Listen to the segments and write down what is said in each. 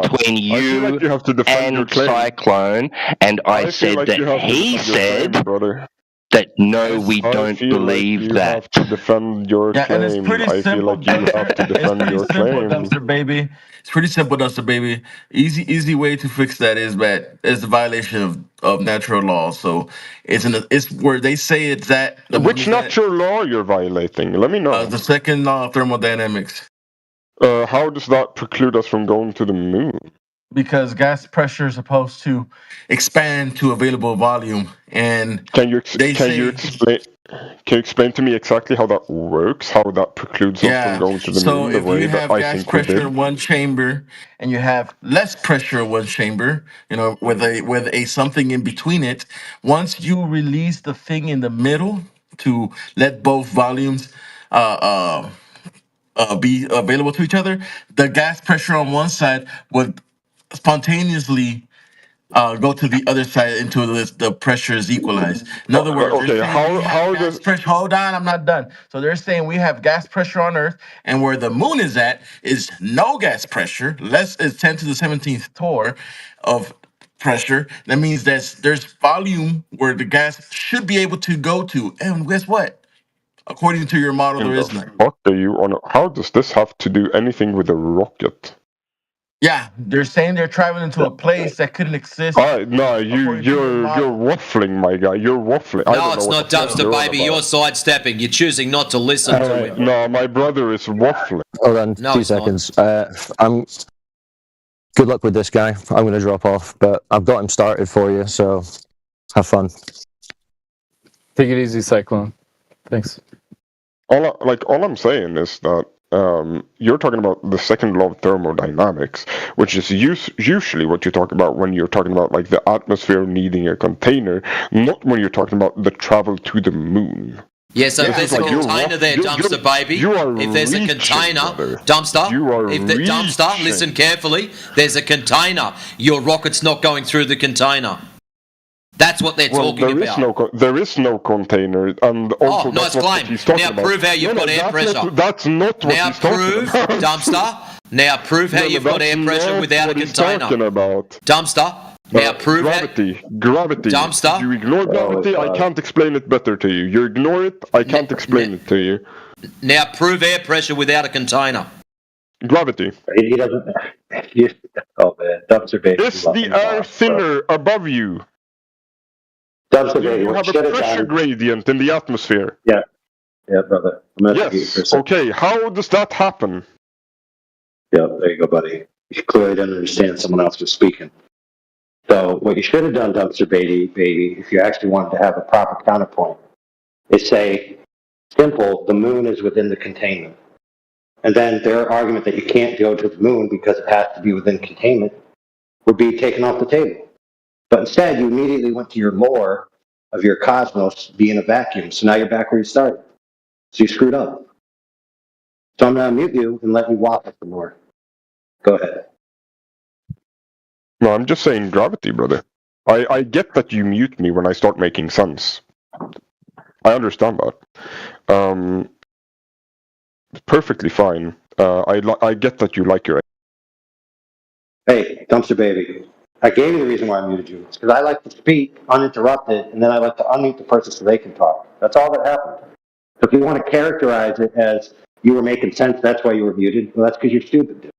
between you and Cyclone, and I said that he said that no, we don't believe that. You have to defend your claim. And it's pretty simple. I feel like you have to defend your claim. Dumpster Baby. It's pretty simple, Dumpster Baby. Easy way to fix that is that it's a violation of natural law. So it's where they say it's that. Which natural law you're violating? Let me know. The second law of thermodynamics. How does that preclude us from going to the moon? Because gas pressure is supposed to expand to available volume, and can you explain to me exactly how that works? How that precludes us from going to the moon? The way that I think we did. So if you have gas pressure in one chamber and you have less pressure in one chamber, with a something in between it, once you release the thing in the middle to let both volumes be available to each other, the gas pressure on one side would spontaneously go to the other side until the pressure is equalized. In other words, hold on, I'm not done. So they're saying we have gas pressure on Earth, and where the moon is at is no gas pressure. Less is 10 to the 17th torr of pressure. That means there's volume where the gas should be able to go to. And guess what? According to your model, there is none. How does this have to do anything with a rocket? Yeah, they're saying they're traveling to a place that couldn't exist. No, you're waffling, my guy. You're waffling. No, it's not Dumpster Baby. You're sidestepping. You're choosing not to listen to him. No, my brother is waffling. Hold on, 2 seconds. Good luck with this guy. I'm going to drop off, but I've got him started for you, so have fun. Take it easy, Cyclone. Thanks. All I'm saying is that you're talking about the second law of thermodynamics, which is usually what you talk about when you're talking about like the atmosphere needing a container, not when you're talking about the travel to the moon. Yeah, so if there's a container there, Dumpster Baby. If there's a container, Dumpster. Dumpster, listen carefully. There's a container. Your rocket's not going through the container. That's what they're talking about. There is no container, and also nice claim. Now prove how you've got air pressure. That's not what he's talking about. Dumpster. Now prove how you've got air pressure without a container. Dumpster. Now prove gravity. Dumpster. You ignore gravity. I can't explain it better to you. You ignore it. I can't explain it to you. Now prove air pressure without a container. Gravity. He doesn't. Oh man, Dumpster Baby. Is the air thinner above you? You have a pressure gradient in the atmosphere. Yeah, brother. Yes. Okay. How does that happen? Yeah, there you go, buddy. You clearly didn't understand someone else was speaking. So what you should have done, Dumpster Baby, if you actually wanted to have a proper counterpoint, is say, simple, the moon is within the containment. And then their argument that you can't go to the moon because it has to be within containment would be taken off the table. But instead, you immediately went to your lore of your cosmos being a vacuum. So now you're back where you started. So you screwed up. So I'm going to unmute you and let you waffle some more. Go ahead. No, I'm just saying gravity, brother. I get that you mute me when I start making sense. I understand that. Perfectly fine. I get that you like your... Hey, Dumpster Baby. I gave you the reason why I muted you. It's because I like to speak uninterrupted, and then I like to unmute the person so they can talk. That's all that happened. So if you want to characterize it as you were making sense, that's why you were muted, well, that's because you're stupid, dude.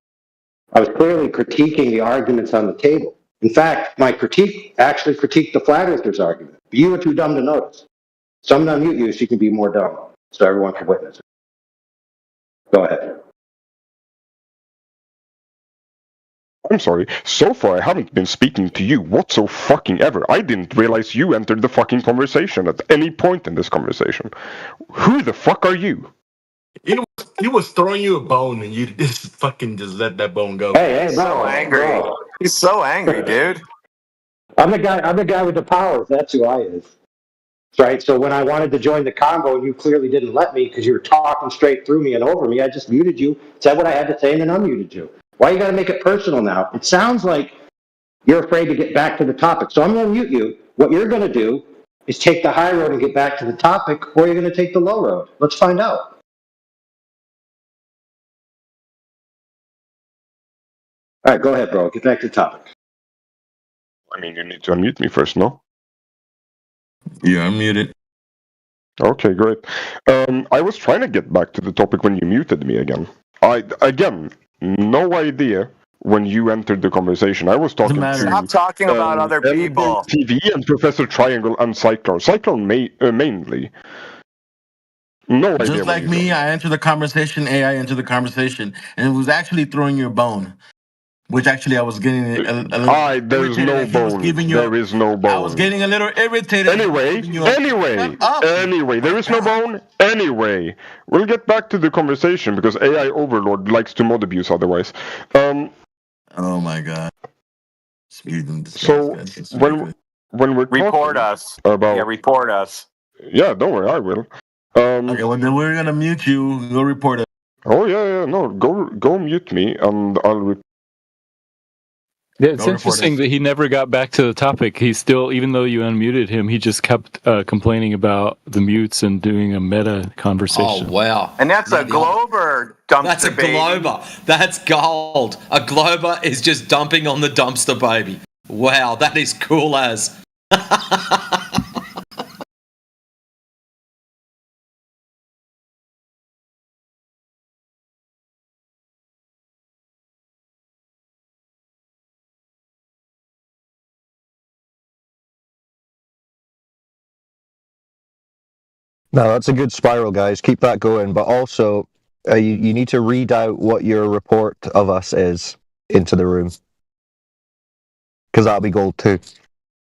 I was clearly critiquing the arguments on the table. In fact, my critique actually critiqued the flat earthers' argument. But you were too dumb to notice. So I'm going to unmute you so you can be more dumb, so everyone can witness it. Go ahead. I'm sorry, so far I haven't been speaking to you whatsoever. I didn't realize you entered the fucking conversation at any point in this conversation. Who the fuck are you? He was throwing you a bone and you just let that bone go. Hey, He's so angry. Bro. He's so angry, dude. I'm the guy with the powers. That's who I is. Right? So when I wanted to join the convo and you clearly didn't let me because you were talking straight through me and over me, I just muted you, said what I had to say, and then unmuted you. Why you got to make it personal now? It sounds like you're afraid to get back to the topic. So I'm going to mute you. What you're going to do is take the high road and get back to the topic, or you're going to take the low road. Let's find out. All right, go ahead, bro. Get back to the topic. I mean, you need to unmute me first, no? Yeah, I'm muted. Okay, great. I was trying to get back to the topic when you muted me again. No idea when you entered the conversation. I was talking to Stop talking about other people. TV and Professor Triangle and Cyclone. Cyclone mainly. No idea. Just like me, I entered the conversation. AI entered the conversation, and it was actually throwing your bone. Which actually I was getting a little there's no bone. There is no bone. I was getting a little irritated. Anyway, there is no bone. Anyway, we'll get back to the conversation because AI Overlord likes to mod abuse otherwise. Oh my god. So when we're report us about report us. Yeah, don't worry, I will. Okay, well then we're gonna mute you. Go report it. Oh yeah, no, go mute me and I'll. Yeah, it's interesting that he never got back to the topic. He still, even though you unmuted him, he just kept complaining about the mutes and doing a meta conversation. Oh, wow. And that's a Glober dumpster That's a baby. Glober. That's gold. A Glober is just dumping on the dumpster baby. Wow, that is cool as. No, that's a good spiral, guys. Keep that going. But also, you need to read out what your report of us is into the room. Because that'll be gold too.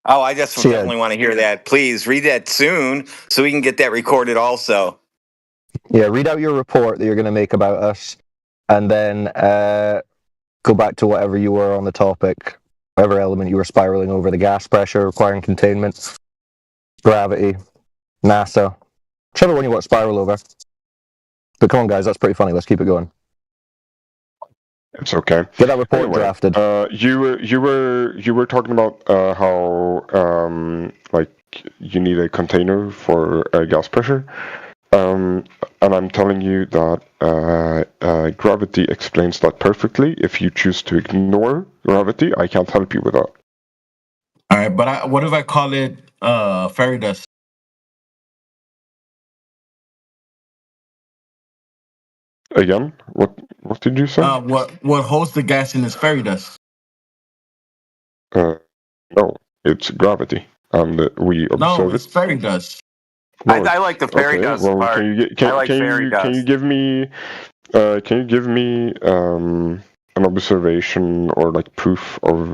Oh, I just definitely want to hear that. Please read that soon so we can get that recorded also. Yeah, read out your report that you're going to make about us. And then go back to whatever you were on the topic. Whatever element you were spiraling over. The gas pressure requiring containment. Gravity. NASA. Whichever one you want to spiral over. But come on, guys, that's pretty funny. Let's keep it going. It's okay. Get that report drafted. You were talking about how like you need a container for gas pressure, and I'm telling you that gravity explains that perfectly. If you choose to ignore gravity, I can't help you with that. All right, but what if I call it fairy dust? Again, what did you say? What holds the gas in is fairy dust. No, it's gravity, and we observe No, it's fairy dust. No, I like the fairy dust part. Can you give me an observation or like proof of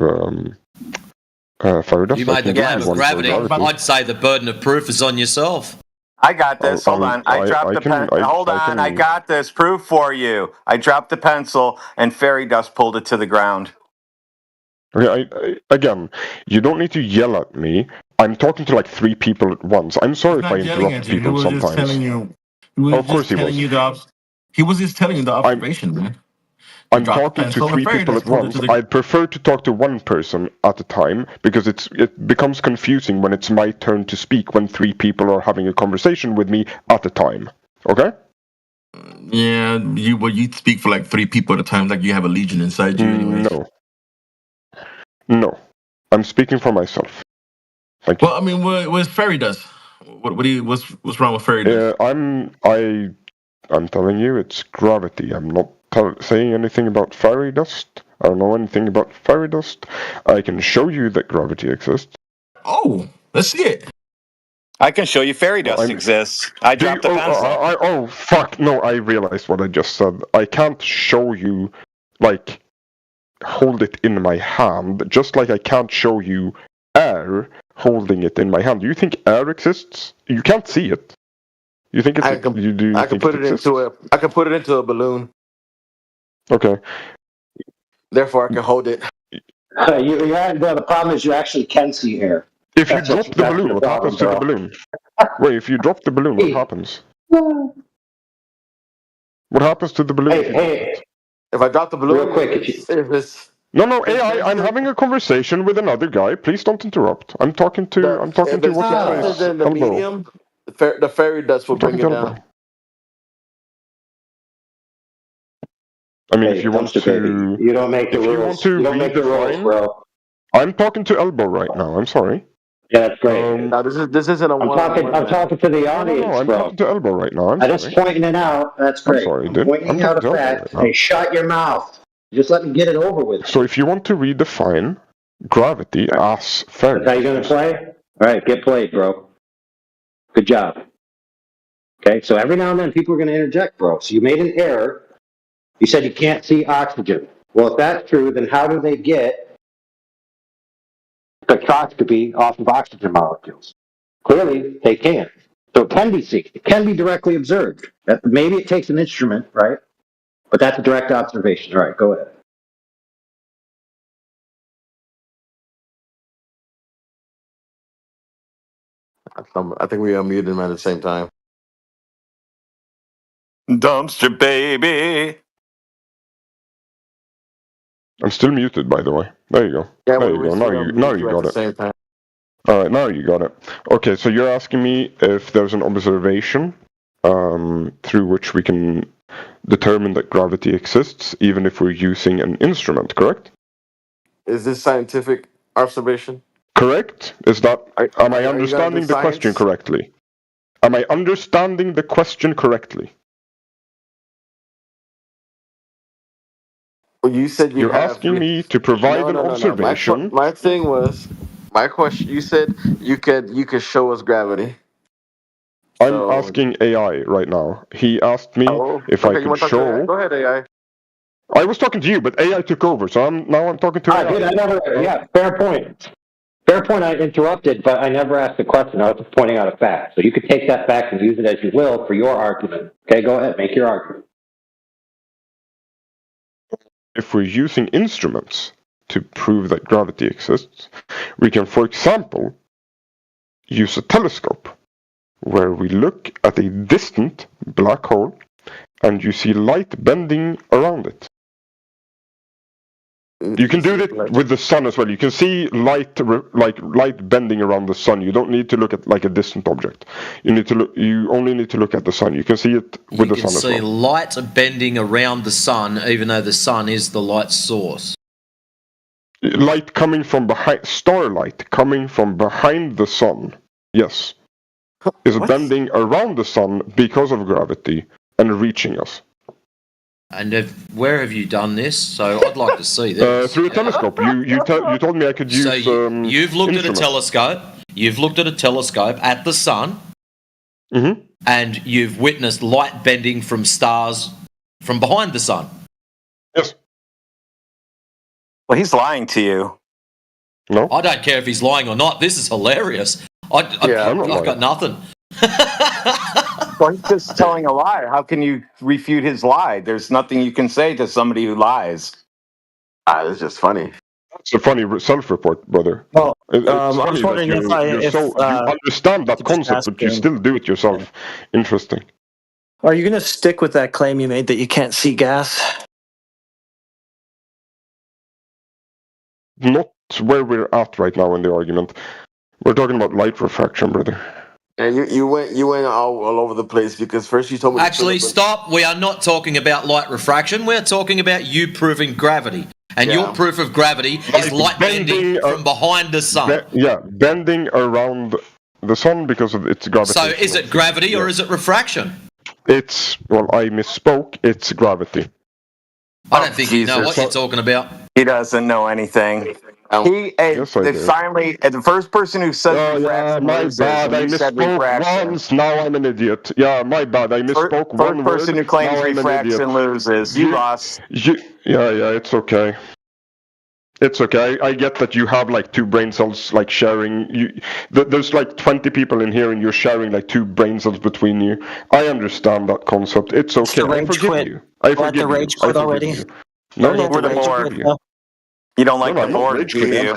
fairy dust? You made the claim of gravity. I'd say the burden of proof is on yourself. I got this. Hold on. I dropped the pen. Hold on. I got this. Proof for you. I dropped the pencil and fairy dust pulled it to the ground. Okay, again, you don't need to yell at me. I'm talking to like 3 people at once. I'm sorry if I interrupt people sometimes. Of course he was. He was just telling you the observation, man. I'm talking to 3 people at once. I'd prefer to talk to 1 person at a time because it becomes confusing when it's my turn to speak when 3 people are having a conversation with me at a time. Okay? Yeah, you'd speak for like 3 people at a time, like you have a legion inside you. Anyways. No. I'm speaking for myself. Thank you. Well, I mean, what's fairy dust? What's wrong with fairy dust? I'm telling you, it's gravity. I'm not saying anything about fairy dust. I don't know anything about fairy dust. I can show you that gravity exists. Oh, let's see it. I can show you fairy dust exists. I dropped the pencil. Fuck. No, I realized what I just said. I can't show you, like, hold it in my hand, just like I can't show you air holding it in my hand. Do you think air exists? You can't see it. You think it's? I can put it into a balloon. Okay. Therefore, I can hold it. The problem is you actually can see air. If you drop the balloon, what happens to the balloon? Wait, if you drop the balloon, what happens? What happens to the balloon? If I drop the balloon, real quick, No, AI, I'm having a conversation with another guy. Please don't interrupt. I'm talking to what's his face? The medium, the fairy dust will bring it down. I mean, if you want to... You don't make the rules. You don't make the rules, bro. I'm talking to Elbow right now. I'm sorry. Yeah, that's great. No, this isn't a I'm talking to the audience, I'm talking to Elbow right now. I'm just pointing it out. That's great. I'm sorry, dude. Pointing out a fact. Hey, shut your mouth. Just let me get it over with. So if you want to redefine gravity as Fermi... That's how you going to play? All right, get played, bro. Good job. Okay, so every now and then people are going to interject, bro. So you made an error. You said you can't see oxygen. Well, if that's true, then how do they get spectroscopy off of oxygen molecules? Clearly, they can. So it can be seen. It can be directly observed. Maybe it takes an instrument, right? But that's a direct observation. All right, go ahead. I think we unmuted him at the same time. Dumpster baby. I'm still muted, by the way. There you go. Yeah, there you go. Now you got it. All right, now you got it. Okay, so you're asking me if there's an observation through which we can determine that gravity exists, even if we're using an instrument, correct? Is this scientific observation? Correct? Am I understanding the question correctly? Am I understanding the question correctly? Well, you said you're asking me to provide an observation. My thing was, my question. You said you could show us gravity. I'm asking AI right now. He asked me if I could show. Go ahead, AI. I was talking to you, but AI took over, so now I'm talking to AI. Yeah, fair point. Fair point. I interrupted, but I never asked the question. I was just pointing out a fact. So you could take that fact and use it as you will for your argument. Okay, go ahead, make your argument. If we're using instruments to prove that gravity exists, we can, for example, use a telescope where we look at a distant black hole and you see light bending around it. You can do it with the sun as well. You can see light bending around the sun. You don't need to look at like a distant object. You only need to look at the sun. You can see it with the sun as well. You can see light bending around the sun, even though the sun is the light source. Light coming from behind, starlight coming from behind the sun, yes, is bending around the sun because of gravity and reaching us. And where have you done this? So I'd like to see this. Through a telescope. You told me I could use. So you've looked at a telescope. You've looked at a telescope at the sun, and you've witnessed light bending from stars from behind the sun. Yes. Well, he's lying to you. No. I don't care if he's lying or not. This is hilarious. I've got nothing. Well, he's just telling a lie. How can you refute his lie? There's nothing you can say to somebody who lies. It's just funny. It's a funny self-report, brother. Well, I was wondering you understand that concept, but you still do it yourself. Interesting. Are you going to stick with that claim you made that you can't see gas? Not where we're at right now in the argument. We're talking about light refraction, brother. And you went all over the place because first you told me. Actually, stop. We are not talking about light refraction. We're talking about you proving gravity. And your proof of gravity is light bending from behind the sun. Bending around the sun because of its gravity. So is it gravity or is it refraction? I misspoke. It's gravity. I don't think you know what you're talking about. He doesn't know anything. The first person who said refraction. My bad, I misspoke once, now I'm an idiot. Yeah, my bad, I misspoke one word. First person who claims refraction loses. You lost. Yeah, it's okay. It's okay. I get that you have like two brain cells like sharing. There's like 20 people in here and you're sharing like two brain cells between you. I understand that concept. It's okay. I forgive you. I forgive you. Rage quit already? No, we're the board. You don't like the board, do you?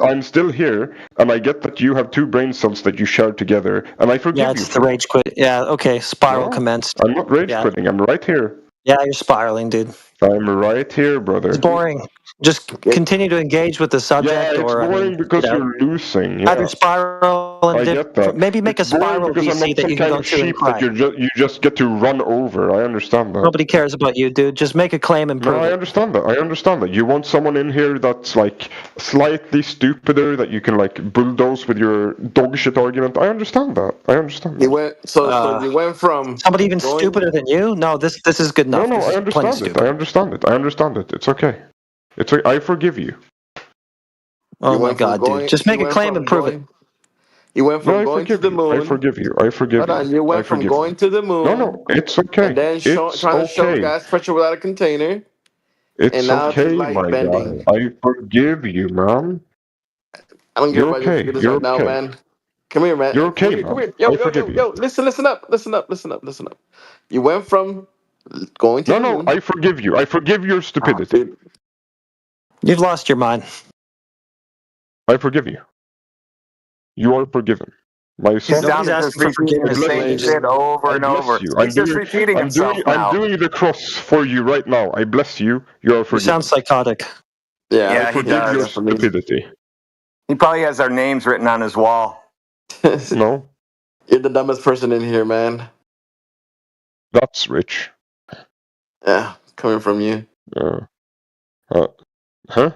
I'm still here, and I get that you have two brain cells that you share together, and I forgive you. Yeah, it's the rage quit. Yeah, okay, spiral commenced. I'm not rage quitting, I'm right here. Yeah, you're spiraling, dude. I'm right here, brother. It's boring. Just continue to engage with the subject. Yeah, it's boring because you're losing. Either spiral I get that. Maybe make a spiral VC that you can go to and cry. You just get to run over. I understand that. Nobody cares about you, dude. Just make a claim and prove it. I understand that. I understand that. You want someone in here that's like slightly stupider that you can like bulldoze with your dog shit argument. I understand that. I understand. You went so you went from somebody even stupider than you. No, this is good enough. No, I understand it. I understand it. I understand it. It's okay. I forgive you. Oh my God, dude! Just make a claim and prove it. You went from going to the moon. I forgive you. I forgive you. You went from going to the moon. No, it's okay. And then trying to show gas pressure without a container. It's okay, my guy. I forgive you, man. I don't care about your forgiveness right now, man. Come here, man. You're okay, Come here. Yo, listen up. You went from going to the moon. No, I forgive you. I forgive your stupidity. You've lost your mind. I forgive you. You are forgiven. My son, he's repeating the same shit over and over. He's just repeating himself now. I'm doing the cross for you right now. I bless you. You are forgiven. You sound psychotic. Yeah, I forgive your stupidity. He probably has our names written on his wall. No. You're the dumbest person in here, man. That's rich. Yeah, coming from you. Huh?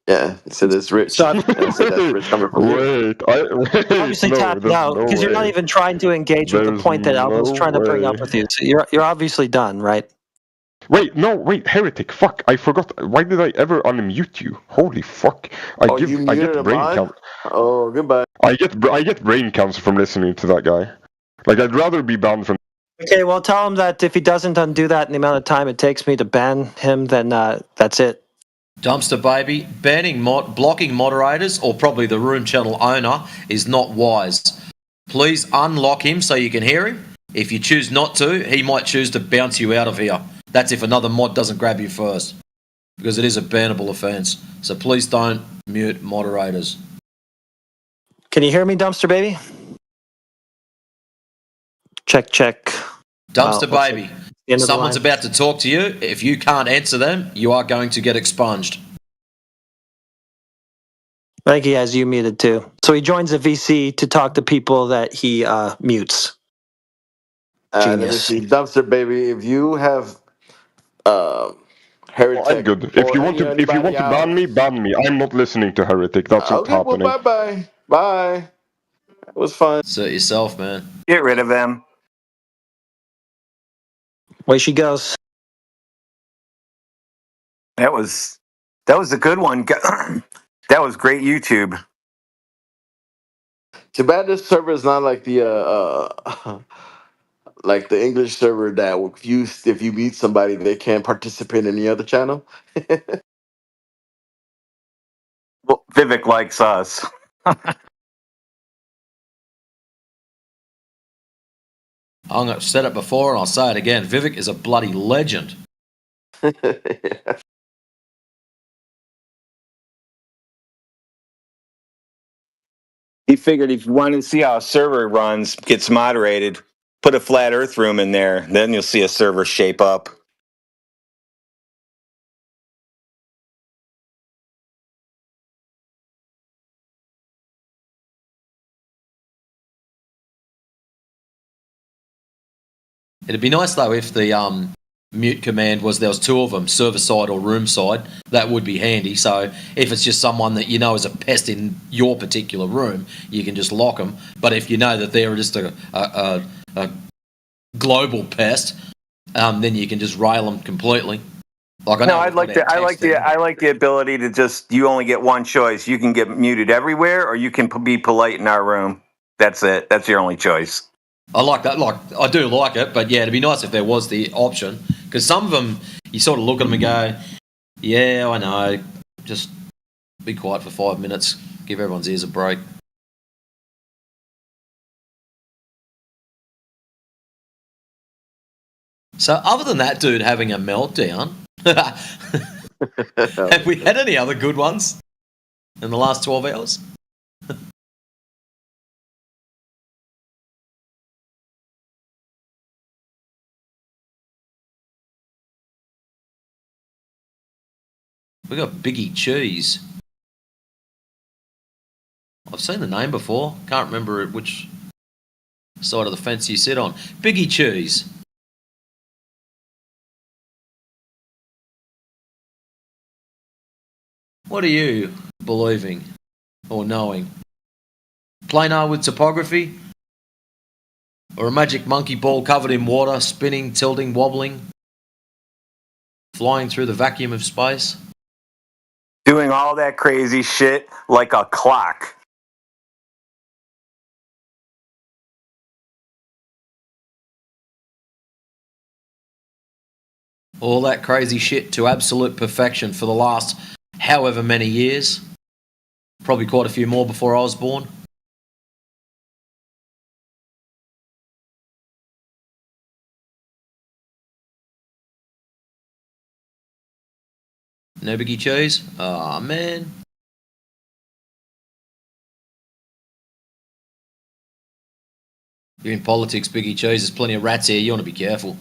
Yeah, it said it's rich. Son. Yeah, said that's rich coming from you. Wait. Obviously tapped out because you're not even trying to engage with the point that Alvin's trying to bring up with you. So you're obviously done, right? Wait, heretic. Fuck, I forgot. Why did I ever unmute you? Holy fuck! I get brain cancer. Oh, goodbye. I get brain cancer from listening to that guy. Like, I'd rather be banned from. Okay, well, tell him that if he doesn't undo that in the amount of time it takes me to ban him, then that's it. Dumpster Baby, blocking moderators or probably the room channel owner is not wise. Please unlock him so you can hear him. If you choose not to, he might choose to bounce you out of here. That's if another mod doesn't grab you first, because it is a bannable offence. So please don't mute moderators. Can you hear me, Dumpster Baby? Check. Dumpster Baby. Someone's about to talk to you. If you can't answer them, you are going to get expunged. I think he has you muted too. So he joins a VC to talk to people that he mutes. Genius. Dumpster Baby, if you have Heretic. I'm good. If you want to ban me. I'm not listening to Heretic. That's not happening. Well, bye. It was fun. Suit yourself, man. Get rid of him. Way she goes. That was a good one. That was great YouTube. Too bad this server is not like the like the English server that if you meet somebody they can't participate in any other channel. Well, Vivek likes us. I've said it before and I'll say it again. Vivek is a bloody legend. Yeah. He figured if you want to see how a server runs, gets moderated, put a flat earth room in there, then you'll see a server shape up. It'd be nice though if the mute command was there was two of them, server side or room side. That would be handy. So if it's just someone that you know is a pest in your particular room, you can just lock them. But if you know that they're just a global pest, then you can just rail them completely. I like the ability to just, you only get one choice. You can get muted everywhere, or you can be polite in our room. That's it. That's your only choice. I like that. I do like it, but yeah, it'd be nice if there was the option, because some of them you sort of look at them and go, "Yeah, I know. Just be quiet for 5 minutes. Give everyone's ears a break." So, other than that dude having a meltdown, have we had any other good ones in the last 12 hours? We got Biggie Cheese. I've seen the name before. Can't remember which side of the fence you sit on. Biggie Cheese. What are you believing or knowing? Planar with topography? Or a magic monkey ball covered in water, spinning, tilting, wobbling? Flying through the vacuum of space? Doing all that crazy shit like a clock. All that crazy shit to absolute perfection for the last however many years. Probably quite a few more before I was born. No Biggie Cheese? Aw, man. You're in politics, Biggie Cheese. There's plenty of rats here. You want to be careful.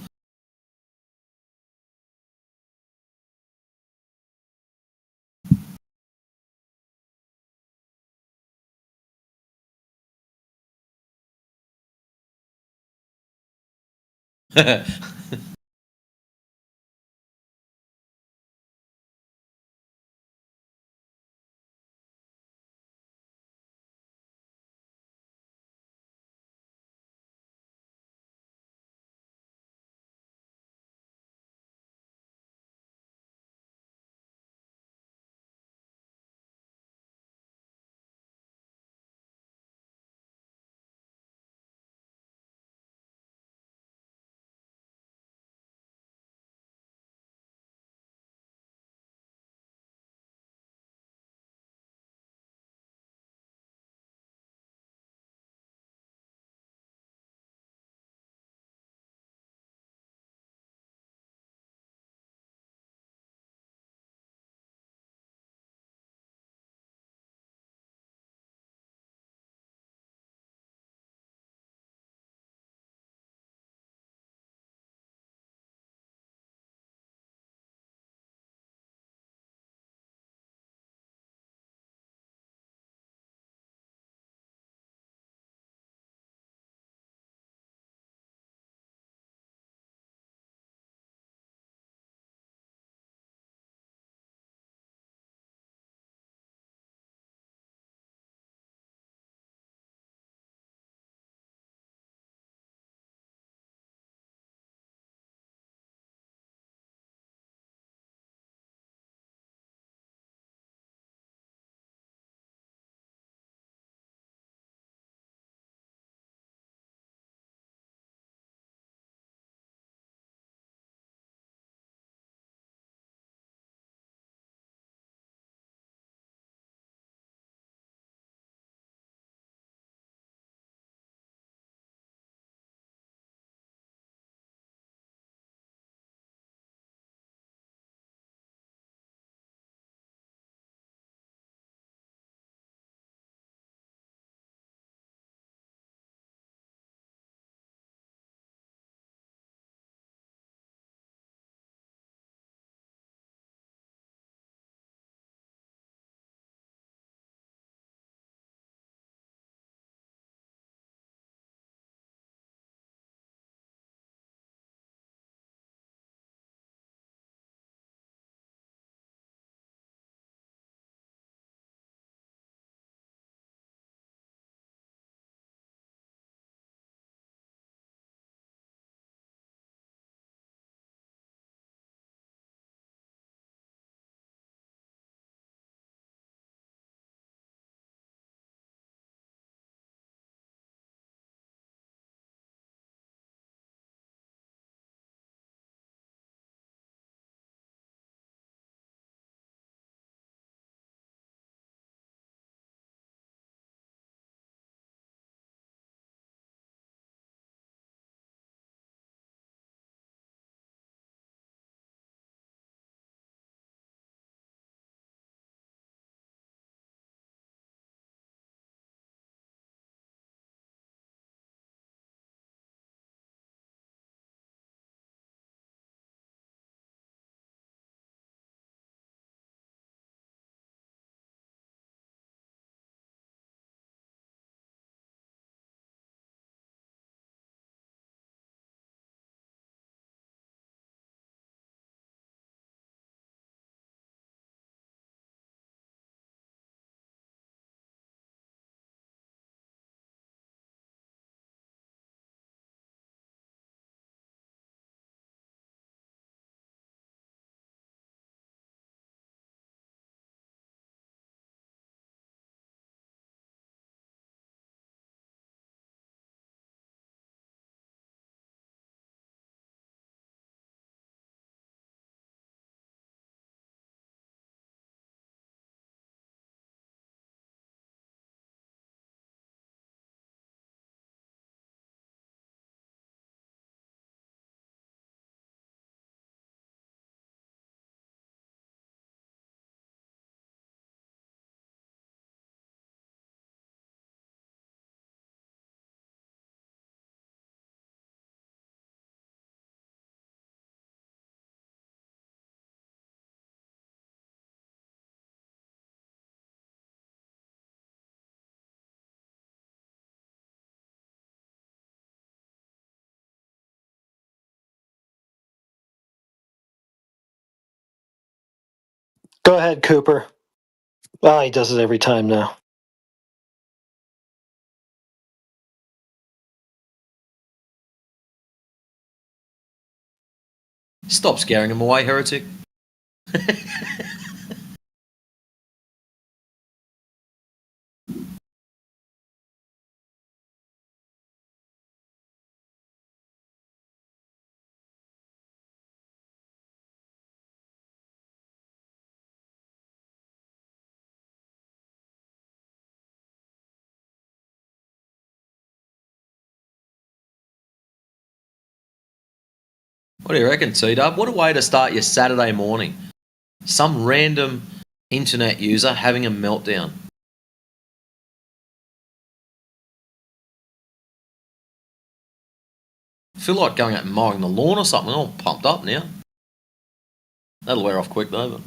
Go ahead, Cooper. Oh, he does it every time now. Stop scaring him away, heretic. What do you reckon, T-Dub? What a way to start your Saturday morning. Some random internet user having a meltdown. I feel like going out and mowing the lawn or something. I'm all pumped up now. That'll wear off quick though. But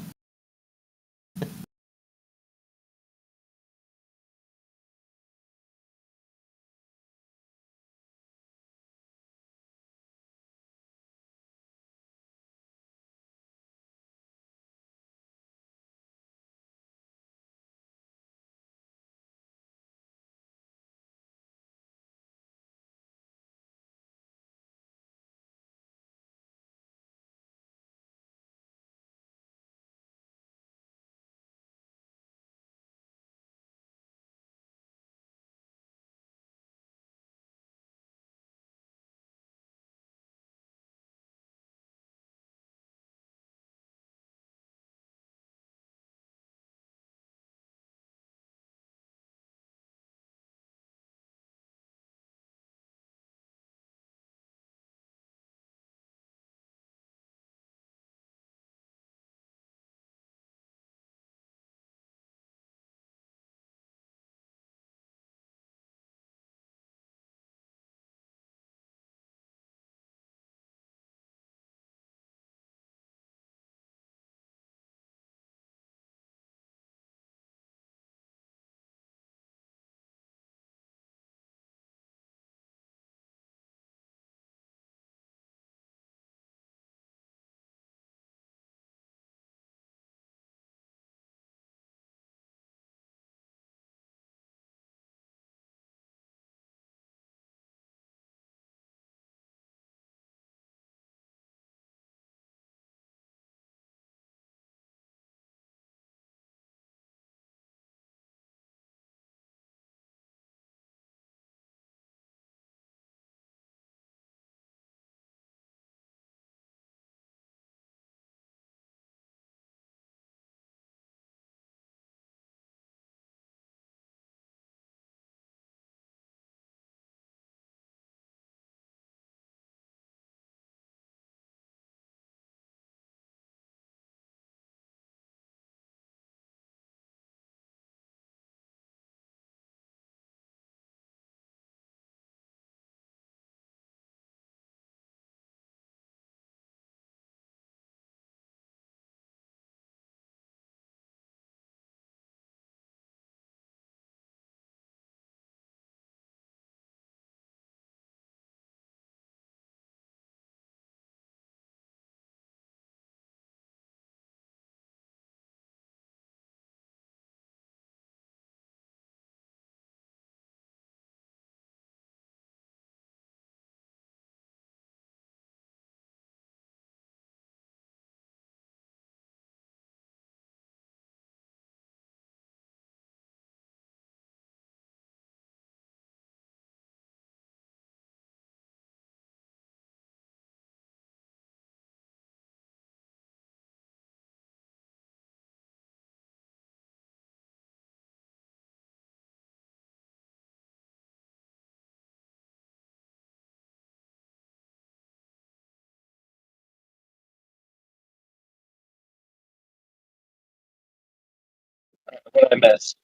What I miss?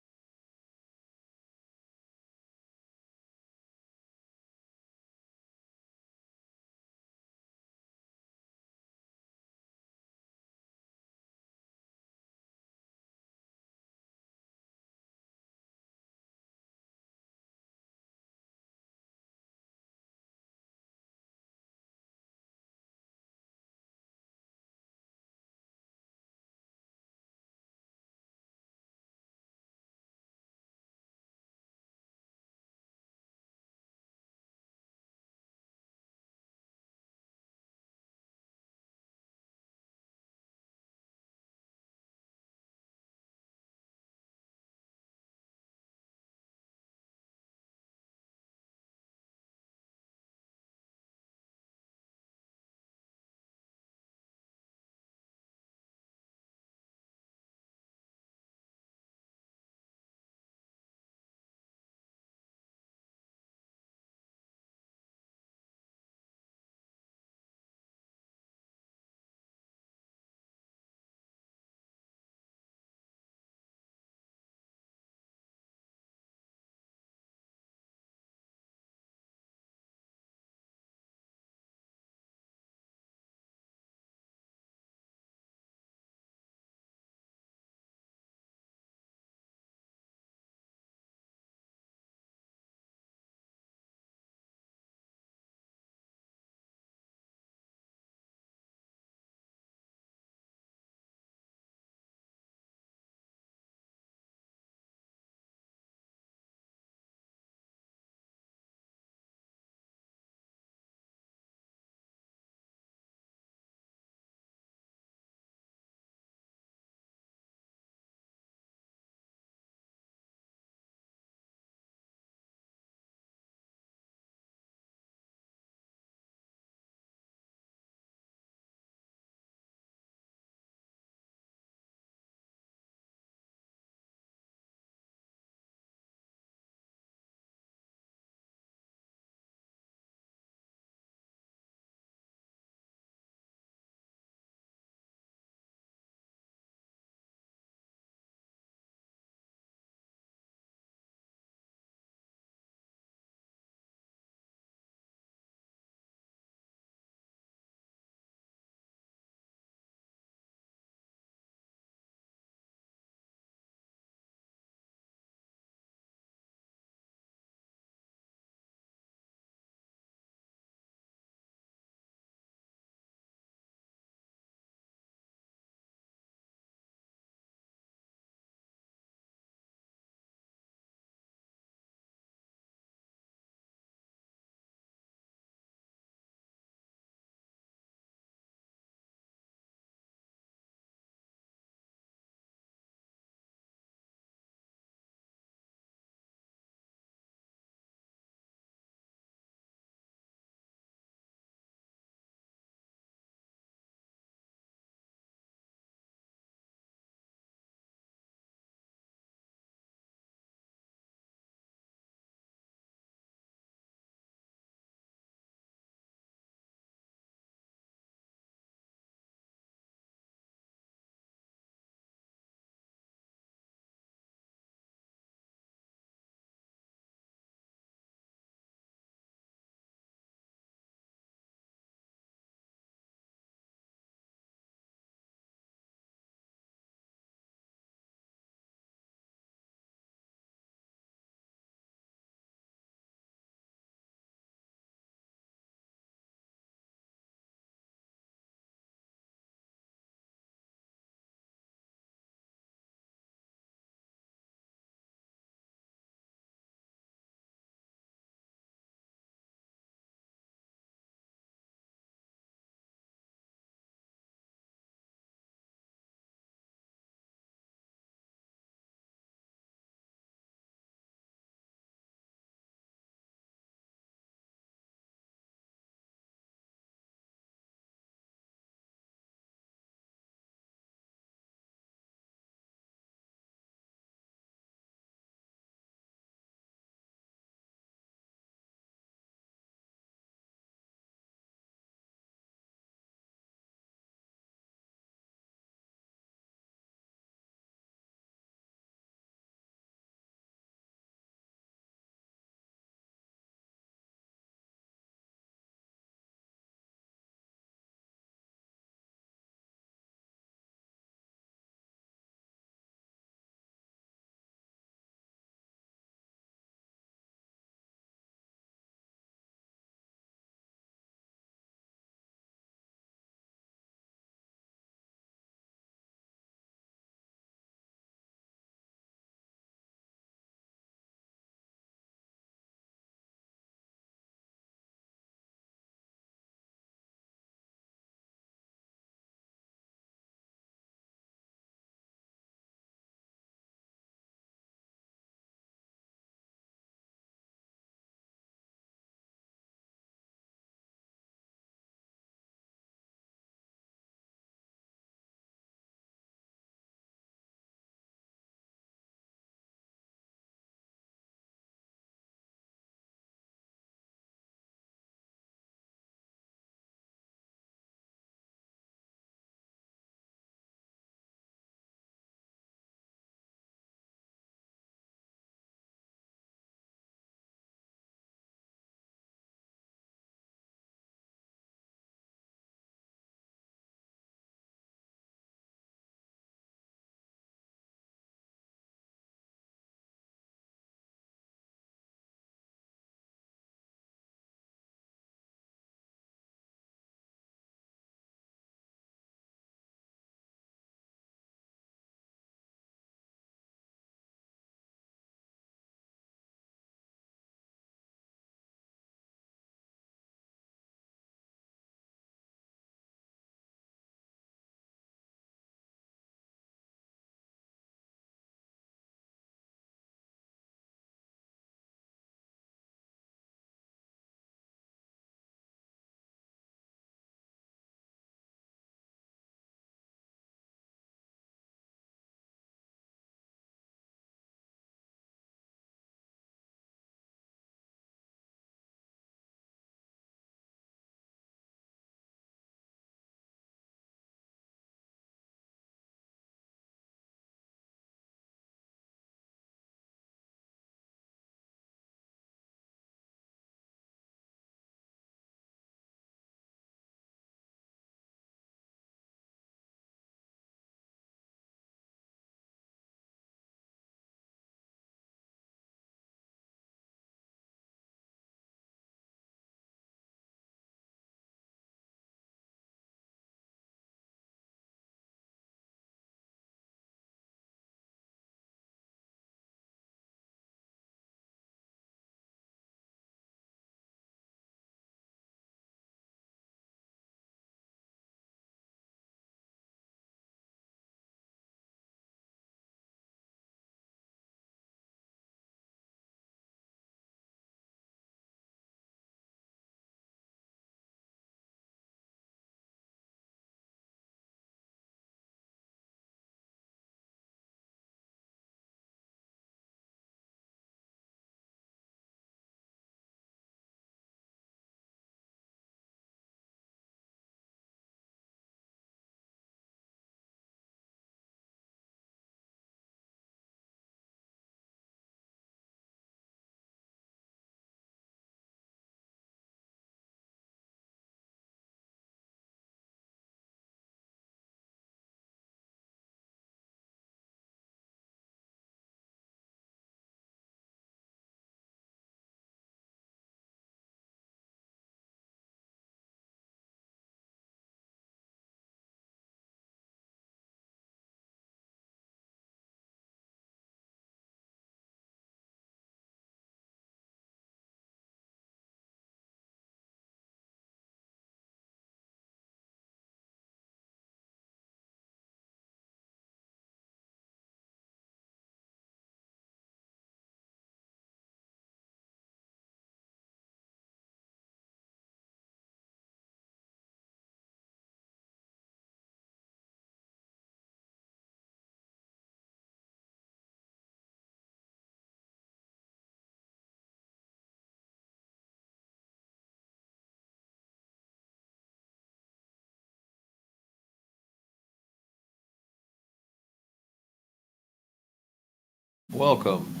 Welcome.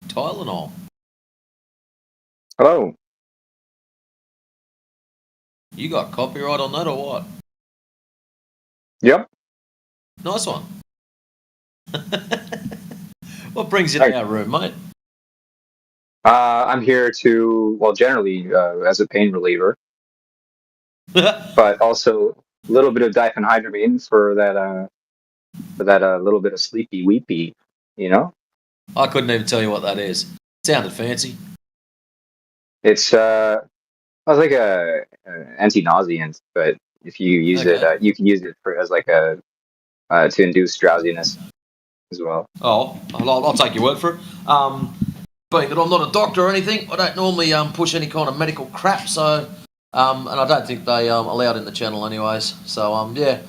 Tylenol. Hello. You got copyright on that or what? Yep. Nice one. What brings you to our room, mate? I'm here to, well, generally as a pain reliever, but also a little bit of diphenhydramine for that little bit of sleepy weepy, you know? I couldn't even tell you what that is. Sounded fancy. It's like a anti-nauseant, but if you use it, you can use it as like a to induce drowsiness as well. Oh, I'll take your word for it. Being that I'm not a doctor or anything, I don't normally push any kind of medical crap. So, and I don't think they allowed in the channel anyways. So, yeah,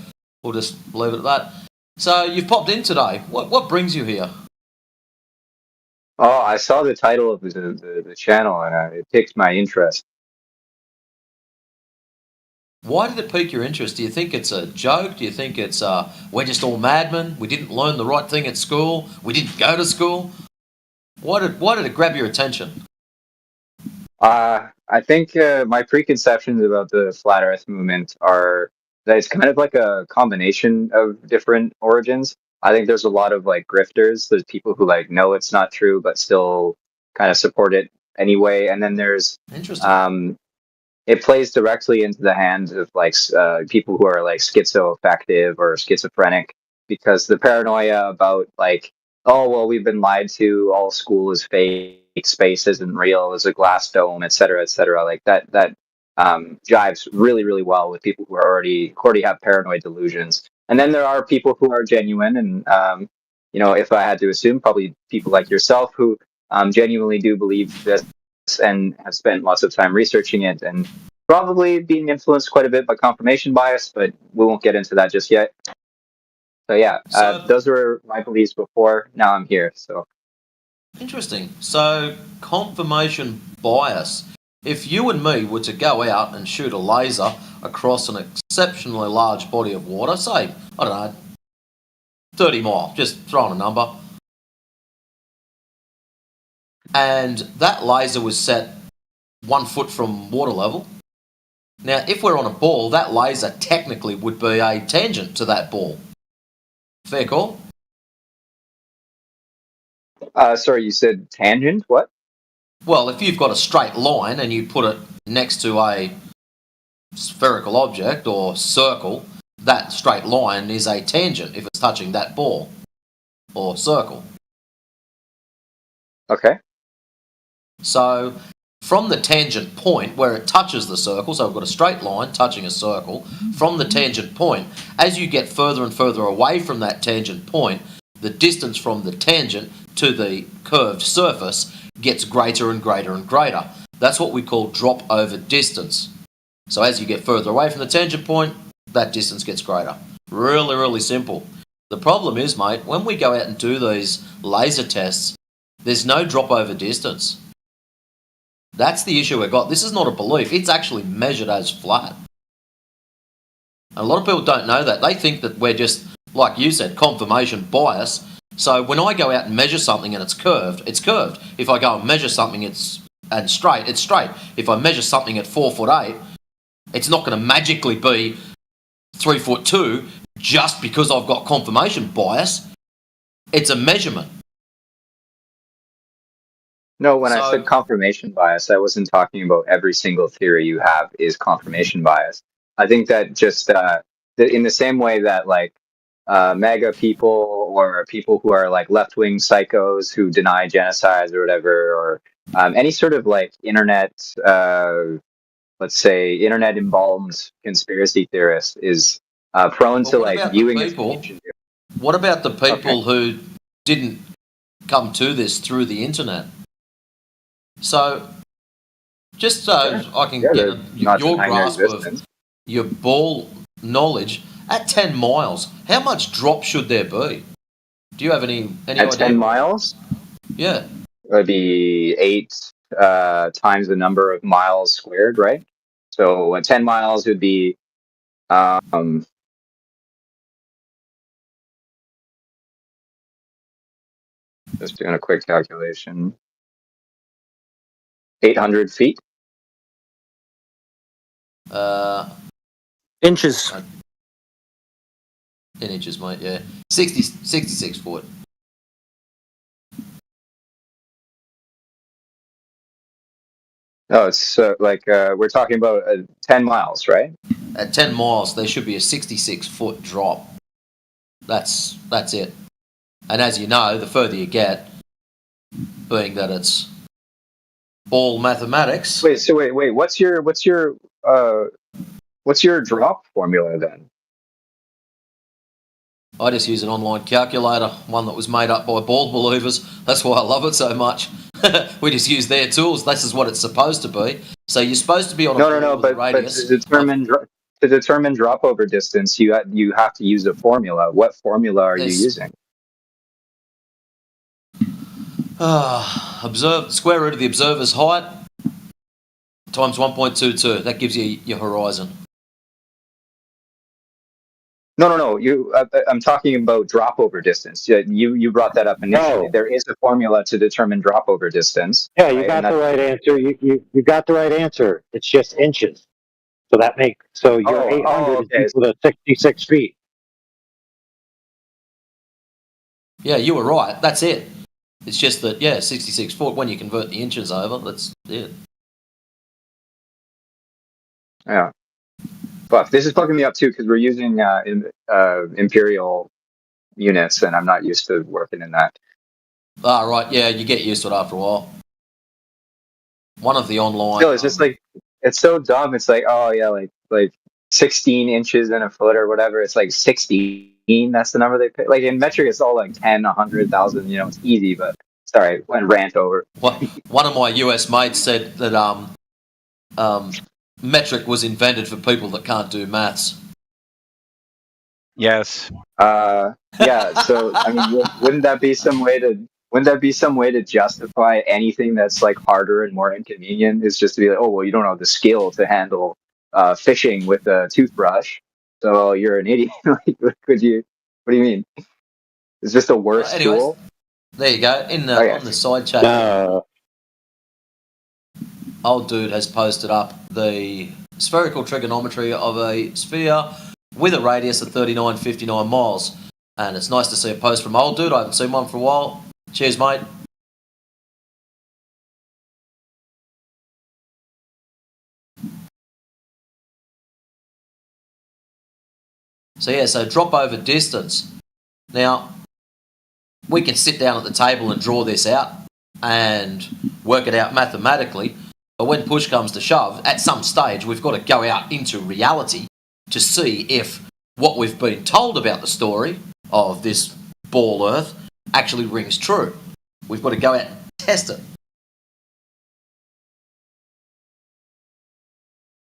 we'll just leave it at that. So you've popped in today. What brings you here? Oh, I saw the title of the channel and it piqued my interest. Why did it pique your interest? Do you think it's a joke? Do you think it's we're just all madmen? We didn't learn the right thing at school. We didn't go to school. Why did it grab your attention? I think my preconceptions about the flat Earth movement are that it's kind of like a combination of different origins. I think there's a lot of like grifters. There's people who like know it's not true but still kind of support it anyway. And then there's it plays directly into the hands of like people who are like schizoaffective or schizophrenic, because the paranoia about like, oh well, we've been lied to, all school is fake, space isn't real, is a glass dome, etc., etc. Like that jives really really well with people who already have paranoid delusions. And then there are people who are genuine, and if I had to assume, probably people like yourself who genuinely do believe this and have spent lots of time researching it and probably being influenced quite a bit by confirmation bias, but we won't get into that just yet. So yeah, those were my beliefs before. Now I'm here. So interesting. So confirmation bias. If you and me were to go out and shoot a laser across an exceptionally large body of water, say, I don't know, 30 mile, just throwing a number, and that laser was set 1 foot from water level. Now, if we're on a ball, that laser technically would be a tangent to that ball. Fair call? Sorry, you said tangent? What? Well, if you've got a straight line and you put it next to a spherical object or circle, that straight line is a tangent if it's touching that ball or circle. Okay. So from the tangent point where it touches the circle, so we've got a straight line touching a circle, from the tangent point, as you get further and further away from that tangent point, the distance from the tangent to the curved surface gets greater and greater and greater. That's what we call drop over distance. So as you get further away from the tangent point, that distance gets greater. Really, really simple. The problem is, mate, when we go out and do these laser tests, there's no drop over distance. That's the issue we've got. This is not a belief. It's actually measured as flat. And a lot of people don't know that. They think that we're just, like you said, confirmation bias. So when I go out and measure something and it's curved, it's curved. If I go and measure something and straight, it's straight. If I measure something at 4'8", it's not going to magically be 3'2" just because I've got confirmation bias. It's a measurement. No, when I said confirmation bias, I wasn't talking about every single theory you have is confirmation bias. I think that just in the same way that like MAGA people or people who are like left-wing psychos who deny genocides or whatever, or any sort of like internet, let's say internet embalmed conspiracy theorist is prone to like viewing people. What about the people who didn't come to this through the internet? So, just so I can get your grasp of your ball knowledge, at 10 miles, how much drop should there be? Do you have any idea? At 10 miles? Yeah. It would be 8 times the number of miles squared, right? So at 10 miles would be Just doing a quick calculation. 800 feet? Inches. In inches, mate, yeah. 66 foot. No, it's we're talking about 10 miles, right? At 10 miles, there should be a 66 foot drop. That's it. And as you know, the further you get, being that it's all mathematics. Wait. What's your drop formula then? I just use an online calculator, one that was made up by bald believers. That's why I love it so much. We just use their tools. This is what it's supposed to be. So you're supposed to be on a radius. But to determine drop over distance, you have to use a formula. What formula are you using? Observe square root of the observer's height times 1.22. That gives you your horizon. No. I'm talking about drop over distance. You brought that up initially. No. There is a formula to determine drop over distance. Yeah, you got the right answer. You got the right answer. It's just inches. So your 800 is equal to 66 feet. Yeah, you were right. That's it. It's just that 66 foot. When you convert the inches over, that's it. Yeah. But this is fucking me up too because we're using imperial units, and I'm not used to working in that. Ah, right. Yeah, you get used to it after a while. One of the online. Still, it's just it's so dumb. It's like 16 inches in a foot or whatever. It's like 16. That's the number they pay. Like in metric, it's all like 10, 100,000. It's easy. But sorry, went rant over. One of my US mates said that metric was invented for people that can't do maths. Yes. Yeah. So I mean, wouldn't that be some way to justify anything that's like harder and more inconvenient? Is just to be like, oh well, you don't have the skill to handle fishing with a toothbrush, so you're an idiot. Like, what do you mean? It's just a worse tool. There you go. On the side chat. Old dude has posted up the spherical trigonometry of a sphere with a radius of 3959 miles. And it's nice to see a post from old dude. I haven't seen one for a while. Cheers, mate. So drop over distance. Now, we can sit down at the table and draw this out and work it out mathematically. But when push comes to shove, at some stage, we've got to go out into reality to see if what we've been told about the story of this ball Earth actually rings true. We've got to go out and test it.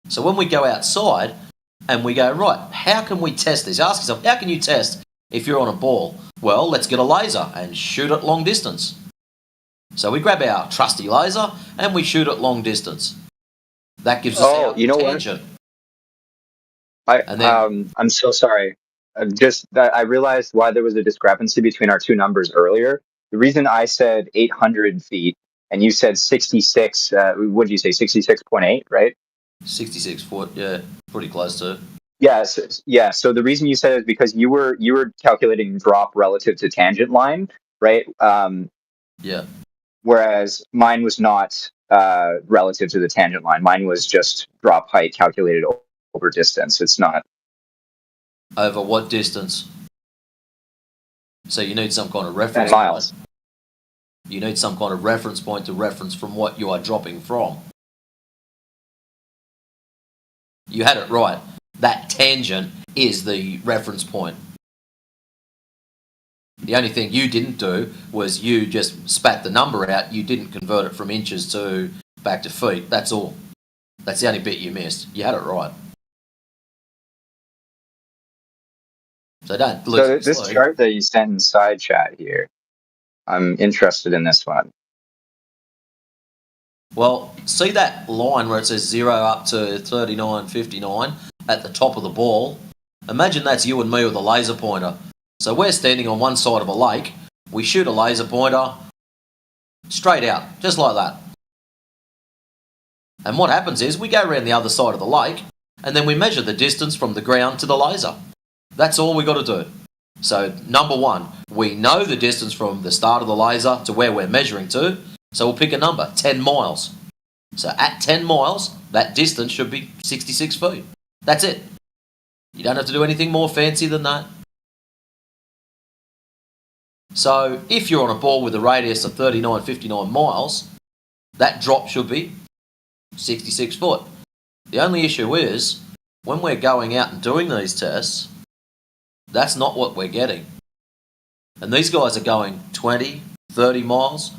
So when we go outside and we go, right, how can we test this? Ask yourself, how can you test if you're on a ball? Well, let's get a laser and shoot it long distance. So we grab our trusty laser and we shoot it long distance. That gives us our tangent. I'm so sorry. I realized why there was a discrepancy between our two numbers earlier. The reason I said 800 feet and you said 66, what did you say, 66.8, right? 66 foot, yeah, pretty close to. Yes, yeah. So the reason you said it is because you were calculating drop relative to tangent line, right? Yeah. Whereas mine was not relative to the tangent line. Mine was just drop height calculated over distance. It's not. Over what distance? So you need some kind of reference 10 miles. point. You need some kind of reference point to reference from what you are dropping from. You had it right. That tangent is the reference point. The only thing you didn't do was you just spat the number out. You didn't convert it from inches to back to feet. That's all. That's the only bit you missed. You had it right. So don't lose. So this chart that you sent in side chat here, I'm interested in this one. Well, see that line where it says 0 up to 39.59 at the top of the ball? Imagine that's you and me with a laser pointer. So we're standing on one side of a lake. we shoot a laser pointer straight out, just like that. And what happens is we go around the other side of the lake and then we measure the distance from the ground to the laser. That's all we got to do. So number one, we know the distance from the start of the laser to where we're measuring to, so we'll pick a number, 10 miles. So at 10 miles, that distance should be 66 feet. That's it. You don't have to do anything more fancy than that. So if you're on a ball with a radius of 39, 59 miles, that drop should be 66 foot. The only issue is, when we're going out and doing these tests, that's not what we're getting. And these guys are going 20, 30 miles.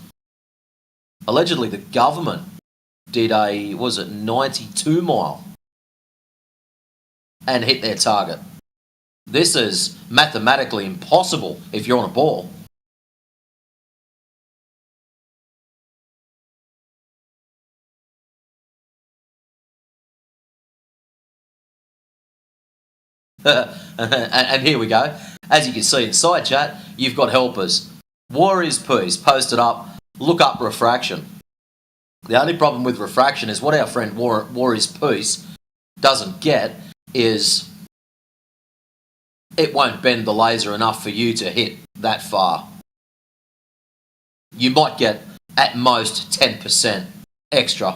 Allegedly, the government did a, 92 mile and hit their target. This is mathematically impossible if you're on a ball. And here we go. As you can see in side chat, you've got helpers. Warriors Peace posted up, look up refraction. The only problem with refraction is what our friend Warriors Peace doesn't get is it won't bend the laser enough for you to hit that far. You might get at most 10% extra,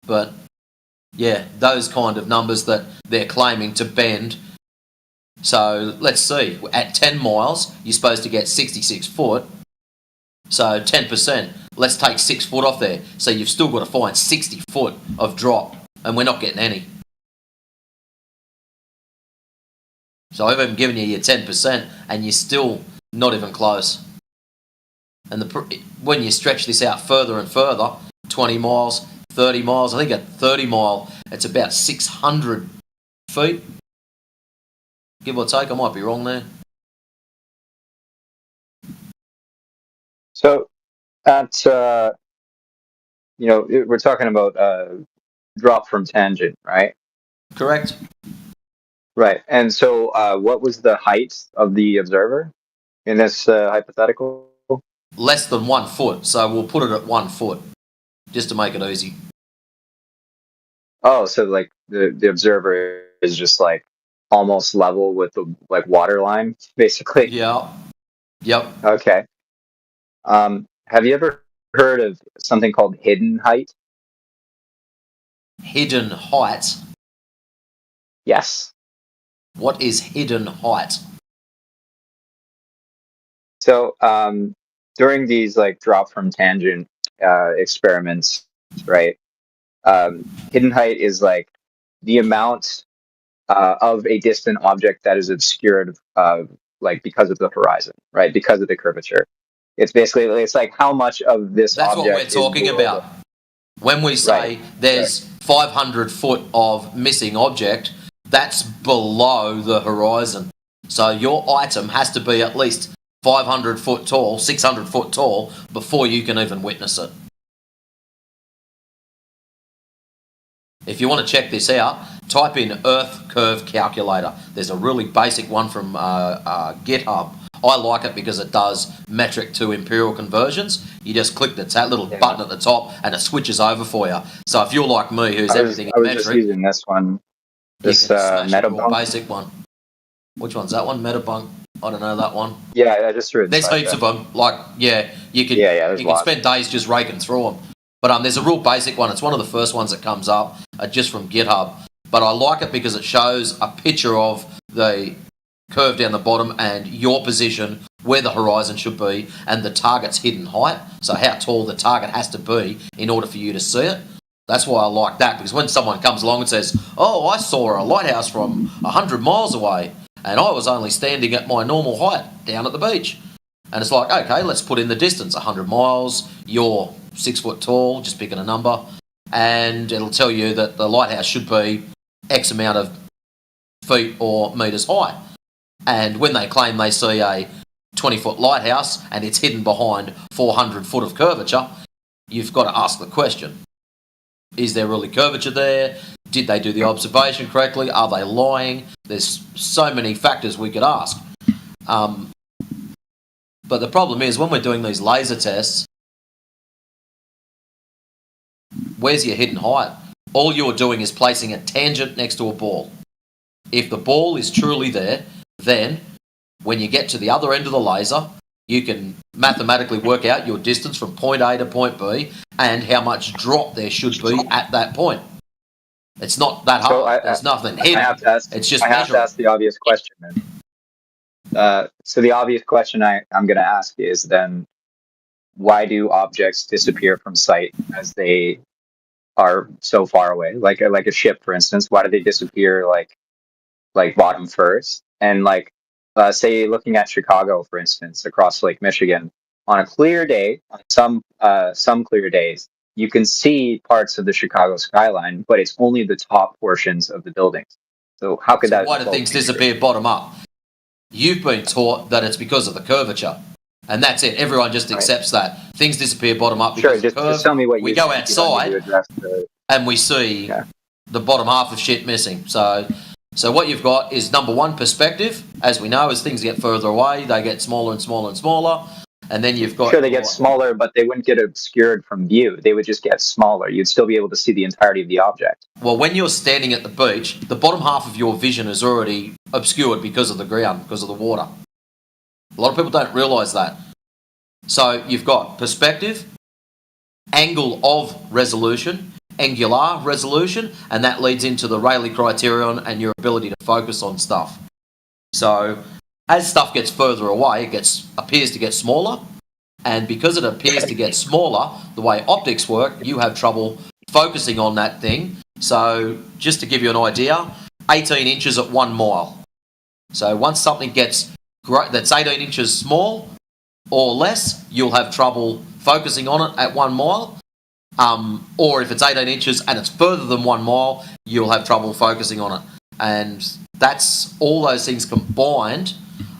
but yeah, those kind of numbers that they're claiming to bend. So let's see, at 10 miles, you're supposed to get 66 foot. So 10%, let's take 6 foot off there. So you've still got to find 60 foot of drop, and we're not getting any. So I've even given you your 10%, and you're still not even close. And when you stretch this out further and further, 20 miles, 30 miles, I think at 30 mile, it's about 600 feet. Give or take, I might be wrong there. So, at we're talking about drop from tangent, right? Correct. Right. And so, what was the height of the observer in this hypothetical? Less than 1 foot, so we'll put it at 1 foot, just to make it easy. Oh, so like the observer is just like almost level with the water line, basically. Yeah. Yep. Okay. Have you ever heard of something called hidden height? Hidden height? Yes. What is hidden height? So during these drop from tangent experiments, right? Hidden height is like the amount of a distant object that is obscured because of the horizon, right? Because of the curvature. It's like how much of this That's object what we're talking about. When we say there's 500 foot of missing object, that's below the horizon. So your item has to be at least 500 foot tall, 600 foot tall, before you can even witness it. If you want to check this out, type in Earth Curve Calculator. There's a really basic one from GitHub. I like it because it does metric to imperial conversions. You just click that little button at the top and it switches over for you. So if you're like me, who's everything in metric... I was just using this one. This Metabunk. Basic one. Which one's that one? Metabunk? I don't know that one. Yeah, I just threw it. There's heaps of them. You can spend days just raking through them. But there's a real basic one. It's one of the first ones that comes up just from GitHub. But I like it because it shows a picture of the curve down the bottom and your position, where the horizon should be, and the target's hidden height. So how tall the target has to be in order for you to see it. That's why I like that, because when someone comes along and says, oh, I saw a lighthouse from 100 miles away, and I was only standing at my normal height down at the beach. And it's like, okay, let's put in the distance, 100 miles, you're 6 foot tall, just picking a number, and it'll tell you that the lighthouse should be X amount of feet or metres high. And when they claim they see a 20-foot lighthouse and it's hidden behind 400 foot of curvature, you've got to ask the question. Is there really curvature there? Did they do the observation correctly? Are they lying? There's so many factors we could ask. But But the problem is when we're doing these laser tests, where's your hidden height? All you're doing is placing a tangent next to a ball. If the ball is truly there, then when you get to the other end of the laser, you can mathematically work out your distance from point A to point B and how much drop there should be at that point. It's not that hard. There's nothing hidden. I have to ask the obvious question then. So the obvious question I'm going to ask is then, why do objects disappear from sight as they are so far away? Like a ship, for instance. Why do they disappear like bottom first? And like, say, looking at Chicago, for instance, across Lake Michigan, on a clear day, on some clear days, you can see parts of the Chicago skyline, but it's only the top portions of the buildings. So how could that? Why do things disappear bottom up? You've been taught that it's because of the curvature, and that's it. Everyone just accepts that things disappear bottom up because of the curve. Just tell me what we go outside and we see the bottom half of shit missing. So what you've got is, number one, perspective. As we know, as things get further away, they get smaller and smaller and smaller. And then you've got... Sure, they get smaller, but they wouldn't get obscured from view. They would just get smaller. You'd still be able to see the entirety of the object. Well, when you're standing at the beach, the bottom half of your vision is already obscured because of the ground, because of the water. A lot of people don't realise that. So you've got perspective, angle of resolution, angular resolution, and that leads into the Rayleigh criterion and your ability to focus on stuff. So as stuff gets further away, it appears to get smaller, and because it appears to get smaller, the way optics work, you have trouble focusing on that thing. So just to give you an idea, 18 inches at 1 mile. So once something gets that's 18 inches small or less, you'll have trouble focusing on it at 1 mile. Or if it's 18 inches and it's further than 1 mile, you'll have trouble focusing on it. And that's all those things combined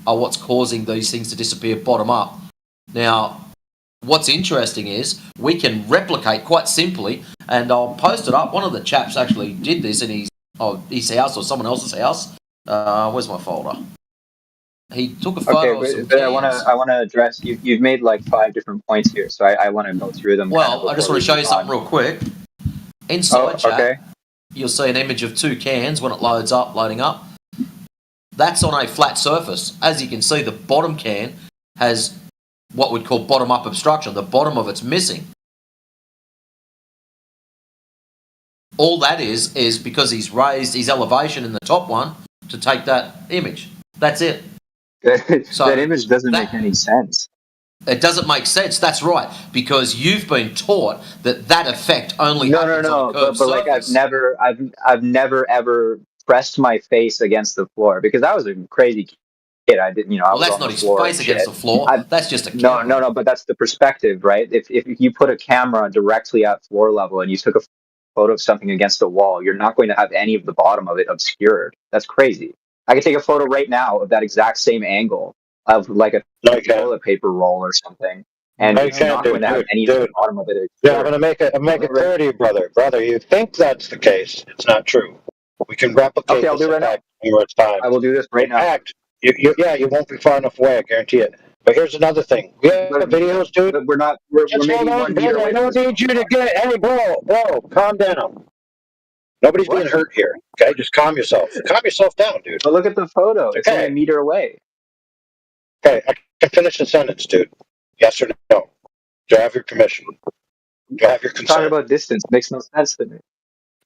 are what's causing these things to disappear bottom up. Now, what's interesting is we can replicate quite simply, and I'll post it up. One of the chaps actually did this in his house or someone else's house. Where's my folder? He took a photo of some cans. I want to address, you've made like 5 different points here, so I want to go through them. Well, I just want to show you something real quick. Inside chat, you'll see an image of 2 cans when it loading up. That's on a flat surface. As you can see, the bottom can has what we'd call bottom-up obstruction. The bottom of it's missing. All that is because he's raised his elevation in the top one to take that image. That's it. So that image doesn't make any sense. It doesn't make sense. That's right, because you've been taught that effect only happens on a curved but like I've never ever pressed my face against the floor because I was a crazy kid. I didn't, I was that's on not the his floor face against the floor. That's just a camera. No, but that's the perspective, right? If you put a camera directly at floor level and you took a photo of something against a wall, you're not going to have any of the bottom of it obscured. That's crazy. I could take a photo right now of that exact same angle of like a toilet paper roll or something, and it's not going to have any of the bottom of it obscured. Yeah, I'm going to make it clear to you, brother. Brother, you think that's the case. It's not true. We can replicate this. I'll do it right now. It's time. I will do this right now. In fact, you won't be far enough away, I guarantee it. But here's another thing. We have videos, dude. We're maybe 1 meter away. I don't need you to get... Hey, bro, calm down. Nobody's being hurt here, okay? Just calm yourself. Calm yourself down, dude. But look at the photo. It's only 1 meter away. Okay, I can finish the sentence, dude. Yes or no? Do I have your permission? Do I have your consent? Talking about distance makes no sense to me.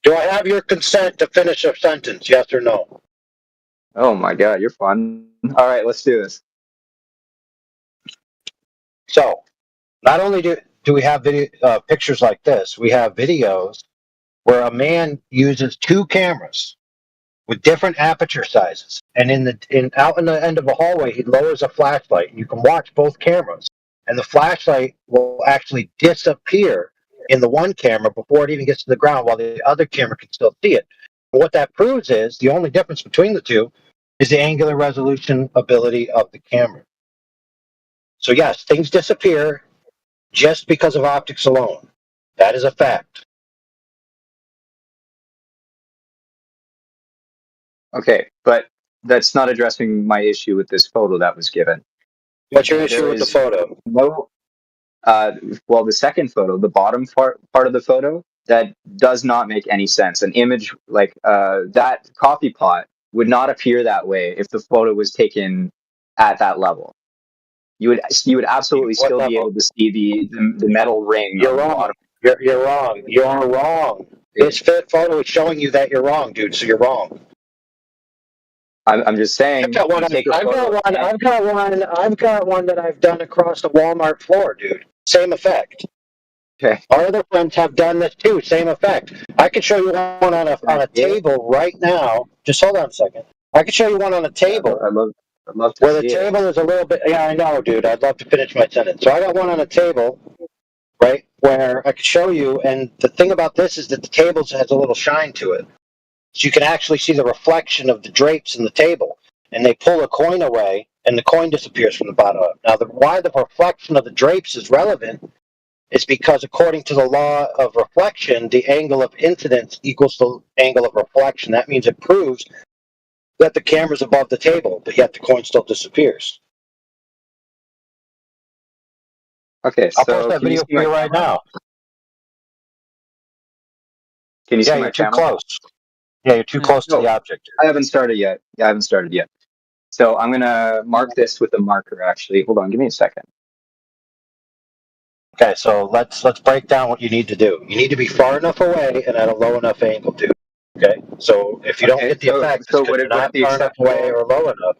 Do I have your consent to finish a sentence? Yes or no? Oh my God, you're fun. All right, let's do this. So, not only do we have pictures like this, we have videos where a man uses 2 cameras with different aperture sizes, and out in the end of a hallway, he lowers a flashlight, and you can watch both cameras, and the flashlight will actually disappear in the one camera before it even gets to the ground, while the other camera can still see it. And what that proves is the only difference between the two is the angular resolution ability of the camera. So yes, things disappear just because of optics alone. That is a fact. Okay, but that's not addressing my issue with this photo that was given. What's your issue with the photo? No. Well, the second photo, the bottom part of the photo, that does not make any sense. An image like that coffee pot would not appear that way if the photo was taken at that level. You would absolutely still be able to see the metal ring. You're wrong. You're wrong. You're wrong. This photo is showing you that you're wrong, dude. So you're wrong. I'm just saying. I've got one that I've done across the Walmart floor, dude. Same effect. Okay. Our other friends have done this too. Same effect. I could show you one on a table right now. Just hold on a second. I could show you one on a table. I'd love to where the table is a little bit. Yeah, I know, dude. I'd love to finish my sentence. So I got one on a table, right, where I could show you. And the thing about this is that the table has a little shine to it. So you can actually see the reflection of the drapes in the table. And they pull a coin away, and the coin disappears from the bottom up. Now, why the reflection of the drapes is relevant is because according to the law of reflection, the angle of incidence equals the angle of reflection. That means it proves that the camera's above the table, but yet the coin still disappears. Okay, I'll post that video for you right now. Can you see my you're channel? too close. Yeah, you're too close to the object. I haven't started yet. So I'm gonna mark this with a marker. Actually, hold on. Give me a second. Okay, so let's break down what you need to do. You need to be far enough away and at a low enough angle, dude. Okay, so if you don't get the effect, it's because you're not far enough away or low enough.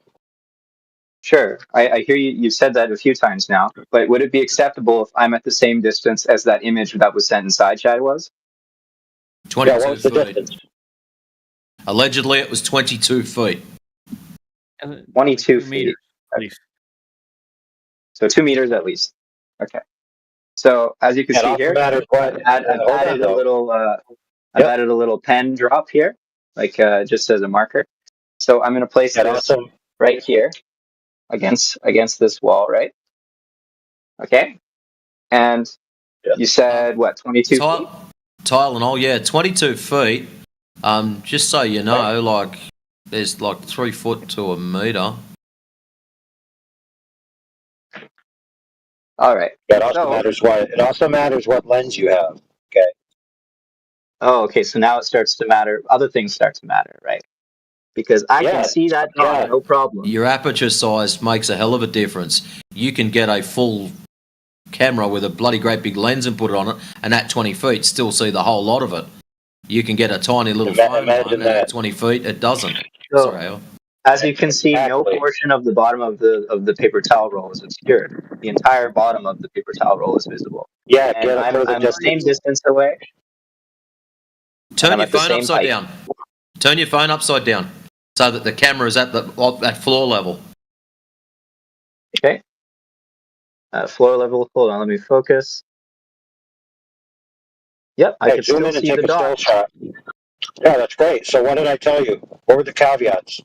Sure, I hear you. You've said that a few times now. But would it be acceptable if I'm at the same distance as that image that was sent inside chat was? 22 what was the feet. distance? Allegedly, it was 22 feet. 22 feet. At least. So 2 meters at least. Okay. So as you can see here, I've added a little pen drop here, like just as a marker. So I'm going to place this right here against this wall, right? Okay. And you said what, 22 feet? Tylenol, yeah, 22 feet. Just so you know, like there's like 3 foot to a meter. All right. It also matters what lens you have. Okay. Oh, okay. So now it starts to matter. Other things start to matter, right? Because I can see that dot, no problem. Your aperture size makes a hell of a difference. You can get a full camera with a bloody great big lens and put it on it, and at 20 feet still see the whole lot of it. You can get a tiny little phone one, and at 20 feet it doesn't. So, Sorry. as you can see, no portion of the bottom of the paper towel roll is obscured. The entire bottom of the paper towel roll is visible. Yeah, and I'm the same distance away. Turn your phone upside down. Turn your phone upside down so that the camera is at floor level. Okay. Floor level. Hold on, let me focus. Yep, I can still see the dot. Yeah, that's great. So what did I tell you? What were the caveats?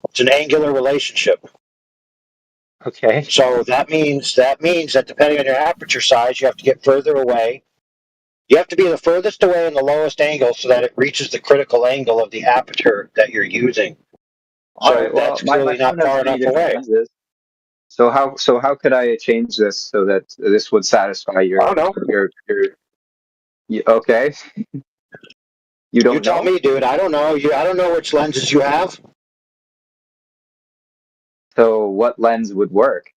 It's an angular relationship. Okay. So that means that depending on your aperture size, you have to get further away. You have to be the furthest away in the lowest angle so that it reaches the critical angle of the aperture that you're using. So that's clearly not far enough away. So how could I change this so that this would satisfy your? I don't know. Okay. You don't know? You tell me, dude. I don't know. I don't know which lenses you have. So what lens would work?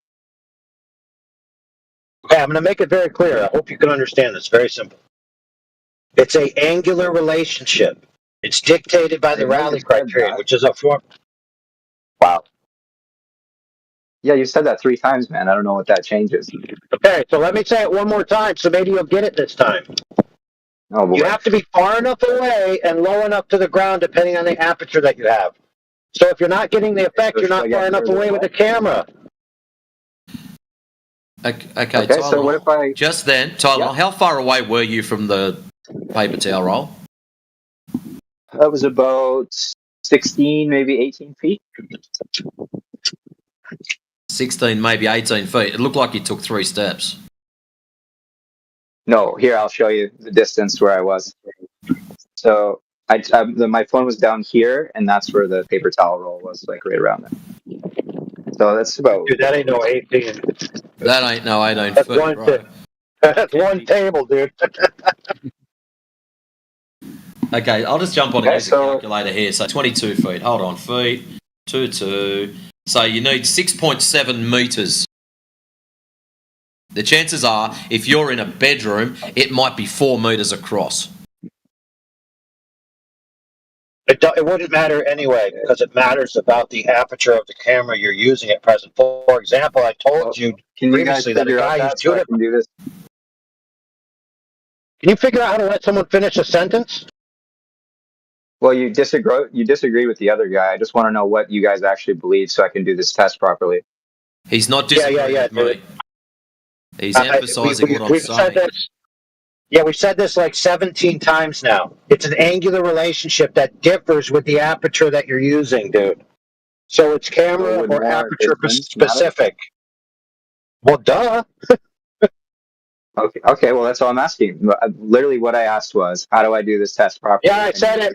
Okay, I'm going to make it very clear. I hope you can understand this. Very simple. It's an angular relationship. It's dictated by the Rayleigh criterion, which is a form. Wow. Yeah, you said that 3 times, man. I don't know what that changes. Okay, so let me say it one more time, so maybe you'll get it this time. Oh, boy. You have to be far enough away and low enough to the ground, depending on the aperture that you have. So if you're not getting the effect, you're not far enough away with the camera. Okay, Tyler, so what if I... Just then, Tyler, how far away were you from the paper towel roll? That was about 16, maybe 18 feet. 16, maybe 18 feet. It looked like you took 3 steps. No, here, I'll show you the distance where I was. So my phone was down here, and that's where the paper towel roll was, like right around there. So that's about. Dude, that ain't no 18. That ain't no 18 That's feet, right? That's one table, dude. Okay, I'll just jump on and use the calculator here. So 22 feet. Hold on, feet. 2. So you need 6.7 meters. The chances are, if you're in a bedroom, it might be 4 meters across. It wouldn't matter anyway, because it matters about the aperture of the camera you're using at present. For example, I told you previously that a guy used so I can do this. Can you figure out how to let someone finish a sentence? Well, you disagree with the other guy. I just want to know what you guys actually believe so I can do this test properly. He's not disagreeing with me. He's emphasizing what I'm saying. We've said this like 17 times now. It's an angular relationship that differs with the aperture that you're using, dude. So it's camera or aperture specific. Well, duh. Okay. Well, that's all I'm asking. Literally, what I asked was, how do I do this test properly? Yeah, I said it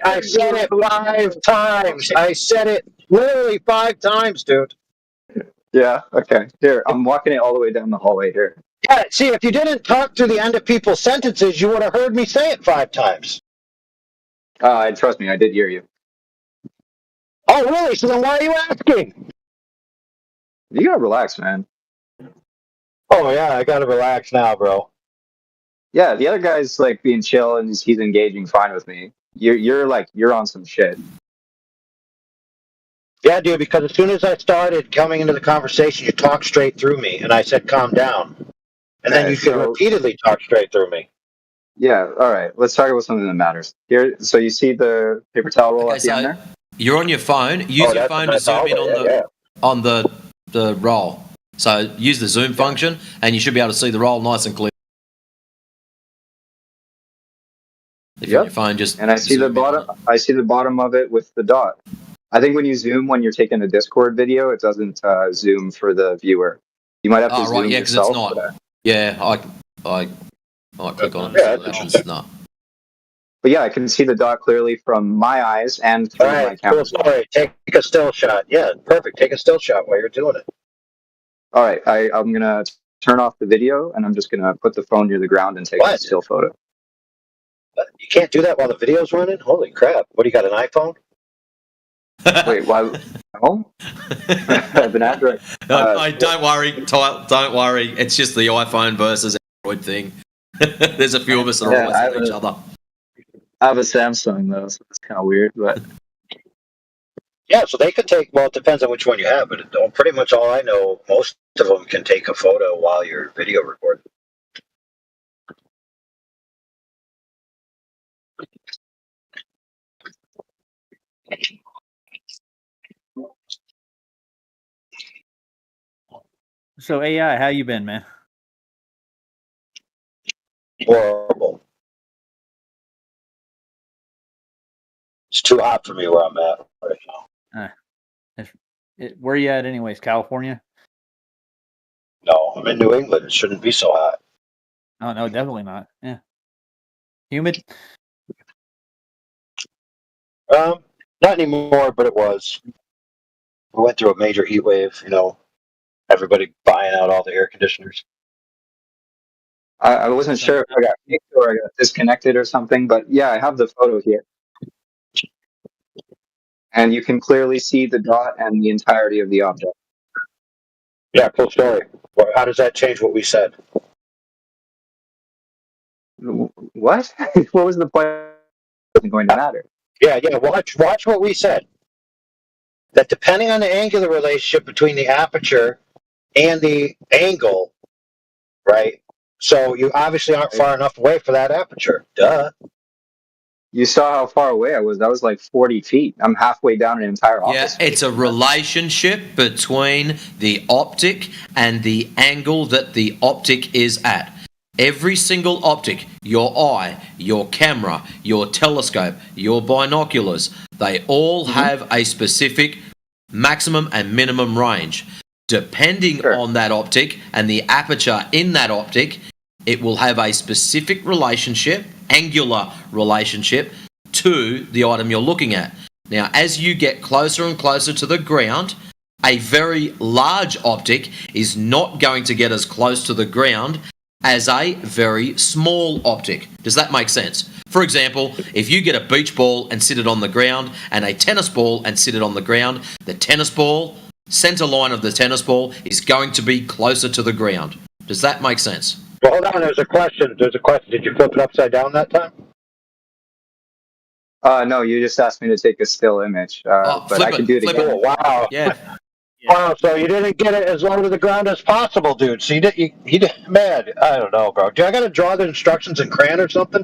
5 times. I said it literally 5 times, dude. Yeah. Okay. Here, I'm walking it all the way down the hallway here. Yeah. See, if you didn't talk to the end of people's sentences, you would have heard me say it 5 times. Trust me, I did hear you. Oh, really? So then why are you asking? You gotta relax, man. Oh yeah, I gotta relax now, bro. Yeah, the other guy's like being chill and he's engaging fine with me. You're on some shit. Yeah, dude, because as soon as I started coming into the conversation, you talked straight through me, and I said, calm down. And then you could repeatedly talk straight through me. Yeah, all right. Let's talk about something that matters. Here, so you see the paper towel roll at the end there? You're on your phone. Use your phone to zoom in on the roll. So use the zoom function, and you should be able to see the roll nice and clear. If you're on your phone, just and I see the bottom. I see the bottom of it with the dot. I think when you zoom when you're taking a Discord video, it doesn't zoom for the viewer. You might have to zoom yourself. It's not. Yeah, I click on it. It's not. But yeah, I can see the dot clearly from my eyes and through my camera. Sorry, take a still shot. Yeah, perfect. Take a still shot while you're doing it. All right, I'm gonna turn off the video and I'm just gonna put the phone near the ground and take a still photo. You can't do that while the video's running? Holy crap! What do you got? An iPhone? Wait, why? Oh, I have an Android. Don't worry. Don't worry. It's just the iPhone versus Android thing. There's a few of us that are always with each other. I have a Samsung though, so it's kind of weird, but. Yeah, so they could take. Well, it depends on which one you have, but pretty much all I know, most of them can take a photo while you're video recording. So AI, how you been, man? Horrible. It's too hot for me where I'm at right now. Where are you at anyways? California? No, I'm in New England. It shouldn't be so hot. Oh, no, definitely not. Yeah. Humid? Not anymore, but it was. We went through a major heat wave, everybody buying out all the air conditioners. I wasn't sure if I got kicked or I got disconnected or something, but yeah, I have the photo here. And you can clearly see the dot and the entirety of the object. Yeah, cool story. How does that change what we said? What? What was the point? It wasn't going to matter. Yeah. Watch what we said. That depending on the angular relationship between the aperture and the angle, right? So you obviously aren't far enough away for that aperture. Duh. You saw how far away I was. That was like 40 feet. I'm halfway down an entire office. Yeah, it's a relationship between the optic and the angle that the optic is at. Every single optic, your eye, your camera, your telescope, your binoculars, they all have a specific maximum and minimum range. Depending on that optic and the aperture in that optic, it will have a specific relationship, angular relationship, to the item you're looking at. Now, as you get closer and closer to the ground, A very large optic is not going to get as close to the ground as a very small optic. Does that make sense? For example, if you get a beach ball and sit it on the ground and a tennis ball and sit it on the ground, the tennis ball, center line of the tennis ball is going to be closer to the ground. Does that make sense? Well, hold on. There's a question. Did you flip it upside down that time? No, you just asked me to take a still image, but I can do it again. Oh, wow. Yeah. Wow, so you didn't get it as low to the ground as possible, dude. So you did, man, I don't know, bro. Do I got to draw the instructions in crayon or something?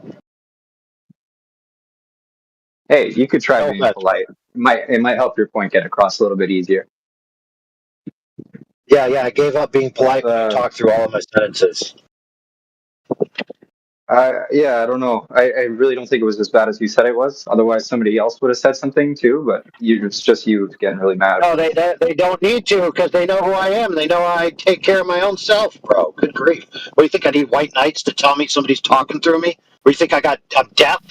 Hey, you could try being polite. It might help your point get across a little bit easier. Yeah, I gave up being polite when I talked through all of my sentences. Yeah, I don't know. I really don't think it was as bad as you said it was. Otherwise, somebody else would have said something too. But it's just you getting really mad. No, they don't need to because they know who I am. They know I take care of my own self, bro. Good grief! What do you think? I need white knights to tell me somebody's talking through me? What do you think? I'm deaf?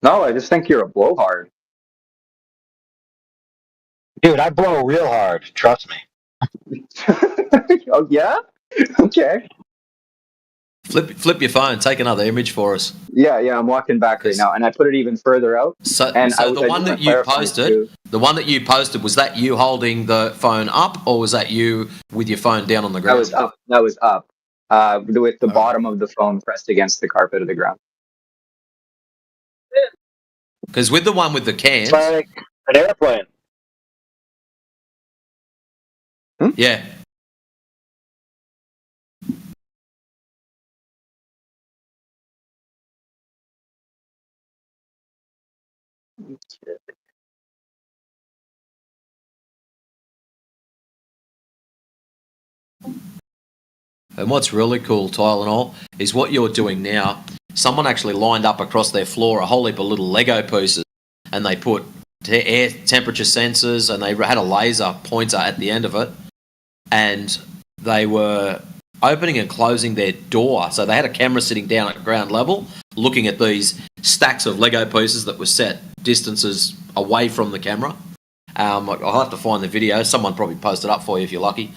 No, I just think you're a blowhard. Dude, I blow real hard. Trust me. Oh yeah? Okay. Flip your phone. Take another image for us. Yeah. I'm walking back right now, and I put it even further out. So the one that you posted, was that you holding the phone up, or was that you with your phone down on the ground? That was up. With the bottom of the phone pressed against the carpet of the ground. Because with the one with the cans, it's like an airplane. Yeah. And what's really cool, Tylenol, is what you're doing now. Someone actually lined up across their floor a whole heap of little Lego pieces, and they put air temperature sensors, and they had a laser pointer at the end of it, and they were opening and closing their door. So they had a camera sitting down at ground level, looking at these stacks of Lego pieces that were set distances away from the camera. I'll have to find the video. Someone probably posted up for you if you're lucky.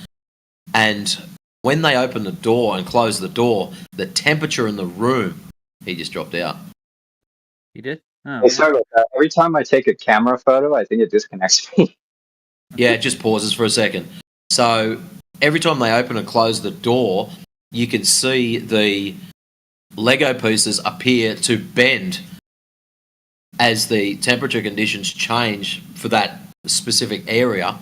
And when they opened the door and closed the door, the temperature in the room, he just dropped out. He did? Oh, hey, sorry about that. Every time I take a camera photo, I think it disconnects me. Yeah, it just pauses for a second. So every time they open and close the door, you can see the Lego pieces appear to bend as the temperature conditions change for that specific area.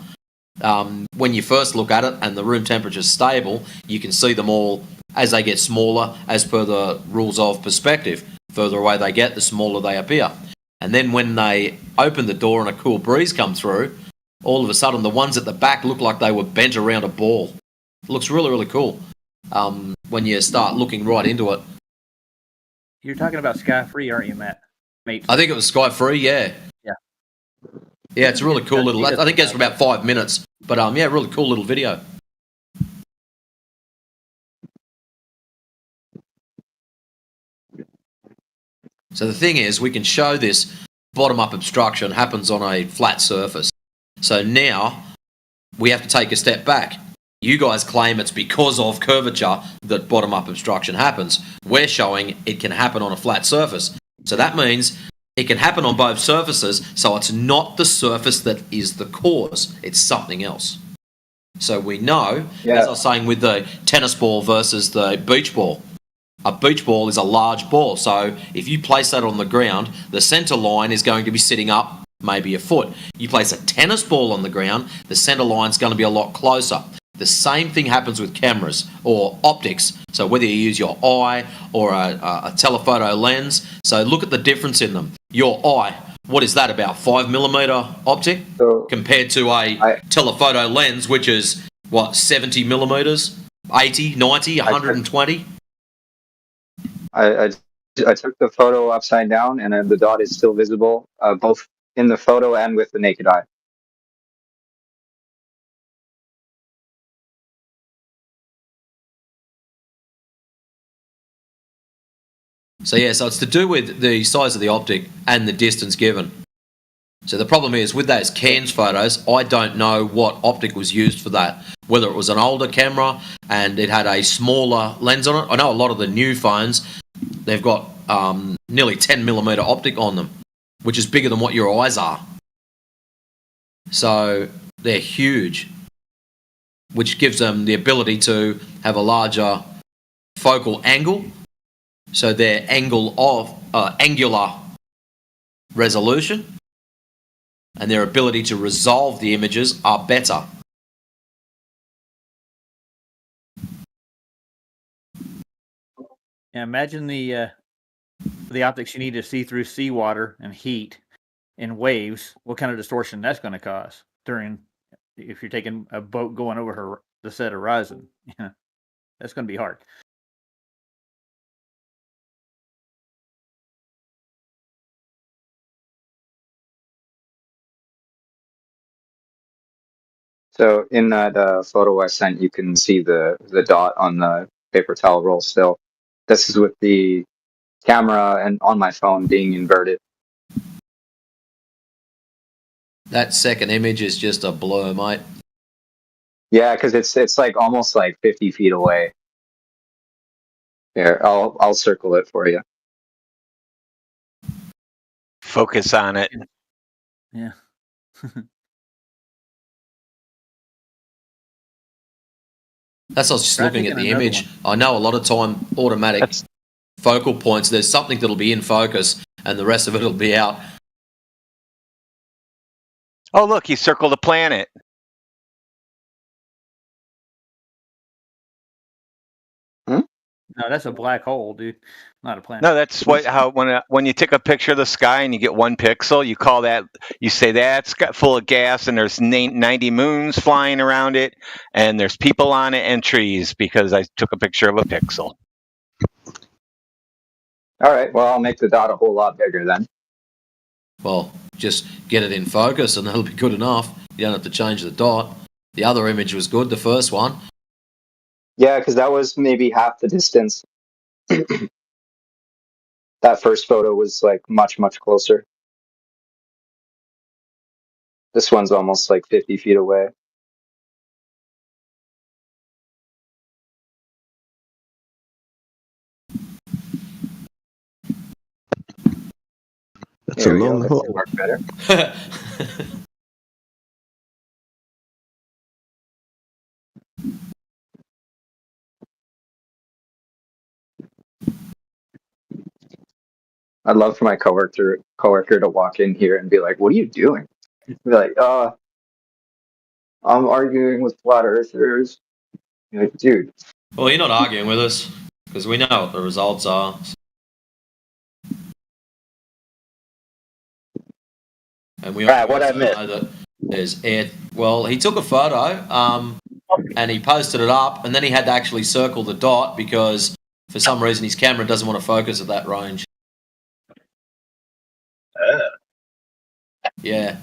When you first look at it and the room temperature is stable, you can see them all as they get smaller, as per the rules of perspective. Further away they get, the smaller they appear. And then when they open the door and a cool breeze comes through, all of a sudden the ones at the back look like they were bent around a ball. It looks really, really cool when you start looking right into it. You're talking about Sky Free, aren't you, Matt? Mate. I think it was Sky Free, yeah. Yeah. Yeah, it's a really cool little... I think it goes for about 5 minutes. But yeah, really cool little video. So the thing is, we can show this bottom-up obstruction happens on a flat surface. So now we have to take a step back. You guys claim it's because of curvature that bottom-up obstruction happens. We're showing it can happen on a flat surface. So that means it can happen on both surfaces, so it's not the surface that is the cause. It's something else. So we know, as I was saying with the tennis ball versus the beach ball, a beach ball is a large ball. So if you place that on the ground, the center line is going to be sitting up maybe a foot. You place a tennis ball on the ground, the center line is going to be a lot closer. The same thing happens with cameras or optics. So whether you use your eye or a telephoto lens, so look at the difference in them. Your eye, what is that, about 5mm optic compared to a telephoto lens, which is, 70mm, 80, 90, 120? I took the photo upside down, and the dot is still visible, both in the photo and with the naked eye. So it's to do with the size of the optic and the distance given. So the problem is with those Cairns photos, I don't know what optic was used for that. Whether it was an older camera and it had a smaller lens on it. I know a lot of the new phones, they've got nearly 10mm optic on them, which is bigger than what your eyes are. So they're huge, which gives them the ability to have a larger focal angle. So their angular resolution and their ability to resolve the images are better. Yeah, imagine the optics you need to see through seawater and heat and waves. What kind of distortion that's going to cause if you're taking a boat going over the set horizon. Yeah, that's going to be hard. So in that photo I sent, you can see the dot on the paper towel roll still. This is with the camera and on my phone being inverted. That second image is just a blur, mate. Yeah, because it's like almost like 50 feet away. Here, I'll circle it for you. Focus on it. Yeah. That's us just looking at the image. I know a lot of time automatic focal points, there's something that'll be in focus and the rest of it will be out. Oh, look, he circled a planet. No, that's a black hole, dude. Not a planet. No, that's when you take a picture of the sky and you get 1 pixel, you say that's got full of gas and there's 90 moons flying around it and there's people on it and trees because I took a picture of a pixel. All right, well, I'll make the dot a whole lot bigger then. Well, just get it in focus and that'll be good enough. You don't have to change the dot. The other image was good, the first one. Yeah, because that was maybe half the distance. That first photo was like much, much closer. This one's almost like 50 feet away. That's a long haul. Work better. I'd love for my coworker to walk in here and be like, "What are you doing?" Be like, I'm arguing with flat earthers." You're like, dude. Well, you're not arguing with us because we know what the results are. And we what I missed. know that there's air. Well, he took a photo and he posted it up, and then he had to actually circle the dot because for some reason his camera doesn't want to focus at that range. Yeah.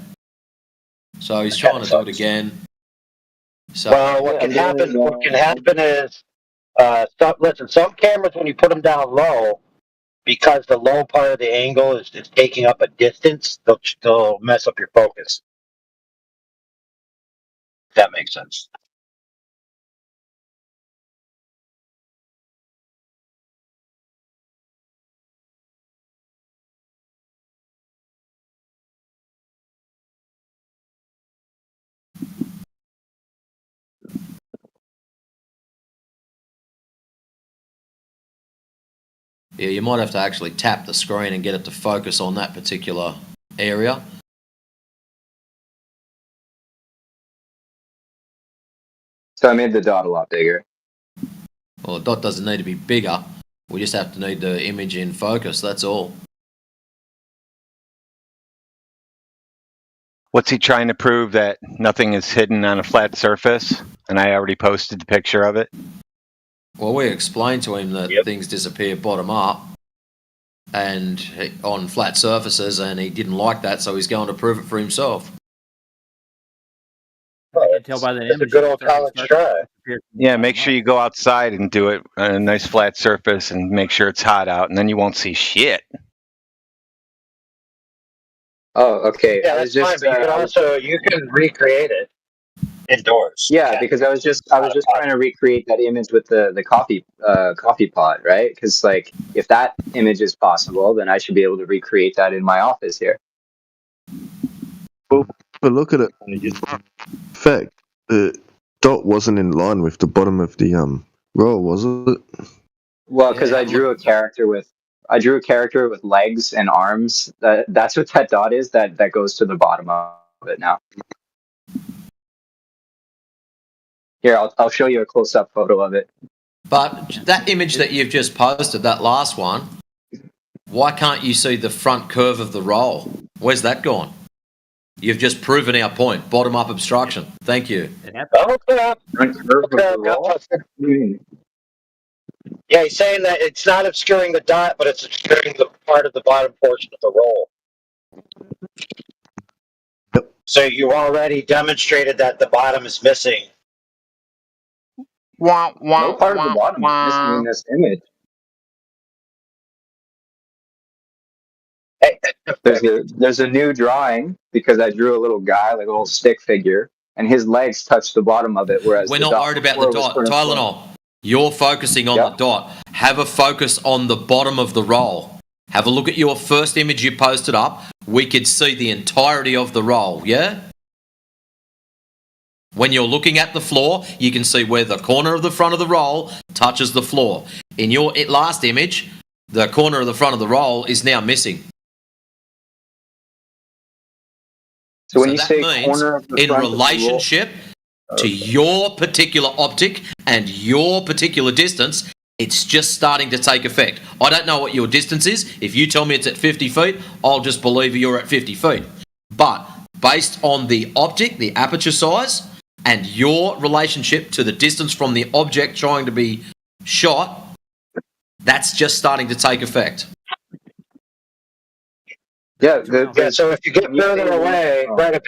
So he's trying to do it again. So, well, what can happen is, some cameras, when you put them down low, because the low part of the angle is taking up a distance, they'll mess up your focus. If that makes sense. yeah, you might have to actually tap the screen and get it to focus on that particular area. So I made the dot a lot bigger. Well, the dot doesn't need to be bigger. We just have to need the image in focus, that's all. What's he trying to prove, that nothing is hidden on a flat surface? And I already posted the picture of it. Well, we explained to him that things disappear bottom up and on flat surfaces, and he didn't like that, so he's going to prove it for himself. I can tell by the image. A good old college try. Yeah, make sure you go outside and do it on a nice flat surface and make sure it's hot out, and then you won't see shit. Oh, okay. Yeah, that's fine. But you can recreate it indoors. Yeah, because I was just trying to recreate that image with the coffee pot, right? Because like if that image is possible, then I should be able to recreate that in my office here. But look at it. In fact, the dot wasn't in line with the bottom of the roll, was it? Well, because I drew a character with legs and arms. That's what that dot is. That goes to the bottom of it now. Here, I'll show you a close-up photo of it. But that image that you've just posted, that last one, why can't you see the front curve of the roll? Where's that gone? You've just proven our point. Bottom-up obstruction. Thank you. Yeah, he's saying that it's not obscuring the dot, but it's obscuring the part of the bottom portion of the roll. Yep. So you already demonstrated that the bottom is missing. No part of the bottom is missing in this image. There's a new drawing because I drew a little guy, like a little stick figure, and his legs touch the bottom of it. Whereas we're not worried about the dot, Tylenol. You're focusing on the dot. Have a focus on the bottom of the roll. Have a look at your first image you posted up. We could see the entirety of the roll, yeah? When you're looking at the floor, you can see where the corner of the front of the roll touches the floor. In your last image, the corner of the front of the roll is now missing. So when you say corner of the in relationship to your particular optic and your particular distance, it's just starting to take effect. I don't know what your distance is. If you tell me it's at 50 feet, I'll just believe you're at 50 feet. But based on the optic, the aperture size, and your relationship to the distance from the object trying to be shot, that's just starting to take effect. Yeah, so if you get further away, right?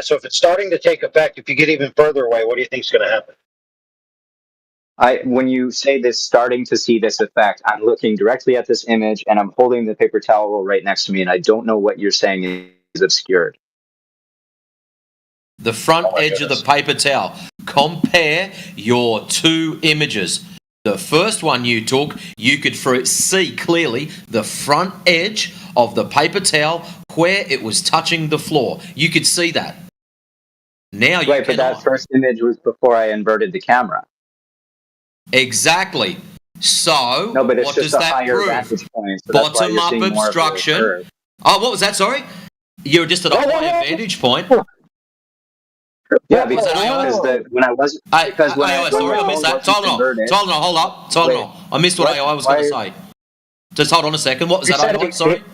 So if it's starting to take effect, if you get even further away, what do you think is going to happen? When you say this, starting to see this effect, I'm looking directly at this image and I'm holding the paper towel roll right next to me, and I don't know what you're saying is obscured. The front edge of the paper towel. Compare your two images. The first one you took, you could see clearly the front edge of the paper towel where it was touching the floor. You could see that. Now you right, but that first image was before I inverted the camera. Exactly. So no, but it's what just does a that higher prove? vantage point. So bottom up obstruction. Oh, what was that? Sorry, you were just at a higher vantage point. Yeah, because when I was sorry, I missed that. Tylenol, hold up. Tylenol. I missed what AI was going to say. Just hold on a second. What was that? AI? Sorry.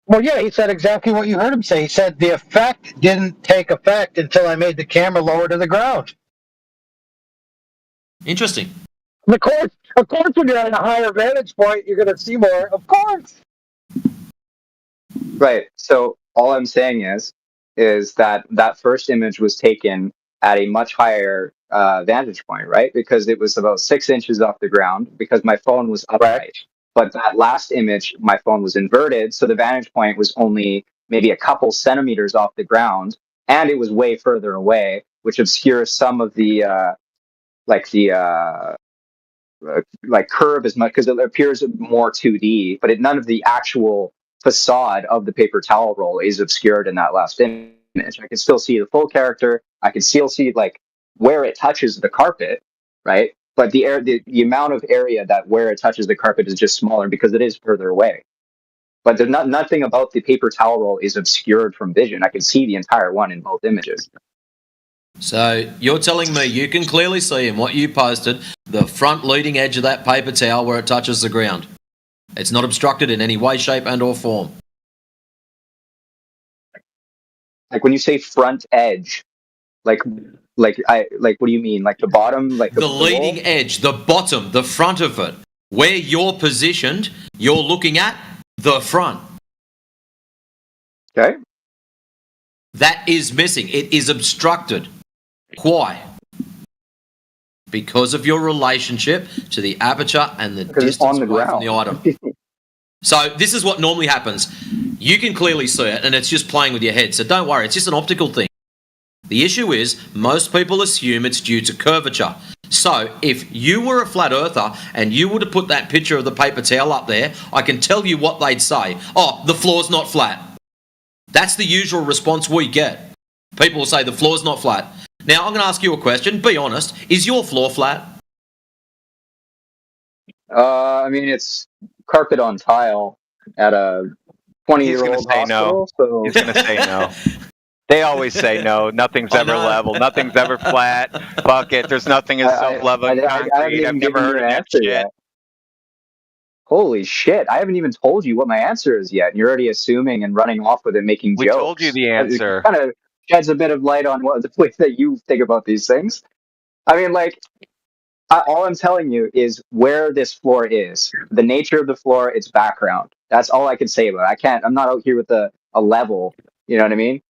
Well, yeah, he said exactly what you heard him say. He said the effect didn't take effect until I made the camera lower to the ground. Interesting. Of course, when you're at a higher vantage point, you're going to see more. Of course. Right. So all I'm saying is that first image was taken at a much higher vantage point, right? Because it was about 6 inches off the ground because my phone was upright. But that last image, my phone was inverted, so the vantage point was only maybe a couple centimeters off the ground, and it was way further away, which obscures some of the curve as much because it appears more 2D, but none of the actual facade of the paper towel roll is obscured in that last image. I can still see the full character. I can still see like where it touches the carpet, right? But the amount of area that where it touches the carpet is just smaller because it is further away. But there's nothing about the paper towel roll is obscured from vision. I can see the entire one in both images. So you're telling me you can clearly see in what you posted the front leading edge of that paper towel where it touches the ground. It's not obstructed in any way, shape, and or form. Like when you say front edge, what do you mean? Like the bottom, like the leading edge, the bottom, the front of it, where you're positioned, you're looking at the front. Okay. That is missing. It is obstructed. Why? Because of your relationship to the aperture and the distance away from the item. So this is what normally happens. You can clearly see it, and it's just playing with your head. So don't worry, it's just an optical thing. The issue is most people assume it's due to curvature. So if you were a flat earther and you were to put that picture of the paper towel up there, I can tell you what they'd say. Oh, the floor's not flat. That's the usual response we get. People will say the floor's not flat. Now, I'm going to ask you a question. Be honest. Is your floor flat? I mean, it's carpet on tile at a 20-year-old hospital. So he's going to say no. They always say no. Nothing's ever level. Nothing's ever flat. Fuck it. There's nothing as self-leveling concrete. I've never heard of that shit. Yet. Holy shit. I haven't even told you what my answer is yet. And you're already assuming and running off with it, making jokes. We told you the answer. It kind of sheds a bit of light on the way that you think about these things. I mean, like, all I'm telling you is where this floor is, the nature of the floor, its background. That's all I can say about it. I'm not out here with a level. You know what I mean?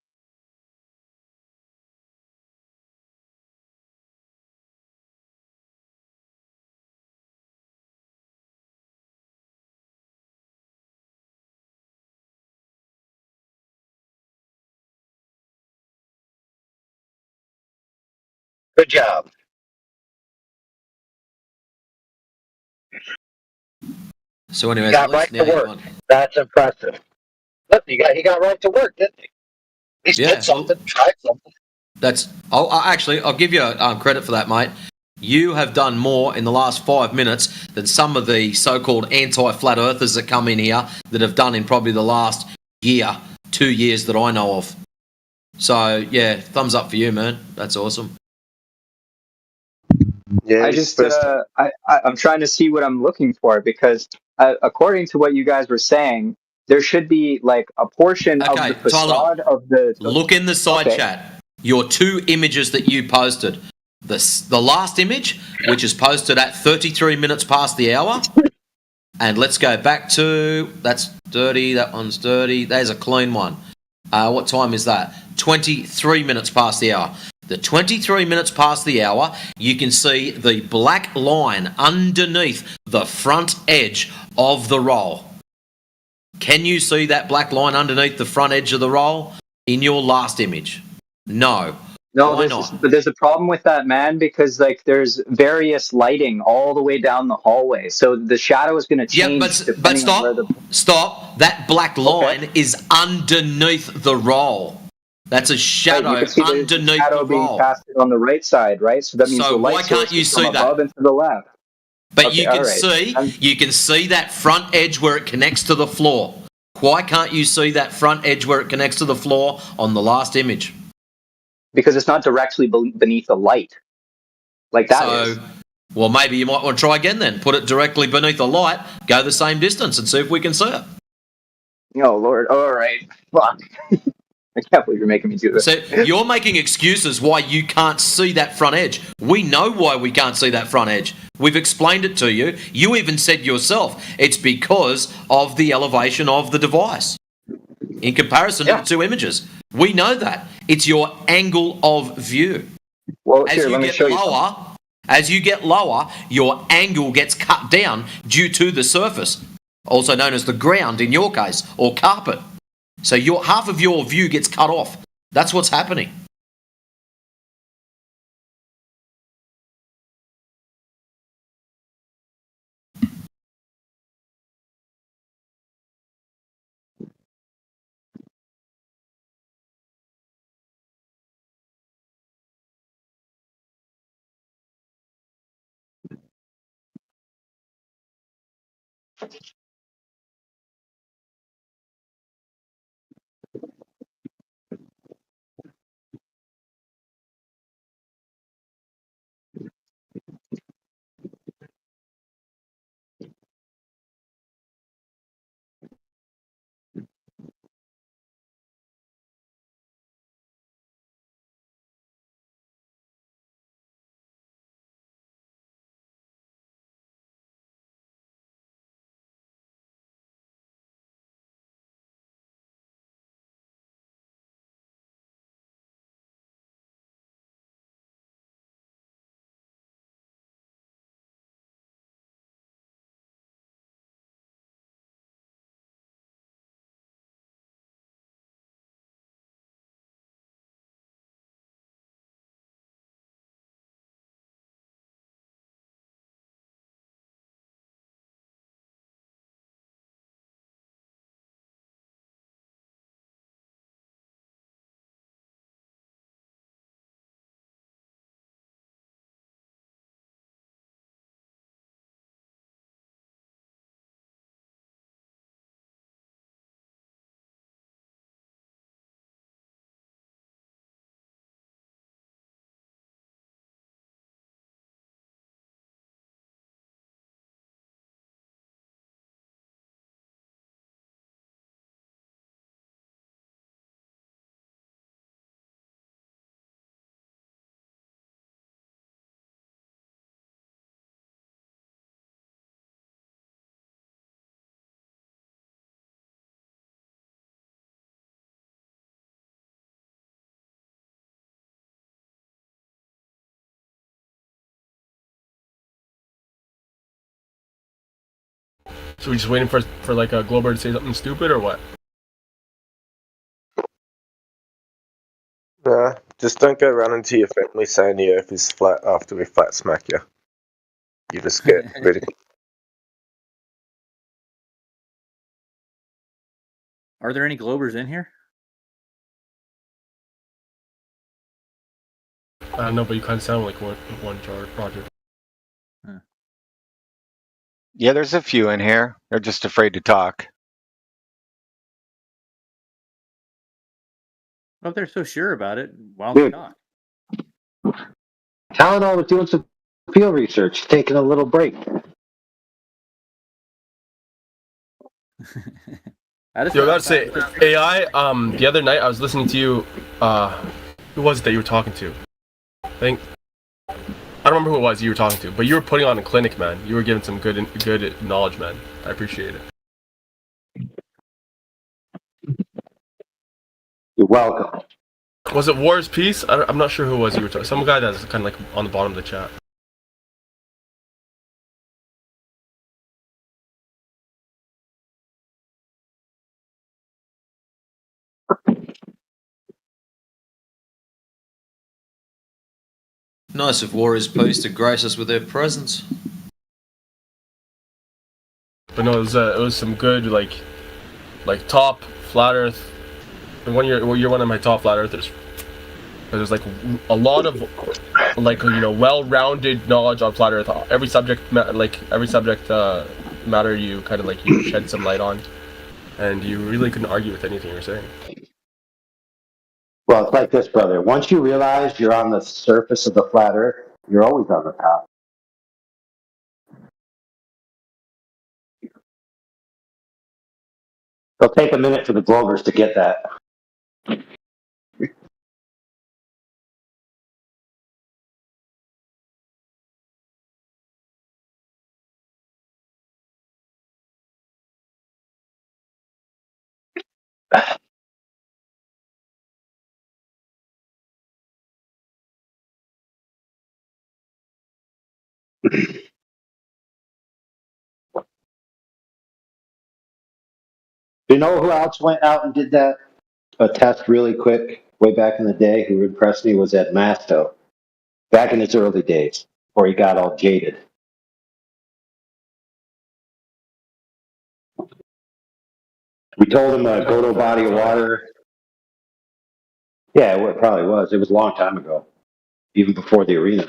Good job. So anyway, he got right to work. That's impressive. Look, he got right to work, didn't he? He did something, tried something. I'll give you credit for that, mate. You have done more in the last 5 minutes than some of the so-called anti-flat earthers that come in here that have done in probably the last 2 years that I know of. So, yeah, thumbs up for you, man. That's awesome. Yeah, I'm trying to see what I'm looking for because according to what you guys were saying, there should be like a portion of the facade of the... Look in the side chat. Your 2 images that you posted. The last image, which is posted at 33 minutes past the hour. And let's go back to... That's dirty. That one's dirty. There's a clean one. What time is that? 23 minutes past the hour. The 23 minutes past the hour, you can see the black line underneath the front edge of the roll. Can you see that black line underneath the front edge of the roll in your last image? No. Why not? But there's a problem with that, man, because like there's various lighting all the way down the hallway, so the shadow is going to change. Yeah, but stop. That black line is underneath the roll. That's a shadow underneath the shadow being casted on the right side, right? So that means the light source is from above and to the left. But you can see that front edge where it connects to the floor. Why can't you see that front edge where it connects to the floor on the last image? Because it's not directly beneath the light. Like that is. Well, maybe you might want to try again then. Put it directly beneath the light, go the same distance and see if we can see it. Oh, Lord. All right. Fuck. I can't believe you're making me do this. So you're making excuses why you can't see that front edge. We know why we can't see that front edge. We've explained it to you. You even said yourself it's because of the elevation of the device in comparison to the 2 images. We know that. It's your angle of view. Well, as you get lower, your angle gets cut down due to the surface, also known as the ground in your case, or carpet. So half of your view gets cut off. That's what's happening. So we're just waiting for like a Glober to say something stupid or what? Nah, just don't go running to your family saying the earth is flat after we flat smack you. You just get political. Are there any Globers in here? I don't know, but you kind of sound like one Roger. Huh. Yeah, there's a few in here. They're just afraid to talk. Well, if they're so sure about it, why don't they talk? Tylenol was doing some field research, taking a little break. Yo, I gotta say, AI. The other night I was listening to you. Who was it that you were talking to? I don't remember who it was you were talking to, but you were putting on a clinic, man. You were giving some good knowledge, man. I appreciate it. You're welcome. Was it War's Peace? I'm not sure who it was you were talking. Some guy that's kind of like on the bottom of the chat. Nice of Warriors Peace to grace us with their presence. But no, it was some good like top flat Earth. You're one of my top flat earthers. There's like a lot of like well-rounded knowledge on flat Earth. Every subject matter you kind of like you shed some light on, and you really couldn't argue with anything you're saying. Well, it's like this, brother. Once you realize you're on the surface of the flat Earth, you're always on the top. It'll take a minute for the Globers to get that. You know who else went out and did that? A test really quick way back in the day who impressed me was Ed Masto. Back in his early days, before he got all jaded. We told him go to a body of water. Yeah, it probably was. It was a long time ago, even before the arena.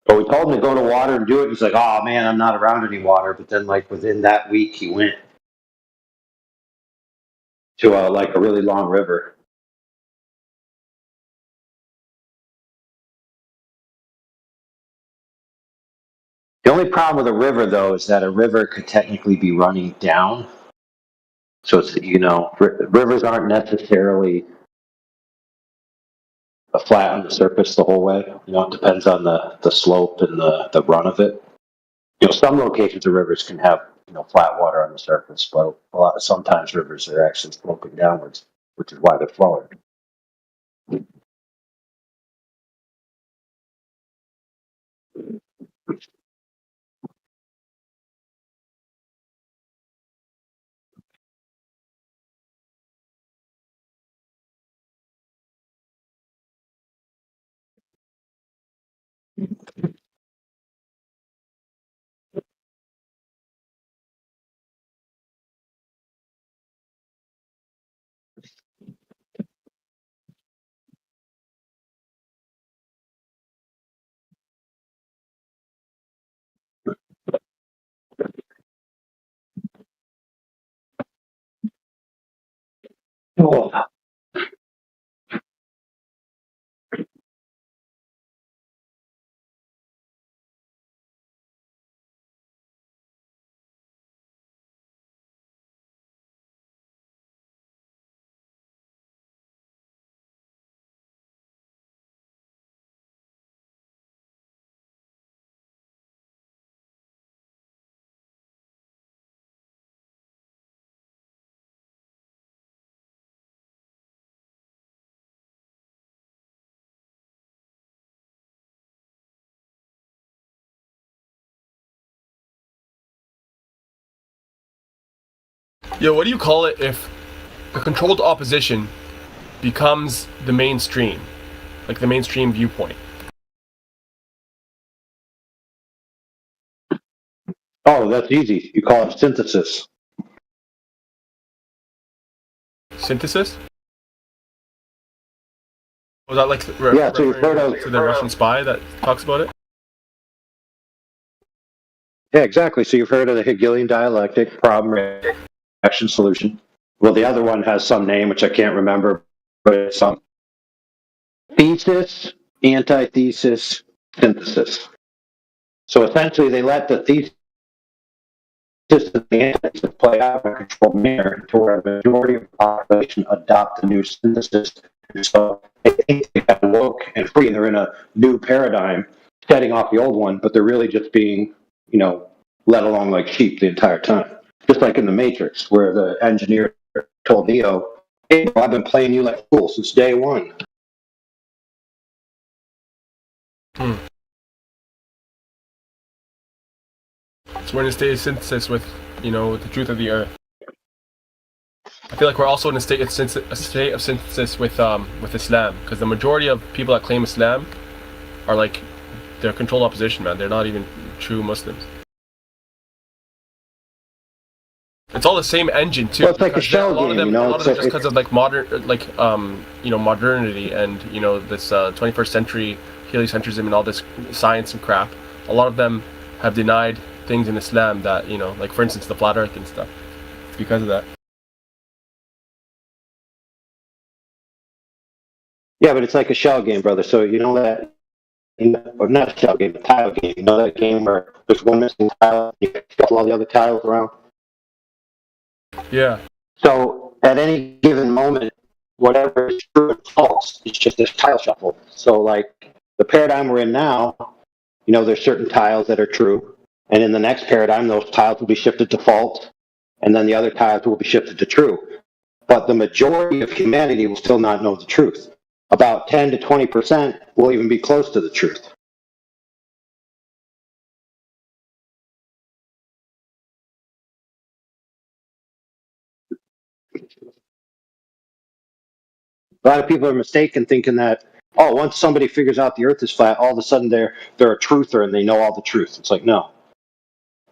But we told him to go to water and do it. He's like, "Oh man, I'm not around any water." But then, like within that week, he went to a really long river. The only problem with a river, though, is that a river could technically be running down. So it's rivers aren't necessarily flat on the surface the whole way. It depends on the slope and the run of it. Some locations of rivers can have flat water on the surface, but sometimes rivers are actually sloping downwards, which is why they're flowing. Oh. what do you call it if a controlled opposition becomes the mainstream, like the mainstream viewpoint? Oh, that's easy. You call it synthesis. Synthesis? Was that like yeah? So you've heard of to the Russian spy that talks about it? Yeah, exactly. So you've heard of the Hegelian dialectic, problem, reaction, solution. Well, the other one has some name which I can't remember, but it's some thesis, antithesis, synthesis. So essentially, they let the thesis and the antithesis play out in a controlled manner to where the majority of the population adopt the new synthesis. And so they think they got woke and free, and they're in a new paradigm, setting off the old one, but they're really just being, led along like sheep the entire time. Just like in the Matrix, where the engineer told Neo, "Hey, I've been playing you like a fool since day one." So we're in a state of synthesis with, with the truth of the earth. I feel like we're also in a state of synthesis with Islam, because the majority of people that claim Islam are like, they're controlled opposition, man. They're not even true Muslims. It's all the same engine too. Well, it's like a shell game, you know. A lot of them just because of like modern, modernity and this 21st century heliocentrism and all this science and crap. A lot of them have denied things in Islam that like for instance the flat Earth and stuff, because of that. Yeah, but it's like a shell game, brother. So you know that, or not a shell game, a tile game. You know that game where there's one missing tile, you shuffle all the other tiles around. Yeah. So at any given moment, whatever is true and false, it's just this tile shuffle. So like the paradigm we're in now, there's certain tiles that are true, and in the next paradigm, those tiles will be shifted to false, and then the other tiles will be shifted to true. But the majority of humanity will still not know the truth. About 10 to 20% will even be close to the truth. A lot of people are mistaken thinking that, once somebody figures out the earth is flat, all of a sudden they're a truther and they know all the truth. It's like, no.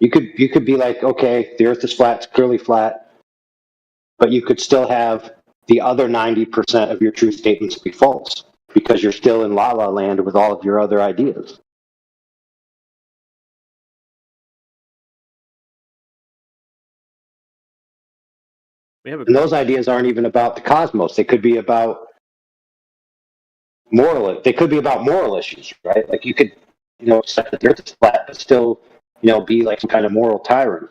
You could be like, okay, the earth is flat, it's clearly flat, but you could still have the other 90% of your truth statements be false because you're still in la la land with all of your other ideas. And those ideas aren't even about the cosmos. They could be about moral. They could be about moral issues, right? Like you could, accept that the earth is flat, but still, be like some kind of moral tyrant.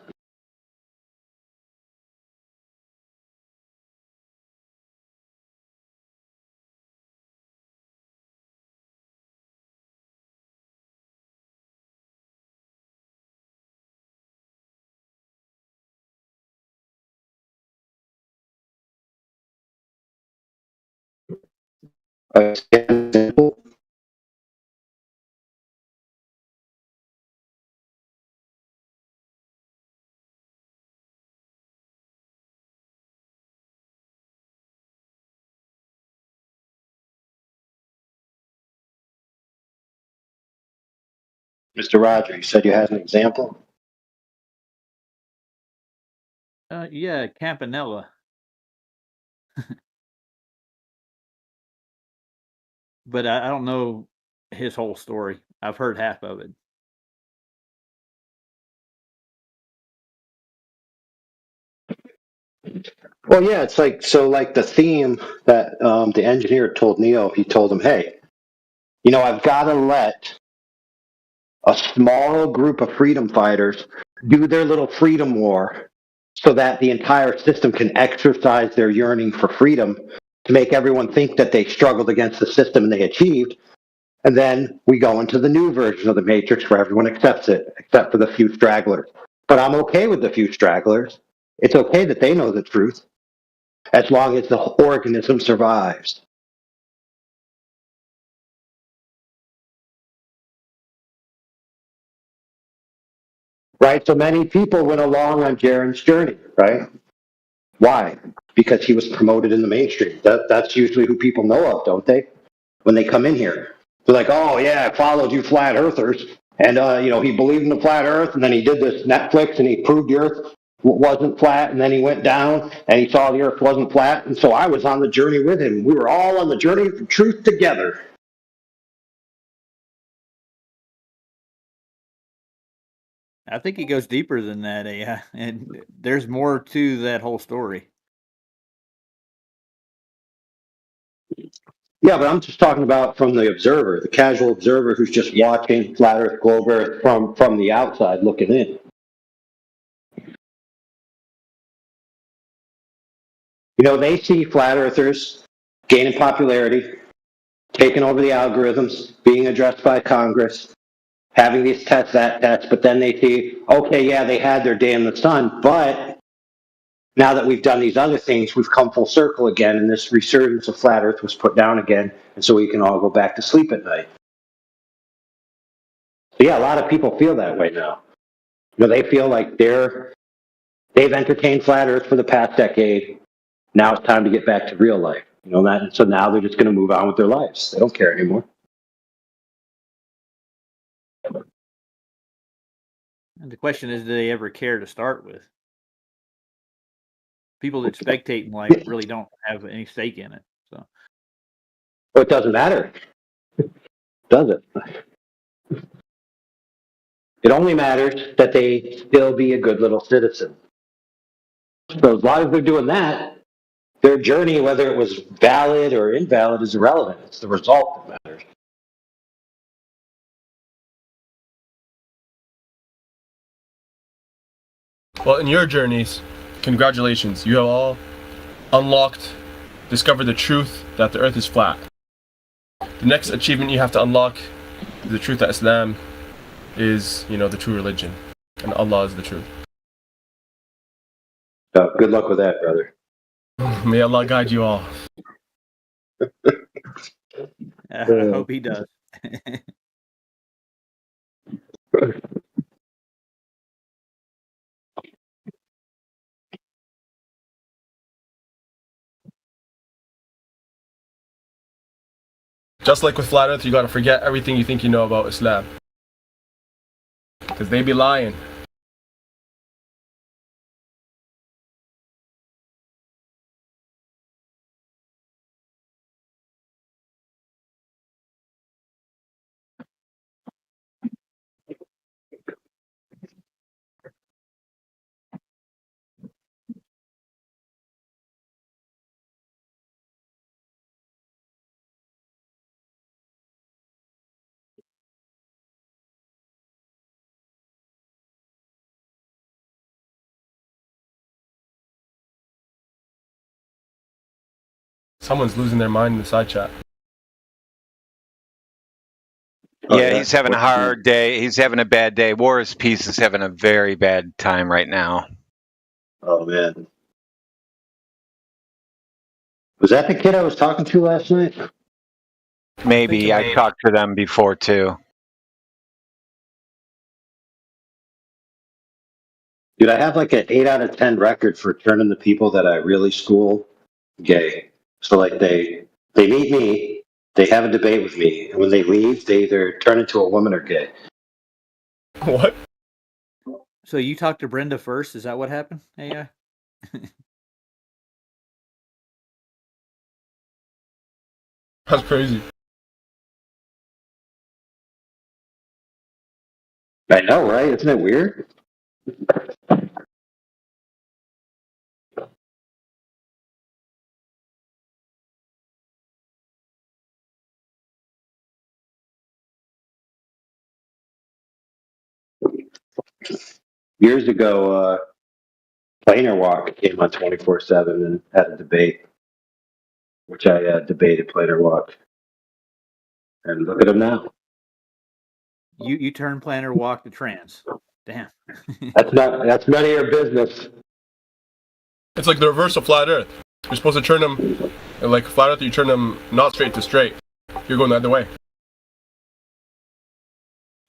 Mr. Roger, you said you had an example? Yeah, Campanella. But I don't know his whole story. I've heard half of it. Well, yeah, it's like, so like the theme that the engineer told Neo, he told him, hey, I've got to let a small group of freedom fighters do their little freedom war so that the entire system can exercise their yearning for freedom to make everyone think that they struggled against the system and they achieved. And then we go into the new version of the Matrix where everyone accepts it, except for the few stragglers. But I'm okay with the few stragglers. It's okay that they know the truth, as long as the organism survives. Right? So many people went along on Jaren's journey, right? Why? Because he was promoted in the mainstream. That's usually who people know of, don't they? When they come in here, they're like, "Oh yeah, I followed you flat earthers, and he believed in the flat Earth, and then he did this Netflix, and he proved the Earth wasn't flat, and then he went down, and he saw the Earth wasn't flat, and so I was on the journey with him. We were all on the journey of truth together." I think it goes deeper than that, and there's more to that whole story. Yeah, but I'm just talking about from the observer, the casual observer who's just watching flat Earth, globe Earth from the outside looking in. They see flat earthers gaining popularity, taking over the algorithms, being addressed by Congress, having these tests, that test, but then they see, okay, yeah, they had their day in the sun, but now that we've done these other things, we've come full circle again, and this resurgence of flat Earth was put down again, and so we can all go back to sleep at night. So yeah, a lot of people feel that way now. They feel like they've entertained flat Earth for the past decade. Now it's time to get back to real life. And so now they're just going to move on with their lives. They don't care anymore. And the question is, do they ever care to start with? People that spectate in life really don't have any stake in it. So, well, it doesn't matter, does it? It only matters that they still be a good little citizen. So as long as they're doing that, their journey, whether it was valid or invalid, is irrelevant. It's the result that matters. Well, in your journeys, congratulations. You have all discovered the truth that the earth is flat. The next achievement you have to unlock is the truth that Islam is, the true religion. And Allah is the truth. So, good luck with that, brother. May Allah guide you all. I hope he does. Just like with Flat Earth, you gotta forget everything you think you know about Islam. Because they be lying. Someone's losing their mind in the side chat. Yeah, he's having a hard day. He's having a bad day. War is Peace is having a very bad time right now. Oh, man. Was that the kid I was talking to last night? Maybe. I talked to them before, too. Dude, I have like an 8 out of 10 record for turning the people that I really school gay. So like they meet me, they have a debate with me, and when they leave, they either turn into a woman or gay. What? So you talked to Brenda first? Is that what happened? AI? That's crazy. I know, right? Isn't it weird? Years ago, Planer Walk came on 24/7 and had a debate, which I debated Planer Walk. And look at him now. You turn Planer Walk to trans. Damn. That's none of your business. It's like the reverse of Flat Earth. You're supposed to turn them, like Flat Earth, you turn them not straight to straight. You're going the other way.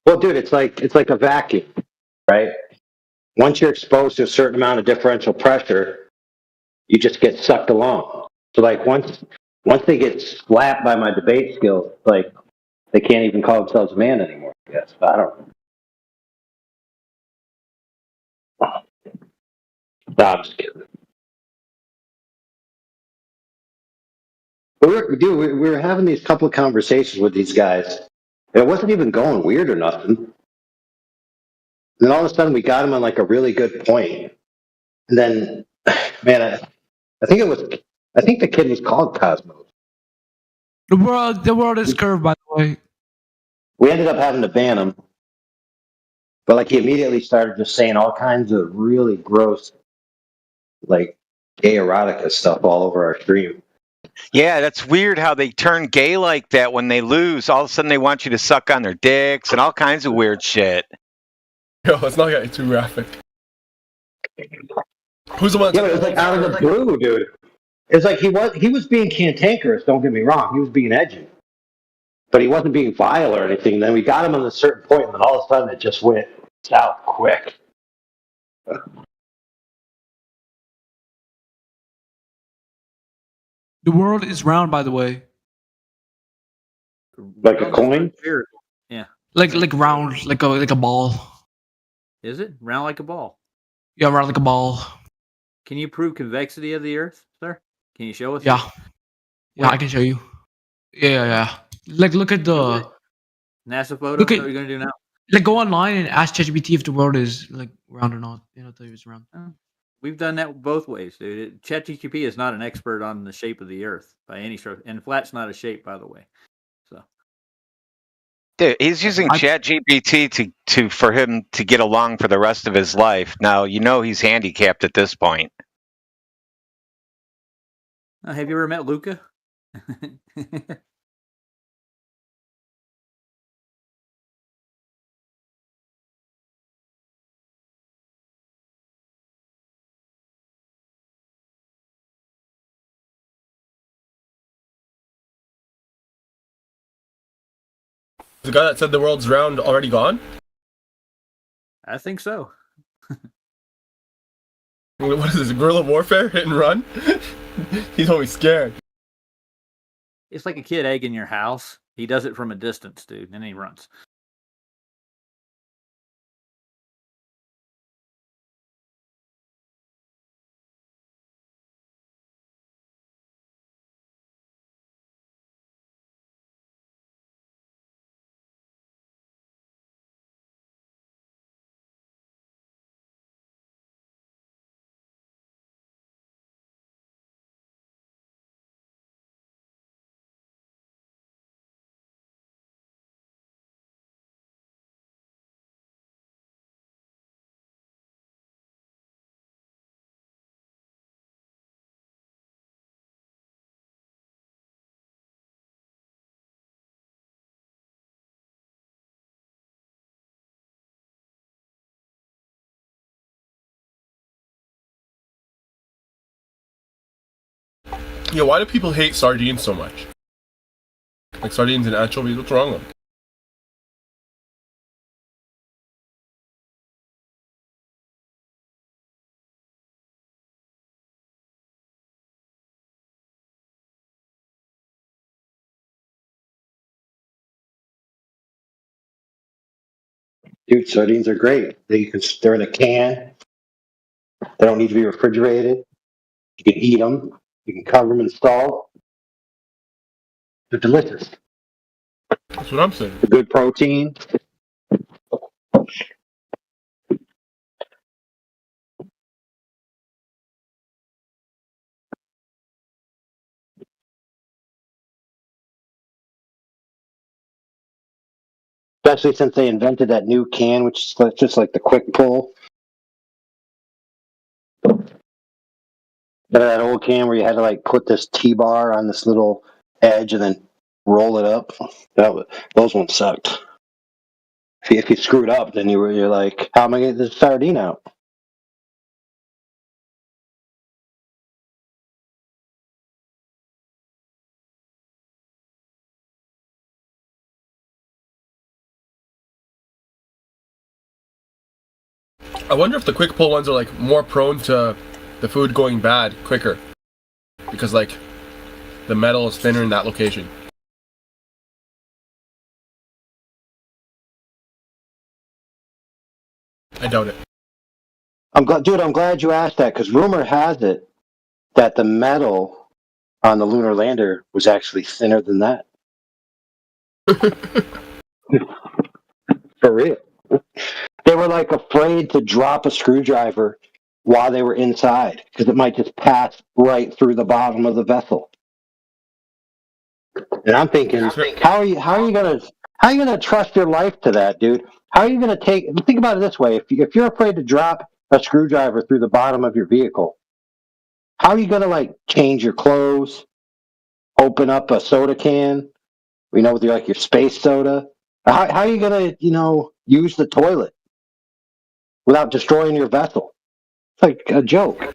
Well, dude, it's like a vacuum, right? Once you're exposed to a certain amount of differential pressure, you just get sucked along. So like once they get slapped by my debate skills, like they can't even call themselves a man anymore. I guess I don't know. No, I'm just kidding. We were having these couple of conversations with these guys. And it wasn't even going weird or nothing. And then all of a sudden we got him on like a really good point. And then, man, I think the kid was called Cosmos. The world is curved, by the way. We ended up having to ban him. But like he immediately started just saying all kinds of really gross, like gay erotica stuff all over our stream. Yeah, that's weird how they turn gay like that when they lose. All of a sudden they want you to suck on their dicks and all kinds of weird shit. Yo, it's not getting too graphic. Who's the one? Yeah, but it was like out of the blue, dude. It's like he was being cantankerous, don't get me wrong. He was being edgy. But he wasn't being vile or anything. Then we got him at a certain point, and then all of a sudden it just went south quick. The world is round, by the way. Like a coin? Yeah. Like round, like a ball. Is it round like a ball? Yeah, round like a ball. Can you prove convexity of the Earth, sir? Can you show us? Yeah. Yeah, I can show you. Yeah. Like, look at the NASA photo. Look at, what are you gonna do now? Like, go online and ask ChatGPT if the world is like round or not. You know, tell you it's round. We've done that both ways, dude. ChatGPT is not an expert on the shape of the Earth by any sort, and flat's not a shape, by the way. So, dude, he's using ChatGPT to for him to get along for the rest of his life. Now you know he's handicapped at this point. Have you ever met Luca? The guy that said the world's round already gone? I think so. What is this, guerrilla warfare? Hit and run? He's always scared. It's like a kid egging your house. He does it from a distance, dude, and then he runs. Yeah, why do people hate sardines so much? Like sardines and anchovies, what's wrong with them? Dude, sardines are great. They're in a can. They don't need to be refrigerated. You can eat them. You can cover them in salt. They're delicious. That's what I'm saying. Good protein. Especially since they invented that new can, which is just like the quick pull. That old can where you had to like put this T-bar on this little edge and then roll it up. Those ones sucked. If you screwed up, then you're like, how am I going to get this sardine out? I wonder if the quick pull ones are like more prone to the food going bad quicker because like the metal is thinner in that location. I doubt it. I'm glad you asked that because rumor has it that the metal on the lunar lander was actually thinner than that. For real. They were like afraid to drop a screwdriver while they were inside because it might just pass right through the bottom of the vessel. And I'm thinking, how are you gonna trust your life to that, dude? How are you gonna think about it this way? If you're afraid to drop a screwdriver through the bottom of your vehicle, how are you gonna like change your clothes, open up a soda can, with your space soda? How are you gonna use the toilet without destroying your vessel? It's like a joke.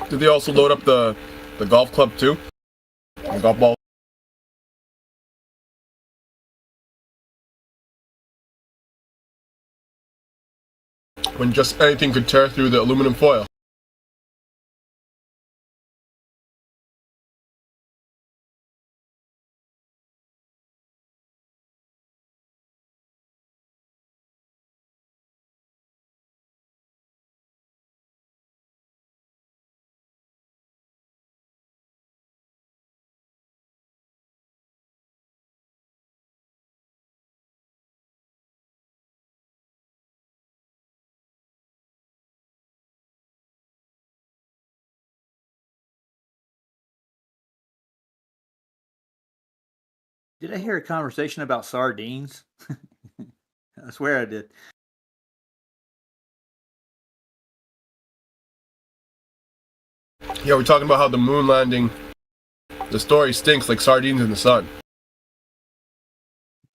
Did they also load up the golf club too? The golf ball. When just anything could tear through the aluminum foil. Did I hear a conversation about sardines? I swear I did. Yeah, we're talking about how the moon landing, the story stinks like sardines in the sun.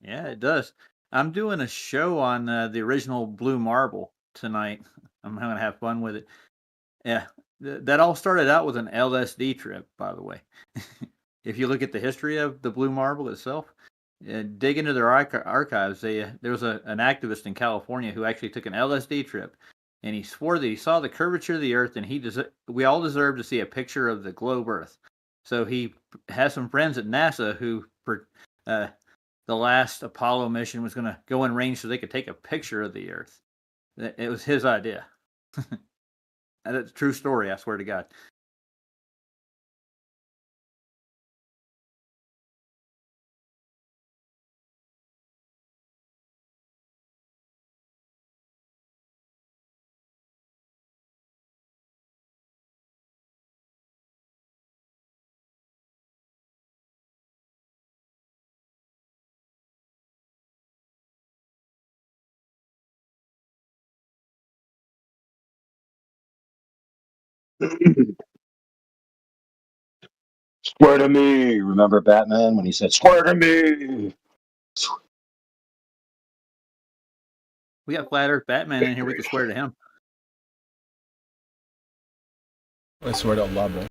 Yeah, it does. I'm doing a show on the original Blue Marble tonight. I'm going to have fun with it. Yeah, that all started out with an LSD trip, by the way. If you look at the history of the Blue Marble itself, dig into their archives. There was an activist in California who actually took an LSD trip, and he swore that he saw the curvature of the Earth, and we all deserve to see a picture of the globe Earth. So he has some friends at NASA who, the last Apollo mission was going to go in range so they could take a picture of the Earth. It was his idea. That's a true story, I swear to God. Swear to me. Remember Batman when he said, "Swear to me"? We got Flat Earth Batman in here. We can swear to him. I swear to Allah, bro.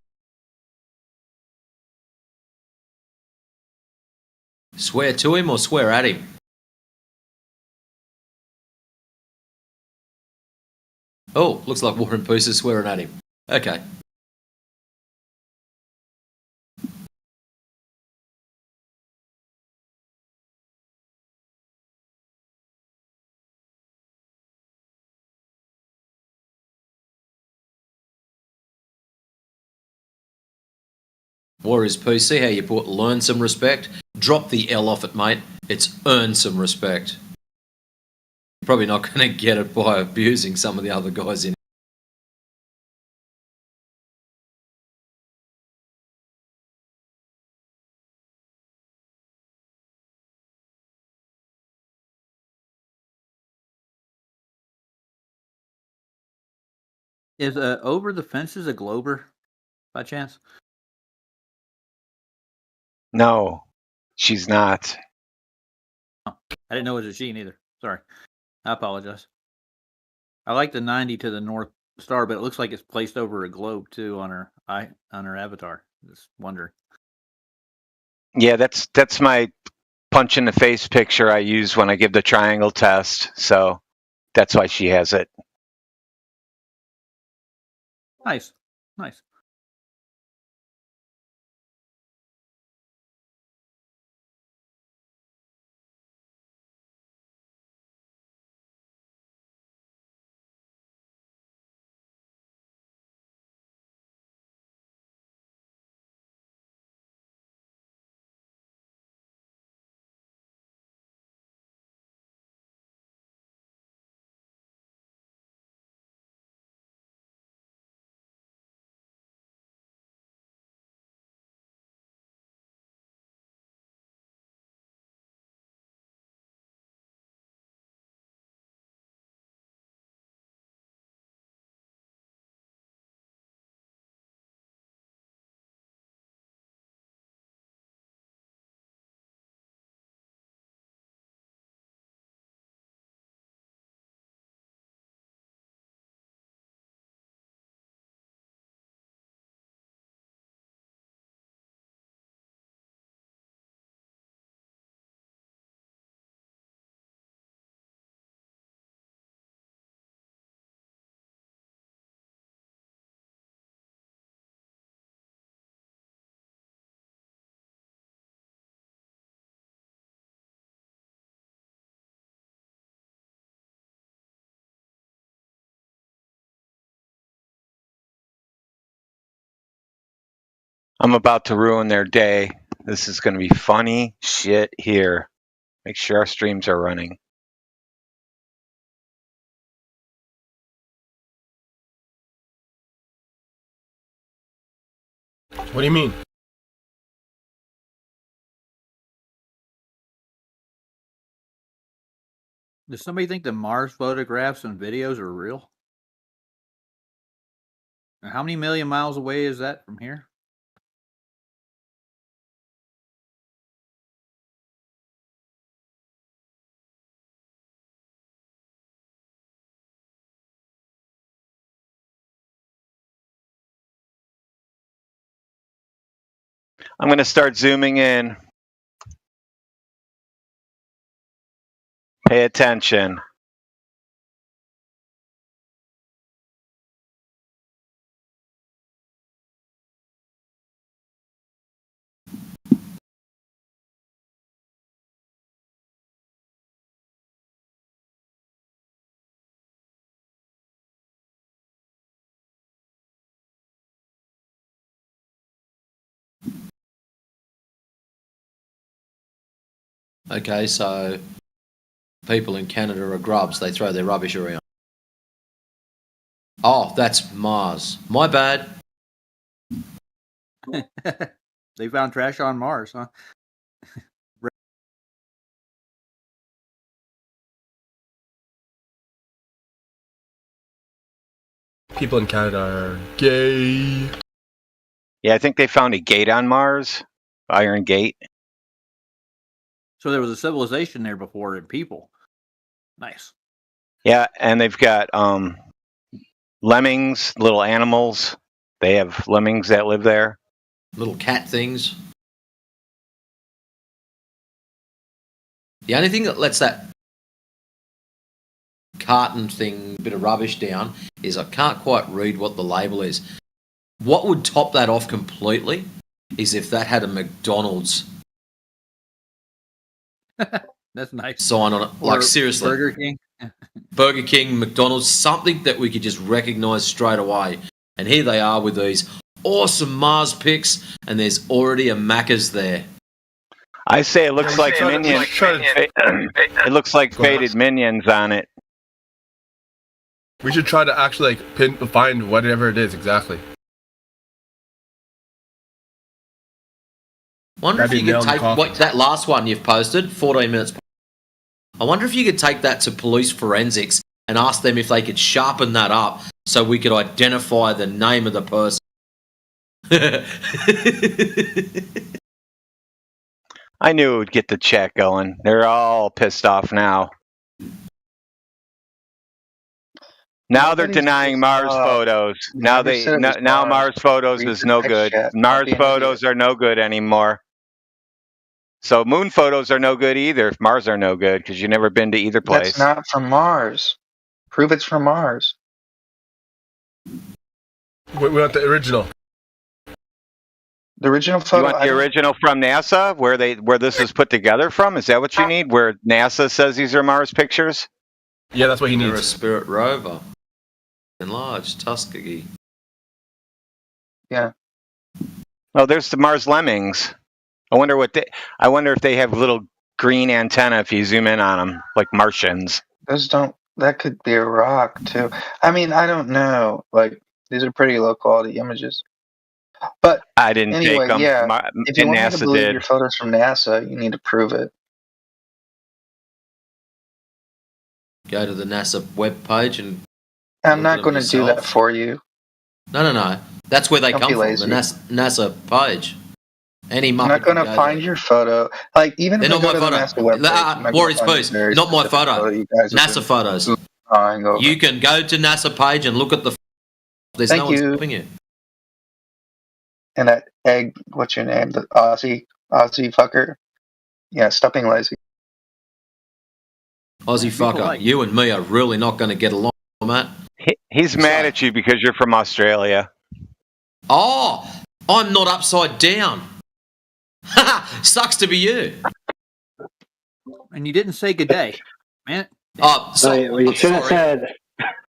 Swear to him or swear at him? Oh, looks like War and Peace is swearing at him. Okay. War is peace. See how you put learn some respect? Drop the L off it, mate. It's earn some respect. You're probably not going to get it by abusing some of the other guys in. Is Over the Fences a Glober, by chance? No, she's not. Oh, I didn't know it was a she either. Sorry. I apologize. I like the 90 to the North Star, but it looks like it's placed over a globe too on her avatar. Just wondering. Yeah, that's my punch in the face picture I use when I give the triangle test. So that's why she has it. Nice. Nice. I'm about to ruin their day. This is going to be funny shit here. Make sure our streams are running. What do you mean? Does somebody think the Mars photographs and videos are real? And how many million miles away is that from here? I'm going to start zooming in. Pay attention. Okay, so people in Canada are grubs. They throw their rubbish around. Oh, that's Mars. My bad. They found trash on Mars, huh? People in Canada are gay. Yeah, I think they found a gate on Mars. Iron Gate. So there was a civilization there before and people. Nice. Yeah, and they've got lemmings, little animals. They have lemmings that live there. Little cat things. The only thing that lets that carton thing, bit of rubbish down, is I can't quite read what the label is. What would top that off completely is if that had a McDonald's That's nice sign on it. Like, or seriously. Burger King. Burger King, McDonald's, something that we could just recognize straight away. And here they are with these awesome Mars pics, and there's already a Macca's there. I say it looks like Minions. It looks like faded Minions on it. We should try to actually find whatever it is exactly. Wonder if you could take that last one you've posted, 14 minutes. I wonder if you could take that to police forensics and ask them if they could sharpen that up so we could identify the name of the person. I knew it would get the chat going. They're all pissed off now. Now they're denying Mars photos. Now Mars photos is no good. Mars photos are no good anymore. So moon photos are no good either if Mars are no good because you've never been to either place. That's not from Mars. Prove it's from Mars. We want the original. The original photo. You want the original from NASA, where this is put together from? Is that what you need? Where NASA says these are Mars pictures? Yeah, that's what he needs. They're a Spirit rover, enlarged Tuskegee. Yeah. Oh, there's the Mars lemmings. I wonder if they have little green antenna if you zoom in on them, like Martians. Those don't. That could be a rock too. I mean, I don't know. Like, these are pretty low quality images. But I didn't anyway, take them. yeah. If you want me to NASA believe did. your photos from NASA, you need to prove it. Go to the NASA webpage and. I'm not going to do that for you. No. That's where they Don't come be from. lazy. The NASA page. Any muppet. I'm not going to find your photo. Like, even if They're I not go my to the photo. NASA webpage, Warriors Post. Not my photo. NASA photos. You can go to NASA page and look at the. There's no one stopping you. And that egg, what's your name? The Aussie fucker. Yeah, stop being lazy. Aussie fucker. You and me are really not going to get along, Matt. He's mad at you because you're from Australia. Oh, I'm not upside down. Sucks to be you. And you didn't say good day, man. Oh, sorry. Well, you should have said.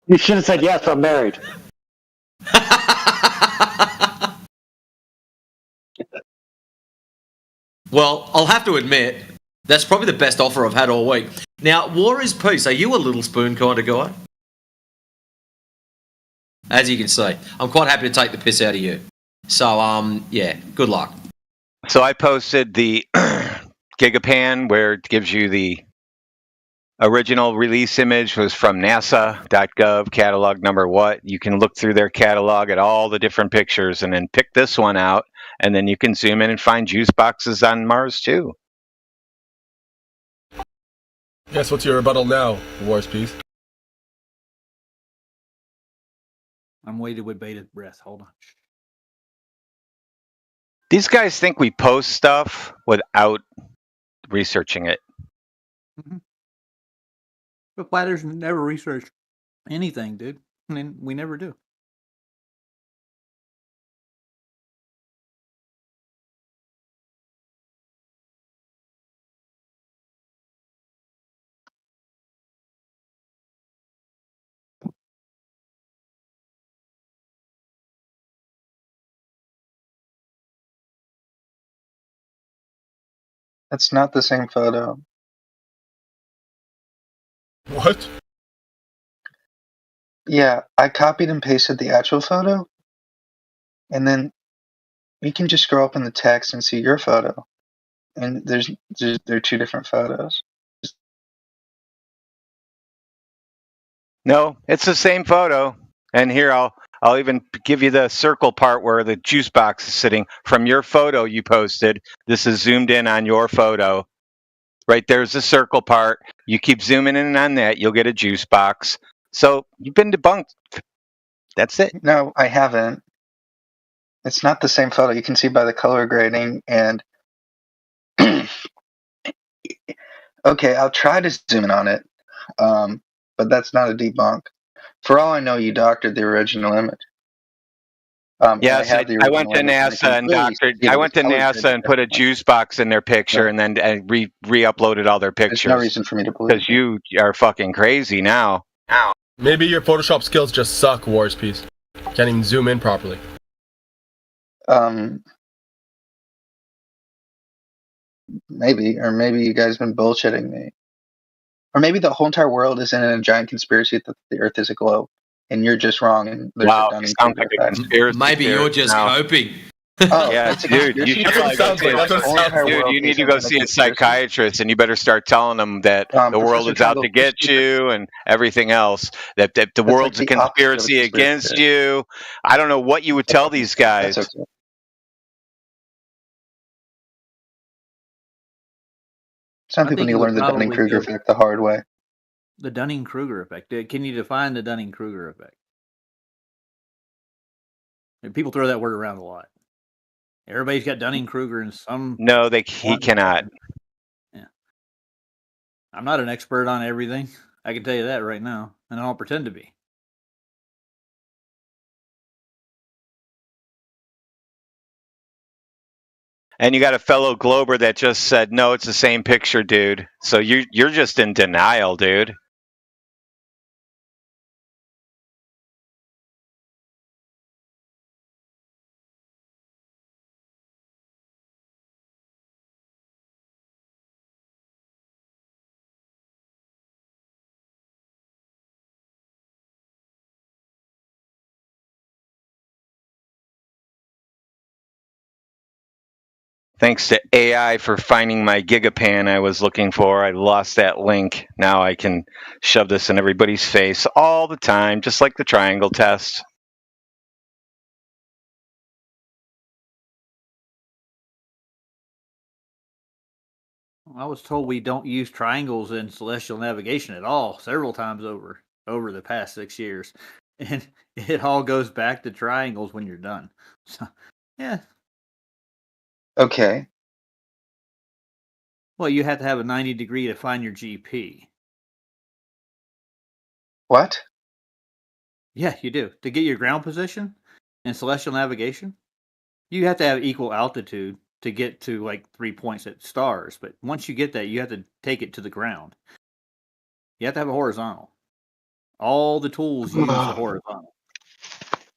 You should have said yes. I'm married. Well, I'll have to admit, that's probably the best offer I've had all week. Now, War is Peace. Are you a little spoon kind of guy? As you can see, I'm quite happy to take the piss out of you. So, yeah, good luck. So I posted the Gigapan where it gives you the original release image was from NASA.gov, catalog number what. You can look through their catalog at all the different pictures and then pick this one out. And then you can zoom in and find juice boxes on Mars too. Guess what's your rebuttal now, Wars Peace? I'm waiting with bated breath. Hold on. These guys think we post stuff without researching it. Mm-hmm. But flat earthers never research anything, dude. I mean, we never do. That's not the same photo. What? Yeah, I copied and pasted the actual photo, and then you can just scroll up in the text and see your photo. And there are two different photos. No, it's the same photo. And here I'll even give you the circle part where the juice box is sitting from your photo you posted. This is zoomed in on your photo. Right there's the circle part. You keep zooming in on that, you'll get a juice box. So you've been debunked. That's it. No, I haven't. It's not the same photo. You can see by the color grading and okay, I'll try to zoom in on it. But that's not a debunk. For all I know, you doctored the original image. Yes, I went to NASA and doctored. I went to NASA and put a juice box in their picture, and then re-uploaded all their pictures. There's no reason for me to believe because you are fucking crazy now. Maybe your Photoshop skills just suck, Wars Peace. Can't even zoom in properly. Maybe, or maybe you guys have been bullshitting me. Or maybe the whole entire world is in a giant conspiracy that the Earth is a globe, and you're just wrong. And wow, it sounds like a conspiracy. Maybe you're just hoping. Oh, yeah, dude, you need to go see a psychiatrist, and you better start telling them that the world is out to get you and everything else. That the world's a conspiracy against you. I don't know what you would tell these guys. Some people need to learn the Dunning-Kruger effect the hard way. The Dunning-Kruger effect. Can you define the Dunning-Kruger effect? And people throw that word around a lot. Everybody's got Dunning-Kruger in some. No, he cannot. Yeah. I'm not an expert on everything. I can tell you that right now, and I don't pretend to be. And you got a fellow Glober that just said, no, it's the same picture, dude. So you're just in denial, dude. Thanks to AI for finding my GigaPan I was looking for. I lost that link. Now I can shove this in everybody's face all the time, just like the triangle test. I was told we don't use triangles in celestial navigation at all, several times over the past 6 years. And it all goes back to triangles when you're done. So, yeah. Okay. Well, you have to have a 90 degree to find your GP. What? Yeah, you do. To get your ground position in celestial navigation, you have to have equal altitude to get to like 3 points at stars. But once you get that, you have to take it to the ground. You have to have a horizontal. All the tools use the horizontal.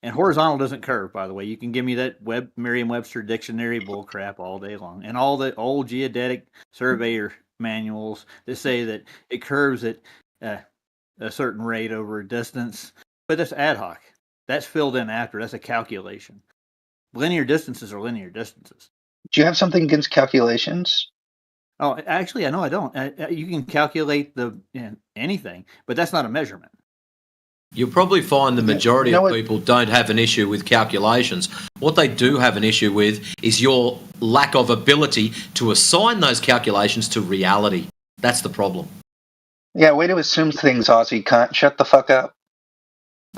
And horizontal doesn't curve, by the way. You can give me that Merriam-Webster dictionary bullcrap all day long. And all the old geodetic surveyor manuals that say that it curves at a certain rate over a distance. But that's ad hoc. That's filled in after. That's a calculation. Linear distances are linear distances. Do you have something against calculations? Oh, actually, no, I don't. You can calculate anything, but that's not a measurement. You'll probably find the majority of people don't have an issue with calculations. What they do have an issue with is your lack of ability to assign those calculations to reality. That's the problem. Yeah, way to assume things, Aussie cunt. Shut the fuck up.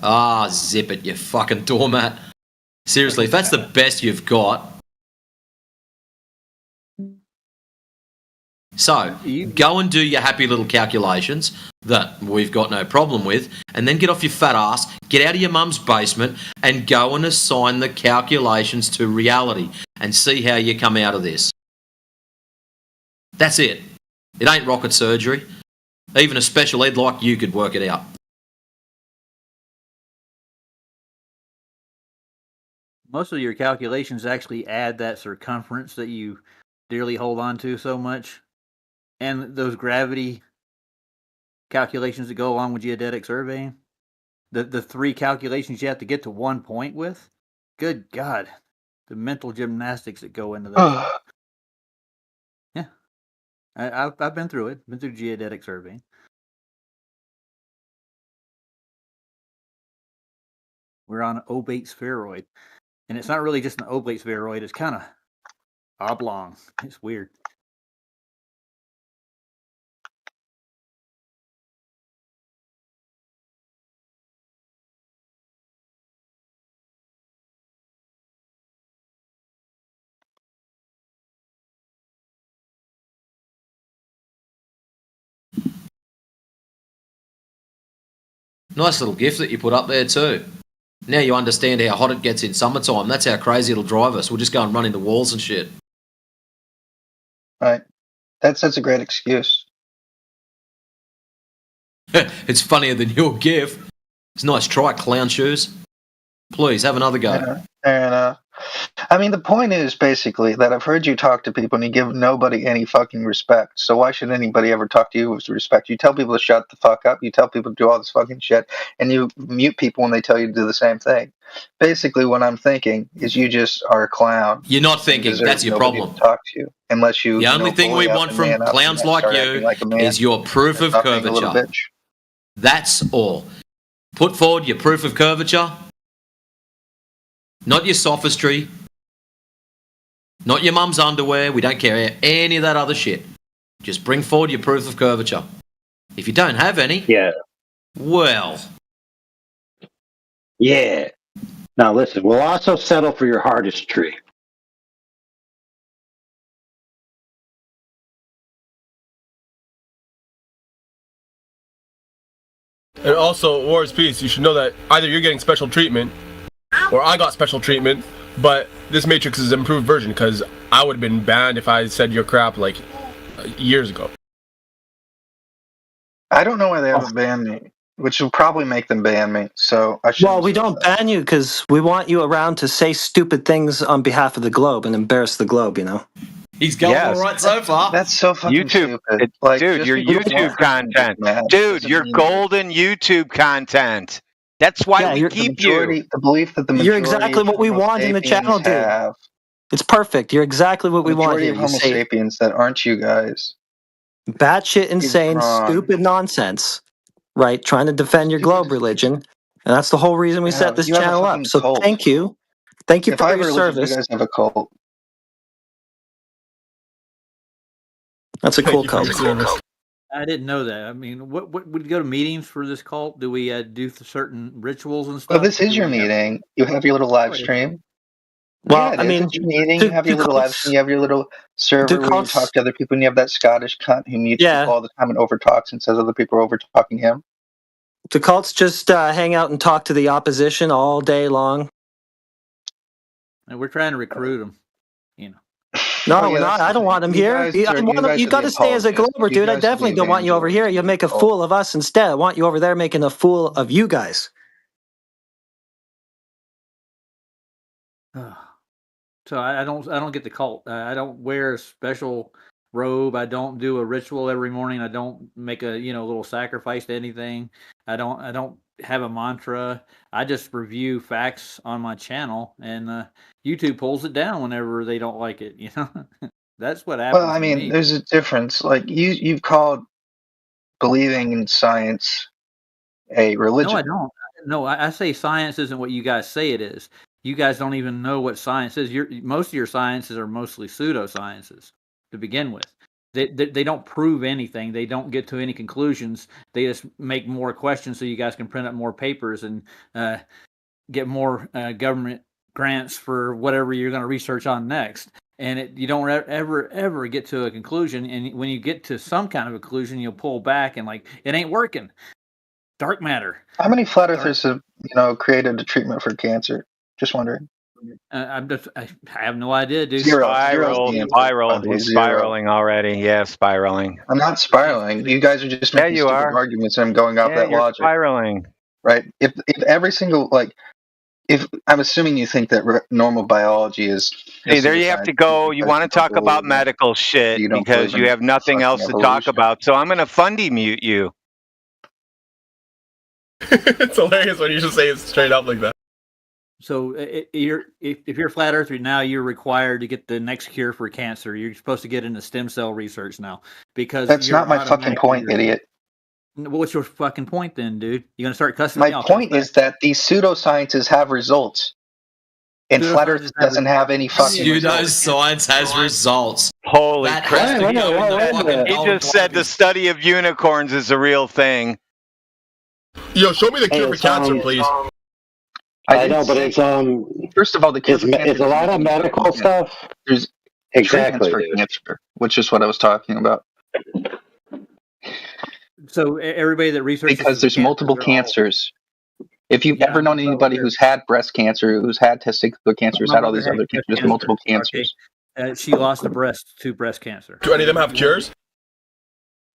Ah, zip it, you fucking doormat. Seriously, if that's the best you've got. So, go and do your happy little calculations that we've got no problem with, and then get off your fat ass, get out of your mum's basement, and go and assign the calculations to reality, and see how you come out of this. That's it. It ain't rocket surgery. Even a special ed like you could work it out. Most of your calculations actually add that circumference that you dearly hold on to so much. And those gravity calculations that go along with geodetic surveying, the 3 calculations you have to get to 1 point with, good God, the mental gymnastics that go into that. Yeah, I've been through it, been through geodetic surveying. We're on an obate spheroid, and it's not really just an oblate spheroid, it's kind of oblong. It's weird. Nice little gift that you put up there too. Now you understand how hot it gets in summertime. That's how crazy it'll drive us. We'll just go and run into walls and shit. Right. That's a great excuse. It's funnier than your gift. It's a nice try, clown shoes. Please, have another go. And I mean, the point is basically that I've heard you talk to people and you give nobody any fucking respect. So why should anybody ever talk to you with respect? You tell people to shut the fuck up. You tell people to do all this fucking shit. And you mute people when they tell you to do the same thing. Basically, what I'm thinking is you just are a clown. You're not thinking. That's your problem. To talk to you, unless you. The only thing we want from clowns like you is your proof of curvature. That's all. Put forward your proof of curvature. Not your sophistry. Not your mum's underwear. We don't care any of that other shit. Just bring forward your proof of curvature. If you don't have any, well. Yeah. Now listen, we'll also settle for your hardest tree. And also, War's Peace, you should know that either you're getting special treatment, or I got special treatment, but this Matrix is an improved version, because I would have been banned if I said your crap like years ago. I don't know why they haven't banned me, which will probably make them ban me. So I should. Well, we don't ban you because we want you around to say stupid things on behalf of the globe and embarrass the globe. You know. He's going all right so far. That's so fucking YouTube, stupid. Dude, your YouTube content. Dude, your golden YouTube content. That's why we keep you. The belief that the majority You're exactly what we want in the channel, dude. It's perfect. You're exactly what we want here. The majority of Homo sapiens that aren't you guys. Batshit insane, stupid nonsense, right? Trying to defend your globe religion. And that's the whole reason we set this channel up. So thank you. Thank you for your service. You guys have a cult. That's a cool cult. I didn't know that. I mean, what would you go to meetings for this cult? Do we do certain rituals and stuff? Well, this is your meeting. You have your little live stream. Well, I mean, it's your meeting. You have your little live stream. You have your little server where you talk to other people, and you have that Scottish cunt who mutes people all the time and overtalks and says other people are overtalking him. Do cults just hang out and talk to the opposition all day long? And we're trying to recruit them, you know. No, we're not. I don't want them here. You got to stay as a glober, dude. I definitely don't want you over here. You'll make a fool of us instead. I want you over there making a fool of you guys. So I don't get the cult. I don't wear a special robe. I don't do a ritual every morning. I don't make a little sacrifice to anything. I don't have a mantra. I just review facts on my channel, and YouTube pulls it down whenever they don't like it. You know, that's what happens. Well, I mean, there's a difference. Like you've called believing in science a religion. No, I don't. No, I say science isn't what you guys say it is. You guys don't even know what science is. Most of your sciences are mostly pseudosciences to begin with. They don't prove anything. They don't get to any conclusions. They just make more questions so you guys can print up more papers and get more government grants for whatever you're going to research on next. And you don't ever get to a conclusion. And when you get to some kind of a conclusion, you'll pull back and it ain't working. Dark matter. How many flat earthers have created a treatment for cancer? Just wondering. I have no idea, dude. Spiraling already. Yeah, spiraling. I'm not spiraling. You guys are just making stupid arguments and I'm going off that logic. Spiraling. Right? If every single if I'm assuming you think that normal biology is. Hey, there you have to go. You want to talk about medical shit because you have nothing else to talk about. So I'm going to fundy mute you. It's hilarious when you just say it straight up like that. So if you're a flat earther now, you're required to get the next cure for cancer. You're supposed to get into stem cell research now because that's not my fucking point, idiot. What's your fucking point then, dude? You gonna start cussing me off? My point is that these pseudosciences have results, and flat earth doesn't have any fucking. Pseudoscience has results. Holy crap! He just said the study of unicorns is a real thing. Yo, show me the cure for cancer, please. I know, but it's first of all, the it's a lot of medical stuff. There's treatments for cancer, which is what I was talking about. So everybody that researches because there's multiple cancers. If you've ever known anybody who's had breast cancer, who's had testicular cancer, who's had all these other cancers, there's multiple cancers. She lost a breast to breast cancer. Do any of them have cures?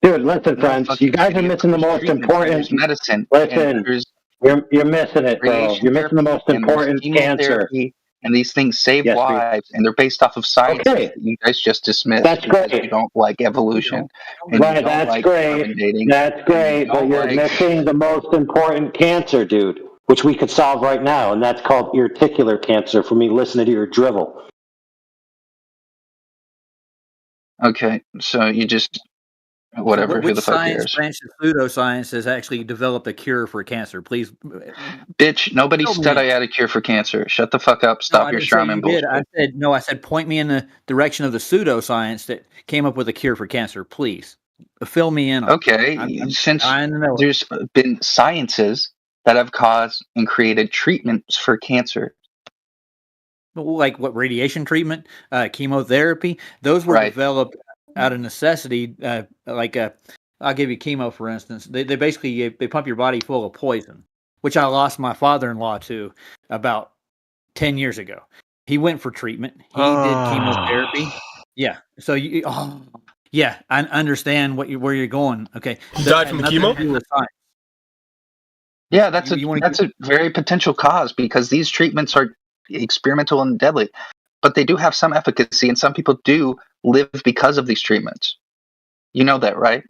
Dude, listen, friends. You guys are missing the most important medicine. Listen. You're missing it, though. You're missing the most important cancer. And these things save lives, and they're based off of science that you guys just dismissed. That's great. You don't like evolution. Right, that's great. That's great, but you're missing the most important cancer, dude, which we could solve right now, and that's called articular cancer for me listening to your drivel. Okay, so you just... Whatever. Which science branch of pseudoscience has actually developed a cure for cancer? Please, bitch. Nobody said I had a cure for cancer. Shut the fuck up. Stop your strawman bullshit. I said point me in the direction of the pseudoscience that came up with a cure for cancer. Please, fill me in. Okay, since there's been sciences that have caused and created treatments for cancer. Like what, radiation treatment, chemotherapy? Those were developed out of necessity. I'll give you chemo, for instance. They basically they pump your body full of poison, which I lost my father-in-law to about 10 years ago. He went for treatment. He did chemotherapy. Yeah. So yeah, I understand where you're going. Okay. He died from the chemo? Yeah, that's a very potential cause because these treatments are experimental and deadly, but they do have some efficacy, and some people do live because of these treatments. You know that, right?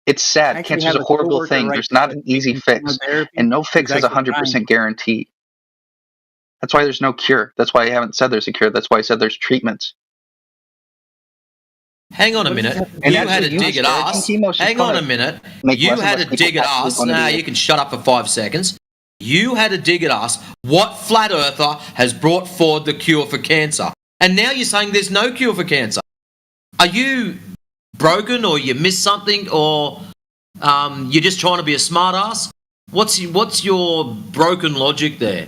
It's sad. Cancer is a horrible thing. There's not an easy fix, and no fix is 100% guaranteed. That's why there's no cure. That's why I haven't said there's a cure. That's why I said there's treatments. Hang on a minute. You had a dig at us. Hang on a minute. You had a dig at us. Nah, you can shut up for 5 seconds. You had a dig at us. What flat earther has brought forward the cure for cancer? And now you're saying there's no cure for cancer. Are you broken, or you missed something, or you're just trying to be a smart ass? What's your broken logic there?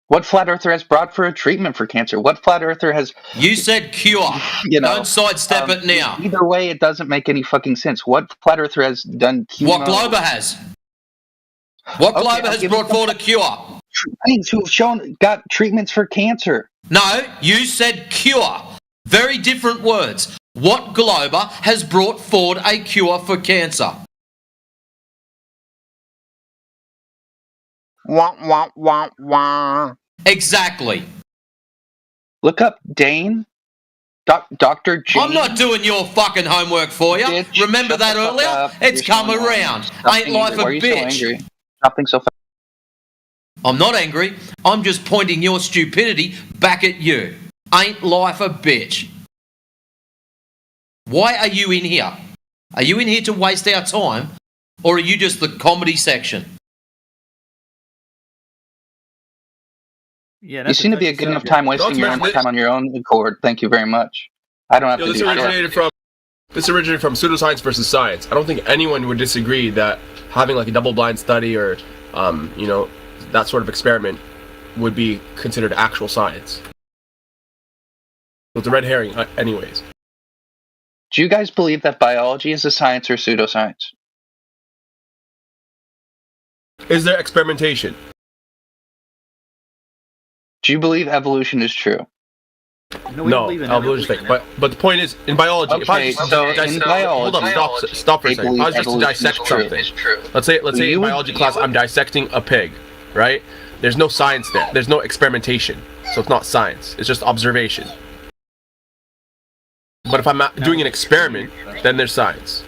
What flat earther has brought for a treatment for cancer? What flat earther has... You said cure. Don't sidestep it now. Either way, it doesn't make any fucking sense. What flat earther has done chemo? What Glober has. What Glober has brought forward a cure? Things who have got treatments for cancer. No, you said cure. Very different words. What Glober has brought forward a cure for cancer? Wah, wah, wah, wah. Exactly. Look up Dane. Dr. Jane. I'm not doing your fucking homework for you. Bitch, remember that earlier? It's come around. Ain't life a bitch. Stop being so fast. I'm not angry. I'm just pointing your stupidity back at you. Ain't life a bitch? Why are you in here? Are you in here to waste our time, or are you just the comedy section? Yeah, you seem to be a good enough time wasting your own time on your own accord. Thank you very much. I don't have to do that. This originated from pseudoscience versus science. I don't think anyone would disagree that having like a double-blind study or, that sort of experiment would be considered actual science. So it's a red herring, anyways. Do you guys believe that biology is a science or pseudoscience? Is there experimentation? Do you believe evolution is true? No, evolution is fake. But the point is, in biology, okay, in biology, hold on, stop for a second. If I was just to dissect something, let's say in biology class I'm dissecting a pig, right? There's no science there. There's no experimentation, so it's not science. It's just observation. But if I'm doing an experiment, then there's science.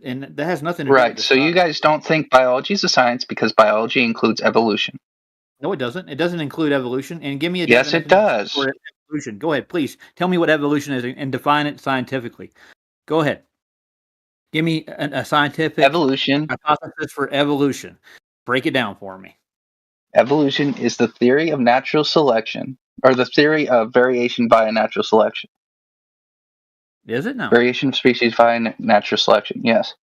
And that has nothing to do with so you guys don't think biology is a science because biology includes evolution? No, it doesn't. It doesn't include evolution. And give me a yes, it does. For evolution. Go ahead, please. Tell me what evolution is and define it scientifically. Go ahead. Give me a scientific hypothesis for evolution. Break it down for me. Evolution is the theory of natural selection, or the theory of variation via natural selection. Is it now? Variation of species via natural selection, yes.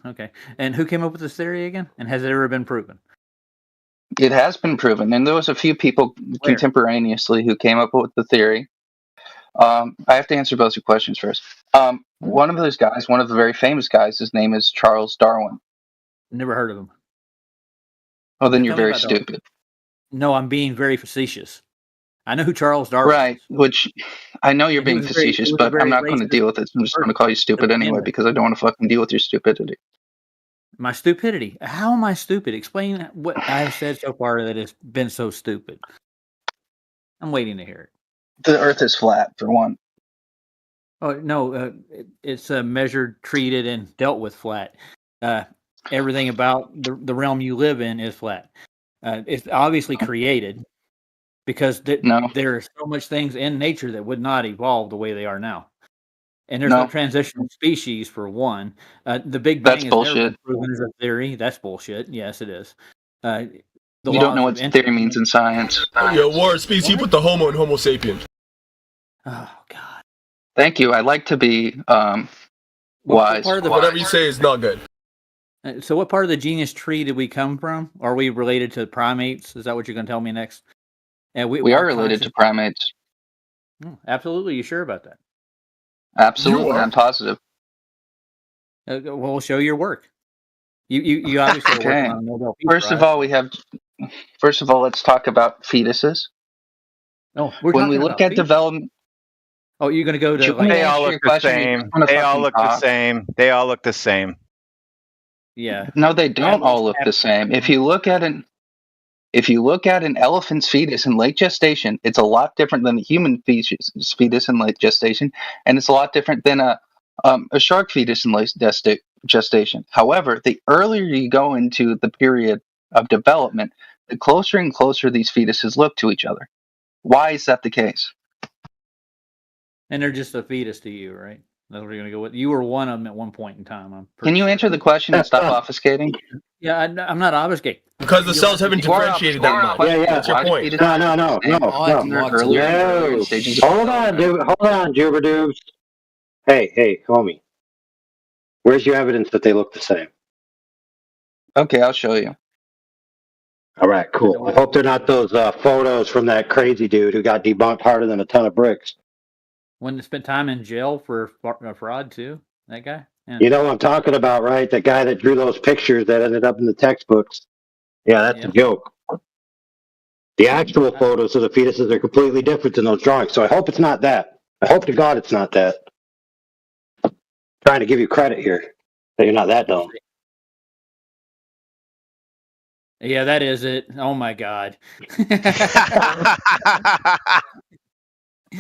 Okay. And who came up with this theory again? And has it ever been proven? It has been proven, and there was a few people contemporaneously who came up with the theory. I have to answer both your questions first. One of those guys, one of the very famous guys, his name is Charles Darwin. Never heard of him. Oh, then you're very stupid. No, I'm being very facetious. I know who Charles Darwin is. Which I know you're being facetious, but I'm not going to deal with it. I'm just going to call you stupid anyway because I don't want to fucking deal with your stupidity. My stupidity? How am I stupid? Explain what I've said so far that has been so stupid. I'm waiting to hear it. The Earth is flat, for one. Oh, no, it's measured, treated, and dealt with flat. Everything about the realm you live in is flat. It's obviously created because there are so much things in nature that would not evolve the way they are now. And there's no transitional species, for one. The Big Bang is never been proven as a theory. That's bullshit. Yes, it is. You don't know what theory means in science. Yeah, War and Species, you put the Homo in Homo sapien. Oh, God. Thank you. I like to be wise. Whatever you say is not good. So what part of the genus tree did we come from? Are we related to primates? Is that what you're going to tell me next? We are related to primates. Absolutely. You sure about that? Absolutely. I'm positive. Well, show your work. You obviously are working on Nobel Peace First of all, we have first of all, let's talk about fetuses. No, when we look at development. Oh, you're going to go to. They all look the same. They all look the same. They all look the same. Yeah. No, they don't all look the same. If you look at an elephant's fetus in late gestation, it's a lot different than a human fetus in late gestation, and it's a lot different than a shark fetus in late gestation. However, the earlier you go into the period of development, the closer and closer these fetuses look to each other. Why is that the case? And they're just a fetus to you, right? That's what you're going to go with. You were one of them at one point in time. Can you answer the question and stop obfuscating? Yeah, I'm not obfuscating. Because the cells haven't differentiated that much. Yeah. That's your point. No. Hold on, dude. Hold on, Juberdoobs. Hey, homie. Where's your evidence that they look the same? Okay, I'll show you. All right, cool. I hope they're not those photos from that crazy dude who got debunked harder than a ton of bricks. When spent time in jail for fraud too, that guy. Yeah. You know what I'm talking about, right? That guy that drew those pictures that ended up in the textbooks. Yeah, that's a joke. The actual photos of the fetuses are completely different than those drawings. So I hope it's not that. I hope to God it's not that. I'm trying to give you credit here that you're not that dumb. Yeah, that is it. Oh my God.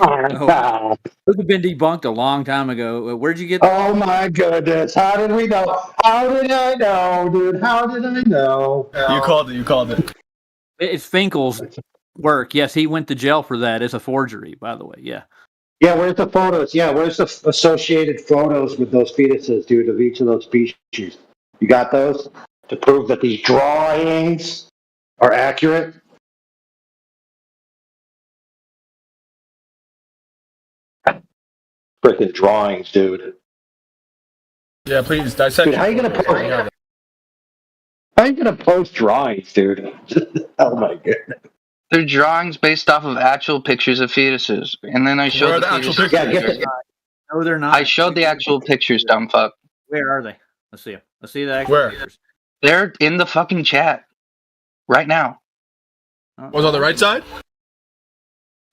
Oh, it would have been debunked a long time ago. Where'd you get that? Oh my goodness. How did we know? How did I know, dude? How did I know? You called it. It's Finkel's work. Yes, he went to jail for that. It's a forgery, by the way. Yeah. Yeah, where's the photos? Yeah, where's the associated photos with those fetuses, dude, of each of those species? You got those? To prove that these drawings are accurate? Freaking drawings, dude. Yeah, please dissect. Dude, how you gonna post drawings, dude? Oh my god. They're drawings based off of actual pictures of fetuses, and then I showed the actual fetuses. pictures. No, they're not. I showed the actual pictures, dumb fuck. Where are they? Let's see them. Let's see the actual pictures. They're in the fucking chat right now. Was on the right side?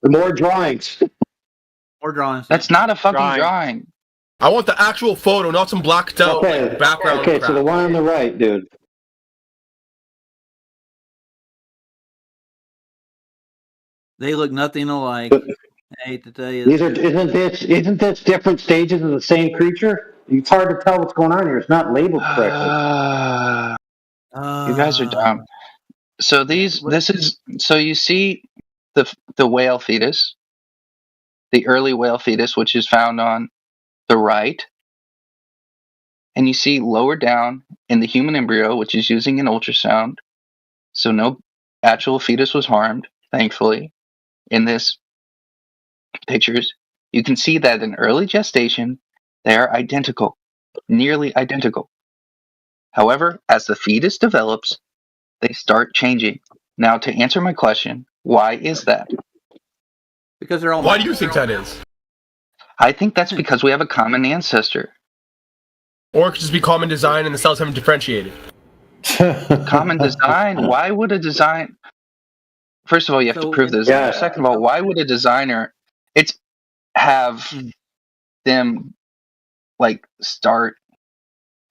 More drawings. More drawings. That's not a fucking drawing. I want the actual photo, not some blacked out background. Okay, so the one on the right, dude. They look nothing alike. I hate to tell you. Isn't this different stages of the same creature? It's hard to tell what's going on here. It's not labeled correctly. You guys are dumb. So you see the whale fetus, the early whale fetus, which is found on the right, and you see lower down in the human embryo, which is using an ultrasound. So no actual fetus was harmed, thankfully. In this pictures, you can see that in early gestation, they are identical, nearly identical. However, as the fetus develops, they start changing. Now, to answer my question, why is that? Because they're all. Why do you think that is? I think that's because we have a common ancestor. Or it could just be common design and the cells haven't differentiated. Common design? Why would a design... First of all, you have to prove this. Yeah. Second of all, why would a designer have them start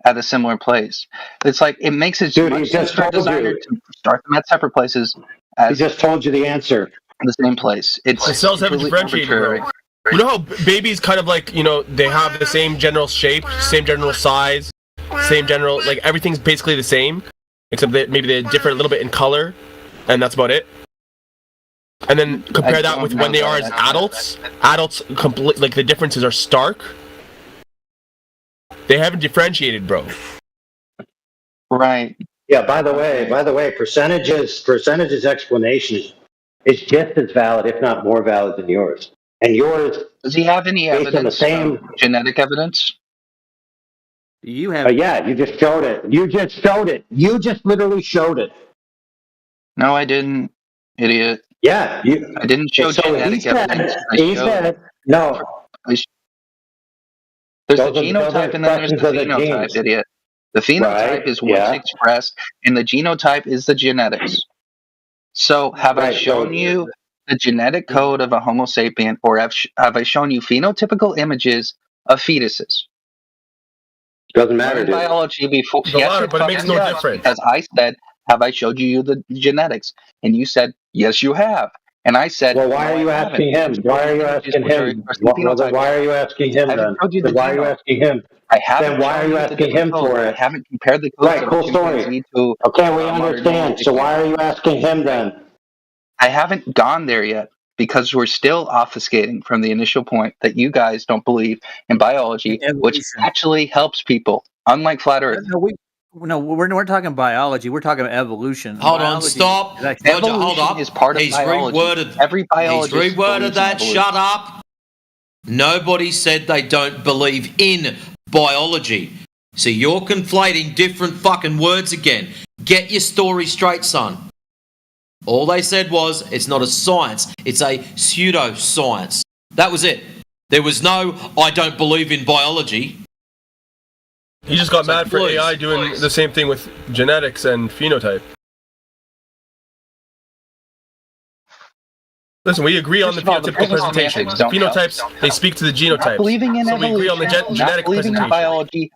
at a similar place? It's like it makes it much sense for a designer to start them at separate places. He just told you the answer. The same place. It's the cells haven't differentiated, bro. You know how babies kind of they have the same general shape, same general size, same general everything's basically the same, except that maybe they're different a little bit in color, and that's about it. And then compare that with when they are as adults. Adults, the differences are stark. They haven't differentiated, bro. Right. Yeah. By the way, percentages explanation is just as valid, if not more valid, than yours. And yours. Does he have any evidence? On the same genetic evidence. You have. Yeah, you just showed it. You just literally showed it. No, I didn't, idiot. Yeah, I didn't show genetic evidence. He said no. There's a genotype and then there's the phenotype, idiot. The phenotype is what's expressed, and the genotype is the genetics. So have I shown you the genetic code of a Homo sapien, or have I shown you phenotypical images of fetuses? Doesn't matter, dude. Biology before. Yes, but it makes no difference. Because I said, have I showed you the genetics? And you said, yes, you have. And I said, well, why are you asking him? Why are you asking him? Why are you asking him then? Why are you asking him? I haven't. Then why are you asking him for it? I haven't compared the codes. Right, cool story. Okay, we understand. So why are you asking him then? I haven't gone there yet because we're still obfuscating from the initial point that you guys don't believe in biology, which actually helps people, unlike flat Earth. No, we're talking biology. We're talking evolution. Hold on, stop. Roger, hold up. Is part of biology. Every biologist. He's reworded that. Shut up. Nobody said they don't believe in biology. So you're conflating different fucking words again. Get your story straight, son. All they said was, it's not a science, it's a pseudoscience. That was it. There was no, I don't believe in biology. He just got mad for AI doing the same thing with genetics and phenotype. Listen, we agree on the phenotypical presentation. The phenotypes, they speak to the genotypes. Not believing in evolution, we agree on the genetic presentation. In biology.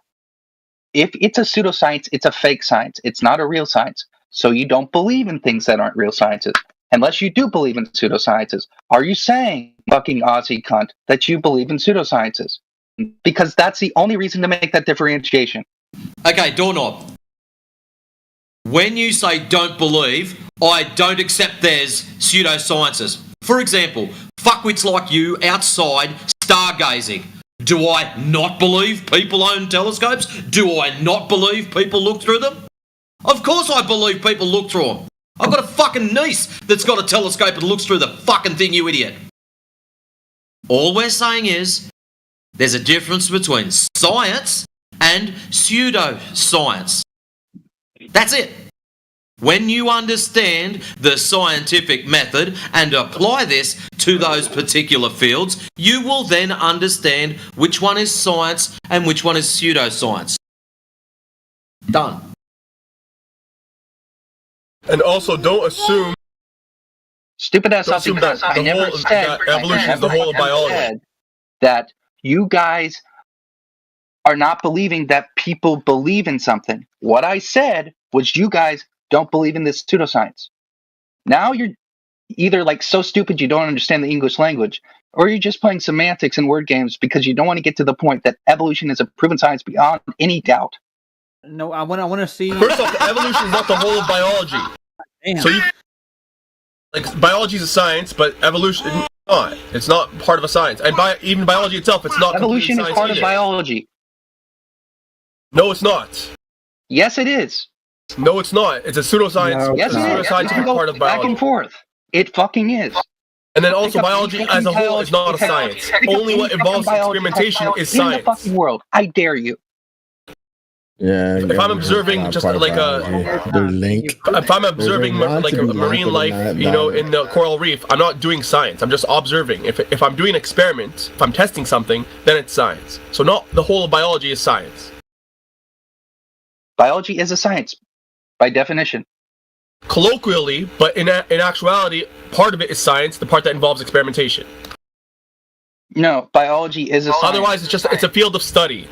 If it's a pseudoscience, it's a fake science. It's not a real science. So you don't believe in things that aren't real sciences. Unless you do believe in pseudosciences. Are you saying, fucking Aussie cunt, that you believe in pseudosciences? Because that's the only reason to make that differentiation. Okay, Doorknob. When you say don't believe, I don't accept there's pseudosciences. For example, fuckwits like you outside stargazing. Do I not believe people own telescopes? Do I not believe people look through them? Of course I believe people look through them. I've got a fucking niece that's got a telescope and looks through the fucking thing, you idiot. All we're saying is, there's a difference between science and pseudoscience. That's it. When you understand the scientific method and apply this to those particular fields, you will then understand which one is science and which one is pseudoscience. Done. And also, don't assume. Stupid ass something that I never said. Evolution is the whole of biology. That you guys are not believing that people believe in something. What I said was you guys don't believe in this pseudoscience. Now you're either like so stupid you don't understand the English language, or you're just playing semantics and word games because you don't want to get to the point that evolution is a proven science beyond any doubt. No, I want to see. First off, evolution is not the whole of biology. Damn. So biology is a science, but evolution is not. It's not part of a science. And even biology itself, it's not. Evolution is part of biology. No, it's not. Yes, it is. No, it's not. It's a pseudoscience. No, yes, it's a pseudoscientific part of biology. Back and forth. It fucking is. And then also, biology as a whole is not a science. Only what involves experimentation is science. In the fucking world, I dare you. Yeah. If I'm observing just like if I'm observing like a marine life, you know, in the coral reef, I'm not doing science. I'm just observing. If I'm doing an experiment, if I'm testing something, then it's science. So not the whole of biology is science. Biology is a science, by definition. Colloquially, but in actuality, part of it is science. The part that involves experimentation. No, biology is a science. Otherwise, it's a field of study.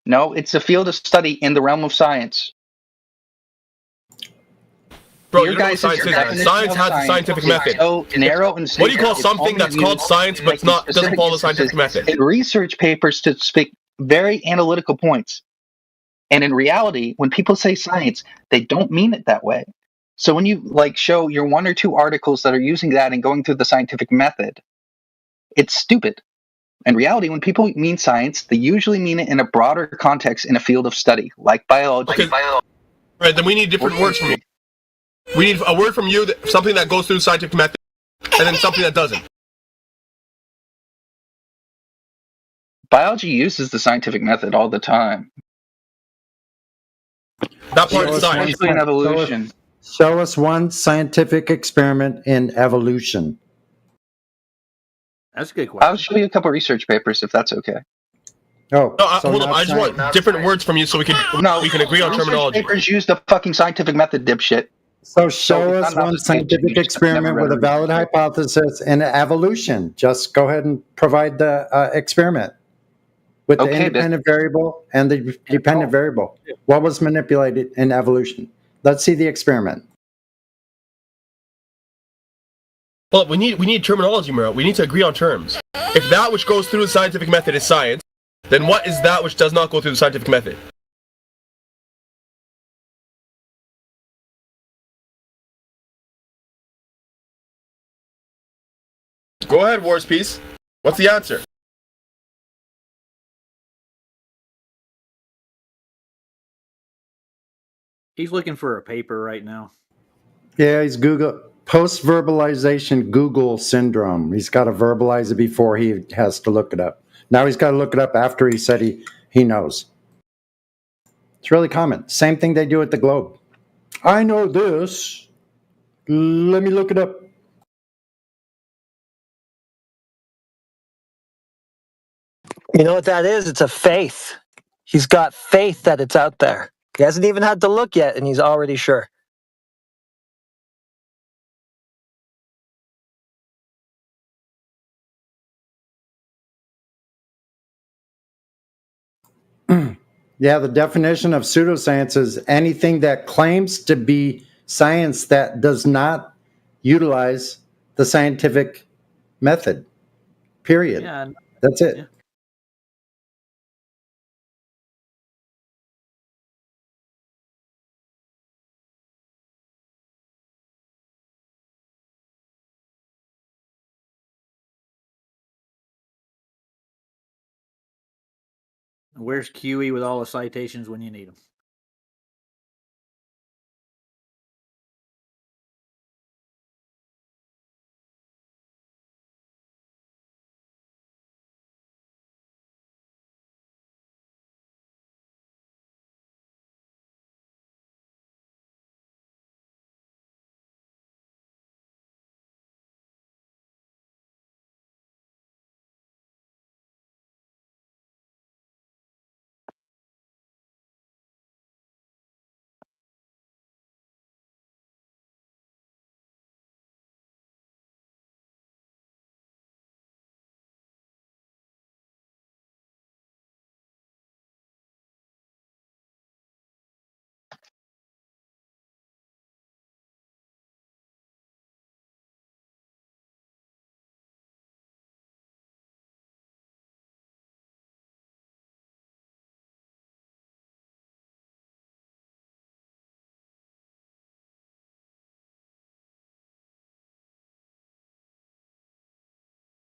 No, it's a field of study in the realm of science. Bro, you know what science is. Science has a scientific method. So narrow and what do you call something that's called science but doesn't follow the scientific method? In research papers to speak very analytical points. And in reality, when people say science, they don't mean it that way. So when you show your one or two articles that are using that and going through the scientific method, it's stupid. In reality, when people mean science, they usually mean it in a broader context in a field of study, like biology. Okay. Right, then we need different words from you. We need a word from you, something that goes through the scientific method, and then something that doesn't. Biology uses the scientific method all the time. That part is science. Especially in evolution. Show us one scientific experiment in evolution. That's a good question. I'll show you a couple of research papers if that's okay. Oh, no, hold on. I just want different words from you so we can agree on terminology. Papers use the fucking scientific method, dipshit. So show us one scientific experiment with a valid hypothesis and evolution. Just go ahead and provide the experiment with the independent variable and the dependent variable. What was manipulated in evolution? Let's see the experiment. Well, we need terminology, Miro. We need to agree on terms. If that which goes through the scientific method is science, then what is that which does not go through the scientific method? Go ahead, War's Peace. What's the answer? He's looking for a paper right now. Yeah, he's Google post-verbalization Google syndrome. He's got to verbalize it before he has to look it up. Now he's got to look it up after he said he knows. It's really common. Same thing they do at the Globe. I know this. Let me look it up. You know what that is? It's a faith. He's got faith that it's out there. He hasn't even had to look yet, and he's already sure. Yeah, the definition of pseudoscience is anything that claims to be science that does not utilize the scientific method. Period. Yeah, that's it. Yeah. Where's QE with all the citations when you need them?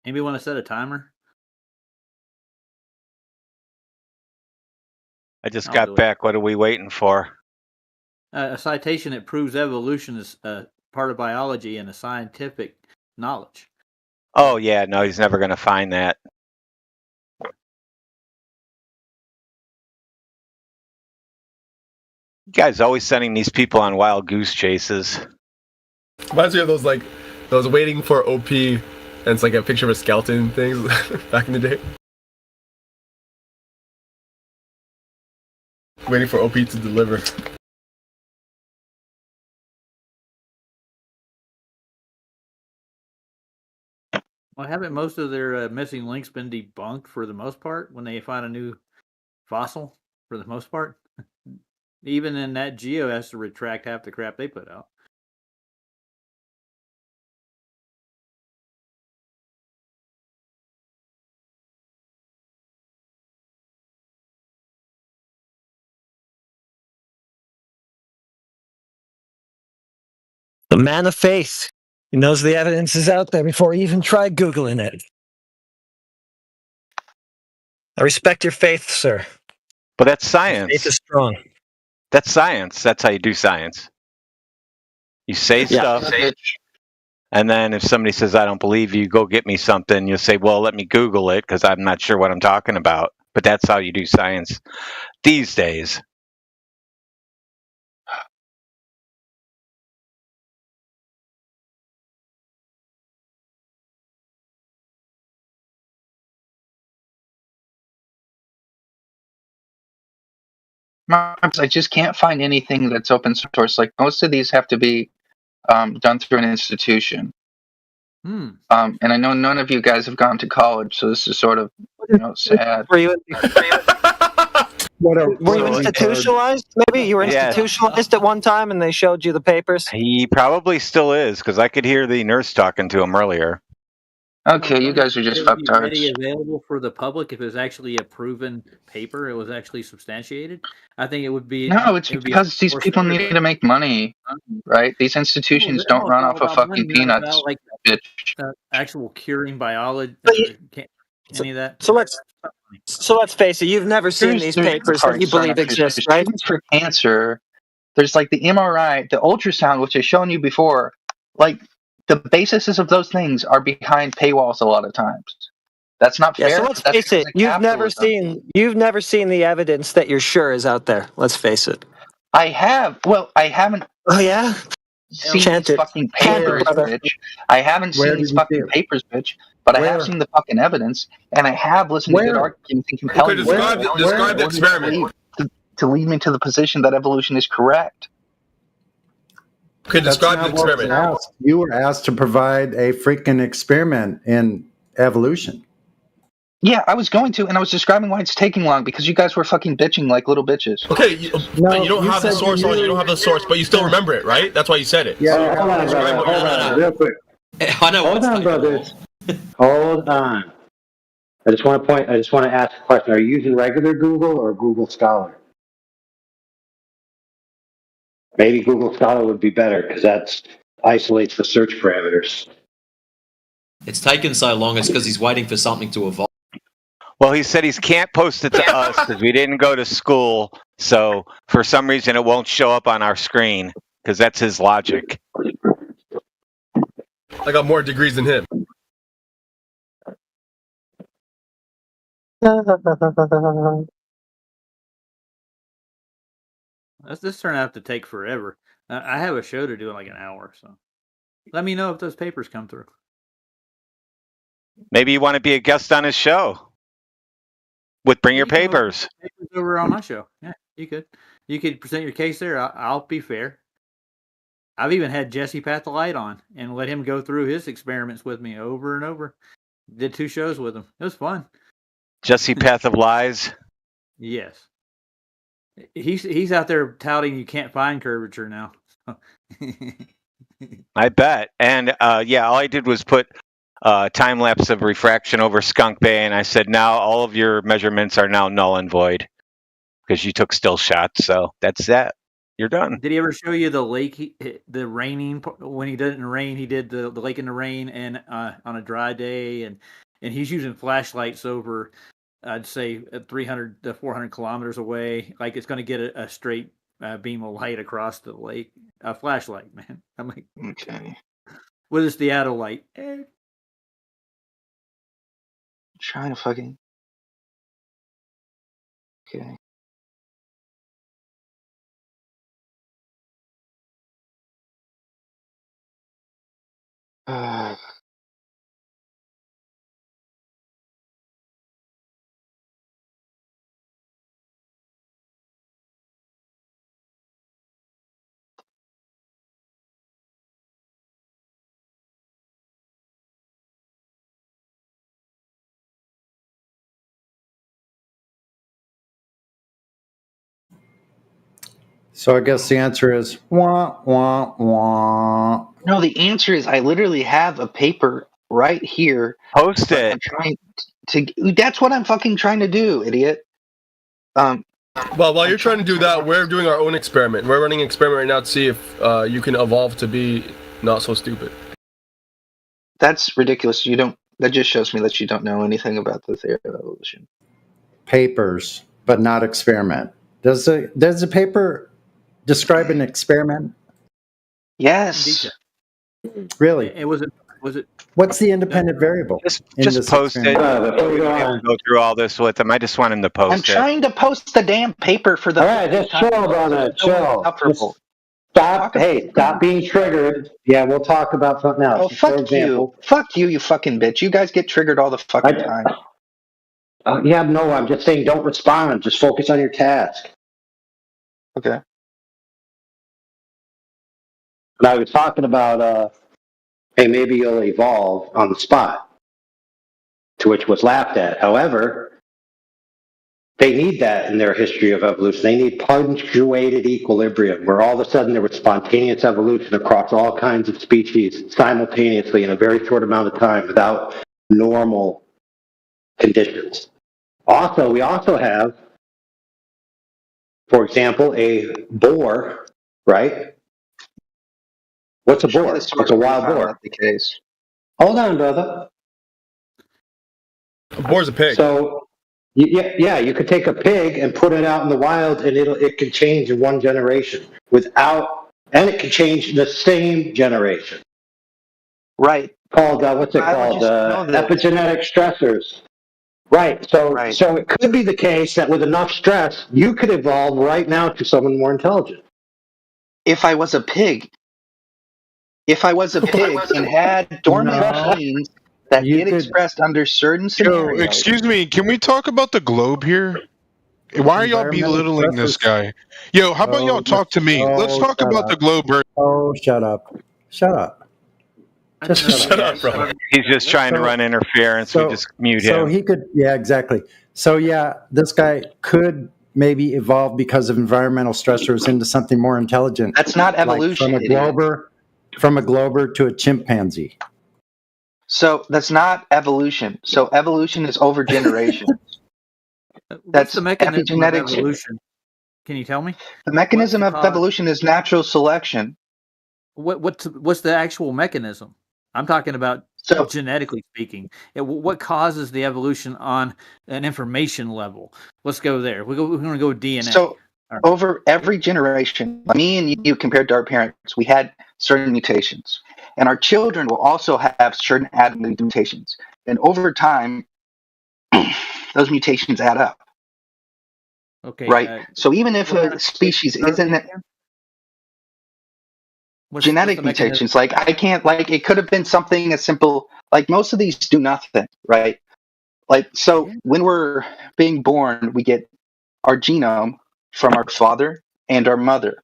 Anybody want to set a timer? I just got back. What are we waiting for? A citation that proves evolution is part of biology and a scientific knowledge. Oh, yeah. No, he's never going to find that. You guys always sending these people on wild goose chases. Reminds me of those waiting for OP, and it's like a picture of a skeleton things back in the day. Waiting for OP to deliver. Well, haven't most of their missing links been debunked for the most part when they find a new fossil? For the most part, even in that Geo has to retract half the crap they put out. The man of faith. He knows the evidence is out there before he even tried Googling it. I respect your faith, sir. But that's science. Your faith is strong. That's science. That's how you do science. You say stuff, and then if somebody says, I don't believe you, go get me something, you'll say, well, let me Google it because I'm not sure what I'm talking about. But that's how you do science these days. I just can't find anything that's open source. Like most of these have to be done through an institution. And I know none of you guys have gone to college, so this is sort of sad. Were you institutionalized? Maybe you were institutionalized at one time, and they showed you the papers. He probably still is, because I could hear the nurse talking to him earlier. Okay, you guys are just fucktards. Ready available for the public if it was actually a proven paper, it was actually substantiated. I think it would be. No, it's because these people need to make money, right? These institutions don't run off of fucking peanuts, like bitch. Actual curing biology. Any of that. So let's face it. You've never seen these papers that you believe exist, right? For cancer, there's like the MRI, the ultrasound, which I've shown you before. Like the basis of those things are behind paywalls a lot of times. That's not fair. So let's face it. You've never seen the evidence that you're sure is out there. Let's face it. I have. Well, I haven't. Oh yeah. Seen these fucking papers, bitch. I haven't seen these fucking papers, bitch. But I have seen the fucking evidence, and I have listened to good arguments and compelling. Describe the experiment. To lead me to the position that evolution is correct. Okay, describe the experiment. You were asked to provide a freaking experiment in evolution. Yeah, I was going to, and I was describing why it's taking long because you guys were fucking bitching like little bitches. Okay, you don't have the source on. You don't have the source, but you still remember it, right? That's why you said it. Yeah, hold on, brother. Hold on, real quick. I know. Hold on, brothers. Hold on. I just want to ask a question. Are you using regular Google or Google Scholar? Maybe Google Scholar would be better because that isolates the search parameters. It's taken so long. It's because he's waiting for something to evolve. Well, he said he can't post it to us because we didn't go to school. So for some reason, it won't show up on our screen because that's his logic. I got more degrees than him. This turned out to take forever. I have a show to do in like an hour, so let me know if those papers come through. Maybe you want to be a guest on his show. With Bring Your Papers. Over on my show. Yeah, you could. You could present your case there. I'll be fair. I've even had Jesse Pathelite on and let him go through his experiments with me over and over. Did 2 shows with him. It was fun. Jesse Path of Lies? Yes. He's out there touting you can't find curvature now. I bet. And all I did was put time lapse of refraction over Skunk Bay, and I said, now all of your measurements are now null and void because you took still shots. So that's that. You're done. Did he ever show you the lake, the raining? When he did it in the rain, he did the lake in the rain and on a dry day, and he's using flashlights over, I'd say 300 to 400 kilometers away. Like it's going to get a straight beam of light across the lake. A flashlight, man. I'm like, okay. With his theodolite. Trying to fucking. Okay. So I guess the answer is wah, wah, wah. No, the answer is I literally have a paper right here. Post it. I'm trying to. That's what I'm fucking trying to do, idiot. Well, while you're trying to do that, we're doing our own experiment. We're running an experiment right now to see if you can evolve to be not so stupid. That's ridiculous. You don't. That just shows me that you don't know anything about the theory of evolution. Papers, but not experiment. Does the paper describe an experiment? Yes. Really? It was it? What's the independent variable? Just post it. Go through all this with him. I just want him to post it. I'm trying to post the damn paper for the. All right, just chill, brother. Chill. Stop being triggered. Yeah, we'll talk about something else. Oh, fuck you. Fuck you, you fucking bitch. You guys get triggered all the fucking time. I'm just saying don't respond. Just focus on your task. Okay. And I was talking about, hey, maybe you'll evolve on the spot, to which was laughed at. However, they need that in their history of evolution. They need punctuated equilibrium, where all of a sudden there was spontaneous evolution across all kinds of species simultaneously in a very short amount of time without normal conditions. Also, we also have, for example, a boar, right? What's a boar? It's a wild boar. The case. Hold on, brother. A boar's a pig. So, yeah, you could take a pig and put it out in the wild, and it can change in one generation and it can change in the same generation. Right. Called what's it called? Epigenetic stressors. Right. So it could be the case that with enough stress, you could evolve right now to someone more intelligent. If I was a pig and had dormant genes that get expressed under certain scenarios. Excuse me, can we talk about the globe here? Why are y'all belittling this guy? Yo, how about y'all talk to me? Let's talk about the globe. Oh, shut up. Shut up. Just shut up, bro. He's just trying to run interference. We just mute him. So he could, yeah, exactly. So yeah, this guy could maybe evolve because of environmental stressors into something more intelligent. That's not evolution. Like from a glober to a chimpanzee. So that's not evolution. So evolution is over generations. That's the mechanism of evolution. Can you tell me? The mechanism of evolution is natural selection. What's the actual mechanism? I'm talking about genetically speaking. What causes the evolution on an information level? Let's go there. We're going to go DNA. So over every generation, me and you compared to our parents, we had certain mutations. And our children will also have certain added mutations. And over time, those mutations add up. Okay. Right? So even if a species isn't genetic mutations, like it could have been something as simple, like most of these do nothing, right? Like, so when we're being born, we get our genome from our father and our mother.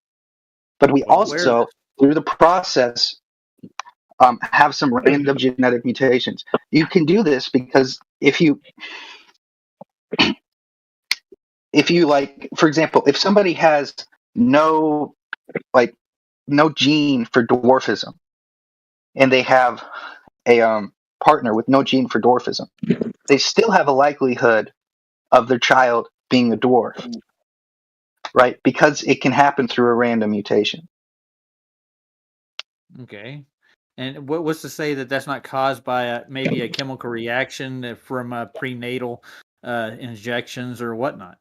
But we also, through the process, have some random genetic mutations. You can do this because if you like, for example, if somebody has no gene for dwarfism, and they have a partner with no gene for dwarfism, they still have a likelihood of their child being a dwarf, right? Because it can happen through a random mutation. Okay. And what's to say that that's not caused by maybe a chemical reaction from prenatal injections or whatnot?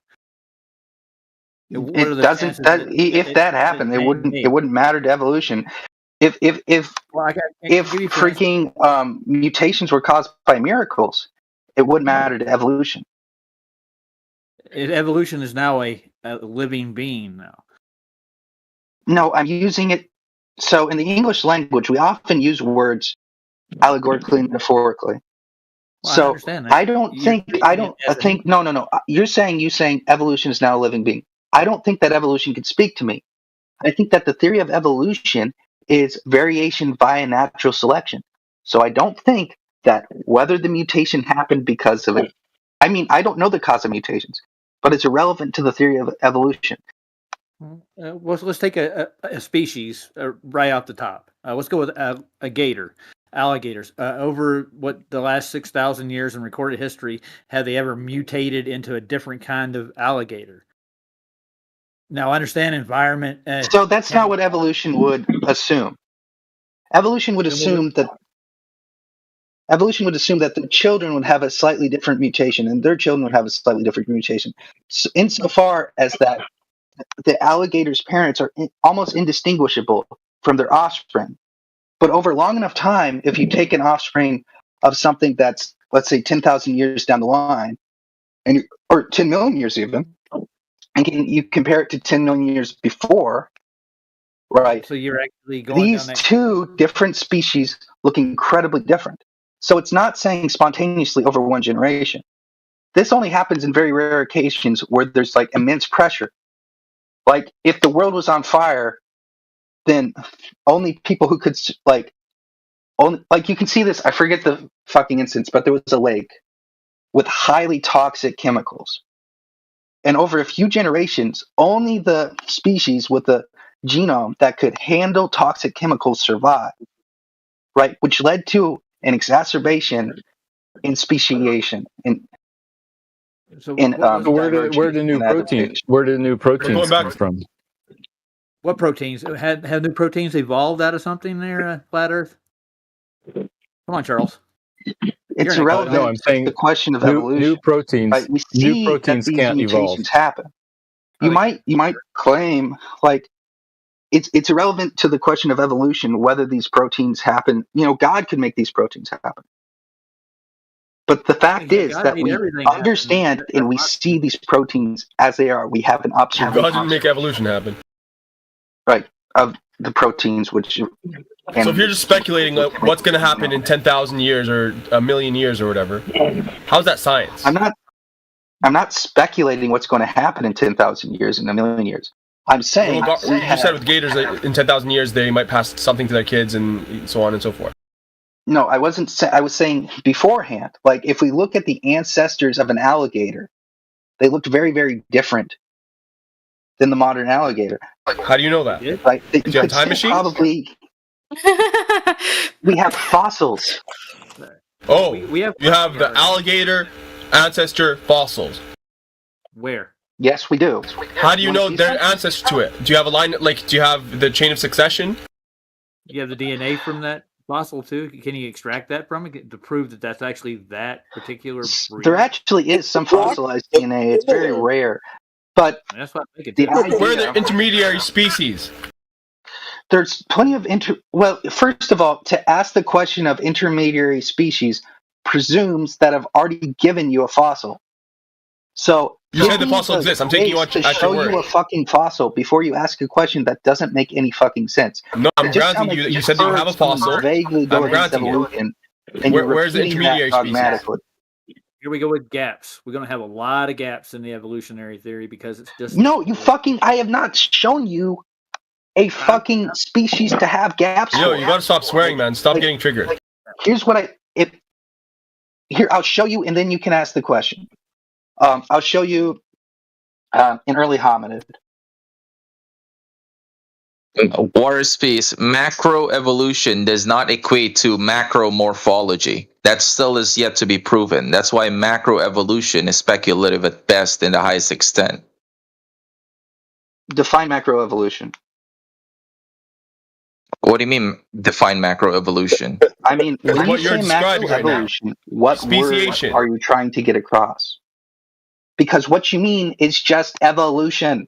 It doesn't. If that happened, it wouldn't matter to evolution. If freaking mutations were caused by miracles, it wouldn't matter to evolution. Evolution is now a living being now. No, I'm using it. So in the English language, we often use words allegorically and metaphorically. Well, so I don't think. No. You're saying evolution is now a living being. I don't think that evolution can speak to me. I think that the theory of evolution is variation via natural selection. So I don't think that whether the mutation happened because of it. I mean, I don't know the cause of mutations, but it's irrelevant to the theory of evolution. Well, let's take a species right off the top. Let's go with a gator. Alligators. Over the last 6,000 years in recorded history, have they ever mutated into a different kind of alligator? Now, I understand environment. So that's not what evolution would assume. Evolution would assume that the children would have a slightly different mutation, and their children would have a slightly different mutation. So insofar as that, the alligator's parents are almost indistinguishable from their offspring. But over long enough time, if you take an offspring of something that's, let's say, 10,000 years down the line, or 10 million years even, and you compare it to 10 million years before, right? So you're actually going these two different species look incredibly different. So it's not saying spontaneously over one generation. This only happens in very rare occasions where there's like immense pressure. Like, if the world was on fire, then only people who could you can see this. I forget the fucking instance, but there was a lake with highly toxic chemicals, and over a few generations, only the species with the genome that could handle toxic chemicals survived. Right, which led to an exacerbation in speciation So where did the new proteins come from? What proteins have new proteins evolved out of something there, Flat Earth? Come on, Charles. It's irrelevant. No, I'm saying the question of new evolution. proteins. Right? We see New proteins that these can't mutations evolve. happen. You might claim like it's irrelevant to the question of evolution whether these proteins happen. God could make these proteins happen. But the fact is that we understand and we see these proteins as they are. We have an observation. God didn't make evolution happen. Right, of the proteins, which. So if you're just speculating what's going to happen in 10,000 years or a million years or whatever, how's that science? I'm not speculating what's going to happen in 10,000 years and a million years. I'm saying. You said with gators that in 10,000 years they might pass something to their kids and so on and so forth. No, I wasn't. I was saying beforehand. Like, if we look at the ancestors of an alligator, they looked very, very different than the modern alligator. How do you know that? Like, do you have time machines? Probably. We have fossils. Oh, you have the alligator ancestor fossils. Where? Yes, we do. How do you know their ancestors to it? Do you have a line? Like, do you have the chain of succession? You have the DNA from that fossil too. Can you extract that from it to prove that that's actually that particular breed? There actually is some fossilized DNA. It's very rare, but that's what I think where are the intermediary species? There's plenty of Well, first of all, to ask the question of intermediary species presumes that I've already given you a fossil. So you said the fossil exists. I'm taking you at your word. Show you a fucking fossil before you ask a question that doesn't make any fucking sense. No, I'm granting you that you said that you have a fossil. Vaguely I'm granting you. Where's the intermediary species? Here we go with gaps. We're going to have a lot of gaps in the evolutionary theory because it's just I have not shown you a fucking species to have gaps. Yo, you gotta stop swearing, man. Stop getting triggered. Here's what I'll show you, and then you can ask the question. I'll show you an early hominid. War is peace. Macroevolution does not equate to macromorphology. That still is yet to be proven. That's why macroevolution is speculative at best in the highest extent. Define macroevolution. What do you mean define macroevolution? I mean, when you say macroevolution, what word are you trying to get across? Because what you mean is just evolution.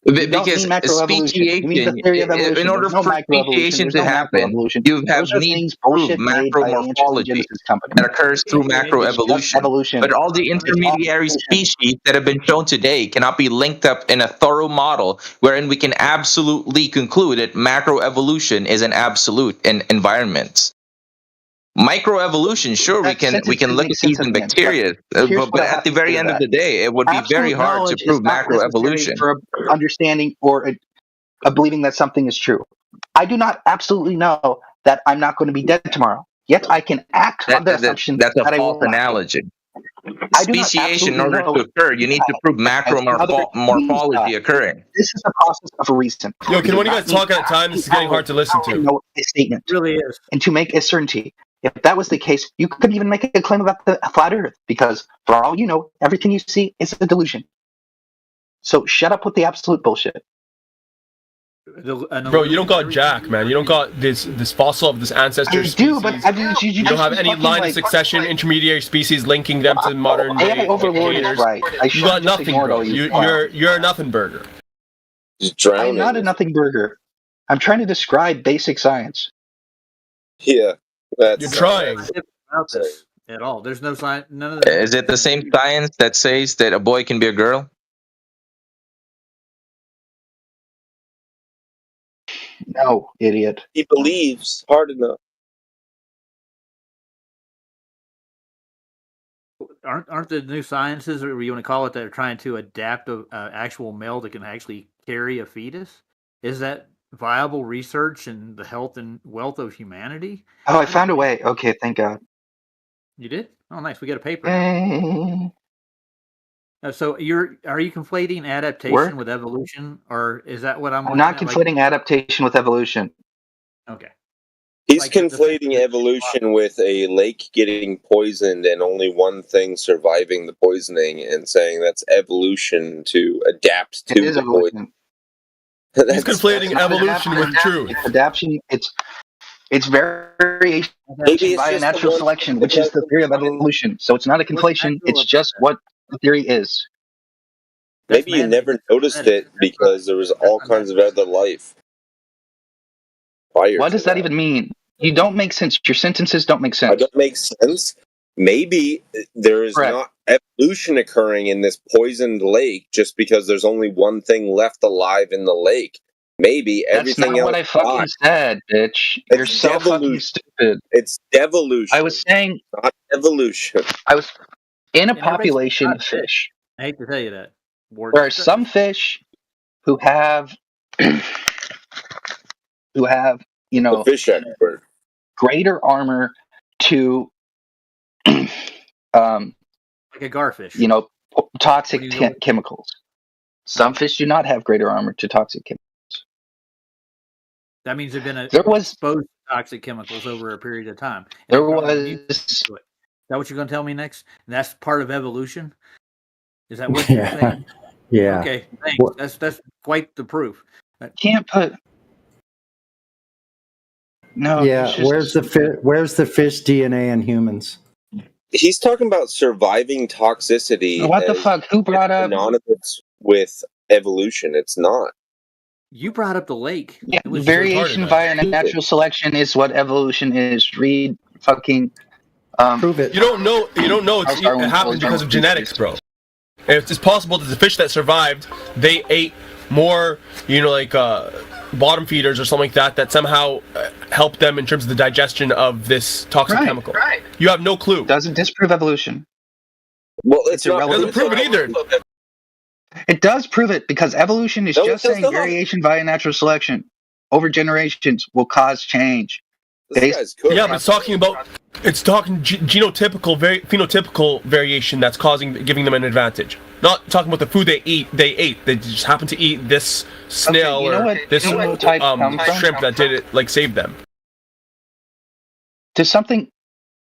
Because speciation, in order for speciation to happen, you have need to prove macromorphology that occurs through macroevolution. But all the intermediary species that have been shown today cannot be linked up in a thorough model wherein we can absolutely conclude that macroevolution is an absolute in environments. Microevolution, sure, we can look at these in bacteria, but at the very end of the day, it would be very hard to prove macroevolution. For understanding or believing that something is true. I do not absolutely know that I'm not going to be dead tomorrow. Yet I can act on the assumption that's a false analogy. Speciation, in order to occur, you need to prove macromorphology occurring. This is a process of reason. Yo, can one of you guys talk at a time? This is getting hard to listen to. Know a statement. It really is. And to make a certainty. If that was the case, you could even make a claim about the flat Earth, because for all you know, everything you see is a delusion. So shut up with the absolute bullshit. Bro, you don't got Jack, man. You don't got this fossil of this ancestor species. I do, but you don't have any line of succession, intermediary species linking them to modern day gators. Right. You got nothing, bro. You're a nothing burger. I'm not a nothing burger. I'm trying to describe basic science. Yeah. You're trying. At all. There's no sign. None of that. Is it the same science that says that a boy can be a girl? No, idiot. He believes hard enough. Aren't the new sciences, or you want to call it, that are trying to adapt a actual male that can actually carry a fetus? Is that viable research in the health and wealth of humanity? Oh, I found a way. Okay, thank God. You did? Oh, nice. We got a paper. Now. So are you conflating adaptation with evolution, or is that what I'm not conflating adaptation with evolution. Okay. He's conflating evolution with a lake getting poisoned and only one thing surviving the poisoning, and saying that's evolution to adapt to the poison. He's conflating evolution with truth. It's adaptation. It's variation by natural selection, which is the theory of evolution. So it's not a conflation. It's just what the theory is. Maybe you never noticed it because there was all kinds of other life. What does that even mean? You don't make sense. Your sentences don't make sense. I don't make sense. Maybe there is not evolution occurring in this poisoned lake just because there's only one thing left alive in the lake. Maybe everything else. That's not what I fucking said, bitch. You're so fucking stupid. It's devolution. I was saying, not evolution. I was in a population of fish. I hate to tell you that. There are some fish who have, you know, the fish expert, greater armor to, like a garfish. You know, toxic chemicals. Some fish do not have greater armor to toxic chemicals. That means they've been exposed to toxic chemicals over a period of time. There was. Is that what you're going to tell me next? And that's part of evolution? Is that what you're saying? Yeah. Okay, thanks. That's quite the proof. Can't put. No. Yeah. Where's the fish DNA in humans? He's talking about surviving toxicity. What the fuck? Who brought up synonymous with evolution? It's not. You brought up the lake. Yeah, variation via natural selection is what evolution is. Read fucking. Prove it. You don't know. It happened because of genetics, bro. It's possible that the fish that survived, they ate more, bottom feeders or something like that somehow helped them in terms of the digestion of this toxic chemical. Right. You have no clue. Doesn't disprove evolution. Well, it's irrelevant. It doesn't prove it either. It does prove it because evolution is just saying variation via natural selection over generations will cause change. But it's talking phenotypical variation that's giving them an advantage. Not talking about the food they ate. They just happen to eat this snail this shrimp that did it, saved them. There's something.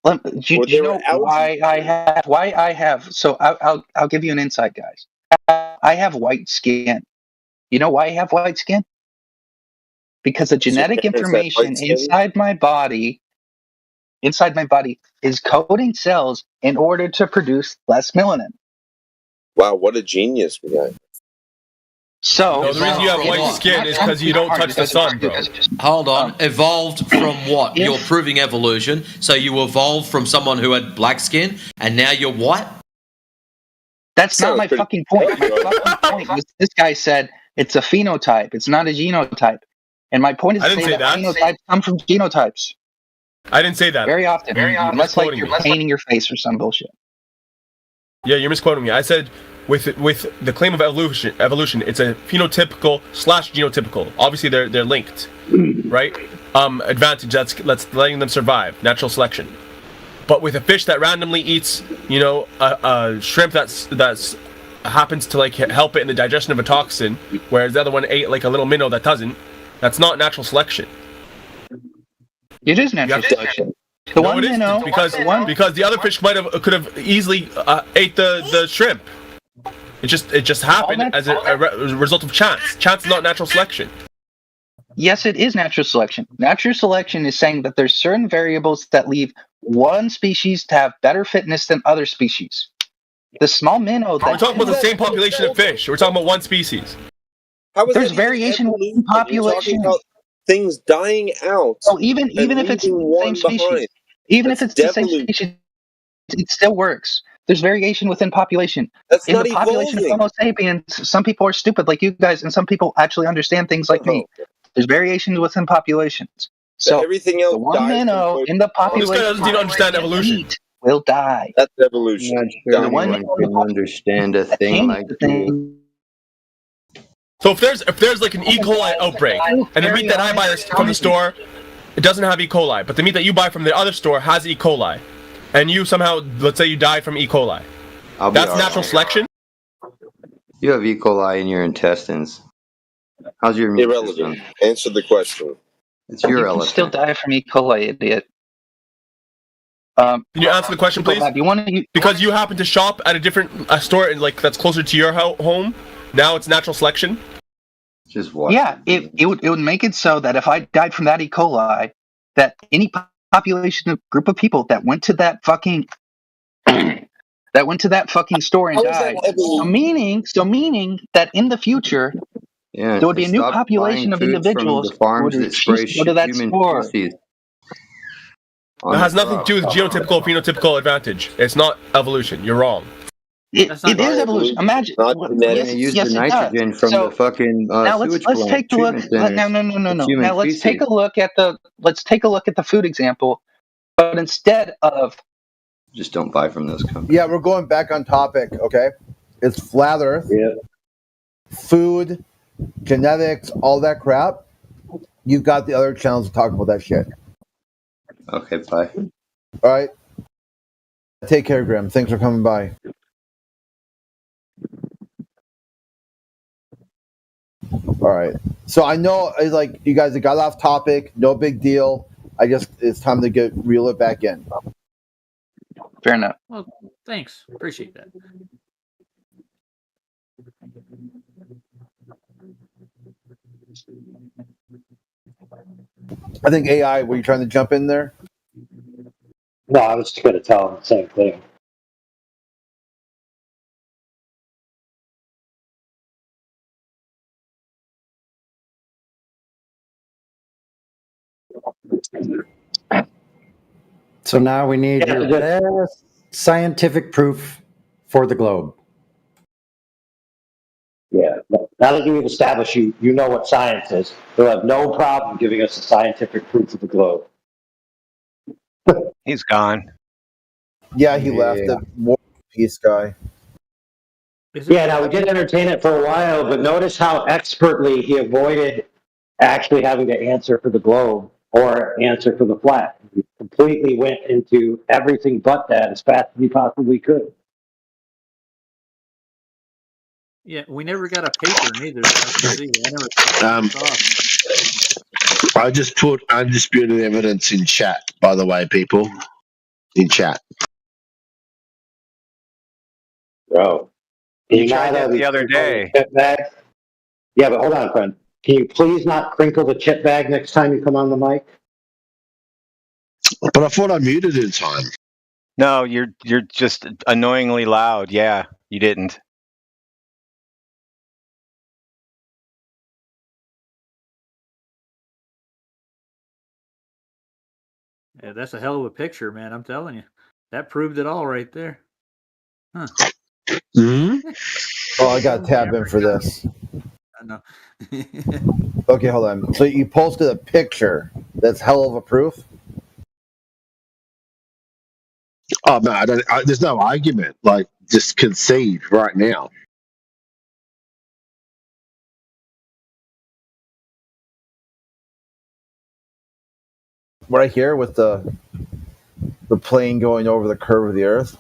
Do you know why I have? So I'll give you an insight, guys. I have white skin. You know why I have white skin? Because the genetic information inside my body is coding cells in order to produce less melanin. Wow, what a genius we got. So the reason you have white skin is because you don't touch the sun, bro. Hold on. Evolved from what? You're proving evolution. So you evolved from someone who had black skin, and now you're white? That's not my fucking point. My fucking point was this guy said it's a phenotype. It's not a genotype. And my point is to say that phenotypes come from genotypes. I didn't say that. Very often. Unless you're painting your face or some bullshit. Yeah, you're misquoting me. I said with the claim of evolution, it's a phenotypical / genotypical. Obviously, they're linked, right? Advantage that's letting them survive, natural selection. But with a fish that randomly eats, a shrimp that's happens to help it in the digestion of a toxin, whereas the other one ate a little minnow that doesn't. That's not natural selection. It is natural selection. Because the other fish could have easily ate the shrimp. It just happened as a result of chance. Chance is not natural selection. Yes, it is natural selection. Natural selection is saying that there's certain variables that leave one species to have better fitness than other species. The small minnow. We're talking about the same population of fish. We're talking about one species. There's variation in population. Things dying out. So even if it's the same species, the same species, it still works. There's variation within population. That's in not the population of Homo sapiens, some people are stupid like you guys, and some people actually understand things like me. There's variation within populations. So everything else the one minnow in the population this guy doesn't even understand evolution. Will die. That's evolution. I'm not sure anyone can understand a thing like that. So if there's like an E. coli outbreak, and the meat that I buy from the store, it doesn't have E. coli, but the meat that you buy from the other store has E. coli, and you somehow, let's say you died from E. coli, that's natural selection? You have E. coli in your intestines. How's your immune Irrelevant. system? Answer the question. It's irrelevant. You can still die from E. coli, idiot. Can you answer the question, please? Because you happen to shop at a different store like that's closer to your home. Now it's natural selection. Just what? Yeah, it would make it so that if I died from that E. coli, that any population group of people that went to that fucking store and died. So meaning that in the future, yeah, there would be a new population of individuals who would refuse to go to that store. It has nothing to do with genotypical phenotypical advantage. It's not evolution. You're wrong. It is evolution. Imagine. Use the nitrogen from the fucking now sewage let's take a look. No. Now let's take a look at the food example, but instead of just don't buy from those companies. Yeah, we're going back on topic. Okay, it's flat Earth. Yeah. Food, genetics, all that crap. You've got the other channels to talk about that shit. Okay, bye. All right. Take care, Graham. Thanks for coming by. All right. So I know, like, you guys got off topic. No big deal. It's time to reel it back in. Fair enough. Well, thanks. Appreciate that. I think AI, were you trying to jump in there? No, I was just going to tell him the same thing. So now we need your best scientific proof for the globe. Yeah. Now that we've established you know what science is, you'll have no problem giving us the scientific proof of the globe. He's gone. Yeah, he left. The War Peace guy. Yeah, now we did entertain it for a while, but notice how expertly he avoided actually having to answer for the globe or answer for the flat. He completely went into everything but that as fast as he possibly could. Yeah, we never got a paper neither. I just put undisputed evidence in chat, by the way, people. In chat. Bro. You tried that the other day. Yeah, but hold on, friend. Can you please not crinkle the chip bag next time you come on the mic? But I thought I muted in time. No, you're just annoyingly loud. Yeah, you didn't. Yeah, that's a hell of a picture, man. I'm telling you. That proved it all right there. Huh. Mm-hmm. Oh, I got to tab in for this. I know. Okay, hold on. So you posted a picture. That's hell of a proof? Oh, no, there's no argument. Like, just concede right now. Right here with the plane going over the curve of the Earth.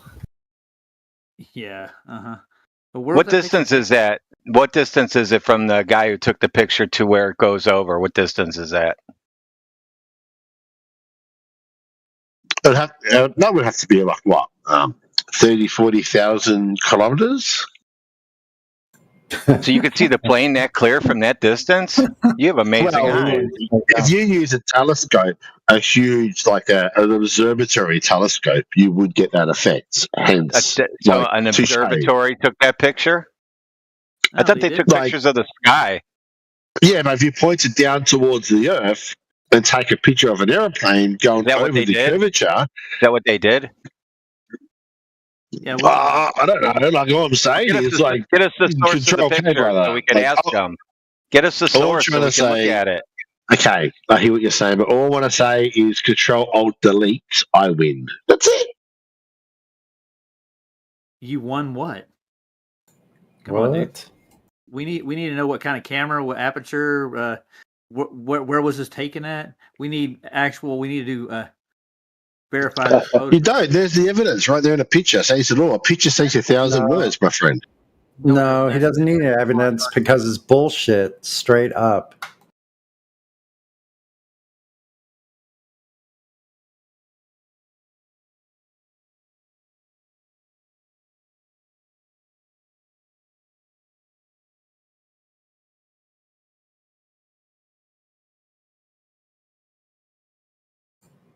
Yeah. Uh-huh. What distance is that? What distance is it from the guy who took the picture to where it goes over? What distance is that? That would have to be like what? 30, 40,000 kilometers? So you could see the plane that clear from that distance? You have amazing eyes. If you use a telescope, a huge, like an observatory telescope, you would get that effect. Hence, so an observatory took that picture? I thought they took pictures of the sky. Yeah, but if you point it down towards the Earth and take a picture of an airplane going over the curvature... Is that what they did? Yeah, I don't know. Like all I'm saying is, like, get us the source of the picture so we can ask them. Get us the source so we can look at it. Okay, I hear what you're saying, but all I want to say is Control Alt Delete. I win. That's it. You won what? Come on, dude. we need to know what kind of camera, what aperture, where was this taken at? We need to verify this photo. You don't. There's the evidence right there in a picture. Says it all. A picture says 1,000 words, my friend. No, he doesn't need evidence because it's bullshit, straight up.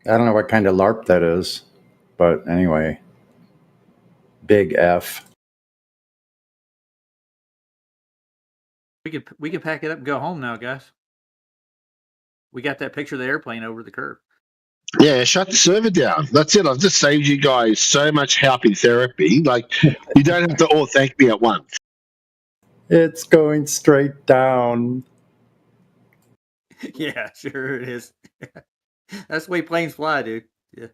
I don't know what kind of LARP that is, but anyway, big F. We could pack it up and go home now, guys. We got that picture of the airplane over the curve. Yeah, shut the server down. That's it. I've just saved you guys so much help in therapy. Like, you don't have to all thank me at once. It's going straight down. Yeah, sure it is. That's the way planes fly, dude. Yeah.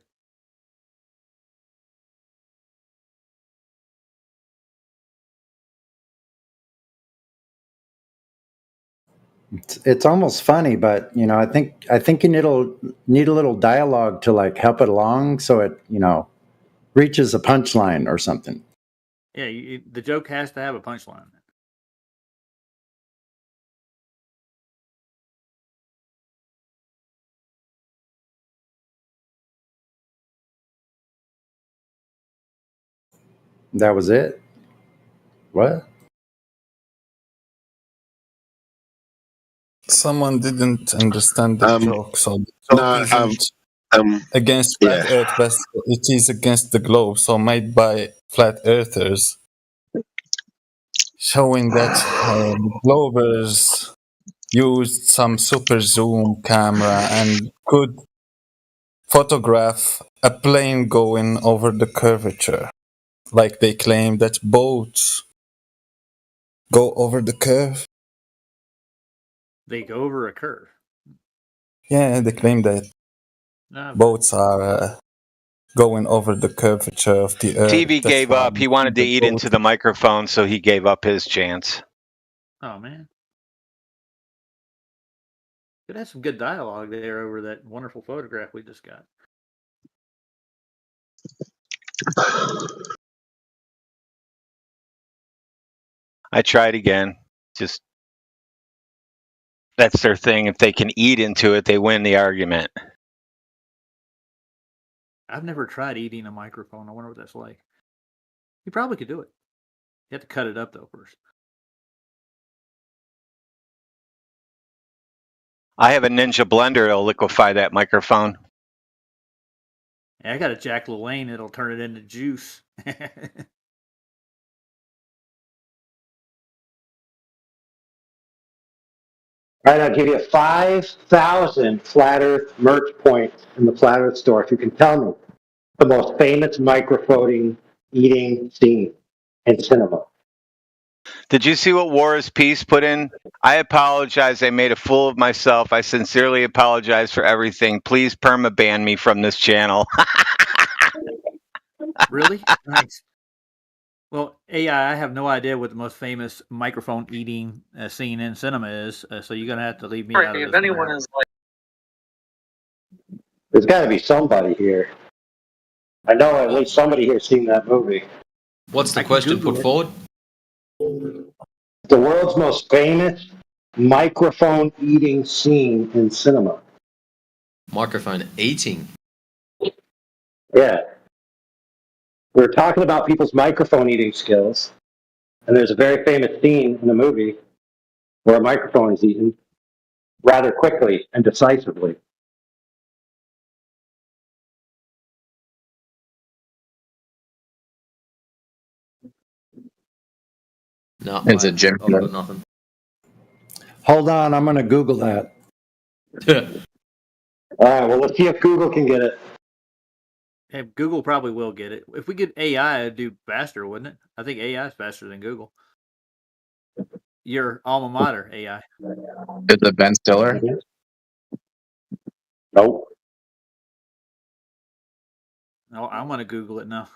It's almost funny, but I think you need a little dialogue to like help it along, so it reaches a punchline or something. Yeah, the joke has to have a punchline. That was it. What? Someone didn't understand the joke, so the joke isn't against flat Earth, but it is against the globe, so made by flat earthers, showing that Globers used some super zoom camera and could photograph a plane going over the curvature, like they claim that boats go over the curve. They go over a curve. Yeah, they claim that boats are going over the curvature of the Earth. TV gave up. He wanted to eat into the microphone, so he gave up his chance. Oh, man. Could have some good dialogue there over that wonderful photograph we just got. I tried again. Just that's their thing. If they can eat into it, they win the argument. I've never tried eating a microphone. I wonder what that's like. You probably could do it. You have to cut it up though first. I have a Ninja blender that'll liquefy that microphone. Yeah, I got a Jack LaLanne that'll turn it into juice. All right, I'll give you 5,000 Flat Earth merch points in the Flat Earth store if you can tell me the most famous microphoning eating scene in cinema. Did you see what War is Peace put in? I apologize. I made a fool of myself. I sincerely apologize for everything. Please permaban me from this channel. Really? Nice. Well, AI, I have no idea what the most famous microphone eating scene in cinema is, so you're going to have to leave me out of this. If anyone is like, there's got to be somebody here. I know at least somebody here seen that movie. What's the question put forward? The world's most famous microphone eating scene in cinema. Microphone eating? Yeah. We're talking about people's microphone eating skills, and there's a very famous scene in the movie where a microphone is eaten rather quickly and decisively. No, it's a gym. I've got nothing. Hold on, I'm going to Google that. All right, well, let's see if Google can get it. Hey, Google probably will get it. If we get AI, it'd do faster, wouldn't it? I think AI is faster than Google. Your alma mater, AI. Is it Ben Stiller? Nope. No, I'm going to Google it now.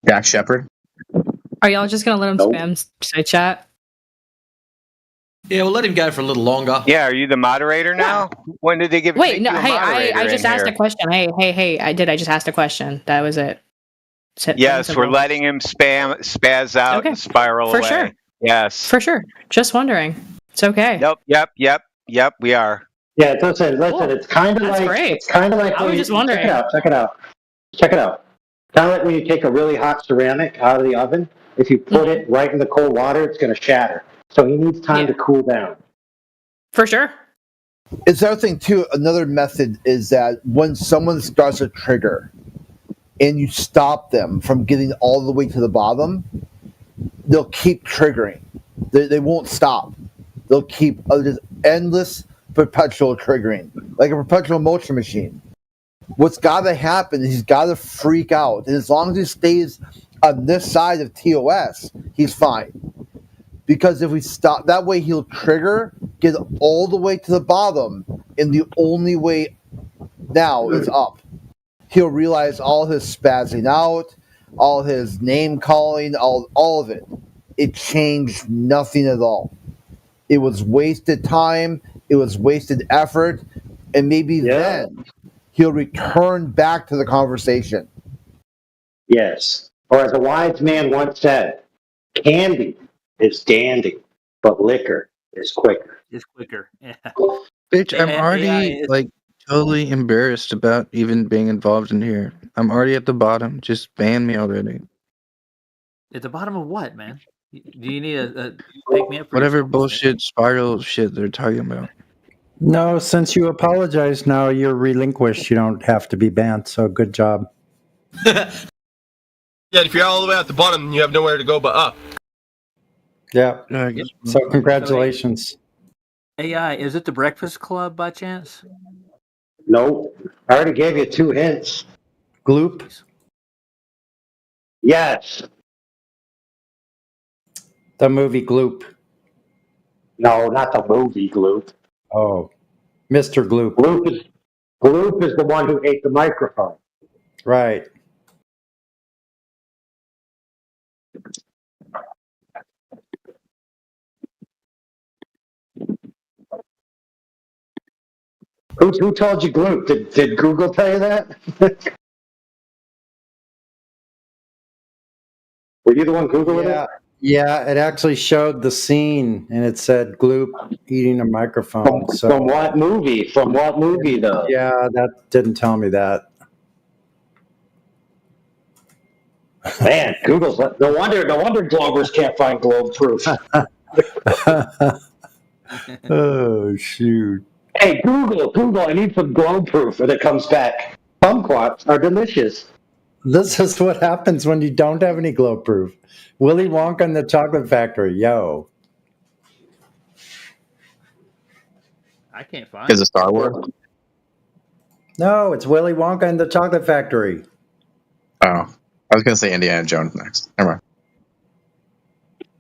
Jack Shepard? Are y'all just gonna let him spam side chat? Yeah, we'll let him go for a little longer. Yeah, are you the moderator now? When did they give? Wait, no. you a Hey, moderator I just in asked here? a question. Hey. I just asked a question. That was it. Yes, we're letting him spaz out and spiral For away. sure. Yes. For sure. Just wondering. It's okay. Yep. We are. Yeah, listen. It's kind of That's like great. it's kind of like I was when just you, wondering. check it out. Kind of like when you take a really hot ceramic out of the oven. If you put it right in the cold water, it's going to shatter. So he needs time to cool down. For sure. It's the other thing too. Another method is that when someone starts a trigger, and you stop them from getting all the way to the bottom, they'll keep triggering. They won't stop. They'll keep just endless, perpetual triggering, like a perpetual motion machine. What's got to happen is he's got to freak out, and as long as he stays on this side of TOS, he's fine. Because if we stop, that way he'll trigger, get all the way to the bottom, and the only way now is up. He'll realize all his spazzing out, all his name calling, all of it. It changed nothing at all. It was wasted time. It was wasted effort. And maybe then he'll return back to the conversation. Yes. Or as a wise man once said, candy is dandy, but liquor is quicker. It's quicker. Yeah. Bitch, I'm already totally embarrassed about even being involved in here. I'm already at the bottom. Just ban me already. At the bottom of what, man? Do you need a pick me up? Whatever bullshit spiral shit they're talking about. No, since you apologize now, you're relinquished. You don't have to be banned. So good job. Yeah, if you're all the way at the bottom, you have nowhere to go but up. Yeah. So congratulations. AI, is it the Breakfast Club by chance? Nope. I already gave you 2 hints. Gloop? Yes. The movie Gloop. No, not the movie Gloop. Oh, Mr. Gloop. Gloop is the one who ate the microphone. Right. Who told you Gloop? Did Google tell you that? Were you the one Googling it? Yeah, it actually showed the scene, and it said Gloop eating a microphone. From what movie? From what movie, though? Yeah, that didn't tell me that. Man, Google's no wonder Globers can't find Globe proof. Oh shoot! Hey, Google, I need some Globe proof, and it comes back. Kumquats are delicious. This is what happens when you don't have any glow proof. Willy Wonka and the Chocolate Factory, yo. I can't find Is it Star Wars? No, it's Willy Wonka and the Chocolate Factory. Oh, I was gonna say Indiana Jones next. Never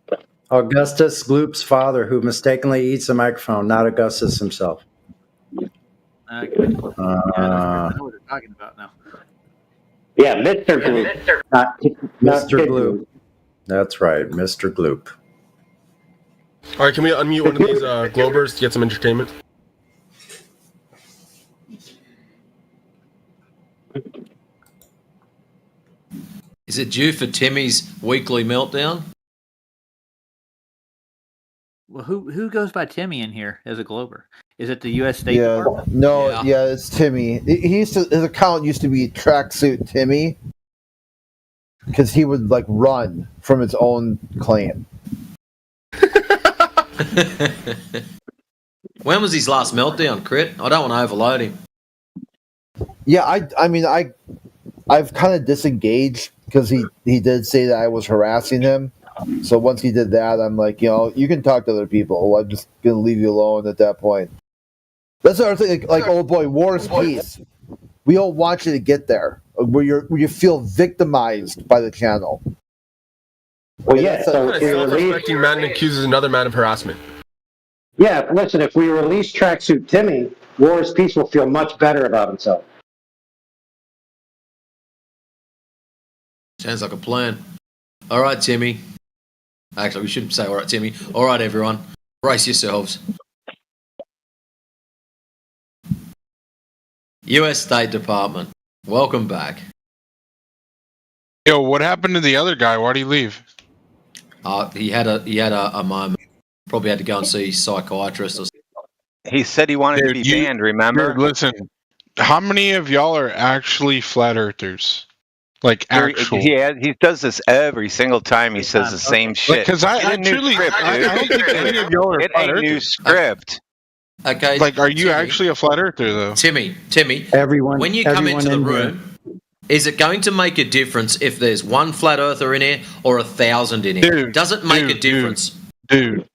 mind. Augustus Gloop's father, who mistakenly eats a microphone, not Augustus himself. Okay. I know what they're talking about now. Yeah, Mr. Gloop. Not Mr. Gloop. That's right, Mr. Gloop. All right, can we unmute one of these Globers to get some entertainment? Is it due for Timmy's weekly meltdown? Well, who goes by Timmy in here as a Glober? Is it the U.S. State Department? No, it's Timmy. His account used to be Tracksuit Timmy because he would run from his own clan. When was his last meltdown, Crit? I don't want to overload him. Yeah, I've kind of disengaged because he did say that I was harassing him. So once he did that, I'm like, you can talk to other people. I'm just gonna leave you alone at that point. That's the other thing, like old boy, War is Peace. We don't want you to get there where you feel victimized by the channel. Well, yeah. So a self-respecting man accuses another man of harassment. Yeah, listen. If we release Tracksuit Timmy, War is Peace will feel much better about himself. Sounds like a plan. All right, Timmy. Actually, we shouldn't say all right, Timmy. All right, everyone. Brace yourselves. U.S. State Department. Welcome back. Yo, what happened to the other guy? Why'd he leave? He had a moment. Probably had to go and see a psychiatrist or something. He said he wanted to be banned, remember? Dude, listen, how many of y'all are actually flat earthers? Like, actual? He does this every single time he says the same shit. Because I truly, I don't think any of y'all are Get flat a new earthers. script. Okay. Like, are you actually a flat earther, though? Timmy, Everyone, when you come everyone into the in room, is it going to make a difference if there's one flat earther in here or 1,000 in here? Does it make a difference? Dude.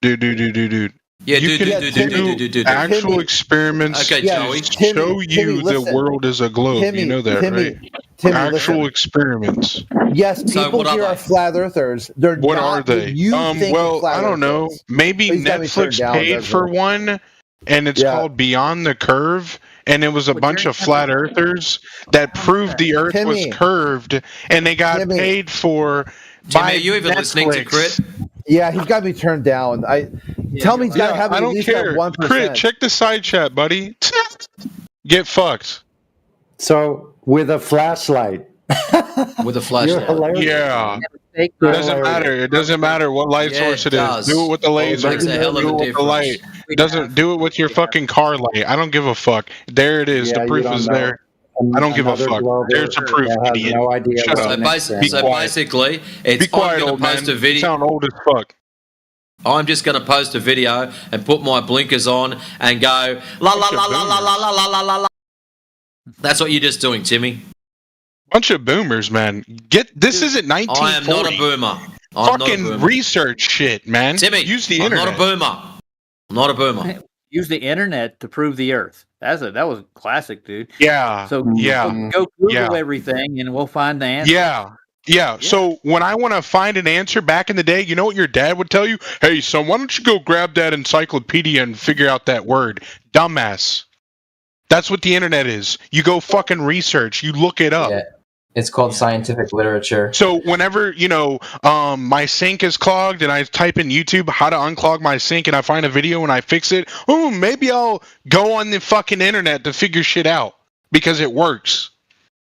Yeah, you can do actual experiments Okay, Joey. to show you the world is a globe. You know that, right? Actual experiments. Yes, people here are flat earthers. They're What not are they? You think Well, flat I don't know. earthers. Maybe He's got me turned Netflix down, paid doesn't for he? one, and it's called Beyond the Curve, and it was a bunch of flat earthers that proved the Earth was curved, and they got paid for Timmy, by are you even listening to Netflix. Crit? Yeah, he's got me turned down. Tell me he's got to have I at don't least care. that 1%. Crit, check the side chat, buddy. Get fucked. So with a flashlight. With a flashlight. Yeah. It doesn't matter. It doesn't matter what light source it is. Do it with the laser. Makes a hell of a Do it with the light. It doesn't do it with your fucking car light. I don't give a fuck. There it is. Yeah, the you proof don't is know. there. I don't give a Another fuck. globe There's the proof, that has idiot. no idea Shut what up. the next thing So basically, it's Be quiet, I'm going old to post man. a video. You sound old as fuck. I'm just going to post a video and put my blinkers on and go la la la la la la la la la la la. That's what you're just doing, Timmy. Bunch of boomers, man. This isn't 1940. I am not a boomer. I'm not a Fucking boomer. research shit, man. Timmy, Use the I'm internet. not a boomer. I'm not a boomer. Use the internet to prove the Earth. That was classic, dude. Yeah. So yeah. go Google Yeah. everything, and we'll find the answer. Yeah. So when I want to find an answer back in the day, you know what your dad would tell you? Hey, son, why don't you go grab that encyclopedia and figure out that word? Dumbass. That's what the internet is. You go fucking research. You look it up. Yeah. It's called scientific literature. So whenever, my sink is clogged and I type in YouTube how to unclog my sink and I find a video and I fix it, maybe I'll go on the fucking internet to figure shit out because it works.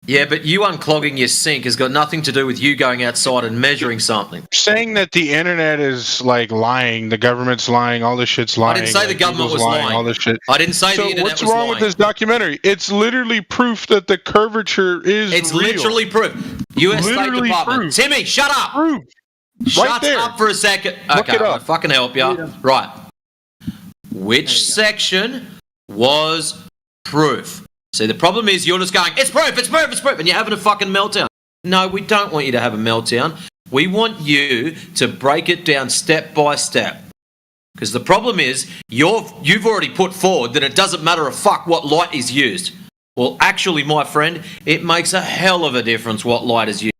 Yeah, but you unclogging your sink has got nothing to do with you going outside and measuring something. Saying that the internet is like lying, the government's lying, all this shit's lying. I didn't say the government Google's was lying. all this shit. I didn't say the internet what's was wrong lying. with this documentary? It's literally proof that the curvature is It's real. literally proof. U.S. State Literally Department. proof. Timmy, shut up. Proof. Shut there. up for a second. Look Okay, it up. I'll fucking help you. Right. Which section was proof? See, the problem is you're just going, it's proof, and you're having a fucking meltdown. No, we don't want you to have a meltdown. We want you to break it down step by step. Because the problem is, you've already put forward that it doesn't matter a fuck what light is used. Well, actually, my friend, it makes a hell of a difference what light is used.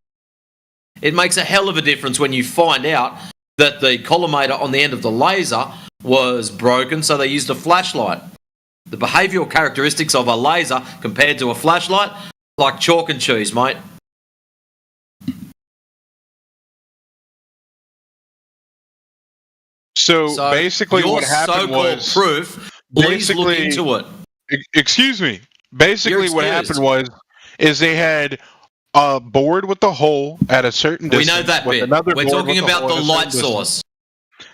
It makes a hell of a difference when you find out that the collimator on the end of the laser was broken, so they used a flashlight. The behavioural characteristics of a laser compared to a flashlight, like chalk and cheese, mate. So basically your what happened so-called was... proof, please look into it. Excuse me. Basically what happened is they had a board with a hole at a certain distance. We know that with bit. another We're board talking with a about hole the at a certain light distance. source.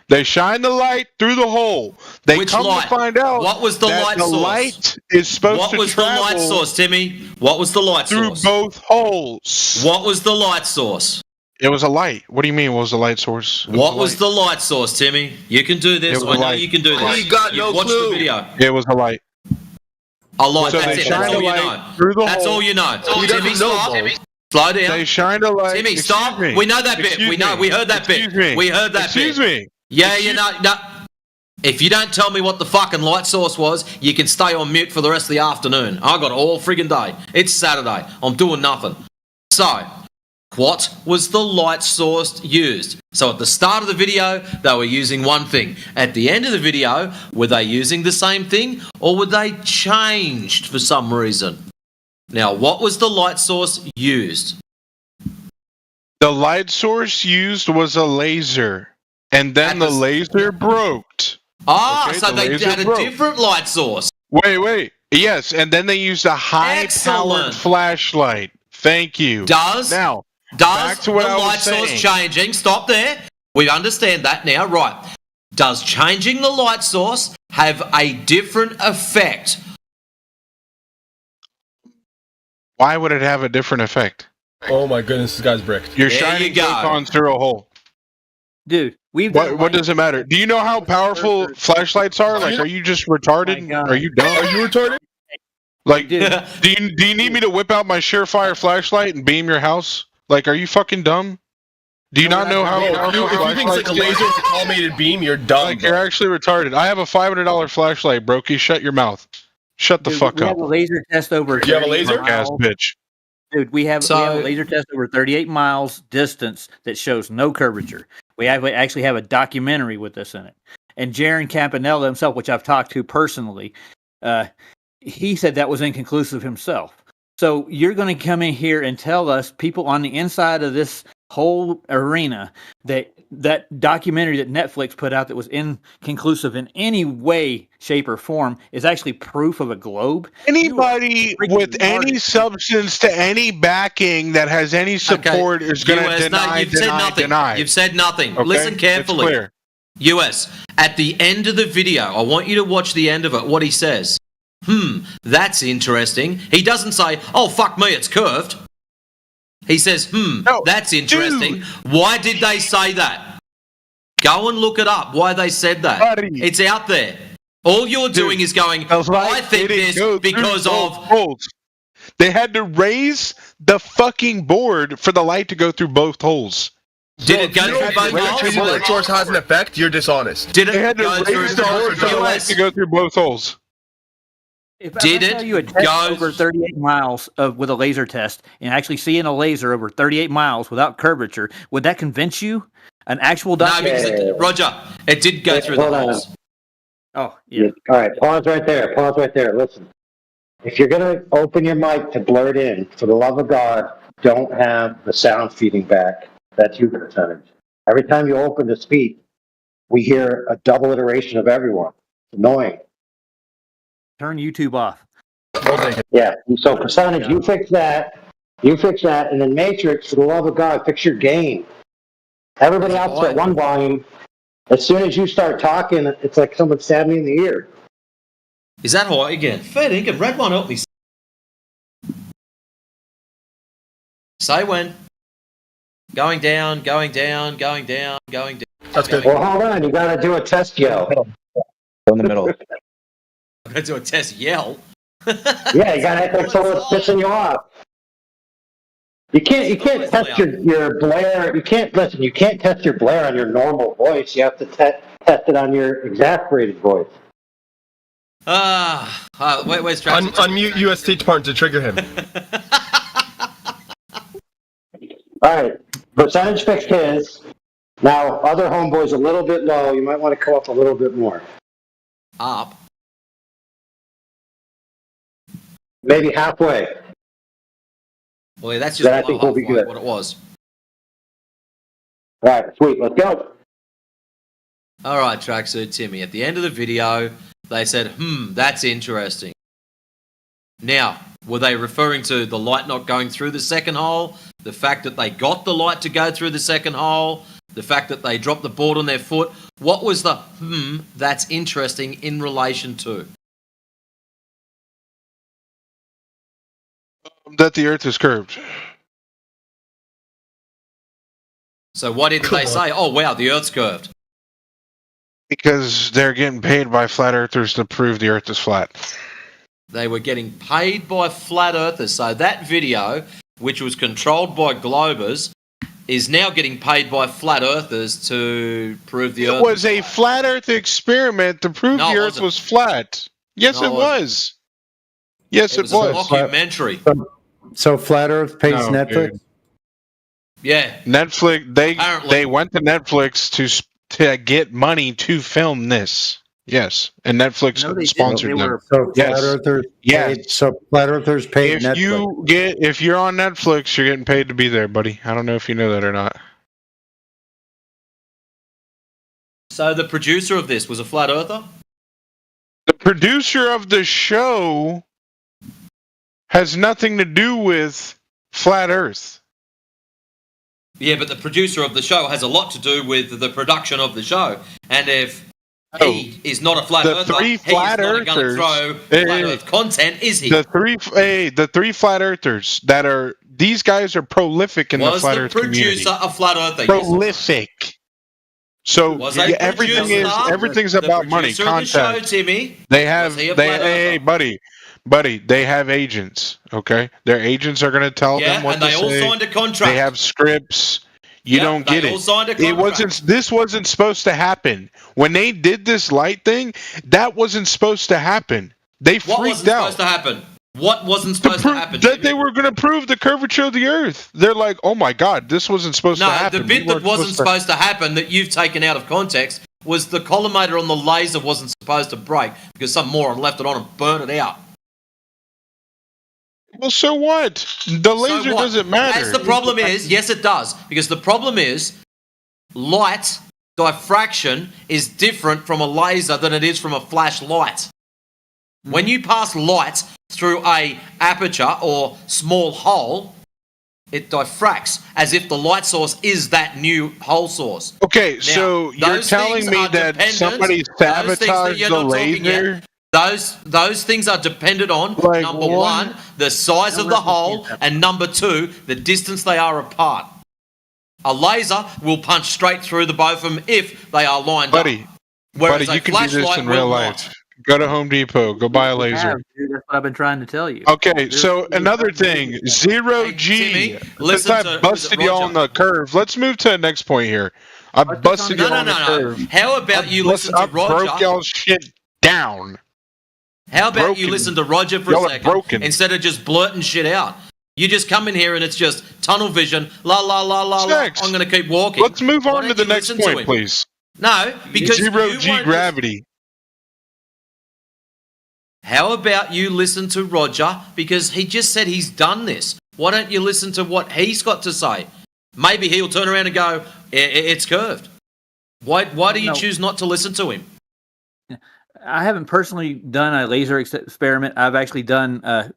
They shine the light through the hole. They Which come light? to find out What was the that light the source? light is supposed What to was the travel light source, Timmy? What was the light through source? both holes. What was the light source? It was a light. What do you mean? What was the light source? What was the light source, Timmy? You can do this. It was I a know light. you can do this. You got You've no watched clue. the video. It was a light. A light. So That's they it. shine That's a all you light know. through the That's hole. all you know. He Timmy, doesn't know, stop. Timmy. Slow down. They shined a light. Timmy, Excuse stop. me. We know that bit. Excuse We know. me. We heard that Excuse bit. me. We heard that Excuse bit. me. Yeah, you know. No. If you don't tell me what the fucking light source was, you can stay on mute for the rest of the afternoon. I got all friggin' day. It's Saturday. I'm doing nothing. So, what was the light source used? So at the start of the video, they were using one thing. At the end of the video, were they using the same thing or were they changed for some reason? Now, what was the light source used? The light source used was a laser, and then the laser broke. So they had a different light source. Wait. Yes, and then they used a high-powered flashlight. Thank you. Does back to the what I was light source saying. changing? Stop there. We understand that now, right? Does changing the light source have a different effect? Why would it have a different effect? Oh my goodness, this guy's bricked. You're shining photons through a hole. Dude, What does it matter? Do you know how powerful flashlights are? Like, are you just retarded? Are you dumb? Are you retarded? Like, do you need me to whip out my Surefire flashlight and beam your house? Like, are you fucking dumb? Do you not know how powerful If you think it's like a laser with an automated beam, you're dumb. Like, you're actually retarded. I have a $500 flashlight, Brokey. Shut your mouth. Shut the fuck we up. have a laser test over. Do you have a laser? 38 miles. Ass bitch. Dude, we have a laser test over 38 miles distance that shows no curvature. We actually have a documentary with this in it. And Jaron Campanella himself, which I've talked to personally, he said that was inconclusive himself. So you're going to come in here and tell us, people on the inside of this whole arena, that documentary that Netflix put out that was inconclusive in any way, shape, or form is actually proof of a globe? Anybody with any substance to any backing that has any support is going to deny. You've said nothing. Okay? Listen carefully. It's clear. US, at the end of the video, I want you to watch the end of it, what he says. That's interesting. He doesn't say, oh, fuck me, it's curved. He says, that's interesting. Dude. Why did they say that? Go and look it up, why they said that. It's out there. All you're doing is going, I think this because of... holes. They had to raise the fucking board for the light to go through both holes. Did it go through both holes? If the light source has an effect, you're dishonest. Did it They had to raise the board for the light to go through both holes. If I tell you a test over 38 miles with a laser test and actually seeing a laser over 38 miles without curvature, would that convince you? An actual document? No, because Roger, it did go through the holes. Oh, yeah. All right, pause right there. Listen, if you're going to open your mic to blur it in, for the love of God, don't have the sound feeding back. That's your percentage. Every time you open to speak, we hear a double iteration of everyone. It's annoying. Turn YouTube off. Yeah, so percentage, you fix that, and then Matrix, for the love of God, fix your gain. Everybody else at one volume, as soon as you start talking, it's like someone stabbed me in the ear. Is that high again? Fair dinkum, Red one help me. Say when. Going down. That's good. Well, hold on, you gotta do a test yell. In the middle. I'm going to do a test yell. Yeah, you gotta act like someone's pissing you off. You can't test your blare. You can't test your blare on your normal voice. You have to test it on your exasperated voice. Where's Travis? Unmute US teach part to trigger him. All right, percentage fixed his. Now, other homeboy's a little bit low. You might want to come up a little bit more. Up. Maybe halfway. Well, that's just then I think we'll be good. What it was. All right, sweet. Let's go. All right, Tracksuit Timmy. At the end of the video, they said, that's interesting. Now, were they referring to the light not going through the second hole? The fact that they got the light to go through the second hole? The fact that they dropped the board on their foot? What was the that's interesting in relation to? That the Earth is curved. So why didn't they say, oh, wow, the Earth's curved? Because they're getting paid by flat earthers to prove the Earth is flat. They were getting paid by flat earthers. So that video, which was controlled by Globers, is now getting paid by flat earthers to prove the Earth. It was a flat Earth experiment to prove the Earth was flat. Yes, it was. Yes, it was. A documentary. So flat Earth pays Netflix? Dude. Yeah. Netflix. They went to Netflix to get money to film this. Yes, and Netflix No, they didn't. sponsored They them. were So Yes. flat earthers Yes. paid. So flat earthers paid Netflix. If you're on Netflix, you're getting paid to be there, buddy. I don't know if you know that or not. So the producer of this was a flat earther? The producer of the show has nothing to do with flat Earth. Yeah, but the producer of the show has a lot to do with the production of the show. And if he is not a flat earther, he is not going to throw flat Earth content, is he? The three flat earthers that are these guys are prolific in the flat Earth community. Was the producer a flat earther? Prolific. So Was yeah, everything's about money, contact. Timmy. They have buddy, they have agents. Okay, their agents are going to tell them what and to they all say. signed a contract. They have scripts. You don't get they all signed a contract. This wasn't supposed to happen when they did this light thing. That wasn't supposed to happen. They freaked out. What wasn't supposed to happen? What wasn't supposed to happen? That they were going to prove the curvature of the Earth. They're like, oh my God, this wasn't supposed to happen. No, the bit that wasn't supposed to happen that you've taken out of context was the collimator on the laser wasn't supposed to break because some moron left it on and burnt it out. Well, so what? The laser doesn't matter. As the problem is, yes, it does. Because the problem is, light diffraction is different from a laser than it is from a flashlight. When you pass light through a aperture or small hole, it diffracts as if the light source is that new hole source. Okay, so you're telling me that somebody sabotaged the laser? Those things are dependent on, number one, the size of the hole, and number two, the distance they are apart. A laser will punch straight through the both of them if they are lined up. Whereas Buddy, you can do this in real life. Go to Home Depot. Go buy a laser. Dude, that's what I've been trying to tell you. Okay, so another thing, 0G. Since I busted y'all on the curve, let's move to the next point here. I busted y'all on the curve. How about you listen to Roger? I broke y'all shit down. How about you listen to Roger for a second instead of just blurting shit out? You just come in here and it's just tunnel vision, la la la la la. I'm going to keep walking. Let's move on to the next point, please. No, because 0G gravity. How about you listen to Roger because he just said he's done this? Why don't you listen to what he's got to say? Maybe he'll turn around and go, it's curved. Why do you choose not to listen to him? I haven't personally done a laser experiment. I've actually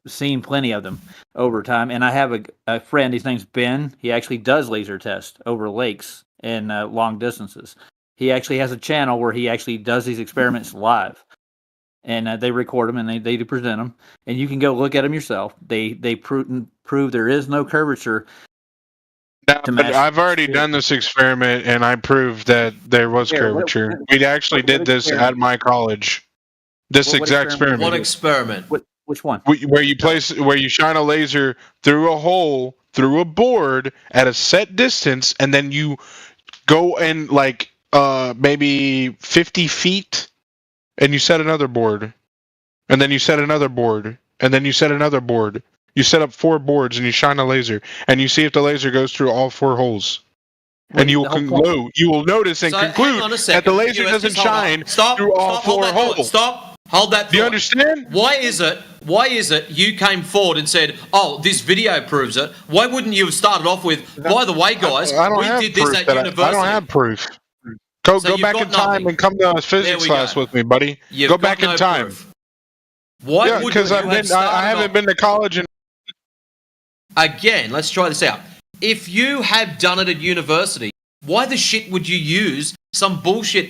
seen plenty of them over time. And I have a friend, his name's Ben. He actually does laser tests over lakes and long distances. He actually has a channel where he actually does these experiments live. And they record them and they present them. And you can go look at them yourself. They prove there is no curvature. But I've already done this experiment, and I proved that there was curvature. We actually did this at my college. This exact experiment. What experiment? Which one? Where you shine a laser through a hole, through a board at a set distance, and then you go in maybe 50 feet, and you set another board, and then you set another board, and then you set another board. You set up 4 boards and you shine a laser, and you see if the laser goes through all 4 holes. And you will notice and conclude that the laser doesn't shine through all 4 holes. Hold that thought. Do you understand? Why is it you came forward and said, oh, this video proves it? Why wouldn't you have started off with, by the way, guys, we did this at university? I don't have proof. Go back in time and come to a physics class with me, buddy. Go back in time. Why wouldn't because I haven't been to college and again, let's try this out. If you had done it at university, why the shit would you use some bullshit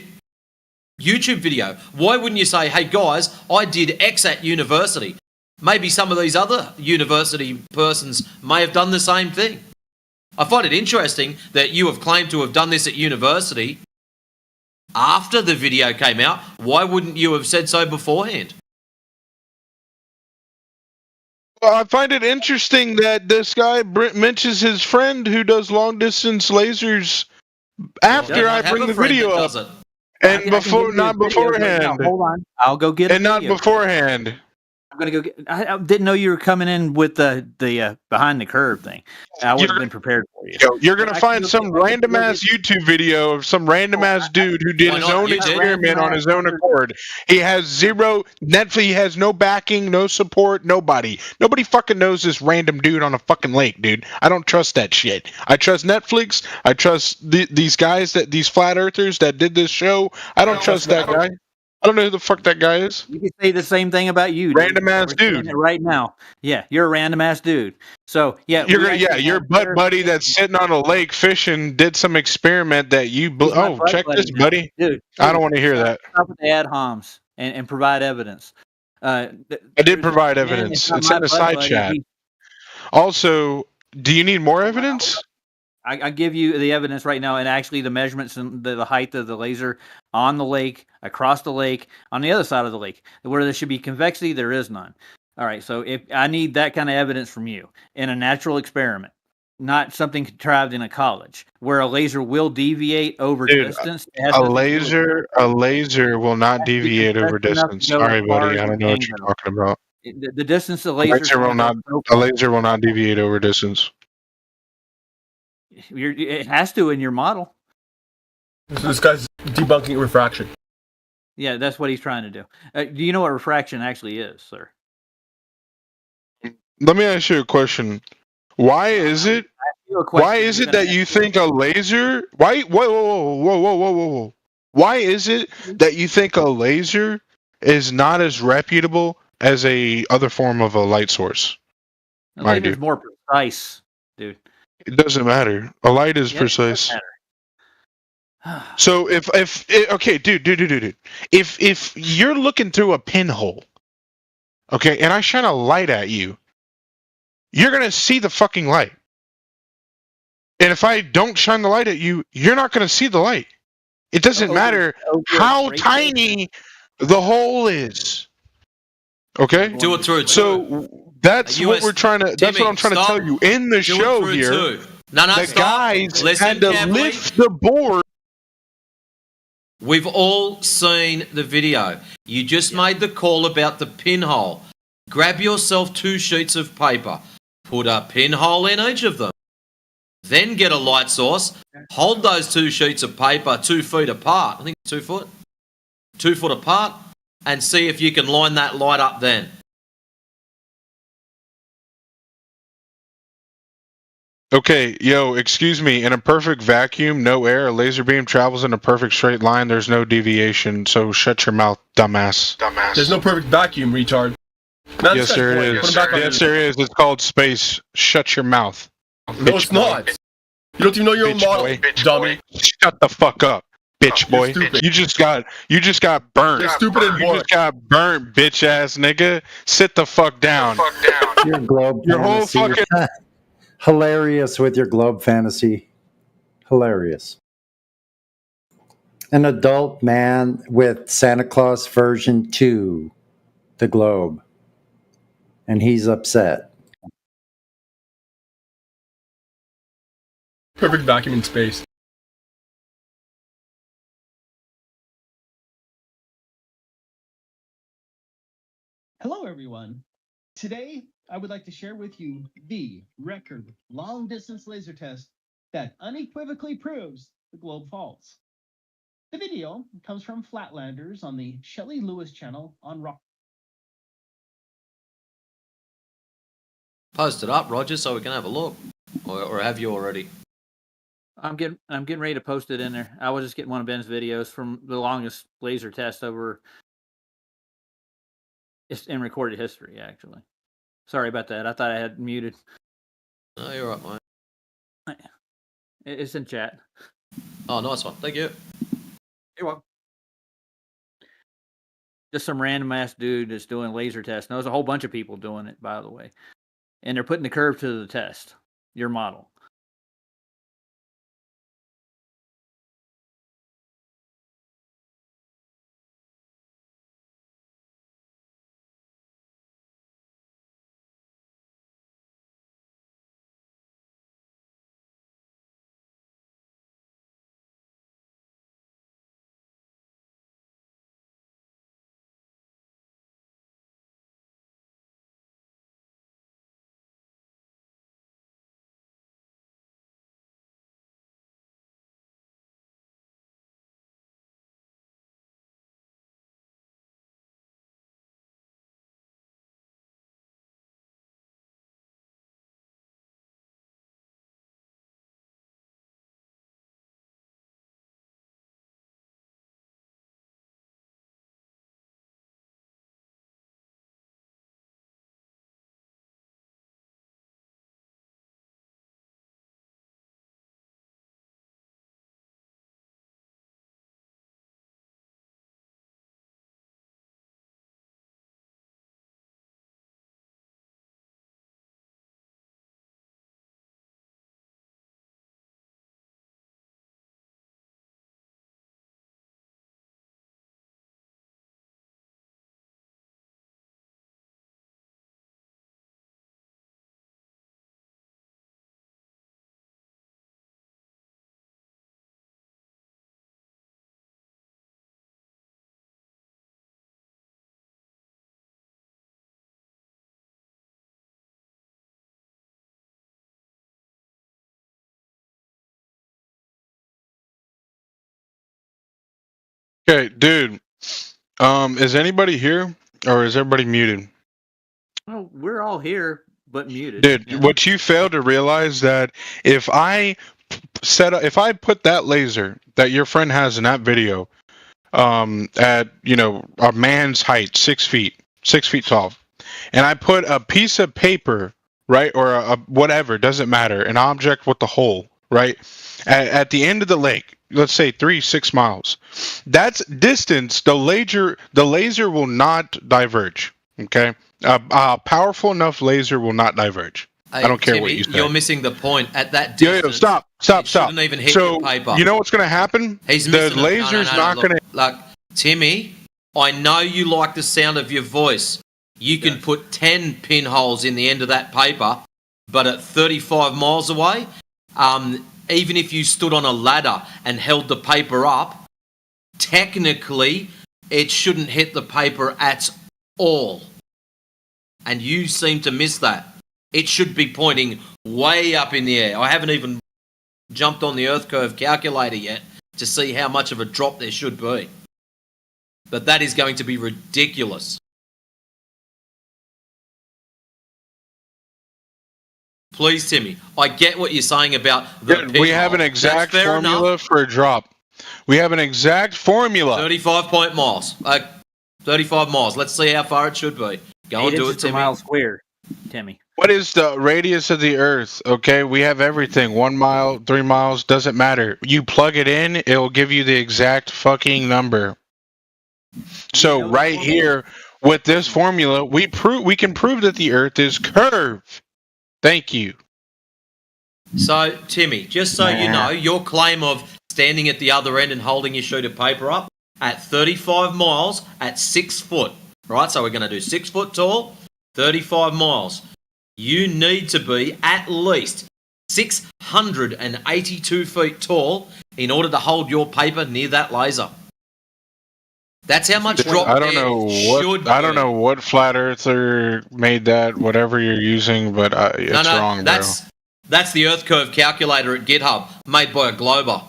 YouTube video? Why wouldn't you say, hey guys, I did X at university? Maybe some of these other university persons may have done the same thing. I find it interesting that you have claimed to have done this at university after the video came out. Why wouldn't you have said so beforehand? I find it interesting that this guy mentions his friend who does long distance lasers after I bring the video up, and not beforehand. Hold on, I'll go get it. And not beforehand. I'm gonna go get. I didn't know you were coming in with the behind the curve thing. I would have been prepared for you. You're gonna find some random ass YouTube video of some random ass dude who did his own experiment on his own accord. He has zero Netflix. He has no backing, no support, nobody. Nobody fucking knows this random dude on a fucking lake, dude. I don't trust that shit. I trust Netflix. I trust these guys these flat earthers that did this show. I don't trust that guy. I don't know who the fuck that guy is. You can say the same thing about you, dude. Random ass We're saying dude. it right now. Yeah, you're a random ass dude. So yeah, Your butt buddy that's sitting on a lake fishing did some experiment that you. Check this, buddy. Dude, I don't want to hear that. Stop with the ad homs and provide evidence. I did provide evidence. It's in the side chat. Also, do you need more evidence? I give you the evidence right now, and actually the measurements and the height of the laser on the lake, across the lake, on the other side of the lake, where there should be convexity, there is none. All right, so if I need that kind of evidence from you in a natural experiment, not something contrived in a college, where a laser will deviate over distance. A laser will not deviate over distance. Sorry, buddy, I don't know what you're talking about. The distance the A laser will not deviate over distance. It has to in your model. So this guy's debunking refraction. Yeah, that's what he's trying to do. Do you know what refraction actually is, sir? Let me ask you a question. Why is it that you think a laser? Whoa. Why is it that you think a laser is not as reputable as a other form of a light source? A laser is more precise, dude. It doesn't matter. A light is precise. So if you're looking through a pinhole, okay, and I shine a light at you, you're gonna see the fucking light. And if I don't shine the light at you, you're not gonna see the light. It doesn't matter how tiny the hole is. Okay? Do it through. So that's what we're trying to. That's what I'm trying to tell you in the show here. No, the stop. guys Listen had to carefully. lift the board. We've all seen the video. You just made the call about the pinhole. Grab yourself 2 sheets of paper. Put a pinhole in each of them. Then get a light source. Hold those 2 sheets of paper 2 feet apart. I think 2 foot. 2 foot apart. And see if you can line that light up then. Okay, excuse me. In a perfect vacuum, no air, a laser beam travels in a perfect straight line. There's no deviation. So shut your mouth, dumbass. There's no perfect vacuum, retard. Yes, there is. Yes, there is. It's called space. Shut your mouth. No, it's not. You don't even know your own model, dummy. Shut the fuck up, bitch boy. You just got burnt. You're stupid and bored. You just got burnt, bitch ass nigga. Sit the fuck down. Your globe Your whole fantasy. fucking Hilarious with your globe fantasy. Hilarious. An adult man with Santa Claus version 2, the globe. And he's upset. Perfect vacuum in space. Hello, everyone. Today, I would like to share with you the record long-distance laser test that unequivocally proves the globe falls. The video comes from Flatlanders on the Shelley Lewis channel on Rock. Post it up, Roger, so we can have a look. Or have you already? I'm getting ready to post it in there. I was just getting one of Ben's videos from the longest laser test over in recorded history, actually. Sorry about that. I thought I had muted. No, you're right, mate. It's in chat. Oh, nice one. Thank you. You're welcome. Just some random ass dude that's doing laser tests. And there's a whole bunch of people doing it, by the way. And they're putting the curve to the test, your model. Okay, dude. Is anybody here, or is everybody muted? Well, we're all here, but muted. Dude, Yeah. what you fail to realize that if I put that laser that your friend has in that video, at a man's height, 6 feet tall, and I put a piece of paper, right, or a whatever, doesn't matter, an object with the hole, right, at the end of the lake, let's say 6 miles, that's distance. The laser will not diverge. Okay, a powerful enough laser will not diverge. Hey, I don't care Timmy, what you say. You're missing the point. At that distance, stop. shouldn't even hit So your paper. you know what's going to happen? He's The missing it. laser's not Look, going to. Like, Timmy, I know you like the sound of your voice. You can put 10 pinholes in the end of that paper, but at 35 miles away, even if you stood on a ladder and held the paper up, technically, it shouldn't hit the paper at all. And you seem to miss that. It should be pointing way up in the air. I haven't even jumped on the Earth curve calculator yet to see how much of a drop there should be. But that is going to be ridiculous. Please, Timmy, I get what you're saying about the Dude, we have an pinhole. exact That's fair formula enough. for a drop. We have an exact formula. 35 miles. 35 miles. Let's see how far it should be. Go 8 and do inches it, per Timmy. mile squared, Timmy. What is the radius of the Earth? Okay, we have everything. 1 mile, 3 miles, doesn't matter. You plug it in, it'll give you the exact fucking number. So right here with this formula, we can prove that the Earth is curved. Thank you. So, Timmy, just so you know, your claim of standing at the other end and holding your sheet of paper up at 35 miles at 6 foot, right? So we're going to do 6 foot tall, 35 miles. You need to be at least 682 feet tall in order to hold your paper near that laser. That's how much drop I don't know what flat earther made that, whatever you're using, but it's wrong, bro. That's the Earth curve calculator at GitHub, made by a Glober.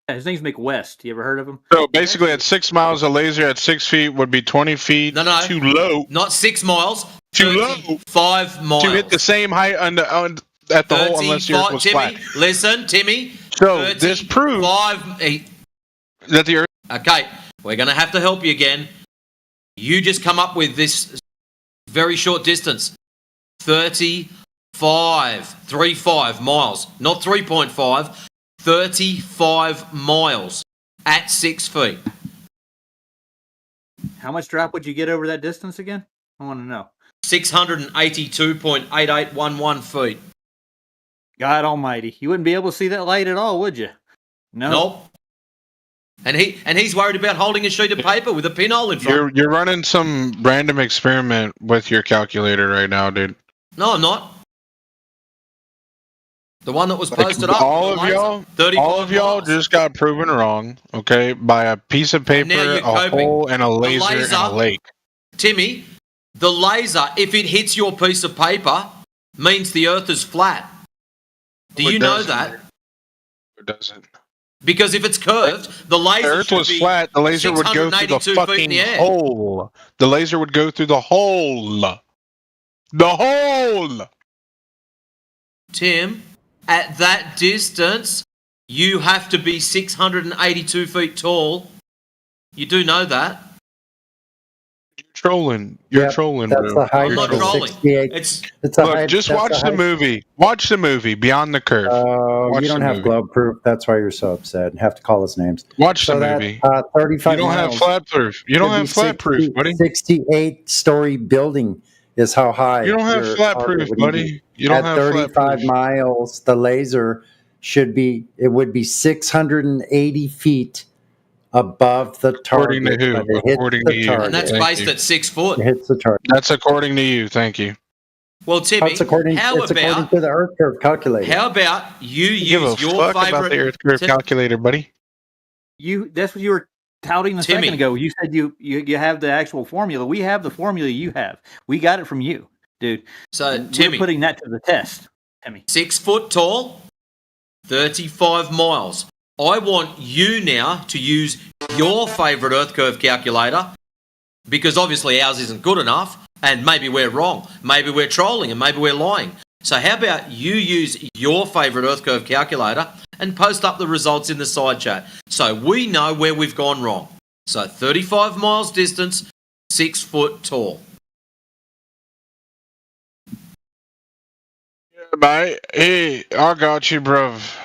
Yeah, his name's Mick West. You ever heard of him? So basically, at 6 miles, a laser at 6 feet would be 20 feet too low. Not 6 miles. Too low. 5 miles. To hit the same height at the hole unless the Earth was Timmy, flat. listen, Timmy. So this proves that the Earth. Okay, we're going to have to help you again. You just come up with this very short distance. 35 miles. Not 3.5. 35 miles at 6 feet. How much drop would you get over that distance again? I want to know. 682.8811 feet. God almighty. You wouldn't be able to see that light at all, would you? No. Nope. And he's worried about holding a sheet of paper with a pinhole in front. You're running some random experiment with your calculator right now, dude. No, I'm not. The one that was posted up. All of y'all just got proven wrong, okay, by a piece of paper, a hole, and a laser in a lake. Timmy, the laser, if it hits your piece of paper, means the Earth is flat. Do you know that? It doesn't. Because if it's curved, the laser If the Earth was flat, the laser would go through the fucking hole. The laser would go through the hole. The hole! Tim, at that distance, you have to be 682 feet tall. You do know that. You're trolling. You're trolling, that's bro. the height I'm not of trolling. 68. Look, just watch the movie. Watch the movie, Beyond the Curve. You don't have globe proof. That's why you're so upset and have to call us names. Watch the movie. 35 You don't have miles flat proof. You don't have flat proof, buddy. 68-story building is how high. You don't have your flat target proof, would buddy. be. You don't At have flat 35 proof. miles, the laser would be 680 feet above the target. According to who? but it hits According the to you. target. And that's Thank based you. at 6 foot. It hits the target. That's according to you. Thank you. Well, Timmy, It's according how to about the Earth curve calculator. how about you Give a use your fuck about favorite the Earth curve calculator, buddy. That's what you were touting a Timmy. second ago. You said you have the actual formula. We have the formula you have. We got it from you, dude. So, We're Timmy, putting that to the test, Timmy. 6 foot tall, 35 miles. I want you now to use your favourite Earth curve calculator, because obviously ours isn't good enough, and maybe we're wrong, maybe we're trolling, and maybe we're lying. So how about you use your favourite Earth curve calculator and post up the results in the side chat so we know where we've gone wrong. So 35 miles distance, 6 foot tall. Yeah, mate. Hey, I got you, bruv.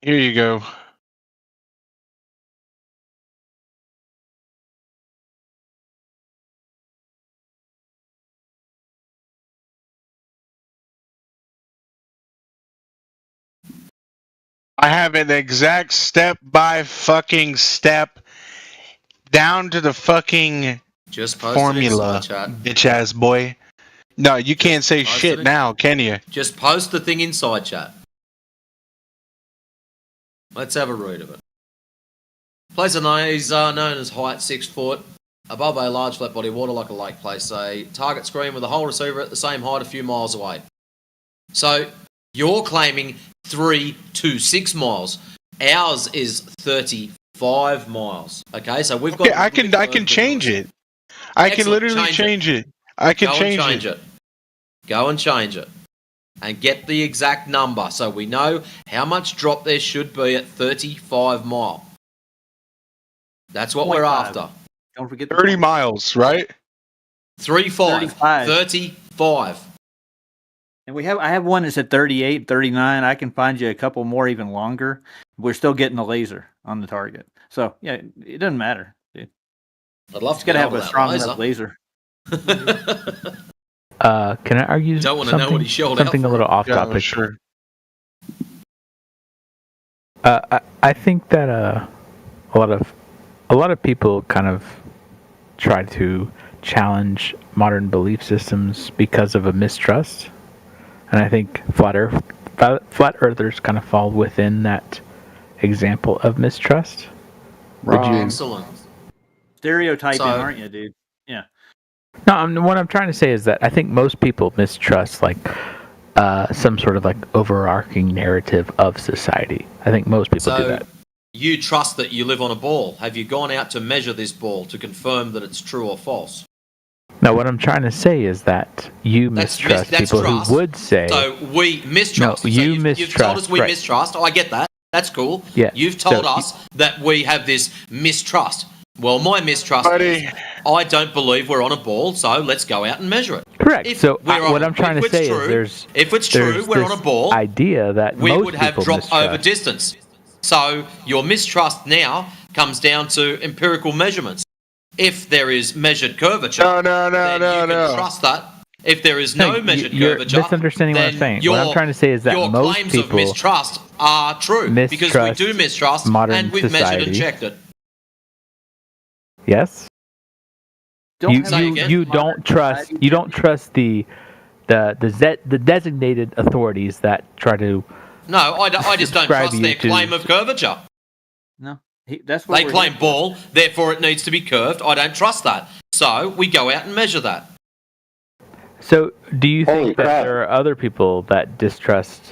Here you go. I have an exact step by fucking step down to the fucking Just post formula, it in side chat. bitch ass boy. No, you can't say Post shit it. now, can you? Just post the thing in side chat. Let's have a read of it. Place of is known as height 6 foot, above a large flat body of water like a lake. Place a target screen with a whole receiver at the same height a few miles away. So you're claiming 3 to 6 miles. Ours is 35 miles. Okay, so we've got. Okay, I can change it. I can literally change it. I can change it. Go and change it. And get the exact number so we know how much drop there should be at 35 mile. That's what we're after. Don't forget 30 miles, right? 35. 35. And I have one that's at 38, 39. I can find you a couple more even longer. We're still getting a laser on the target. So, yeah, it doesn't matter. Dude. I'd love to get have a strong enough laser. Can I argue Don't want to know what he shelled out something a for. little off Yeah, topic? sure. I think that a lot of people kind of try to challenge modern belief systems because of a mistrust, and I think flat earthers kind of fall within that example of mistrust. Excellent. Stereotyping, aren't you, dude? Yeah. No, what I'm trying to say is that I think most people mistrust like some sort of like overarching narrative of society. I think most people do that. You trust that you live on a ball. Have you gone out to measure this ball to confirm that it's true or false? No, what I'm trying to say is that you mistrust people trust. who would say. So we mistrust. No, so you you've mistrust. told us we right. mistrust. Oh, I get that. That's cool. Yeah. You've told So us that we have this mistrust. Well, my mistrust is I don't believe we're on a ball, so let's go out and measure it. Correct. If So we're on- what I'm trying if to it's say true- is if it's true, we're on a this ball. idea that we most would have people drop mistrust. over distance. So your mistrust now comes down to empirical measurements. If there is measured curvature, then you can trust that. If there is no measured you're curvature, misunderstanding what I'm then saying. What I'm trying to say is that your most claims of people mistrust are true because we do mistrust modern and we've measured and society. checked it. Yes. Say again. You don't trust the designated authorities that try to. No, I just don't subscribe trust you their to- claim of curvature. No, that's what They we're claim here for. ball, therefore it needs to be curved. I don't trust that. So we go out and measure that. So, do you think that crap. there are other people that distrust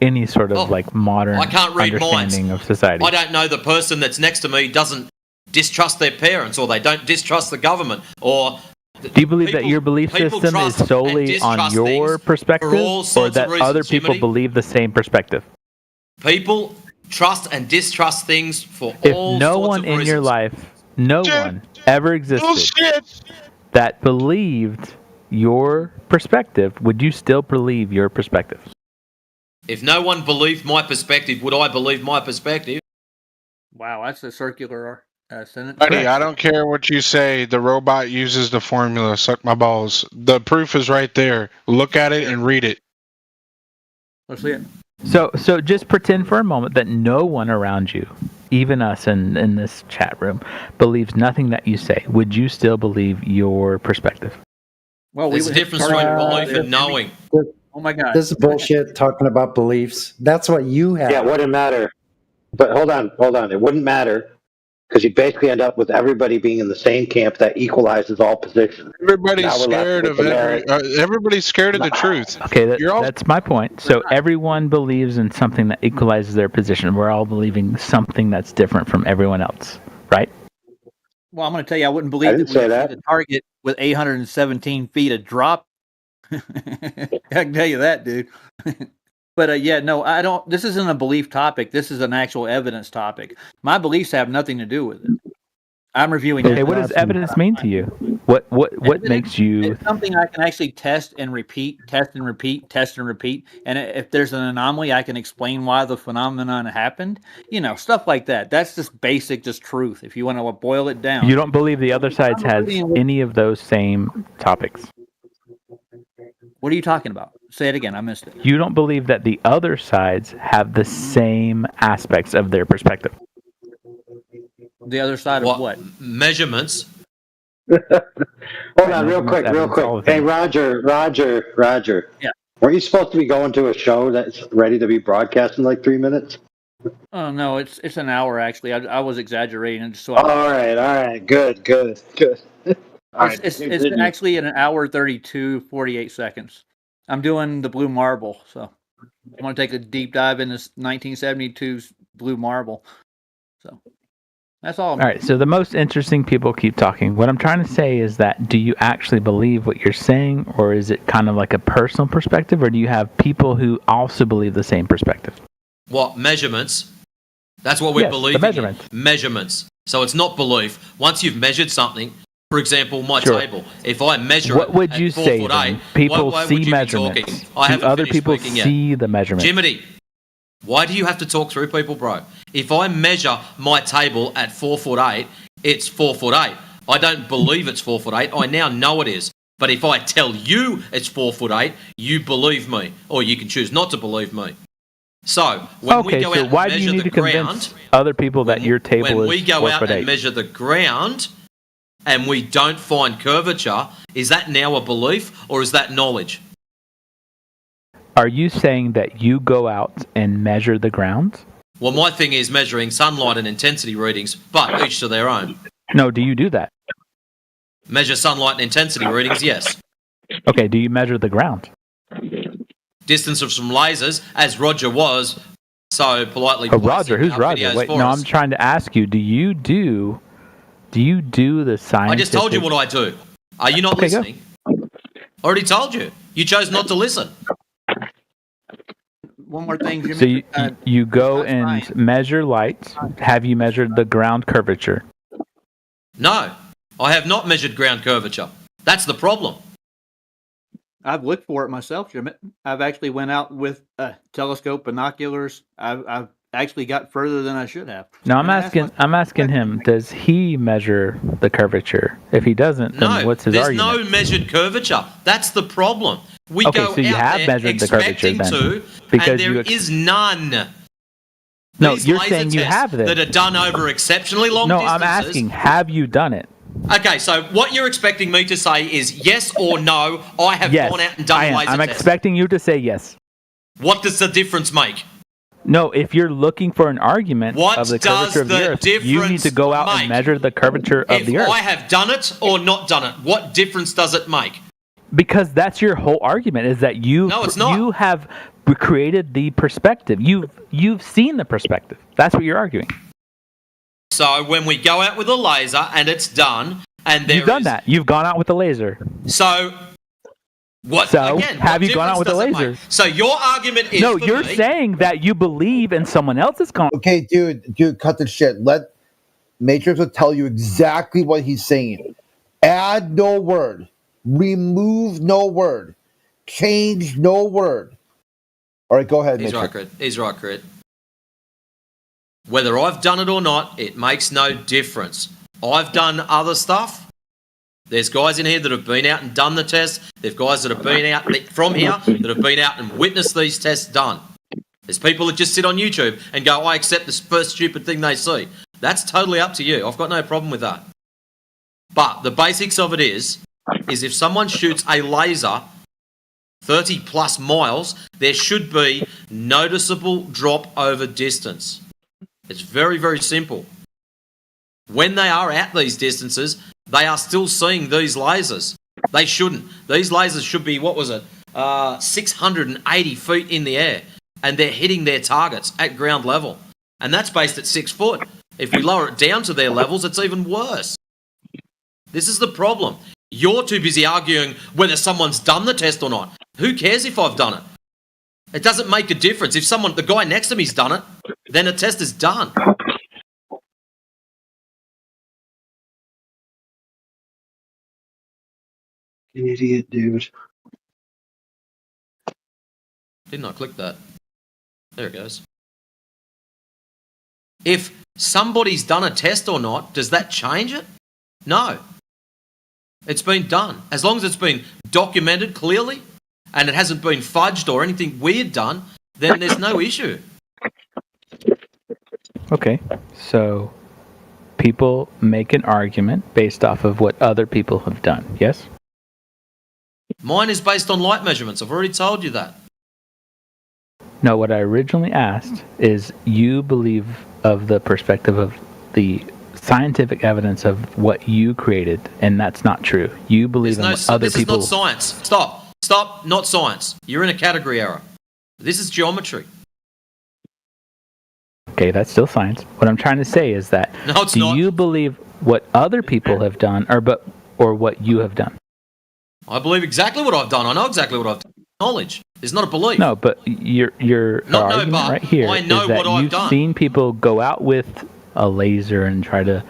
any sort of like modern I can't read minds. understanding of society? I don't know the person that's next to me doesn't distrust their parents or they don't distrust the government or. Do you believe that your belief people system is trust and solely on distrust your things perspective, for all or sorts that of reasons, other people Jiminy. believe the same perspective? People trust and distrust things for If all no sorts one of in reasons. your life, no one ever existed that believed your perspective, would you still believe your perspective? If no one believed my perspective, would I believe my perspective? Wow, that's a circular sentence. Buddy, I don't care what you say. The robot uses the formula. Suck my balls. The proof is right there. Look at it and read it. Let's see it. So just pretend for a moment that no one around you, even us in this chat room, believes nothing that you say. Would you still believe your perspective? Well, There's a difference between belief and knowing. Oh my God. This is bullshit talking about beliefs. That's what you have. Yeah, it wouldn't matter. But hold on. It wouldn't matter Because you basically end up with everybody being in the same camp that equalizes all positions. Everybody's scared of everybody's scared of the truth. Okay, that's my point. So everyone believes in something that equalizes their position. We're all believing something that's different from everyone else, right? Well, I'm going to tell you, I wouldn't believe that when you see the target with 817 feet of drop. I can tell you that, dude. But yeah, no, I don't. This isn't a belief topic. This is an actual evidence topic. My beliefs have nothing to do with it. I'm reviewing. Okay, what does evidence mean to you? What makes you? It's something I can actually test and repeat, test and repeat, test and repeat. And if there's an anomaly, I can explain why the phenomenon happened. You know, stuff like that. That's just basic, just truth. If you want to boil it down. You don't believe the other side has any of those same topics? What are you talking about? Say it again. I missed it. You don't believe that the other sides have the same aspects of their perspective? The other side of what? Measurements. Hold on, real quick. Hey, Roger. Yeah. Weren't you supposed to be going to a show that's ready to be broadcast in like 3 minutes? Oh no, it's an hour actually. I was exaggerating. So all right, good. It's actually an hour 32, 48 seconds. I'm doing the Blue Marble, so I want to take a deep dive into 1972's Blue Marble. So that's all. All right, so the most interesting people keep talking. What I'm trying to say is that do you actually believe what you're saying, or is it kind of like a personal perspective, or do you have people who also believe the same perspective? What? Measurements? That's what we're believing. Measurements. Measurements. So it's not belief. Once you've measured something, for example, my table. If I measure what would you at 4 say? foot 8, people why see would you measurements. be talking? I haven't do other finished people speaking see yet. the measurements? Jiminy, why do you have to talk through people, bro? If I measure my table at 4 foot 8, it's 4 foot 8. I don't believe it's 4 foot 8. I now know it is. But if I tell you it's 4 foot 8, you believe me, or you can choose not to believe me. So when we go out and why do measure you need the to convince other people that your table is 4 foot 8? When we go out and measure the ground and we don't find curvature, is that now a belief or is that knowledge? Are you saying that you go out and measure the ground? Well, my thing is measuring sunlight and intensity readings, but each to their own. No, do you do that? Measure sunlight and intensity readings, yes. Okay, do you measure the ground? Distance of some lasers, as Roger was so politely. Roger, who's Roger? Wait, no, I'm trying to ask you. Do you do the scientific? I just told you what I do. Are you not listening? I already told you. You chose not to listen. One more thing, So Jimmy. you go and measure light. Have you measured the ground curvature? No, I have not measured ground curvature. That's the problem. I've looked for it myself, Jimmy. I've actually went out with a telescope, binoculars. I've actually got further than I should have. No, I'm asking him. Does he measure the curvature? If he doesn't, then what's his argument? There's no measured curvature. That's the problem. We Okay, go so you out have there measured the curvature expecting then, to, because and there you is none. No, These you're laser saying you tests have this. that are done over exceptionally long No, distances. I'm asking, have you done it? Okay, so what you're expecting me to say is yes or no. I have Yes, gone out and done I a am. laser I'm test. expecting you to say yes. What does the difference make? No, if you're looking for an argument What of the does curvature of the the Earth, you need difference to go out make? and measure the curvature of If the Earth. I have done it or not done it, what difference does it make? Because that's your whole argument, is that you have created the perspective. You've seen the perspective. That's what you're arguing. So when we go out with a laser and it's done, and You've done that. You've gone out with a laser. So what? So again, have what you gone out with a difference does it laser? make? So your argument is No, for you're me, saying that you believe in someone else's con. Okay, dude, cut the shit. Let Matrix will tell you exactly what he's saying. Add no word. Remove no word. Change no word. All right, go ahead, He's Matrix. right, Crit. He's right, Crit. Whether I've done it or not, it makes no difference. I've done other stuff. There's guys in here that have been out and done the test. There's guys that have been out from here that have been out and witnessed these tests done. There's people that just sit on YouTube and go, I accept this first stupid thing they see. That's totally up to you. I've got no problem with that. But the basics of it is if someone shoots a laser 30 plus miles, there should be noticeable drop over distance. It's very, very simple. When they are at these distances, they are still seeing these lasers. They shouldn't. These lasers should be, 680 feet in the air, and they're hitting their targets at ground level. And that's based at 6 foot. If we lower it down to their levels, it's even worse. This is the problem. You're too busy arguing whether someone's done the test or not. Who cares if I've done it? It doesn't make a difference. If the guy next to me's done it, then a test is done. Idiot, dude. Didn't I click that? There it goes. If somebody's done a test or not, does that change it? No. It's been done. As long as it's been documented clearly and it hasn't been fudged or anything weird done, then there's no issue. Okay, so people make an argument based off of what other people have done, yes? Mine is based on light measurements. I've already told you that. No, what I originally asked is you believe of the perspective of the scientific evidence of what you created, and that's not true. You believe in what other people... This is not science. Stop, not science. You're in a category error. This is geometry. Okay, that's still science. What I'm trying to say is that No, it's not. do you believe what other people have done or what you have done? I believe exactly what I've done. I know exactly what I've done. Knowledge. It's not a belief. No, but your argument right here is that you've seen people go out with a laser and try to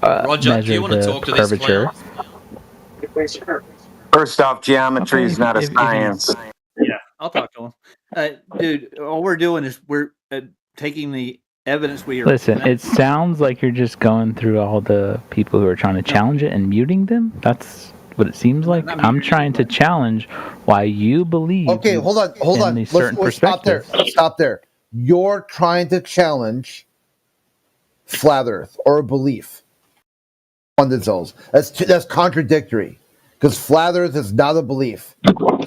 Roger, measure do you want to the talk to this curvature. First off, geometry is not a science. Yeah, I'll talk to him. Dude, all we're doing is we're taking the evidence we are... Listen, it sounds like you're just going through all the people who are trying to challenge it and muting them. That's what it seems like. I'm trying to challenge why you believe. Okay, hold on. Let's stop there. You're trying to challenge flat Earth or a belief on the zones. That's contradictory because flat Earth is not a belief.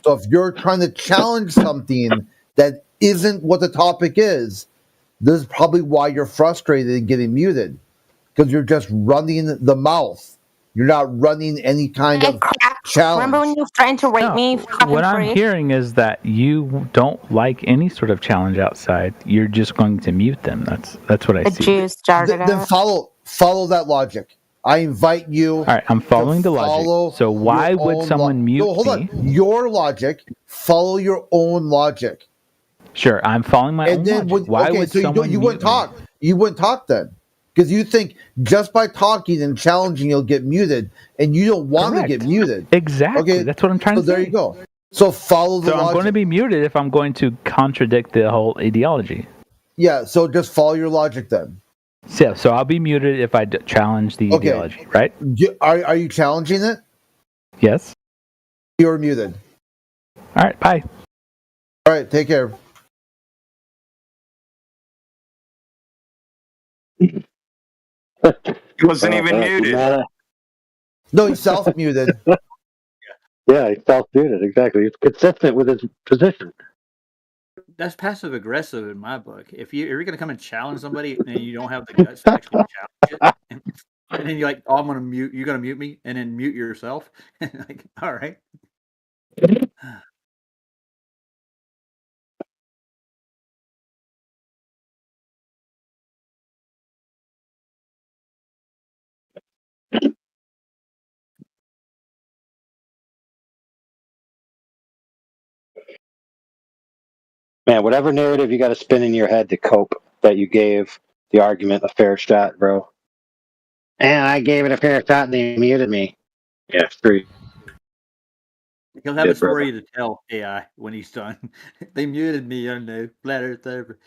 So if you're trying to challenge something that isn't what the topic is, this is probably why you're frustrated and getting muted because you're just running the mouth. You're not running any kind of challenge. Remember when you were trying to rate me? What I'm hearing is that you don't like any sort of challenge outside. You're just going to mute them. That's what I see. Jews started Then follow that logic. I invite you. All right, I'm following the logic. So why would someone mute me? Hold on. Your logic. Follow your own logic. Sure, I'm following my own logic. Why would someone you wouldn't talk? You wouldn't talk then. Because you think just by talking and challenging you'll get muted, and you don't want to get muted. Exactly. Okay, that's what I'm trying to say. So there you go. So follow the logic. I'm going to be muted if I'm going to contradict the whole ideology. Yeah, so just follow your logic then. So I'll be muted if I challenge the ideology, right? Are you challenging it? Yes. You're muted. All right, bye. All right, take care. He wasn't even muted. No, he's self-muted. Yeah, he's self-muted, exactly. It's consistent with his position. That's passive aggressive in my book. If you're going to come and challenge somebody and you don't have the guts to actually challenge it, and then you're like, "Oh, I'm going to mute. You're going to mute me," and then mute yourself. Like, all right. Man, whatever narrative you got to spin in your head to cope, that you gave the argument a fair shot, bro. And I gave it a fair shot and they muted me. Yeah, free. He'll have a story to tell AI when he's done. They muted me on the Flat Earth server.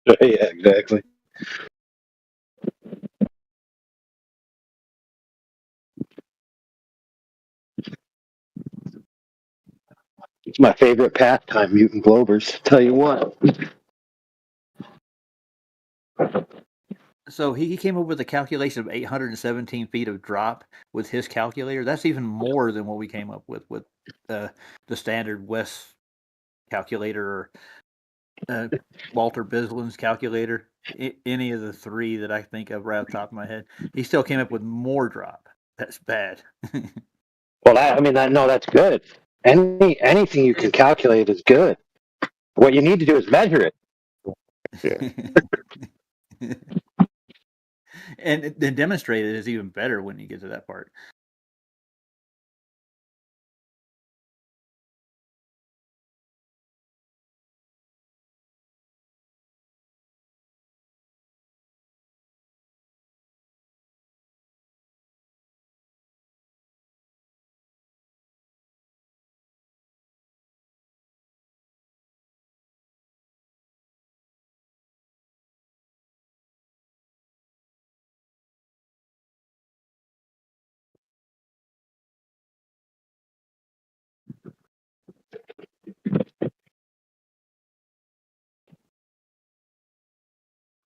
Yeah, exactly. It's my favorite pastime, mutant Glovers. Tell you what. So he came up with a calculation of 817 feet of drop with his calculator. That's even more than what we came up with the standard West calculator or Walter Bislin's calculator. Any of the three that I think of right off the top of my head, he still came up with more drop. That's bad. Well, that's good. Anything you can calculate is good. What you need to do is measure it. And then demonstrate it is even better when you get to that part.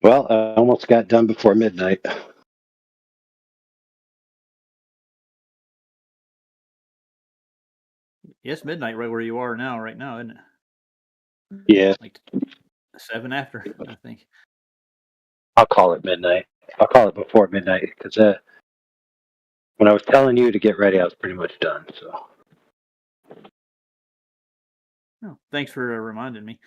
Well, I almost got done before midnight. Yes, midnight right where you are now, right now, isn't it? Yeah. Like 7 after, I think. I'll call it midnight. I'll call it before midnight because when I was telling you to get ready, I was pretty much done. So. Oh, thanks for reminding me.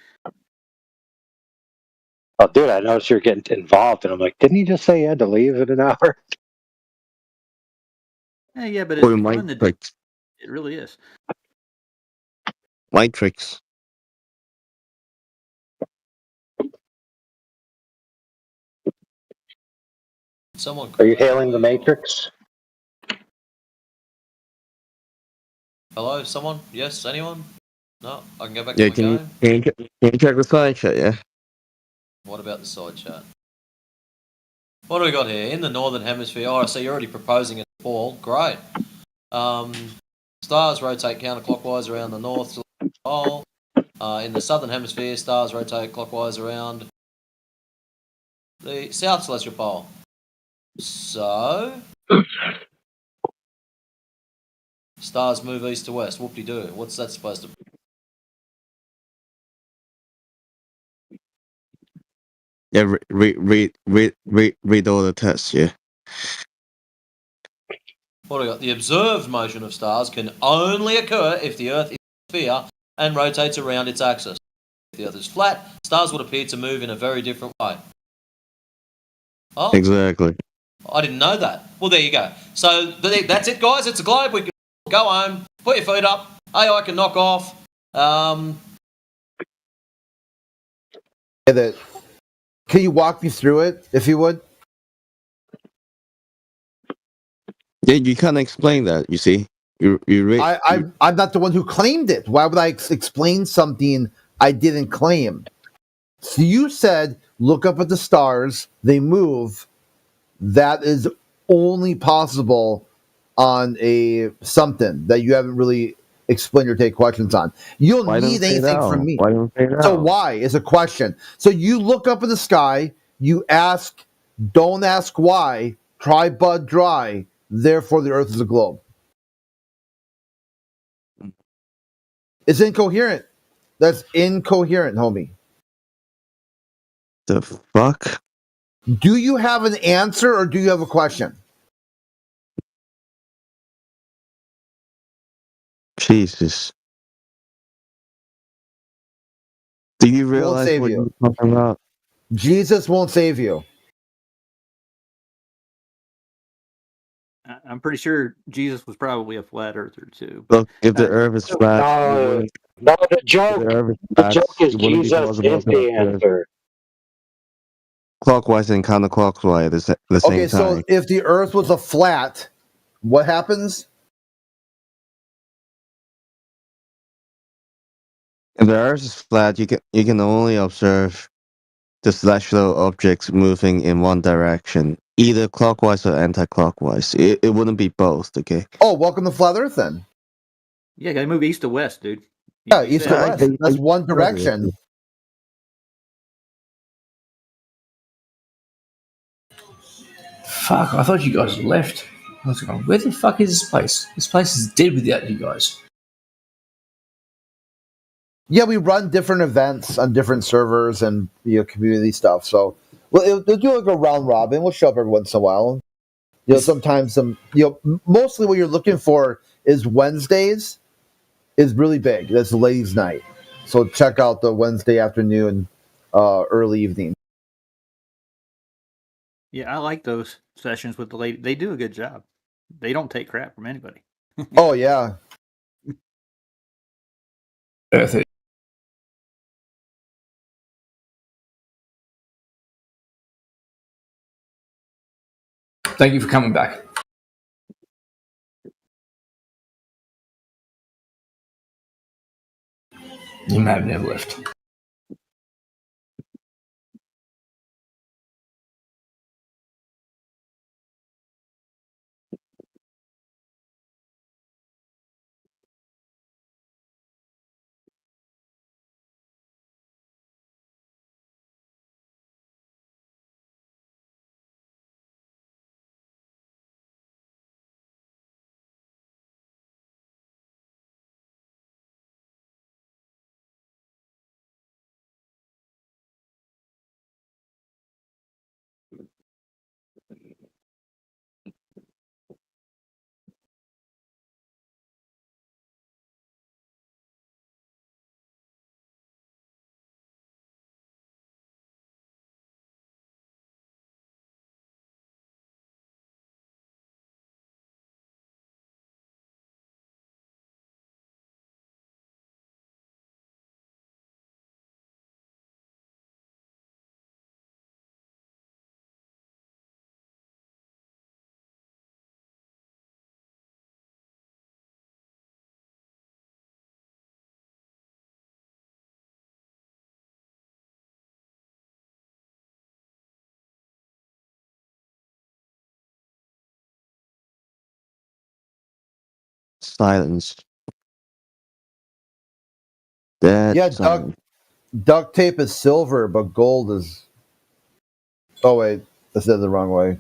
Oh, dude, I noticed you're getting involved, and I'm like, didn't he just say he had to leave in an hour? Yeah, but it's fun to do. It really is. Matrix. Someone. Are you hailing the Matrix? Hello, someone? Yes, anyone? No, I can go back Yeah, to my game. can you check the side chat? Yeah. What about the side chat? What do we got here? In the northern hemisphere. Oh, so you're already proposing a ball. Great. Stars rotate counterclockwise around the north pole. In the southern hemisphere, stars rotate clockwise around the south celestial pole. So stars move east to west. Whoop-de-doo. What's that supposed to be? Yeah, read all the tests. Yeah. What do we got? The observed motion of stars can only occur if the Earth is a sphere and rotates around its axis. If the Earth is flat, stars would appear to move in a very different way. Oh, Exactly. I didn't know that. Well, there you go. So that's it, guys. It's a globe. We can go home, put your feet up. AI can knock off. Can you walk me through it, if you would? Yeah, you can't explain that. You see, I'm not the one who claimed it. Why would I explain something I didn't claim? So you said, look up at the stars, they move. That is only possible on a something that you haven't really explained or take questions on. You'll need anything from me. Why don't say no? So why is a question. So you look up in the sky, you ask, don't ask why, try bud dry, therefore the earth is a globe. It's incoherent. That's incoherent, homie. The fuck? Do you have an answer or do you have a question? Jesus. Do you Won't realize save what you. you're talking about? Jesus won't save you. I'm pretty sure Jesus was probably a flat earther too. Look, if the earth is flat, No, the joke is Jesus is the answer. Clockwise and counterclockwise at the same Okay, so time. if the earth was a flat, what happens? If the earth is flat, you can only observe the celestial objects moving in one direction, either clockwise or anti-clockwise. It wouldn't be both, okay? Oh, welcome to flat earth then. Yeah, gotta move east to west, dude. Yeah, east to west. That's one direction. fuck, I thought you guys had left. I was going, where the fuck is this place? This place is dead without you guys. Yeah, we run different events on different servers and community stuff. So we'll do like a round robin. We'll show up every once in a while. Sometimes mostly what you're looking for is Wednesdays is really big. That's the ladies' night. So check out the Wednesday afternoon, early evening. Yeah, I like those sessions with the lady. They do a good job. They don't take crap from anybody. Oh yeah. Perfect. Thank you for coming back. You may have never left. Silence. Dead Yeah, silence. duct tape is silver, but gold is. Oh wait, I said it the wrong way.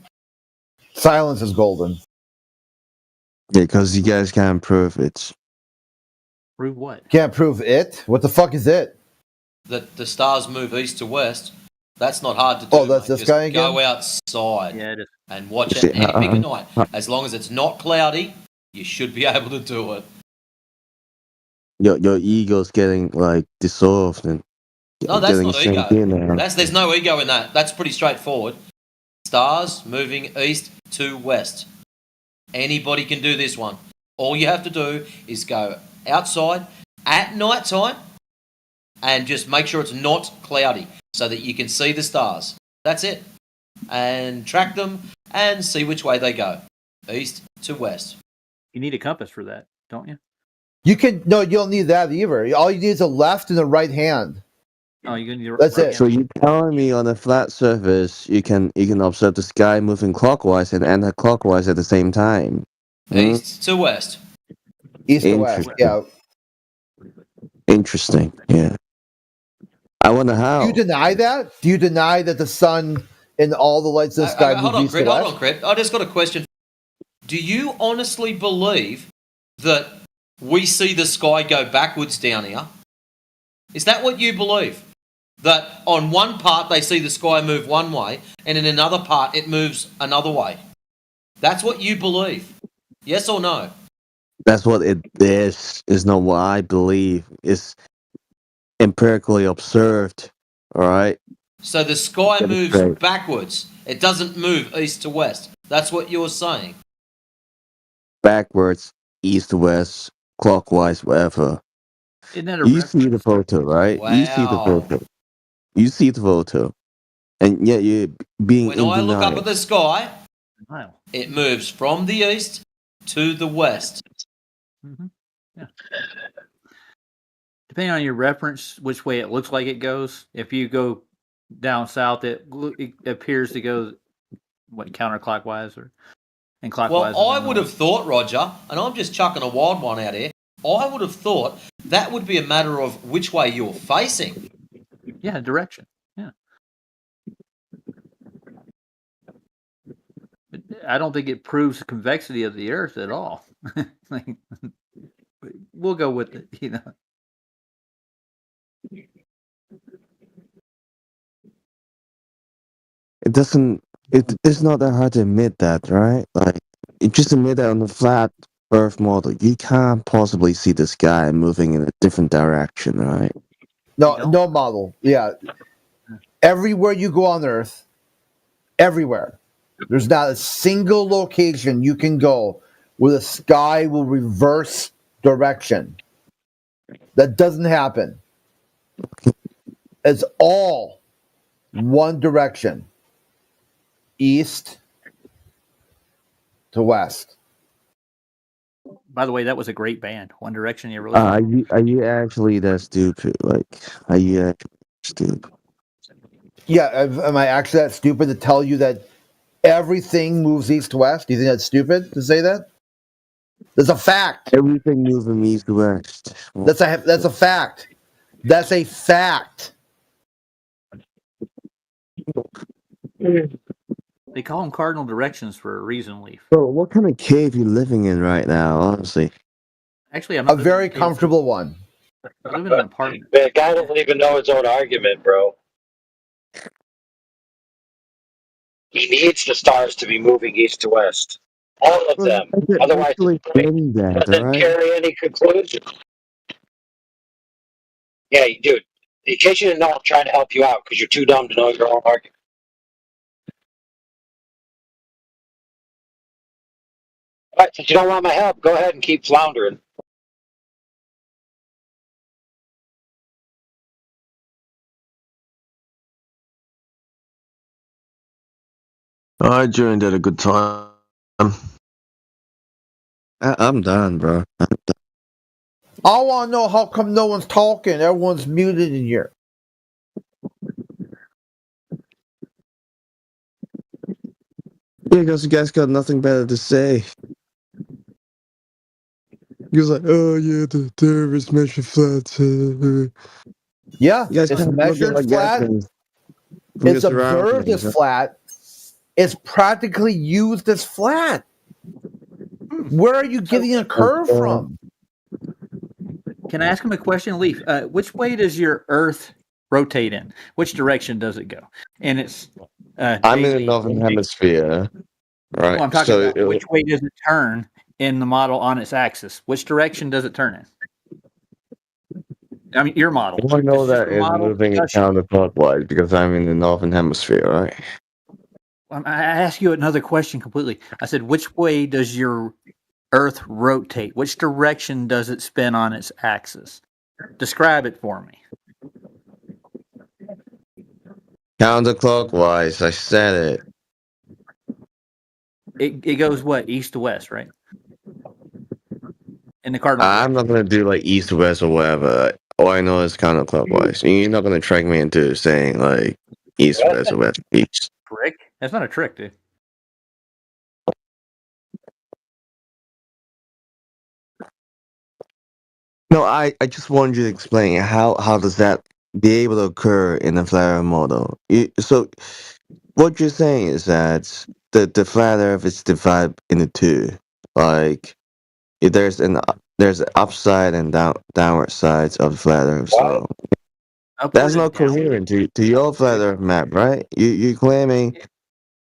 Silence is golden. Yeah, because you guys can't prove it. Prove what? Can't prove it? What the fuck is it? That the stars move east to west. That's not hard to do. Oh, that's mate. this Just guy again? Go outside and watch See, it any big at night. As long as it's not cloudy, you should be able to do it. Your ego's getting like dissolved and No, that's getting not ego. sink in there. There's no ego in that. That's pretty straightforward. Stars moving east to west. Anybody can do this one. All you have to do is go outside at night time and just make sure it's not cloudy so that you can see the stars. That's it. And track them and see which way they go. East to west. You need a compass for that, don't you? You don't need that either. All you need is a left and a right hand. Oh, you need That's it. So you're telling me on a flat surface you can observe the sky moving clockwise and anti-clockwise at the same time? East to west. East to west, yeah. Interesting, yeah. I wonder how. Do you deny that? Do you deny that the sun and all the lights in the sky move east to west? Hold on, Crip. I just got a question. Do you honestly believe that we see the sky go backwards down here? Is that what you believe? That on one part they see the sky move one way and in another part it moves another way? That's what you believe. Yes or no? That's what it is not what I believe. It's empirically observed, all right? So the sky Get it moves straight. backwards. It doesn't move east to west. That's what you're saying. Backwards, east to west, clockwise, whatever. Isn't that a You see the photo, right? You see the Wow. photo. You see the photo. And yet you're being When in I look up denial. at the sky, Wow. it moves from the east to the west. Mm-hmm. Yeah. Depending on your reference, which way it looks like it goes. If you go down south, it appears to go counterclockwise and clockwise. Well, I would have thought, Roger, and I'm just chucking a wild one out here, I would have thought that would be a matter of which way you're facing. Yeah, direction. Yeah. I don't think it proves the convexity of the Earth at all. Like, we'll go with it, you know. It doesn't. It's not that hard to admit that, right? Like, you just admit that on the flat Earth model, you can't possibly see the sky moving in a different direction, right? No model. Yeah. Everywhere you go on Earth, everywhere, there's not a single location you can go where the sky will reverse direction. That doesn't happen. It's all one direction, east to west. By the way, that was a great band. One Direction. You really? Are you actually that stupid? Like, are you actually stupid? Yeah, am I actually that stupid to tell you that everything moves east to west? Do you think that's stupid to say that? That's a fact. Everything moves from east to west. That's a fact. That's a fact. They call them cardinal directions for a reason, Leaf. Bro, what kind of cave you living in right now? Honestly, Actually, I'm a very comfortable one. I live in an apartment. The guy doesn't even know his own argument, bro. He needs the stars to be moving east to west. All of them. Otherwise, it doesn't carry any conclusion. Yeah, dude. In case you didn't know, I'm trying to help you out because you're too dumb to know your own argument. All right, since you don't want my help, go ahead and keep floundering. I joined at a good time. I'm done, bro. I want to know how come no one's talking. Everyone's muted in here. Yeah, because you guys got nothing better to say. He was like, oh yeah, the Earth is measured flat. Yeah, you guys it's measured like flat. It's observed as flat. It's practically used as flat. Where are you getting a curve from? Can I ask him a question, Leaf? Which way does your Earth rotate in? Which direction does it go? And it's I'm in the northern hemisphere, right? Well, I'm talking about which way does it turn in the model on its axis? Which direction does it turn in? I mean, your model. I know that it's moving counterclockwise because I'm in the northern hemisphere, right? I asked you another question completely. I said, which way does your Earth rotate? Which direction does it spin on its axis? Describe it for me. Counterclockwise, I said it. It goes what? East to west, right? In the cardinal. I'm not gonna do like east to west or whatever. All I know is counterclockwise. You're not gonna trick me into saying like east, west, or west, east. Trick? That's not a trick, dude. No, I just wanted you to explain how does that be able to occur in a flat Earth model. So what you're saying is that the flat Earth is divided into two. Like if there's an upside and downward sides of the flat Earth. So that's not coherent to your flat Earth map, right? You claiming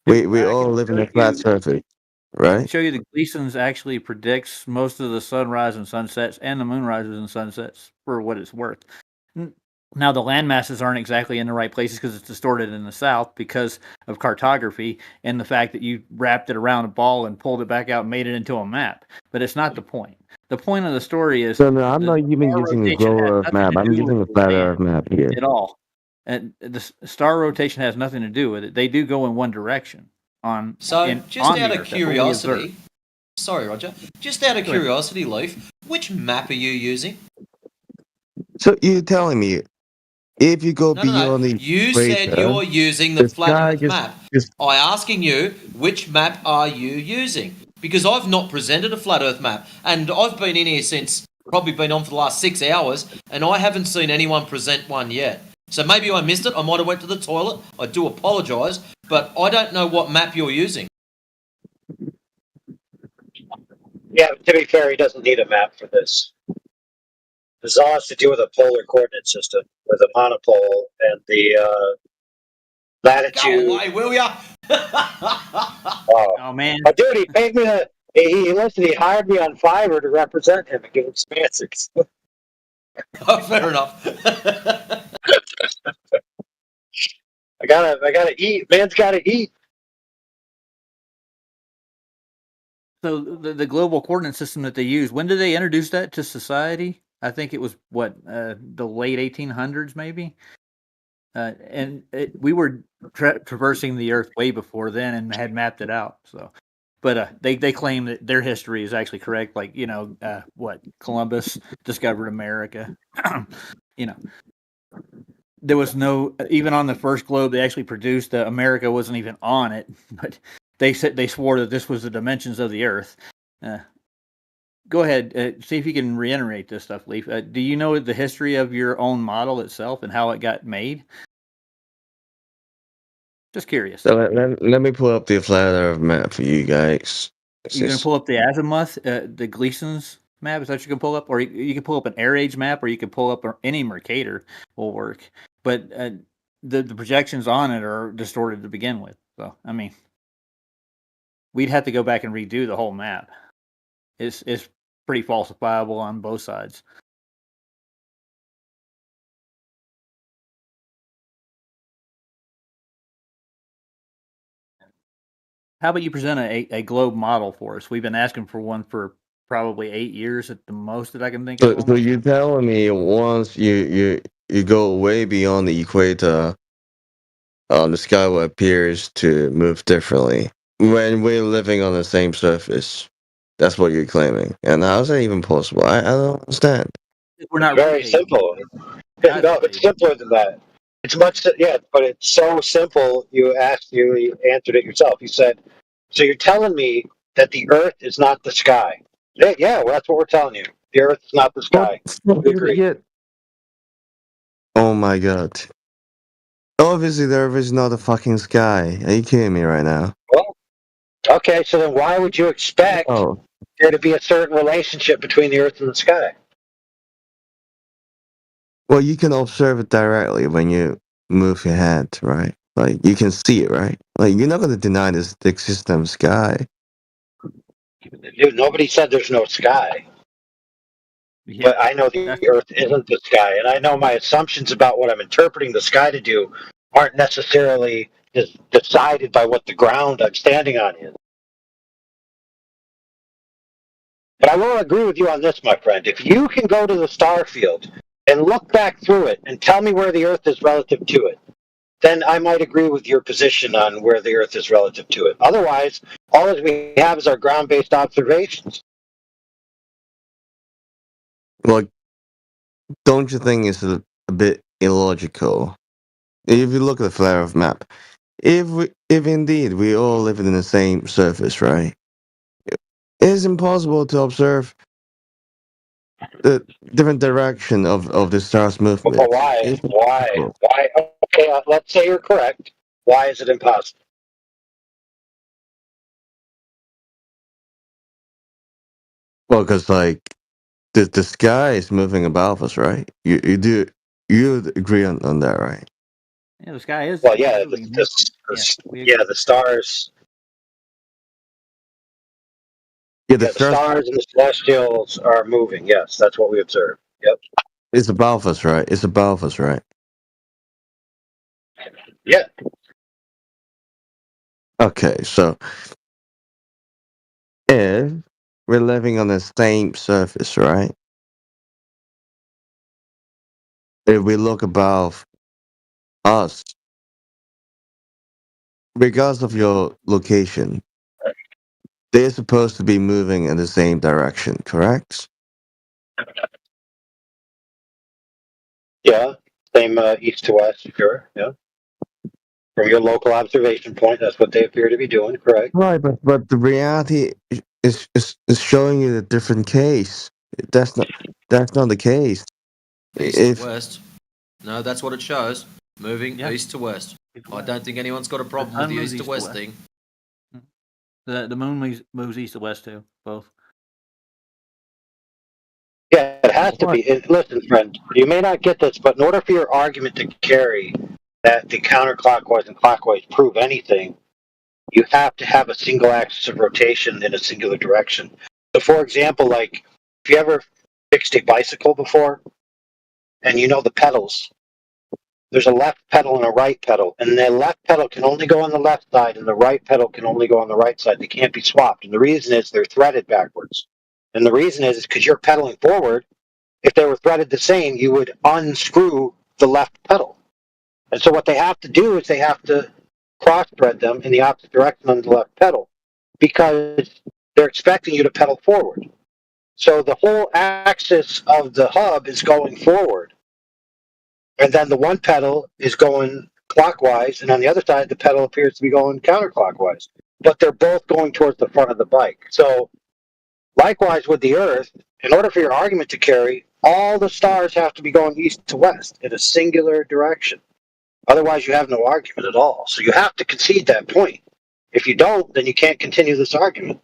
we all live in a flat surface, right? Show you the Gleason's actually predicts most of the sunrise and sunsets and the moonrises and sunsets for what it's worth. Now the land masses aren't exactly in the right places because it's distorted in the south because of cartography and the fact that you wrapped it around a ball and pulled it back out and made it into a map. But it's not the point. The point of the story is no, I'm not even using the globe Earth map. I'm using the flat Earth map here. At all. And the star rotation has nothing to do with it. They do go in one direction. Just out of curiosity, sorry, Roger. Just out of curiosity, Leaf, which map are you using? So you're telling me if you go beyond the you said you're using the flat Earth map. I'm asking you, which map are you using? Because I've not presented a flat Earth map, and I've been in here since probably been on for the last 6 hours, and I haven't seen anyone present one yet. So maybe I missed it. I might have went to the toilet. I do apologise, but I don't know what map you're using. Yeah, to be fair, he doesn't need a map for this. This all has to do with a polar coordinate system, with a monopole and the latitude. Go away, will ya? Oh man, dude, he paid me he hired me on Fiverr to represent him and give him some answers. Oh, fair enough. I gotta eat. Man's gotta eat. So the global coordinate system that they use, when did they introduce that to society? I think it was the late 1800s, maybe. And we were traversing the Earth way before then and had mapped it out. So, but they claim that their history is actually correct. Like Columbus discovered America. There was no, even on the first globe they actually produced, America wasn't even on it, but they swore that this was the dimensions of the Earth. Go ahead, see if you can reiterate this stuff, Leaf. Do you know the history of your own model itself and how it got made? Just curious. So let me pull up the flat Earth map for you guys. You're gonna pull up the Azimuth, the Gleason's map. Is that you can pull up, or you can pull up an Air Age map, or you can pull up any Mercator will work. But the projections on it are distorted to begin with. So I mean, we'd have to go back and redo the whole map. It's pretty falsifiable on both sides. How about you present a globe model for us? We've been asking for one for probably 8 years at the most that I can think of. So you're telling me once you go way beyond the equator, the sky will appears to move differently when we're living on the same surface. That's what you're claiming, and how is that even possible? I don't understand. We're not very simple. No, it's simpler than that. It's much, but it's so simple. You answered it yourself. You said, so you're telling me that the Earth is not the sky. Yeah, well, that's what we're telling you. The Earth is not the sky. We agree. Oh my god. Obviously, the Earth is not the fucking sky. Are you kidding me right now? Well, okay, so then why would you expect there to be a certain relationship between the Earth and the sky? Well, you can observe it directly when you move your head, right? Like, you can see it, right? Like, you're not going to deny the existence of sky. Dude, nobody said there's no sky. But I know the Earth isn't the sky, and I know my assumptions about what I'm interpreting the sky to do aren't necessarily decided by what the ground I'm standing on is. But I will agree with you on this, my friend. If you can go to the star field and look back through it and tell me where the Earth is relative to it, then I might agree with your position on where the Earth is relative to it. Otherwise, all that we have is our ground-based observations. Well, don't you think it's a bit illogical? If you look at the flat Earth map, if indeed we all live in the same surface, right? It is impossible to observe the different direction of the star's movement. But why? Why? Okay, let's say you're correct. Why is it impossible? Well, because like the sky is moving above us, right? You agree on that, right? Yeah, the sky is. Well, yeah, the stars. Yeah, the stars and the celestials are moving. Yes, that's what we observe. Yep. It's above us, right? It's above us, right? Yeah. Okay, so if we're living on the same surface, right? If we look above us, regardless of your location, they're supposed to be moving in the same direction, correct? Yeah, same east to west, sure. Yeah. From your local observation point, that's what they appear to be doing, correct? Right, but the reality is showing you a different case. That's not the case. East to west. No, that's what it shows. Moving east to west. I don't think anyone's got a problem with the east to west thing. The moon moves east to west too, both. has to be. Listen, friend, you may not get this, but in order for your argument to carry that the counterclockwise and clockwise prove anything, you have to have a single axis of rotation in a singular direction. So, for example, like if you ever fixed a bicycle before, and you know the pedals, there's a left pedal and a right pedal, and the left pedal can only go on the left side, and the right pedal can only go on the right side. They can't be swapped, and the reason is they're threaded backwards. And the reason is because you're pedaling forward. If they were threaded the same, you would unscrew the left pedal. And so what they have to do is they have to cross-thread them in the opposite direction on the left pedal because they're expecting you to pedal forward. So the whole axis of the hub is going forward. And then the one pedal is going clockwise, and on the other side, the pedal appears to be going counterclockwise. But they're both going towards the front of the bike. So likewise with the Earth, in order for your argument to carry, all the stars have to be going east to west in a singular direction. Otherwise, you have no argument at all. So you have to concede that point. If you don't, then you can't continue this argument.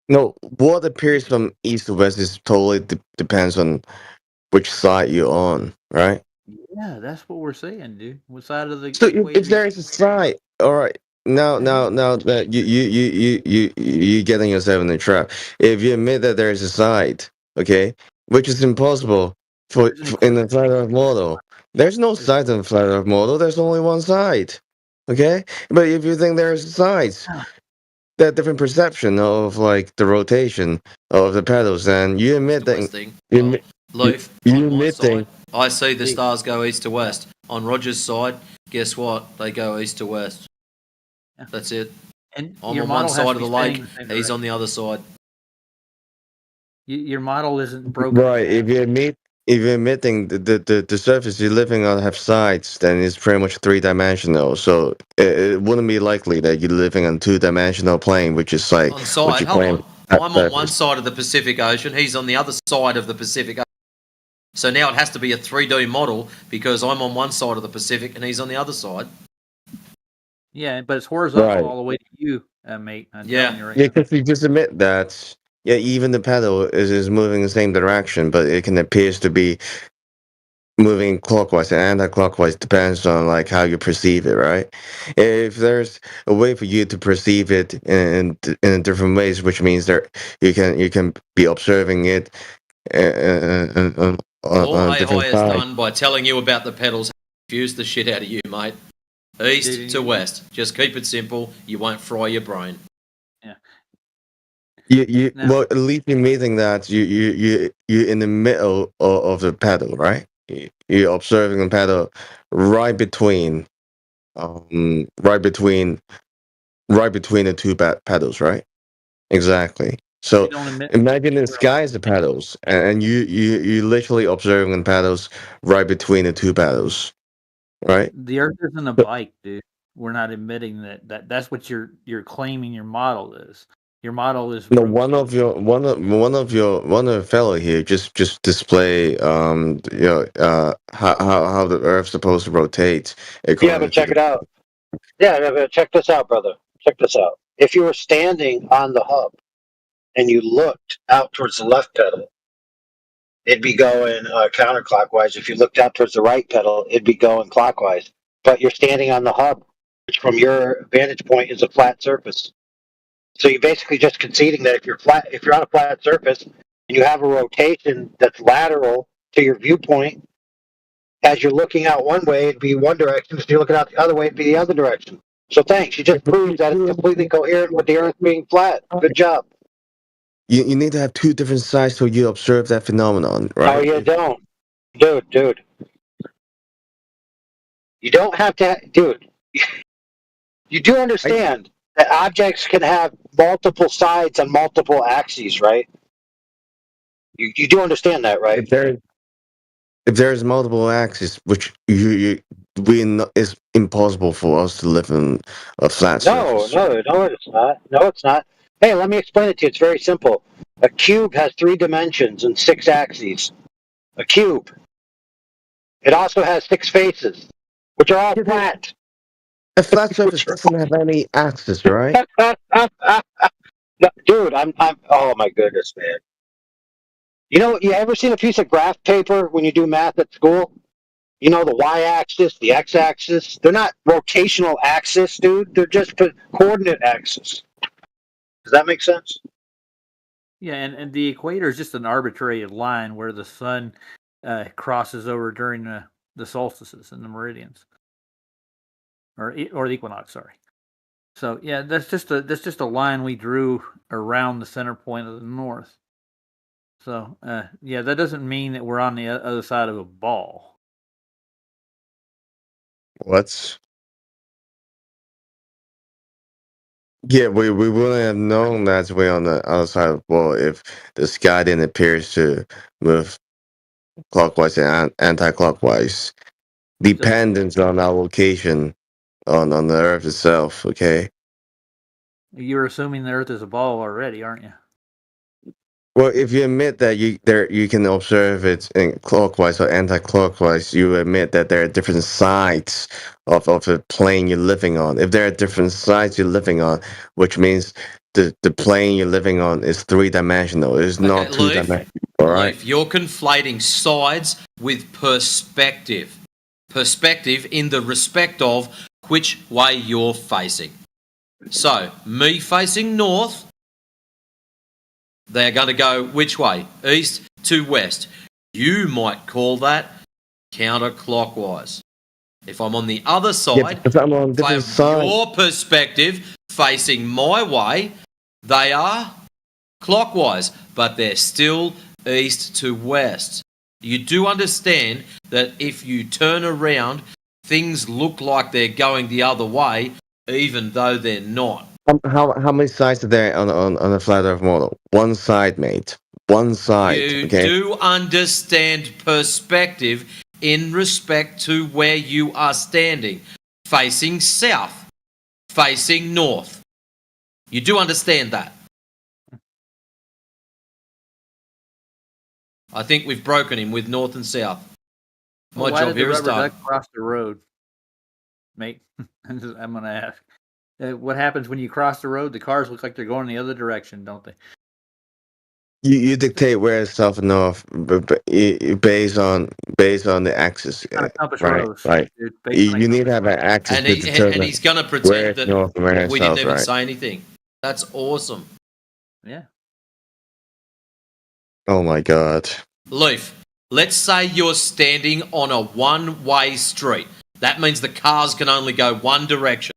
No, what appears from east to west is totally depends on which side you're on, right? Yeah, that's what we're saying, dude. What side of the So equation? if there is a side, all right. Now that you getting yourself in a trap. If you admit that there is a side, okay, which is impossible for in the flat Earth model. There's no side in the flat Earth model. There's only one side, okay. But if you think there's sides, that different perception of like the rotation of the pedals, and you admit that Leaf, you on my admitting. side, I see the stars go east to west. On Roger's side, guess what? They go east to west. That's it. And I'm your on one model has side to of be the lake. staying the same He's on the other side. Your model isn't broken. Right. If you're admitting the surface you're living on have sides, then it's pretty much 3-dimensional. So it wouldn't be likely that you're living on 2-dimensional plane, which is like On what side, you hold claim. on. I'm on one side of the Pacific Ocean. He's on the other side of the Pacific Ocean. So now it has to be a 3D model because I'm on one side of the Pacific and he's on the other side. Yeah, but it's horizontal Right. all the way to you, mate. I'm Yeah. telling you right Yeah, now. because you just admit that. Yeah, even the pedal is moving in the same direction, but it can appears to be moving clockwise and anti-clockwise depends on like how you perceive it, right? If there's a way for you to perceive it in different ways, which means that you can be observing it All on a AI different has side. done by telling you about the pedals confused the shit out of you, mate. East to west. Just keep it simple. You won't fry your brain. Well, at least you're meeting that you're in the middle of the pedal, right? You're observing the pedal right between right between the two pedals, right? Exactly. So imagine the sky is the pedals, and you literally observing the pedals right between the two pedals, right? The Earth isn't a bike, dude. We're not admitting that's what you're claiming your model is. Your model is No, one of your fellow here just display how the Earth's supposed to rotate. Yeah, but check it out. Yeah, but check this out, brother. Check this out. If you were standing on the hub and you looked out towards the left pedal, it'd be going counterclockwise. If you looked out towards the right pedal, it'd be going clockwise. But you're standing on the hub, which from your vantage point is a flat surface. So you're basically just conceding that if you're on a flat surface and you have a rotation that's lateral to your viewpoint, as you're looking out one way, it'd be one direction. If you're looking out the other way, it'd be the other direction. So thanks. You just proved that it's completely coherent with the Earth being flat. Good job. You need to have two different sides so you observe that phenomenon, right? Oh, you don't. Dude. You don't have to, dude. You do understand that objects can have multiple sides on multiple axes, right? You do understand that, right? If there's multiple axes, which it's impossible for us to live in a flat surface. No, it's not. No, it's not. Hey, let me explain it to you. It's very simple. A cube has 3 dimensions and 6 axes. A cube. It also has 6 faces, which are all flat. A flat surface doesn't have any axis, right? No, dude, I'm. Oh my goodness, man. You know, you ever seen a piece of graph paper when you do math at school? You know, the y-axis, the x-axis. They're not rotational axis, dude. They're just coordinate axis. Does that make sense? Yeah, and the equator is just an arbitrary line where the sun crosses over during the solstices and the meridians, or the equinox. Sorry. So yeah, that's just a line we drew around the center point of the north. So yeah, that doesn't mean that we're on the other side of a ball. What? Yeah, we wouldn't have known that we're on the other side of the ball if the sky didn't appear to move clockwise and anti-clockwise, dependent on our location on the Earth itself. Okay. You're assuming the Earth is a ball already, aren't you? Well, if you admit that you can observe it in clockwise or anti-clockwise, you admit that there are different sides of the plane you're living on. If there are different sides you're living on, which means the plane you're living on is three-dimensional. It's not two-dimensional. All right. Leif, you're conflating sides with perspective. Perspective in the respect of which way you're facing. So, me facing north, they're going to go which way? East to west. You might call that counterclockwise. If I'm on the other side, if I'm on different side, your perspective facing my way, they are clockwise, but they're still east to west. You do understand that if you turn around, things look like they're going the other way, even though they're not. How many sides are there on the flat Earth model? One side, mate. One side. You okay? do understand perspective in respect to where you are standing, facing south, facing north. You do understand that. I think we've broken him with north and south. My job here is done. Cross the road, mate. I'm going to ask. What happens when you cross the road? The cars look like they're going the other direction, don't they? You dictate where it's south and north based on the axis, right? You need to have an axis And to determine he's going to where pretend it's that north and where it's we south, didn't even right? say anything. That's awesome. Yeah. Oh my god. Leif, let's say you're standing on a one-way street. That means the cars can only go one direction.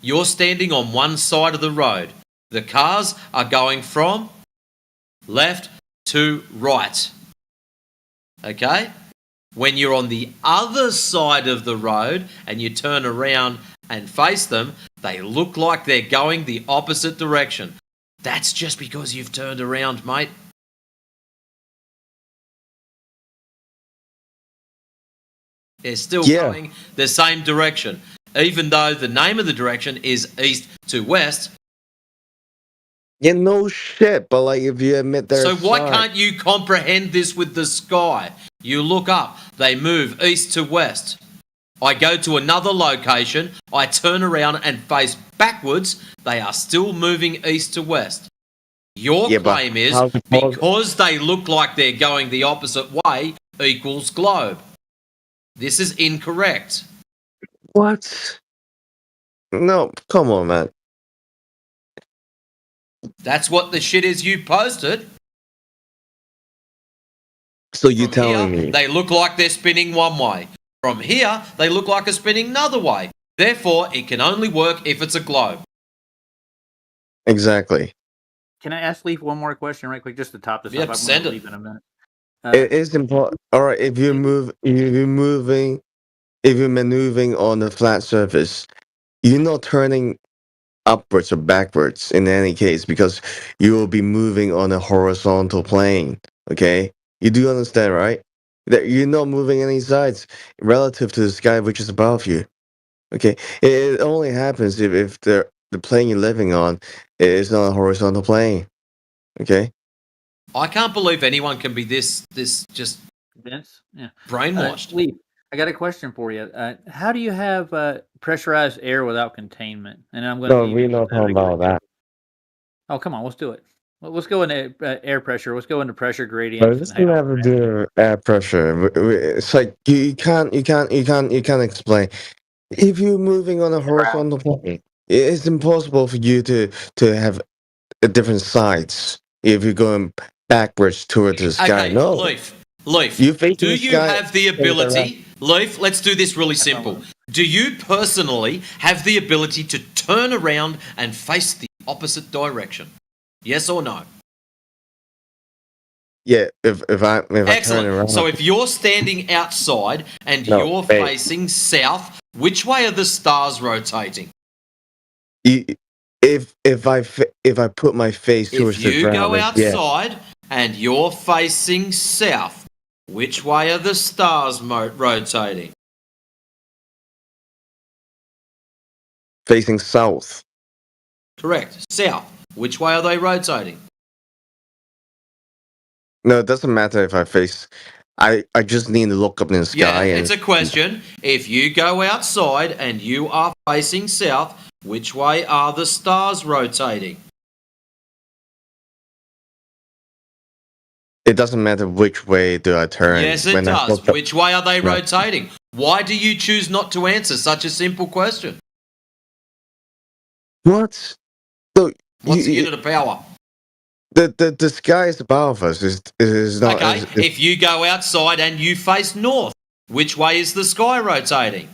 You're standing on one side of the road. The cars are going from left to right. Okay? When you're on the other side of the road and you turn around and face them, they look like they're going the opposite direction. That's just because you've turned around, mate. They're still going the same direction. Even though the name of the direction is east to west. Yeah, no shit, but like if you admit there's So why can't you comprehend this with the sky? You look up, they move east to west. I go to another location, I turn around and face backwards, they are still moving east to west. Your claim is because they look like they're going the opposite way equals globe. This is incorrect. What? No, come on, man. That's what the shit is you posted. So you're telling me they look like they're spinning one way. From here, they look like they're spinning another way. Therefore, it can only work if it's a globe. Exactly. Can I ask Leif one more question right quick just to top this Yep, up? send it. Leave in a minute. It is important. All right, if you're maneuvering on the flat surface, you're not turning upwards or backwards in any case because you will be moving on a horizontal plane. Okay, you do understand, right? That you're not moving any sides relative to the sky which is above you. Okay, it only happens if the plane you're living on is on a horizontal plane. Okay. I can't believe anyone can be this just Vince? Yeah. brainwashed. Leif, I got a question for you. How do you have pressurized air without containment? And I'm going No, we're not talking about that. Oh, come on, let's do it. Well, let's go into air pressure. Let's go into pressure But gradients. this can never do air pressure. It's like you can't explain. If you're moving on a horizontal plane, it's impossible for you to have different sides. If you're going backwards towards the sky, Okay, no. Leaf. You facing Do the you sky have the in the ability, Leaf? Let's do this really simple. Do you personally have the ability to turn around and face the opposite direction? Yes or no? Yeah, if I turn Excellent. around. So if you're standing outside and No, you're wait. facing south, which way are the stars rotating? If I put my face towards If the you ground, go then yeah, outside and you're facing south, which way are the stars rotating? facing south. Correct. South. Which way are they rotating? No, it doesn't matter if I face. I just need to look up in the sky Yeah, and it's a question. If you go outside and you are facing south, which way are the stars rotating? it doesn't matter which way do I turn. Yes, it when I does. look up- Which way are they No. rotating? Why do you choose not to answer such a simple question? What? So What's the unit of power? the sky is above us. Is not. Okay, is- if you go outside and you face north, which way is the sky rotating?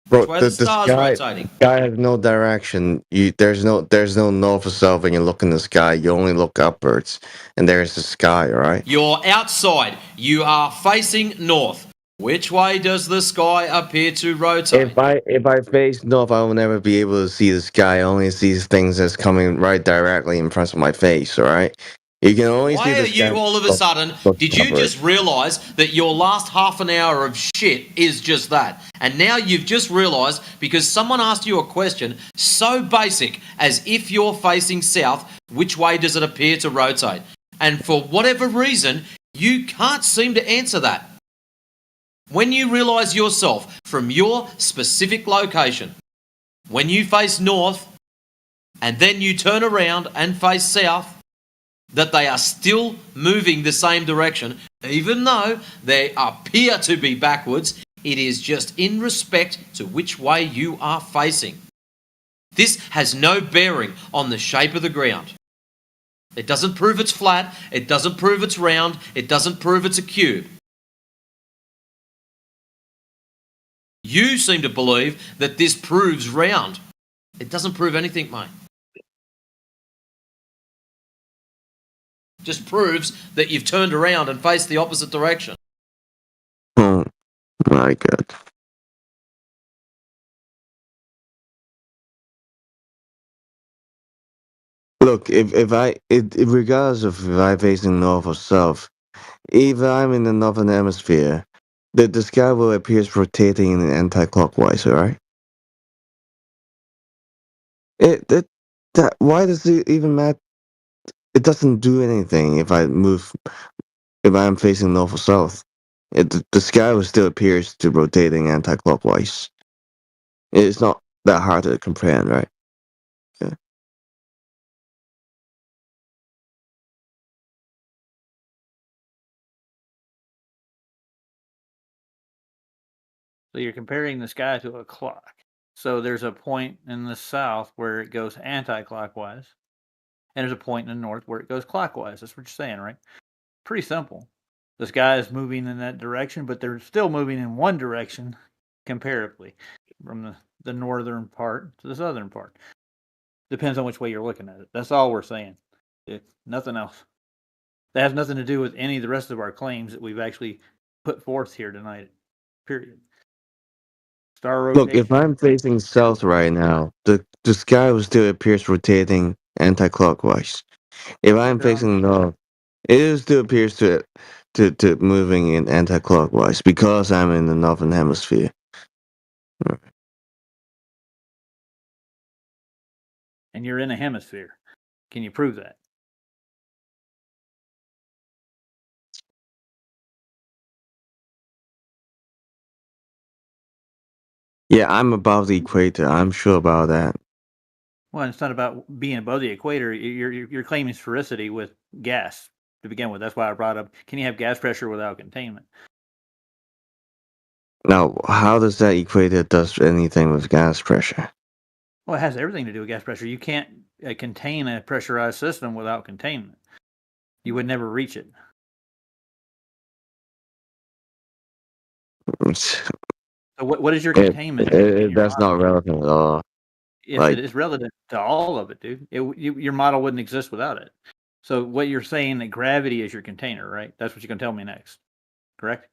Bro, Which way are the stars rotating? sky has no direction. There's no north or south when you look in the sky. You only look upwards, and there's the sky, right? You're outside. You are facing north. Which way does the sky appear to rotate? If I face north, I will never be able to see the sky. I only see things that's coming right directly in front of my face. All right, you can only see Why the are sky. you all of a sudden, did you upwards. just realize that your last half an hour of shit is just that? And now you've just realized because someone asked you a question so basic as if you're facing south, which way does it appear to rotate? And for whatever reason, you can't seem to answer that. When you realize yourself from your specific location, when you face north and then you turn around and face south, that they are still moving the same direction, even though they appear to be backwards, it is just in respect to which way you are facing. This has no bearing on the shape of the ground. It doesn't prove it's flat, it doesn't prove it's round, it doesn't prove it's a cube. You seem to believe that this proves round. It doesn't prove anything, mate. Just proves that you've turned around and faced the opposite direction. Oh my god. Look, regardless of if I'm facing north or south, if I'm in the northern hemisphere, the sky will appear rotating in anti-clockwise. All right. Why does it even matter? It doesn't do anything if I'm facing north or south. The sky will still appears to rotating anti-clockwise. It's not that hard to comprehend, right? Yeah. So you're comparing the sky to a clock. So there's a point in the south where it goes anti-clockwise, and there's a point in the north where it goes clockwise. That's what you're saying, right? Pretty simple. The sky is moving in that direction, but they're still moving in one direction comparatively from the northern part to the southern part. Depends on which way you're looking at it. That's all we're saying. Nothing else. That has nothing to do with any of the rest of our claims that we've actually put forth here tonight. Period. Star rotation. Look, if I'm facing south right now, the sky will still appears rotating anti-clockwise. If I'm facing north, it still appears to moving in anti-clockwise because I'm in the northern hemisphere. And you're in a hemisphere. Can you prove that? Yeah, I'm above the equator. I'm sure about that. Well, it's not about being above the equator. You're claiming sphericity with gas to begin with. That's why I brought up, can you have gas pressure without containment? Now, how does that equate it does anything with gas pressure? Well, it has everything to do with gas pressure. You can't contain a pressurized system without containment. You would never reach it. So what is your containment? That's not relevant at all. Yes, it is relevant to all of it, dude. Your model wouldn't exist without it. So what you're saying that gravity is your container, right? That's what you're going to tell me next, correct?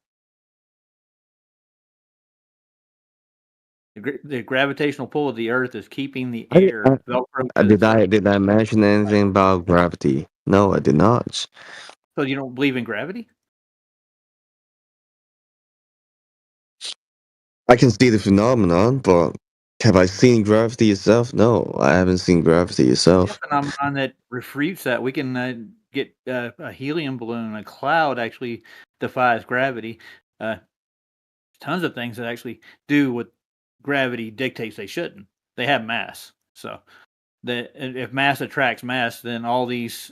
The gravitational pull of the Earth is keeping the air. Did I mention anything about gravity? No, I did not. So you don't believe in gravity? I can see the phenomenon, but have I seen gravity itself? No, I haven't seen gravity itself. A phenomenon that refutes that. We can get a helium balloon, a cloud actually defies gravity. Tons of things that actually do what gravity dictates they shouldn't. They have mass. So if mass attracts mass, then all these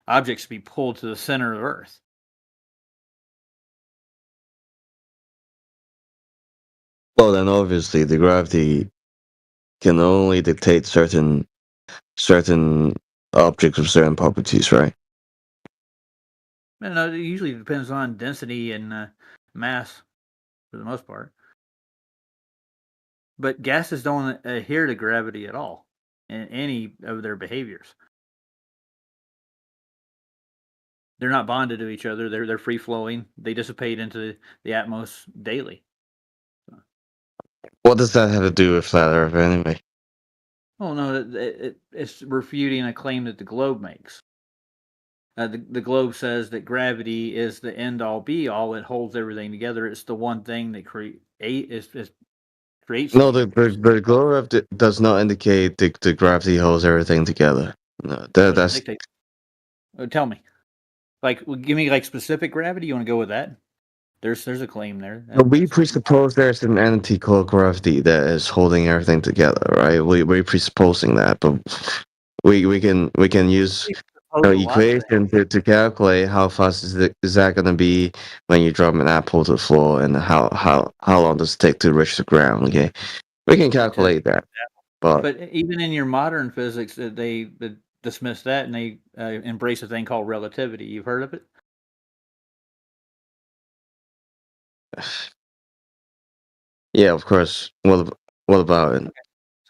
objects be pulled to the center of Earth. Well, then obviously the gravity can only dictate certain objects with certain properties, right? No, it usually depends on density and mass for the most part. But gases don't adhere to gravity at all in any of their behaviors. They're not bonded to each other. They're free flowing. They dissipate into the atmosphere daily. What does that have to do with flat Earth anyway? Oh no, it's refuting a claim that the globe makes. The globe says that gravity is the end all be all. It holds everything together. It's the one thing that creates. No, the globe does not indicate the gravity holds everything together. No, that's. Tell me, give me specific gravity. You want to go with that? There's a claim there. We presuppose there's an entity called gravity that is holding everything together, right? We're presupposing that, but we can use equation to calculate how fast is that going to be when you drop an apple to the floor, and how long does it take to reach the ground? Okay, we can calculate that. But even in your modern physics, they dismiss that and they embrace a thing called relativity. You've heard of it? Yeah, of course. What about it?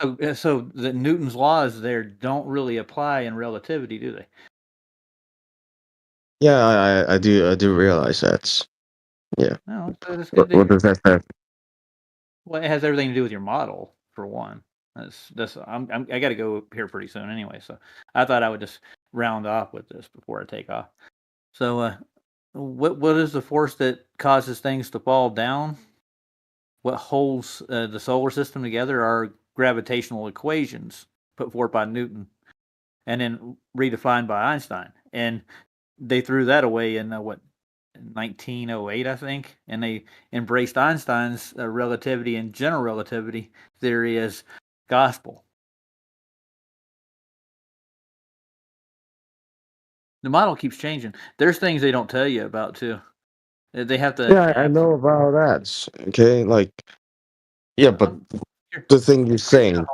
Okay. So the Newton's laws there don't really apply in relativity, do they? Yeah, I do realize that. Yeah. No, what does that say? Well, it has everything to do with your model, for one. I got to go here pretty soon anyway, so I thought I would just round off with this before I take off. So, what is the force that causes things to fall down? What holds the solar system together are gravitational equations put forth by Newton and then redefined by Einstein. And they threw that away in 1908, I think, and they embraced Einstein's relativity and general relativity theory as gospel. The model keeps changing. There's things they don't tell you about too. They have to. Yeah, I know about that. Okay, yeah, but the thing you're saying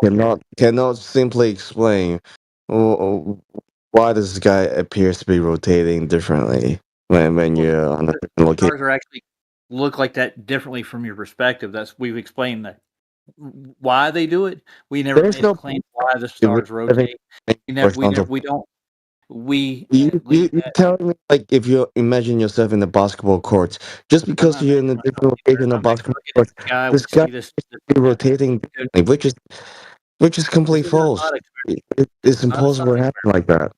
cannot simply explain why this guy appears to be rotating differently when you're on a different location. Stars are actually look like that differently from your perspective. We've explained that. Why they do it, we never explain why the stars rotate. You telling me if you imagine yourself in the basketball court, just because you're in a different location of basketball court, this guy is rotating, which is complete false. It's impossible to happen like that.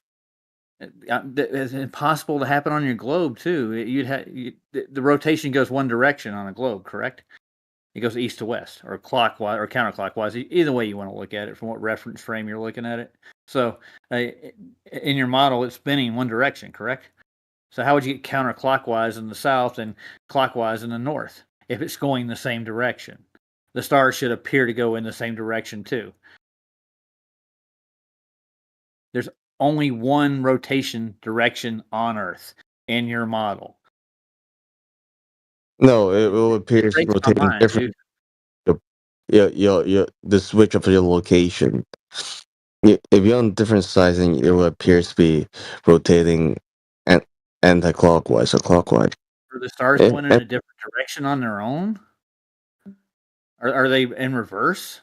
It's impossible to happen on your globe too. The rotation goes one direction on a globe, correct? It goes east to west, or clockwise, or counterclockwise. Either way you want to look at it, from what reference frame you're looking at it. So, in your model, it's spinning one direction, correct? So, how would you get counterclockwise in the south and clockwise in the north if it's going the same direction? The stars should appear to go in the same direction too. There's only one rotation direction on Earth in your model. No, it will appear Breaks my rotating mind, different. dude. The switch of your location. If you're on different sides, then it will appear to be rotating anti-clockwise or clockwise. Are the stars going in a different direction on their own? Are they in reverse?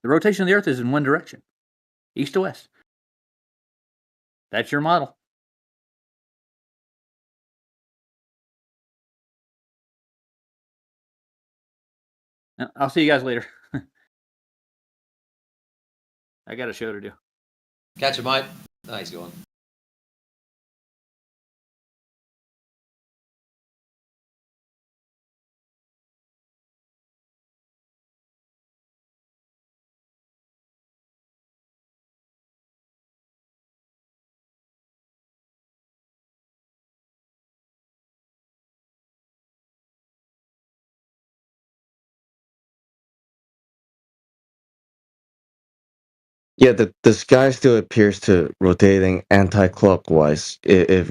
The rotation of the Earth is in one direction, east to west. That's your model. I'll see you guys later. I got a show to do. Catch you, mate. No, he's gone. Yeah, the sky still appears to rotating anti-clockwise if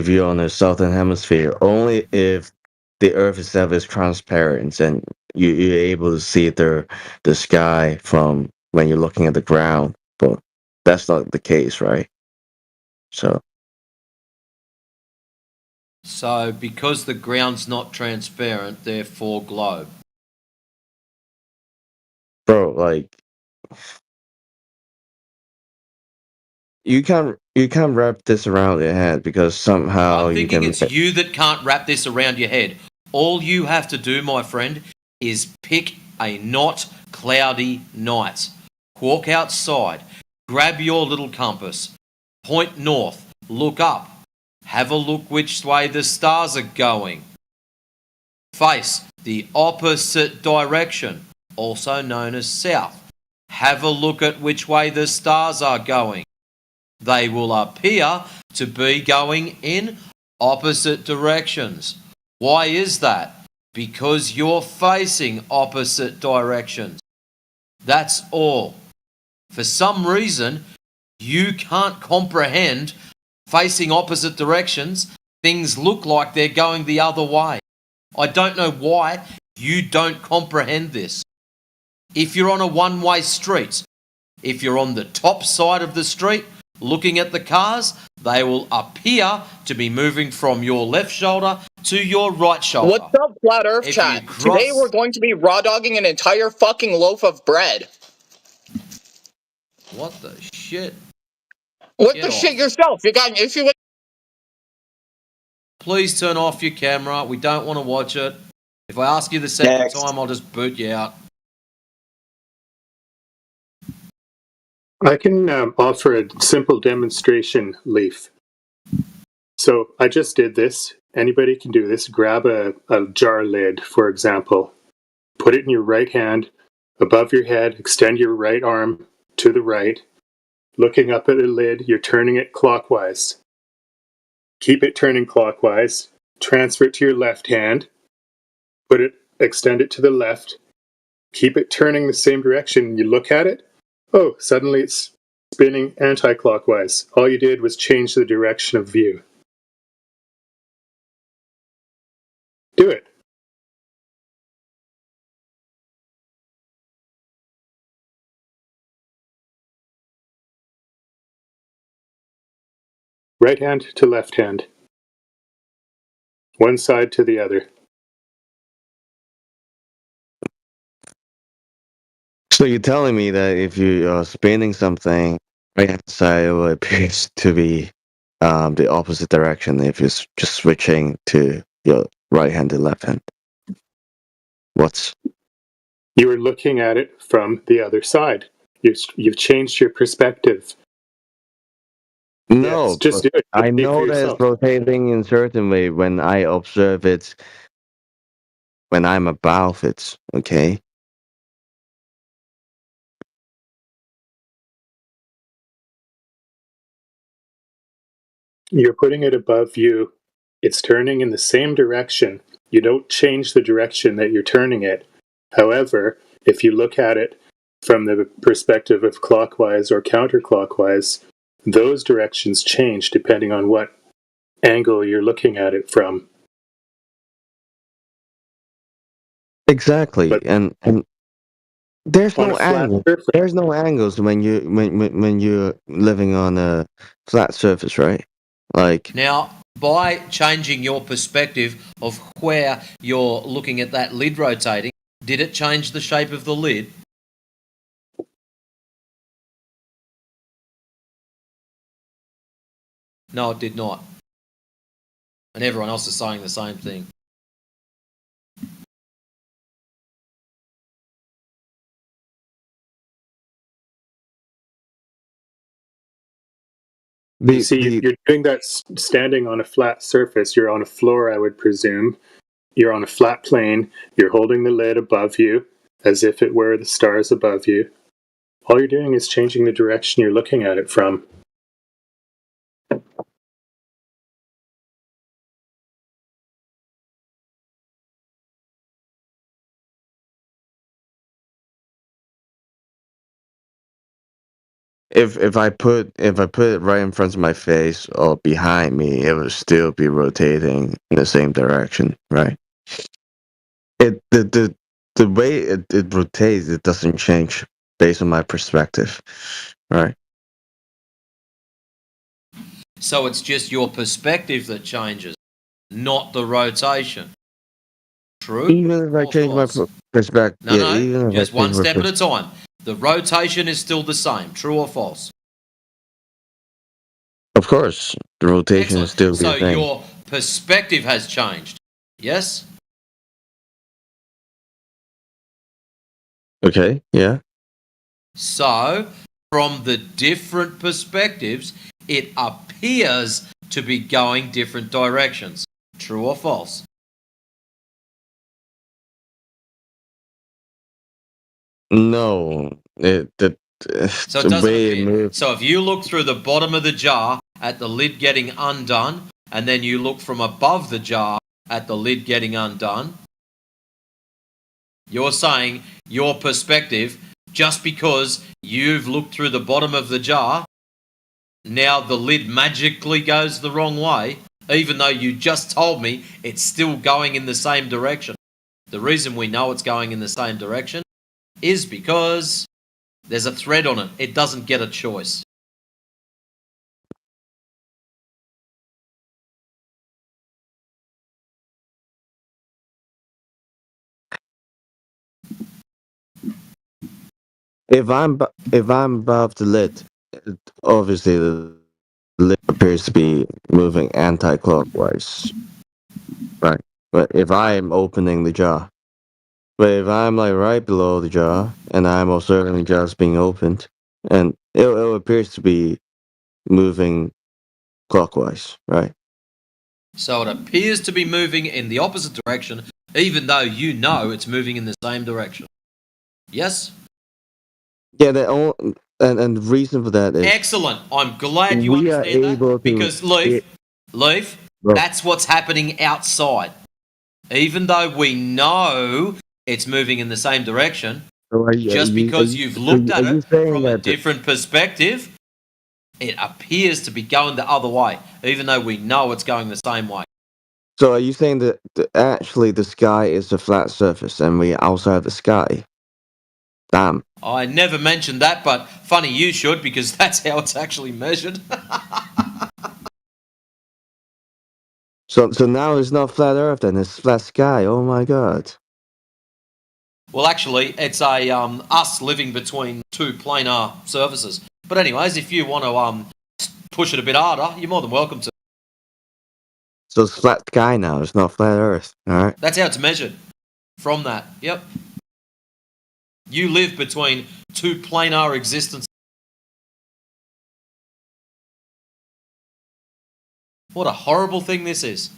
you're on the southern hemisphere. Only if the Earth itself is transparent and you're able to see the sky from when you're looking at the ground. But that's not the case, right? So because the ground's not transparent, therefore globe. bro, like you can't wrap this around your head because somehow I'm you thinking can. it's you that can't wrap this around your head. All you have to do, my friend, is pick a not cloudy night. Walk outside, grab your little compass, point north, look up, have a look which way the stars are going. Face the opposite direction, also known as south. Have a look at which way the stars are going. They will appear to be going in opposite directions. Why is that? Because you're facing opposite directions. That's all. For some reason, you can't comprehend facing opposite directions. Things look like they're going the other way. I don't know why you don't comprehend this. If you're on a one-way street, if you're on the top side of the street, looking at the cars, they will appear to be moving from your left shoulder to your right shoulder. What's up, Flat Earth chat? Today we're going to be raw dogging an entire fucking loaf of bread. What the shit? What the shit yourself? You got an issue with? Please turn off your camera. We don't want to watch it. If I ask you the second time, I'll just boot you out. I can offer a simple demonstration, Leaf. So I just did this. Anybody can do this. Grab a jar lid, for example. Put it in your right hand above your head. Extend your right arm to the right. Looking up at the lid, you're turning it clockwise. Keep it turning clockwise. Transfer it to your left hand. Extend it to the left. Keep it turning the same direction. You look at it. Oh, suddenly it's spinning anti-clockwise. All you did was change the direction of view. Do it. Right hand to left hand. One side to the other. So you're telling me that if you are spinning something right hand side, it will appear to be the opposite direction if you're just switching to your right hand to left hand. You were looking at it from the other side. You've changed your perspective. No, yes, just do it. I know that it's rotating in a certain way when I observe it when I'm above it, okay? You're putting it above you. It's turning in the same direction. You don't change the direction that you're turning it. However, if you look at it from the perspective of clockwise or counterclockwise, those directions change depending on what angle you're looking at it from. Exactly, and there's On no a flat angle. surface. There's no angles when you're living on a flat surface, right? Like Now, by changing your perspective of where you're looking at that lid rotating, did it change the shape of the lid? No, it did not. And everyone else is saying the same thing. You see, you're doing that standing on a flat surface. You're on a floor, I would presume. You're on a flat plane. You're holding the lid above you as if it were the stars above you. All you're doing is changing the direction you're looking at it from. if I put it right in front of my face or behind me, it would still be rotating in the same direction, right? The way it rotates, it doesn't change based on my perspective, right? So it's just your perspective that changes, not the rotation. True? Even if I change my perspective, No, even if just I one change my step at a time. The rotation is still the same. True or false? Of course, the rotation is still So the same. your perspective has changed. Yes? Okay, yeah. So, from the different perspectives, it appears to be going different directions. True or false? No, So it doesn't appear. So if you look through the bottom of the jar at the lid getting undone, and then you look from above the jar at the lid getting undone, you're saying your perspective, just because you've looked through the bottom of the jar, now the lid magically goes the wrong way, even though you just told me it's still going in the same direction. The reason we know it's going in the same direction is because there's a thread on it. It doesn't get a choice. If I'm above the lid, obviously the lid appears to be moving anti-clockwise, right? But if I'm opening the jar, but if I'm like right below the jar and I'm observing the jar's being opened, and it appears to be moving clockwise, right? So it appears to be moving in the opposite direction, even though you know it's moving in the same direction. Yes? Yeah, and the reason for that is excellent. I'm glad you we are understand able that, because Leaf, Bro. that's what's happening outside. Even though we know it's moving in the same direction, just because you've looked at it from a different perspective, it appears to be going the other way, even though we know it's going the same way. So are you saying that actually the sky is a flat surface and we're outside the sky? Damn. I never mentioned that, but funny you should, because that's how it's actually measured. So now it's not flat Earth, then it's flat sky. Oh my god. Well, actually, it's a us living between two planar surfaces. But anyways, if you want to push it a bit harder, you're more than welcome to. So it's flat sky now. It's not flat Earth. All right. That's how it's measured. From that, yep. You live between two planar existences. What a horrible thing this is.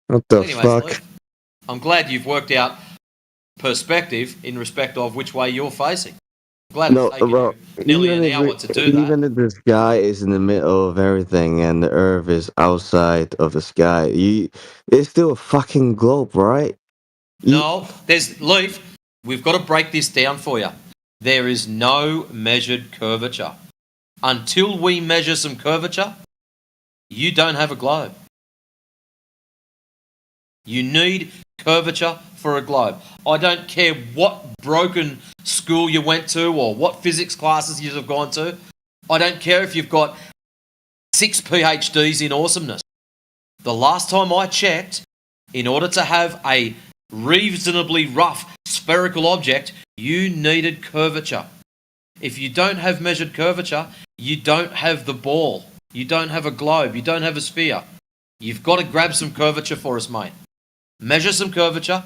What the Anyways, fuck? Leif, I'm glad you've worked out perspective in respect of which way you're facing. Glad it's taken you nearly an hour to do that. Even if the sky is in the middle of everything and the Earth is outside of the sky, it's still a fucking globe, right? No, there's Leaf. We've got to break this down for you. There is no measured curvature. Until we measure some curvature, you don't have a globe. You need curvature for a globe. I don't care what broken school you went to or what physics classes you have gone to. I don't care if you've got 6 PhDs in awesomeness. The last time I checked, in order to have a reasonably rough spherical object, you needed curvature. If you don't have measured curvature, you don't have the ball. You don't have a globe. You don't have a sphere. You've got to grab some curvature for us, mate. Measure some curvature,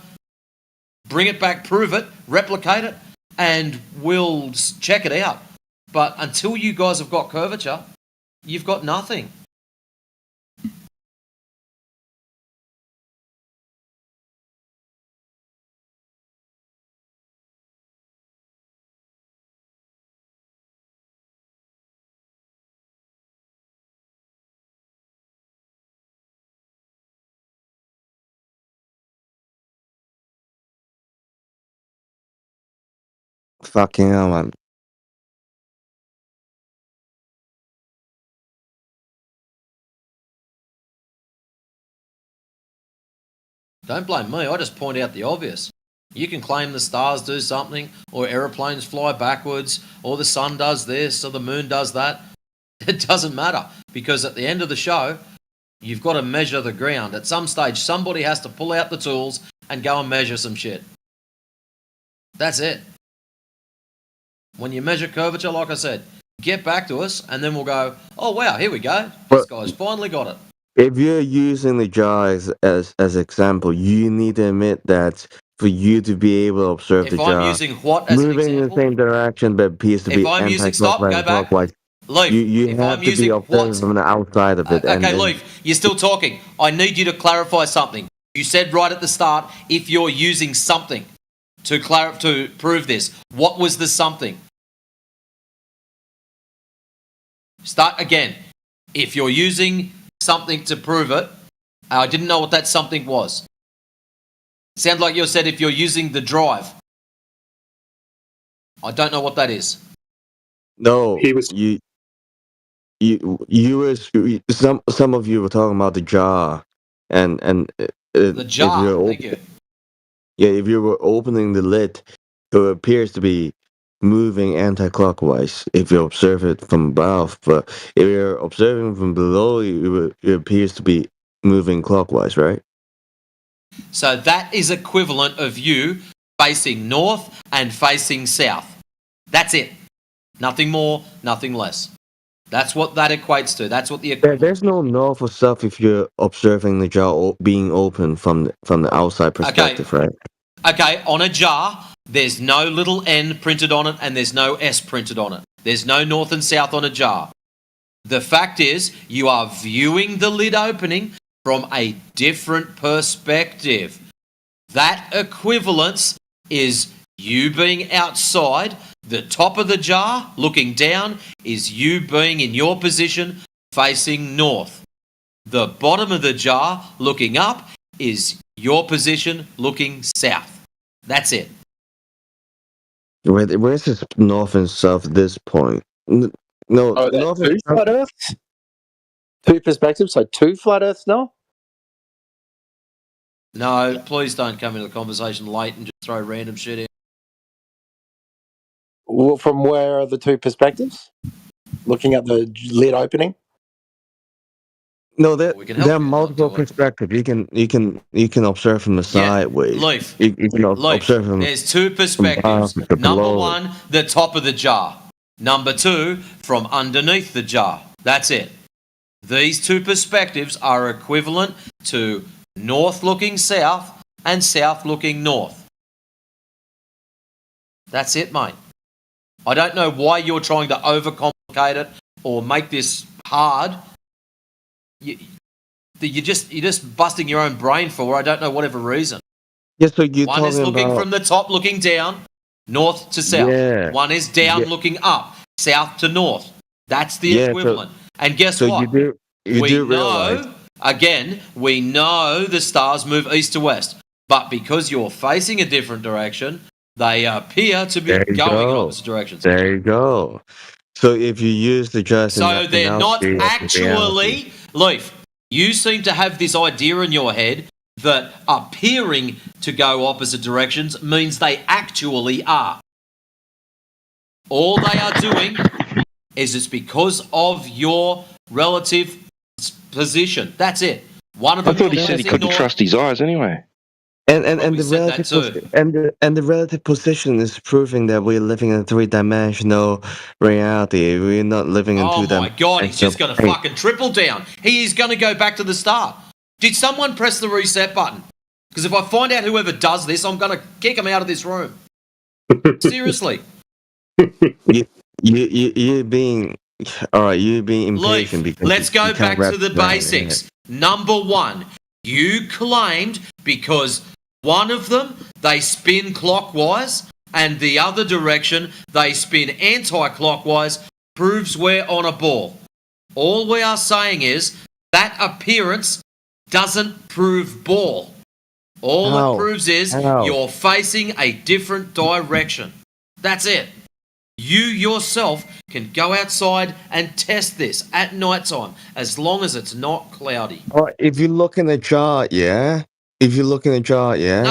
bring it back, prove it, replicate it, and we'll check it out. But until you guys have got curvature, you've got nothing. Fucking hell, man. Don't blame me, I just point out the obvious. You can claim the stars do something, or aeroplanes fly backwards, or the sun does this, or the moon does that. It doesn't matter, because at the end of the show, you've got to measure the ground. At some stage, somebody has to pull out the tools and go and measure some shit. That's it. When you measure curvature, like I said, get back to us, and then we'll go, oh wow, here we go. This guy's finally got it. If you're using the jar as example, you need to admit that for you to be able to observe the jar, If I'm using what as an moving in the example? same direction but appears to If be I'm using, stop, go back. clockwise, Leaf, you if have I'm to using be observing what? from the outside of it. Okay, Leaf, you're still talking. I need you to clarify something. You said right at the start, if you're using something to prove this, what was the something? Start again. If you're using something to prove it, I didn't know what that something was. Sounds like you said if you're using the drive. I don't know what that is. No, you were some of you were talking about the jar, and The jar. Thank you. Yeah, if you were opening the lid, it appears to be moving anti-clockwise if you observe it from above, but if you're observing from below, it appears to be moving clockwise, right? So that is equivalent of you facing north and facing south. That's it. Nothing more, nothing less. That's what that equates to. That's what the There's no north or south if you're observing the jar being open from the outside perspective, right? Okay, on a jar, there's no little N printed on it and there's no S printed on it. There's no north and south on a jar. The fact is, you are viewing the lid opening from a different perspective. That equivalence is you being outside, the top of the jar looking down is you being in your position facing north. The bottom of the jar looking up is your position looking south. That's it. Where's this north and south at this point? No, north two flat Earths? Two perspectives, so two flat Earths now? No, please don't come into the conversation late and just throw random shit in. Well, from where are the two perspectives? Looking at the lid opening? No, there are multiple perspectives. You can observe from the sideways. Leaf. You can observe from. There's two perspectives. Number one, the top of the jar. Number two, from underneath the jar. That's it. These two perspectives are equivalent to north looking south and south looking north. That's it, mate. I don't know why you're trying to overcomplicate it or make this hard. You're just busting your own brain for I don't know whatever reason. Yeah, so you're one is talking looking about from the top, looking down. North to south. Yeah. One is down Yeah. looking up. South to north. That's the Yeah, so- equivalent. And guess So what? you we do realize. know, again, we know the stars move east to west. But because you're facing a different direction, they appear to be There you going in go. opposite directions. There you go. So if you use the just So they're not analogy of the reality- actually, Leaf, you seem to have this idea in your head that appearing to go opposite directions means they actually are. All they are doing is it's because of your relative position. That's it. One of I them thought he is said he couldn't ignored. trust his eyes anyway. And we the said that relative too. and the relative position is proving that we're living in a 3-dimensional reality. We're not living in Oh two-dimensional. my god, he's just going to fucking triple down. He is going to go back to the start. Did someone press the reset button? Because if I find out whoever does this, I'm going to kick him out of this room. Seriously. You being all right. You being impatient Leaf, because let's you go can't back wrap to the it around, basics. Number one, you claimed because one of them, they spin clockwise, and the other direction, they spin anti-clockwise, proves we're on a ball. All we are saying is that appearance doesn't prove ball. All How? it proves is How? you're facing a different direction. That's it. You yourself can go outside and test this at night time, as long as it's not cloudy. All right, if you look in the chart, yeah. If you look in the chart, yeah.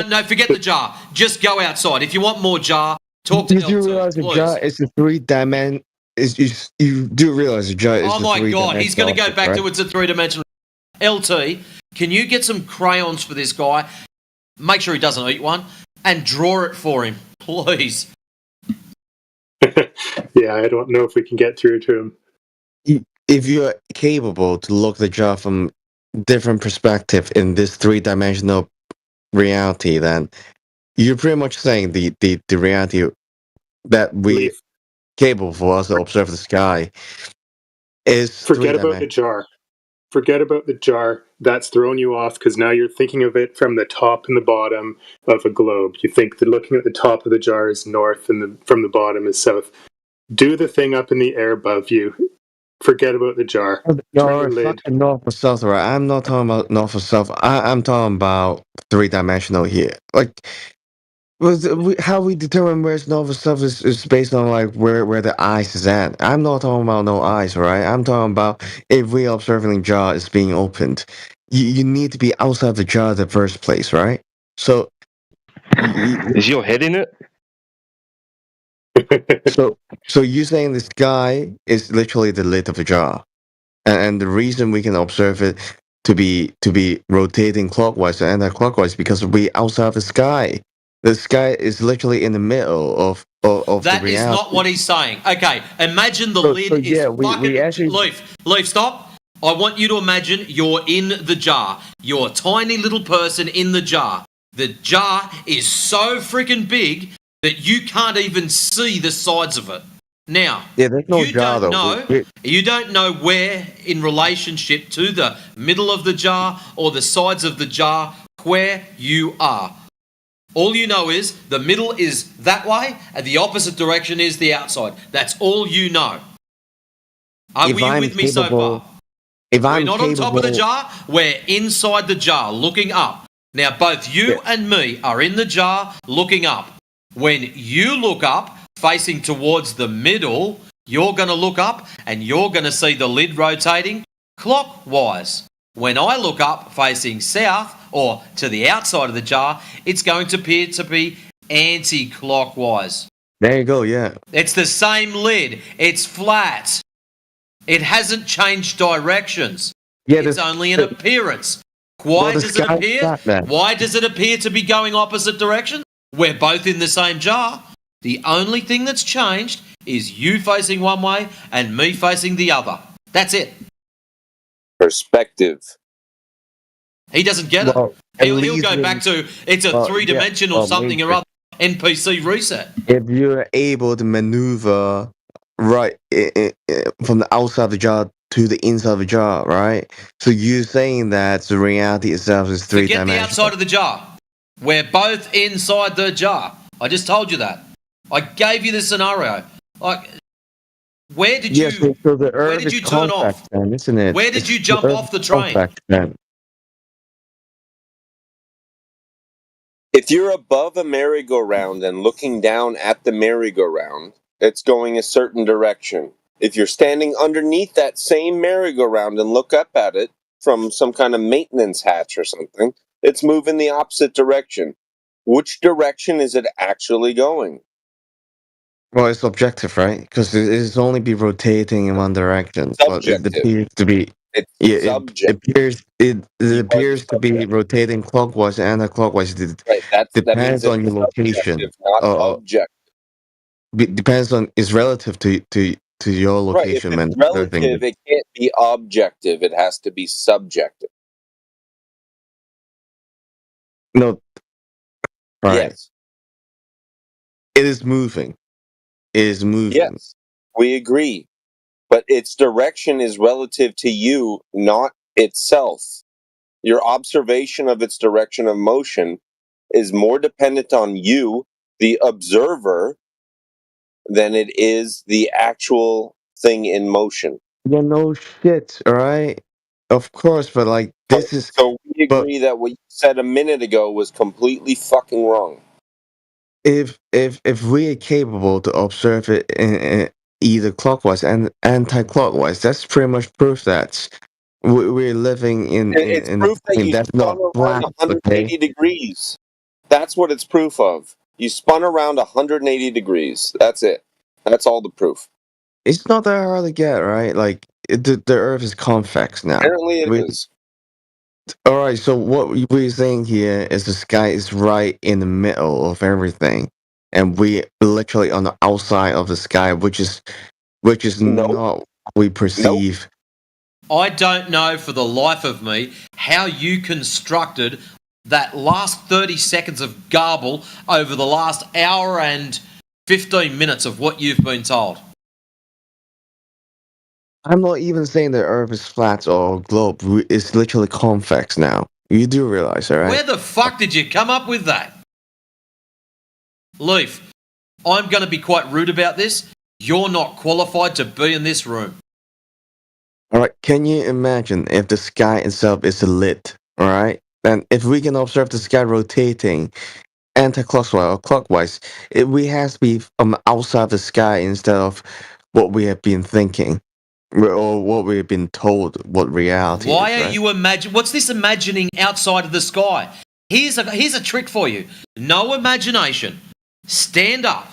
No, forget the jar. Just go outside. If you want more jar, talk to Did you L2, realize the please. jar is a 3-dimension? You do realize the jar is Oh a my 3-dimensional god, he's going to go object, back right? to it's a three-dimensional. LT, can you get some crayons for this guy? Make sure he doesn't eat one. And draw it for him, please. Yeah, I don't know if we can get through to him. If you're capable to look the jar from different perspective in this 3-dimensional reality, then you're pretty much saying the reality that we capable for us to observe the sky is Forget about the 3-dimensional. jar. Forget about the jar. That's thrown you off because now you're thinking of it from the top and the bottom of a globe. You think that looking at the top of the jar is north and from the bottom is south. Do the thing up in the air above you. Forget about the jar. Turn No, the lid. fucking north or south, right? I'm not talking about north or south. I'm talking about 3-dimensional here. Like, how we determine where's north or south is based on like where the ice is at. I'm not talking about no ice, right? I'm talking about if we observing the jar is being opened, you need to be outside the jar in the first place, right? So, is your head in it? So you saying the sky is literally the lid of the jar, and the reason we can observe it to be rotating clockwise and anti-clockwise because we outside the sky. The sky is literally in the middle of That the is reality. not what he's saying. Okay, imagine the lid is yeah, we fucking... actually- Leaf, stop. I want you to imagine you're in the jar. You're a tiny little person in the jar. The jar is so freaking big that you can't even see the sides of it. Now, Yeah, there's no you jar don't though. know. You don't know where in relationship to the middle of the jar or the sides of the jar where you are. All you know is the middle is that way and the opposite direction is the outside. That's all you know. Are If you I'm with me so capable- far? If We're I'm not on top of the capable- jar, we're inside the jar looking up. Now, both you and me are in the jar looking up. When you look up, facing towards the middle, you're going to look up and you're going to see the lid rotating clockwise. When I look up facing south or to the outside of the jar, it's going to appear to be anti-clockwise. There you go. Yeah. It's the same lid. It's flat. It hasn't changed directions. Yeah, It's only an appearance. Why Well, the does it sky's appear? flat, man. Why does it appear to be going opposite directions? We're both in the same jar. The only thing that's changed is you facing one way and me facing the other. That's it. Perspective. He doesn't get Well, it. He'll at go least back to it's a yeah, three-dimensional well, something or maybe. other. NPC reset. If you're able to maneuver right from the outside of the jar to the inside of the jar, right? So you're saying that the reality itself is Forget the three-dimensional. outside of the jar. We're both inside the jar. I just told you that. I gave you the scenario. Like, where did Yes, you? so the Where Earth did is you turn compact, off? man, isn't it? Where did It's you the jump Earth off the is train? compact, man. If you're above a merry-go-round and looking down at the merry-go-round, it's going a certain direction. If you're standing underneath that same merry-go-round and look up at it from some kind of maintenance hatch or something, it's moving the opposite direction. Which direction is it actually going? Well, it's objective, right? Because it's only be rotating in one direction, but it Subjective. appears to be. It's Yeah, it subjective. appears to be rotating clockwise and anti-clockwise. It Right, that means depends it's on your location. subjective, not objective. Depends on it's relative to your Right, if location, it's man. Other thing. relative, it can't be objective. It has to be subjective. No, right. Yes. It is moving. It is moving. Yes, we agree. But its direction is relative to you, not itself. Your observation of its direction of motion is more dependent on you, the observer, than it is the actual thing in motion. Yeah, no shit, alright? Of course, but like this is So we agree that what you said a minute ago was completely fucking wrong. if we are capable to observe it in either clockwise and anti-clockwise, that's pretty much proof that we're living It's in a proof that plane you that's spun not around flat, 180 okay? degrees. That's what it's proof of. You spun around 180 degrees. That's it. That's all the proof. It's not that hard to get, right? Like the Earth is convex now. Apparently it is. All right, so what we're saying here is the sky is right in the middle of everything, and we literally on the outside of the sky, which is not what we perceive. I don't know for the life of me how you constructed that last 30 seconds of garble over the last hour and 15 minutes of what you've been told. I'm not even saying the Earth is flat or globe. It's literally convex now. You do realize, all right? Where the fuck did you come up with that? Leaf, I'm going to be quite rude about this. You're not qualified to be in this room. All right, can you imagine if the sky itself is lit, all right? And if we can observe the sky rotating anti-clockwise or clockwise, we have to be from outside the sky instead of what we have been thinking or what we've been told what reality Why is, are right? you imagining? What's this imagining outside of the sky? Here's a trick for you. No imagination. Stand up.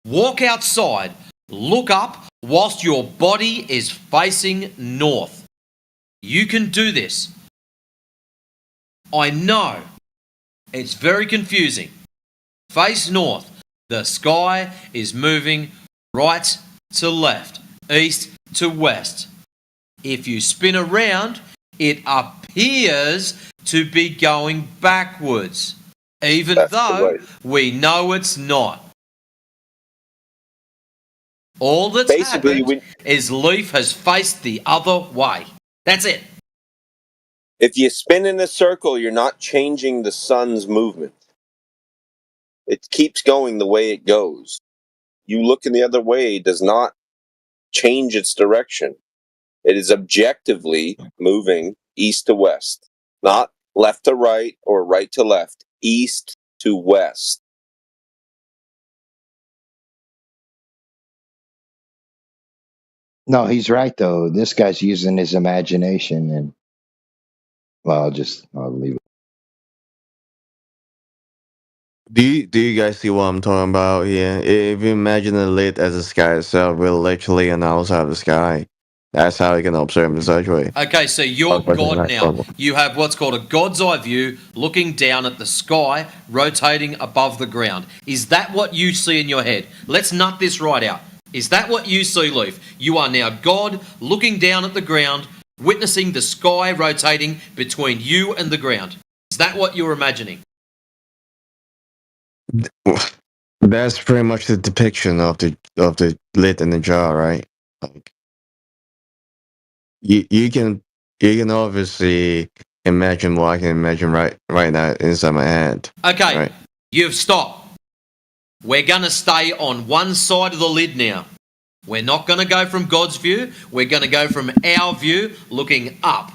Walk outside. Look up whilst your body is facing north. You can do this. I know. It's very confusing. Face north. The sky is moving right to left, east to west. If you spin around, it appears to be going backwards, even though we know it's not. All that's happened is Leaf has faced the other way. That's it. If you spin in a circle, you're not changing the sun's movement. It keeps going the way it goes. You looking the other way does not change its direction. It is objectively moving east to west, not left to right or right to left, east to west. No, he's right though. This guy's using his imagination, and well, I'll leave it. Do you guys see what I'm talking about here? If you imagine the lit as the sky itself, we're literally on the outside of the sky. That's how you can observe in such way. Okay, so you're God now. You have what's called a God's eye view, looking down at the sky, rotating above the ground. Is that what you see in your head? Let's nut this right out. Is that what you see, Leaf? You are now God, looking down at the ground, witnessing the sky rotating between you and the ground. Is that what you're imagining? That's pretty much the depiction of the lid in the jar, right? Like you can obviously imagine what I can imagine right now inside my head. Okay, right? you've stopped. We're going to stay on one side of the lid now. We're not going to go from God's view. We're going to go from our view looking up.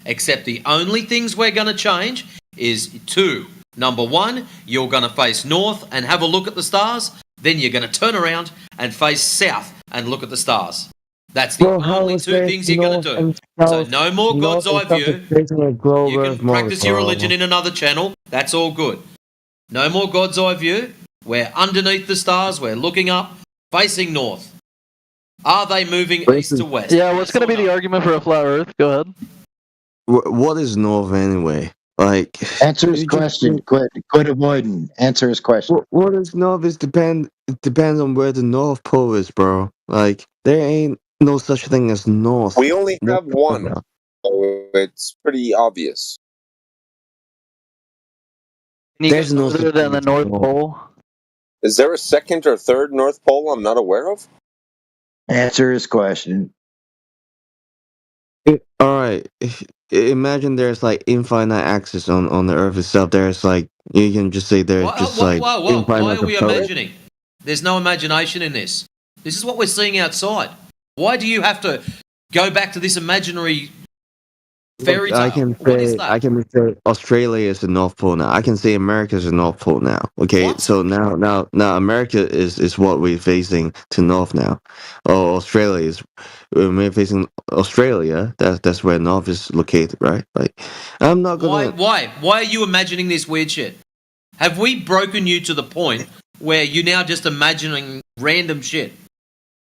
Except the only things we're going to change is two. Number one, you're going to face north and have a look at the stars. Then you're going to turn around and face south and look at the stars. That's the only two things you're going to do. So no more God's eye view. You can practice your religion in another channel. That's all good. No more God's eye view. We're underneath the stars. We're looking up, facing north. Are they moving east to west? Yeah, what's going to be the argument for a flat Earth? Go ahead. What is north anyway? Like, answer his question. Quit avoiding. Answer his question. What is north? It depends on where the North Pole is, bro. Like, there ain't no such thing as north. We only have one, so it's pretty obvious. There's no further than the North Pole. Is there a second or third North Pole I'm not aware of? Answer his question. All right. Imagine there's like infinite access on the Earth itself. There's like you can just say there's Why are we imagining? There's no imagination in this. This is what we're seeing outside. Why do you have to go back to this imaginary fairy tale? I can say Australia is the North Pole now. I can say America is the North Pole now. Okay, so now America is what we're facing to north now. Oh, Australia is we're facing Australia. That's where north is located, right? Like, I'm not gonna. Why are you imagining this weird shit? Have we broken you to the point where you're now just imagining random shit?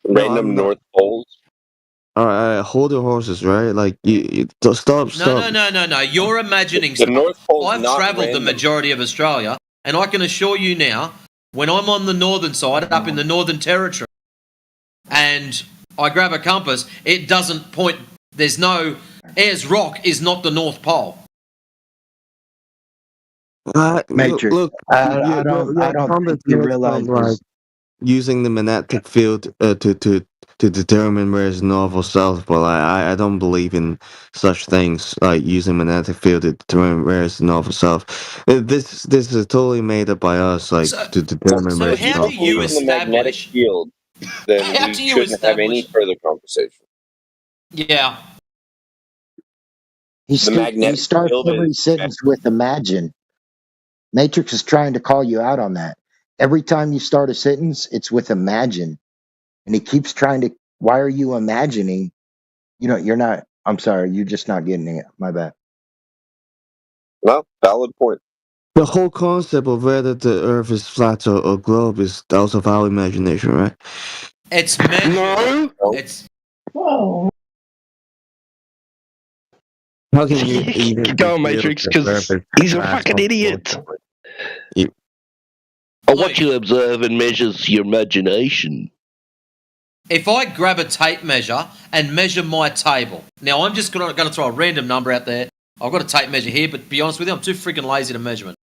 Random North Poles. All right, hold your horses, right? Like, you stop. No. You're imagining stuff. The North Pole's I've not travelled the random. majority of Australia, and I can assure you now, when I'm on the northern side, up in the Northern Territory, and I grab a compass, it doesn't point. There's no Ayers Rock is not the North Pole. Matrix. Look, I don't think you realize this. Using the magnetic field to determine where is north or south, but I don't believe in such things like using magnetic field to determine where is north or south. This is totally made up by us, like to determine where is north. The magnetic field, then we shouldn't have any further conversation. Yeah. He starts every sentence with imagine. Matrix is trying to call you out on that. Every time you start a sentence, it's with imagine. And he keeps trying to, why are you imagining? You're not, I'm sorry, you're just not getting it. My bad. Well, valid point. The whole concept of whether the Earth is flat or globe is out of our imagination, right? It's measured. No. It's. How can you Go on, Matrix, because he's a fucking idiot. I want you to observe and measures your imagination. If I grab a tape measure and measure my table, now I'm just going to throw a random number out there. I've got a tape measure here, but to be honest with you, I'm too freaking lazy to measure it.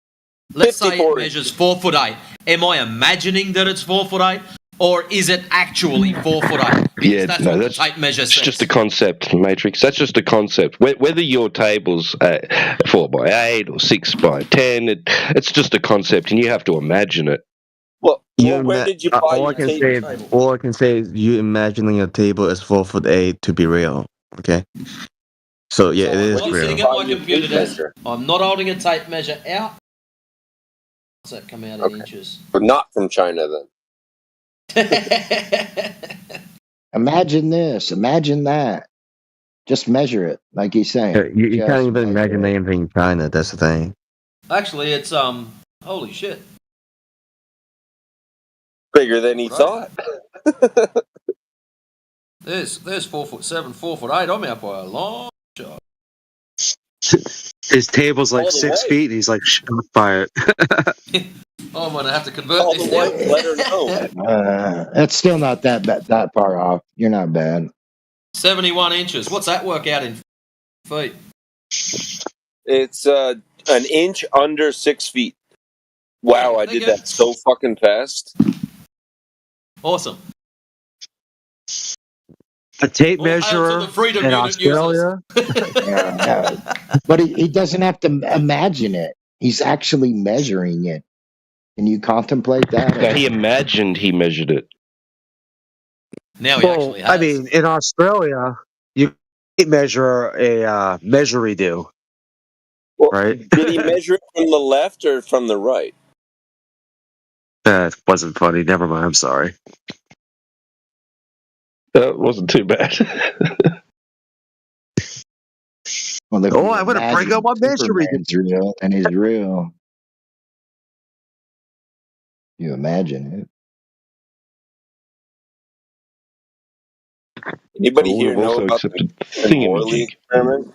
Let's say it measures 4'8". Am I imagining that it's 4'8", or is it actually 4'8"? Yeah, that's no, what that's the tape measure it's says. just a concept, Matrix. That's just a concept. Whether your table's 4x8 or 6x10, it's just a concept, and you have to imagine it. Where did you buy all your table? All I can say is you imagining a table is 4'8" to be real. Okay. So yeah, it is I'm real. sitting at my computer desk. I'm not holding a tape measure out. What's that come out in inches? But not from China, then. Imagine this. Imagine that. Just measure it, like he's saying. You can't even imagine anything in China. That's the thing. Actually, it's holy shit. Bigger than he thought. There's 4'7", 4'8". I'm out by a long shot. His table's like All the 6 way. feet, and he's like, shot by it. I'm gonna have to convert All this the way, let her know. That's still not that far off. You're not bad. 71 inches. What's that work out in feet? It's an inch under 6 feet. Wow, I did that so fucking fast. Awesome. A tape Well, measurer the Freedom in Unit Australia. But he doesn't have to imagine it. He's actually measuring it. Can you contemplate that? No, he imagined he measured it. Now he actually has. I mean, in Australia, you can't measure a measure-redo, Well, right? did he measure it from the left or from the right? That wasn't funny. Never mind. I'm sorry. That wasn't too bad. Well, if Oh, you I'm going to break imagine up my measure-redo. Superman's real and he's real, you imagine it. Anybody I would here have know also about accepted the Morley thingamajig. experiment?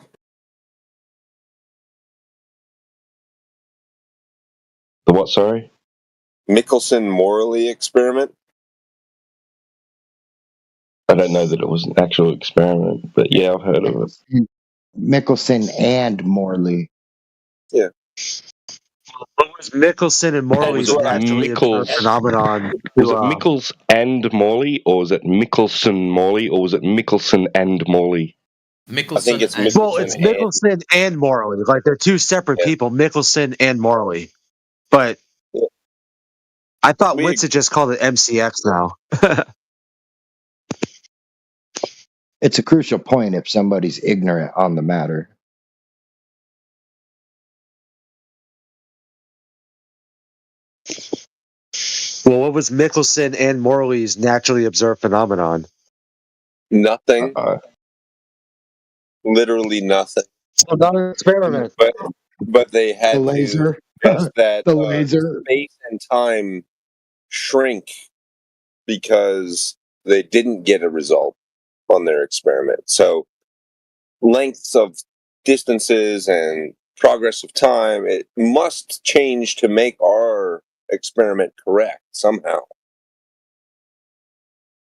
The what, sorry? Michelson-Morley experiment? I don't know that it was an actual experiment, but yeah, I've heard of it. Michelson and Morley. Yeah. What was Mickelson and Morley's Was it naturally observed Mickles? phenomenon? Was it Mickles and Morley, or was it Mickelson Morley, or was it Mickelson and Morley? I think it's and Well, it's Mickelson and Morley. Like they're two separate people, Mickelson and Morley. But I thought Witsit just called it MCX now. It's a crucial point if somebody's ignorant on the matter. Well, what was Mickelson and Morley's naturally observed phenomenon? Nothing. Literally nothing. So not an experiment. But they had The laser. to test that The laser. space and time shrink because they didn't get a result on their experiment. So lengths of distances and progress of time, it must change to make our experiment correct somehow.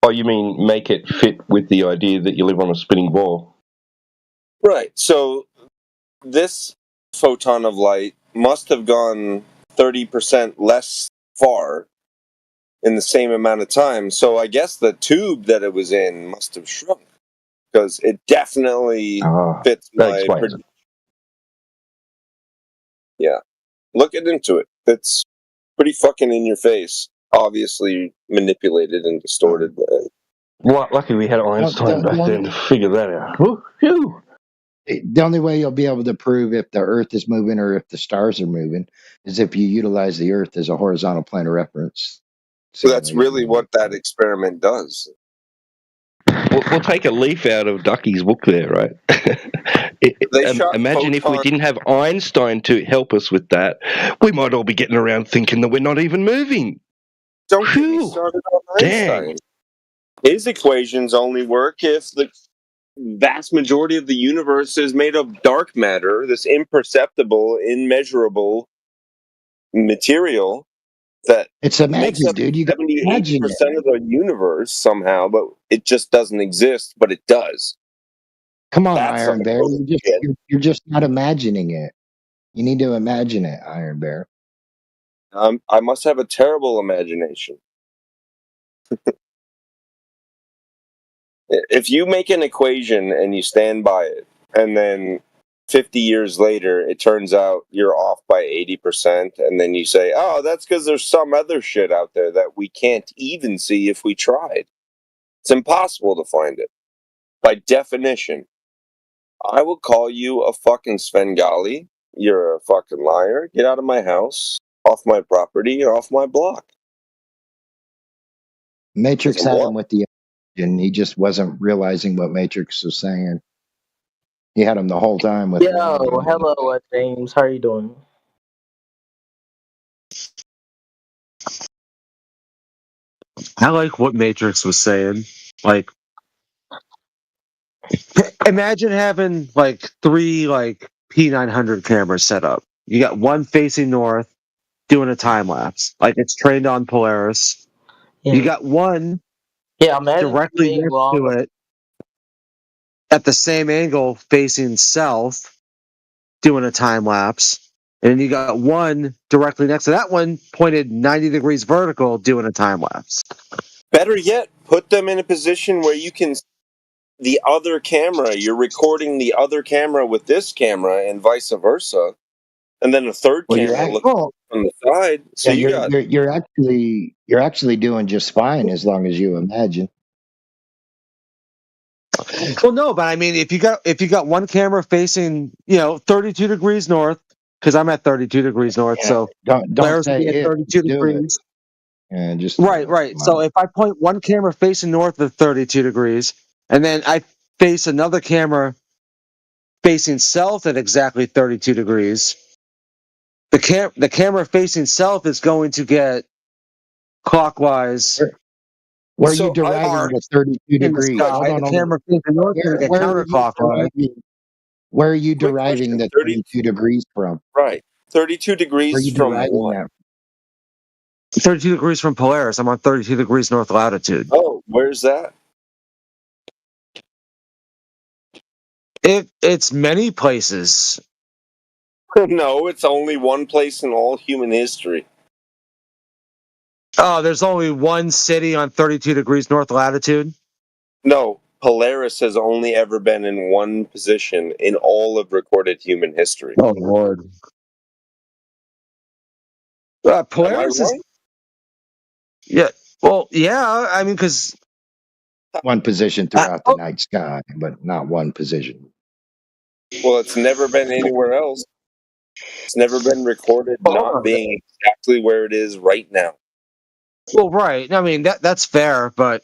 Oh, you mean make it fit with the idea that you live on a spinning ball? Right. So this photon of light must have gone 30% less far in the same amount of time. So I guess the tube that it was in must have shrunk because it definitely fits my prediction. Yeah. Look into it. It's pretty fucking in your face. Obviously manipulated and distorted. Lucky we had Einstein back then to figure that out. Woo-hoo. The only way you'll be able to prove if the Earth is moving or if the stars are moving is if you utilize the Earth as a horizontal plane of reference. So that's really what that experiment does. We'll take a leaf out of Ducky's book there, right? Imagine if we didn't have Einstein to help us with that, we might all be getting around thinking that we're not even moving. Don't get me started on Einstein. Dang. His equations only work if the vast majority of the universe is made of dark matter, this imperceptible, immeasurable material that it's a makes magic, up dude. You got 70-80% of the universe somehow, but it just doesn't exist, but it does. Come on, That's Iron Bear. You're just not imagining it. You need to imagine it, Iron Bear. I must have a terrible imagination. If you make an equation and you stand by it, and then 50 years later, it turns out you're off by 80%, and then you say, oh, that's because there's some other shit out there that we can't even see if we tried. It's impossible to find it. By definition, I will call you a fucking Svengali. You're a fucking liar. Get out of my house, off my property, or off my block. Matrix had him with the and he just wasn't realizing what Matrix was saying. He had him the whole time with Hello, James. How are you doing? I like what Matrix was saying. Like, imagine having like 3 like P900 cameras set up. You got one facing north, doing a time lapse. Like it's trained on Polaris. You got one directly next to it at the same angle facing south, doing a time lapse. And you got one directly next to that one pointed 90 degrees vertical doing a time lapse. Better yet, put them in a position where you can the other camera, you're recording the other camera with this camera and vice versa. and then a third Well, camera looking from the side. So yeah, you got you're actually doing just fine as long as you imagine. Well, no, but I mean, if you got one camera facing, 32 degrees north, because I'm at 32 degrees north, Yeah, so don't Polaris would say be at if, 32 do it. degrees. And just Right. So if I point one camera facing north at 32 degrees, and then I face another camera facing south at exactly 32 degrees, the camera facing south is going to get clockwise. Where are you deriving the 32 in the degrees? sky. Hold on, The hold on. camera facing north is going to get counterclockwise. Where are you deriving the 32 degrees from? right. 32 Where are degrees you from deriving what? that? 32 degrees from Polaris. I'm on 32 degrees north latitude. Oh, where's that? It's many places. No, it's only one place in all human history. Oh, there's only one city on 32 degrees north latitude? No, Polaris has only ever been in one position in all of recorded human history. Oh, Lord. Polaris is... Yeah. Well, yeah. I mean, because... One position throughout the night sky, but not one position. Well, it's never been anywhere else. It's never been recorded not being exactly where it is right now. Well, right. I mean, that's fair, but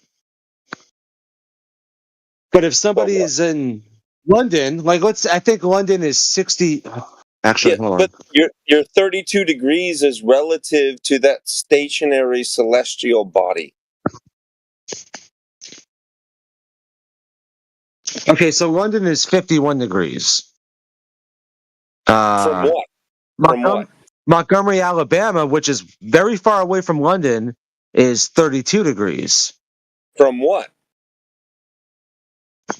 if somebody is in London, like I think London is 60. Actually, hold on. But your 32 degrees is relative to that stationary celestial body. Okay, so London is 51 degrees. From what? From what? Montgomery, Alabama, which is very far away from London, is 32 degrees. From what?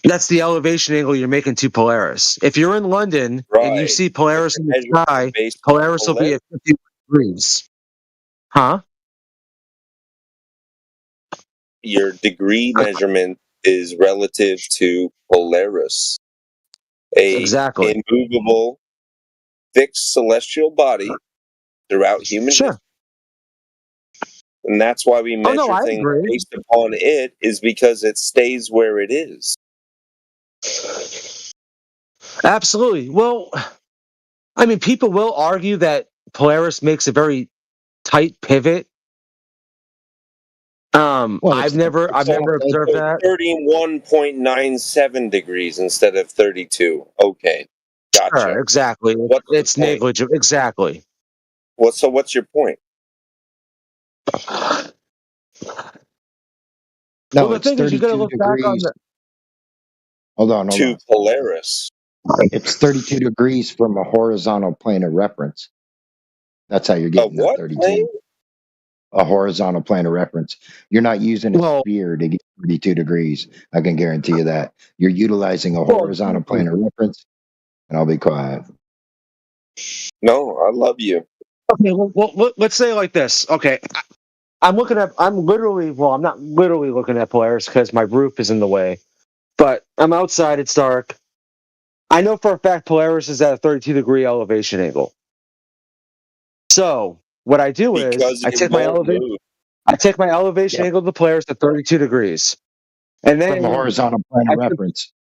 That's the elevation angle you're making to Polaris. If you're in London and you see Polaris in the sky, Polaris will be at 51 degrees. Huh? Your degree measurement is relative to Polaris, a immovable, fixed celestial body throughout human history. And that's why we measure things based upon it, is because it stays where it is. Absolutely. Well, I mean, people will argue that Polaris makes a very tight pivot. I've never observed that. 31.97 degrees instead of 32. Okay, gotcha. Sure, exactly. It's negligible. Exactly. So what's your point? No, the thing is, you got to look back on the. Hold on. To Polaris. It's 32 degrees from a horizontal plane of reference. That's how you're getting that 32. Plane? A horizontal plane of reference. You're not using a sphere to get 32 degrees. I can guarantee you that. You're utilizing a horizontal plane of reference, and I'll be quiet. No, I love you. Okay, well, let's say it like this. Okay, I'm not literally looking at Polaris because my roof is in the way, but I'm outside, it's dark. I know for a fact Polaris is at a 32 degree elevation angle. So what I do is I take my elevation angle of the Polaris to 32 degrees. And then from a horizontal plane of reference.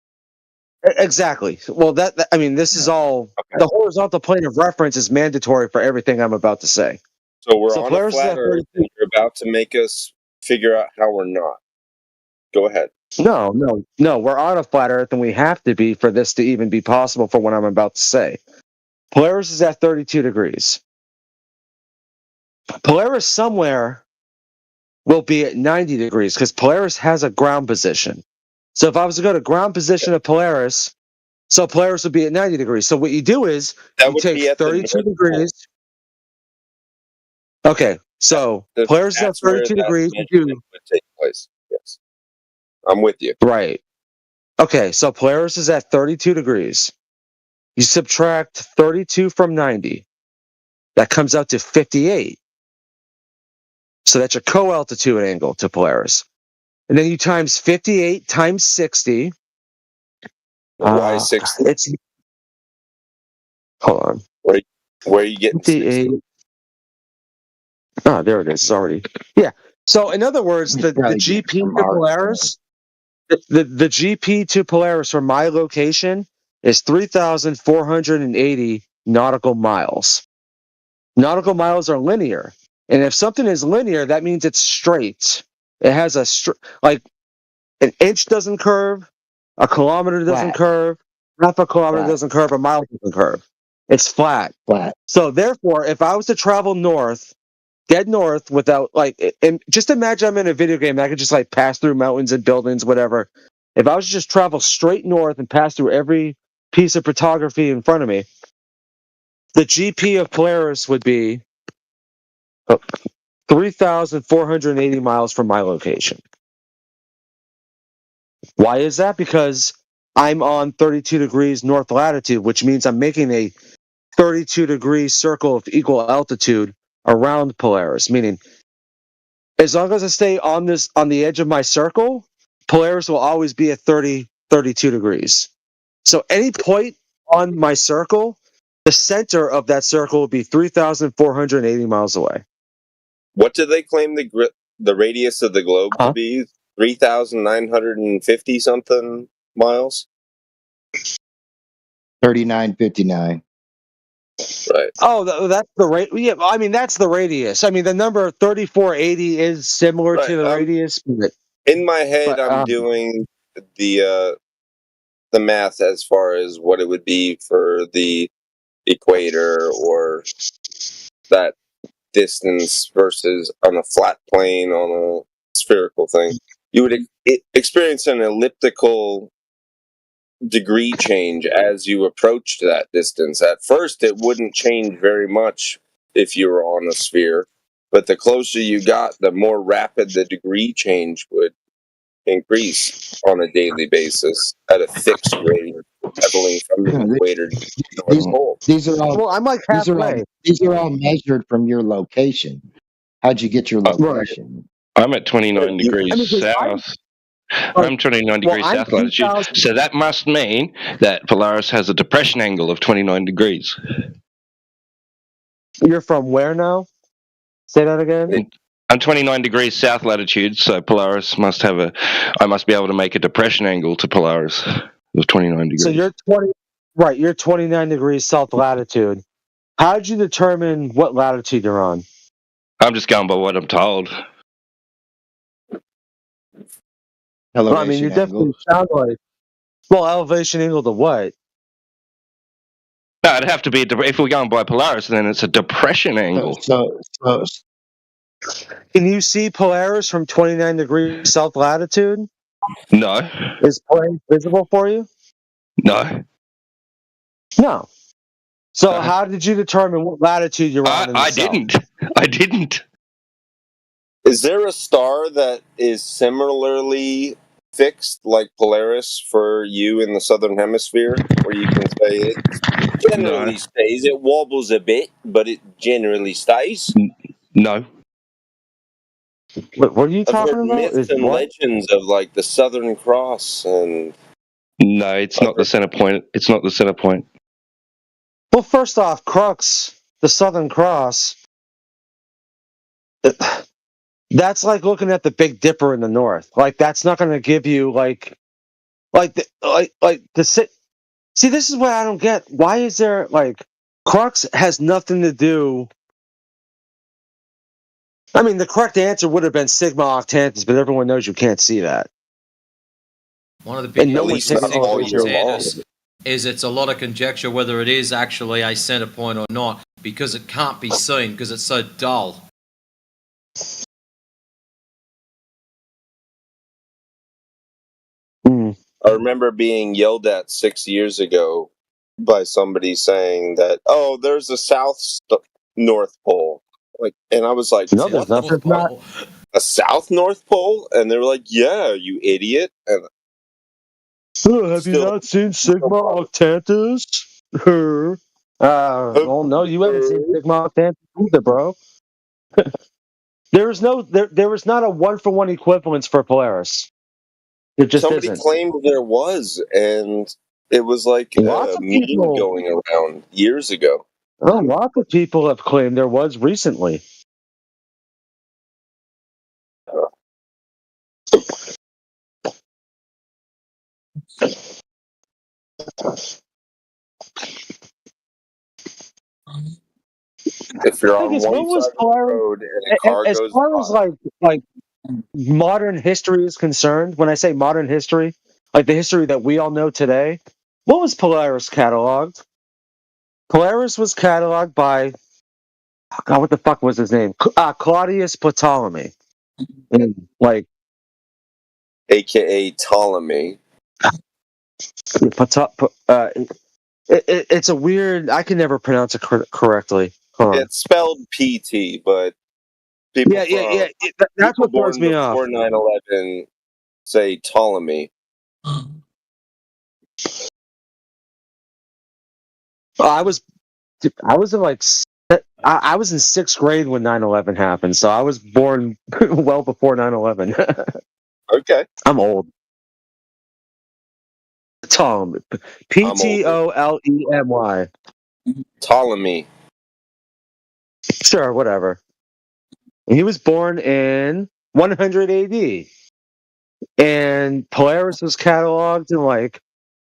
Exactly. Well, this is all the horizontal plane of reference is mandatory for everything I'm about to say. So we're on a flat Earth, and you're about to make us figure out how we're not. Go ahead. No. We're on a flat Earth, and we have to be for this to even be possible for what I'm about to say. Polaris is at 32 degrees. Polaris somewhere will be at 90 degrees because Polaris has a ground position. So if I was to go to ground position of Polaris, so Polaris would be at 90 degrees. So what you do is you take 32 degrees. Okay, so Polaris is at 32 degrees. Would take place. Yes, I'm with you. Right. Okay, so Polaris is at 32 degrees. You subtract 32 from 90. That comes out to 58. So that's your co-altitude angle to Polaris. And then you times 58 times 60. Why 60? Hold on. Where are you getting 58. Oh, there it is. Sorry. Yeah. So, in other words, the GP to Polaris, the GP to Polaris from my location is 3,480 nautical miles. Nautical miles are linear, and if something is linear, that means it's straight. It has a like an inch doesn't curve, a kilometer doesn't curve, half a kilometer doesn't curve, a mile doesn't curve. It's flat. Flat. So therefore, if I was to travel north, dead north, without and just imagine I'm in a video game, I could just like pass through mountains and buildings, whatever. If I was to just travel straight north and pass through every piece of photography in front of me, the GP of Polaris would be 3,480 miles from my location. Why is that? Because I'm on 32 degrees north latitude, which means I'm making a 32-degree circle of equal altitude around Polaris, meaning as long as I stay on the edge of my circle, Polaris will always be at 32 degrees. So any point on my circle, the center of that circle will be 3,480 miles away. What do they claim the radius of the globe to be? 3,950 something miles? 3959. Right. Oh, that's the rate. Yeah, I mean that's the radius. I mean the number 3480 is similar to the radius. In my head, I'm doing the math as far as what it would be for the equator or that distance versus on a flat plane on a spherical thing. You would experience an elliptical degree change as you approached that distance. At first, it wouldn't change very much if you were on a sphere, but the closer you got, the more rapid the degree change would increase on a daily basis at a fixed rate, traveling from the equator to the North Pole. These are all. Well, I'm like halfway. These are all measured from your location. How'd you get your location? I'm at 29 degrees south. I'm 29 degrees south latitude. So that must mean that Polaris has a depression angle of 29 degrees. You're from where now? Say that again. I'm 29 degrees south latitude, so Polaris must have I must be able to make a depression angle to Polaris of 29 degrees. So you're you're 29 degrees south latitude. How did you determine what latitude you're on? I'm just going by what I'm told. Well, I mean, you definitely sound like. Well, elevation angle to what? No, it'd have to be if we're going by Polaris, then it's a depression angle. Can you see Polaris from 29 degrees south latitude? No. Is Polaris visible for you? No. No. So how did you determine what latitude you're on? I didn't. Is there a star that is similarly fixed like Polaris for you in the southern hemisphere, where you can say it generally stays? It wobbles a bit, but it generally stays. No. What are you talking I've heard about? myths and legends of like the Southern Cross and. No, it's not the center point. It's not the center point. Well, first off, Crux, the Southern Cross. That's like looking at the Big Dipper in the north. Like that's not going to give you See, this is what I don't get. Why is there Crux has nothing to do. I mean, the correct answer would have been Sigma Octantis, but everyone knows you can't see that. One of the big things is it's a lot of conjecture whether it is actually a center point or not, because it can't be seen because it's so dull. I remember being yelled at 6 years ago by somebody saying that, "Oh, there's a North Pole." And I was like, "No, there's nothing. Not a South North Pole," and they were like, "Yeah, you idiot." And have you not seen Sigma Octantis? Well, no, you haven't seen Sigma Octantis either, bro. There is not a 1-for-1 equivalence for Polaris. It just somebody isn't. claimed there was, and it was like a meme going around years ago. Oh, lots of people have claimed there was recently. If you're I on guess one what was side of the Polaris road and a car as goes far as by, like modern history is concerned? When I say modern history, like the history that we all know today, what was Polaris cataloged? Polaris was cataloged by God. What the fuck was his name? Claudius Ptolemy. And, like aka Ptolemy. It's a weird. I can never pronounce it correctly. Hold on. It's spelled PT, but people from That's people what throws born me off. before 9/11 say Ptolemy. I was in like I was in 6th grade when 9/11 happened, so I was born well before 9/11. Okay. I'm old. Ptolemy. Ptolemy. Ptolemy. Sure, whatever. He was born in 100 AD, and Polaris was cataloged in like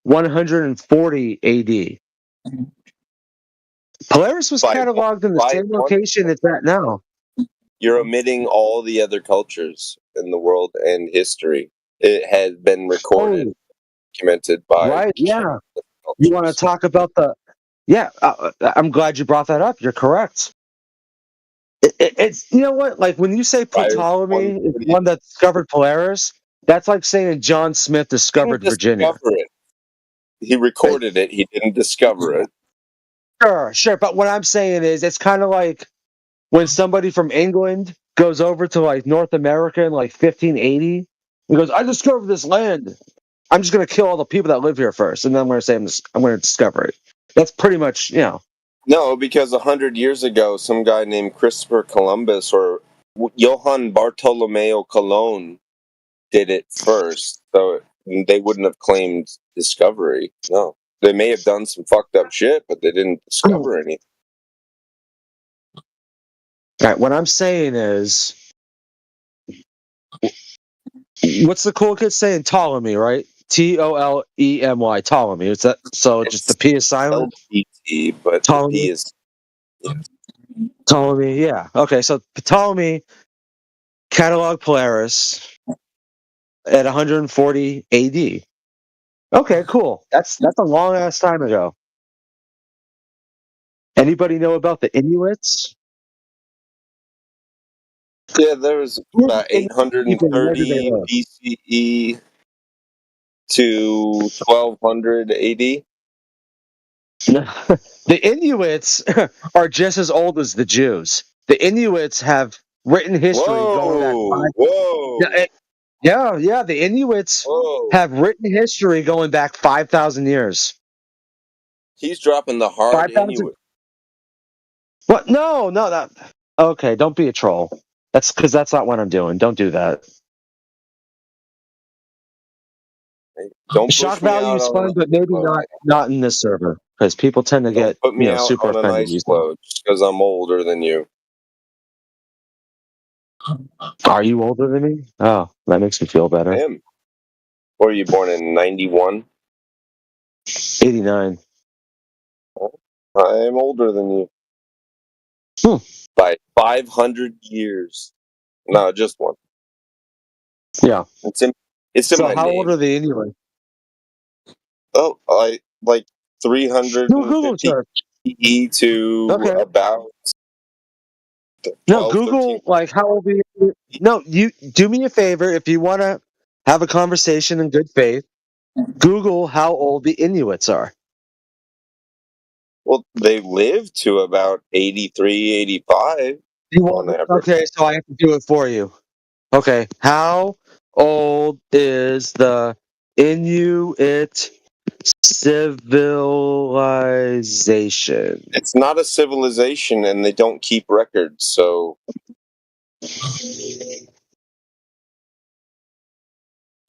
140 AD. Polaris was cataloged in the same location it's at now. You're omitting all the other cultures in the world and history. It has been recorded, documented by. Right? Yeah. You want to talk about the? Yeah, I'm glad you brought that up. You're correct. It's you know what? Like when you say Ptolemy is one that discovered Polaris, that's like saying John Smith discovered Virginia. He recorded it. He didn't discover it. Sure. But what I'm saying is, it's kind of like when somebody from England goes over to like North America in like 1580 and goes, "I discovered this land. I'm just going to kill all the people that live here first, and then I'm going to say I'm going to discover it." That's pretty much, No, because 100 years ago, some guy named Christopher Columbus or Johann Bartolomeo Colon did it first, so they wouldn't have claimed discovery. No, they may have done some fucked up shit, but they didn't discover anything. Right, what I'm saying is, what's the cool kid saying? Ptolemy, right? Tolemy, Ptolemy. Is that so? Just the P is silent. PT, but Ptolemy. the P is Ptolemy. Yeah. Okay. So Ptolemy catalog Polaris at 140 AD. Okay, cool. That's a long ass time ago. Anybody know about the Inuits? Yeah, there was about 830 BCE to 1200 AD. The Inuits are just as old as the Jews. The Inuits have written history going back. Yeah. The Inuits have written history going back 5,000 years. He's dropping the hard Inuit. What? No. Okay, don't be a troll. That's because that's not what I'm doing. Don't do that. Don't Shock value is fun, but maybe not in this server because people tend to get put me out super on an offended. ice floe just because I'm older than you. Are you older than me? Oh, that makes me feel better. I am. Were you born in 91? 89. I am older than you. By 500 years. No, just one. Yeah. It's in my how name. old are they anyway? Oh, I like 350 E to about. No, Google, like, how old are you? No, you do me a favor if you want to have a conversation in good faith. Google how old the Inuits are. Well, they live to about 83, 85 on average. Okay, so I have to do it for you. Okay, how old is the Inuit civilization? It's not a civilization, and they don't keep records, so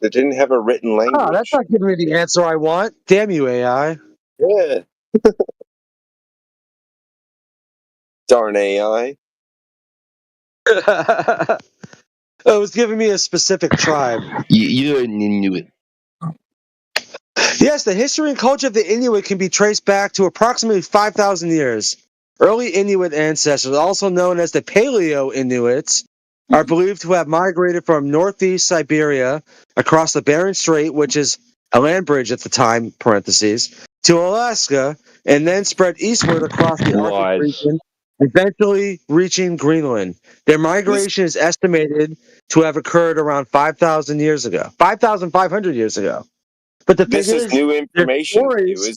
they didn't have a written language. Oh, that's not giving me the answer I want. Damn you, AI. Yeah. Darn AI. It was giving me a specific tribe. You're an Inuit. Yes, the history and culture of the Inuit can be traced back to approximately 5,000 years. Early Inuit ancestors, also known as the Paleo-Inuits, are believed to have migrated from northeast Siberia across the Bering Strait, which is a land bridge at the time, parentheses, to Alaska, and then spread eastward across the Arctic region, eventually reaching Greenland. Their migration is estimated to have occurred around 5,000 years ago, 5,500 years ago. But the This thing is new information to you. Is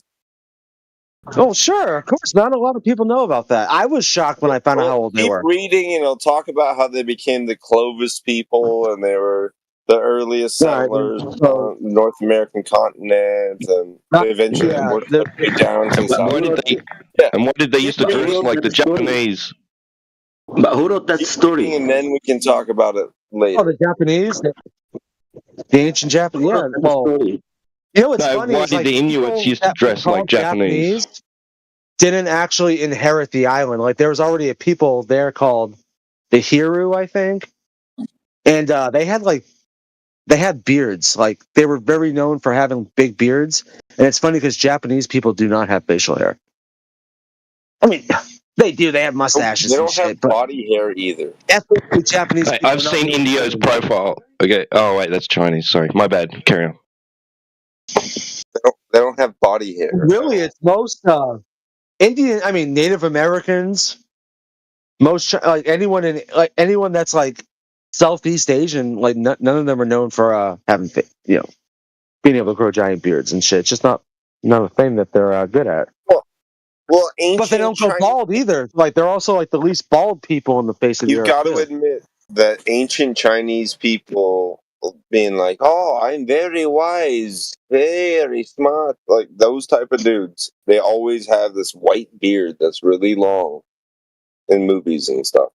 oh, sure, of course. Not a lot of people know about that. I was shocked when I found out how old they keep were. reading, and it'll talk about how they became the Clovis people, and they were the earliest settlers on the North American continent, and they eventually worked their way down to South. And why did they used to dress like the Japanese? But who wrote that story? And then we can talk about it later. Oh, the Japanese, the ancient Japanese. Yeah, well, you know what's funny why is did like the Inuits used to dress like Japanese? Didn't actually inherit the island. Like there was already a people there called the Hiru, I think, and they had beards. Like they were very known for having big beards. And it's funny because Japanese people do not have facial hair. I mean, they do. They have mustaches. They don't and shit, have body hair either. Ethnically Japanese. Hey, I've seen Indio's profile. Okay. Oh wait, that's Chinese. Sorry, my bad. Carry on. They don't have body hair. Really, it's most Indian. I mean, Native Americans. Most like anyone that's like Southeast Asian. Like none of them are known for having being able to grow giant beards and shit. It's just not a thing that they're good at. Well, ancient but they don't go bald either. Like they're also like the least bald people on the face of the earth. You've got to admit that ancient Chinese people being like, "Oh, I'm very wise, very smart," like those type of dudes. They always have this white beard that's really long in movies and stuff.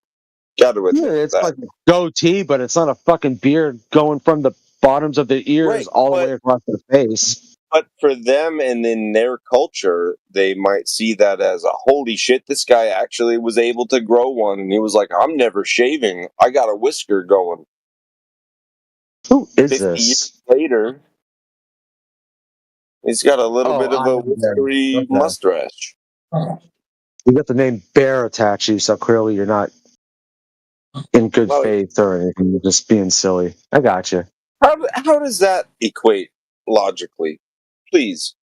Got to admit it's that. like a goatee, but it's not a fucking beard going from the bottoms of the ears all the way across their face. But for them and in their culture, they might see that as a holy shit, this guy actually was able to grow one. And he was like, I'm never shaving. I got a whisker going. Who is 50 this? years later, he's got a little bit of a whiskery mustache. You got the name Bear attached to you, so clearly you're not in good faith or anything. You're just being silly. I got you. How does that equate logically? Please.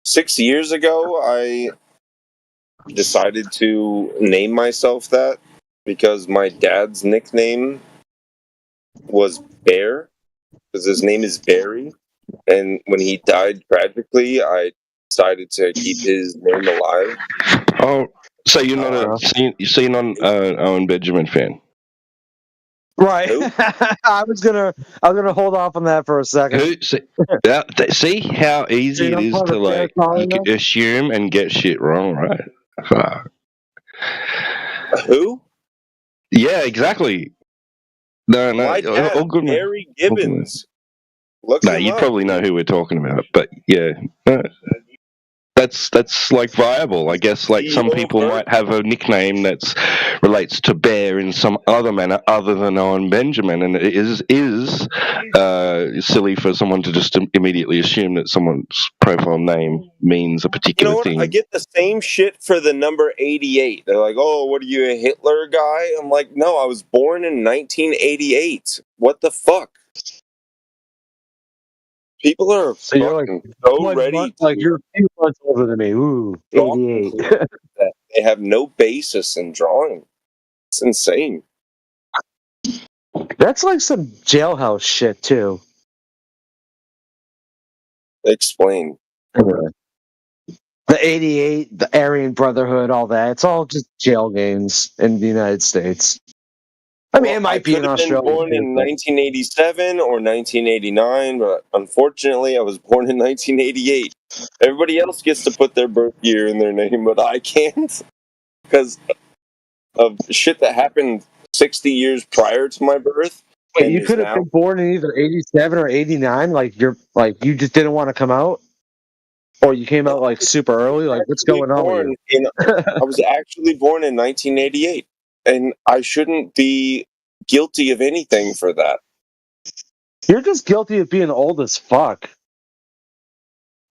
Six years ago, I decided to name myself that because my dad's nickname was Bear, because his name is Barry. And when he died tragically, I decided to keep his name alive. Oh, so you're not you're not an Owen Benjamin fan? Right. I was gonna hold off on that for a second. See how easy it is to like you can assume and get shit wrong, right? Who? Yeah, exactly. No, My dad, all good, Barry Gibbons. No, you probably know who we're talking about, but yeah. That's like viable, I guess. Like some people might have a nickname that relates to Bear in some other manner other than Owen Benjamin, and it is silly for someone to just immediately assume that someone's profile name means a particular thing. I get the same shit for the number 88. They're like, "Oh, what are you, a Hitler guy?" I'm like, "No, I was born in 1988. What the fuck?" People are so you're like so ready. Like you're a few months older than me. Ooh, 88. They have no basis in drawing. It's insane. That's like some jailhouse shit too. Explain. The 88, the Aryan Brotherhood, all that. It's all just jail games in the United States. I mean, it might be in Australia. I could have been born in 1987 or 1989, but unfortunately, I was born in 1988. Everybody else gets to put their birth year in their name, but I can't because of shit that happened 60 years prior to my birth. Wait, you could have been born in either 87 or 89? Like you just didn't want to come out? Or you came out like super early? Like, what's going on with you? I was actually born in 1988, and I shouldn't be guilty of anything for that. You're just guilty of being old as fuck.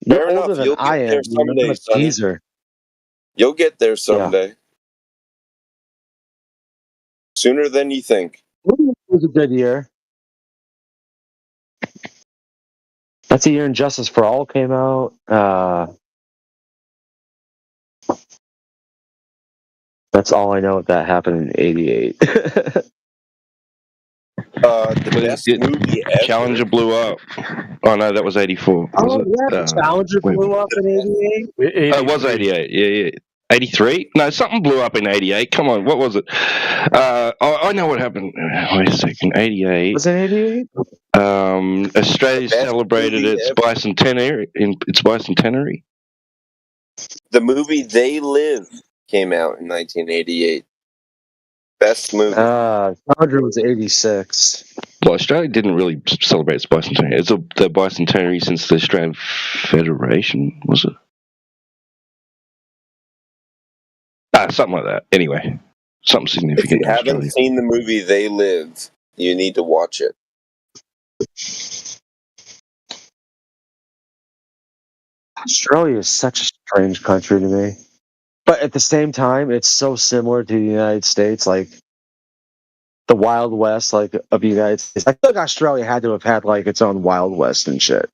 You're Fair older enough. than You'll I get am. there You're someday, not a Sonny. teaser. You'll get there someday. Sooner than you think. It was a good year. That's the year Injustice for All came out. That's all I know that happened in '88. The best movie ever. Challenger blew up. Oh no, that was 84. Oh yeah, the Challenger blew up in '88. It was 88. Yeah. 83? No, something blew up in 88. Come on, what was it? I know what happened. Wait a second. 88. Was it 88? Australia celebrated its bicentenary. The movie They Live came out in 1988. Best movie. Challenger was '86. Well, Australia didn't really celebrate its bicentenary. It's the bicentenary since the Australian Federation, was it? Something like that. Anyway, something significant. If you haven't seen the movie They Live, you need to watch it. Australia is such a strange country to me. But at the same time, it's so similar to the United States, like the Wild West, like of the United States. I feel like Australia had to have had like its own Wild West and shit.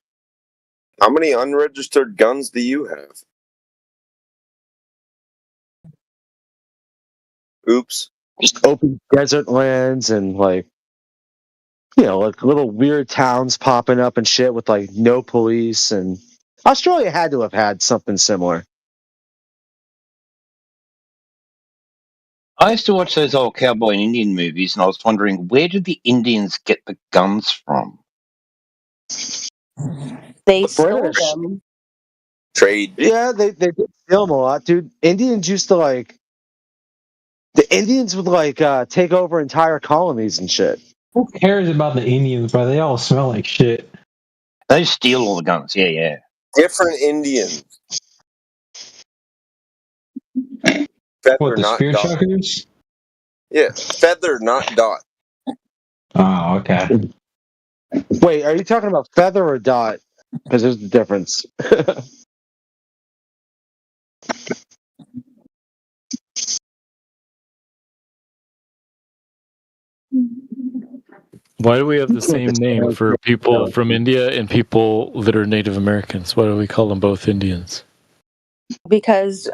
How many unregistered guns do you have? Oops. Just open desert lands and like, you know, like little weird towns popping up and shit with like no police. And Australia had to have had something similar. I used to watch those old cowboy and Indian movies, and I was wondering, where did the Indians get the guns from? They stole British. them. Trade. Yeah, they did steal them a lot, dude. Indians used to like. The Indians would like take over entire colonies and shit. Who cares about the Indians, bro? They all smell like shit. They steal all the guns. Yeah. Different Indians. Feather, What, the not spear dot. chuckers? Yeah, feather, not dot. Oh, okay. Wait, are you talking about feather or dot? Because there's a difference. Why do we have the same name for people from India and people that are Native Americans? Why do we call them both Indians? Because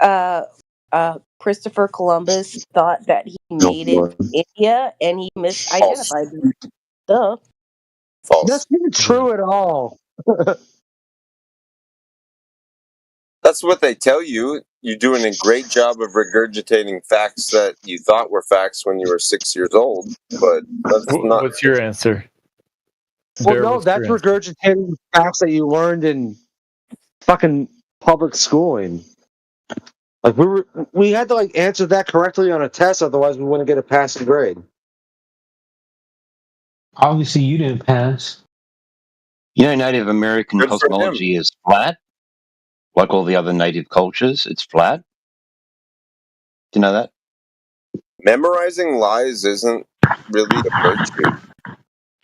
Christopher Columbus thought that he made it India and he misidentified them. Duh. False. That's not true at all. That's what they tell you. You're doing a great job of regurgitating facts that you thought were facts when you were 6 years old, but that's not. What's your answer? Well, Bear, no, what's that's your answer? regurgitating facts that you learned in fucking public schooling. Like we had to like answer that correctly on a test, otherwise we wouldn't get a passing grade. Obviously, you didn't pass. You know, Native American Good for cosmology is flat. Like all the other native cultures, it's flat. Do you know that? Memorizing lies isn't really a virtue.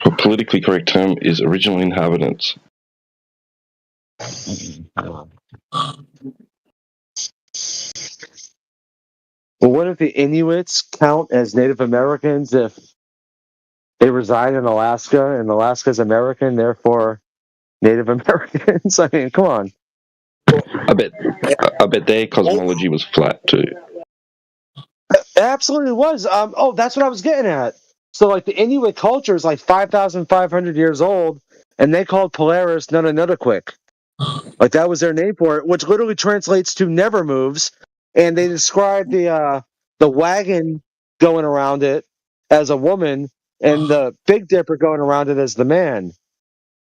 A politically correct term is original inhabitants. Well, what if the Inuits count as Native Americans if they reside in Alaska and Alaska's American, therefore Native Americans? I mean, come on. I bet their cosmology was flat too. It absolutely was. That's what I was getting at. So, like, the Inuit culture is like 5,500 years old, and they called Polaris Nunanudakwick. Like, that was their name for it, which literally translates to never moves. And they described the wagon going around it as a woman, and the Big Dipper going around it as the man.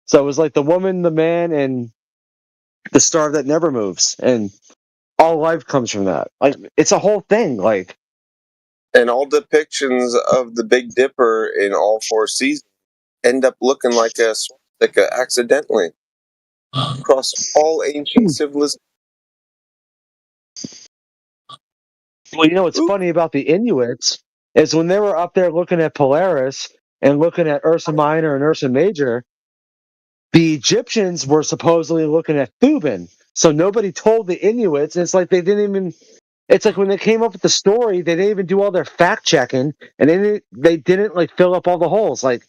So it was like the woman, the man, and the star that never moves. And all life comes from that. Like, it's a whole thing. Like, And all depictions of the Big Dipper in all four seasons end up looking like a swastika accidentally. across all ancient civilizations. Well, you know what's funny about the Inuits is when they were up there looking at Polaris and looking at Ursa Minor and Ursa Major, the Egyptians were supposedly looking at Thuban. So nobody told the Inuits. It's like they didn't even. It's like when they came up with the story, they didn't even do all their fact checking, and they didn't like fill up all the holes. Like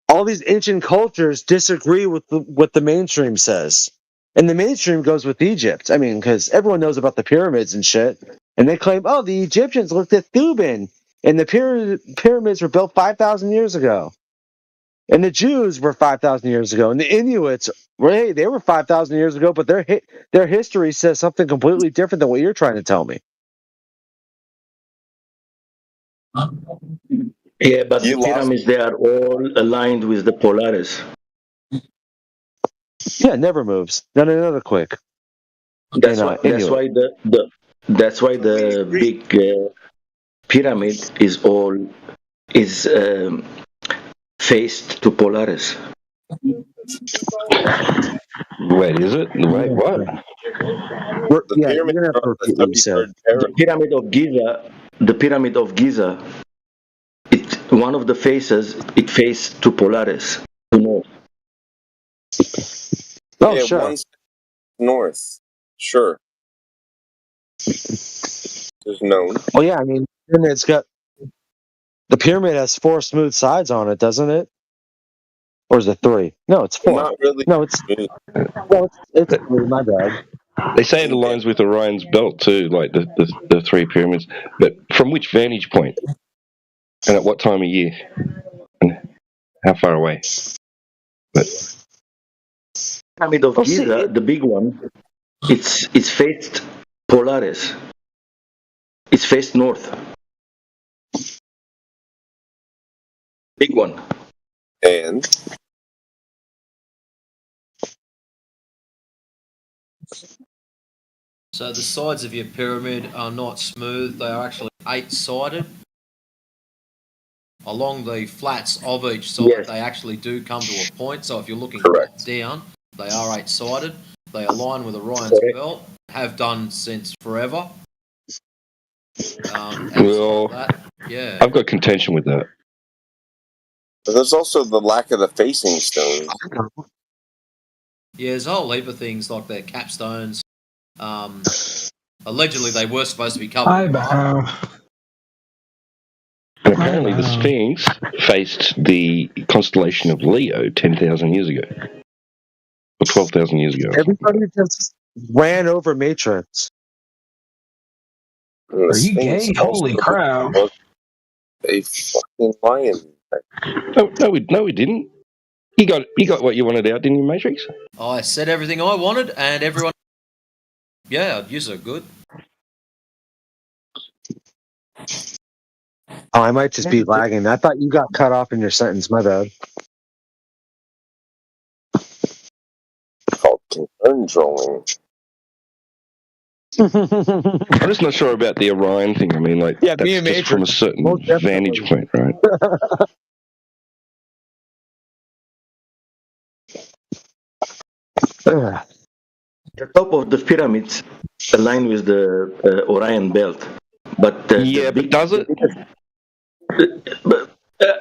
all these ancient cultures disagree with what the mainstream says, and the mainstream goes with Egypt. I mean, because everyone knows about the pyramids and shit, and they claim, oh, the Egyptians looked at Thuban, and the pyramids were built 5,000 years ago, and the Jews were 5,000 years ago, and the Inuits, well, hey, they were 5,000 years ago, but their history says something completely different than what you're trying to tell me. Yeah, but the pyramids, they are all aligned with the Polaris. Yeah, it never moves. Not another quick. That's why the big pyramid is faced to Polaris. Wait, is it? Wait, what? The pyramid of Giza. The pyramid of Giza. One of the faces. It faced to Polaris, to north. Oh, yeah, sure. one's north. Sure. There's known. Well, yeah, I mean, the pyramid has 4 smooth sides on it, doesn't it? Or is it 3? No, it's 4. Not really. No, it's 3. My bad. They say it aligns with Orion's belt too, like the 3 pyramids. But from which vantage point? And at what time of year? And how far away? But Pyramid of Giza, the big one, it's faced Polaris. It's faced north. Big one. And so the sides of your pyramid are not smooth, they are actually 8-sided. Along the flats of each side, they actually do come to a point. So if you're looking top down, they are 8-sided. They align with Orion's belt, have done since forever. Well, yeah. I've got contention with that. But there's also the lack of the facing stones. Yeah, there's a whole heap of things like their capstones. Allegedly, they were supposed to be covered in mud. And apparently the Sphinx faced the constellation of Leo 10,000 years ago. Or 12,000 years ago. Everybody just ran over Matrix. Are you gay? Holy crap. A fucking lion. No, we didn't. You got what you wanted out, didn't you, Matrix? I said everything I wanted, and everyone... Yeah, you're so good. Oh, I might just be lagging. I thought you got cut off in your sentence. My bad. Called concern trolling. I'm just not sure about the Orion thing. I mean, like, that's just from a certain vantage point, right? The top of the pyramids align with the Orion belt, but but does it?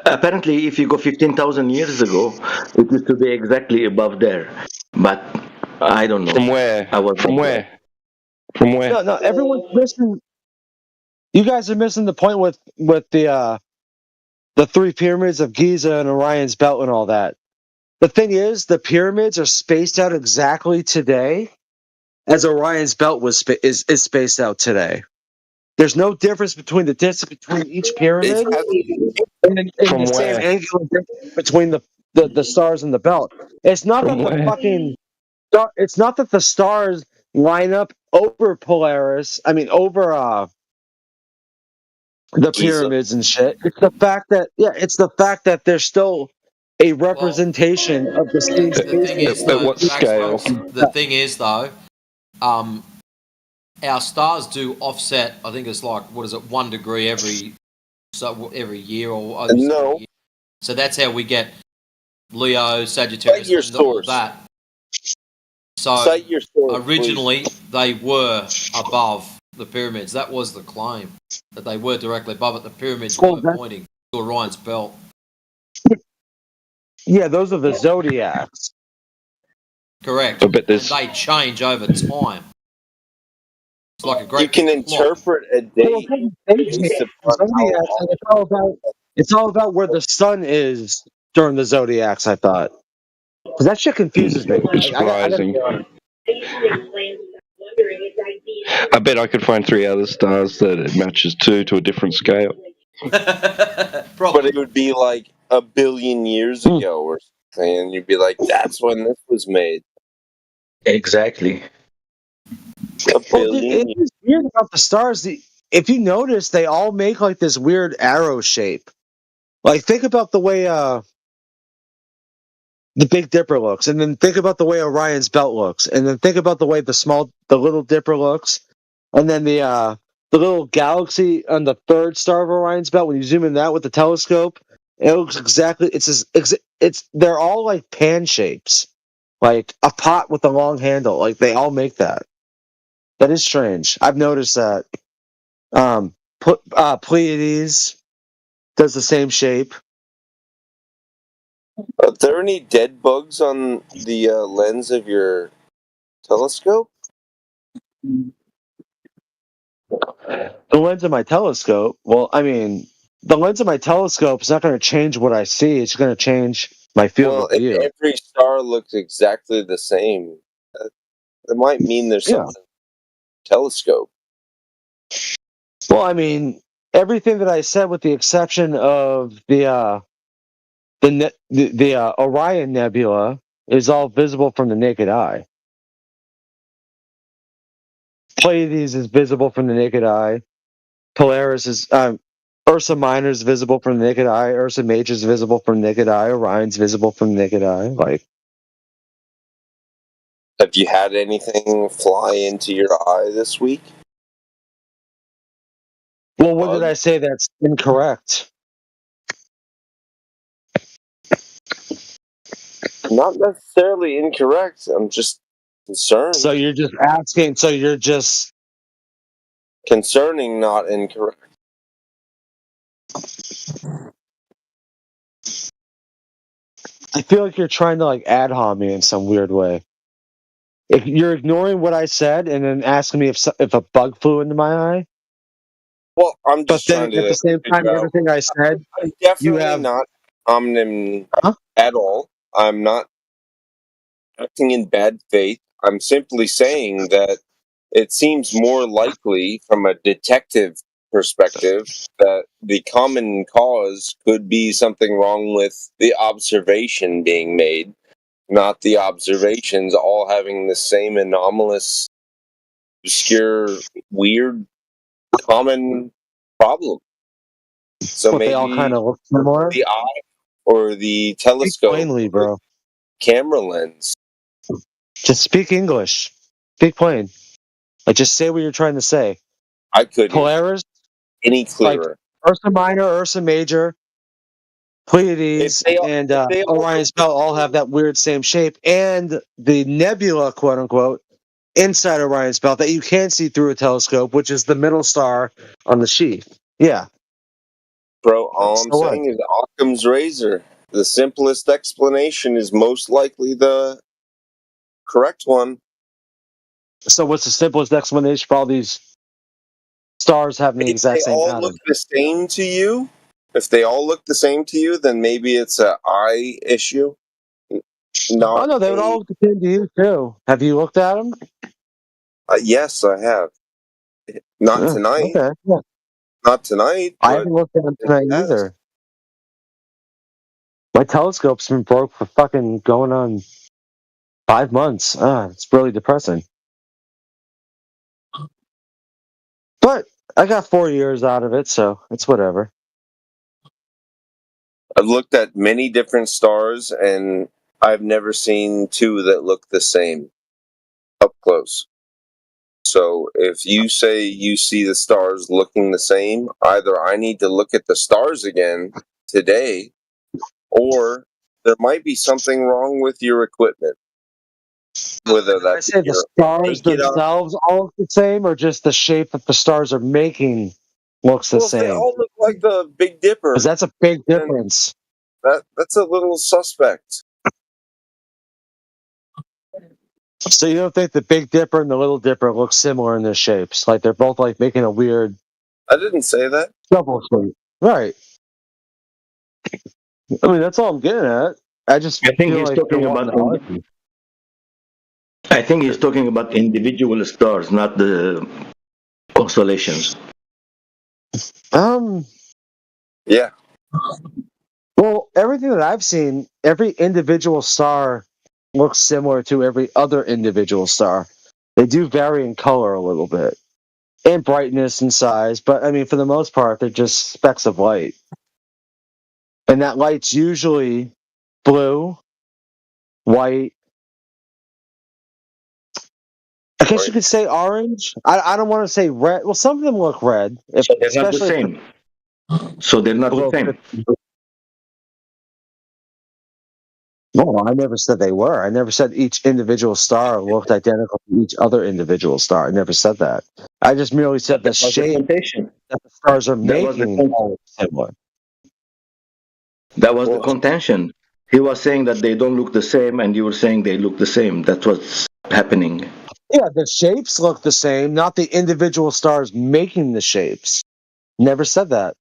Apparently, if you go 15,000 years ago, it used to be exactly above there. But I don't know. From where? From where? From where? No, everyone's missing. You guys are missing the point with the 3 pyramids of Giza and Orion's belt and all that. The thing is, the pyramids are spaced out exactly today as Orion's belt is spaced out today. There's no difference between the distance between each pyramid and the same angular difference between the stars and the belt. It's not that the fucking it's not that the stars line up over Polaris. I mean, over the pyramids and shit. It's the fact that there's still a representation of the same space. At what scale? The thing is, though, our stars do offset. I think it's like 1 degree every year or no. Year. So that's how we get Leo, Sagittarius, and all that. So Cite your source, originally they were above the pyramids. That was the claim, that they were directly above it. The pyramids were pointing to Orion's belt. Yeah, those are the zodiacs. Correct. And they change over time. It's like a great. You can interpret a date based upon Zodiacs, and it's all about where the sun is during the zodiacs. I thought, because that shit confuses me. It's rising. I bet I could find 3 other stars that it matches to a different scale. But it would be like a billion years ago or something, and you'd be like, "That's when this was made." Exactly. Well, it's weird about the stars. If you notice, they all make like this weird arrow shape. Like, think about the way the Big Dipper looks, and then think about the way Orion's belt looks, and then think about the way the Little Dipper looks, and then the little galaxy on the third star of Orion's belt. When you zoom in that with the telescope, it looks exactly. They're all like pan shapes, like a pot with a long handle. Like they all make that. That is strange. I've noticed that. Pleiades does the same shape. Are there any dead bugs on the lens of your telescope? The lens of my telescope. Well, I mean, the lens of my telescope is not going to change what I see. It's going to change my field of view. If every star looks exactly the same, that might mean there's something. Telescope. Well, I mean, everything that I said, with the exception of the Orion Nebula, is all visible from the naked eye. Pleiades is visible from the naked eye. Polaris is Ursa Minor is visible from the naked eye. Ursa Major is visible from the naked eye. Orion's visible from the naked eye. Like, have you had anything fly into your eye this week? Well, what did I say that's incorrect? Not necessarily incorrect. I'm just concerned. So you're just asking. So you're just concerning, not incorrect. I feel like you're trying to like ad hom me in some weird way. If you're ignoring what I said and then asking me if a bug flew into my eye. Well, I'm just trying to. At the same time, everything I said, I'm definitely not omnim at all. I'm not acting in bad faith. I'm simply saying that it seems more likely, from a detective perspective, that the common cause could be something wrong with the observation being made, not the observations all having the same anomalous, obscure, weird, common problem. So maybe they all kind of look similar. The eye or the telescope, plainly, bro. Camera lens. Just speak English. Speak plain. Like, just say what you're trying to say. I couldn't. Polaris. Any clearer. Like Ursa Minor, Ursa Major, Pleiades, and Orion's belt all have that weird same shape, and the nebula, quote unquote, inside Orion's belt that you can see through a telescope, which is the middle star on the sheath. Yeah. Bro, all I'm saying is Occam's razor. The simplest explanation is most likely the correct one. So what's the simplest explanation for all these stars having the exact same pattern? If they all look the same to you, then maybe it's an eye issue. No, they would all look the same to you too. Have you looked at them? Yes, I have. Not tonight. Okay. Yeah. Not tonight. I haven't looked at them tonight either. My telescope's been broke for fucking going on 5 months. It's really depressing. But I got 4 years out of it, so it's whatever. I've looked at many different stars, and I've never seen two that look the same up close. So if you say you see the stars looking the same, either I need to look at the stars again today, or there might be something wrong with your equipment. whether I that say be the stars take it up. themselves all look the same, or just the shape that the stars are making looks the Well, if they same? all look like the Big Because Dipper, that's a big then difference. that's a little suspect. So you don't think the Big Dipper and the Little Dipper look similar in their shapes? Like they're both like making a weird I didn't say that. double shape. Right. I mean, that's all I'm getting at. I just I think feel he's like they're talking wanting about. to argue. I think he's talking about individual stars, not the constellations. Yeah. Well, everything that I've seen, every individual star looks similar to every other individual star. They do vary in color a little bit, and brightness and size, but I mean, for the most part, they're just specks of light. And that light's usually blue, white. I guess you could say orange. I don't want to say red. Well, some of them look red, So they're not the especially if same. So they're not the below same. 50. No, I never said they were. I never said each individual star looked identical to each other individual star. I never said that. I just merely said the That was the shape contention. that the stars are That was the making all look similar. That was the contention. He was saying that they don't look the same, and you were saying they look the same. That's what's happening. Yeah, the shapes look the same, not the individual stars making the shapes. Never said that.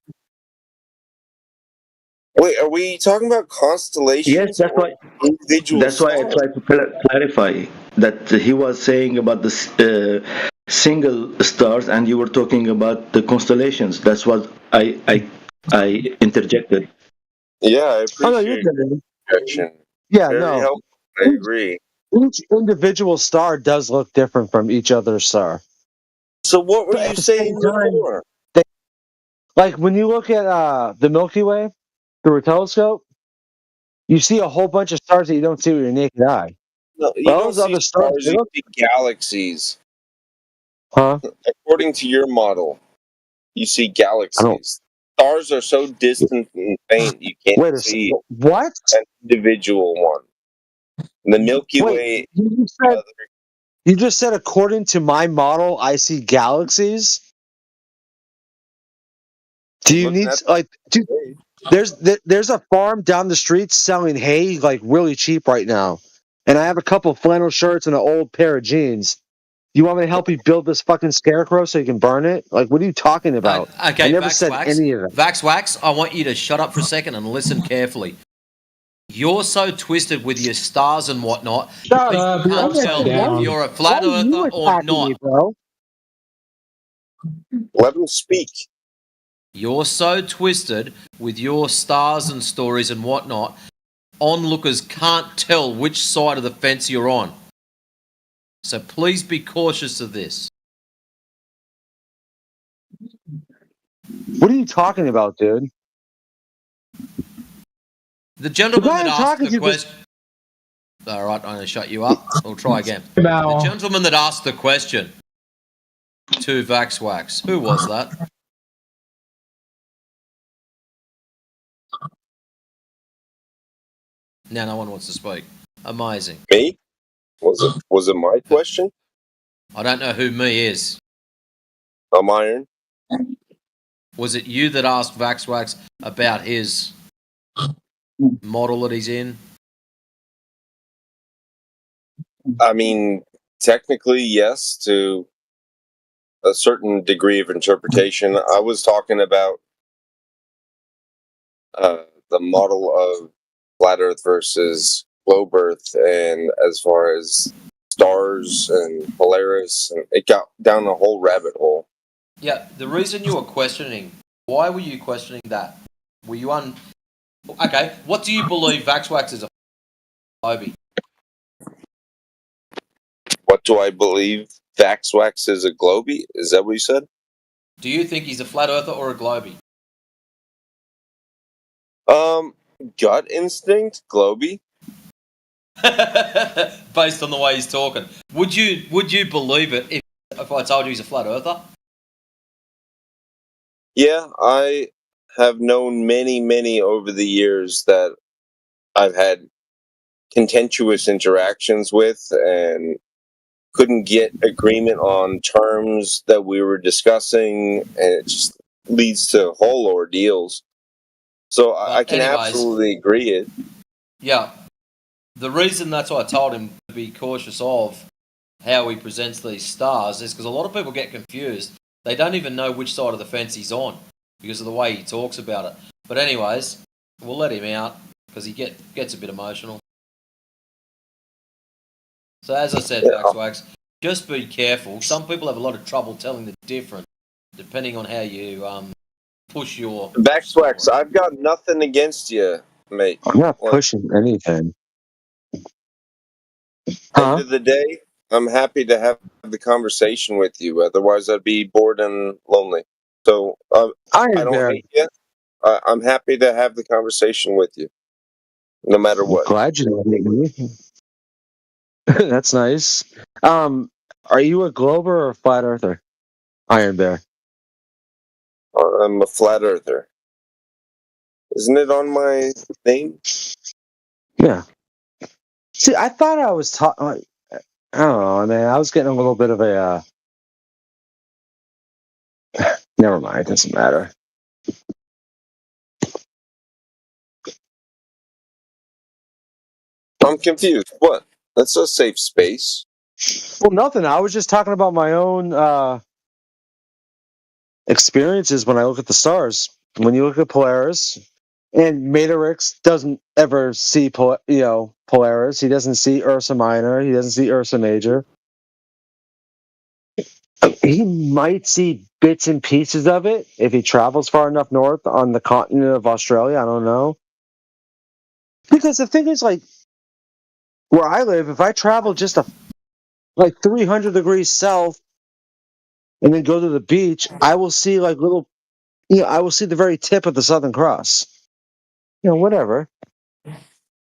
Wait, are we talking about constellations? Yes, that's or why. individual That's why I stars? tried to clarify that he was saying about the single stars, and you were talking about the constellations. That's what I interjected. Yeah, I Oh no, you're appreciate your good. objection. Yeah, Very no. helpful. I agree. Each individual star does look different from each other star. So what were But you at the same saying time, before? like when you look at the Milky Way through a telescope, you see a whole bunch of stars that you don't see with your naked eye. No, you Well, don't those see other stars, stars, they you look, see galaxies. huh? According to your model, you see I don't. galaxies. Stars are so distant and faint you can't Wait a see second. What? an individual one. The Milky Wait, Way, you just said according to my model, I see galaxies. Do you looking need at like? Dude, the there's a farm down the street selling hay like really cheap right now, and I have a couple flannel shirts and an old pair of jeans. You want me to help you build this fucking scarecrow so you can burn it? Like, what are you talking about? I Okay, never said Vaxwax. any of that. Vaxwax, I want you to shut up for a second and listen carefully. You're so twisted with your stars and whatnot. Shut People up, you're can't upside tell down. if you're a flat Why are you earther or attacking me, not. bro? Let him speak. You're so twisted with your stars and stories and whatnot. Onlookers can't tell which side of the fence you're on. So please be cautious of this. What are you talking about, dude? The gentleman guy that I'm asked talking the to question. All right, I'm going to shut you up. We'll try again. The gentleman that asked the question to Vaxwax. Who was that? Now no one wants to speak. Amazing. Me? Was it my question? I don't know who me is. I'm Iron. Was it you that asked Vaxwax about his model that he's in? I mean, technically, yes, to a certain degree of interpretation. I was talking about the model of flat Earth versus globe Earth, and as far as stars and Polaris, and it got down a whole rabbit hole. Yeah, the reason you were questioning, why were you questioning that? Were you Okay, what do you believe Vaxwax is a Obi? What do I believe? Vaxwax is a globie? Is that what you said? Do you think he's a flat earther or a globie? Gut instinct, globie. Based on the way he's talking, would you believe it if I told you he's a flat earther? Yeah, I have known many over the years that I've had contentious interactions with and couldn't get agreement on terms that we were discussing, and it just leads to whole ordeals. So I can anyways, absolutely agree it. Yeah. The reason that's why I told him to be cautious of how he presents these stars is because a lot of people get confused. They don't even know which side of the fence he's on because of the way he talks about it. But anyways, we'll let him out because he gets a bit emotional. So as I said, Waxwax, just be careful. Some people have a lot of trouble telling the difference depending on how you push your... Waxwax, I've got nothing against you, mate. I'm not pushing anything. End of the day, I'm happy to have the conversation with you. Otherwise, I'd be bored and lonely. So I don't hate you. I'm happy to have the conversation with you, no matter what. Glad you don't hate me. That's nice. Are you a Glober or a flat earther? Iron Bear. I'm a flat earther. Isn't it on my name? Yeah. See, I thought I was talking. I don't know, man. I was getting a little bit of a. Never mind. It doesn't matter. I'm confused. What? That's a safe space. Well, nothing. I was just talking about my own experiences when I look at the stars. When you look at Polaris, and Matrix doesn't ever see Polaris. He doesn't see Ursa Minor. He doesn't see Ursa Major. He might see bits and pieces of it if he travels far enough north on the continent of Australia. I don't know. Because the thing is, like, where I live, if I travel just 300 degrees south and then go to the beach, I will see like little, I will see the very tip of the Southern Cross. Whatever.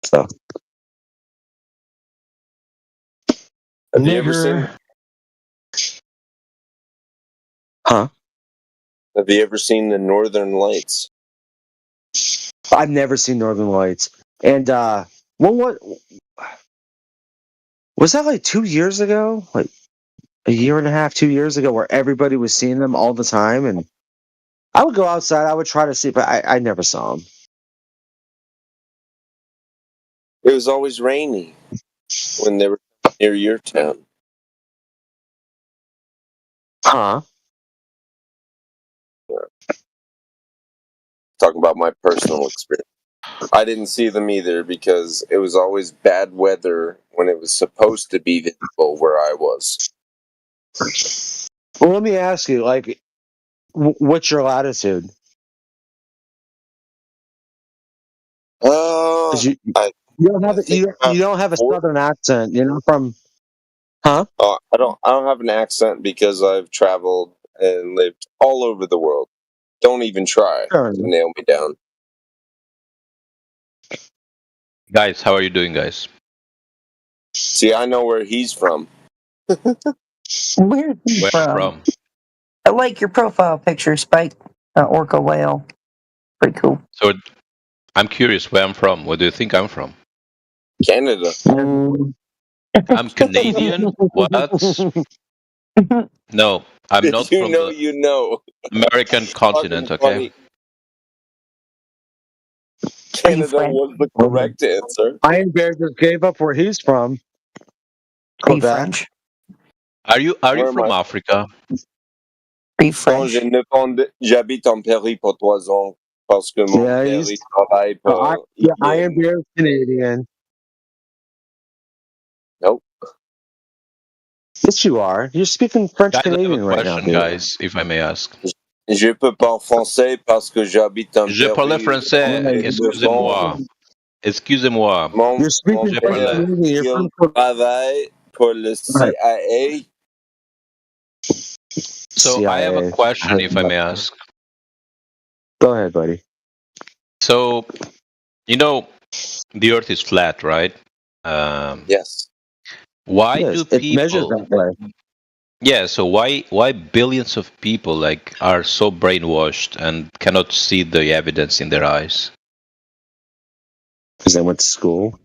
So. Have you ever seen? Huh? Have you ever seen the Northern Lights? I've never seen Northern Lights. And what was that, like 2 years ago? Like a year and a half, 2 years ago, where everybody was seeing them all the time, and I would go outside, I would try to see, but I never saw them. It was always rainy when they were near your town. Huh? Yeah. Talking about my personal experience. I didn't see them either because it was always bad weather when it was supposed to be visible where I was. Well, let me ask you, like, what's your latitude? You don't have you don't have a southern accent. You're not from, huh? I don't have an accent because I've traveled and lived all over the world. Don't even try to nail me down. Guys, how are you doing, guys? See, I know where he's from. Where's he Where from? I like your profile picture, Spike. Orca whale. Pretty cool. So, I'm curious where I'm from. Where do you think I'm from? Canada. I'm Canadian? What? No, I'm not from the American continent, okay? Canada was the correct answer. Iron Bear just gave up where he's from. Quebec. Are you from Africa? J'habite en Péry pour 3 ans parce que mon père il travaille pour. Iron Bear is Canadian. Nope. Yes, you are. You're speaking French Canadian right now, dude. Guys, if I may ask. Je peux parler français parce que j'habite en Péry. Je parle français, excusez-moi. Excusez-moi. Mon père il travaille pour le CIA. So I have a question, if I may ask. Go ahead, buddy. So, the Earth is flat, right? Yes. Why do people? It measures that way. Yeah. So why billions of people are so brainwashed and cannot see the evidence in their eyes? Because they went to school.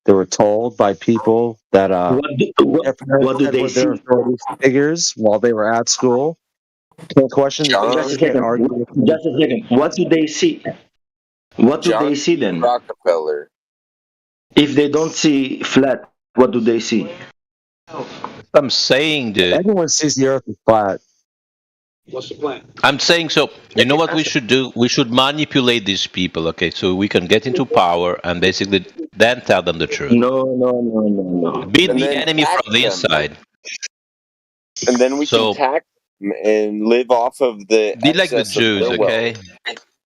They were told by people that What do said they were their see? authority figures while they were at school. The question is, you Just a guys can't second. argue with me. Just a second. What do they see? What do they John see D. then? Rockefeller. If they don't see flat, what do they see? I'm saying, dude. Everyone sees the Earth is flat. What's the plan? I'm saying so. You know what we should do? We should manipulate these people, okay? So we can get into power and basically then tell them the truth. No. Beat And the then enemy tax from the them. inside. And then we So can tax them and live off of the be like the excess of Jews, their wealth. okay?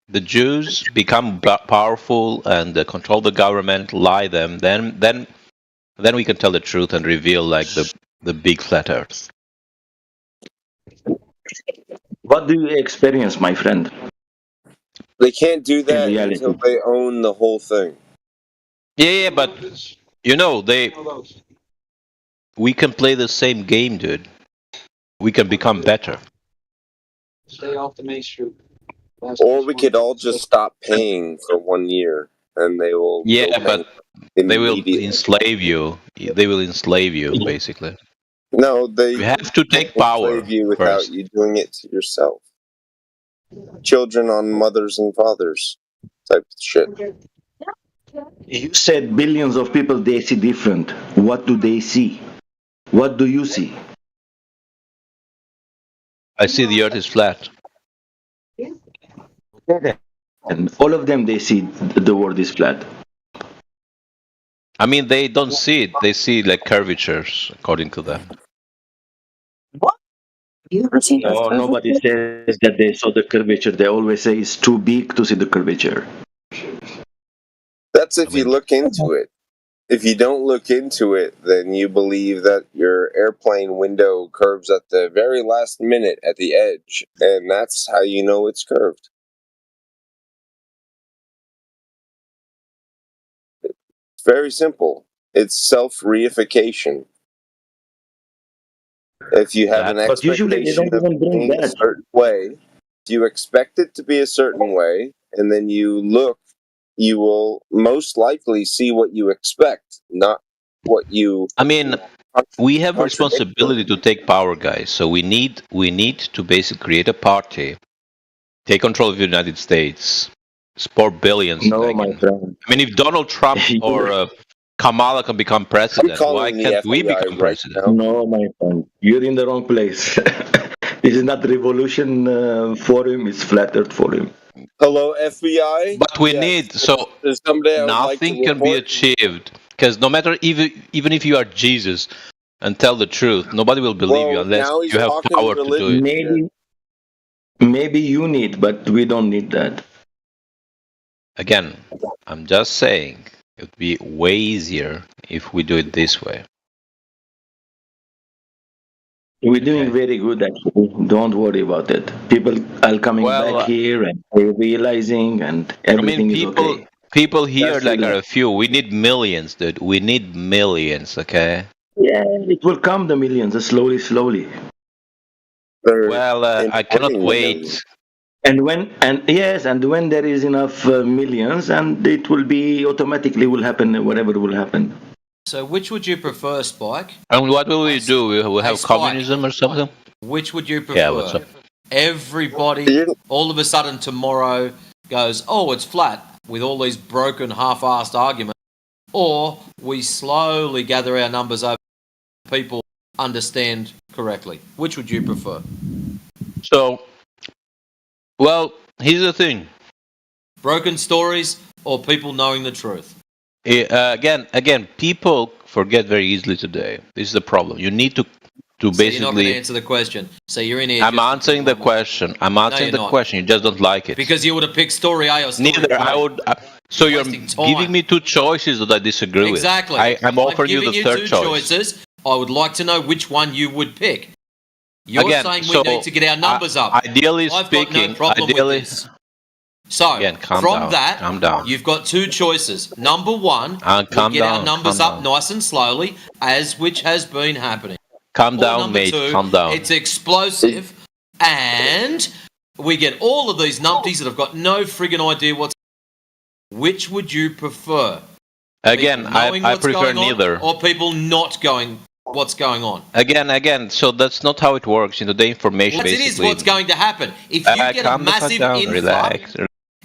The Jews become powerful and control the government, lie them. Then we can tell the truth and reveal like the big flat Earth. What do you experience, my friend? They can't do In that reality. until they own the whole thing. Yeah, but you know we can play the same game, dude. We can become better. Stay off the main street. Or we could all just stop paying for 1 year, and they will. Yeah, go but bankrupt they will immediately. enslave you. They will enslave you, basically. No, they You have to take can't power enslave you without first. you doing it to yourself. Children on mothers and fathers type of shit. You said billions of people, they see different. What do they see? What do you see? I see the Earth is flat. And all of them, they see the world is flat. I mean, they don't see it. They see like curvatures, according to them. You ever seen this? No, nobody says that they saw the curvature. They always say it's too big to see the curvature. That's if you look into it. If you don't look into it, then you believe that your airplane window curves at the very last minute at the edge, and that's how you know it's curved. It's very simple. It's self-reification. If you have an But usually they expectation don't of even bring being a that. certain way, you expect it to be a certain way, and then you look, you will most likely see what you expect, not what you. I mean, we have a contradict. responsibility to take power, guys. So we need to basically create a party, take control of the United States, sport billions. No, my friend. I mean, if Donald Trump or Kamala can become president, why can't we become president? No, my friend. You're in the wrong place. This is not Revolution Forum, it's Flat Earth Forum. Hello, FBI. But we need so someday I would like to nothing can be report- achieved because no matter even if you are Jesus and tell the truth, nobody will believe you unless now he's you have talking power to do it. Maybe you need, but we don't need that. Again, I'm just saying it would be way easier if we do it this way. We're doing very good, actually. Don't worry about it. People are coming back here and they're realizing, and everything is okay. People here Just like are a relax. few. We need millions, dude. We need millions, okay? Yeah, it will come, the millions, slowly. Well, I cannot wait. And when there is enough millions, and it will be automatically will happen, whatever will happen. So, which would you prefer, Spike? And what will we do? We will have Spike. communism or something? Which would you prefer? Yeah, what's up? Everybody, all of a sudden tomorrow, goes, oh, it's flat, with all these broken, half-assed arguments. Or we slowly gather our numbers over people understand correctly. Which would you prefer? So, well, here's the thing. Broken stories or people knowing the truth? Again, people forget very easily today. This is the problem. You need to So basically. you're not going to answer the question. So you're in here. I'm answering the question. I'm answering you're the not. question. You just don't like it. Because you would have picked story A or story Neither B. I would. So you're Wasting time. giving me two choices that I disagree Exactly. with. I'm offering you giving the third two choice. choices. I would like to know which one you would pick. You're Again, saying we so, need to get our numbers up. Ideally I've speaking, got no problem ideally. with this. So, Again, calm from down, that, calm down. you've got two choices. Number one, we calm get our down, numbers calm up nice and slowly, which has been happening. Calm Or down, number mate. two, Calm down. It's explosive, and we get all of these numpties that have got no friggin' idea what's. Which would you prefer? Again, People knowing I what's prefer going on, neither. or people not going what's going on. Again. So that's not how it works. The information It is basically. what's going to happen. If you get a Calm the fuck massive down, influx, relax.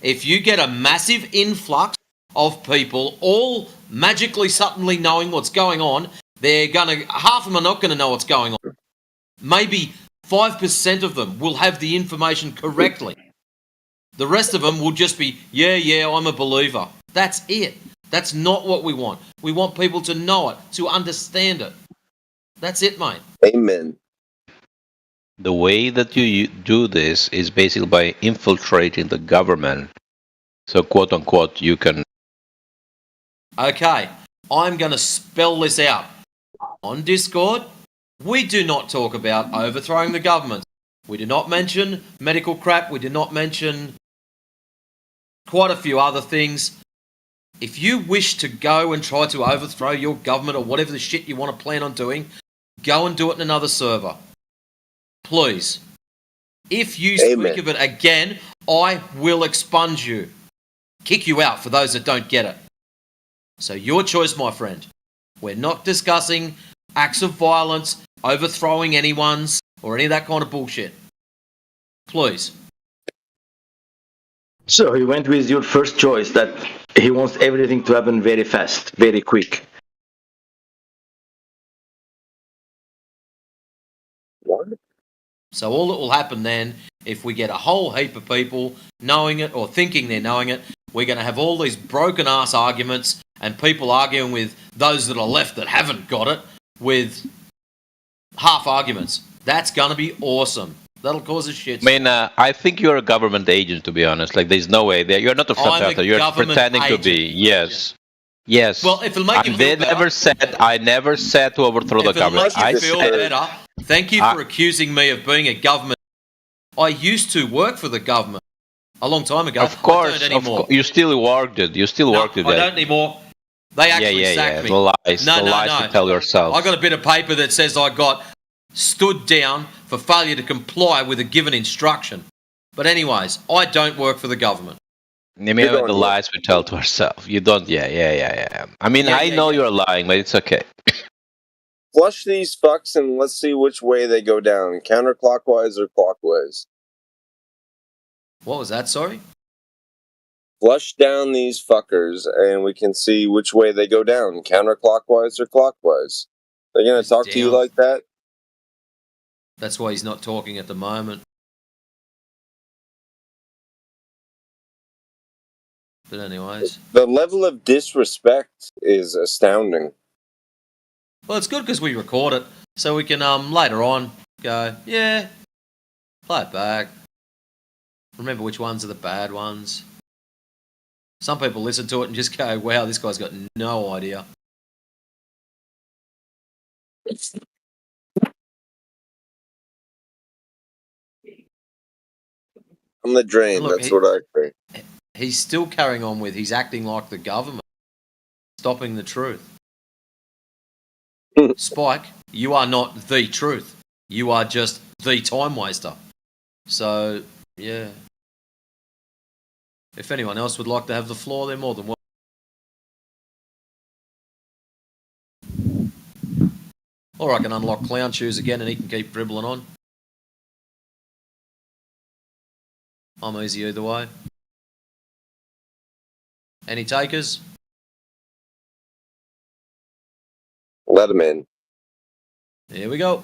if you get a massive influx of people all magically suddenly knowing what's going on, half of them are not going to know what's going on. Maybe 5% of them will have the information correctly. The rest of them will just be, yeah, I'm a believer. That's it. That's not what we want. We want people to know it, to understand it. That's it, mate. Amen. The way that you do this is basically by infiltrating the government. So, quote unquote, you can. Okay, I'm going to spell this out. On Discord, we do not talk about overthrowing the government. We do not mention medical crap. We do not mention quite a few other things. If you wish to go and try to overthrow your government or whatever the shit you want to plan on doing, go and do it in another server. Please. If you speak of it again, I will expunge you. Kick you out for those that don't get it. So your choice, my friend. We're not discussing acts of violence, overthrowing anyone's, or any of that kind of bullshit. Please. So he went with your first choice, that he wants everything to happen very fast, very quick. What? So all that will happen then, if we get a whole heap of people knowing it or thinking they're knowing it, we're going to have all these broken ass arguments and people arguing with those that are left that haven't got it with half arguments. That's going to be awesome. That'll cause a shit. I mean, I think you're a government agent, to be honest. Like, there's no way. You're not a flat earther. You're pretending to be. Yes. Yes. Well, if it'll make you feel better. I never said to overthrow the government. If it'll make you feel better, thank you for accusing me of being a government. I used to work for the government a long time ago. Of course. I don't anymore. You still worked it. You still worked it. I don't anymore. They actually sacked me. The lies. No. You tell yourself. I got a bit of paper that says I got stood down for failure to comply with a given instruction. But anyways, I don't work for the government. Maybe the lies we tell to ourselves. You don't. Yeah. I mean, I know you're lying, but it's okay. Flush these fucks and let's see which way they go down, counterclockwise or clockwise. What was that, sorry? Flush down these fuckers and we can see which way they go down, counterclockwise or clockwise. They're going to talk to you like that? That's why he's not talking at the moment. But anyways. The level of disrespect is astounding. Well, it's good because we record it, so we can later on go, yeah, play it back. Remember which ones are the bad ones. Some people listen to it and just go, wow, this guy's got no idea. I'm the drain, Look, that's what I think. He's still carrying on with, he's acting like the government, stopping the truth. Spike, you are not the truth. You are just the time waster. So, yeah. If anyone else would like to have the floor, they're more than welcome. Or I can unlock Clown Shoes again and he can keep dribbling on. I'm easy either way. Any takers? Let him in. Here we go.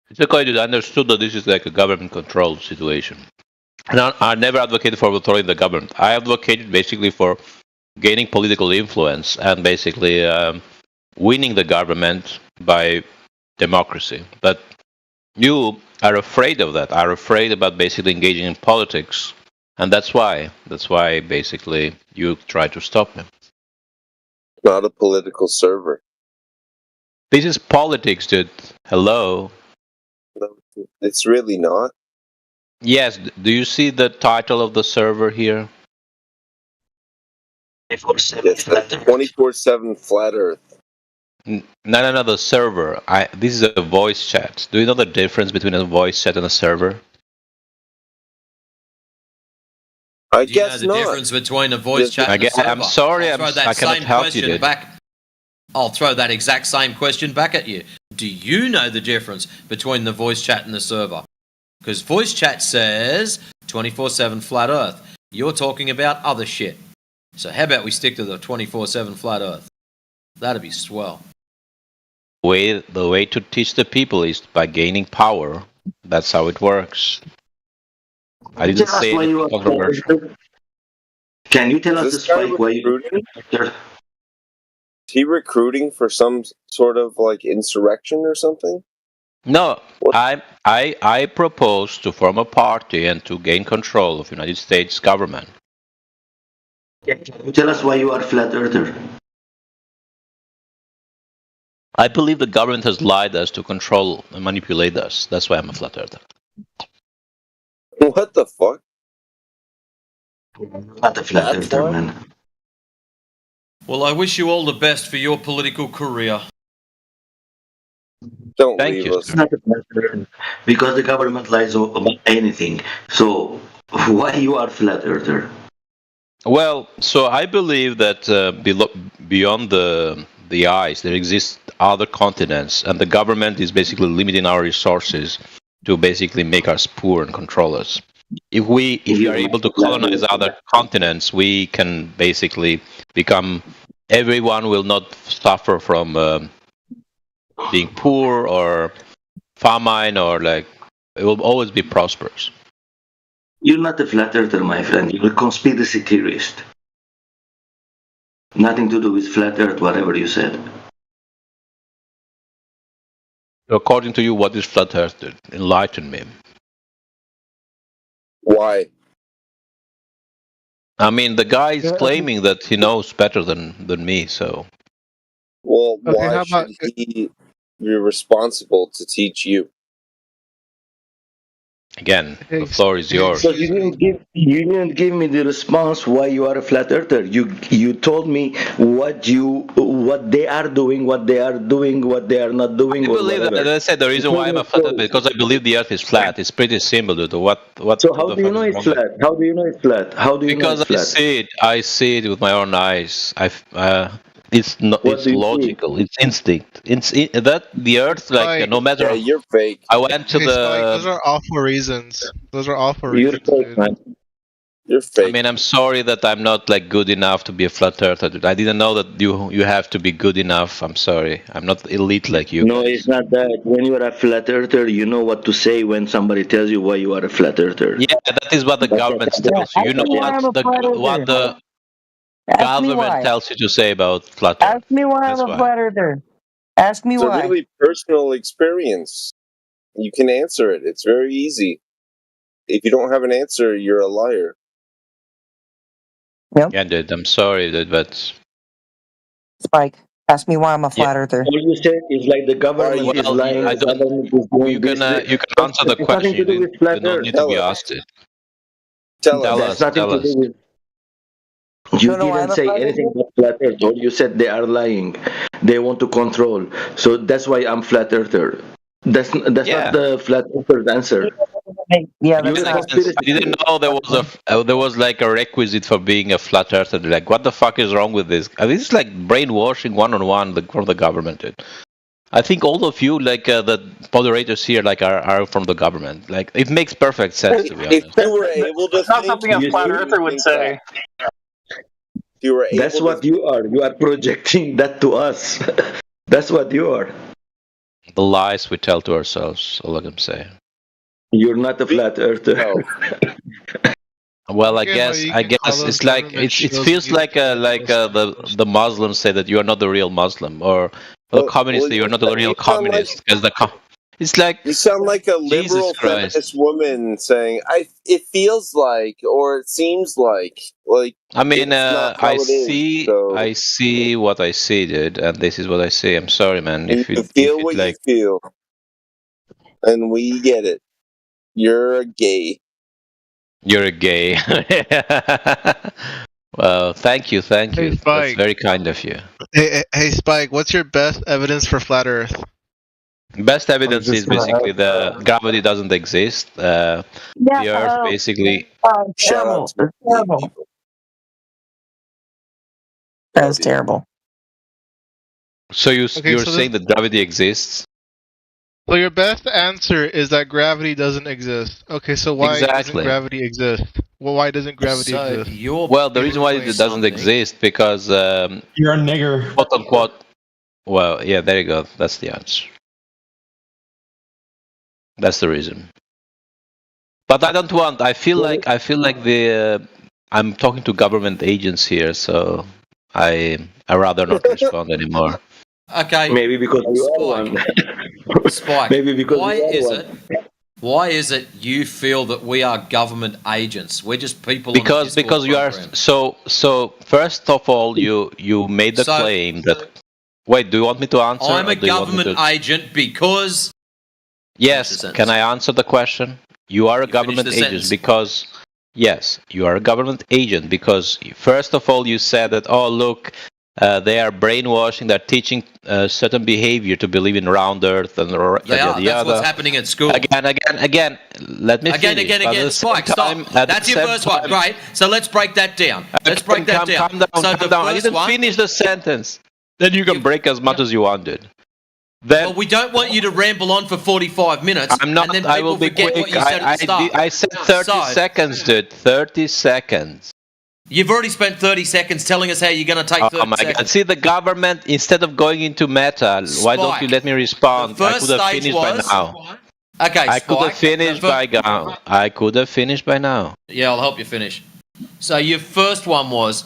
It's okay to understood that this is like a government-controlled situation. And I never advocated for overthrowing the government. I advocated basically for gaining political influence and basically winning the government by democracy. But you are afraid of that. Are afraid about basically engaging in politics. And that's why basically you try to stop me. Not a political server. This is politics, dude. Hello. No, it's really not. Yes. Do you see the title of the server here? 24/7 flat Earth. No, the server. This is a voice chat. Do you know the difference between a voice chat and a server? I Do you know guess the not. difference between a voice chat and a Again, server? I'm sorry, I'll throw I that cannot same help you, question dude. back. I'll throw that exact same question back at you. Do you know the difference between the voice chat and the server? Because voice chat says 24/7 flat Earth. You're talking about other shit. So how about we stick to the 24/7 flat Earth? That'd be swell. The way to teach the people is by gaining power. That's how it works. I didn't Tell us say why you anything are controversial. Can you tell us, Is this guy Spike, why you recruiting? Is he recruiting for some sort of like insurrection or something? No, I propose to form a party and to gain control of United States government. Can you tell us why you are flat earther? I believe the government has lied us to control and manipulate us. That's why I'm a flat earther. What the fuck? Not a flat earther, man. Well, I wish you all the best for your political career. Don't Thank leave you, us. sir. Not a flat earther. Because the government lies about anything. So why you are flat earther? Well, so I believe that beyond the ice, there exist other continents, and the government is basically limiting our resources to basically make us poor and control us. If we are able to colonize other continents, we can basically become. Everyone will not suffer from being poor or famine, or like it will always be prosperous. You're not a flat earther, my friend. You're a conspiracy theorist. Nothing to do with flat earth, whatever you said. According to you, what is flat earth? Dude? Enlighten me. Why? I mean, the guy is claiming that he knows better than me, so. Well, Okay, why how about- should he be responsible to teach you? Again, the floor is yours. Because you didn't give me the response why you are a flat earther. You told me what they are doing, what they are not doing, I or believe that, whatever. as I said, the reason why I'm a flat earth because I believe the earth is flat. It's pretty simple, dude. What So how the do you fuck know is it's wrong with flat? How do you know it's flat? How do you Because know it's flat? I see it with my own eyes. It's not. What It's do you see? logical. It's instinct. That the Earth, like no matter. Yeah, you're fake. I went to Hey, the. Spike, those are awful reasons. Those are awful You're reasons, fake, dude. man. You're I fake. mean, I'm sorry that I'm not like good enough to be a flat earther. Dude. I didn't know that you have to be good enough. I'm sorry. I'm not elite like you No, guys. it's not that. When you are a flat earther, you know what to say when somebody tells you why you are a flat earther. Yeah, that is what the government tells you. You know what the Ask me government why. tells you to say about flat earth. Ask me why I'm That's a why. flat earther. Ask me It's a why. really personal experience. You can answer it. It's very easy. If you don't have an answer, you're a liar. Yeah, dude. I'm sorry, dude, but Spike, ask me why I'm a flat earther. All you said is like the government is well, lying. I The don't. government is doing You can this. you can answer the It's question. nothing to do with flat You don't earth. need to be asked it. Tell Tell That's us. nothing Tell to do us. with. You didn't say anything about flat earth. All you said they are lying. They want to control. So that's why I'm flat earther. That's Yeah. not the flat earther's answer. Yeah, You're that's a not. conspiracy I didn't know there was like a requisite for being a flat earther. Like, what the fuck is wrong with this? This is like brainwashing one-on-one from the government, dude. I think all of you, like the moderators here, like are from the government. Like, it makes perfect sense to be honest. If you were able to That's not think, something a you flat would earther would think say. that. If you were able That's what you are. You are projecting that to us. That's what you are. The lies we tell to ourselves. All I can say. You're not a flat earther. Well, I Okay, guess well, you can call those it's like government it shows feels and like the Muslims say that you are not the real Muslim, or the Well, communists say you you're not the real you sound like- communist because it's like You sound like a Jesus liberal Christ. feminist woman saying, "It feels like, or it seems like." I mean, it's not how I it is, see, so- I see what I see, dude, and this is what I see. I'm sorry, man. And you feel what you feel, and we get it. You're a gay. You're a gay. Well, thank you. Hey, That's Spike. very kind of you. Hey, Spike, what's your best evidence for flat Earth? Best evidence is basically the gravity doesn't exist. The Earth basically. Terrible. Terrible. That was terrible. So you're saying that gravity exists? So your best answer is that gravity doesn't exist. Okay, so why doesn't gravity exist? Well, why doesn't gravity exist? Well, the reason why it doesn't exist because you're a nigger. Quote unquote. Well, yeah, there you go. That's the answer. That's the reason. But I don't want. I feel like the. I'm talking to government agents here, so I rather not respond anymore. Okay. Maybe because you are one. Spike. Maybe because why is it you feel that we are government agents? We're just people. Because you are so. First of all, you made the claim that. Wait, do you want me to answer? I'm a government agent because. Yes. Can I answer the question? You are a government agent because. Yes, you are a government agent because first of all you said that look, they are brainwashing, they're teaching certain behavior to believe in round Earth and That's what's happening at school. Again. Let me finish. Again. Spike, stop. That's your first one. Great. So let's break that down. Calm down. I didn't finish the sentence. Then you can break as much as you wanted. Well, we don't want you to ramble on for 45 minutes. I'm not. And then I will be quick. What you said at the start. I said 30 seconds, dude. 30 seconds. You've already spent 30 seconds telling us how you're going to take 30 seconds. Oh my God. See, the government, instead of going into meta, why don't you let me respond? I could have finished by now. Okay, I could have finished by now. I could have finished by now. Yeah, I'll help you finish. So your first one was,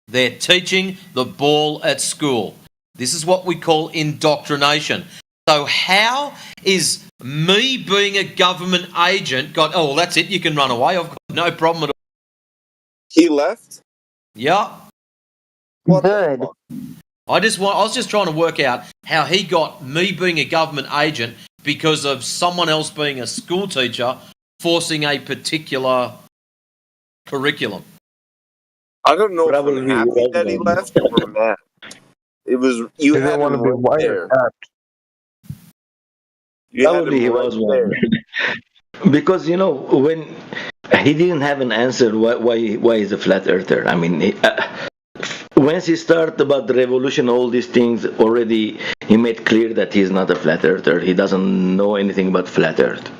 they're teaching the ball at school. This is what we call indoctrination. So how is me being a government agent that's it, you can run away. I've got no problem at all. He left? Yeah. Good. I was just trying to work out how he got me being a government agent because of someone else being a school teacher forcing a particular curriculum. I don't know if I'm happy that he left or mad. It was you had him right there. Probably he was one. Because when he didn't have an answer why he's a flat earther. I mean, once he started about the revolution, all these things already he made clear that he's not a flat earther. He doesn't know anything about flat earth.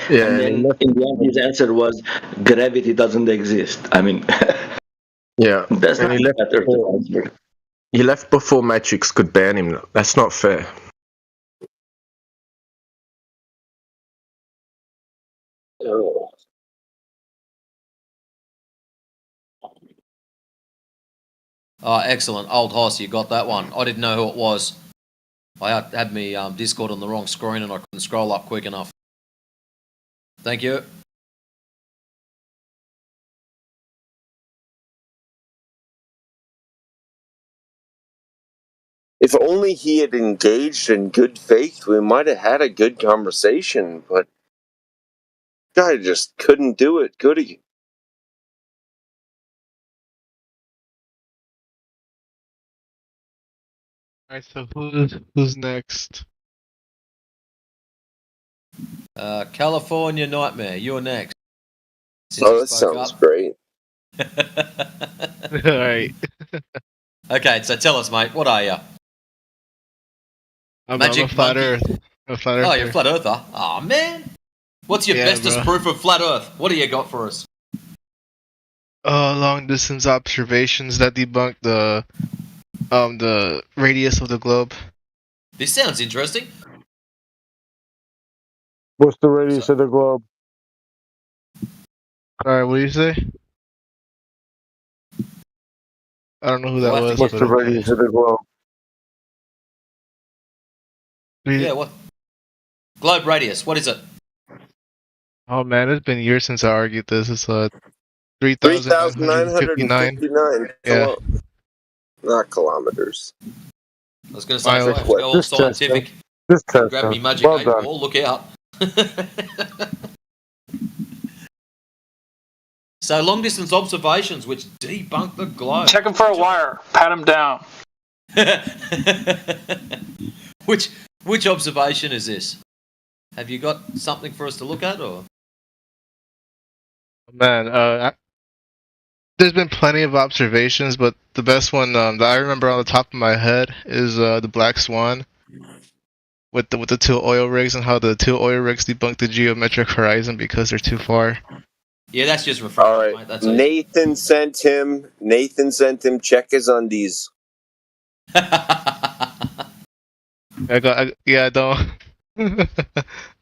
Yeah, and then in the end his answer was gravity doesn't exist. I mean, yeah, that's not a flat earther answer. He left before Matrix could ban him. That's not fair. Oh, excellent. Old Hoss, you got that one. I didn't know who it was. I had me Discord on the wrong screen and I couldn't scroll up quick enough. Thank you. If only he had engaged in good faith, we might have had a good conversation, but guy just couldn't do it, could he? Alright, so who's next? California Nightmare, you're next. That sounds great. Alright. Okay, so tell us, mate, what are you? I'm a flat earth. Oh, you're a flat earther? Oh, man. What's your bestest proof of flat earth? What do you got for us? Long distance observations that debunk the radius of the globe. This sounds interesting. What's the radius of the globe? Alright, what do you say? I don't know who that was. What's the radius of the globe? Yeah, what? Globe radius, what is it? Oh man, it's been years since I argued this. It's 3,959. Yeah. Not kilometers. I was going to say, let's go all scientific. Grab me magic 8 ball, look out. So long distance observations which debunk the globe. Check him for a wire. Pat him down. Which Which observation is this? Have you got something for us to look at, or? Man, there's been plenty of observations, but the best one that I remember on the top of my head is the Black Swan with the two oil rigs and how the two oil rigs debunked the geometric horizon because they're too far. Yeah, that's just refreshing. All right, mate. That's Nathan sent him. Check his undies. I don't.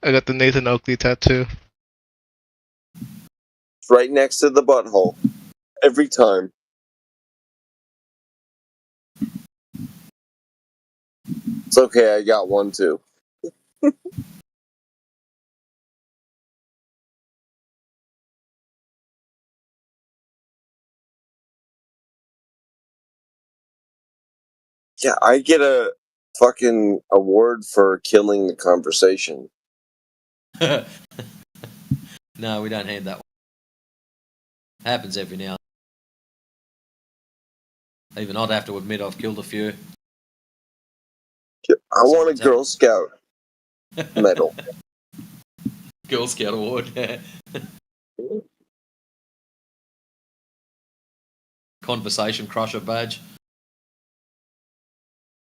I got the Nathan Oakley tattoo. It's right next to the butthole. Every time. It's okay, I got one too. Yeah, I get a fucking award for killing the conversation. No, we don't hand that one. Happens every now and then. Even I'd have to admit I've killed a few. I want a Girl Scout medal. Girl Scout award. Conversation crusher badge.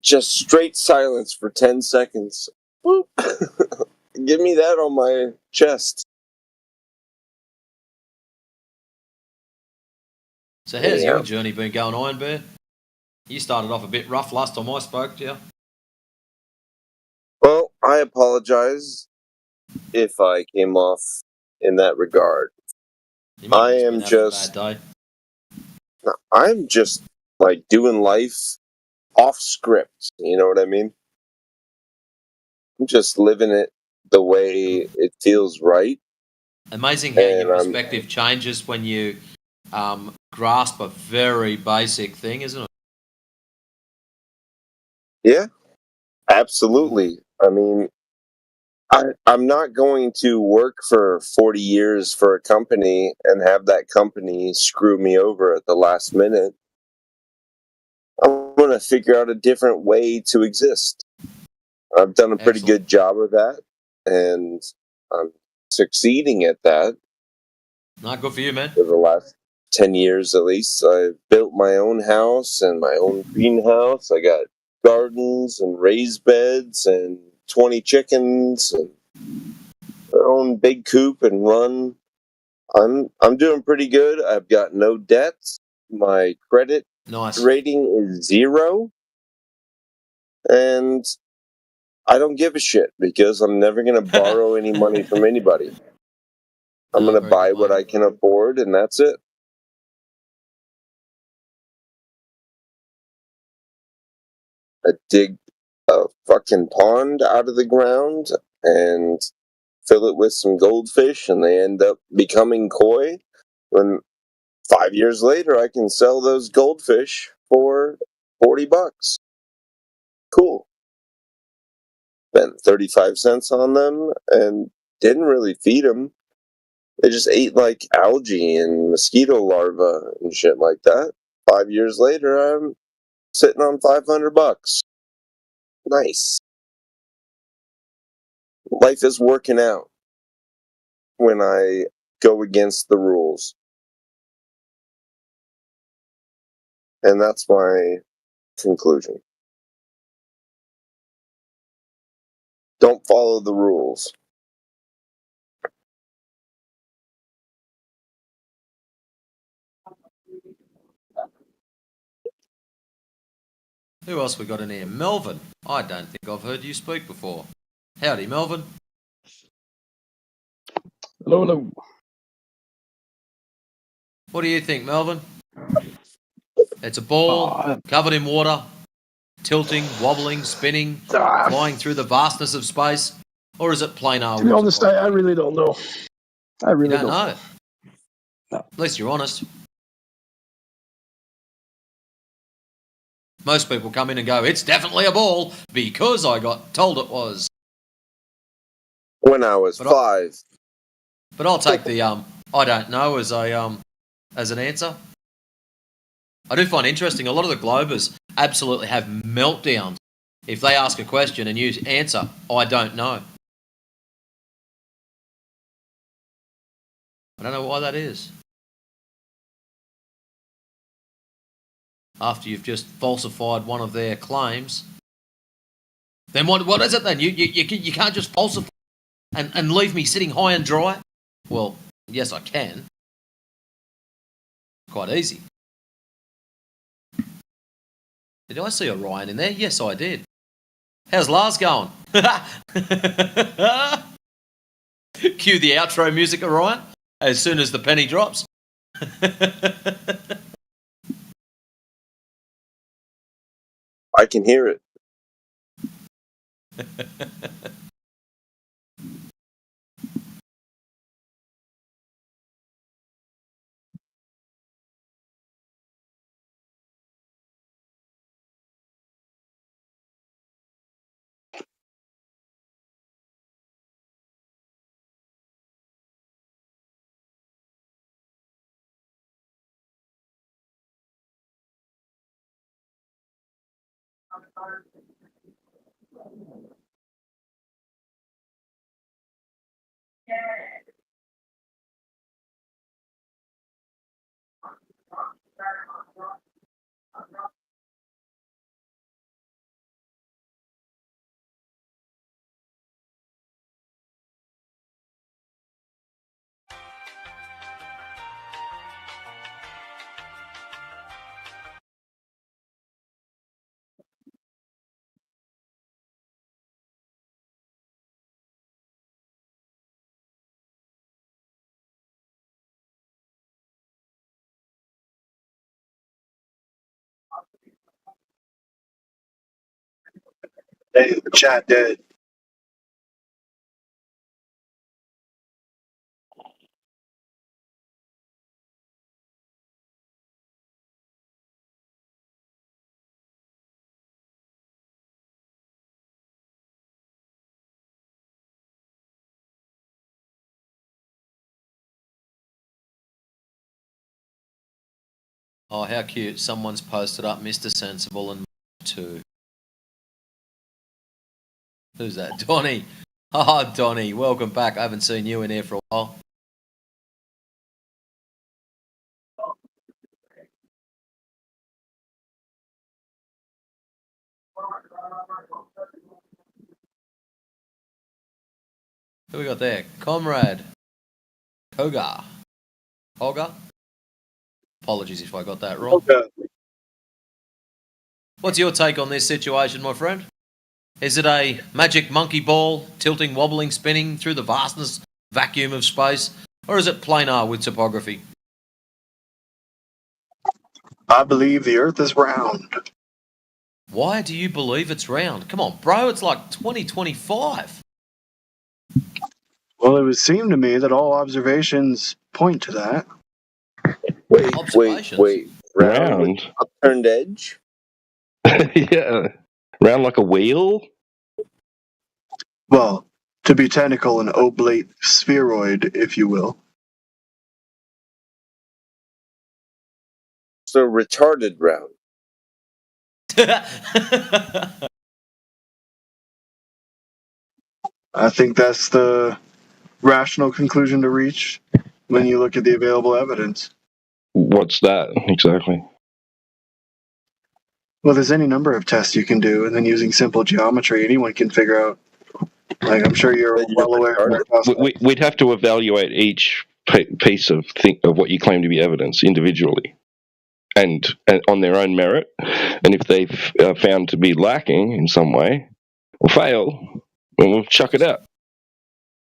Just straight silence for 10 seconds. Boop. Give me that on my chest. So how's your journey been going, Iron Bear? You started off a bit rough last time I spoke to you. Well, I apologize if I came off in that regard. I'm just like doing life off script. You know what I mean? I'm just living it the way it feels right. Amazing how your perspective changes when you grasp a very basic thing, isn't it? Yeah, absolutely. I mean, I'm not going to work for 40 years for a company and have that company screw me over at the last minute. I'm going to figure out a different way to exist. I've done a pretty good job of that, and I'm succeeding at that. Not good for you, man. For the last 10 years at least. I've built my own house and my own greenhouse. I got gardens and raised beds and 20 chickens and their own big coop and run. I'm doing pretty good. I've got no debts. My credit rating is 0. And I don't give a shit because I'm never going to borrow any money from anybody. I'm going to buy what I can afford, and that's it. I dig a fucking pond out of the ground and fill it with some goldfish, and they end up becoming koi. When 5 years later, I can sell those goldfish for $40. Cool. Spent 35 cents on them and didn't really feed them. They just ate like algae and mosquito larvae and shit like that. 5 years later, I'm sitting on $500. Nice. Life is working out when I go against the rules. And that's my conclusion. Don't follow the rules. Who else we got in here? Melvin. I don't think I've heard you speak before. Howdy, Melvin. Hello, hello. What do you think, Melvin? It's a ball covered in water, tilting, wobbling, spinning, flying through the vastness of space, or is it planar? To be honest, I really don't know. I really don't know. No. At least you're honest. Most people come in and go, it's definitely a ball because I got told it was. When I was 5. But I'll take the I don't know as an answer. I do find interesting a lot of the Globers absolutely have meltdowns If they ask a question and you answer, I don't know. I don't know why that is. After you've just falsified one of their claims, then what is it then? You can't just falsify and leave me sitting high and dry? Well, yes, I can. Quite easy. Did I see Orion in there? Yes, I did. How's Lars going? Cue the outro music, Orion, as soon as the penny drops. I can hear it. Hey, the chat dead. Oh, how cute. Someone's posted up Mr. Sensible and too. Who's that? Donnie. Oh, Donnie, welcome back. I haven't seen you in here for a while. Who we got there? Comrade. Koga. Olga? Apologies if I got that wrong. Okay. What's your take on this situation, my friend? Is it a magic monkey ball, tilting, wobbling, spinning through the vastness, vacuum of space? Or is it planar with topography? I believe the Earth is round. Why do you believe it's round? Come on, bro, it's like 2025. Well, it would seem to me that all observations point to that. Wait. Round. Upturned edge? Yeah. Round like a wheel? Well, to be technical, an oblate spheroid, if you will. So retarded round. I think that's the rational conclusion to reach when you look at the available evidence. What's that exactly? Well, there's any number of tests you can do, and then using simple geometry, anyone can figure out. Like, I'm sure you're well aware of the process. We'd have to evaluate each piece of what you claim to be evidence individually, and on their own merit. And if they've found to be lacking in some way or fail, then we'll chuck it out.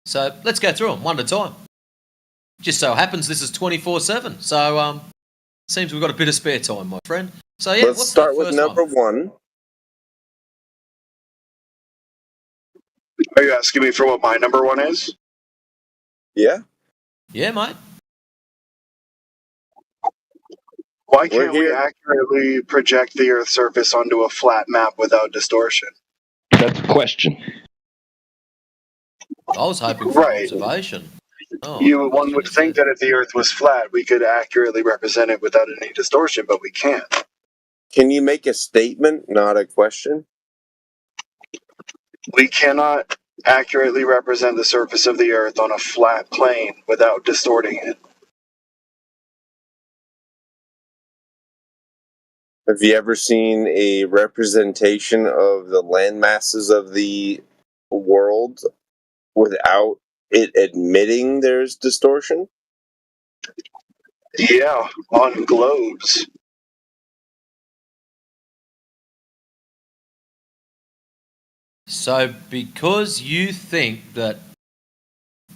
So let's go through them one at a time. Just so happens this is 24/7. So seems we've got a bit of spare time, my friend. So yeah, let's start with number one. Are you asking me for what my number one is? Yeah. Yeah, mate. Why can't we accurately project the Earth's surface onto a flat map without distortion? That's the question. I was hoping for an observation. Oh, One would think that if the Earth was flat, we could accurately represent it without any distortion, but we can't. Can you make a statement, not a question? We cannot accurately represent the surface of the Earth on a flat plane without distorting it. Have you ever seen a representation of the land masses of the world without it admitting there's distortion? Yeah, on globes. So, because you think that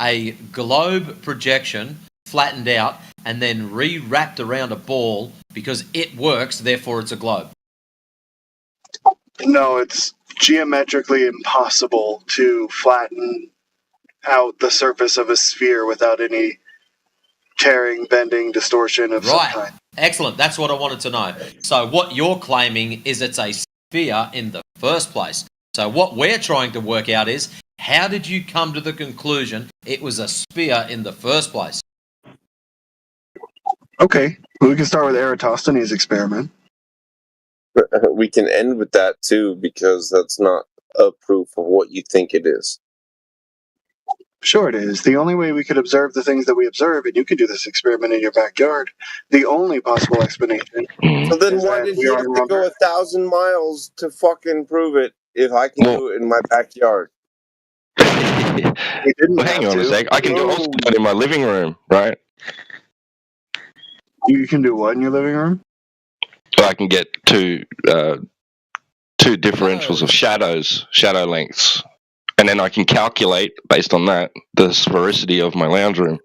a globe projection flattened out and then re-wrapped around a ball because it works, therefore it's a globe. No, it's geometrically impossible to flatten out the surface of a sphere without any tearing, bending, distortion of some Right. kind. Excellent. That's what I wanted to know. So what you're claiming is it's a sphere in the first place. So what we're trying to work out is, how did you come to the conclusion it was a sphere in the first place? Okay, we can start with Eratosthenes' experiment. We can end with that too, because that's not a proof of what you think it is. Sure it is. The only way we could observe the things that we observe, and you can do this experiment in your backyard, the only possible explanation So then is why that did we he are have to around go Earth. 1,000 miles to fucking prove it if I can do it in my backyard? We didn't Well, hang have on a to. sec. I can do also do it in my living room, right? You can do what in your living room? So I can get two differentials of shadow lengths, and then I can calculate based on that the sphericity of my lounge room.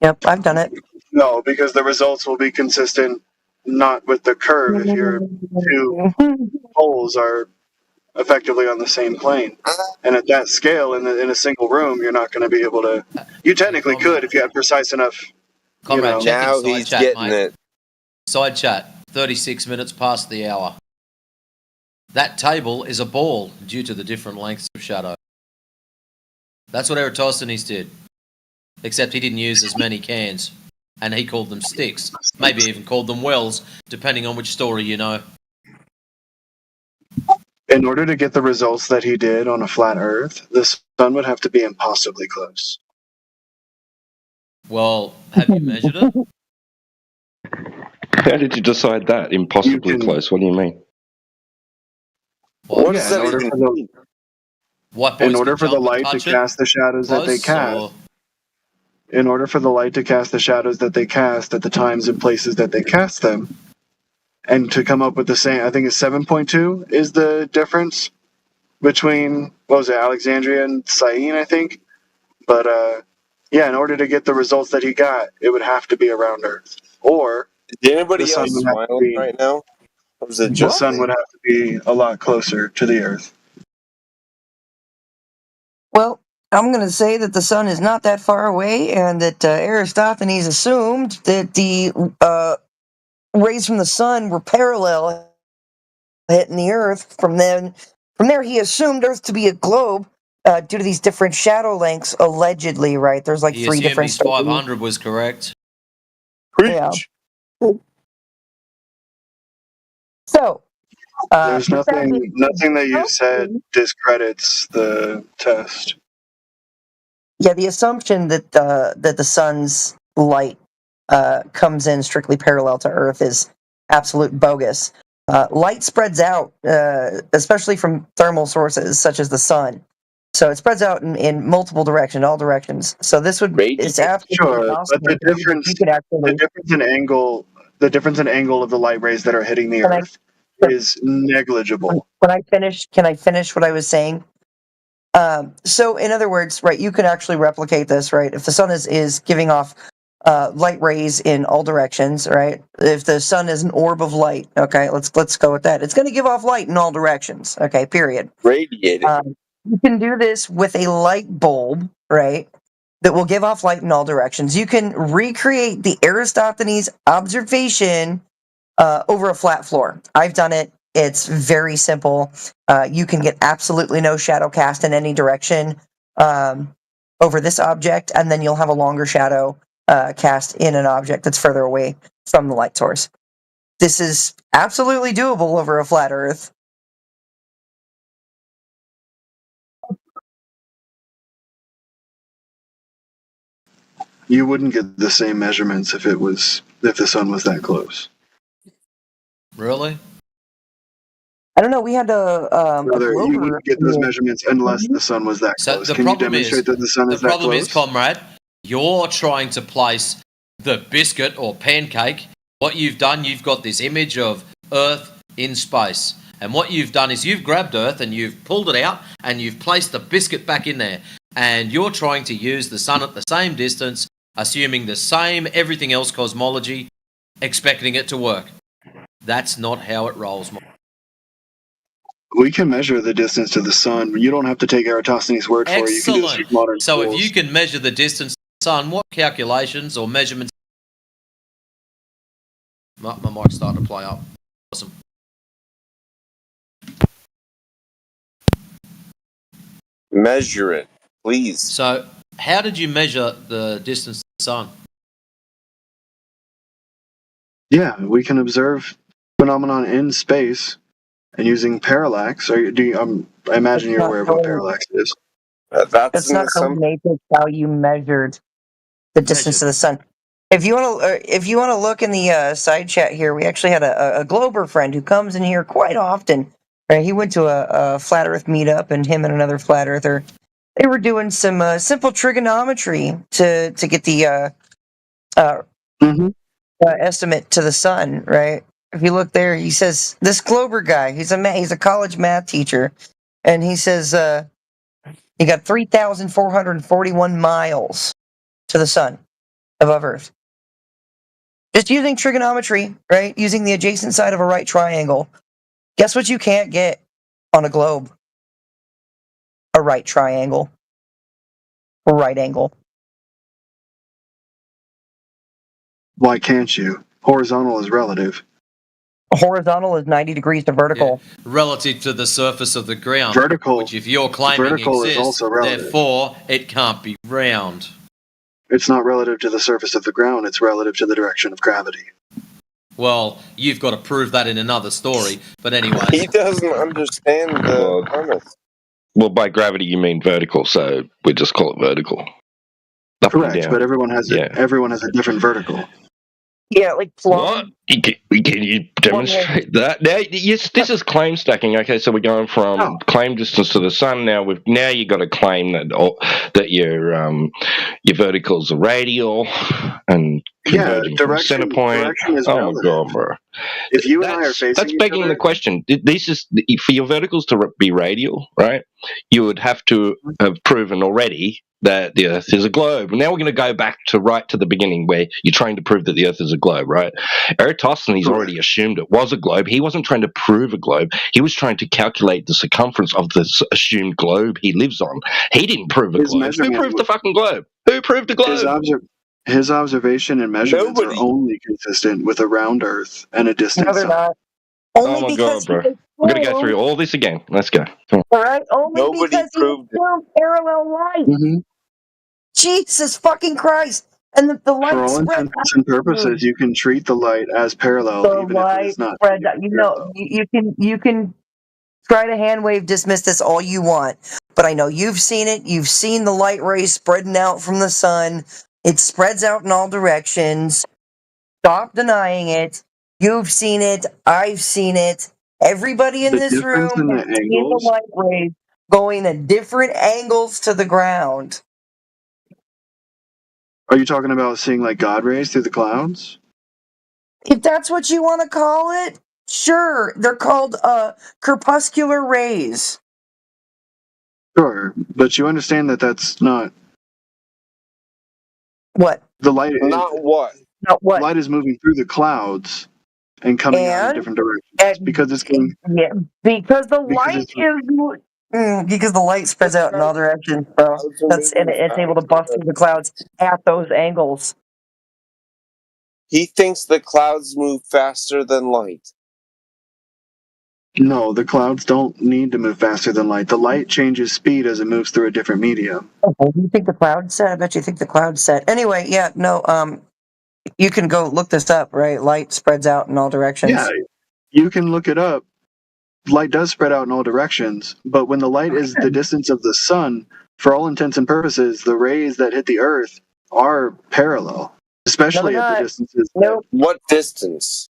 Yep, I've done it. No, because the results will be consistent not with the curve if your two poles are effectively on the same plane. And at that scale, in a single room, you're not going to be able to. You technically could if you had precise enough. Comrade, check Now inside he's chat, getting mate. it. Side chat, 36 minutes past the hour. That table is a ball due to the different lengths of shadow. That's what Eratosthenes did. Except he didn't use as many cans. And he called them sticks. Maybe even called them wells, depending on which story you know. In order to get the results that he did on a flat Earth, the sun would have to be impossibly close. Well, have you measured it? How did you decide that? Impossibly close. What do you mean? What does that even mean? White boys In order can for the jump and light to touch it cast the shadows that they close, cast, or in order for the light to cast the shadows that they cast at the times and places that they cast them, and to come up with the same, I think it's 7.2 is the difference between, what was it, Alexandria and Syene, I think. But yeah, in order to get the results that he got, it would have to be around Earth, or Is anybody the sun else would have to smiling be, right now? Or is it the just sun me? would have to be a lot closer to the Earth. Well, I'm going to say that the sun is not that far away, and that Aristophanes assumed that the rays from the sun were parallel hitting the Earth. From there, he assumed Earth to be a globe due to these different shadow lengths, allegedly. Right? There's like he three assumed different his stories. 500 was correct. Yeah. So, There's nothing that you said discredits the test. Yeah, the assumption that the sun's light comes in strictly parallel to Earth is absolute bogus. Light spreads out, especially from thermal sources such as the sun. So it spreads out in multiple directions, all directions. So this would it's absolutely Sure, but possible. the difference in angle of the light rays that are hitting the Earth is negligible. Can I finish what I was saying? So in other words, right, you can actually replicate this, right? If the sun is giving off light rays in all directions, right? If the sun is an orb of light, okay, let's go with that. It's going to give off light in all directions, okay, period. Radiated. You can do this with a light bulb, right, that will give off light in all directions. You can recreate the Aristophanes observation over a flat floor. I've done it. It's very simple. You can get absolutely no shadow cast in any direction over this object, and then you'll have a longer shadow cast in an object that's further away from the light source. This is absolutely doable over a flat Earth. You wouldn't get the same measurements if the sun was that close. Really? I don't know. We had a you wouldn't get those measurements unless the sun was that So close. the Can you problem demonstrate is, that the sun is that close? The problem is, comrade, you're trying to place the biscuit or pancake. What you've done, you've got this image of Earth in space. And what you've done is you've grabbed Earth and you've pulled it out and you've placed the biscuit back in there. And you're trying to use the sun at the same distance, assuming the same everything else cosmology, expecting it to work. That's not how it rolls. We can measure the distance to the sun. You don't have to take Eratosthenes' word for it. You can do this with modern So tools. if you can measure the distance to the sun, what calculations or measurements? My mic's starting to play up. Awesome. Measure it, please. So how did you measure the distance to the sun? Yeah, we can observe phenomenon in space and using parallax. I imagine you're aware of what parallax is. That's not how Matrix how you measured the distance to the sun. If you want to look in the side chat here, we actually had a Glober friend who comes in here quite often. He went to a flat Earth meetup, and him and another flat earther, they were doing some simple trigonometry to get the estimate to the sun. Right? If you look there, he says this Glober guy. He's a college math teacher, and he says he got 3,441 miles to the sun above Earth. Just using trigonometry, right? Using the adjacent side of a right triangle. Guess what you can't get on a globe? A right triangle. A right angle. Why can't you? Horizontal is relative. Horizontal is 90 degrees to vertical. Yeah, relative to the surface of the ground. Vertical. Which if you're claiming vertical exists, is also relative. therefore it can't be round. It's not relative to the surface of the ground. It's relative to the direction of gravity. Well, you've got to prove that in another story. But anyway. He doesn't understand the premise. Well, by gravity you mean vertical, so we just call it vertical. Up and Correct, down. but everyone has a different vertical. Yeah, like What? Can you demonstrate that? Now, yes, this is claim stacking. Okay, so we're going from claim distance to the sun. Now you got to claim that your verticals are radial and converging from center point. Direction is my god, bro! If you and I are facing that's begging the question. This is for your verticals to be radial, right? You would have to have proven already that the Earth is a globe. Now we're going to go back to the beginning where you're trying to prove that the Earth is a globe, right? Eratosthenes already assumed it was a globe. He wasn't trying to prove a globe. He was trying to calculate the circumference of the assumed globe he lives on. He didn't prove a globe. Who proved the fucking globe? Who proved the globe? His observation and measurements are only consistent with a round Earth and a distant sun. Not. Oh my god, bro. We're going to go through all this again. Let's go. All right, only because he assumed parallel light. Mm-hmm. Jesus fucking Christ! And the light for all intents and purposes, you can treat the light as parallel, even if it is not. You can try to hand wave dismiss this all you want, but I know you've seen it. You've seen the light rays spreading out from the sun. It spreads out in all directions. Stop denying it. You've seen it. I've seen it. Everybody in this room has seen the light rays going at different angles to the ground. Are you talking about seeing like God rays through the clouds? If that's what you want to call it, sure. They're called crepuscular rays. Sure, but you understand that that's not what the light. Not what. Not what. Light is moving through the clouds and coming out in different directions because it's going. Yeah, because the light because the light spreads out in all directions, bro. It's able to bust through the clouds at those angles. He thinks the clouds move faster than light. No, the clouds don't need to move faster than light. The light changes speed as it moves through a different medium. Okay, you think the cloud set? I bet you think the cloud set. Anyway, yeah, no, you can go look this up, right? Light spreads out in all directions. Yeah, you can look it up. Light does spread out in all directions, but when the light is the distance of the sun, for all intents and purposes, the rays that hit the Earth are parallel, especially at the distances. Nope. What distance?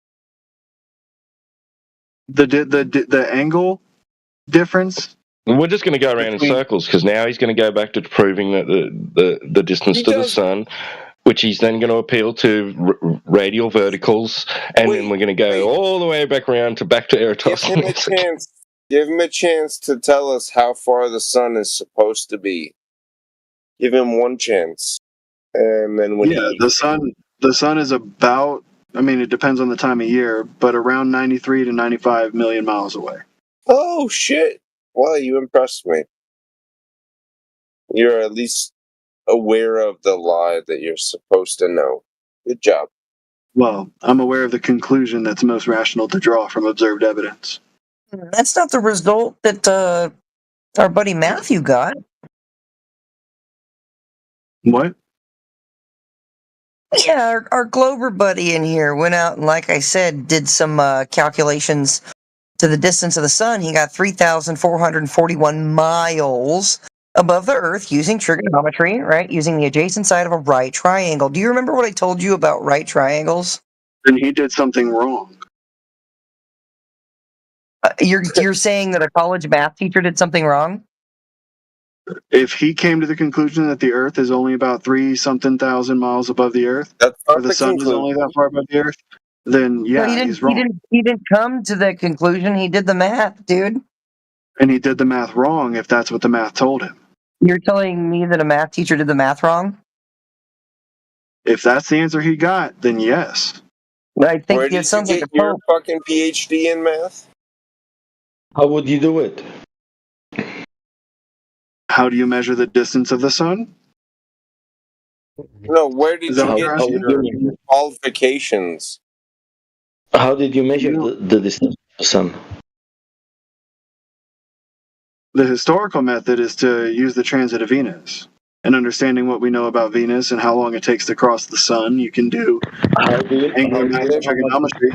The angle difference. We're just going to go around in circles because now he's going to go back to proving that the distance to the sun, which he's then going to appeal to radial verticals, and then we're going to go all the way back around to Eratosthenes. Give him a chance to tell us how far the sun is supposed to be. Give him one chance, and then when the sun is about. I mean, it depends on the time of year, but around 93 to 95 million miles away. Oh shit! Well, you impressed me. You're at least aware of the lie that you're supposed to know. Good job. Well, I'm aware of the conclusion that's most rational to draw from observed evidence. That's not the result that our buddy Matthew got. What? Yeah, our Glober buddy in here went out and, like I said, did some calculations to the distance of the sun. He got 3,441 miles above the Earth using trigonometry, right? Using the adjacent side of a right triangle. Do you remember what I told you about right triangles? Then he did something wrong. You're saying that a college math teacher did something wrong? If he came to the conclusion that the Earth is only about 3-something thousand miles above the Earth, or the sun is only that far above the Earth, then yeah, he's wrong. He didn't come to that conclusion. He did the math, dude. And he did the math wrong if that's what the math told him. You're telling me that a math teacher did the math wrong? If that's the answer he got, then yes. I think Where did you get your fucking PhD in math? How would you do it? How do you measure the distance of the sun? No, where did you get your qualifications? How did you measure the distance of the sun? The historical method is to use the transit of Venus. And understanding what we know about Venus and how long it takes to cross the sun, you can do angular trigonometry.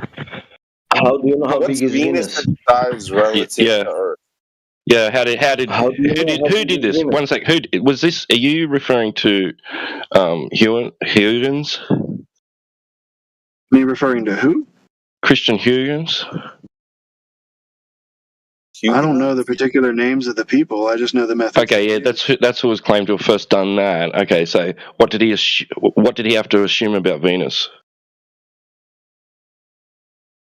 How do you know how big is Venus? Size relative to Earth. Yeah, who did this? One sec. Who was this? Are you referring to Huygens? Me referring to who? Christian Huygens. I don't know the particular names of the people. I just know the method. Okay, yeah, that's who was claimed to have first done that. Okay, so what did he have to assume about Venus?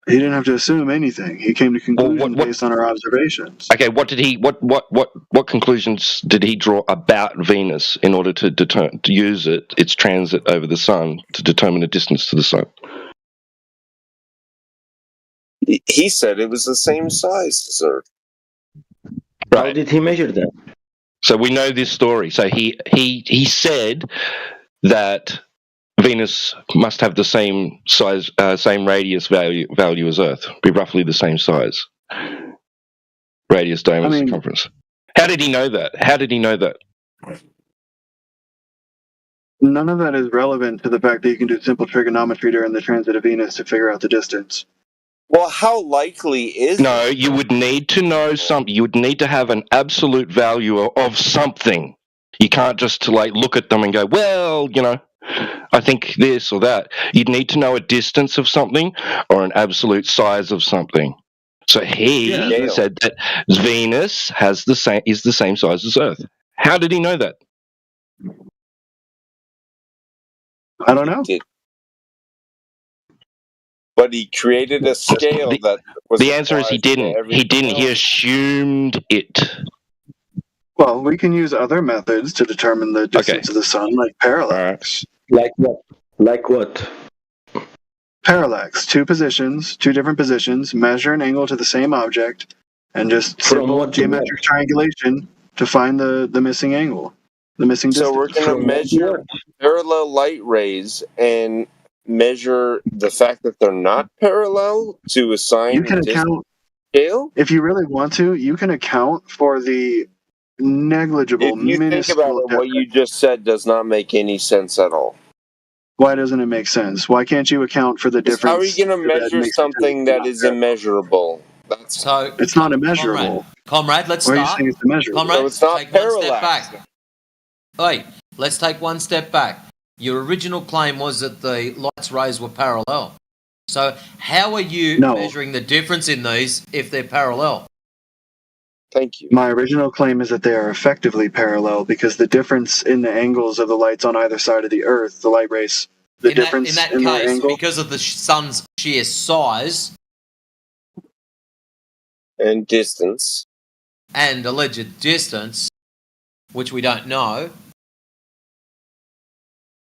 He didn't have to assume anything. He came to conclusions based on our observations. Okay, what conclusions did he draw about Venus in order to use its transit over the sun to determine the distance to the sun? He said it was the same size as Earth. Right. How did he measure that? So we know this story. So he said that Venus must have the same size, same radius value as Earth, be roughly the same size, radius, diameter, circumference. How did he know that? None of that is relevant to the fact that you can do simple trigonometry during the transit of Venus to figure out the distance. Well, how likely is it? You would need to know something. You would need to have an absolute value of something. You can't just look at them and go, well, I think this or that. You'd need to know a distance of something or an absolute size of something. So he said that Venus is the same size as Earth. How did he know that? I don't know. But he created a scale that was. The answer is he didn't. He didn't. He assumed it. Well, we can use other methods to determine the distance of the sun, like parallax. Like what? Like what? Parallax. Two different positions, measure an angle to the same object, and just simple geometric triangulation to find the missing angle, the missing distance. So we're going to measure parallel light rays and measure the fact that they're not parallel to assign you can account scale? If you really want to, you can account for the negligible, if you think about it, what you just said does not make any sense at all. Why doesn't it make sense? Why can't you account for the difference? How are you going to measure something that is immeasurable? It's not immeasurable. Comrade, let's start. start. Why are you saying it's immeasurable? Comrade, So it's not take one step back. Wait, let's take one step back. Your original claim was that the light's rays were parallel. So how are you No. measuring the difference in these if they're parallel? Thank you. My original claim is that they are effectively parallel because the difference in the angles of the lights on either side of the Earth, the light rays, the difference in that in their case, angle. because of the sun's sheer size And distance. and alleged distance, which we don't know,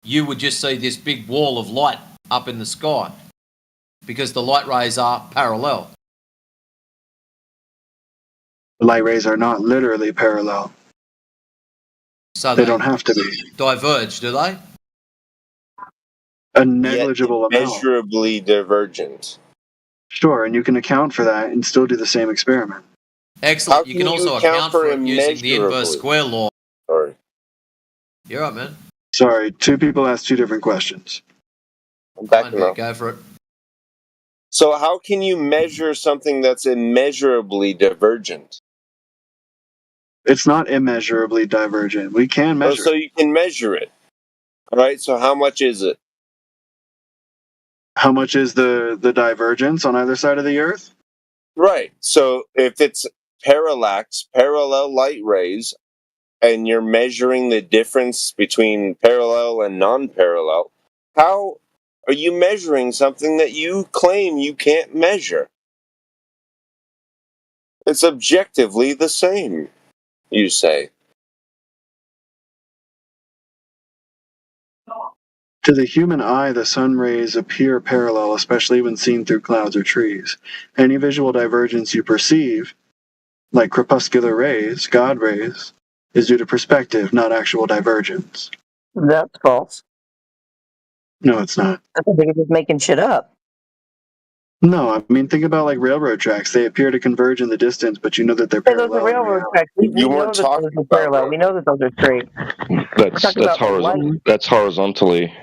you would just see this big wall of light up in the sky because the light rays are parallel. The light rays are not literally parallel. So They don't have to be. diverge, do they? A negligible amount. Measurably divergent. Sure, and you can account for that and still do the same experiment. Excellent. How You can can you also account account for for it using the inverse immeasurably? square law. Sorry. You're right, man. Sorry, two people asked two different questions. I'm back Fine, now. mate, go for it. So how can you measure something that's immeasurably divergent? It's not immeasurably divergent. We can Oh, measure so it. you can measure it. All right, so how much is it? How much is the divergence on either side of the Earth? Right. So if it's parallax, parallel light rays, and you're measuring the difference between parallel and non-parallel, how are you measuring something that you claim you can't measure? It's objectively the same, you say. To the human eye, the sun rays appear parallel, especially when seen through clouds or trees. Any visual divergence you perceive, like crepuscular rays, God rays, is due to perspective, not actual divergence. That's false. No, it's not. I think they're just making shit up. No, I mean, think about like railroad tracks. They appear to converge in the distance, but you know that they're Hey, those parallel. are railroad tracks. We You know weren't that talking those are about parallel. We know that those are straight. That's horizontally.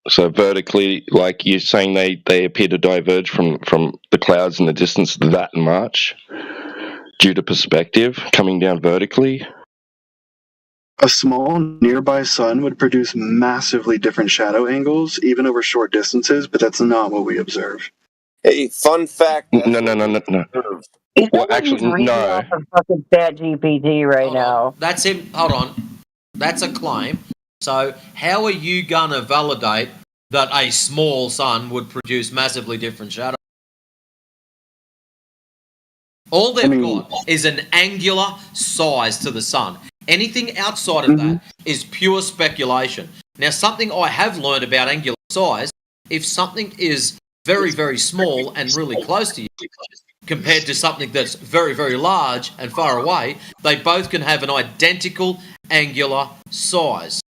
So vertically, like you're saying, they appear to diverge from the clouds in the distance that much due to perspective coming down vertically. A small nearby sun would produce massively different shadow angles, even over short distances, but that's not what we observe. Hey, fun fact. No. Well, actually, reading no. off of fucking ChatGPT right now. That's him. Hold on. That's a claim. So how are you going to validate that a small sun would produce massively different shadows? All they've got is an angular size to the sun. Anything outside of that is pure speculation. Now, something I have learned about angular size, if something is very, very small and really close to you, compared to something that's very, very large and far away, they both can have an identical angular size.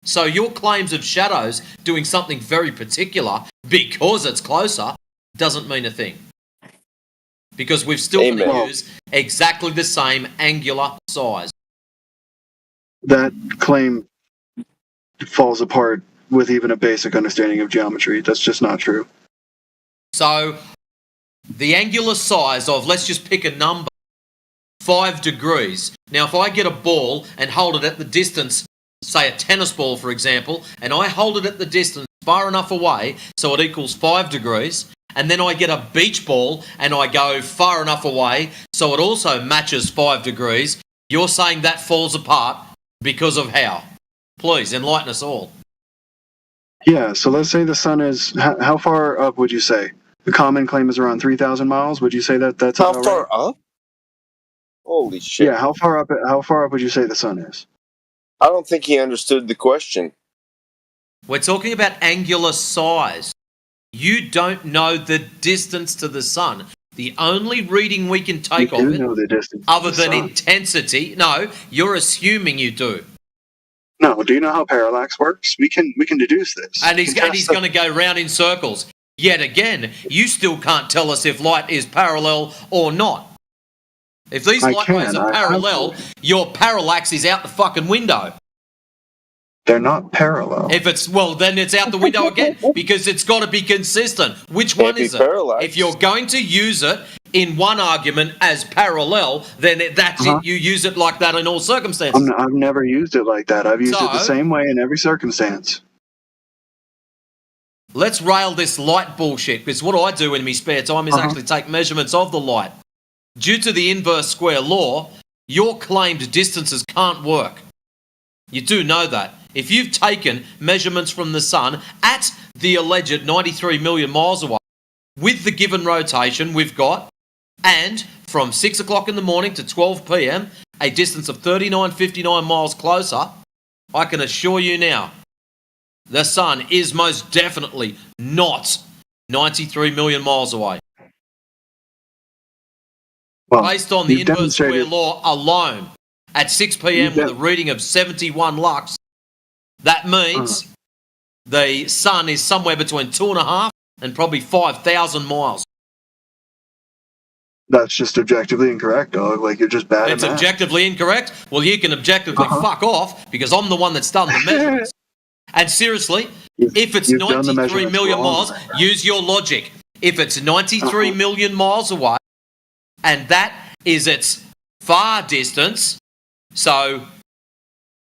So your claims of shadows doing something very particular because it's closer doesn't mean a thing. Because we've still going to use exactly the same angular size. That claim falls apart with even a basic understanding of geometry. That's just not true. So the angular size of, let's just pick a number, 5 degrees. Now, if I get a ball and hold it at the distance, say a tennis ball, for example, and I hold it at the distance far enough away so it equals 5 degrees, and then I get a beach ball and I go far enough away so it also matches 5 degrees, you're saying that falls apart because of how? Please, enlighten us all. Yeah, so let's say the sun is, how far up would you say? The common claim is around 3,000 miles. Would you say that that's how about far right? up? Holy shit. Yeah, how far up would you say the sun is? I don't think he understood the question. We're talking about angular size. You don't know the distance to the sun. The only reading we can take of it, know the distance other to the than sun. intensity, no, you're assuming you do. No, do you know how parallax works? We can deduce this. And he's going to go round in circles. Yet again, you still can't tell us if light is parallel or not. If these light rays are parallel, your parallax is out the fucking window. They're not parallel. If it's, well, then it's out the window again because it's got to be consistent. Which one is it? If you're going to use it in one argument as parallel, then that's it. You use it like that in all circumstances. I've never used it like that. I've used it the same way in every circumstance. Let's rail this light bullshit, because what I do in my spare time is actually take measurements of the light. Due to the inverse square law, your claimed distances can't work. You do know that. If you've taken measurements from the sun at the alleged 93 million miles away, with the given rotation we've got, and from 6 o'clock in the morning to 12 p.m., a distance of 39.59 miles closer, I can assure you now, the sun is most definitely not 93 million miles away. Well, based on the inverse square law alone, at 6 p.m. with a reading of 71 lux, that means the sun is somewhere between 2.5 and probably 5,000 miles. That's just objectively incorrect, dog. Like, you're just bad at It's math. objectively incorrect? Well, you can objectively fuck off, because I'm the one that's done the measurements. And seriously, if it's You've done the 93 measurements million wrong. miles, use your logic. If it's 93 million miles away, and that is its far distance, so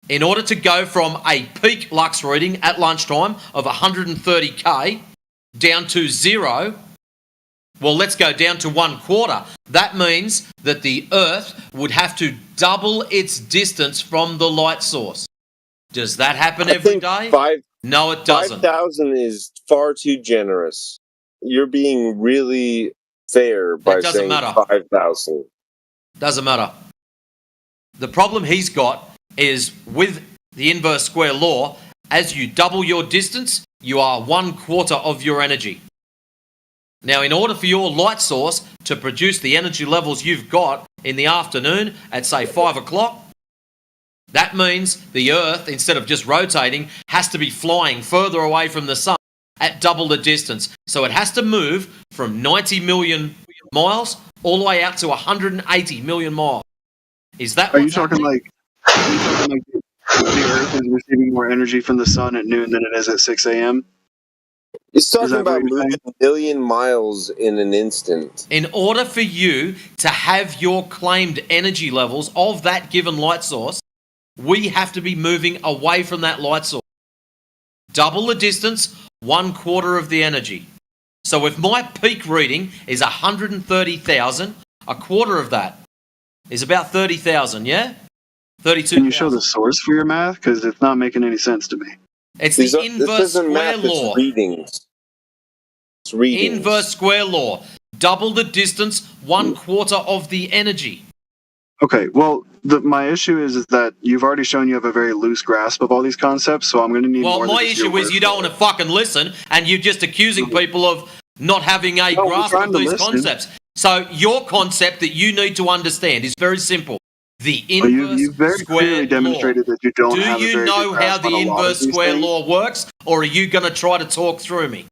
in order to go from a peak lux reading at lunchtime of 130k down to 0, well, let's go down to 1/4. That means that the Earth would have to double its distance from the light source. Does that happen every day? No, it doesn't. 5,000 is far too generous. You're being really fair by doesn't saying matter. 5,000. Doesn't matter. The problem he's got is with the inverse square law, as you double your distance, you are 1/4 of your energy. Now, in order for your light source to produce the energy levels you've got in the afternoon at, say, 5 o'clock, that means the Earth, instead of just rotating, has to be flying further away from the sun at double the distance. So it has to move from 90 million miles all the way out to 180 million miles. Is that Are you talking like the Earth is receiving more energy from the sun at noon than it is at 6 a.m.? He's talking about moving a million miles in an instant. In order for you to have your claimed energy levels of that given light source, we have to be moving away from that light source. Double the distance, 1/4 of the energy. So if my peak reading is 130,000, 1/4 of that is about 30,000, yeah? 32,000. Can you show the source for your math? Because it's not making any sense to me. It's the inverse square law. It's readings. It's readings. Inverse square law. Double the distance, 1/4 of the energy. Okay, well, my issue is that you've already shown you have a very loose grasp of all these concepts, so I'm going to need more Well, my than just your issue is word. you don't want to fucking listen, and you're just accusing people of not having a grasp of these concepts. So your concept that you need to understand is very simple. The Well, inverse you've very square clearly demonstrated that you don't law. have Do a you very know good how grasp the on a lot of inverse these square things. law works, or are you going to try to talk through me?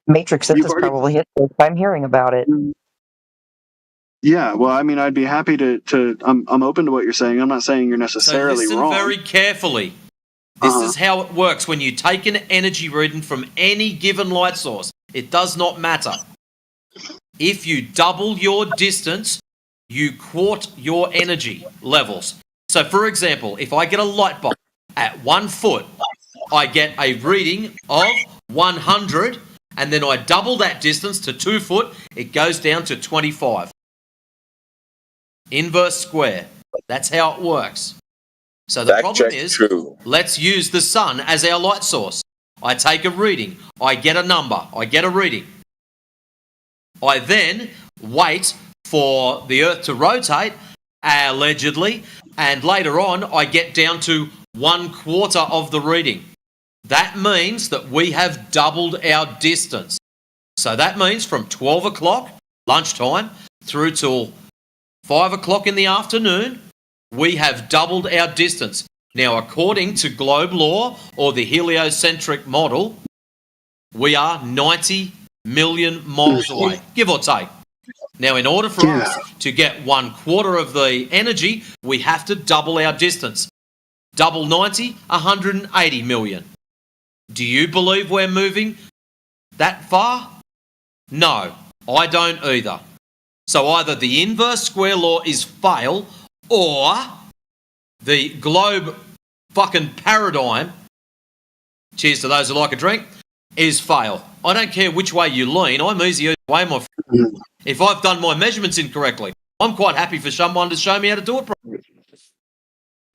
Matrix says probably his first time hearing about it. Yeah, well, I mean, I'd be happy to I'm open to what you're saying. I'm not saying you're So necessarily listen wrong. very carefully. This is how it works when you take an energy reading from any given light source. It does not matter. If you double your distance, you quart your energy levels. So, for example, if I get a light bulb at 1 foot, I get a reading of 100, and then I double that distance to 2 foot, it goes down to 25. Inverse square. That's how it works. So the problem is, let's use the sun as our light source. I take a reading. I get a number. I get a reading. I then wait for the Earth to rotate, allegedly, and later on I get down to 1/4 of the reading. That means that we have doubled our distance. So that means from 12 o'clock, lunchtime, through till 5 o'clock in the afternoon, we have doubled our distance. Now, according to globe law or the heliocentric model, we are 90 million miles away, give or take. Now, in order for us to get 1/4 of the energy, we have to double our distance. Double 90, 180 million. Do you believe we're moving that far? No, I don't either. So either the inverse square law is fail, or the globe fucking paradigm, cheers to those who like a drink, is fail. I don't care which way you lean. I'm easy either way, my friend. If I've done my measurements incorrectly, I'm quite happy for someone to show me how to do it properly.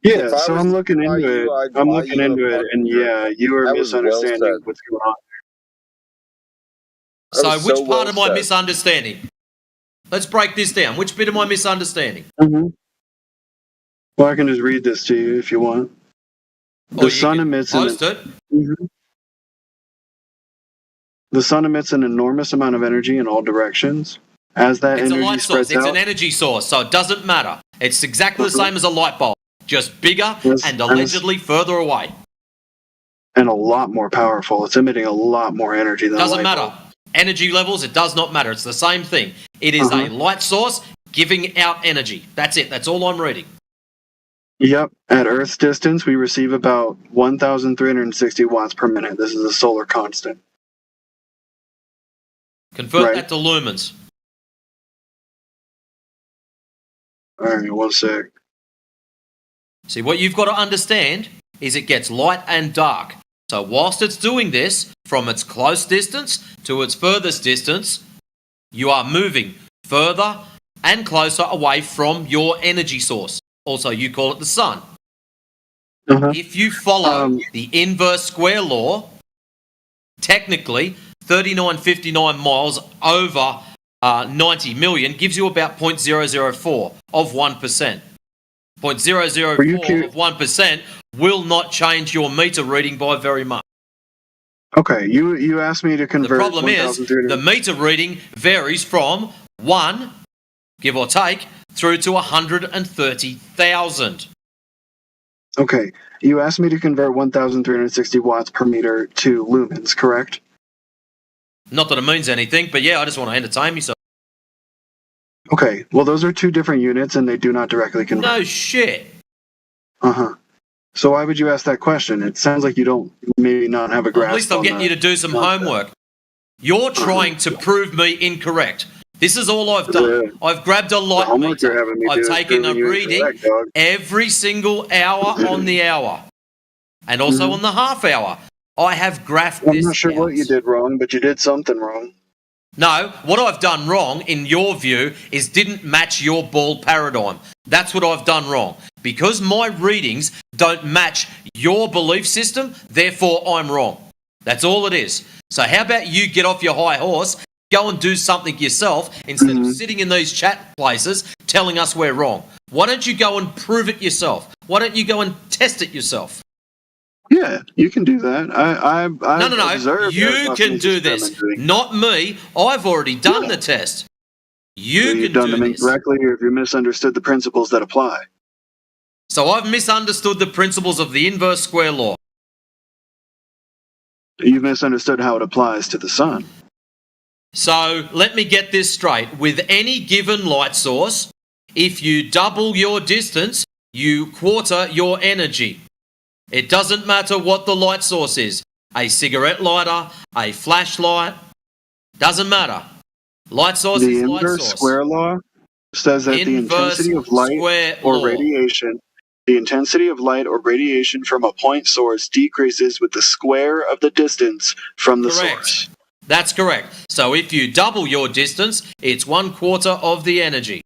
Yeah, so I'm looking into it. I'm looking into it, and yeah, you are misunderstanding what's going on. So which part am I misunderstanding? Let's break this down. Which bit am I misunderstanding? Well, I can just read this to you if you want. The sun emits the sun emits an enormous amount of energy in all directions. As that It's a energy light source. spreads It's out, an energy source, so it doesn't matter. It's exactly the same as a light bulb, just bigger and allegedly further away. and a lot more powerful. It's emitting a lot more energy than a Doesn't light matter. bulb. Energy levels, it does not matter. It's the same thing. It is a light source giving out energy. That's it. That's all I'm reading. Yep. At Earth's distance, we receive about 1,360 watts per minute. This is a solar constant. Convert that to lumens. All right, one sec. See, what you've got to understand is it gets light and dark. So whilst it's doing this, from its close distance to its furthest distance, you are moving further and closer away from your energy source. Also, you call it the sun. If you follow the inverse square law, technically 3959 miles over 90 million gives you about 0.004 of 1%. 0.004 of 1% will not change your meter reading by very much. Okay, you asked me to convert. The problem is the meter reading varies from 1, give or take, through to 130,000. Okay, you asked me to convert 1,360 watts per meter to lumens, correct? Not that it means anything, but yeah, I just want to entertain myself. Okay, well, those are two different units, and they do not directly convert. No shit. So why would you ask that question? It sounds like you don't maybe not have a grasp. At least I'm getting you to do some homework. You're trying to prove me incorrect. This is all I've done. I've grabbed a light meter. I've taken a reading every single hour on the hour, and also on the half hour. I have graphed this. I'm not sure what you did wrong, but you did something wrong. No, what I've done wrong, in your view, is didn't match your ball paradigm. That's what I've done wrong. Because my readings don't match your belief system, therefore I'm wrong. That's all it is. So how about you get off your high horse, go and do something yourself, instead of sitting in these chat places telling us we're wrong. Why don't you go and prove it yourself? Why don't you go and test it yourself? Yeah, you can do that. No. You can do this, not me. I've already done the test. You You've can done do them this. incorrectly, or if you misunderstood the principles that apply. So I've misunderstood the principles of the inverse square law. You've misunderstood how it applies to the sun. So let me get this straight. With any given light source, if you double your distance, you quarter your energy. It doesn't matter what the light source is. A cigarette lighter, a flashlight, doesn't matter. Light source is light source. The inverse square law says that the intensity of light or radiation, the intensity of light or radiation from a point source decreases with the square of the distance from the source. That's correct. So if you double your distance, it's 1/4 of the energy.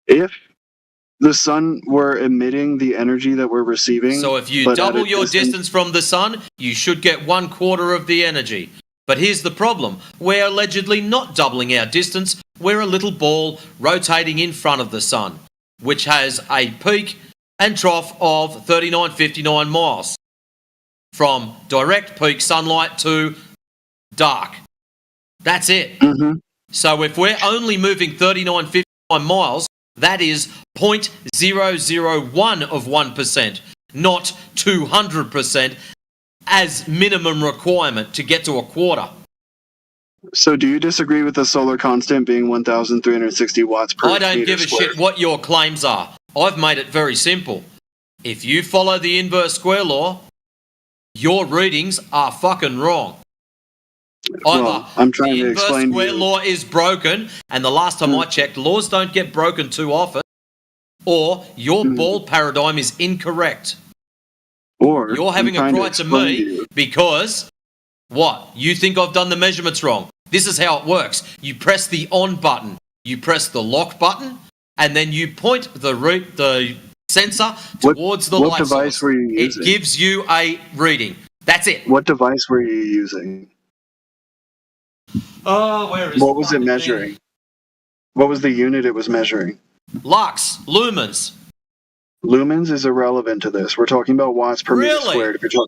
If the sun were emitting the energy that we're receiving. So if you double your distance from the sun, you should get 1/4 of the energy. But here's the problem. We're allegedly not doubling our distance. We're a little ball rotating in front of the sun, which has a peak and trough of 3959 miles. From direct peak sunlight to dark. That's it. So if we're only moving 3959 miles, that is 0.001 of 1%, not 200% as minimum requirement to get to 1/4. So do you disagree with the solar constant being 1,360 watts per I don't meter give a squared? shit what your claims are. I've made it very simple. If you follow the inverse square law, your readings are fucking wrong. Well, I'm trying the to inverse explain to square you. law is broken, and the last time I checked, laws don't get broken too often, or your ball paradigm is incorrect. Or You're having a I'm trying cry to explain me you. because what? You think I've done the measurements wrong. This is how it works. You press the on button, you press the lock button, and then you point the sensor towards the what light device source. were you It using? gives you a reading. That's it. What device were you using? Oh, where is What was it measuring? What was the unit it was measuring? Lux, lumens. Lumens is irrelevant to this. We're talking about watts per meter Really? squared. If you're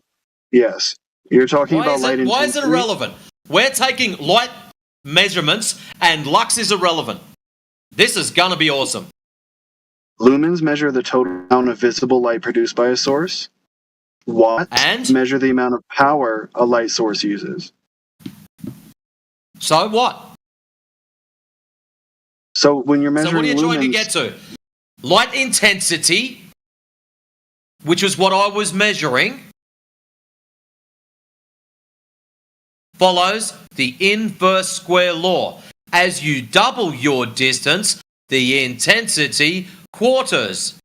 yes. You're talking about light Why is intensity. it irrelevant? We're taking light measurements and lux is irrelevant. This is gonna be awesome. Lumens measure the total amount of visible light produced by a source. Watts measure the amount of power a light source uses. So what? So when you're measuring So what are you trying to lumens- get to? Light intensity, which is what I was measuring, follows the inverse square law. As you double your distance, the intensity quarters.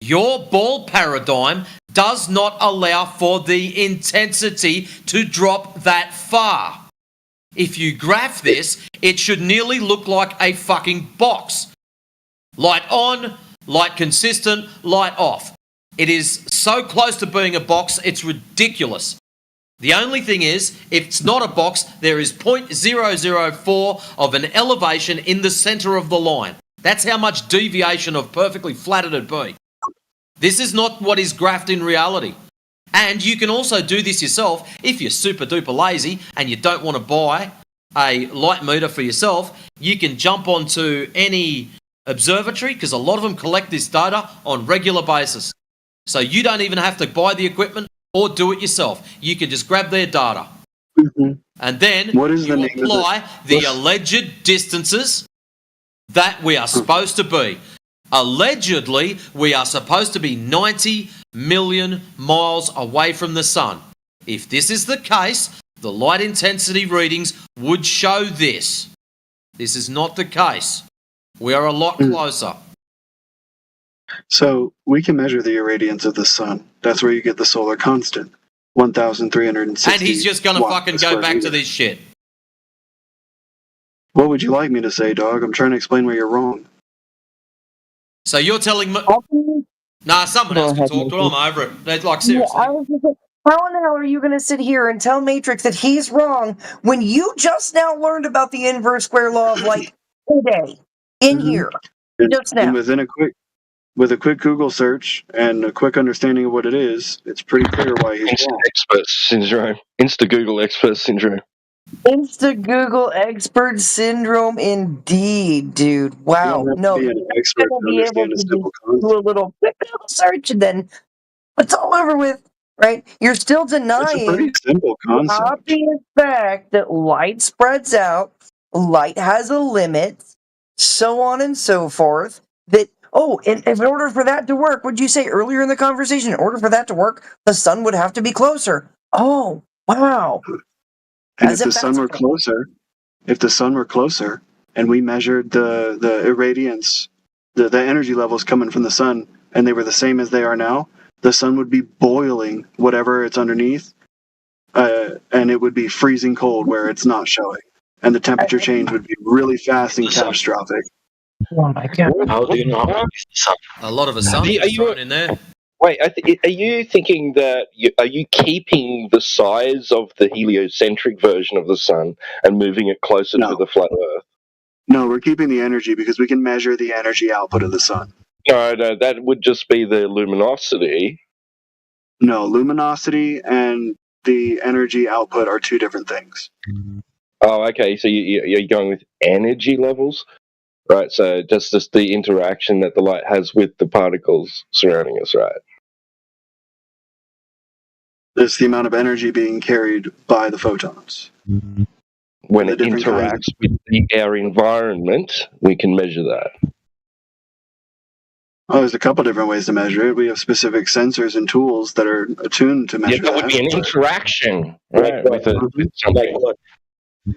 Your ball paradigm does not allow for the intensity to drop that far. If you graph this, it should nearly look like a fucking box. Light on, light consistent, light off. It is so close to being a box, it's ridiculous. The only thing is, if it's not a box, there is 0.004 of an elevation in the center of the line. That's how much deviation of perfectly flat it'd be. This is not what is graphed in reality. And you can also do this yourself if you're super duper lazy and you don't want to buy a light meter for yourself. You can jump onto any observatory because a lot of them collect this data on regular basis. So you don't even have to buy the equipment or do it yourself. You can just grab their data. And then you apply the alleged distances that we are supposed to be. Allegedly, we are supposed to be 90 million miles away from the sun. If this is the case, the light intensity readings would show this. This is not the case. We are a lot closer. So we can measure the irradiance of the sun. That's where you get the solar constant, 1,360. And he's just going to watts fucking per go square back meter. to this shit. What would you like me to say, dog? I'm trying to explain where you're wrong. So you're telling me... Nah, someone else can talk to it. I'm over it. They're like, seriously. Yeah, I was just like, how in the hell are you going to sit here and tell Matrix that he's wrong when you just now learned about the inverse square law of light today in here just now? And with a quick Google search and a quick understanding of what it is, it's pretty clear why he's Insta wrong. expert syndrome. Insta Google expert syndrome. Insta Google expert syndrome, indeed, dude. Wow. No, be an expert you're to gonna be able understand a to simple just do a little quick Google search and then it's all over with, right? You're still It's a denying pretty simple the concept. obvious fact that light spreads out, light has a limit, so on and so forth. That and if in order for that to work, would you say earlier in the conversation, in order for that to work, the sun would have to be closer? Oh, wow. And As if the if sun were closer, and we measured the irradiance, the energy levels coming from the sun, and they were the same as they are now, the sun would be boiling whatever it's underneath, and it would be freezing cold where it's not showing, and the temperature change would be really fast and catastrophic. Oh my god! How do you know how big is the sun? A lot of assumptions thrown in there. Wait, are you thinking that are you keeping the size of the heliocentric version of the sun and moving it closer to the flat Earth? No, we're keeping the energy because we can measure the energy output of the sun. No, that would just be the luminosity. No, luminosity and the energy output are two different things. Oh, okay. So you're going with energy levels, right? So just the interaction that the light has with the particles surrounding us, right? It's the amount of energy being carried by the photons. when The it different kinds interacts with our environment, we can measure that. Oh, there's a couple different ways to measure it. We have specific sensors and tools that are attuned to Yeah, measure that would be an but- interaction, right, with something.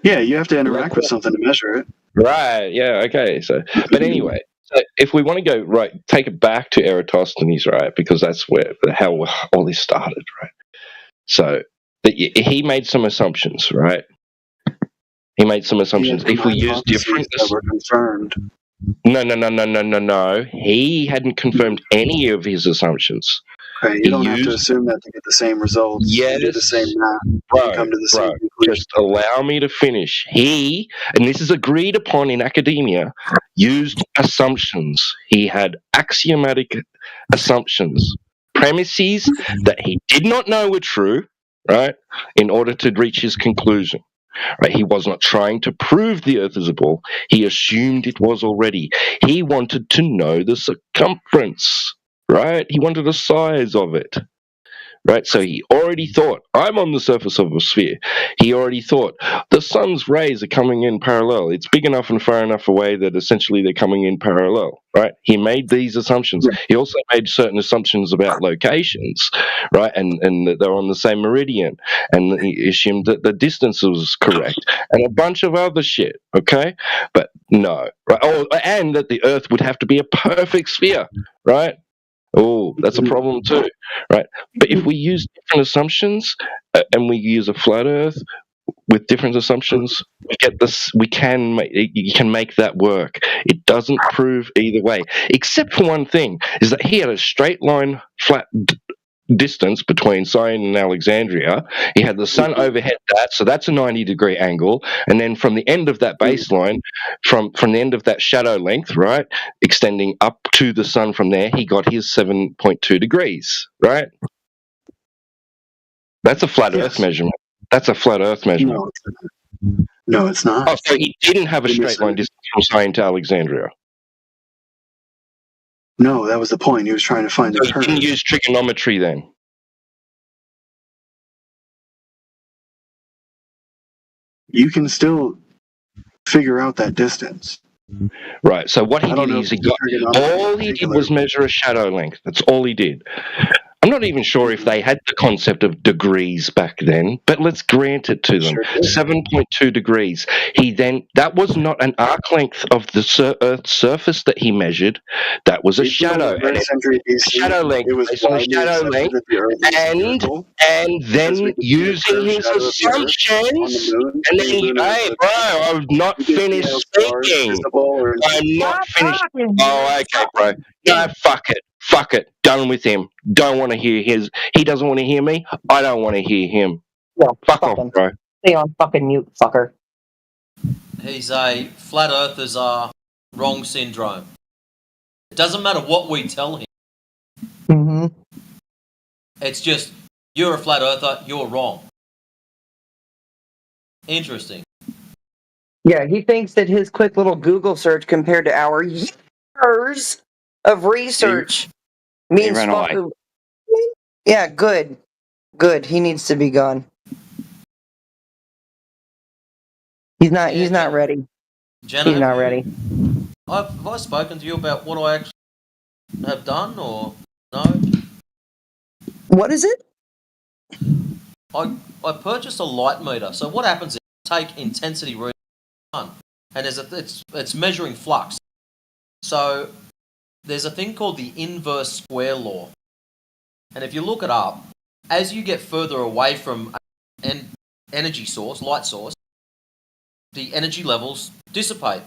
Yeah, you have to interact with something to measure it. Right, yeah, okay. So, but anyway, so if we want to go, right, take it back to Eratosthenes, right, because that's how all this started, right? So he made some assumptions, right? He made some assumptions. If we use different... that were confirmed. No. He hadn't confirmed any of his assumptions. Okay, you don't have to assume that to get the same results. Yes, You do the same math and come to the same conclusion. Just allow me to finish. He, and this is agreed upon in academia, used assumptions. He had axiomatic assumptions, premises that he did not know were true, right, in order to reach his conclusion. Right? He was not trying to prove the Earth is a ball. He assumed it was already. He wanted to know the circumference, right? He wanted the size of it. Right, so he already thought, I'm on the surface of a sphere. He already thought, the sun's rays are coming in parallel. It's big enough and far enough away that essentially they're coming in parallel, right? He made these assumptions. He also made certain assumptions about locations, right, and that they're on the same meridian, and he assumed that the distance was correct, and a bunch of other shit, okay? But no, right? Oh, and that the Earth would have to be a perfect sphere, right? Oh, that's a problem too, right? But if we use different assumptions and we use a flat Earth with different assumptions, we get this. You can make that work. It doesn't prove either way, except for one thing: is that he had a straight line flat distance between Syene and Alexandria. He had the sun overhead that, so that's a 90-degree angle, and then from the end of that baseline, from the end of that shadow length, right, extending up to the sun from there, he got his 7.2 degrees, right? That's a flat Earth measurement. That's a flat Earth measurement. No, it's not. Oh, so he didn't have a straight line distance from Syene to Alexandria. No, that was the point. He was trying to find the curve. He didn't use trigonometry then. You can still figure out that distance. Right. So what he did is all he did was measure a shadow length. That's all he did. I'm not even sure if they had the concept of degrees back then, but let's grant it to them. 7.2 degrees. That was not an arc length of the Earth's surface that he measured. That was a shadow. And shadow length. Based on the shadow length. And then using his assumptions. And then, hey, bro, I'm not finished speaking. I'm not finished. Oh, okay, bro. No, fuck it. Fuck it. Done with him. Don't want to hear his. He doesn't want to hear me. I don't want to hear him. No, fuck off, bro. Stay on fucking mute, fucker. He's a flat earthers are wrong syndrome. It doesn't matter what we tell him. Mm-hmm. It's just, you're a flat earther, you're wrong. Interesting. Yeah, he thinks that his quick little Google search compared to our years of research means ran away. fucking. Yeah, good. Good. He needs to be gone. He's not ready. Jenna, He's not ready. Have I spoken to you about what I actually have done, or no? What is it? I purchased a light meter. So what happens is I take intensity reading and it's measuring flux. So there's a thing called the inverse square law. And if you look it up, as you get further away from an energy source, light source, the energy levels dissipate.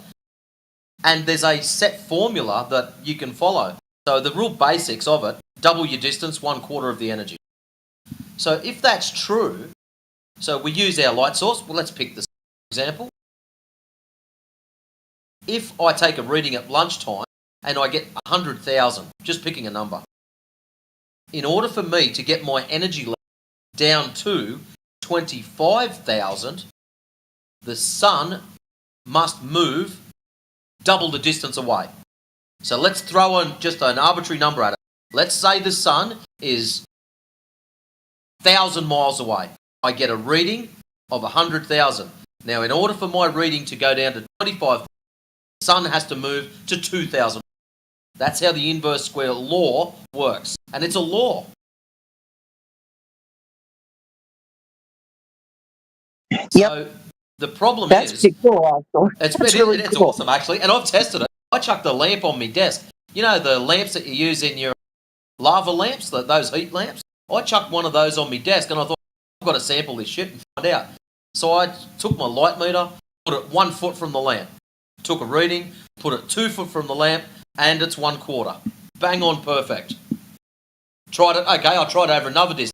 And there's a set formula that you can follow. So the real basics of it, double your distance, 1/4 of the energy. So if that's true, so we use our light source, well, let's pick this example. If I take a reading at lunchtime and I get 100,000, just picking a number, in order for me to get my energy level down to 25,000, the sun must move double the distance away. So let's throw in just an arbitrary number at it. Let's say the sun is 1,000 miles away. I get a reading of 100,000. Now, in order for my reading to go down to 25, the sun has to move to 2,000. That's how the inverse square law works. And it's a law. So the problem That's is... pretty cool, actually. It's awesome, actually. And I've tested it. I chucked a lamp on my desk. You know, the lamps that you use in your lava lamps, those heat lamps? I chucked one of those on my desk and I thought, I've got to sample this shit and find out. So I took my light meter, put it 1 foot from the lamp, took a reading, put it 2 foot from the lamp, and it's 1/4. Bang on perfect. Tried it, okay, I tried over another distance.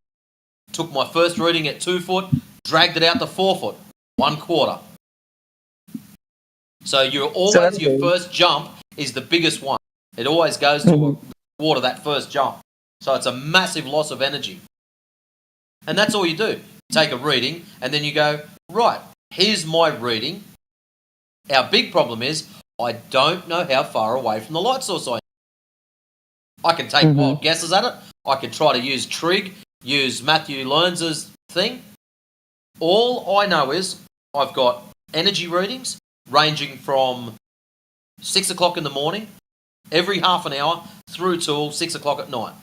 Took my first reading at 2 foot, dragged it out to 4 foot, 1/4. So you're always, your first jump is the biggest one. It always goes to a quarter, that first jump. So it's a massive loss of energy. And that's all you do. Take a reading and then you go, right, here's my reading. Our big problem is I don't know how far away from the light source I am. I can take wild guesses at it. I can try to use trig, use Matthew Learns' thing. All I know is I've got energy readings ranging from 6 o'clock in the morning, every half an hour, through till 6 o'clock at night.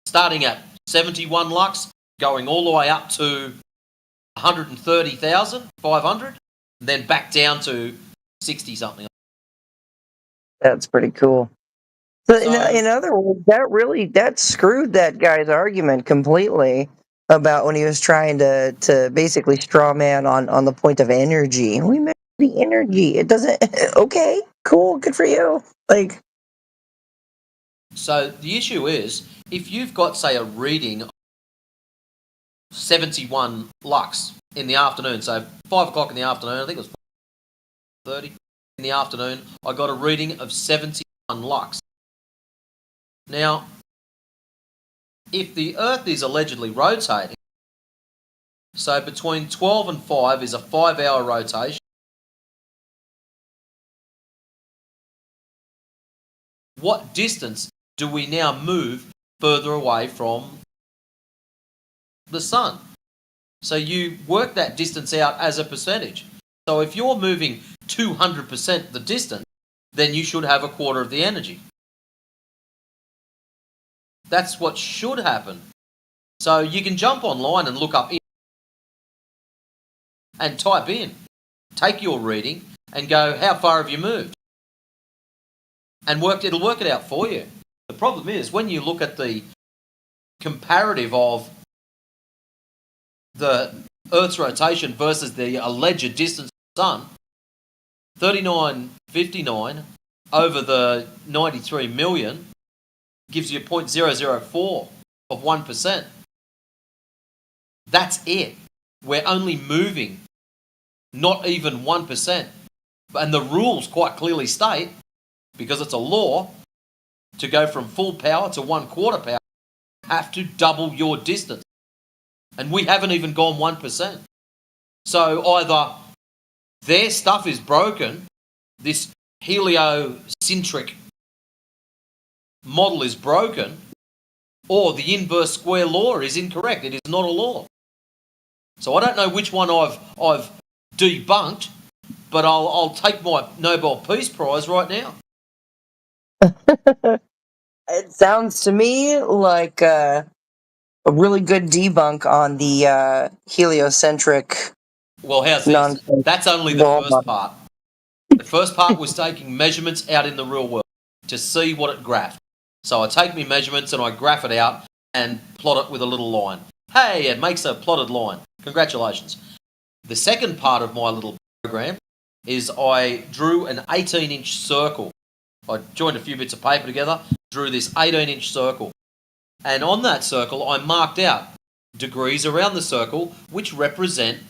Starting at 71 lux, going all the way up to 130,500, then back down to 60 something. That's pretty cool. So in other words, that screwed that guy's argument completely about when he was trying to basically straw man on the point of energy. We measure the energy. It doesn't. Okay, cool, good for you. Like. So the issue is, if you've got, say, a reading of 71 lux in the afternoon, so 5 o'clock in the afternoon, I think it was 5:30 in the afternoon, I got a reading of 71 lux. Now, if the Earth is allegedly rotating, so between 12 and 5 is a 5-hour rotation. What distance do we now move further away from the sun? So you work that distance out as a percentage. So if you're moving 200% the distance, then you should have a quarter of the energy. That's what should happen. So you can jump online and look up and type in, take your reading and go, how far have you moved? And it'll work it out for you. The problem is when you look at the comparative of the Earth's rotation versus the alleged distance of the sun, 3959 over the 93 million gives you 0.004 of 1%. That's it. We're only moving not even 1%. And the rules quite clearly state, because it's a law, to go from full power to 1/4 power, you have to double your distance. And we haven't even gone 1%. So either their stuff is broken, this heliocentric model is broken, or the inverse square law is incorrect. It is not a law. So I don't know which one I've debunked, but I'll take my Nobel Peace Prize right now. It sounds to me like a really good debunk on the heliocentric. Well, how's this? That's only the first part. The first part was taking measurements out in the real world to see what it graphed. So I take my measurements and I graph it out and plot it with a little line. Hey, it makes a plotted line. Congratulations. The second part of my little program is I drew an 18-inch circle. I joined a few bits of paper together, drew this 18-inch circle. And on that circle, I marked out degrees around the circle, which represent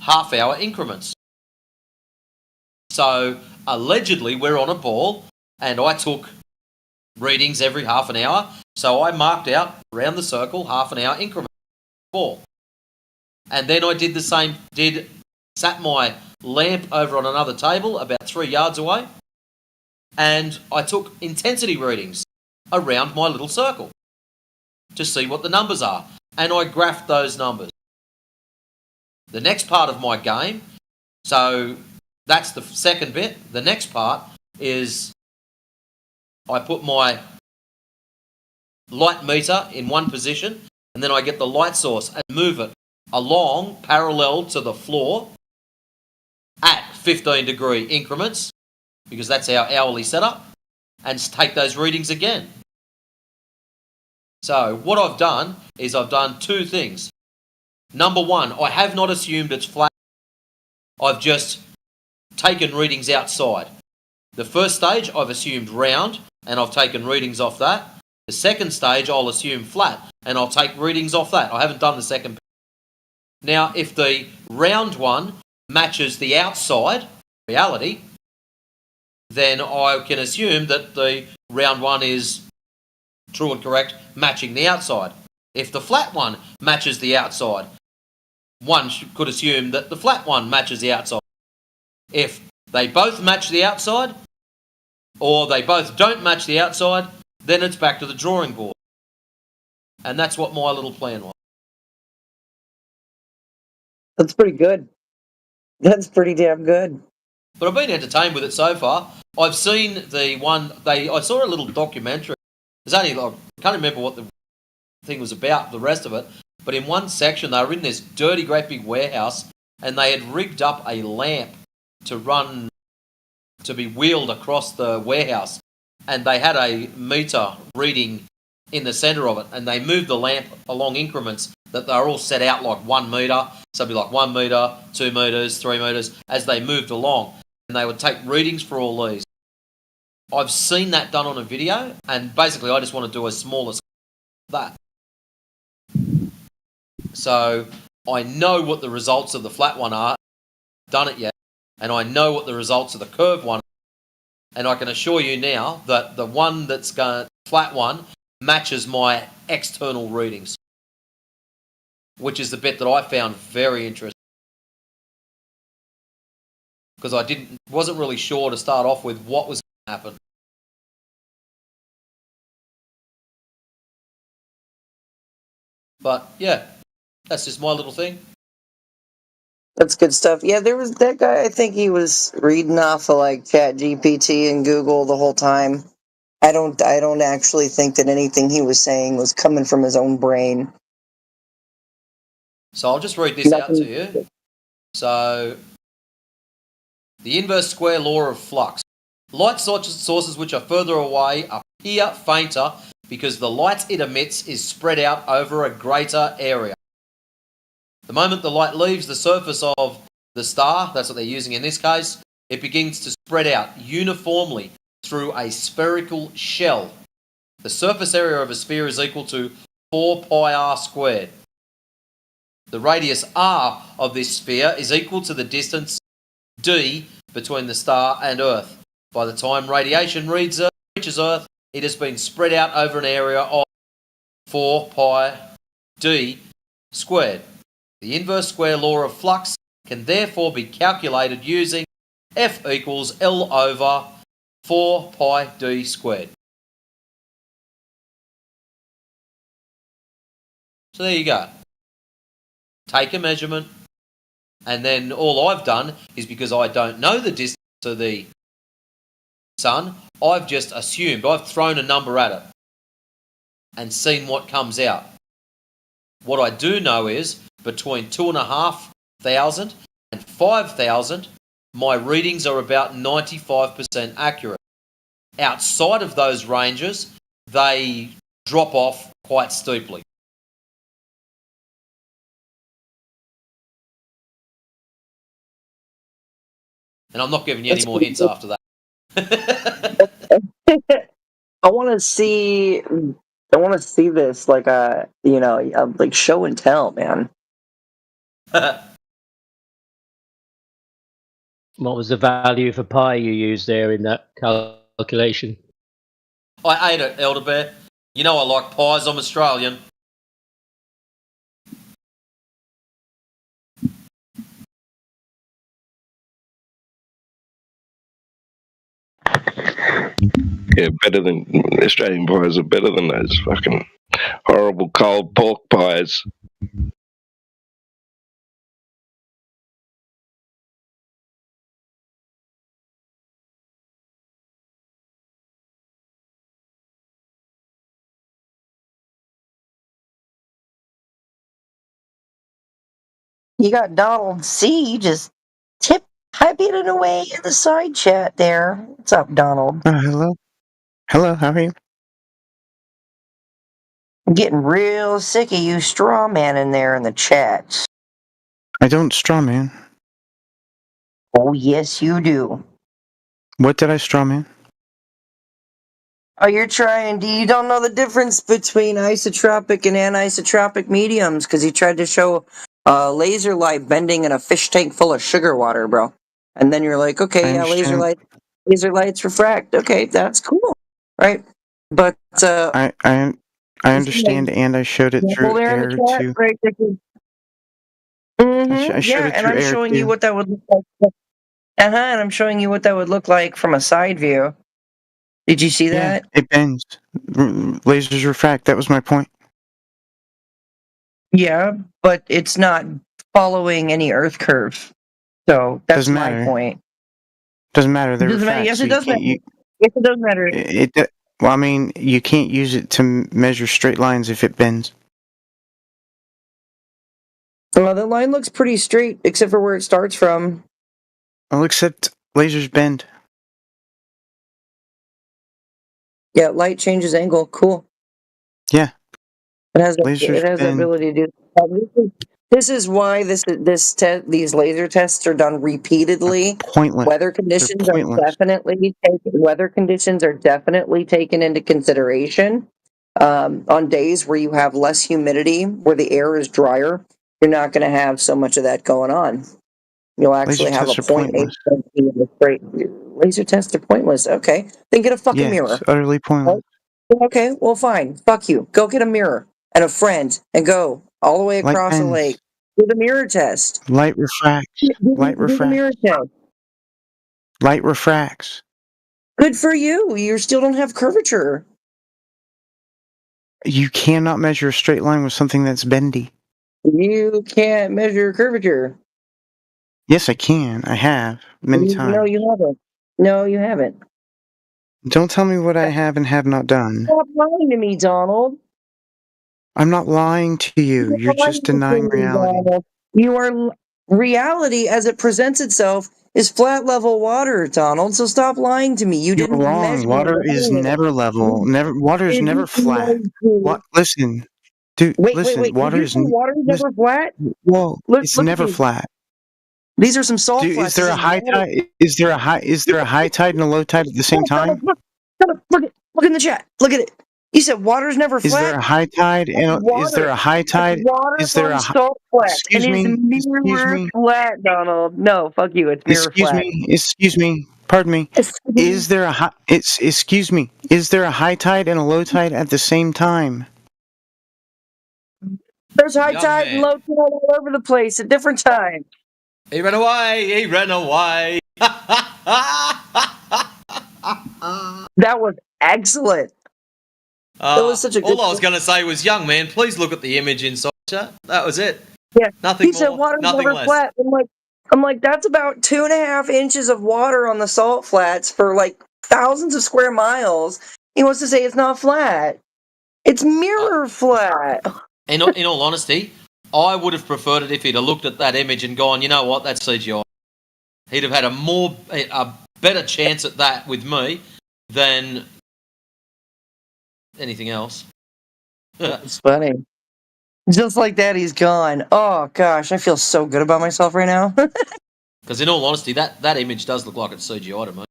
half-hour increments. So, allegedly, we're on a ball, and I took readings every half an hour. So I marked out around the circle half-an-hour increments. Ball. And then I did the same, sat my lamp over on another table about 3 yards away, and I took intensity readings around my little circle to see what the numbers are. And I graphed those numbers. The next part of my game, so that's the second bit. The next part is I put my light meter in one position, and then I get the light source and move it along parallel to the floor at 15-degree increments, because that's our hourly setup, and take those readings again. So what I've done is I've done two things. Number one, I have not assumed it's flat. I've just taken readings outside. The first stage I've assumed round, and I've taken readings off that. The second stage I'll assume flat, and I'll take readings off that. I haven't done the second. Now, if the round one matches the outside reality, then I can assume that the round one is true and correct, matching the outside. If the flat one matches the outside, one could assume that the flat one matches the outside. If they both match the outside, or they both don't match the outside, then it's back to the drawing board. And that's what my little plan was. That's pretty good. That's pretty damn good. But I've been entertained with it so far. I've seen the one, I saw a little documentary. There's only, I can't remember what the thing was about, the rest of it. But in one section, they were in this dirty, great big warehouse, and they had rigged up a lamp to be wheeled across the warehouse. And they had a meter reading in the centre of it, and they moved the lamp along increments that they were all set out like 1 metre, so it'd be like 1 metre, 2 metres, 3 metres, as they moved along. And they would take readings for all these. I've seen that done on a video, and basically I just want to do a smaller that. So I know what the results of the flat one are. I've done it yet, and I know what the results of the curved one are. And I can assure you now that the one that's going flat one matches my external readings, which is the bit that I found very interesting, because I wasn't really sure to start off with what was going to happen. But yeah, that's just my little thing. That's good stuff. Yeah, there was that guy, I think he was reading off of like ChatGPT and Google the whole time. I don't actually think that anything he was saying was coming from his own brain. So I'll just read this out to you. So, the inverse square law of flux. Light sources which are further away appear fainter because the light it emits is spread out over a greater area. The moment the light leaves the surface of the star, that's what they're using in this case, it begins to spread out uniformly through a spherical shell. The surface area of a sphere is equal to 4 pi r squared. The radius r of this sphere is equal to the distance d between the star and Earth. By the time radiation reaches Earth, it has been spread out over an area of 4 pi d squared. The inverse square law of flux can therefore be calculated using F equals L over 4 pi d squared. So there you go. Take a measurement, and then all I've done is, because I don't know the distance to the sun, I've just assumed, I've thrown a number at it and seen what comes out. What I do know is between 2,500 and 5,000, my readings are about 95% accurate. Outside of those ranges, they drop off quite steeply. And I'm not giving you any more hints after that. I want to see this like like show and tell, man. What was the value for pi you used there in that calculation? I ate it, Elder Bear. You know I like pies, I'm Australian. Yeah, better than Australian pies are better than those fucking horrible cold pork pies. You got Donald C. just typing it away in the side chat there. What's up, Donald? Hello. Hello, how are you? I'm getting real sick of you straw man in there in the chat. I don't straw man. Oh, yes, you do. What did I straw man? Oh, you don't know the difference between isotropic and anisotropic mediums because you tried to show laser light bending in a fish tank full of sugar water, bro. And then you're like, okay, yeah, laser lights refract. Okay, that's cool, right? But I understand, and I showed it through air too. Right there. I showed it and through I'm air showing too. you what that would look like. And I'm showing you what that would look like from a side view. Did you see that? It bends. Lasers refract. That was my point. Yeah, but it's not following any Earth curve. So that's Doesn't my matter. point. Doesn't matter. They Doesn't matter. refract. Yes, So it does matter. Yes, it does matter. Well, I mean, you can't use it to measure straight lines if it bends. Well, the line looks pretty straight, except for where it starts from. Well, except lasers bend. Yeah, light changes angle. Cool. Yeah. It has Lasers the bend. ability to do. This is why these laser tests are done repeatedly. Pointless. Weather conditions are definitely taken into consideration. On days where you have less humidity, where the air is drier, you're not going to have so much of that going on. You'll actually have a 0.8 straight. Laser tests are pointless. Okay, then get a fucking mirror. Yes, utterly pointless. Okay, well, fine. Fuck you. Go get a mirror and a friend and go all the way across the lake. Do the mirror test. Light refracts. Light Do the mirror refracts. test. Light refracts. Good for you. You still don't have curvature. You cannot measure a straight line with something that's bendy. You can't measure curvature. Yes, I can. I have many times. No, you haven't. No, you haven't. Don't tell me what I have and have not done. Stop lying to me, Donald. I'm not lying to you. You're just denying reality. Reality as it presents itself is flat level water, Donald. So stop lying to me. You're wrong. Water is never level. Water is never flat. Listen, dude. Listen. Water is never flat. Well, it's never flat. These are some salt Dude, flats. is there a high tide? Is there a high tide and a low tide at the same time? Look in the chat. Look at it. You said water's never flat. Is there a high tide? Is there a high tide? Is there a salt flat? Excuse me. Excuse me. Flat, Donald. No, fuck you. It's mirror flat. Excuse me. Pardon me. Is there a high? Excuse me. Is there a high tide and a low tide at the same time? There's high tide and low tide all over the place at different times. He ran away. He ran away. That was excellent. That was such a good. All I was going to say was, young man, please look at the image inside chat. That was it. Yeah. Nothing he more. Said water's nothing never less. flat. I'm like, that's about 2.5 inches of water on the salt flats for like thousands of square miles. He wants to say it's not flat. It's mirror flat. In all honesty, I would have preferred it if he'd have looked at that image and gone, you know what, that's CGI. He'd have had a better chance at that with me than anything else. It's funny. Just like that, he's gone. Oh gosh, I feel so good about myself right now. Because in all honesty, that image does look like it's CGI to me.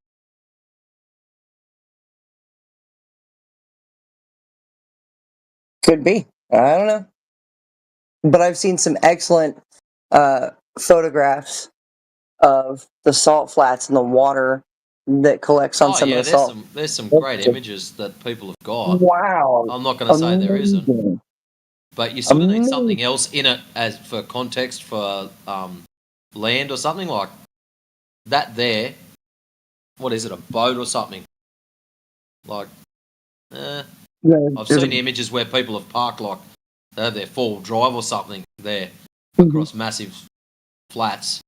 Could be. I don't know. But I've seen some excellent photographs of the salt flats and the water that collects on some of the salt. There's some great images that people have got. Wow. I'm not going to say there isn't. But you sort of need something else in it as for context for land or something like that there. What is it, a boat or something? Like, I've seen images where people have parked like they have their 4-wheel drive or something there across massive flats.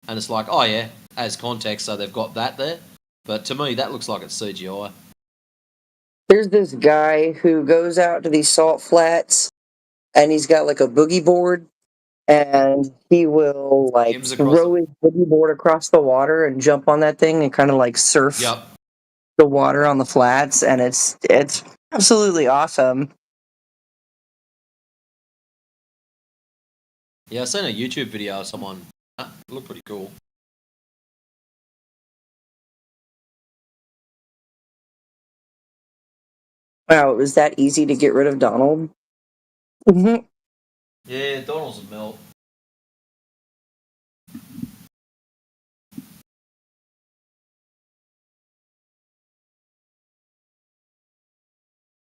And it's like, oh yeah, as context, so they've got that there. But to me, that looks like it's CGI. There's this guy who goes out to these salt flats and he's got like a boogie board and he will like throw his boogie board across the water and jump on that thing and kind of like surf the water on the flats, and it's absolutely awesome. Yeah, I seen a YouTube video of someone. It looked pretty cool. Wow, it was that easy to get rid of Donald? Mm-hmm. Yeah, Donald's a melt.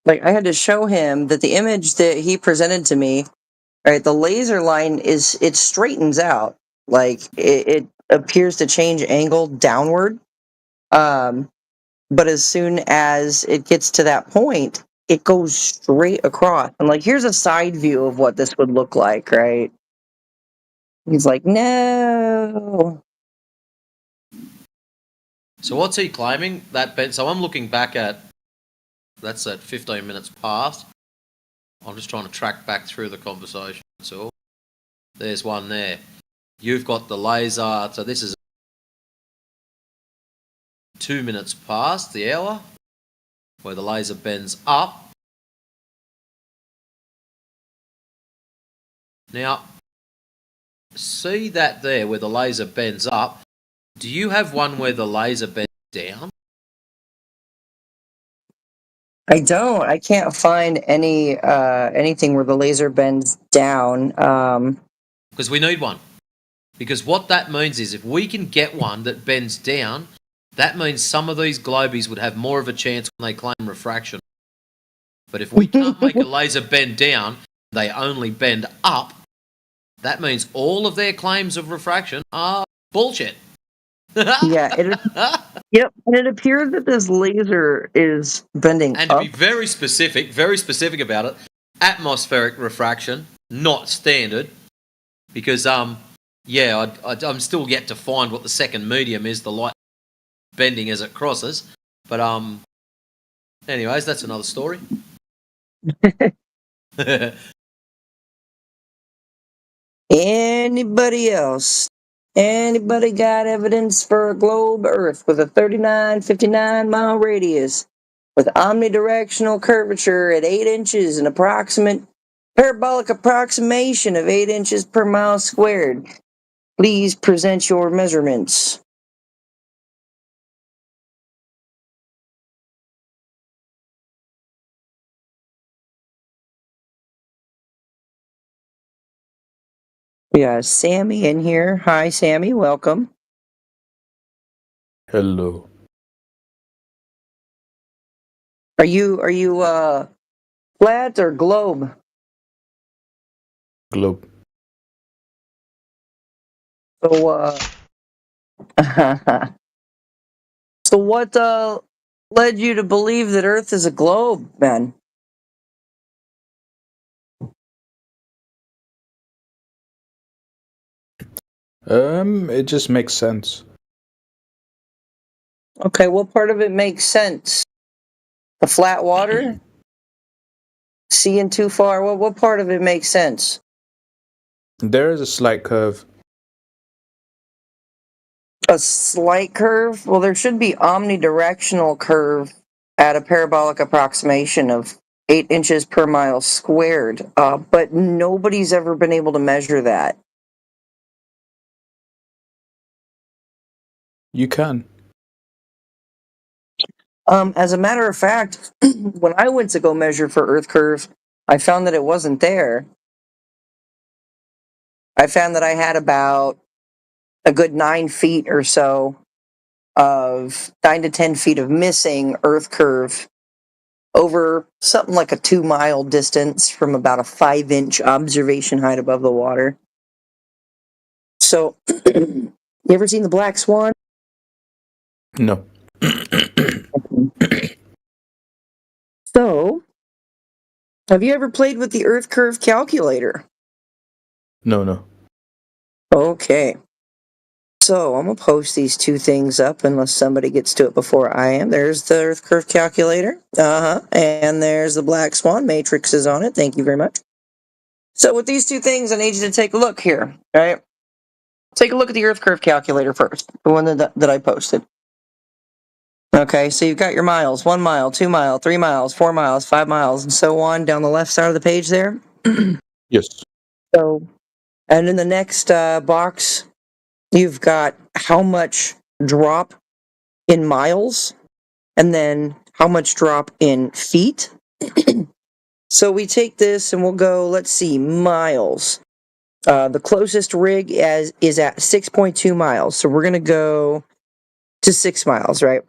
Like, I had to show him that the image that he presented to me, right, the laser line it straightens out. Like, it appears to change angle downward. But as soon as it gets to that point, it goes straight across. I'm like, here's a side view of what this would look like, right? He's like, no. So what's he claiming? So I'm looking back at, that's at 15 minutes past. I'm just trying to track back through the conversation. So there's one there. You've got the laser. So this is 2 minutes past the hour, where the laser bends up. Now, see that there where the laser bends up? Do you have one where the laser bends down? I don't. I can't find anything where the laser bends down. Because we need one. Because what that means is if we can get one that bends down, that means some of these globies would have more of a chance when they claim refraction. But if we can't make a laser bend down, they only bend up, that means all of their claims of refraction are bullshit. Yeah, yep, and it appears that this laser is bending and up. To be very specific about it, atmospheric refraction, not standard, because I'm still yet to find what the second medium is, the light bending as it crosses. But anyways, that's another story. Anybody else? Anybody got evidence for a globe Earth with a 3959 mile radius with omnidirectional curvature at 8 inches and approximate parabolic approximation of 8 inches per mile squared? Please present your measurements. We got Sammy in here. Hi, Sammy. Welcome. Hello. Are you flat or globe? Globe. So so what led you to believe that Earth is a globe, Ben? It just makes sense. Okay, what part of it makes sense? The flat water? Seeing too far? What part of it makes sense? There is a slight curve. A slight curve? Well, there should be omnidirectional curve at a parabolic approximation of 8 inches per mile squared, but nobody's ever been able to measure that. You can. As a matter of fact, when I went to go measure for Earth curve, I found that it wasn't there. I found that I had about a good 9 feet or so of 9 to 10 feet of missing Earth curve over something like a 2 mile distance from about a 5-inch observation height above the water. So, you ever seen the Black Swan? No. So, have you ever played with the Earth curve calculator? No. Okay. So, I'm going to post these two things up unless somebody gets to it before I am. There's the Earth curve calculator. And there's the Black Swan. Matrix is on it. Thank you very much. So with these two things, I need you to take a look here, right? Take a look at the Earth curve calculator first, the one that I posted. Okay, so you've got your miles, 1 mile, 2 mile, 3 miles, 4 miles, 5 miles, and so on down the left side of the page there. Yes. So, and in the next box, you've got how much drop in miles, and then how much drop in feet. So we take this and we'll go, let's see, miles. The closest rig is at 6.2 miles. So we're going to go to 6 miles, right?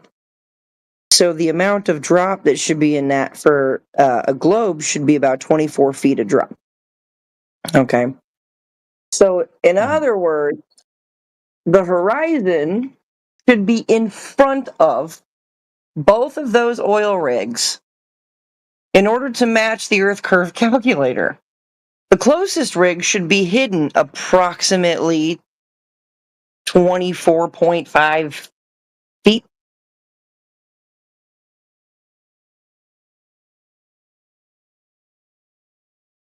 So the amount of drop that should be in that for a globe should be about 24 feet of drop. Okay. So in other words, the horizon should be in front of both of those oil rigs in order to match the Earth curve calculator. The closest rig should be hidden approximately 24.5 feet.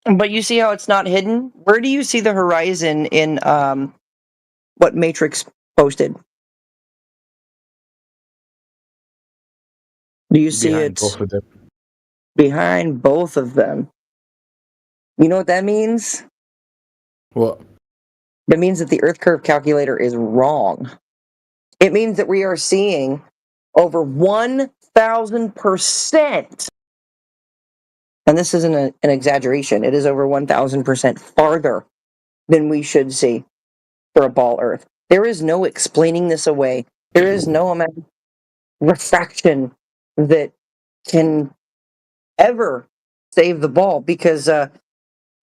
But you see how it's not hidden? Where do you see the horizon in what Matrix posted? Do you see Behind it both of them. behind both of them? You know what that means? What? That means that the Earth curve calculator is wrong. It means that we are seeing over 1,000%. And this isn't an exaggeration. It is over 1,000% farther than we should see for a ball Earth. There is no explaining this away. There is no amount of refraction that can ever save the ball, because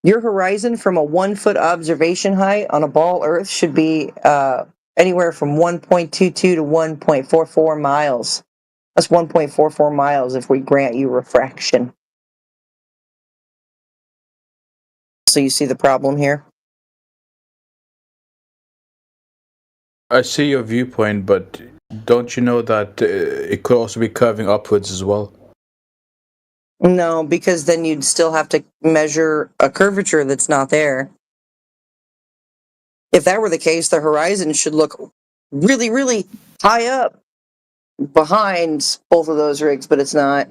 your horizon from a 1 foot observation height on a ball Earth should be anywhere from 1.22 to 1.44 miles. That's 1.44 miles if we grant you refraction. So you see the problem here? I see your viewpoint, but don't you know that it could also be curving upwards as well? No, because then you'd still have to measure a curvature that's not there. If that were the case, the horizon should look really, really high up behind both of those rigs, but it's not.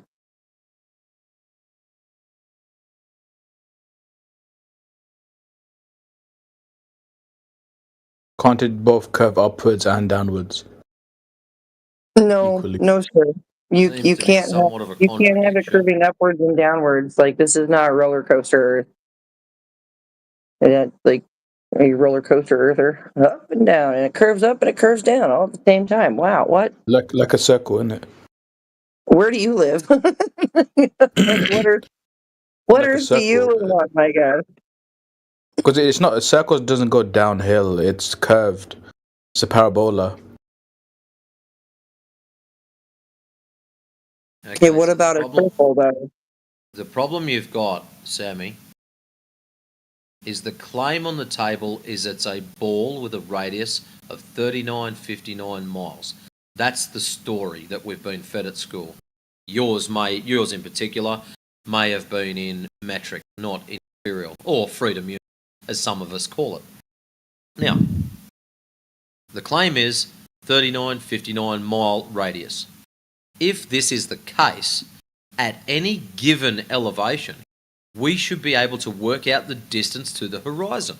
Can't it both curve upwards and downwards? No, no, sir. You Seems to be can't somewhat of a have it curving upwards and downwards. Like, this is not a roller coaster. Like a roller coaster Earther, up and down, and it curves up and it curves down all at the same time. Wow, what? Like a circle, isn't it? Where do you live? Like, what Like a Earth do you circle. live on, my God? Because it's not a circle, doesn't go downhill. It's curved. It's a parabola. Okay, what about a circle, though? The problem you've got, Sammy, is the claim on the table is it's a ball with a radius of 3959 miles. That's the story that we've been fed at school. Yours in particular may have been in metric, not in imperial, or freedom unit, as some of us call it. Now, the claim is 3959 mile radius. If this is the case, at any given elevation, we should be able to work out the distance to the horizon.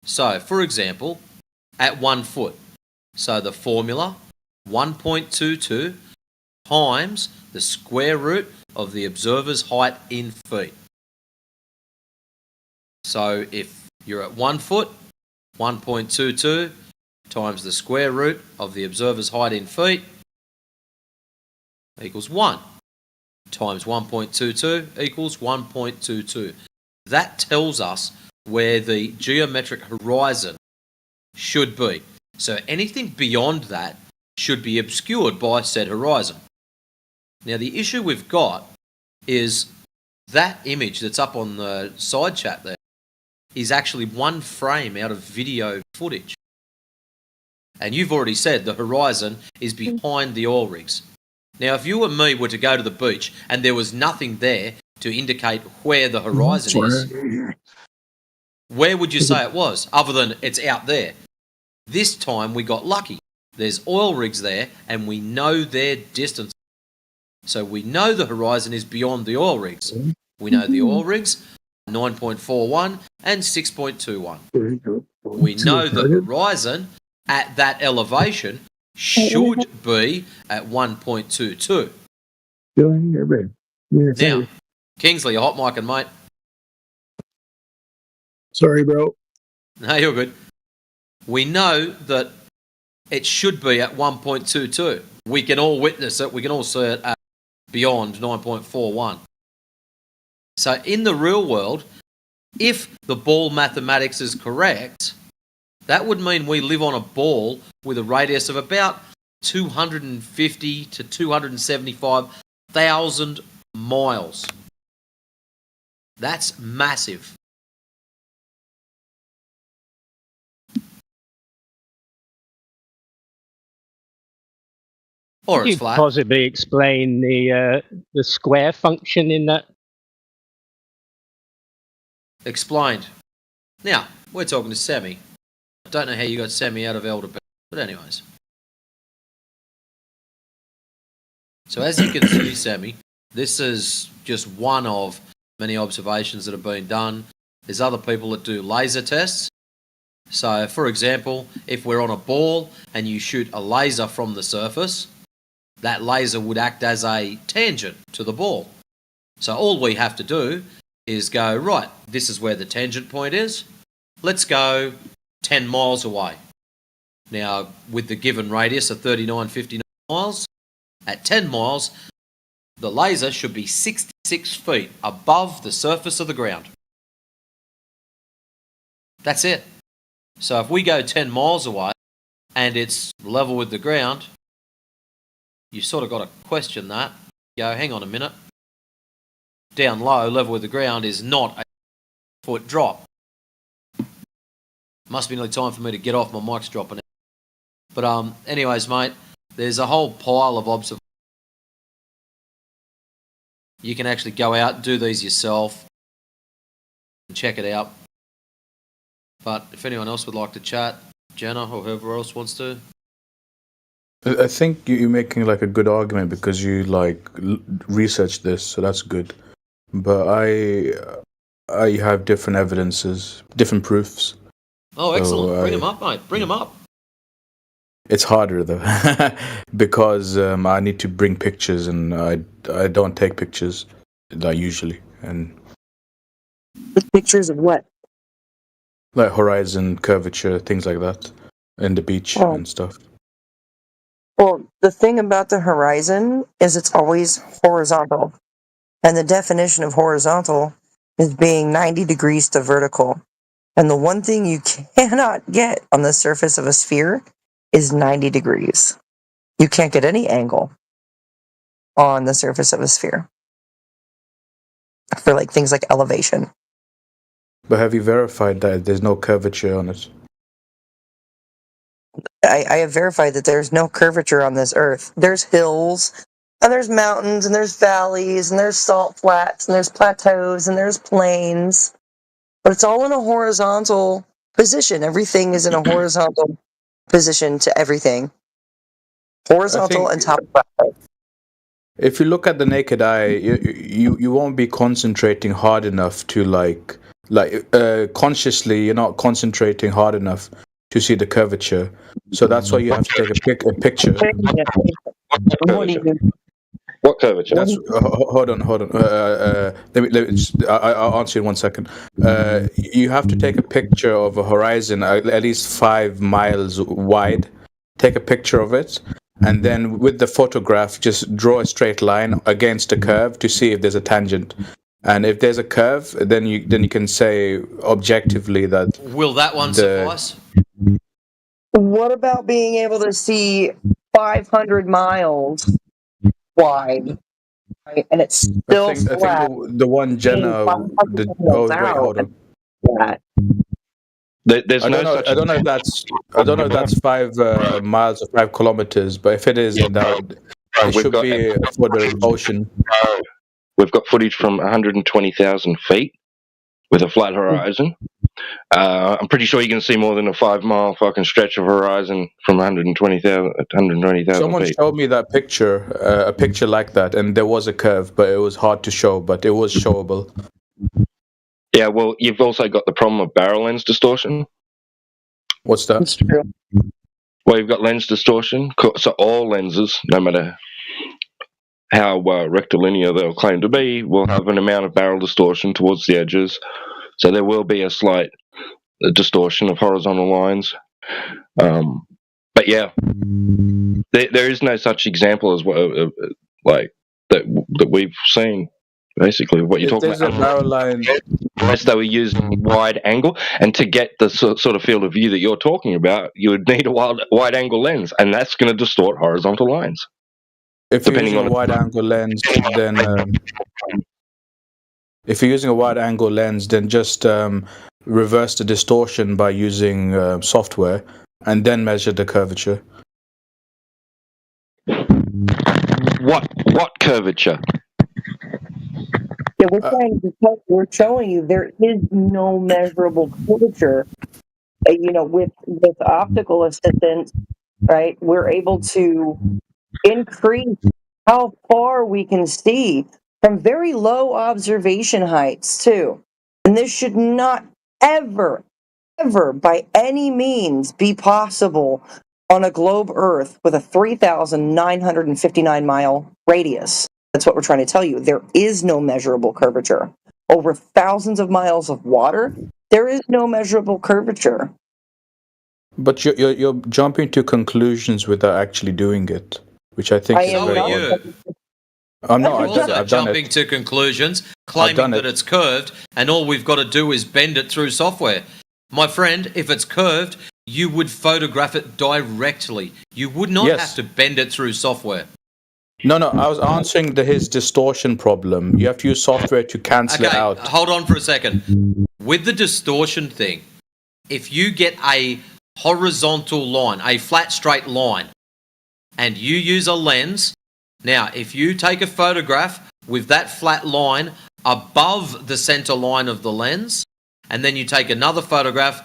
So, for example, at 1 foot, so the formula 1.22 times the square root of the observer's height in feet. So if you're at 1 foot, 1.22 times the square root of the observer's height in feet equals 1. Times 1.22 equals 1.22. That tells us where the geometric horizon should be. So anything beyond that should be obscured by said horizon. Now the issue we've got is that image that's up on the side chat there is actually one frame out of video footage. And you've already said the horizon is behind the oil rigs. Now, if you and me were to go to the beach and there was nothing there to indicate where the horizon is, Where would you say it was, other than it's out there? This time we got lucky. There's oil rigs there, and we know their distance. So we know the horizon is beyond the oil rigs. We know the oil rigs, 9.41 and 6.21. We know the horizon at that elevation should be at 1.22. Now, Kingsley, a hot mic, mate. Sorry, bro. No, you're good. We know that it should be at 1.22. We can all witness it. We can all see it at beyond 9.41. So in the real world, if the ball mathematics is correct, that would mean we live on a ball with a radius of about 250 to 275,000 miles. That's massive. Or Could it's you flat. possibly explain the square function in that? Explained. Now, we're talking to Sammy. I don't know how you got Sammy out of Elder Bell, but anyways. So as you can see, Sammy, this is just one of many observations that have been done. There's other people that do laser tests. So, for example, if we're on a ball and you shoot a laser from the surface, that laser would act as a tangent to the ball. So all we have to do is go, right, this is where the tangent point is. Let's go 10 miles away. Now, with the given radius of 3959 miles, at 10 miles, the laser should be 66 feet above the surface of the ground. That's it. So if we go 10 miles away and it's level with the ground, you sort of got to question that. Go, hang on a minute. Down low, level with the ground is not a foot drop. Must be nearly time for me to get off. My mic's dropping out. But anyways, mate, there's a whole pile of observations. You can actually go out and do these yourself and check it out. But if anyone else would like to chat, Jenna or whoever else wants to. I think you're making like a good argument because you like researched this, so that's good. But I have different evidences, different proofs. Oh, excellent! So Bring them up, mate. Bring them up. It's harder though because I need to bring pictures, and I don't take pictures usually, and Pictures of what? like horizon curvature, things like that, and the beach and stuff. Well, the thing about the horizon is it's always horizontal. And the definition of horizontal is being 90 degrees to vertical. And the one thing you cannot get on the surface of a sphere is 90 degrees. You can't get any angle on the surface of a sphere for like things like elevation. But have you verified that there's no curvature on it? I have verified that there's no curvature on this earth. There's hills, and there's mountains, and there's valleys, and there's salt flats, and there's plateaus, and there's plains. But it's all in a horizontal position. Everything is in a horizontal position to everything. Horizontal and top flat. If you look at the naked eye, you won't be concentrating hard enough to like consciously. You're not concentrating hard enough to see the curvature. So that's why you have to take a picture. What curvature? That's, hold on. I'll answer you in 1 second. You have to take a picture of a horizon at least 5 miles wide. Take a picture of it, and then with the photograph, just draw a straight line against a curve to see if there's a tangent. And if there's a curve, then you can say objectively that. Will that one suffice? What about being able to see 500 miles wide, right? And it's still flat? I think the one Jenna. Hold on. There's I don't know if that's 5 miles or 5 kilometers, but if it is, then it should be for the ocean. We've got footage from 120,000 feet, with a flat horizon. I'm pretty sure you can see more than a 5 mile fucking stretch of horizon from 120,000 Someone feet. showed me that picture, a picture like that, and there was a curve, but it was hard to show, but it was showable. Yeah, well, you've also got the problem of barrel lens distortion. What's that? It's true. Well, you've got lens distortion. So all lenses, no matter how rectilinear they'll claim to be, will have an amount of barrel distortion towards the edges. So there will be a slight distortion of horizontal lines. But yeah, there is no such example as like that we've seen. Basically, what you're talking about. Barrel line. Unless they were using wide angle, and to get the sort of field of view that you're talking about, you would need a wide angle lens, and that's going to distort horizontal lines. If you're using a wide angle lens, then just reverse the distortion by using software, and then measure the curvature. What curvature? Yeah, we're showing you there is no measurable curvature. With optical assistance, right? We're able to increase how far we can see from very low observation heights too. And this should not ever by any means be possible on a globe Earth with a 3,959 mile radius. That's what we're trying to tell you. There is no measurable curvature. Over thousands of miles of water, there is no measurable curvature. But you're jumping to conclusions without actually doing it, which I think is very odd. I'm not. You're also jumping to conclusions, claiming that it's curved, and all we've got to do is bend it through software. My friend, if it's curved, you would photograph it directly. You would not have to bend it through software. No, I was answering his distortion problem. You have to use software to cancel it out. Hold on for a second. With the distortion thing, if you get a horizontal line, a flat straight line, and you use a lens, now if you take a photograph with that flat line above the center line of the lens, and then you take another photograph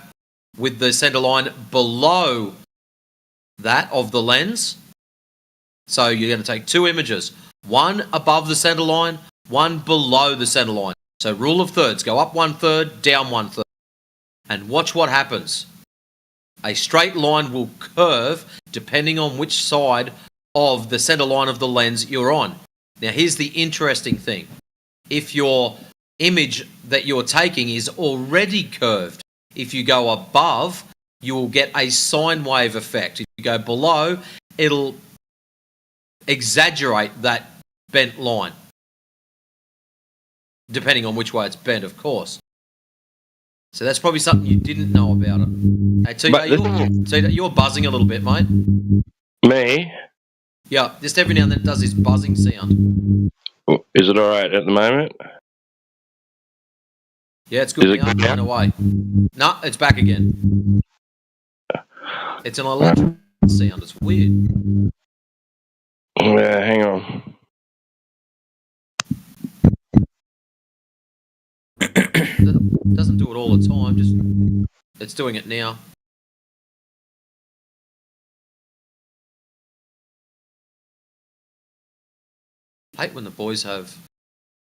with the center line below that of the lens, so you're going to take two images, one above the center line, one below the center line. So rule of thirds, go up 1/3, down 1/3, and watch what happens. A straight line will curve depending on which side of the center line of the lens you're on. Now here's the interesting thing. If your image that you're taking is already curved, if you go above, you will get a sine wave effect. If you go below, it'll exaggerate that bent line, depending on which way it's bent, of course. So that's probably something you didn't know about it. Hey, TJ, you're buzzing a little bit, mate. Me? Yeah, just every now and then it does this buzzing sound. Is it all right at the moment? Yeah, it's good now. Going away. No, it's back again. It's an electric sound. It's weird. Yeah, hang on. It doesn't do it all the time. Just it's doing it now. I hate when the boys have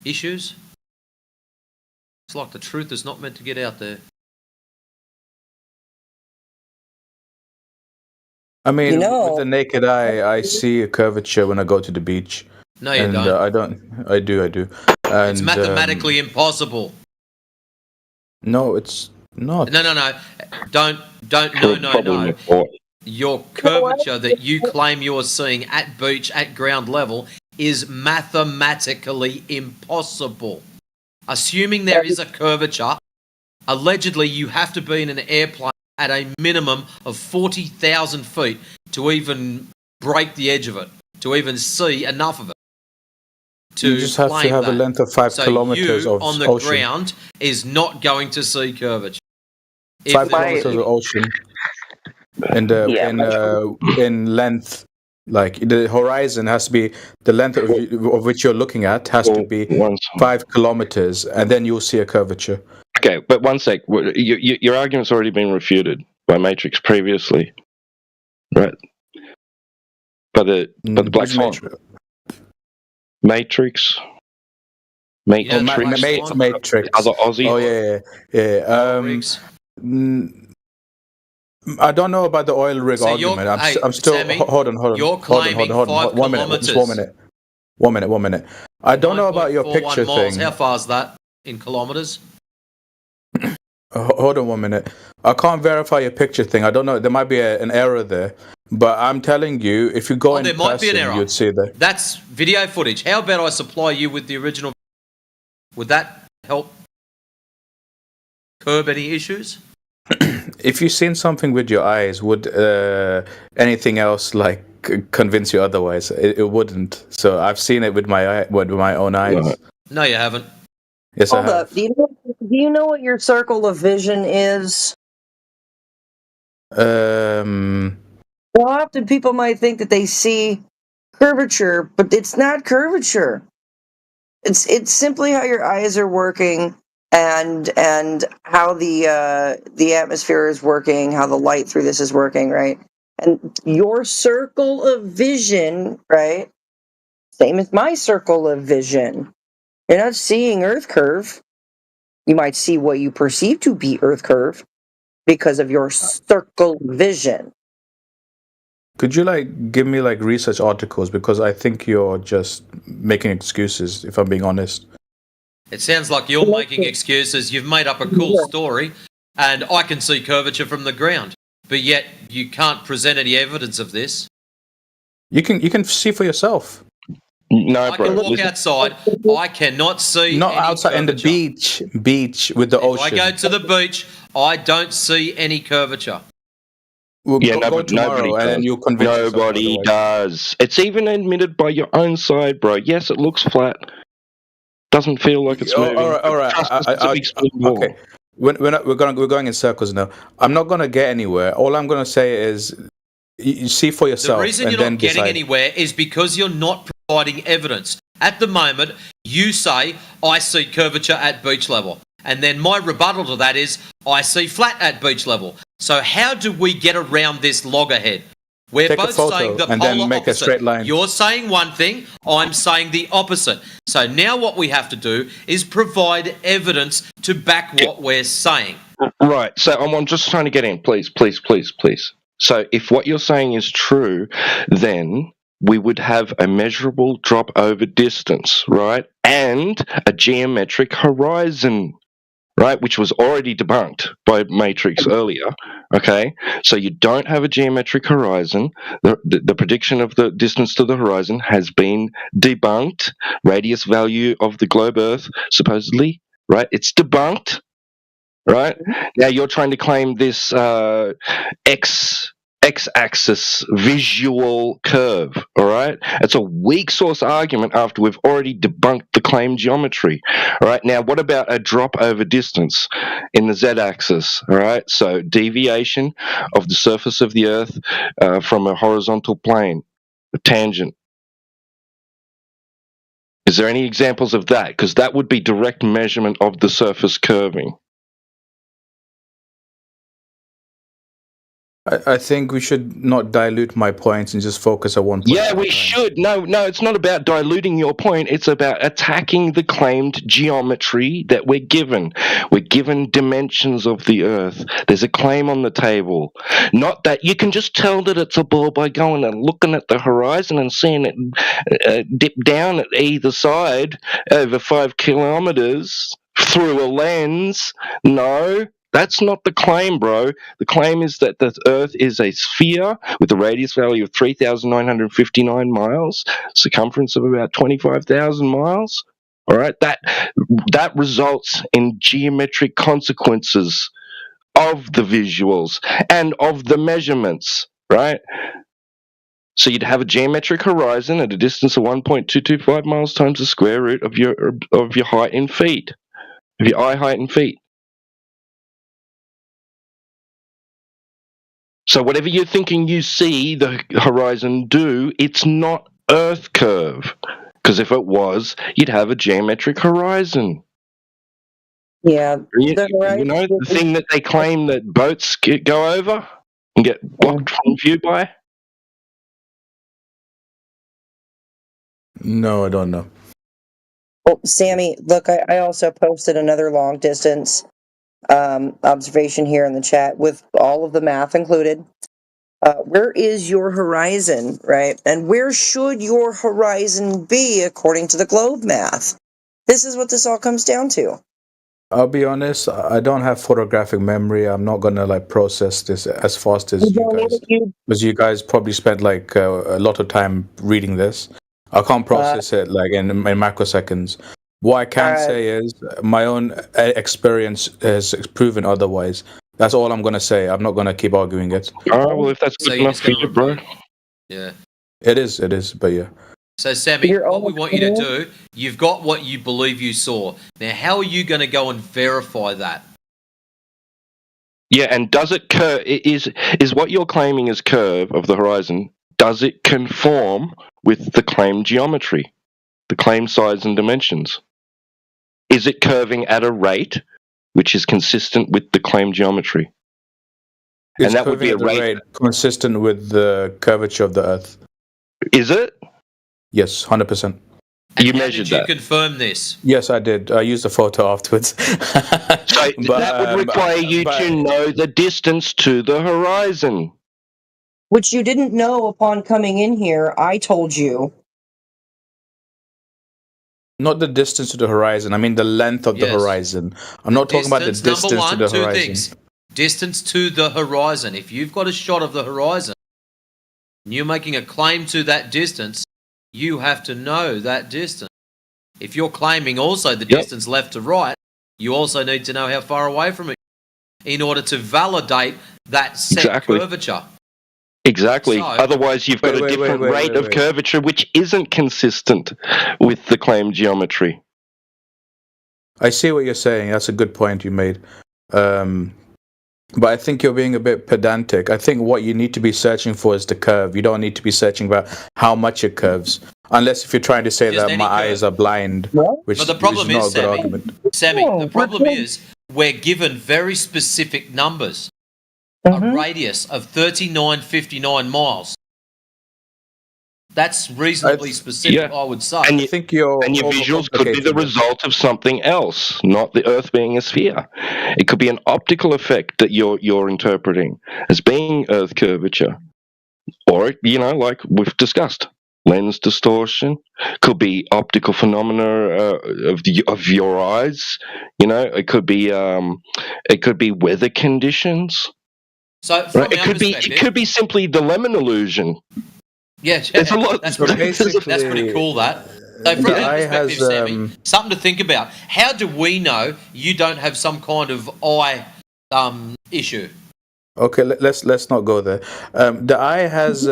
issues. It's like the truth is not meant to get out there. I mean, with the naked eye, I see a curvature when I go to the beach. No, you don't. I don't. I do. And, it's mathematically impossible. No, it's not. No. No. Your curvature that you claim you're seeing at beach, at ground level, is mathematically impossible. Assuming there is a curvature, allegedly you have to be in an airplane at a minimum of 40,000 feet to even break the edge of it, to even see enough of it. You just have to have a length of 5 kilometers of on the ocean. ground is not going to see curvature. 5 kilometers of ocean. And in length, like the horizon has to be the length of which you're looking at has to be 5 kilometers, and then you'll see a curvature. Okay, but one sec. Your argument's already been refuted by Matrix previously, right? By the Black Swan. Matrix. Matrix. Other Aussie. Oh yeah. I don't know about the oil rig argument. I'm still. Sammy, hold on. You're claiming 5 kilometers. 1 minute. I don't know about your 9.41 picture miles. thing. How far is that in kilometers? Hold on 1 minute. I can't verify your picture thing. I don't know. There might be an error there. But I'm telling you, if you go in there might be an person, error. you'd see that. That's video footage. How about I supply you with the original? Would that help curb any issues? If you've seen something with your eyes, would anything else like convince you otherwise? It wouldn't. So I've seen it with my own eyes. No, you haven't. Yes, Hold I have. up. Do you know what your circle of vision is? Well, often people might think that they see curvature, but it's not curvature. It's simply how your eyes are working and how the atmosphere is working, how the light through this is working, right? And your circle of vision, right? Same as my circle of vision. You're not seeing Earth curve. You might see what you perceive to be Earth curve because of your circle vision. Could you give me research articles, because I think you're just making excuses, if I'm being honest. It sounds like you're making excuses. You've made up a cool story, and I can see curvature from the ground, but yet you can't present any evidence of this. You can see for yourself. No, I can walk outside. I cannot see. Not any outside in the beach with the ocean. If I go to the beach, I don't see any curvature. We'll Yeah, go tomorrow, and then you'll convince yourself Nobody otherwise. does. It's even admitted by your own side, bro. Yes, it looks flat. Doesn't feel like it's moving. All right. Okay. We're going in circles now. I'm not gonna get anywhere. All I'm gonna say is, you see for yourself. The reason and you're then not getting decide. anywhere is because you're not providing evidence. At the moment, you say, I see curvature at beach level. And then my rebuttal to that is, I see flat at beach level. So how do we get around this loggerhead? We're Take a both photo saying the and polar then make a opposite. straight line. You're saying one thing, I'm saying the opposite. So now what we have to do is provide evidence to back what we're saying. Right. So I'm just trying to get in. Please. So if what you're saying is true, then we would have a measurable drop over distance, right? And a geometric horizon, right? Which was already debunked by Matrix earlier, okay? So you don't have a geometric horizon. The prediction of the distance to the horizon has been debunked. Radius value of the globe Earth, supposedly, right? It's debunked. Right now, you're trying to claim this x-axis visual curve. All right, it's a weak source argument after we've already debunked the claimed geometry. All right, now what about a drop over distance in the z-axis? All right, so deviation of the surface of the Earth from a horizontal plane, a tangent. Is there any examples of that? Because that would be direct measurement of the surface curving. I think we should not dilute my points and just focus on one point. Yeah, we should. No, it's not about diluting your point. It's about attacking the claimed geometry that we're given. We're given dimensions of the Earth. There's a claim on the table. Not that you can just tell that it's a ball by going and looking at the horizon and seeing it dip down at either side over 5 kilometers through a lens. No. That's not the claim, bro. The claim is that the Earth is a sphere with a radius value of 3,959 miles, circumference of about 25,000 miles. All right, that results in geometric consequences of the visuals and of the measurements, right? So you'd have a geometric horizon at a distance of 1.225 miles times the square root of your height in feet, of your eye height in feet. So whatever you're thinking you see the horizon do, it's not Earth curve. Because if it was, you'd have a geometric horizon. Yeah, You, the you know, horizon. the thing that they claim that boats go over and get blocked from view by? No, I don't know. Well, Sammy, look, I also posted another long distance observation here in the chat with all of the math included. Where is your horizon, right? And where should your horizon be according to the globe math? This is what this all comes down to. I'll be honest, I don't have photographic memory. I'm not gonna like process this as fast as you guys, because you guys probably spent like a lot of time reading this. I can't process it like in microseconds. What I can say is my own experience has proven otherwise. That's all I'm gonna say. I'm not gonna keep arguing it. All right, well, if that's good enough for you, bro. Yeah. It is, but yeah. So, Sammy, what we want you to do, you've got what you believe you saw. Now, how are you going to go and verify that? Yeah, and does it is what you're claiming as curve of the horizon, does it conform with the claimed geometry, the claimed size and dimensions? Is it curving at a rate which is consistent with the claimed geometry? It's and that would be a rate consistent with the curvature of the Earth. Is it? Yes, 100%. You measured Did you that? confirm this? Yes, I did. I used a photo afterwards. So that would require you to know the distance to the horizon. Which you didn't know upon coming in here. I told you. Not the distance to the horizon. I mean the length of the horizon. I'm not talking about the distance number one, to the two horizon. things. Distance to the horizon. If you've got a shot of the horizon, and you're making a claim to that distance, you have to know that distance. If you're claiming also the distance left to right, you also need to know how far away from it in order to validate that set curvature. Exactly. So- Otherwise, you've got a different rate of curvature which isn't consistent with the claimed geometry. I see what you're saying. That's a good point you made. But I think you're being a bit pedantic. I think what you need to be searching for is the curve. You don't need to be searching about how much it curves. Unless if you're trying to say that my eyes are blind, which But the problem is not is, a good argument. Sammy, the problem is we're given very specific numbers. A radius of 3959 miles. That's reasonably specific, I would say. And I think your visuals could be the result of something else, not the Earth being a sphere. It could be an optical effect that you're interpreting as being Earth curvature, or like we've discussed, lens distortion. Could be optical phenomena of your eyes. It could be weather conditions. So from Right? It could be simply the lemon illusion. Yeah, There's a lot. that's pretty cool. That. So from that perspective, Sammy, something to think about. How do we know you don't have some kind of eye issue? Okay, let's not go there. The eye has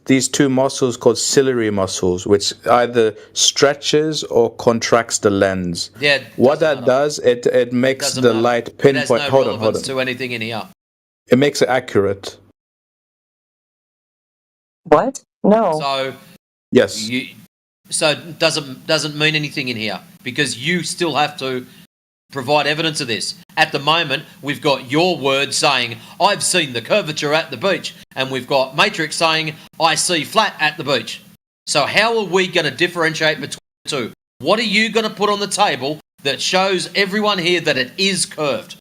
these two muscles called ciliary muscles, which either stretches or contracts the lens. Yeah. What that does, it makes the light pinpoint. It has no Hold on. relevance to anything in here. It makes it accurate. What? No. So yes. So it doesn't mean anything in here because you still have to provide evidence of this. At the moment, we've got your word saying, I've seen the curvature at the beach, and we've got Matrix saying, I see flat at the beach. So how are we going to differentiate between the two? What are you going to put on the table that shows everyone here that it is curved?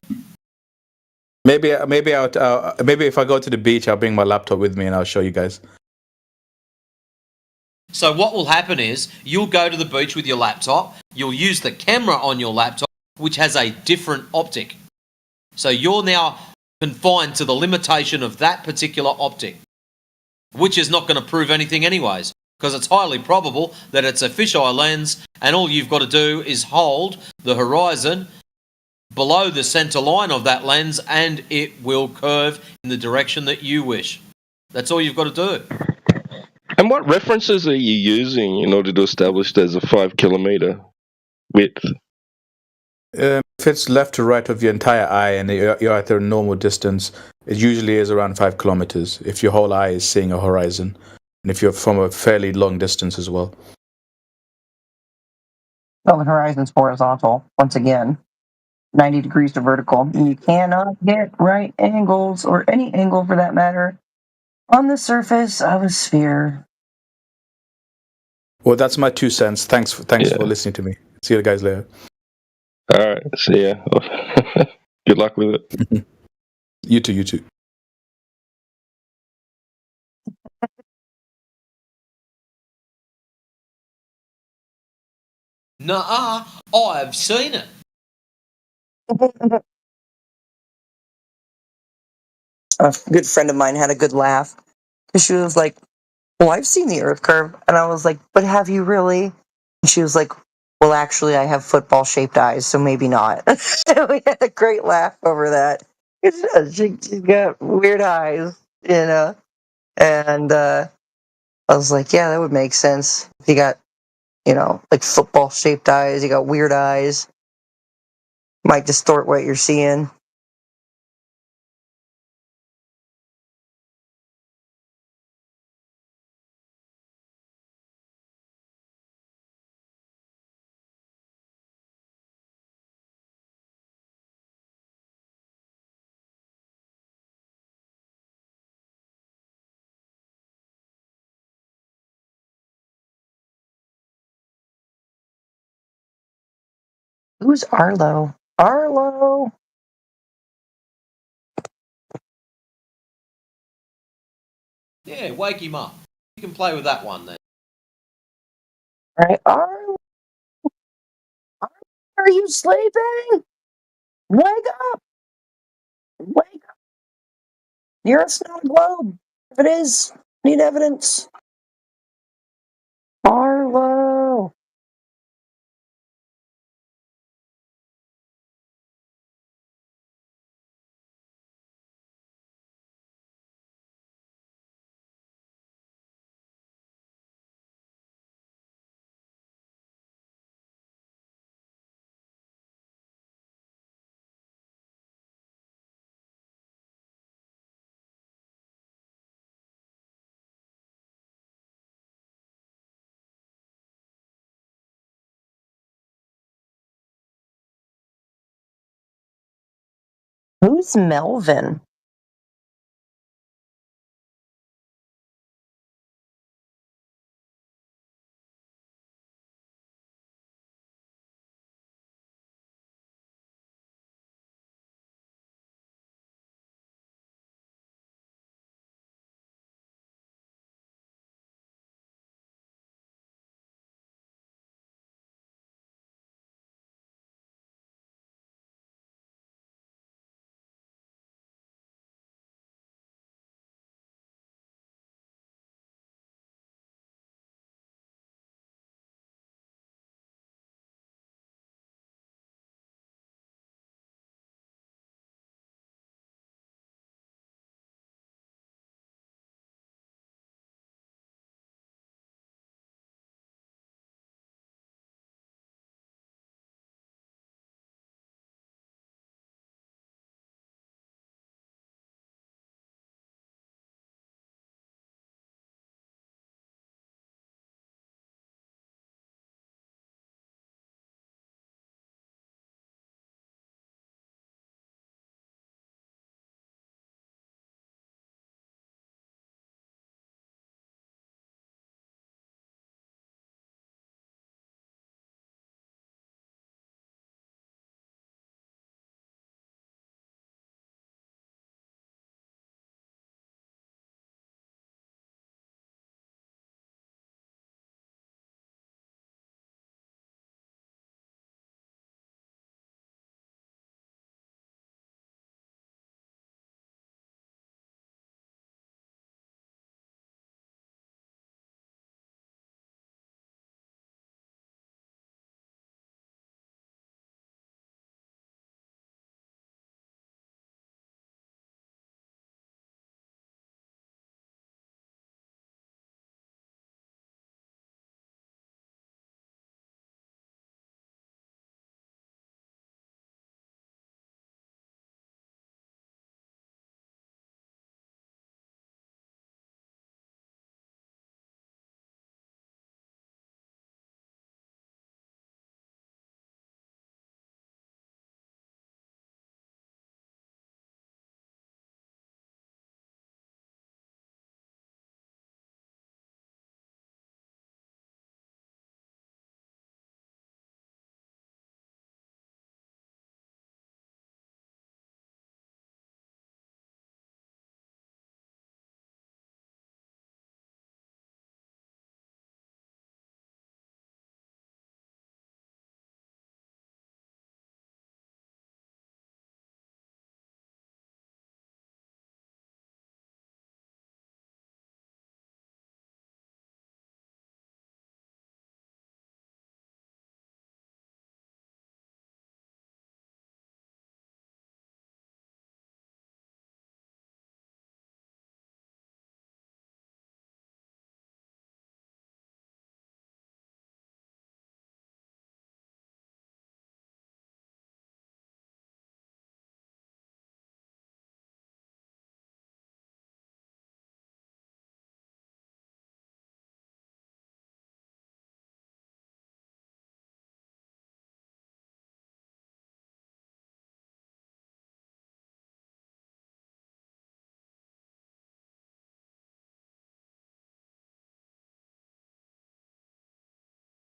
Maybe if I go to the beach, I'll bring my laptop with me and I'll show you guys. So what will happen is you'll go to the beach with your laptop, you'll use the camera on your laptop, which has a different optic. So you're now confined to the limitation of that particular optic, which is not going to prove anything anyways, because it's highly probable that it's a fisheye lens and all you've got to do is hold the horizon below the center line of that lens and it will curve in the direction that you wish. That's all you've got to do. And what references are you using in order to establish there's a 5 kilometer width? If it's left to right of your entire eye and you're at a normal distance, it usually is around 5 kilometers if your whole eye is seeing a horizon and if you're from a fairly long distance as well. Well, the horizon's horizontal, once again. 90 degrees to vertical. And you cannot get right angles, or any angle for that matter, on the surface of a sphere. Well, that's my 2 cents. Thanks for listening to me. See you guys later. All right. See ya. Good luck with it. You too. You too. Nuh-uh. I've seen it. A good friend of mine had a good laugh. She was like, well, I've seen the Earth curve. And I was like, but have you really? And she was like, well, actually, I have football-shaped eyes, so maybe not. We had a great laugh over that. She's got weird eyes, you know? And I was like, yeah, that would make sense. If you got, like football-shaped eyes, you got weird eyes. Might distort what you're seeing. Who's Arlo? Arlo! Yeah, wake him up. You can play with that one then. Right, Arlo? Are you sleeping? Wake up! Wake up! The Earth's not a globe. If it is, need evidence. Arlo! Who's Melvin?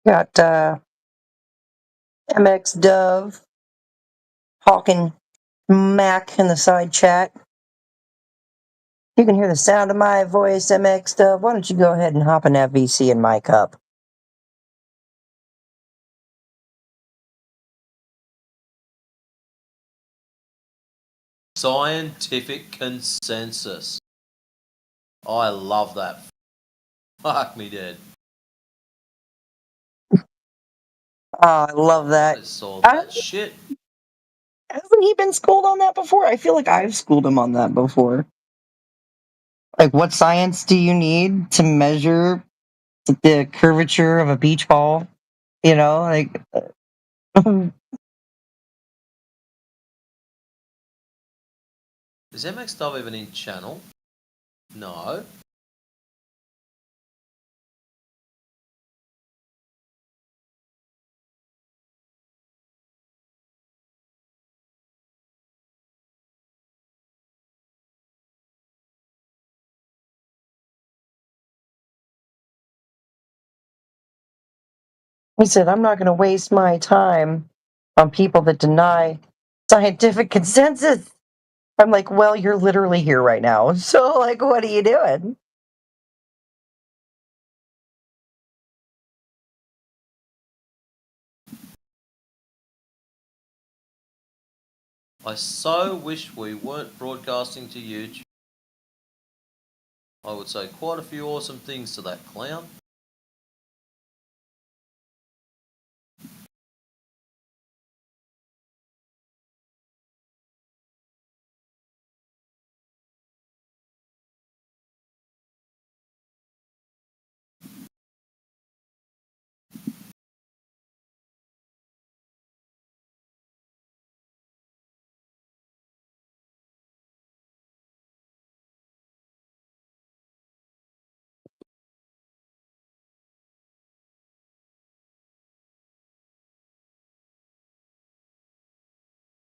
Got MX Dove, Hawking Mac in the side chat. You can hear the sound of my voice, MX Dove. Why don't you go ahead and hop in that VC and mic up? Scientific consensus. I love that. Fuck me dead. I love that. I saw that shit. Hasn't he been schooled on that before? I feel like I've schooled him on that before. Like, what science do you need to measure the curvature of a beach ball? You know, like. Is MX Dove even in channel? No. He said, I'm not going to waste my time on people that deny scientific consensus. I'm like, well, you're literally here right now. So, like, what are you doing? I so wish we weren't broadcasting to YouTube. I would say quite a few awesome things to that clown.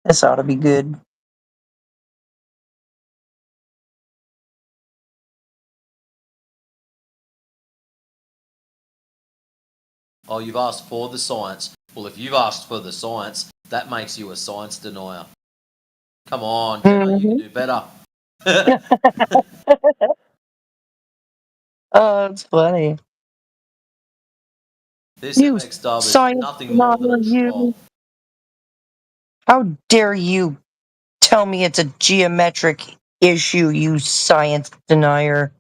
This ought to be good. Oh, you've asked for the science. Well, if you've asked for the science, that makes you a science denier. Come on, Gemma, you can do better. Oh, it's funny. This MX Dove is nothing more than a troll. How dare you tell me it's a geometric issue, you science denier?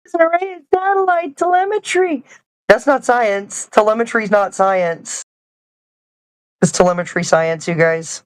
It's alright, satellite telemetry. That's not science. Telemetry's not science. Is telemetry science, you guys?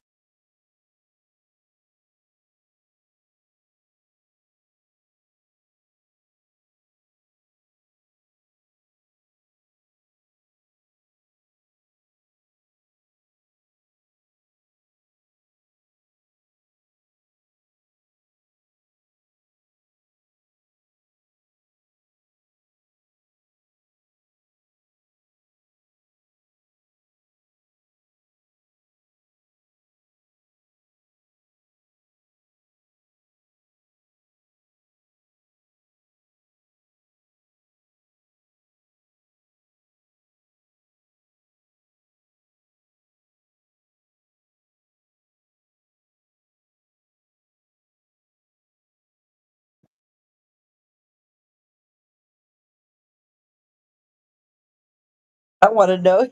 I want to know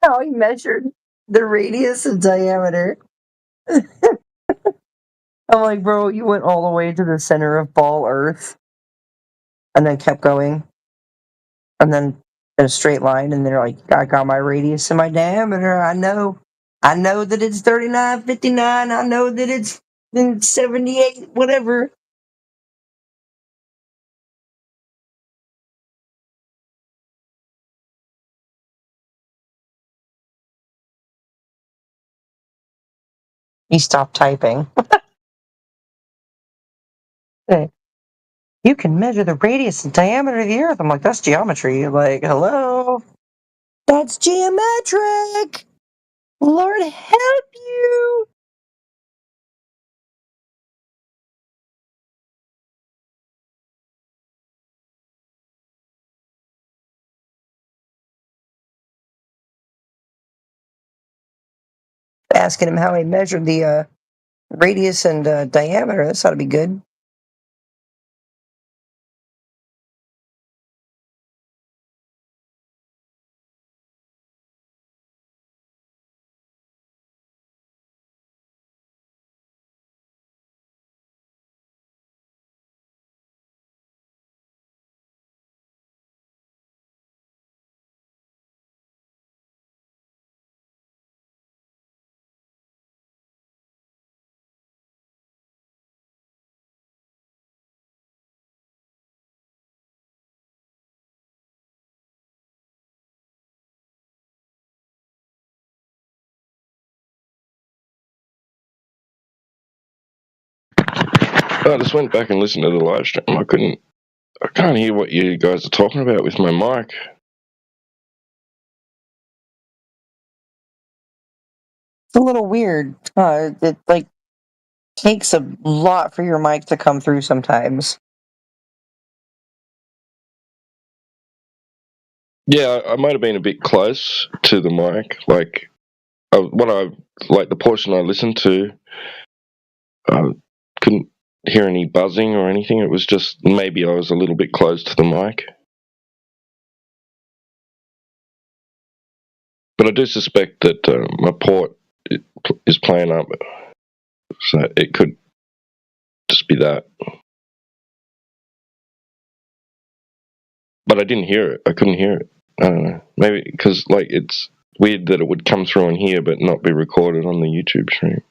how he measured the radius and diameter. I'm like, bro, you went all the way to the center of ball Earth and then kept going. And then in a straight line, and they're like, I got my radius and my diameter. I know that it's 3959. I know that it's 78, whatever. He stopped typing. Hey, you can measure the radius and diameter of the Earth. I'm like, that's geometry. Like, hello? That's geometric! Lord help you! Asking him how he measured the radius and diameter. This ought to be good. I just went back and listened to the live stream. I can't hear what you guys are talking about with my mic. It's a little weird. It like takes a lot for your mic to come through sometimes. Yeah, I might have been a bit close to the mic. Like the portion I listened to, I couldn't hear any buzzing or anything. It was just maybe I was a little bit close to the mic. But I do suspect that my port is playing up, so it could just be that. But I didn't hear it. I couldn't hear it. I don't know. Maybe because it's weird that it would come through on here but not be recorded on the YouTube stream.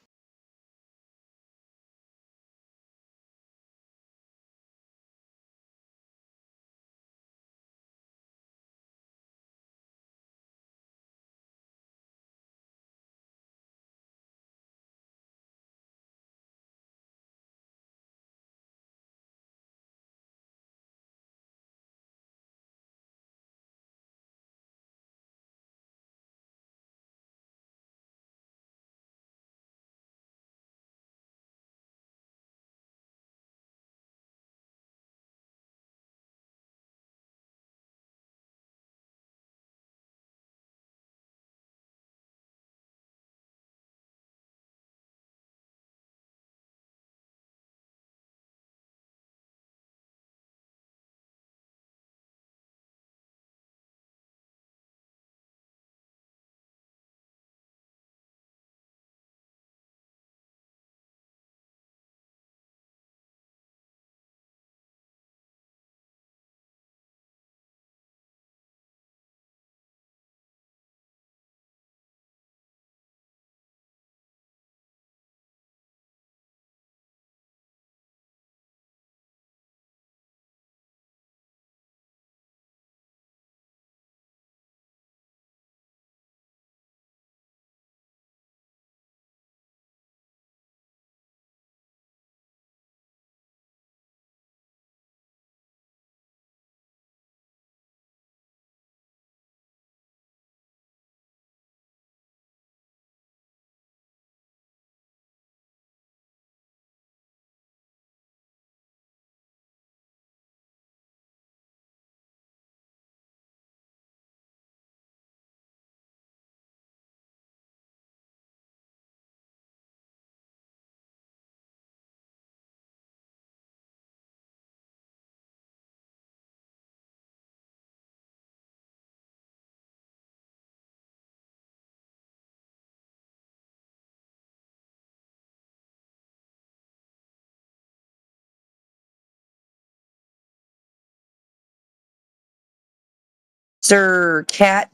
Sir Cat.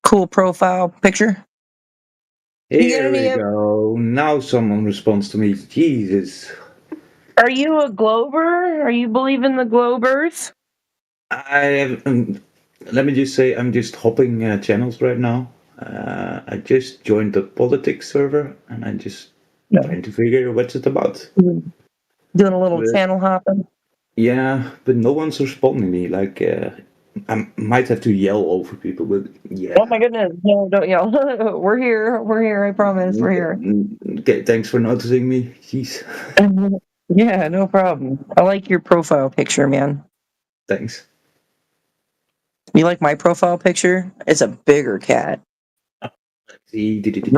Cool profile picture. Here we go. Now someone responds to me. Jesus. Are you a Glober? Are you believe in the Globers? Let me just say, I'm just hopping channels right now. I just joined the politics server, and I'm just trying to figure what's it about. Doing a little channel hopping. Yeah, but no one's responding me. Like, I might have to yell over people, but yeah. Oh my goodness! No, don't yell. We're here. We're here. I promise. We're here. Okay, thanks for noticing me. Jeez. Yeah, no problem. I like your profile picture, man. Thanks. You like my profile picture? It's a bigger cat. Jenna.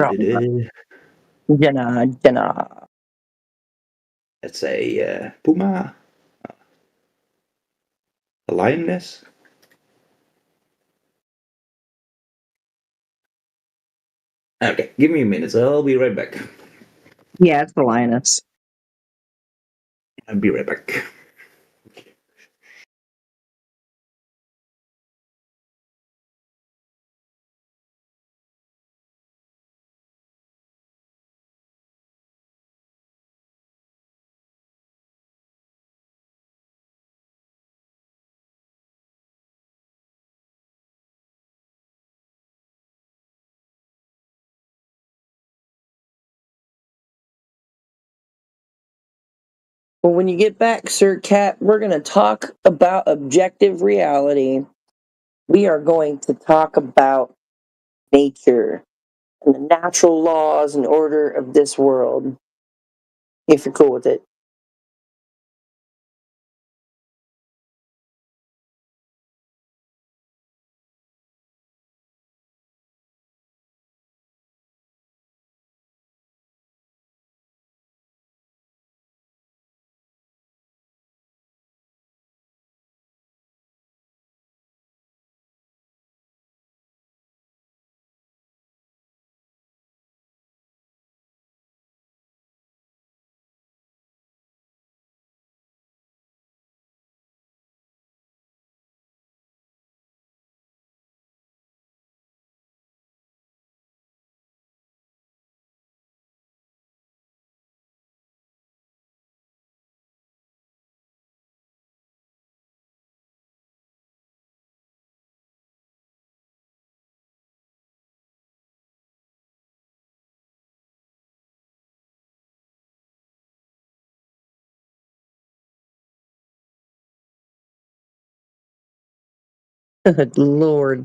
That's a puma. A lioness. Okay, give me a minute. I'll be right back. Yeah, it's the lioness. I'll be right back. Well, when you get back, Sir Cat, we're going to talk about objective reality. We are going to talk about nature and the natural laws and order of this world. If you're cool with it. Good Lord.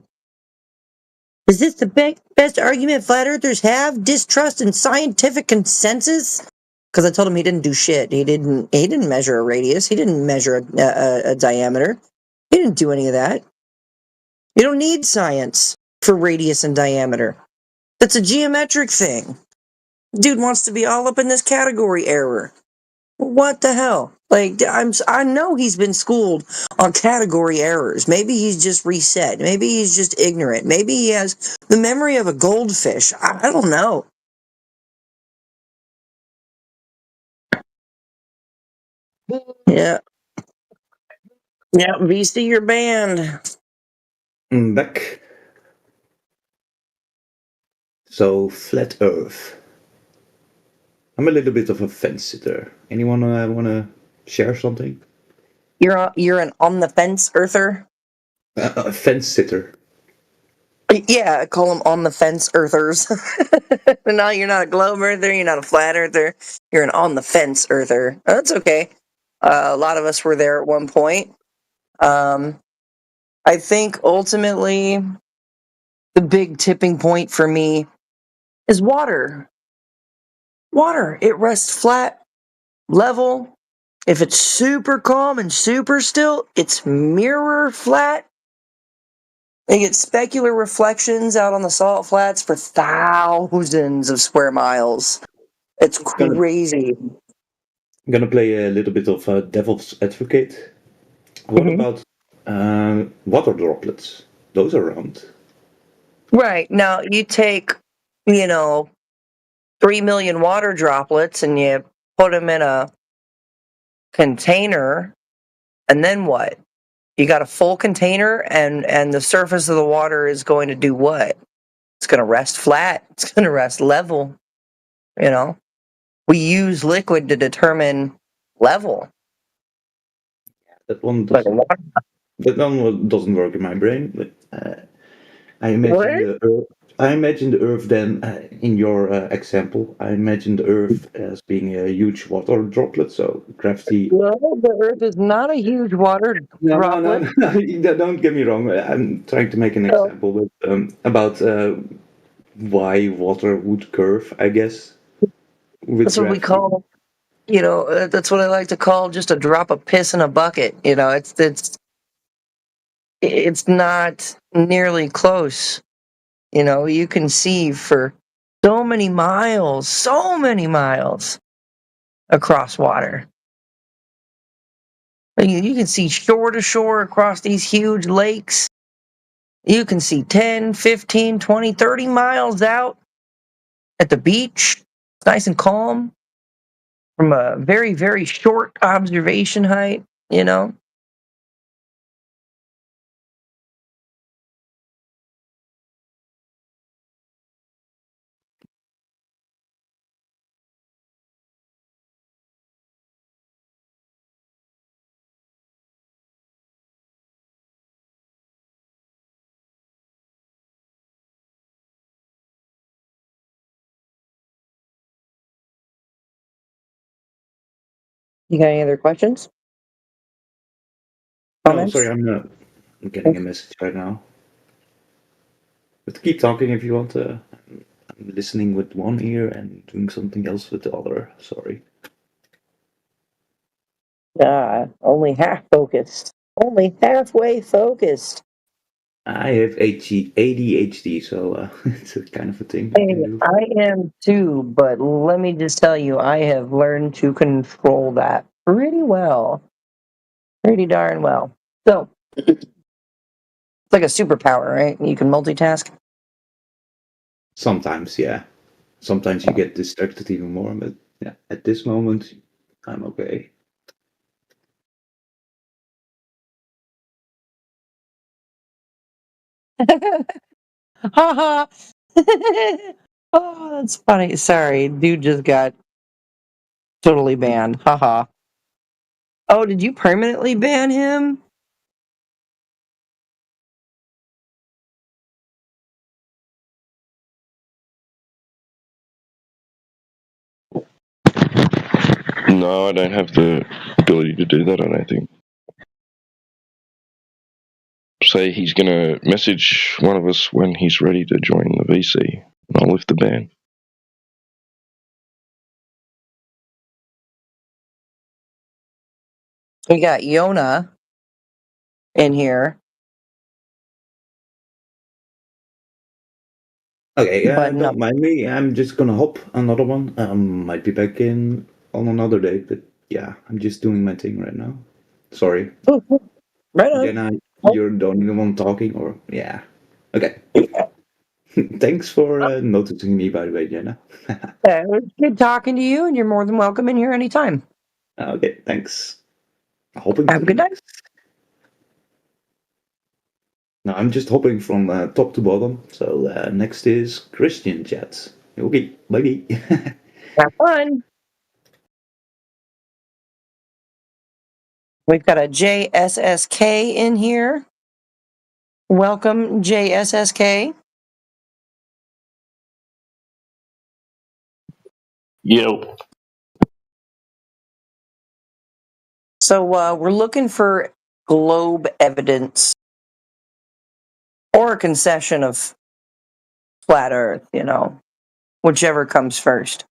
Is this the best argument flat earthers have? Distrust and scientific consensus? Because I told him he didn't do shit. He didn't measure a radius. He didn't measure a diameter. He didn't do any of that. You don't need science for radius and diameter. That's a geometric thing. Dude wants to be all up in this category error. What the hell? Like, I know he's been schooled on category errors. Maybe he's just reset. Maybe he's just ignorant. Maybe he has the memory of a goldfish. I don't know. Yeah. Yeah, VC, you're banned. Back. So, flat Earth. I'm a little bit of a fence sitter. Anyone want to share something? You're an on the fence earther. A fence sitter. Yeah, I call them on the fence earthers. No, you're not a globe earther. You're not a flat earther. You're an on the fence earther. That's okay. A lot of us were there at one point. I think ultimately the big tipping point for me is water. Water. It rests flat, level. If it's super calm and super still, it's mirror flat. They get specular reflections out on the salt flats for thousands of square miles. It's crazy. I'm gonna play a little bit of devil's advocate. What about water droplets? Those are round. Right. Now, you take, 3 million water droplets and you put them in a container, and then what? You got a full container, and the surface of the water is going to do what? It's going to rest flat. It's going to rest level. You know, we use liquid to determine level. That one doesn't work in my brain, but I imagine the Earth. I imagine the Earth then, in your example, I imagine the Earth as being a huge water droplet, so gravity. Well, the Earth is not a huge water droplet. No, don't get me wrong. I'm trying to make an example, but about why water would curve, I guess. That's what we call, that's what I like to call just a drop of piss in a bucket. It's not nearly close. You can see for so many miles across water. You can see shore to shore across these huge lakes. You can see 10, 15, 20, 30 miles out at the beach. It's nice and calm from a very, very short observation height, You got any other questions? No, sorry, I'm getting a message right now. But keep talking if you want. I'm listening with one ear and doing something else with the other. Sorry. Only half focused. Only halfway focused. I have ADHD, so it's a kind of a thing. Hey, I am too, but let me just tell you, I have learned to control that pretty well. Pretty darn well. So, it's like a superpower, right? You can multitask. Sometimes, yeah. Sometimes you get distracted even more, but yeah, at this moment, I'm okay. Haha. Oh, that's funny. Sorry, dude just got totally banned. Haha. Oh, did you permanently ban him? No, I don't have the ability to do that, I don't think. Say he's going to message one of us when he's ready to join the VC, and I'll lift the ban. We got Yona in here. Okay, But don't mind me. I'm just gonna hop another one. Might be back in on another day, but yeah, I'm just doing my thing right now. Sorry. Right on. Jenna, you're the only one talking, or yeah. Okay. Thanks for noticing me, by the way, Jenna. It was good talking to you, and you're more than welcome in here anytime. Okay, thanks. Hoping Have a good night. No, I'm just hopping from top to bottom. So next is Christian chat. Okay, bye. Have fun. We've got a JSSK in here. Welcome, JSSK. Yo. So we're looking for globe evidence or a concession of flat Earth, whichever comes first.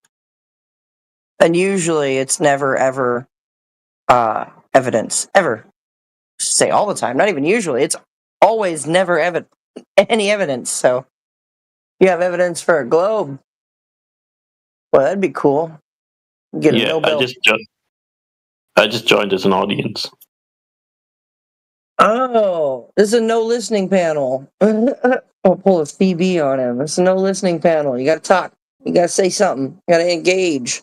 And usually it's never, ever evidence. Ever. Say all the time, not even usually. It's always never any evidence. So you have evidence for a globe. Well, that'd be cool. Get a Nobel. I just joined as an audience. Oh, this is a no listening panel. I'll pull a CB on him. It's a no listening panel. You got to talk. You got to say something. You got to engage.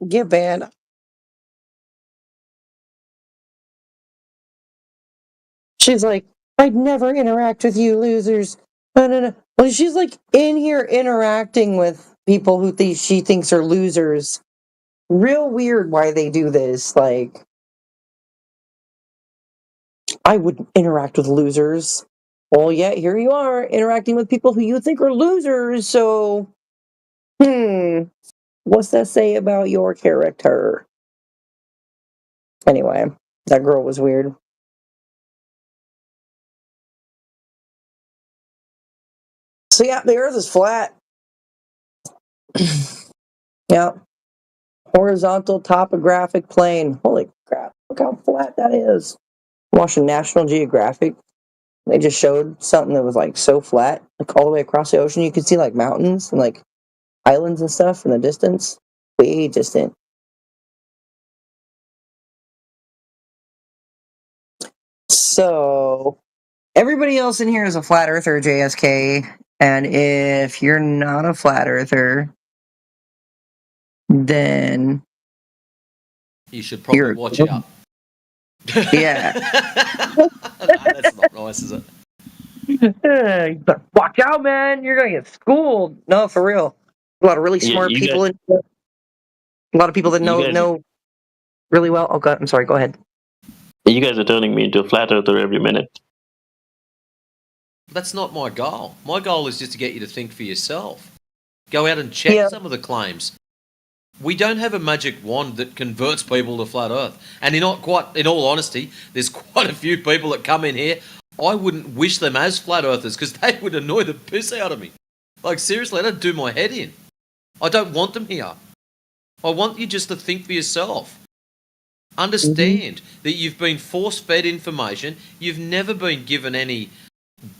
Get banned. She's like, I'd never interact with you losers. No. Well, she's like in here interacting with people who she thinks are losers. Real weird why they do this. Like, I wouldn't interact with losers. Well, yeah, here you are interacting with people who you think are losers. So, what's that say about your character? Anyway, that girl was weird. So yeah, the Earth is flat. Yeah. Horizontal topographic plane. Holy crap, look how flat that is. Watching National Geographic, they just showed something that was like so flat, like all the way across the ocean. You could see like mountains and like islands and stuff in the distance. Way distant. So, everybody else in here is a flat earther, JSK. And if you're not a flat earther, then you should probably watch out. Yeah. That's not nice, is it? Watch out, man. You're going to get schooled. No, for real. A lot of really smart people in here. A lot of people that know really well. Oh, God. I'm sorry. Go ahead. You guys are turning me into a flat earther every minute. That's not my goal. My goal is just to get you to think for yourself. Go out and check some of the claims. We don't have a magic wand that converts people to flat Earth. And in all honesty, there's quite a few people that come in here. I wouldn't wish them as flat earthers because they would annoy the piss out of me. Like, seriously, that'd do my head in. I don't want them here. I want you just to think for yourself. Understand that you've been force-fed information. You've never been given any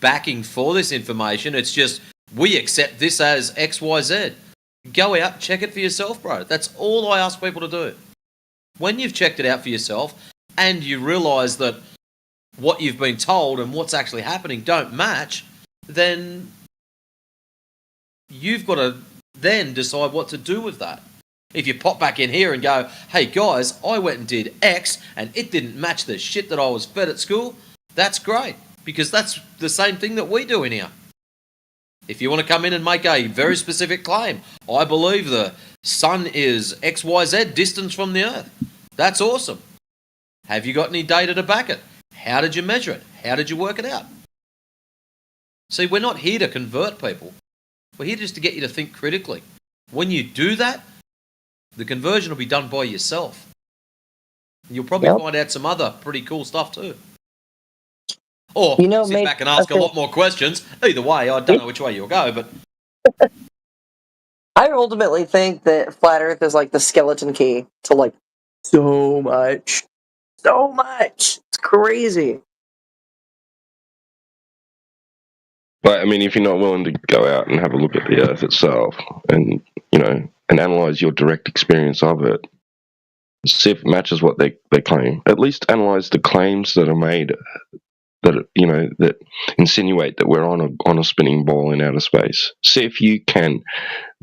backing for this information. It's just, we accept this as XYZ. Go out, check it for yourself, bro. That's all I ask people to do. When you've checked it out for yourself and you realise that what you've been told and what's actually happening don't match, then you've got to then decide what to do with that. If you pop back in here and go, hey guys, I went and did X and it didn't match the shit that I was fed at school, that's great, because that's the same thing that we do in here. If you want to come in and make a very specific claim, I believe the sun is XYZ distance from the Earth. That's awesome. Have you got any data to back it? How did you measure it? How did you work it out? See, we're not here to convert people. We're here just to get you to think critically. When you do that, the conversion will be done by yourself. You'll probably find out some other pretty cool stuff too. Or sit back and ask a lot more questions. Either way, I don't know which way you'll go, but I ultimately think that flat Earth is like the skeleton key to like so much. So much. It's crazy. But I mean, if you're not willing to go out and have a look at the Earth itself, and and analyze your direct experience of it, see if it matches what they claim. At least analyze the claims that are made that that insinuate that we're on a spinning ball in outer space. See if you can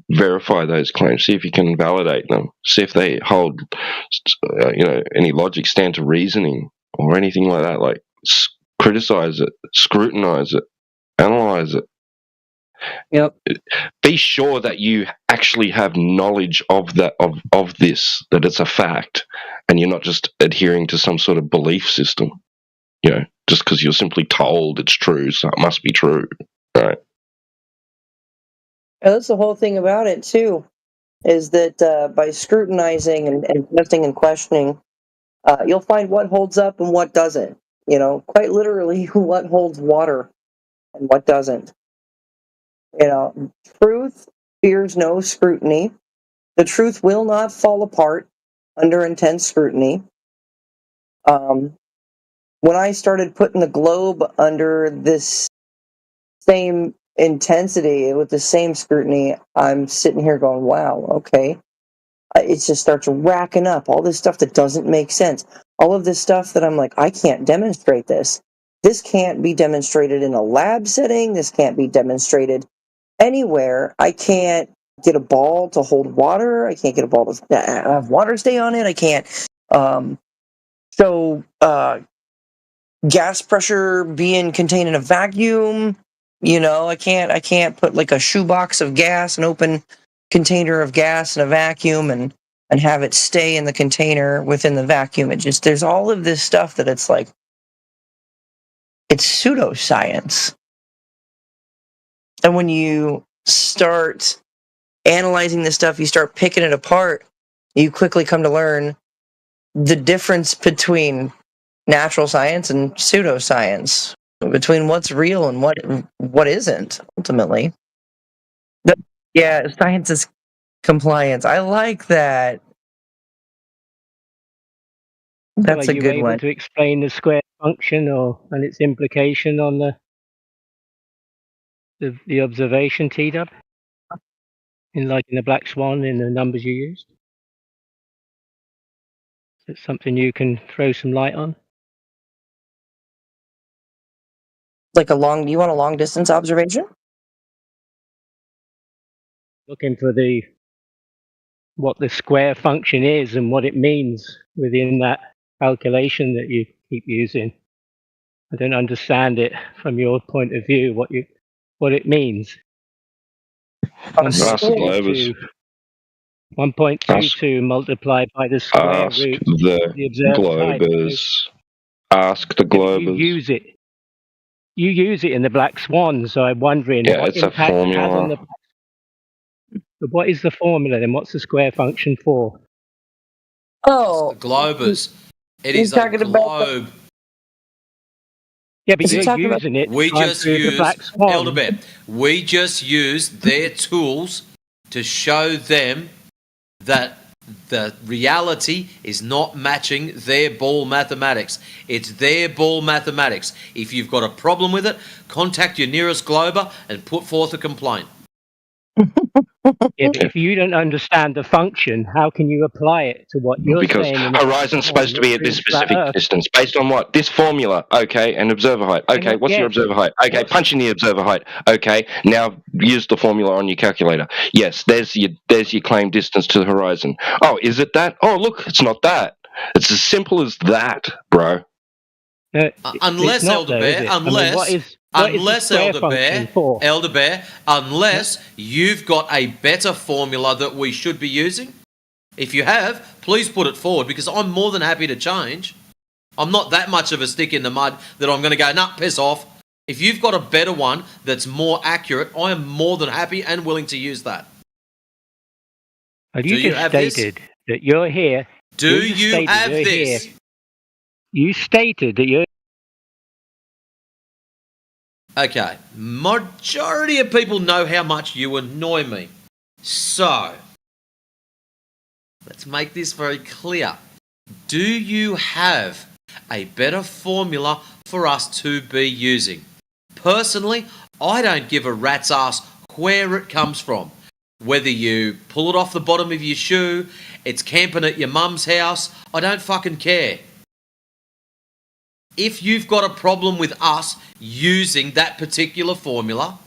verify those claims. See if you can validate them. See if they hold any logic, stand to reasoning, or anything like that. Like criticize it, scrutinize it, analyze it. Yep. Be sure that you actually have knowledge of that of this, that it's a fact, and you're not just adhering to some sort of belief system. Just because you're simply told it's true, so it must be true, right? And that's the whole thing about it too, is that by scrutinizing and testing and questioning, you'll find what holds up and what doesn't. Quite literally, what holds water and what doesn't. Truth fears no scrutiny. The truth will not fall apart under intense scrutiny. When I started putting the globe under this same intensity, with the same scrutiny, I'm sitting here going, wow, okay. It just starts racking up all this stuff that doesn't make sense. All of this stuff that I'm like, I can't demonstrate this. This can't be demonstrated in a lab setting. This can't be demonstrated anywhere. I can't get a ball to hold water. I can't get a ball to have water stay on it. I can't. Gas pressure being contained in a vacuum. I can't put like a shoebox of gas, an open container of gas in a vacuum and have it stay in the container within the vacuum. There's all of this stuff that it's like, it's pseudoscience. And when you start analyzing this stuff, you start picking it apart, you quickly come to learn the difference between natural science and pseudoscience, between what's real and what isn't, ultimately. Yeah, science is compliance. I like that. That's a good one. Are you able to explain the square function and its implication on the observation, T-Dub? In the Black Swan, in the numbers you used? Is it something you can throw some light on? You want a long distance observation? Looking for what the square function is and what it means within that calculation that you keep using. I don't understand it from your point of view, what it means. 1.22 multiplied by the square root of the observer's height. Ask the globers. You use it in the Black Swan, so I'm wondering what impact it has on the. But what is the formula then? What's the square function for? Oh, the globers. It is a globe. Yeah, but you're using it. We just use Elderbear. We just use their tools to show them that the reality is not matching their ball mathematics. It's their ball mathematics. If you've got a problem with it, contact your nearest glober and put forth a complaint. Yeah, but if you don't understand the function, how can you apply it to what you're saying? Because horizon's supposed to be at this specific distance. Based on what? This formula. Okay, and observer height. Okay, what's your observer height? Okay, punch in the observer height. Okay, now use the formula on your calculator. Yes, there's your claim distance to the horizon. Oh, is it that? Oh, look, it's not that. It's as simple as that, bro. Unless Elderbear, unless you've got a better formula that we should be using. If you have, please put it forward, because I'm more than happy to change. I'm not that much of a stick in the mud that I'm going to go, nah, piss off. If you've got a better one that's more accurate, I am more than happy and willing to use that. Have you just stated that you're here? Do you have this? You stated that you're... Okay, majority of people know how much you annoy me. So, let's make this very clear. Do you have a better formula for us to be using? Personally, I don't give a rat's ass where it comes from. Whether you pull it off the bottom of your shoe, it's camping at your mum's house, I don't fucking care. If you've got a problem with us using that particular formula,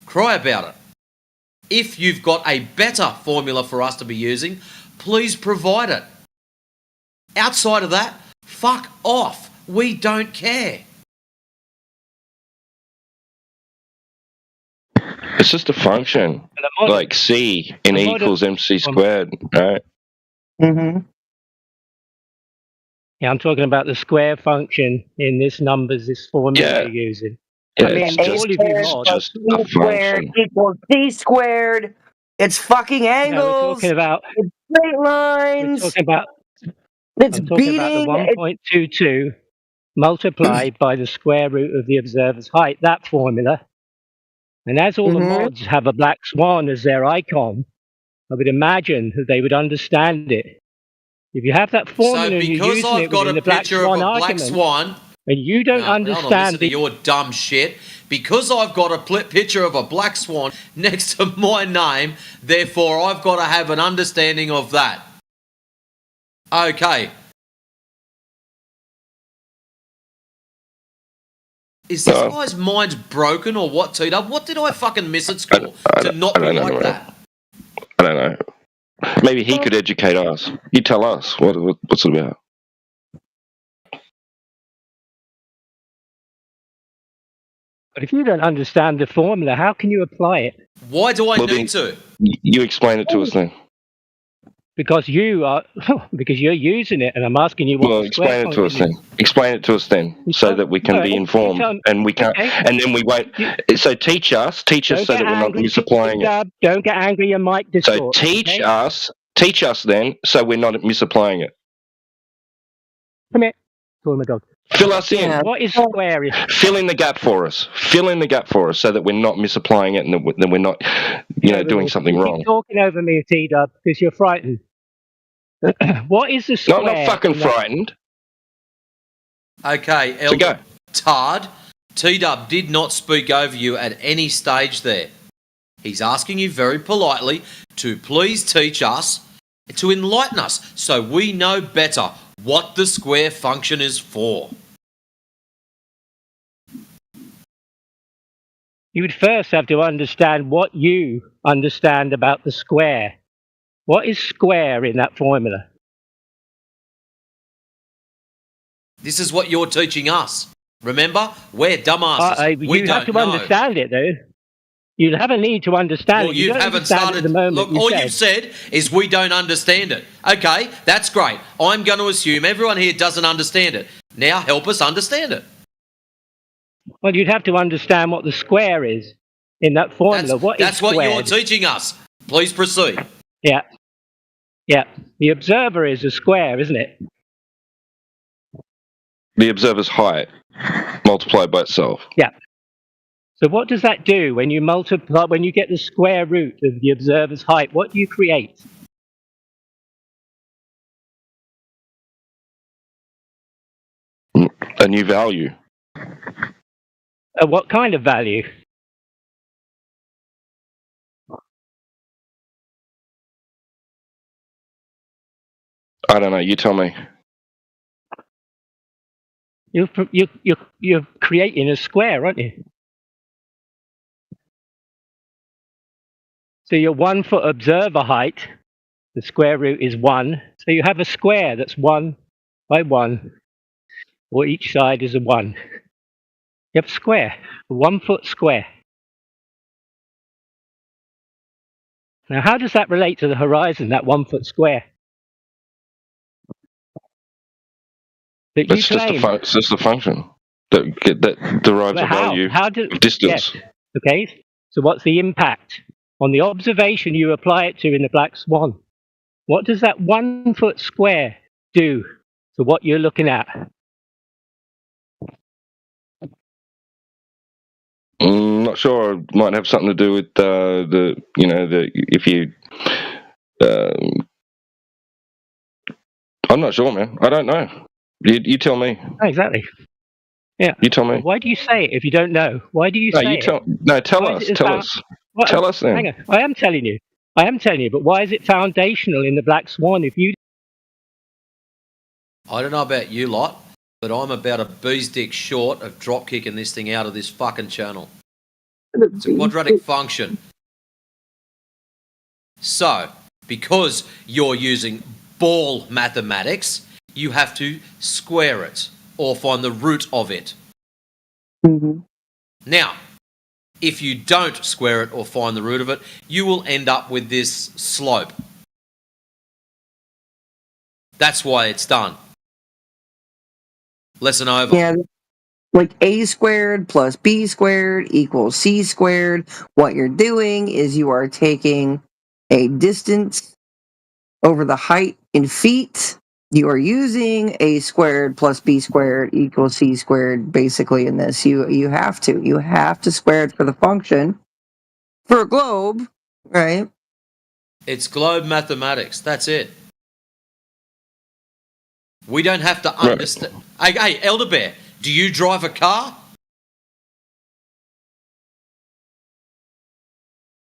cry about it. If you've got a better formula for us to be using, please provide it. Outside of that, fuck off. We don't care. It's just a function. Like C in E equals MC squared, right? Mm-hmm. Yeah, I'm talking about the square function in this formula you're using. Yeah, it's just a function. Equals C squared. It's fucking angles. No, we're talking about it's straight lines. We're talking about it's I'm talking about the 1.22 multiplied by the square root of the observer's height. That formula. And as all the mods have a black swan as their icon, I would imagine that they would understand it. If you have that formula, so because I've got a picture of a black swan, and you don't understand listen to your dumb shit. Because I've got a picture of a black swan next to my name, therefore I've got to have an understanding of that. Okay. Is this guy's mind broken or what, T-Dub? What did I fucking miss at school to not be like that? I don't know. Maybe he could educate us. You tell us what's it about. But if you don't understand the formula, how can you apply it? Why do I need to? You explain it to us then. Because you're using it, and I'm asking you what. Well, explain it to us then. Explain it to us then, so that we can be informed, and we can, and then we won't. So teach us so that we're not misapplying it. Don't get angry. Your mic distorts. So teach us then, so we're not misapplying it. Come here. Call my dog. Fill us in. What is square? Fill in the gap for us. Fill in the gap for us, so that we're not misapplying it, and that we're not, doing something wrong. You're talking over me, T-Dub, because you're frightened. What is the square? No, I'm not fucking frightened. Okay, Elder Tard, T-Dub did not speak over you at any stage there. He's asking you very politely to please teach us, to enlighten us, so we know better what the square function is for. You would first have to understand what you understand about the square. What is square in that formula? This is what you're teaching us. Remember, we're dumbasses. We you don't have to know. understand it, though. You have a need to understand Well, it. you don't haven't understand started. It at the moment. Look, all you've said is we don't understand it. Okay, that's great. I'm going to assume everyone here doesn't understand it. Now help us understand it. Well, you'd have to understand what the square is in that formula. That's what you're teaching us. Please proceed. Yeah. Yeah. The observer is a square, isn't it? The observer's height multiplied by itself. Yeah. So what does that do when you multiply, when you get the square root of the observer's height? What do you create? A new value. What kind of value? I don't know. You tell me. You're creating a square, aren't you? So your 1 foot observer height, the square root is 1. So you have a square that's 1 by 1, or each side is a 1. You have a square, a 1 foot square. Now, how does that relate to the horizon, that 1 foot square? It's just a function that derives a value of distance. Yes. Okay, so what's the impact? On the observation you apply it to in the Black Swan, what does that 1 foot square do to what you're looking at? Not sure. It might have something to do with if you. I'm not sure, man. I don't know. You tell me. Exactly. Yeah. You tell me. Why do you say it if you don't know? Why do you say it? Tell us. Tell us. Tell us then. Hang on. I am telling you. But why is it foundational in the Black Swan if you... I don't know about you lot, but I'm about a bee's dick short of drop kicking this thing out of this fucking channel. It's a quadratic function. So, because you're using ball mathematics, you have to square it or find the root of it. Mm-hmm. Now, if you don't square it or find the root of it, you will end up with this slope. That's why it's done. Lesson over. Yeah, like a squared plus b squared equals c squared. What you're doing is you are taking a distance over the height in feet. You are using a squared plus b squared equals c squared basically in this. You have to square it for the function. For a globe, right? It's globe mathematics. That's it. We don't have to understand. Hey, Elder Bear, do you drive a car?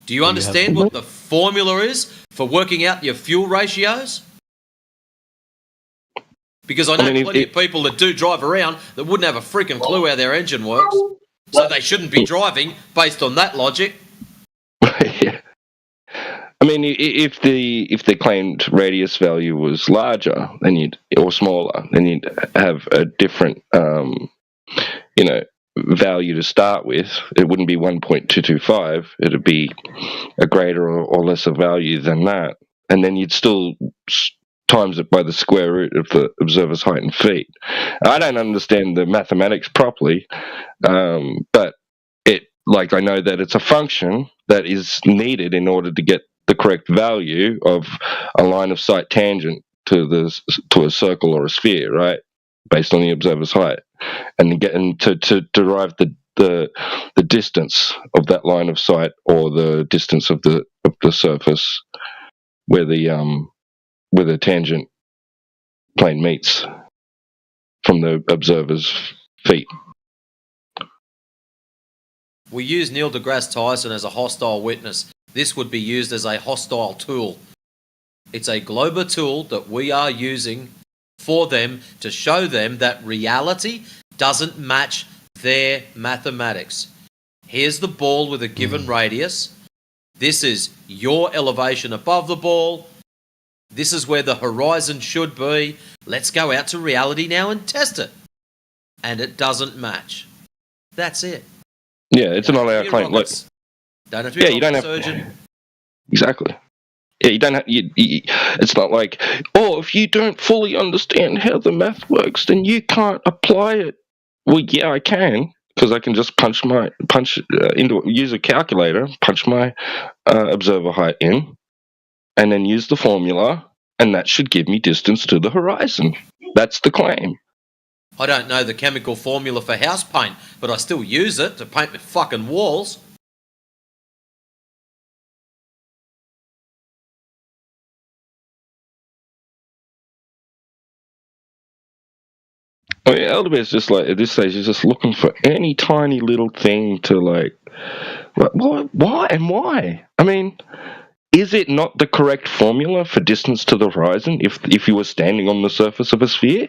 Do you understand what the formula is for working out your fuel ratios? Because I know plenty of people that do drive around that wouldn't have a freaking clue how their engine works. So they shouldn't be driving based on that logic. Yeah. I mean, if the claimed radius value was larger, then or smaller, then you'd have a different, value to start with. It wouldn't be 1.225. It'd be a greater or lesser value than that, and then you'd still times it by the square root of the observer's height in feet. I don't understand the mathematics properly, but I know that it's a function that is needed in order to get the correct value of a line of sight tangent to a circle or a sphere, right? Based on the observer's height, and to derive the distance of that line of sight or the distance of the surface where the tangent plane meets from the observer's feet. We use Neil deGrasse Tyson as a hostile witness. This would be used as a hostile tool. It's a global tool that we are using for them to show them that reality doesn't match their mathematics. Here's the ball with a given radius. This is your elevation above the ball. This is where the horizon should be. Let's go out to reality now and test it. And it doesn't match. That's it. Yeah, it's an all-out claim. Look, don't have to be a surgeon. Exactly. Yeah, you don't have. It's not like, if you don't fully understand how the math works, then you can't apply it. Well, yeah, I can, because I can just use a calculator, punch my observer height in, and then use the formula, and that should give me distance to the horizon. That's the claim. I don't know the chemical formula for house paint, but I still use it to paint my fucking walls. I mean, Elderbear's just like, at this stage, he's just looking for any tiny little thing to why and why? I mean, is it not the correct formula for distance to the horizon if you were standing on the surface of a sphere?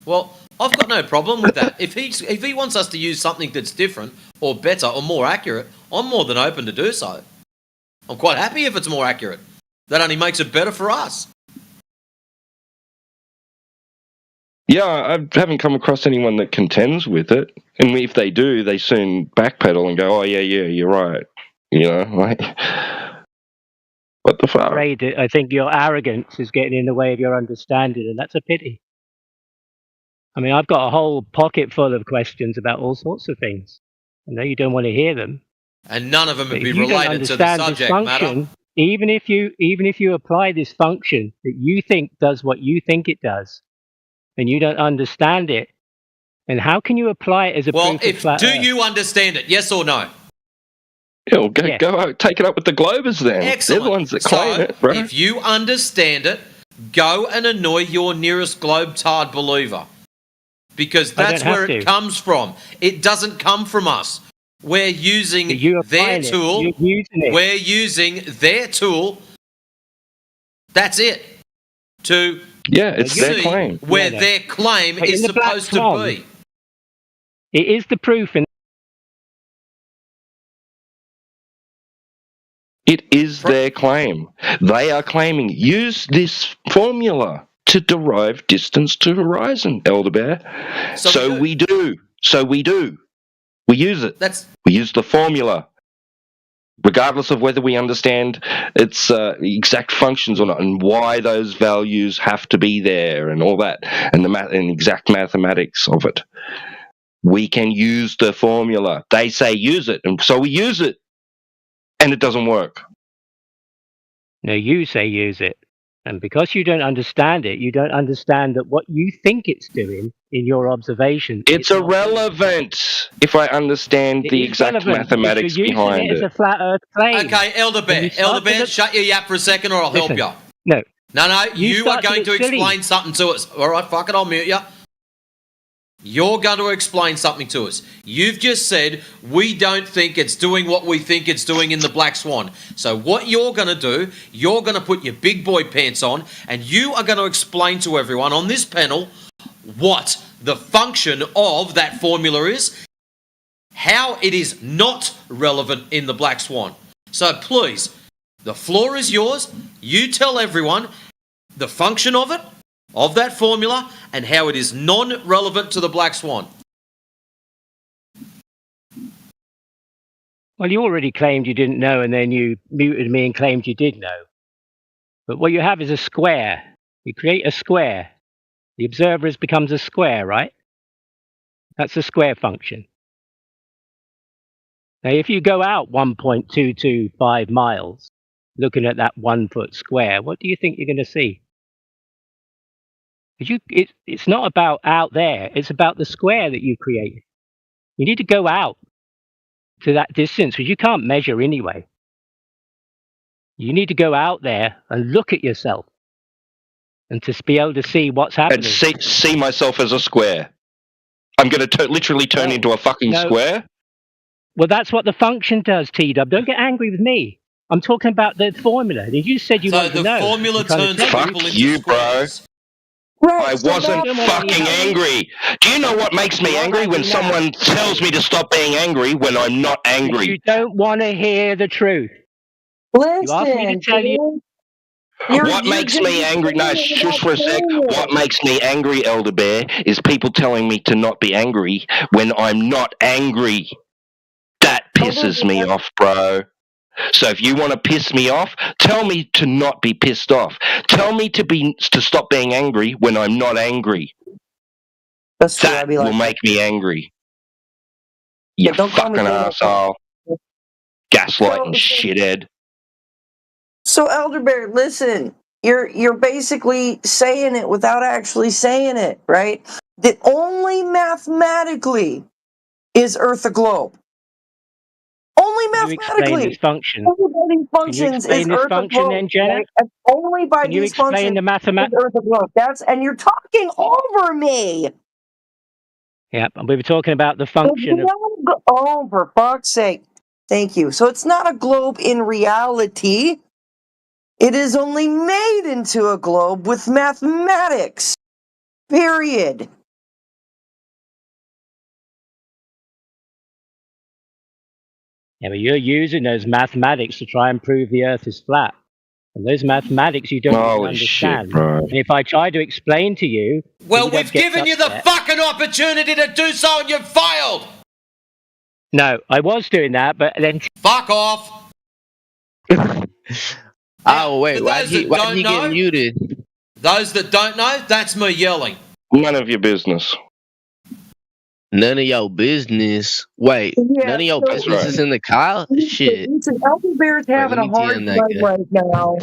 Well, I've got no problem with that. If he wants us to use something that's different or better or more accurate, I'm more than open to do so. I'm quite happy if it's more accurate. That only makes it better for us. Yeah, I haven't come across anyone that contends with it. And if they do, they soon backpedal and go, oh, yeah, you're right. What the fuck? I think your arrogance is getting in the way of your understanding, and that's a pity. I mean, I've got a whole pocket full of questions about all sorts of things. I know you don't want to hear them. And none of them would be related to the subject matter. Even if you apply this function that you think does what you think it does, and you don't understand it, and how can you apply it as a proof of flat Earth? Do you understand it? Yes or no? Yeah, well, go out, take it up with the Globers then. Excellent. They're the ones that claim it, bro. If you understand it, go and annoy your nearest globetard believer. Because that's where it comes from. It doesn't come from us. We're using their tool. We're using their tool. That's it. To it's their claim. Where their claim is supposed to be. It is the proof. It is their claim. They are claiming, use this formula to derive distance to horizon, Elderbear. So we do. We use it. We use the formula, regardless of whether we understand its exact functions or not, and why those values have to be there, and all that, and and exact mathematics of it. We can use the formula. They say use it, and so we use it, and it doesn't work. No, you say use it. And because you don't understand it, you don't understand that what you think it's doing in your observation. It's irrelevant if I understand the exact mathematics behind it. It's a flat Earth claim. Okay, Elderbear, shut your yap for a second or I'll help you. No. No, you are going to explain something to us. All right, fuck it, I'll mute you. You're going to explain something to us. You've just said we don't think it's doing what we think it's doing in the Black Swan. So what you're going to do, you're going to put your big boy pants on and you are going to explain to everyone on this panel what the function of that formula is, how it is not relevant in the Black Swan. So please, the floor is yours. You tell everyone the function of it, of that formula, and how it is non-relevant to the Black Swan. Well, you already claimed you didn't know, and then you muted me and claimed you did know. But what you have is a square. You create a square. The observer becomes a square, right? That's the square function. Now, if you go out 1.225 miles, looking at that 1 foot square, what do you think you're going to see? It's not about out there. It's about the square that you created. You need to go out to that distance, because you can't measure anyway. You need to go out there and look at yourself, and to be able to see what's happening. And see myself as a square. I'm going to literally turn into a fucking square? Well, that's what the function does, T-Dub. Don't get angry with me. I'm talking about the formula. You said you wanted to know. So the formula turns people into you, bro. Right, I wasn't fucking angry. Do you know what makes me angry? When someone tells me to stop being angry when I'm not angry. You don't want to hear the truth. Listen, you asked me to tell you. What makes me angry? No, just for a sec. What makes me angry, Elder Bear, is people telling me to not be angry when I'm not angry. That pisses me off, bro. So if you want to piss me off, tell me to not be pissed off. Tell me to stop being angry when I'm not angry. That will make me angry. You fucking asshole. Gaslighting shithead. So Elder Bear, listen, you're basically saying it without actually saying it, right? That only mathematically is Earth a globe. Only mathematically. Can you explain this function? Everybody functions Can you explain is this Earth function a globe, then, Jenna? right? And only by Can you these explain functions the mathematics? is Earth a globe. And you're talking over me. Yeah, and we were talking about the function of. Oh, for fuck's sake! Thank you. So it's not a globe in reality. It is only made into a globe with mathematics. Period. Yeah, but you're using those mathematics to try and prove the Earth is flat. And those mathematics you don't even understand. Shit, bro. And if I try to explain to you... Well, we've given you the fucking opportunity to do so and you've failed! No, I was doing that, but then... Fuck off! Oh, wait, why'd he get muted? Those that don't know, that's me yelling. None of your business. None of your business. Wait, none of your business is in the Kyle? Shit. Listen, Elder Bear's having a hard time right now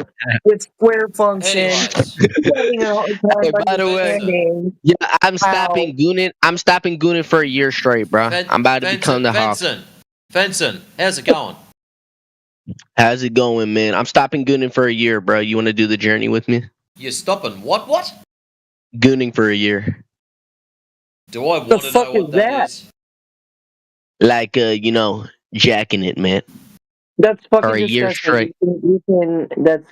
with square function. Hey, by the way, yeah, I'm stopping gooning for a year straight, bro. I'm about to become the Hawk. Fenson, how's it going? How's it going, man? I'm stopping gooning for a year, bro. You want to do the journey with me? You're stopping what? Gooning for a year. Do I want to know what that is? Like, jacking it, man. That's fucking for a year straight. That's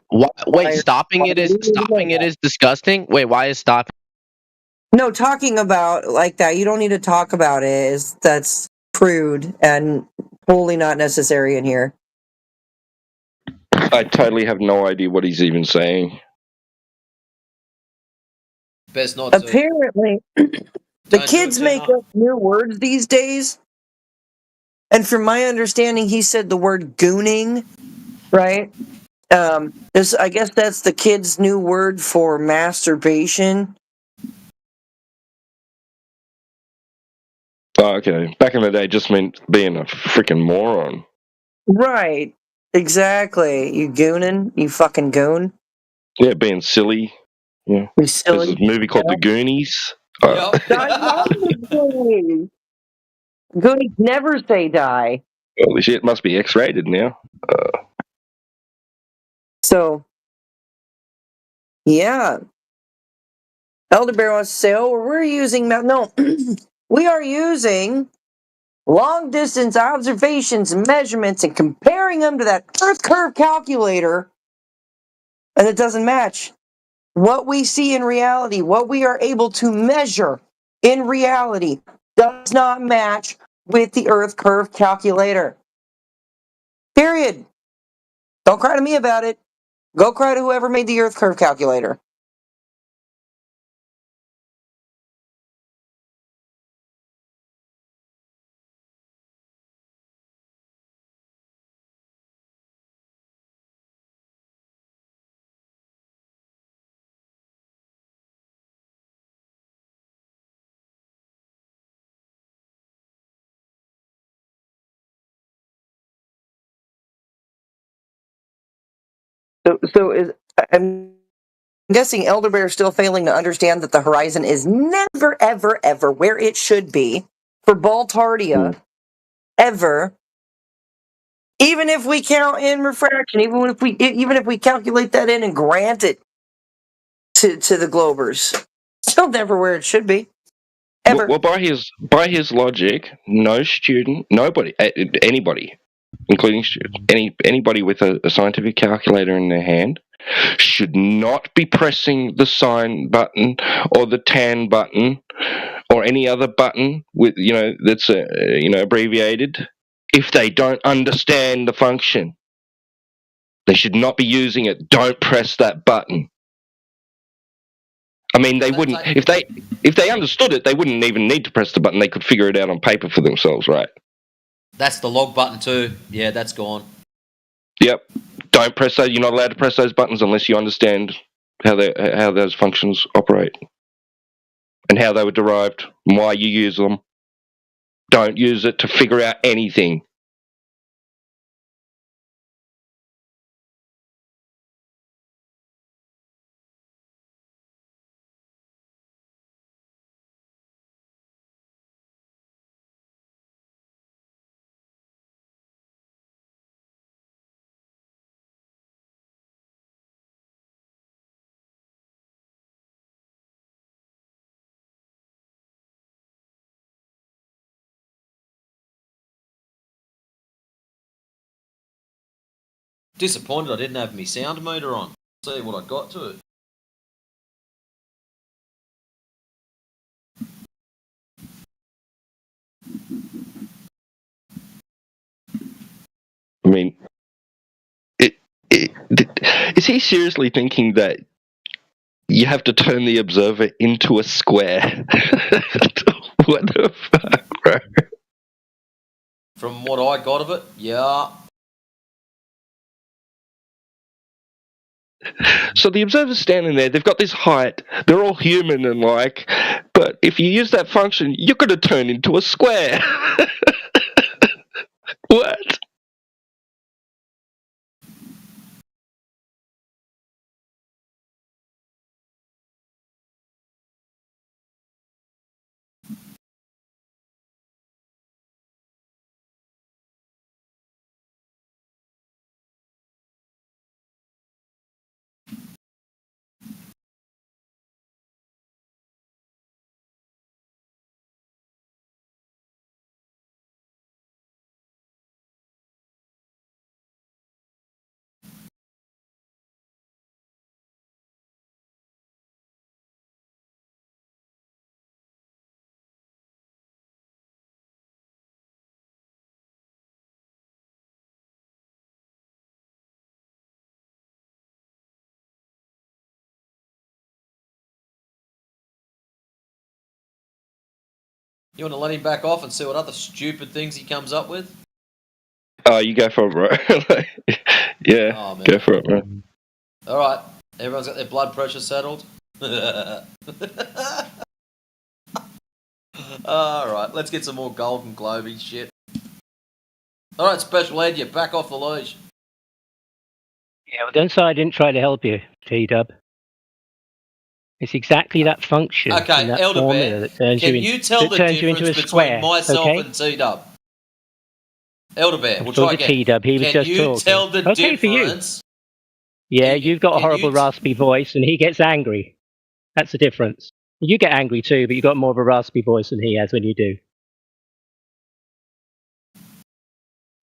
wait, stopping it is disgusting. Wait, why is stopping? No, talking about like that. You don't need to talk about it. That's crude and totally not necessary in here. I totally have no idea what he's even saying. Best not to. Apparently, the kids make up new words these days. And from my understanding, he said the word gooning, right? I guess that's the kids' new word for masturbation. Oh, okay. Back in the day, it just meant being a freaking moron. Right. Exactly. You gooning? You fucking goon? Yeah, being silly. Yeah. There's a movie called The Goonies. Goonies never say die. Holy shit, it must be X-rated now. So, yeah. Elder Bear wants to say, we're using... No, we are using long distance observations and measurements and comparing them to that Earth curve calculator, and it doesn't match. What we see in reality, what we are able to measure in reality, does not match with the Earth curve calculator. Period. Don't cry to me about it. Go cry to whoever made the Earth curve calculator. I'm guessing Elder Bear is still failing to understand that the horizon is never, ever, ever where it should be for Baltardia, ever. Even if we count in refraction, even if we calculate that in and grant it to the Globers, still never where it should be. Ever. Well, by his logic, no student, nobody, anybody, including students, anybody with a scientific calculator in their hand, should not be pressing the sign button or the tan button or any other button with that's abbreviated if they don't understand the function. They should not be using it. Don't press that button. I mean, they wouldn't if they understood it. They wouldn't even need to press the button. They could figure it out on paper for themselves, right? That's the log button too. Yeah, that's gone. Yep. Don't press those. You're not allowed to press those buttons unless you understand how those functions operate and how they were derived and why you use them. Don't use it to figure out anything. Disappointed I didn't have my sound meter on. See what I got to it. I mean, is he seriously thinking that you have to turn the observer into a square? What the fuck, bro? From what I got of it, yeah. So the observer's standing there, they've got this height, they're all human and but if you use that function, you're going to turn into a square. What? You want to let him back off and see what other stupid things he comes up with? Oh, you go for it, bro. Yeah, go for it, bro. All right, everyone's got their blood pressure settled. All right, let's get some more Golden Globey shit. All right, Special Ed, you back off the leash. Yeah, well, don't say I didn't try to help you, T-Dub. It's exactly that function. Okay, that Elder Bear, that turns can you you tell the difference between square, myself okay? and T-Dub? Elder Bear, we'll Talk try to again. T-Dub, he was Can just you talking. tell the Okay, for you. difference? Yeah, you've got a horrible raspy voice and he gets angry. That's the difference. You get angry too, but you got more of a raspy voice than he has when you do.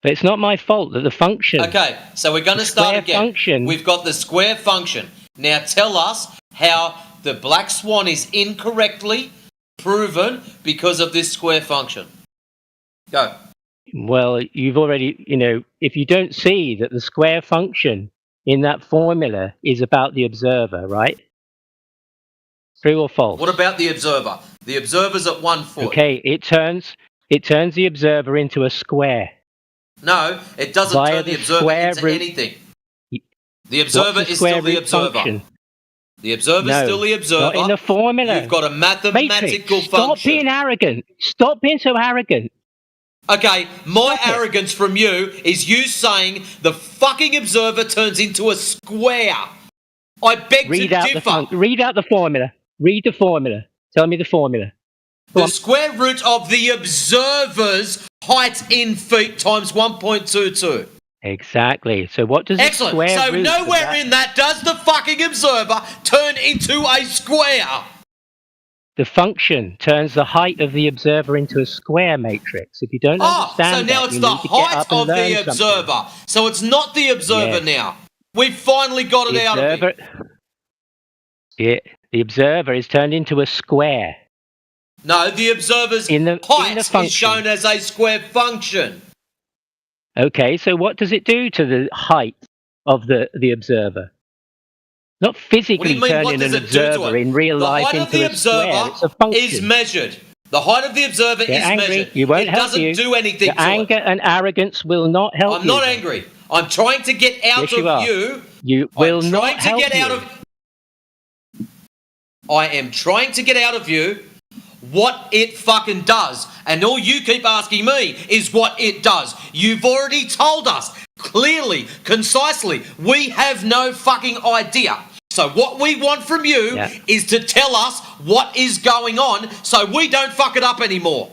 But it's not my fault that the function. Okay, so we're going to start again. Function. We've got the square function. Now tell us how the black swan is incorrectly proven because of this square function. Go. Well, you've already, if you don't see that the square function in that formula is about the observer, right? True or false? What about the observer? The observer's at 1 foot. Okay, it turns the observer into a square. No, it doesn't turn the observer into anything. The observer is still the observer. Function? The observer is still the observer. Not in the formula. You've got a mathematical function. Stop being arrogant. Stop being so arrogant. Okay, my arrogance from you is you saying the fucking observer turns into a square. I beg to differ. Read out the formula. Read the formula. Tell me the formula. The square root of the observer's height in feet times 1.22. Exactly. So what does the square root? So nowhere in that does the fucking observer turn into a square. The function turns the height of the observer into a square matrix. If you don't understand so now that, it's the height of the observer. So it's not the observer now. We've finally got it out of it. The observer is turned into a square. No, the observer's height is shown as a square function. Okay, so what does it do to the height of the observer? Not physically turning an observer in real life into a square. It's a function. Is measured. The height of the observer is measured. It doesn't do anything to anger and arrogance will not help you. I'm not angry. I'm trying to get out of you. You will not help you. I am trying to get out of you what it fucking does. And all you keep asking me is what it does. You've already told us clearly, concisely, we have no fucking idea. So what we want from you is to tell us what is going on so we don't fuck it up anymore.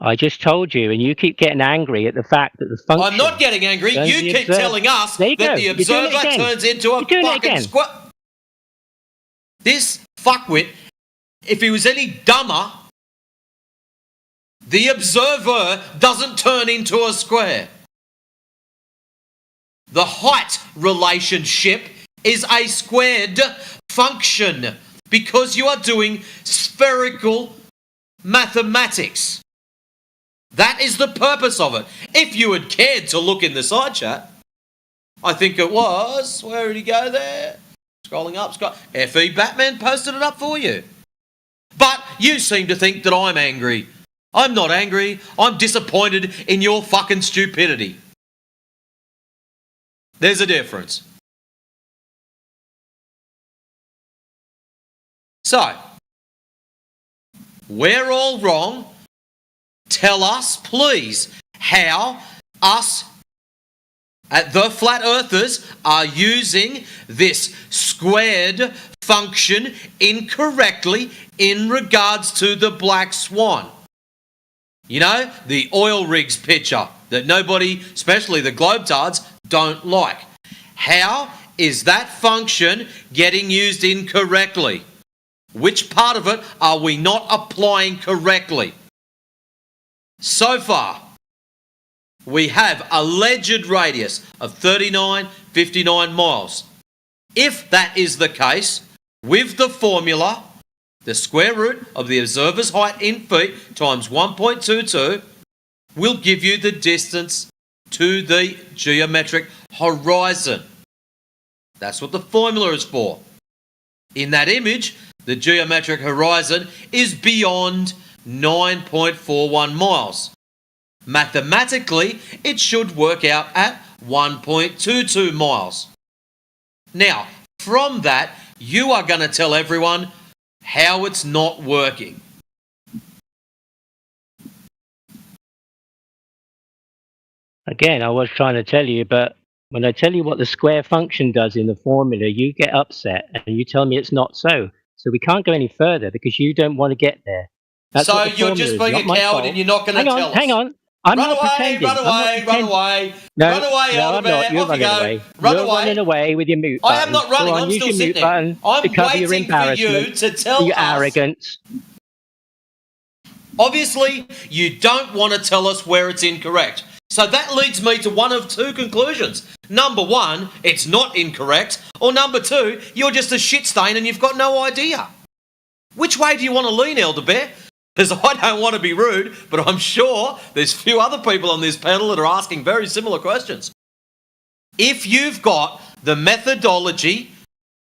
I just told you, and you keep getting angry at the fact that the function... I'm not getting angry. You keep telling us that the observer turns into a fucking square. This fuckwit, if he was any dumber, the observer doesn't turn into a square. The height relationship is a squared function because you are doing spherical mathematics. That is the purpose of it. If you had cared to look in the side chat, I think it was, where did he go there? Scrolling up, FE Batman posted it up for you. But you seem to think that I'm angry. I'm not angry. I'm disappointed in your fucking stupidity. There's a difference. So, we're all wrong. Tell us, please, how us at the Flat Earthers are using this squared function incorrectly in regards to the black swan. You know, the oil rigs picture that nobody, especially the globetards, don't like. How is that function getting used incorrectly? Which part of it are we not applying correctly? So far, we have alleged radius of 59 miles. If that is the case, with the formula, the square root of the observer's height in feet times 1.22 will give you the distance to the geometric horizon. That's what the formula is for. In that image, the geometric horizon is beyond 9.41 miles. Mathematically, it should work out at 1.22 miles. Now, from that, you are going to tell everyone how it's not working. Again, I was trying to tell you, but when I tell you what the square function does in the formula, you get upset and you tell me it's not so. So we can't go any further because you don't want to get there. That's so you're just being a coward and you're not going to tell us. I'm Run not away, pretending. run I'm not away, run pretending. away. No, Run away, no, Elder I'm Bear. not. You're Off you running go. away. Run You're away. running away with your mute I button. am not running. Go on, I'm use still your mute sitting there. button I'm to cover your waiting for you embarrassment, to tell your us. arrogance. Obviously, you don't want to tell us where it's incorrect. So that leads me to one of two conclusions. Number one, it's not incorrect. Or number two, you're just a shit stain and you've got no idea. Which way do you want to lean, Elder Bear? Because I don't want to be rude, but I'm sure there's few other people on this panel that are asking very similar questions. If you've got the methodology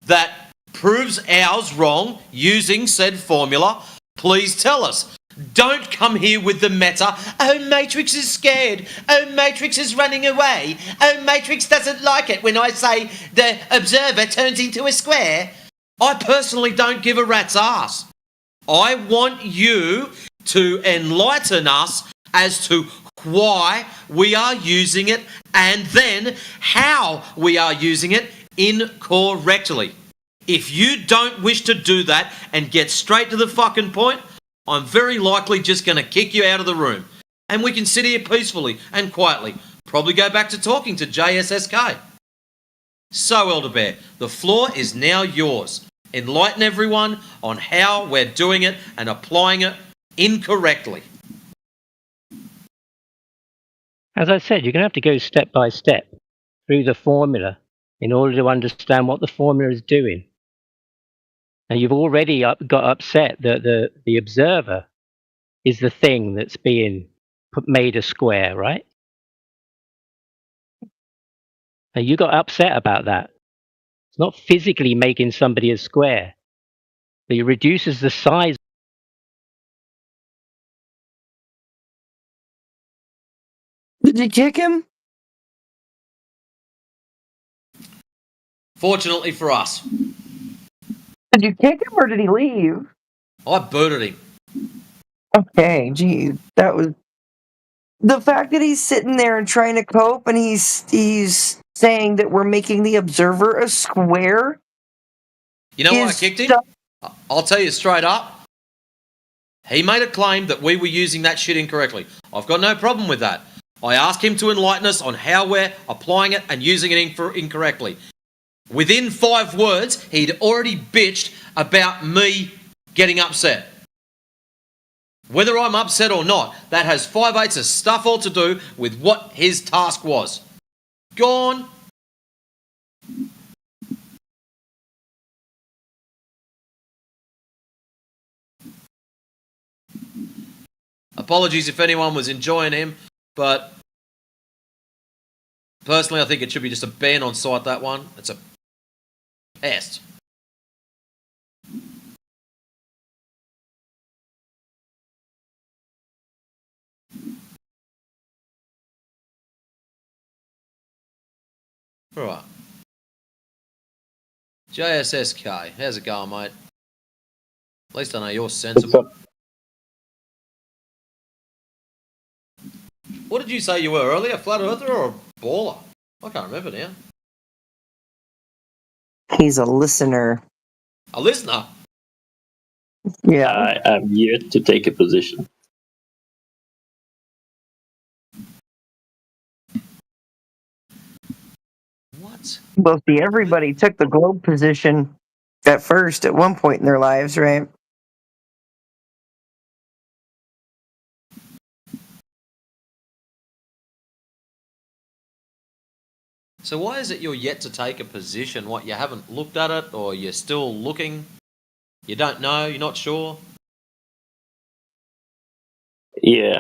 that proves ours wrong using said formula, please tell us. Don't come here with the meta, oh, Matrix is scared, oh, Matrix is running away, oh, Matrix doesn't like it when I say the observer turns into a square. I personally don't give a rat's ass. I want you to enlighten us as to why we are using it and then how we are using it incorrectly. If you don't wish to do that and get straight to the fucking point, I'm very likely just going to kick you out of the room. And we can sit here peacefully and quietly. Probably go back to talking to JSSK. So, Elder Bear, the floor is now yours. Enlighten everyone on how we're doing it and applying it incorrectly. As I said, you're going to have to go step by step through the formula in order to understand what the formula is doing. Now, you've already got upset that the observer is the thing that's being made a square, right? Now, you got upset about that. It's not physically making somebody a square. It reduces the size. Did you kick him? Fortunately for us. Did you kick him or did he leave? I booted him. Okay, geez. That was... The fact that he's sitting there and trying to cope and he's saying that we're making the observer a square. You know why I kicked him? I'll tell you straight up. He made a claim that we were using that shit incorrectly. I've got no problem with that. I asked him to enlighten us on how we're applying it and using it incorrectly. Within 5 words, he'd already bitched about me getting upset. Whether I'm upset or not, that has 5/8 of stuff all to do with what his task was. Gone. Apologies if anyone was enjoying him, but personally I think it should be just a ban on site, that one. It's a pest. Right. JSSK, how's it going, mate? At least I know you're sensible. What did you say you were earlier? A flat earther or a baller? I can't remember now. He's a listener. A listener? Yeah. I am yet to take a position. What? Well, see, everybody took the globe position at first at one point in their lives, right? So why is it you're yet to take a position? What, you haven't looked at it, or you're still looking? You don't know? You're not sure? Yeah,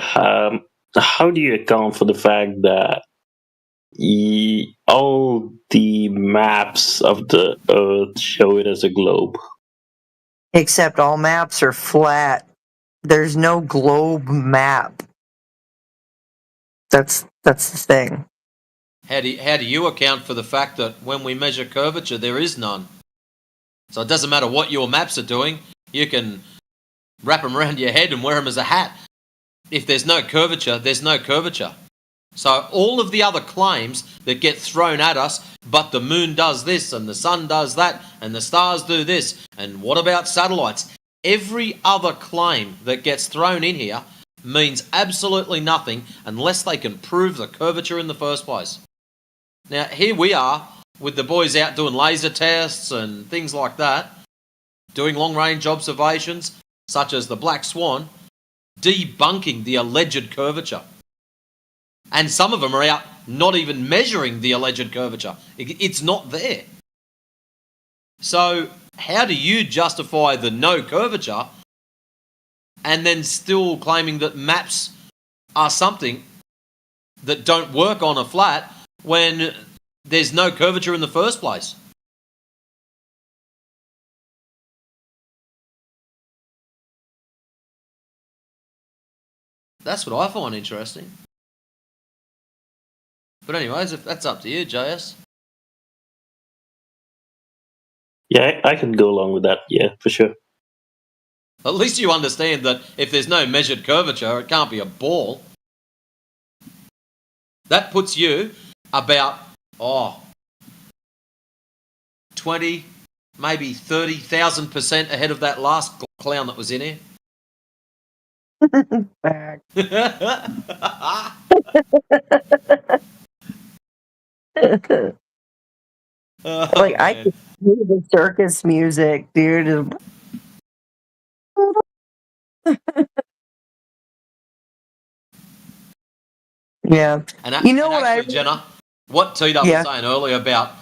how do you account for the fact that all the maps of the Earth show it as a globe? Except all maps are flat. There's no globe map. That's the thing. How do you account for the fact that when we measure curvature, there is none? So it doesn't matter what your maps are doing, you can wrap them around your head and wear them as a hat. If there's no curvature, there's no curvature. So all of the other claims that get thrown at us, but the moon does this and the sun does that and the stars do this, and what about satellites? Every other claim that gets thrown in here, means absolutely nothing unless they can prove the curvature in the first place. Now, here we are with the boys out doing laser tests and things like that, doing long-range observations, such as the Black Swan, debunking the alleged curvature. And some of them are out not even measuring the alleged curvature. It's not there. So how do you justify the no curvature and then still claiming that maps are something that don't work on a flat when there's no curvature in the first place? That's what I find interesting. But anyways, if that's up to you, JS. Yeah, I can go along with that. Yeah, for sure. At least you understand that if there's no measured curvature, it can't be a ball. That puts you about, 20, maybe 30,000% ahead of that last clown that was in here. Back. Like, I could hear the circus music, dude. Yeah. You know what actually, Jenna, what T-Dub was saying earlier about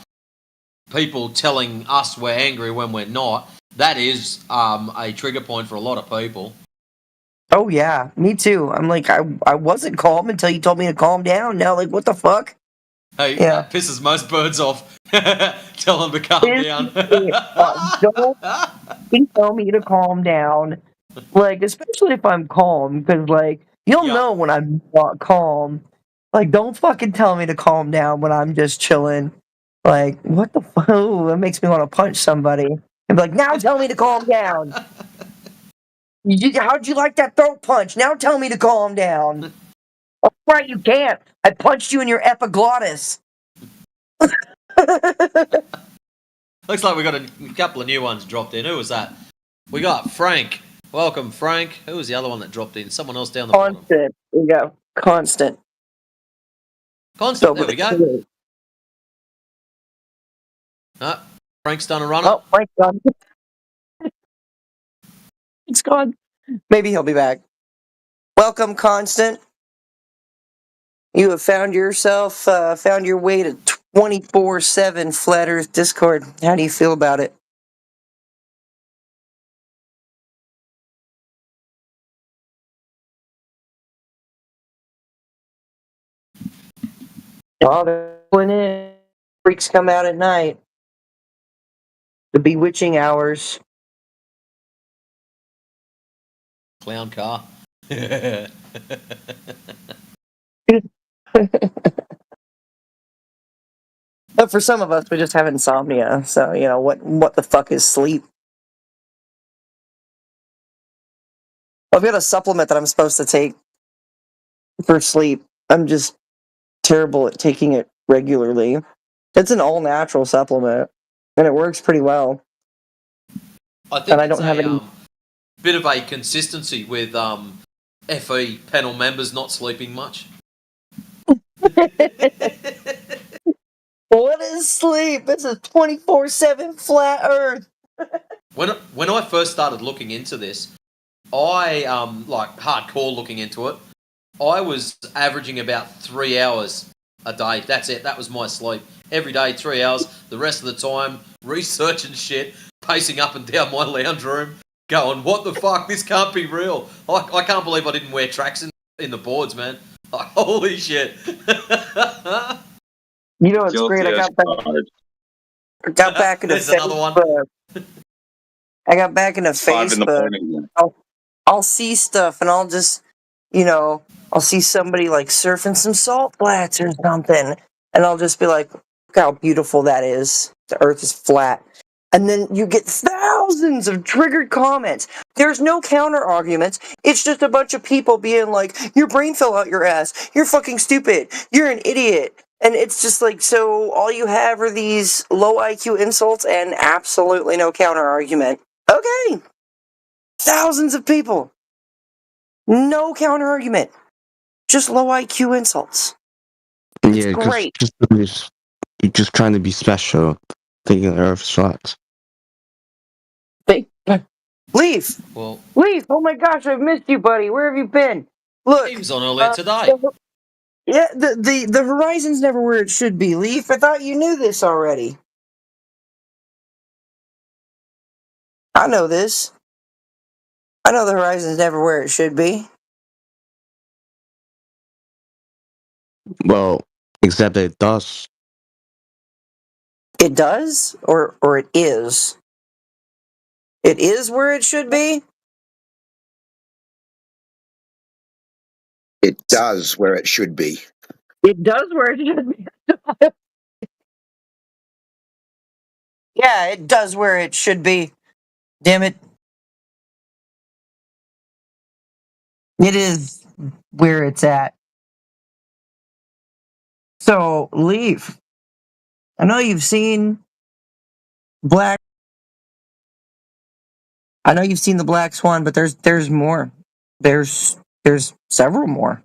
people telling us we're angry when we're not, that is a trigger point for a lot of people. Oh, yeah. Me too. I'm like, I wasn't calm until you told me to calm down. Now, like, what the fuck? Hey, that pisses most birds off. Tell them to calm down. Don't tell me to calm down. Like, especially if I'm calm, because, like, you'll know when I'm not calm. Like, don't fucking tell me to calm down when I'm just chilling. Like, what the fuck? Ooh, that makes me want to punch somebody. And be like, now tell me to calm down. How'd you like that throat punch? Now tell me to calm down. Oh, right, you can't. I punched you in your epiglottis. Looks like we got a couple of new ones dropped in. Who was that? We got Frank. Welcome, Frank. Who was the other one that dropped in? Someone else down the bottom. Constant. We go. Constant. Constant. There we go. Frank's done a runner. Oh, Frank's gone. It's gone. Maybe he'll be back. Welcome, Constant. You have found your way to 24/7 Flat Earth Discord. How do you feel about it? Oh, they're going in. Freaks come out at night. The bewitching hours. Clown car. But for some of us, we just have insomnia. So, you know, what the fuck is sleep? I've got a supplement that I'm supposed to take for sleep. I'm just terrible at taking it regularly. It's an all-natural supplement, and it works pretty well. I think I don't have any bit of a consistency with FE panel members not sleeping much. What is sleep? This is 24/7 Flat Earth. When I first started looking into this, I like hardcore looking into it. I was averaging about 3 hours a day. That's it. That was my sleep. Every day, 3 hours. The rest of the time, researching shit, pacing up and down my lounge room, going, what the fuck? This can't be real. I can't believe I didn't wear tracks in the boards, man. Like, holy shit. You know, it's great. I got back into Facebook. I got back into Facebook. I'll see stuff, and I'll just, you know, I'll see somebody like surfing some salt flats or something, and I'll just be like, look how beautiful that is. The Earth is flat. And then you get thousands of triggered comments. There's no counter arguments. It's just a bunch of people being like, your brain fell out your ass. You're fucking stupid. You're an idiot. And it's just like, so all you have are these low IQ insults and absolutely no counter argument. Okay. Thousands of people. No counter argument. Just low IQ insults. It's Yeah, great. you're just trying to be special, taking Earth shots. Leaf. Well, Leaf. Oh my gosh, I've missed you, buddy. Where have you been? Look. he was on earlier today. Yeah, the horizon's never where it should be, Leaf. I thought you knew this already. I know this. I know the horizon's never where it should be. Well, except that it does. It does, or it is. It is where it should be. It does where it should be. It does where it should be. Yeah, it does where it should be. Damn it. It is where it's at. So, Leaf. I know you've seen Black. I know you've seen the Black Swan, but there's more. There's several more.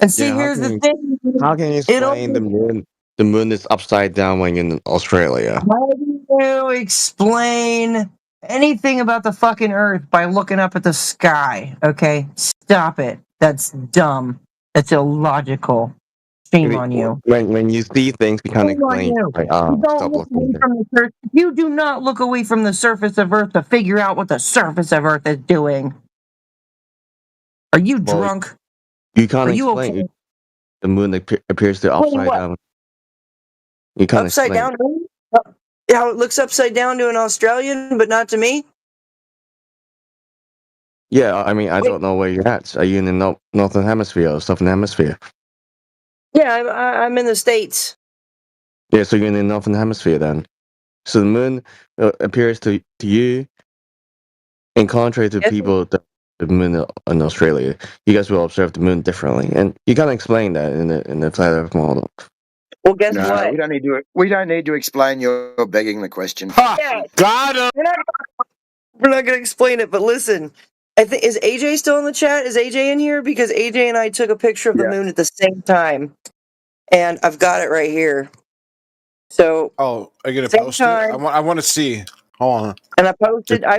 And see, Yeah, here's the thing. how can you explain the moon? The moon is upside down when in Australia. How do you explain anything about the fucking Earth by looking up at the sky? Okay, stop it. That's dumb. That's illogical. Shame on you. When you see things, you can't Shame on explain. you. Like, You don't stop look looking. away from the surface. You do not look away from the surface of Earth to figure out what the surface of Earth is doing. Are you drunk? You can't Are you explain. okay? The moon appears to Explain upside what? down. You can't Upside explain. down? How it looks upside down to an Australian, but not to me? Yeah, I mean, I don't know where you're at. Are you in the northern hemisphere or southern hemisphere? Yeah, I'm in the States. Yeah, so you're in the northern hemisphere then. So the moon appears to you, in contrary to people that the moon in Australia. You guys will observe the moon differently, and you can't explain that in the flat Earth model. Well, guess No, what? we don't need to explain. You're begging the question. Yeah, got him. We're not gonna explain it, but listen. I think is AJ still in the chat? Is AJ in here? Because AJ and I took a picture of the moon at the same time, and I've got it right here. So Oh, are you gonna same post it? time. I want to see. Hold on. And I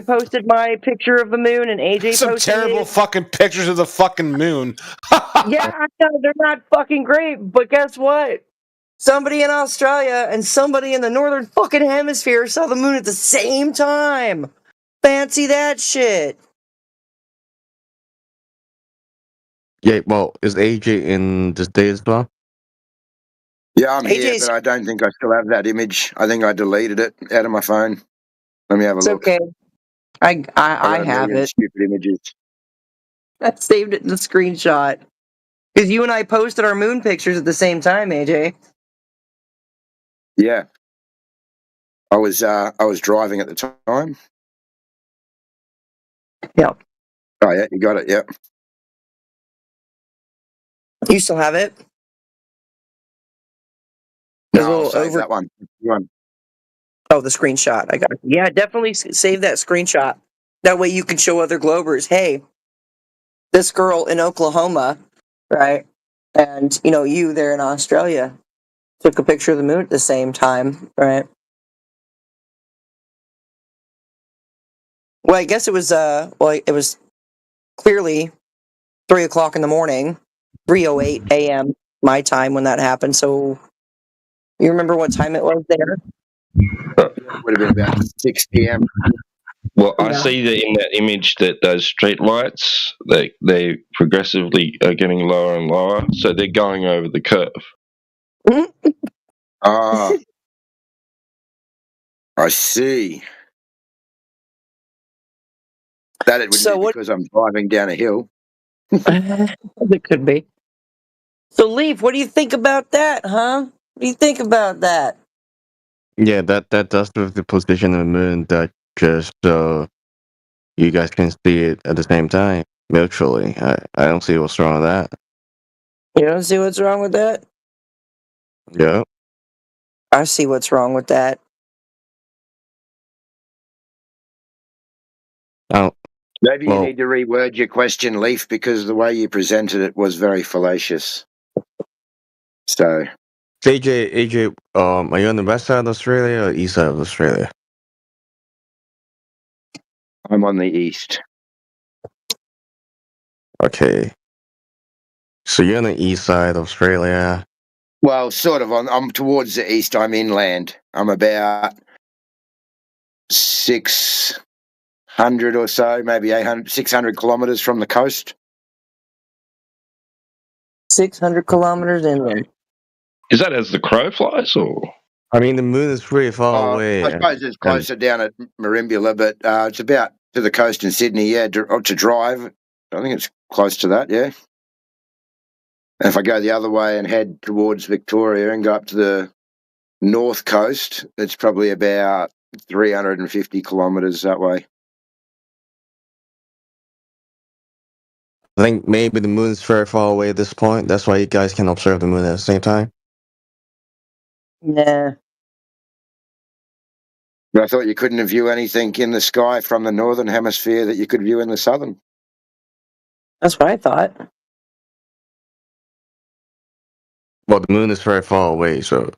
posted my picture of the moon, and AJ Some posted terrible his. fucking pictures of the fucking moon. Yeah, I know they're not fucking great, but guess what? Somebody in Australia and somebody in the northern fucking hemisphere saw the moon at the same time. Fancy that shit. Yeah, well, is AJ in this day as well? Yeah, I'm here, AJ's but I don't think I still have that image. I think I deleted it out of my phone. Let me have a It's look. okay. I I've got a have million it. stupid images. I saved it in the screenshot. Because you and I posted our moon pictures at the same time, AJ. Yeah, I was driving at the time. Yep. Oh yeah, you got it. Yep. You still have it? No, I'll save that one. Oh, the screenshot. I got it. Yeah, definitely save that screenshot. That way you can show other Globers, hey, this girl in Oklahoma, right? And, you there in Australia took a picture of the moon at the same time, right? Well, I guess it was, it was clearly 3 o'clock in the morning, 3:08 a.m. my time when that happened. So you remember what time it was there? Would have been about 6 p.m. Well, I see that in that image that those street lights, they progressively are getting lower and lower, so they're going over the curve. Ah, I see. That it would be because I'm driving down a hill. It could be. So, Leaf, what do you think about that, huh? What do you think about that? Yeah, that does with the position of the moon. That just so you guys can see it at the same time mutually. I don't see what's wrong with that. You don't see what's wrong with that? Yeah. I see what's wrong with that. Oh, Maybe you need to reword your question, Leaf, because the way you presented it was very fallacious. So, AJ, are you on the west side of Australia or east side of Australia? I'm on the east. Okay. So you're on the east side of Australia. Well, sort of. I'm towards the east. I'm inland. I'm about 600 or so, maybe 600 kilometres from the coast. 600 kilometres inland. Is that as the crow flies, or? I mean, the moon is pretty far away. I suppose it's closer down at Merimbula, but it's about to the coast in Sydney, yeah, to drive. I think it's close to that, yeah. And if I go the other way and head towards Victoria and go up to the north coast, it's probably about 350 kilometres that way. I think maybe the moon's very far away at this point. That's why you guys can observe the moon at the same time. Nah. But I thought you couldn't view anything in the sky from the northern hemisphere that you could view in the southern. That's what I thought. Well, the moon is very far away, so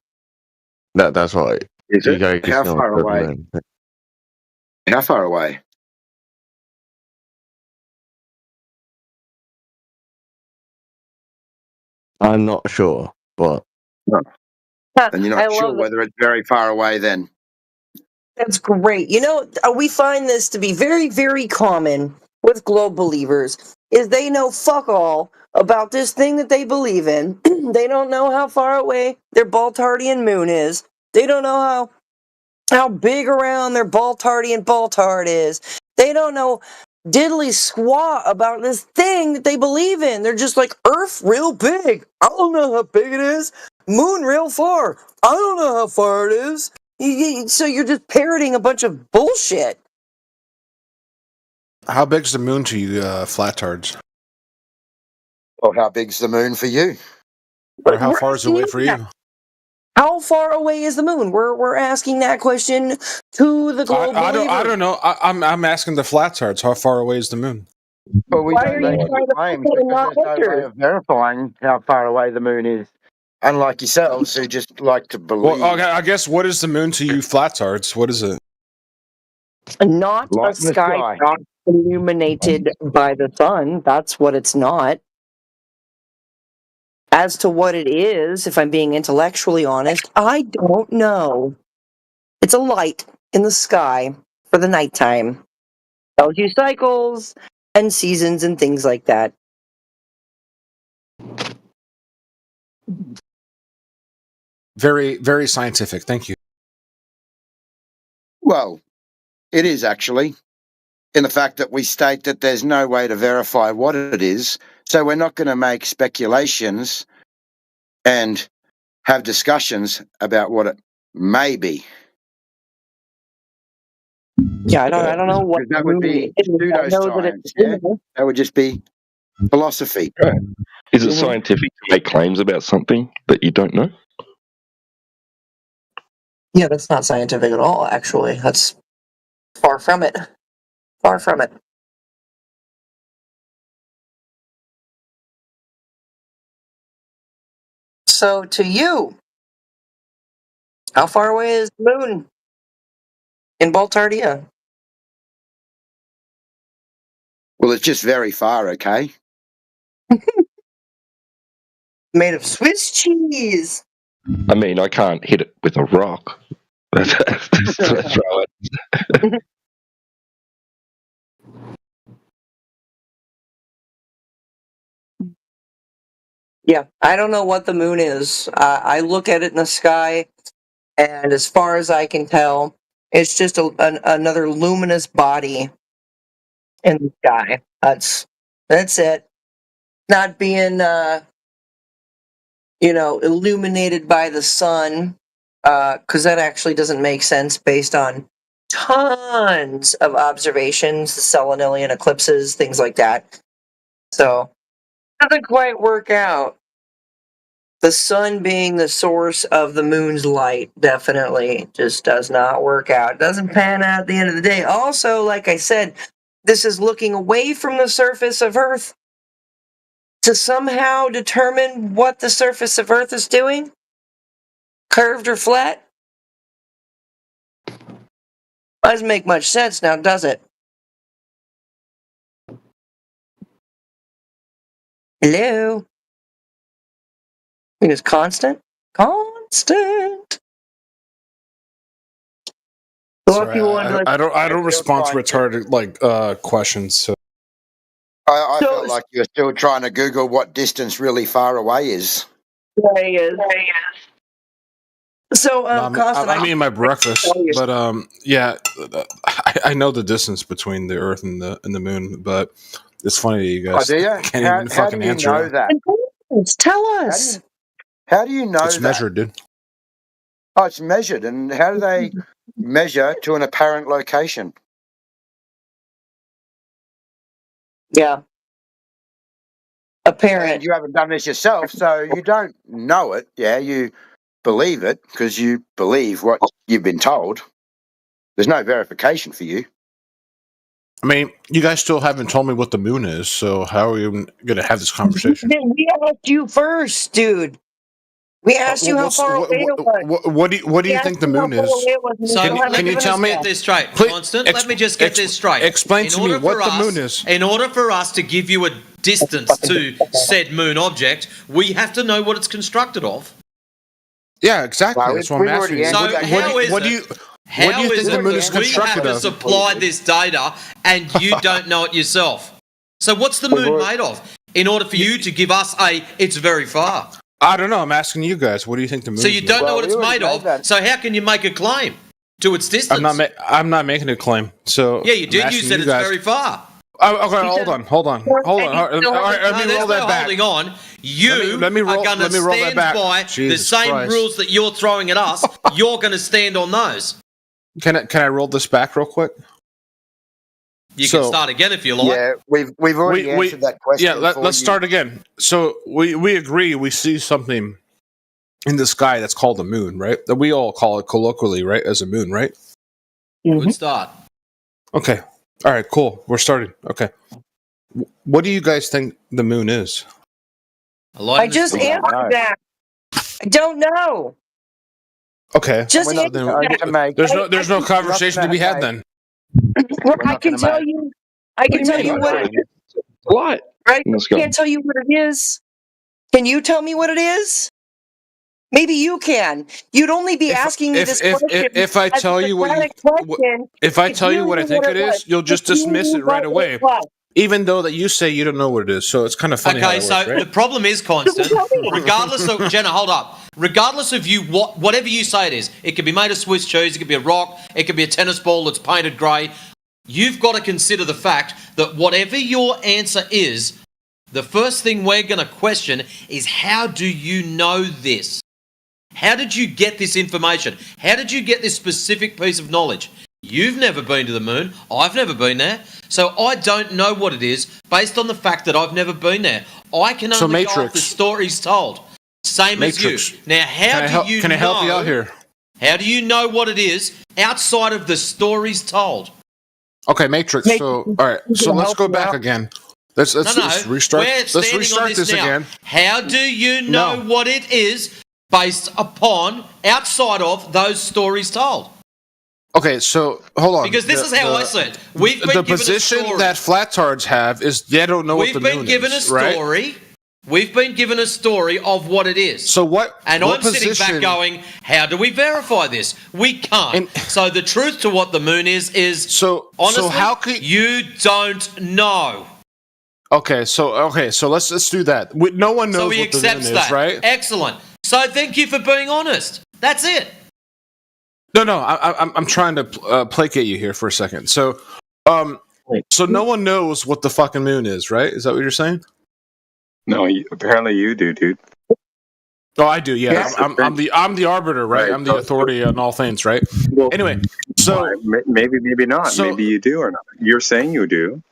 that's why. Is you it? guys How can far observe the away? moon. How far away? I'm not sure, but And you're not sure whether it's very far away then. That's great. You know, we find this to be very, very common with globe believers, is they know fuck all about this thing that they believe in. They don't know how far away their Baltardian moon is. They don't know how big around their Baltardian Baltard is. They don't know diddly squat about this thing that they believe in. They're just like, Earth real big. I don't know how big it is. Moon real far. I don't know how far it is. So you're just parroting a bunch of bullshit. How big's the moon to you, flatards? Or how big's the moon for you? Or how far is it away for you? How far away is the moon? We're asking that question to the globe believer. I don't know. I'm asking the flatards. How far away is the moon? Well, we don't make any claims because there's no way of verifying how far away the moon is. Unlike yourselves, who just like to believe. Well, okay, I guess what is the moon to you, flatards? What is it? Not a sky not illuminated by the sun. That's what it's not. As to what it is, if I'm being intellectually honest, I don't know. It's a light in the sky for the nighttime. Tells you cycles and seasons and things like that. Very, very scientific. Thank you. Well, it is actually, in the fact that we state that there's no way to verify what it is, so we're not going to make speculations and have discussions about what it may be. Yeah, I don't know what that would be pseudoscience. Yeah? That would just be philosophy. Right. Is it scientific to make claims about something that you don't know? Yeah, that's not scientific at all, actually. That's far from it. Far from it. So, to you, how far away is the moon in Baltardia? Well, it's just very far, okay? Made of Swiss cheese. I mean, I can't hit it with a rock. Throw it. Yeah, I don't know what the moon is. I look at it in the sky, and as far as I can tell, it's just another luminous body in the sky. That's it. Not being, illuminated by the sun, because that actually doesn't make sense based on tons of observations, the Selenilian eclipses, things like that. So, doesn't quite work out. The sun being the source of the moon's light definitely just does not work out. It doesn't pan out at the end of the day. Also, like I said, This is looking away from the surface of Earth to somehow determine what the surface of Earth is doing? Curved or flat? Doesn't make much sense now, does it? Hello? I think it's constant? Constant! Sorry, I don't respond to retarded questions. So. I felt like you're still trying to Google what distance really far away is. There he is. So, Constant, I'm eating my breakfast, but yeah, I know the distance between the Earth and the Moon, but it's funny that you guys can't even fucking answer. How do you know that? Tell us. How do you know it's that? Measured, dude. Oh, it's measured, and how do they measure to an apparent location? Yeah. Apparent. And you haven't done this yourself, so you don't know it. Yeah, you believe it because you believe what you've been told. There's no verification for you. I mean, you guys still haven't told me what the moon is, so how are we going to have this conversation? We asked you first, dude. We asked you how far away it was. What do you think the moon is? So can you tell me get this straight, Constant? Let me just get this straight. Explain to me what the moon is. In order for us to give you a distance to said moon object, we have to know what it's constructed of. Yeah, exactly. That's what I'm asking you. So what do you think the moon is constructed of? We have to supply this data, and you don't know it yourself. So what's the moon made of? In order for you to give us it's very far. I don't know. I'm asking you guys. What do you think the moon is? So you don't know what it's made of. So how can you make a claim to its distance? I'm not making a claim. So yeah, you did. You said it's very far. Okay, hold on. All right, let me roll that back. Holding on. You are going to stand by the same rules that you're throwing at us. You're going to stand on those. Can I roll this back real quick? You can start again if you like. Yeah, we've already answered that question. Yeah, let's start again. So we agree we see something in the sky that's called a moon, right? That we all call it colloquially, right, as a moon, right? Good start. Okay. All right, cool. We're starting. Okay. What do you guys think the moon is? I just answered that. I don't know. Okay. Just there's no conversation to be had then. Well, I can tell you what it is. What? Right? I can't tell you what it is. Can you tell me what it is? Maybe you can. You'd only be asking me this question. If I tell you what I think it is, you'll just dismiss it right away. Even though that you say you don't know what it is, so it's kind of funny. Okay, so the problem is, Constant. Regardless of Jenna, hold up. Regardless of you, whatever you say it is, it could be made of Swiss cheese, it could be a rock, it could be a tennis ball that's painted grey. You've got to consider the fact that whatever your answer is, the first thing we're going to question is how do you know this? How did you get this information? How did you get this specific piece of knowledge? You've never been to the moon. I've never been there. So I don't know what it is based on the fact that I've never been there. I can only go off the stories told. Same as you. Now, can I help you out here? How do you know what it is outside of the stories told? Okay, Matrix. So, all right. So let's go back again. Let's restart. Let's restart this again. How do you know what it is based upon outside of those stories told? Okay, so hold on. Because this is how I see it. We've been the position that flatards have is they don't know what the moon is. We've been given a story. Right? We've been given a story of what it is. So what? And I'm sitting back going, how do we verify this? We can't. So the truth to what the moon is honestly, how could you don't know. Okay, so let's do that. No one knows what the moon is, right? Excellent. So thank you for being honest. That's it. No, I'm trying to placate you here for a second. So no one knows what the fucking moon is, right? Is that what you're saying? No, apparently you do, dude. Oh, I do. Yeah, I'm the arbiter, right? I'm the authority on all things, right? Well, anyway, so maybe not. So, maybe you do or not. You're saying you do.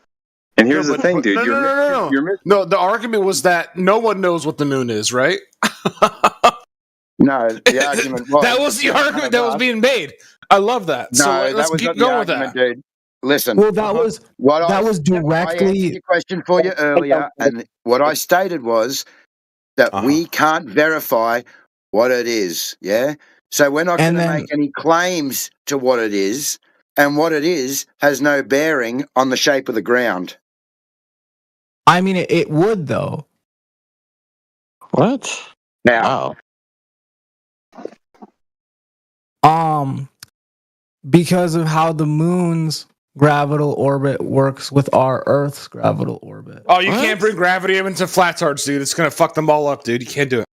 And here's the thing, dude. No, the argument was that no one knows what the moon is, right? No, the argument was that was the argument that was being made. I love that. No, so let's keep going with that. Dude. listen. Well, that was I answered directly. your question for you earlier, and what I stated was that we can't verify what it is. Yeah, so we're not going to make any claims to what it is, and what it is has no bearing on the shape of the ground. I mean, it would though. What? Now, Because of how the moon's gravital orbit works with our Earth's gravital orbit. Oh, you can't bring gravity into flatards, dude. It's gonna fuck them all up, dude. You can't do it.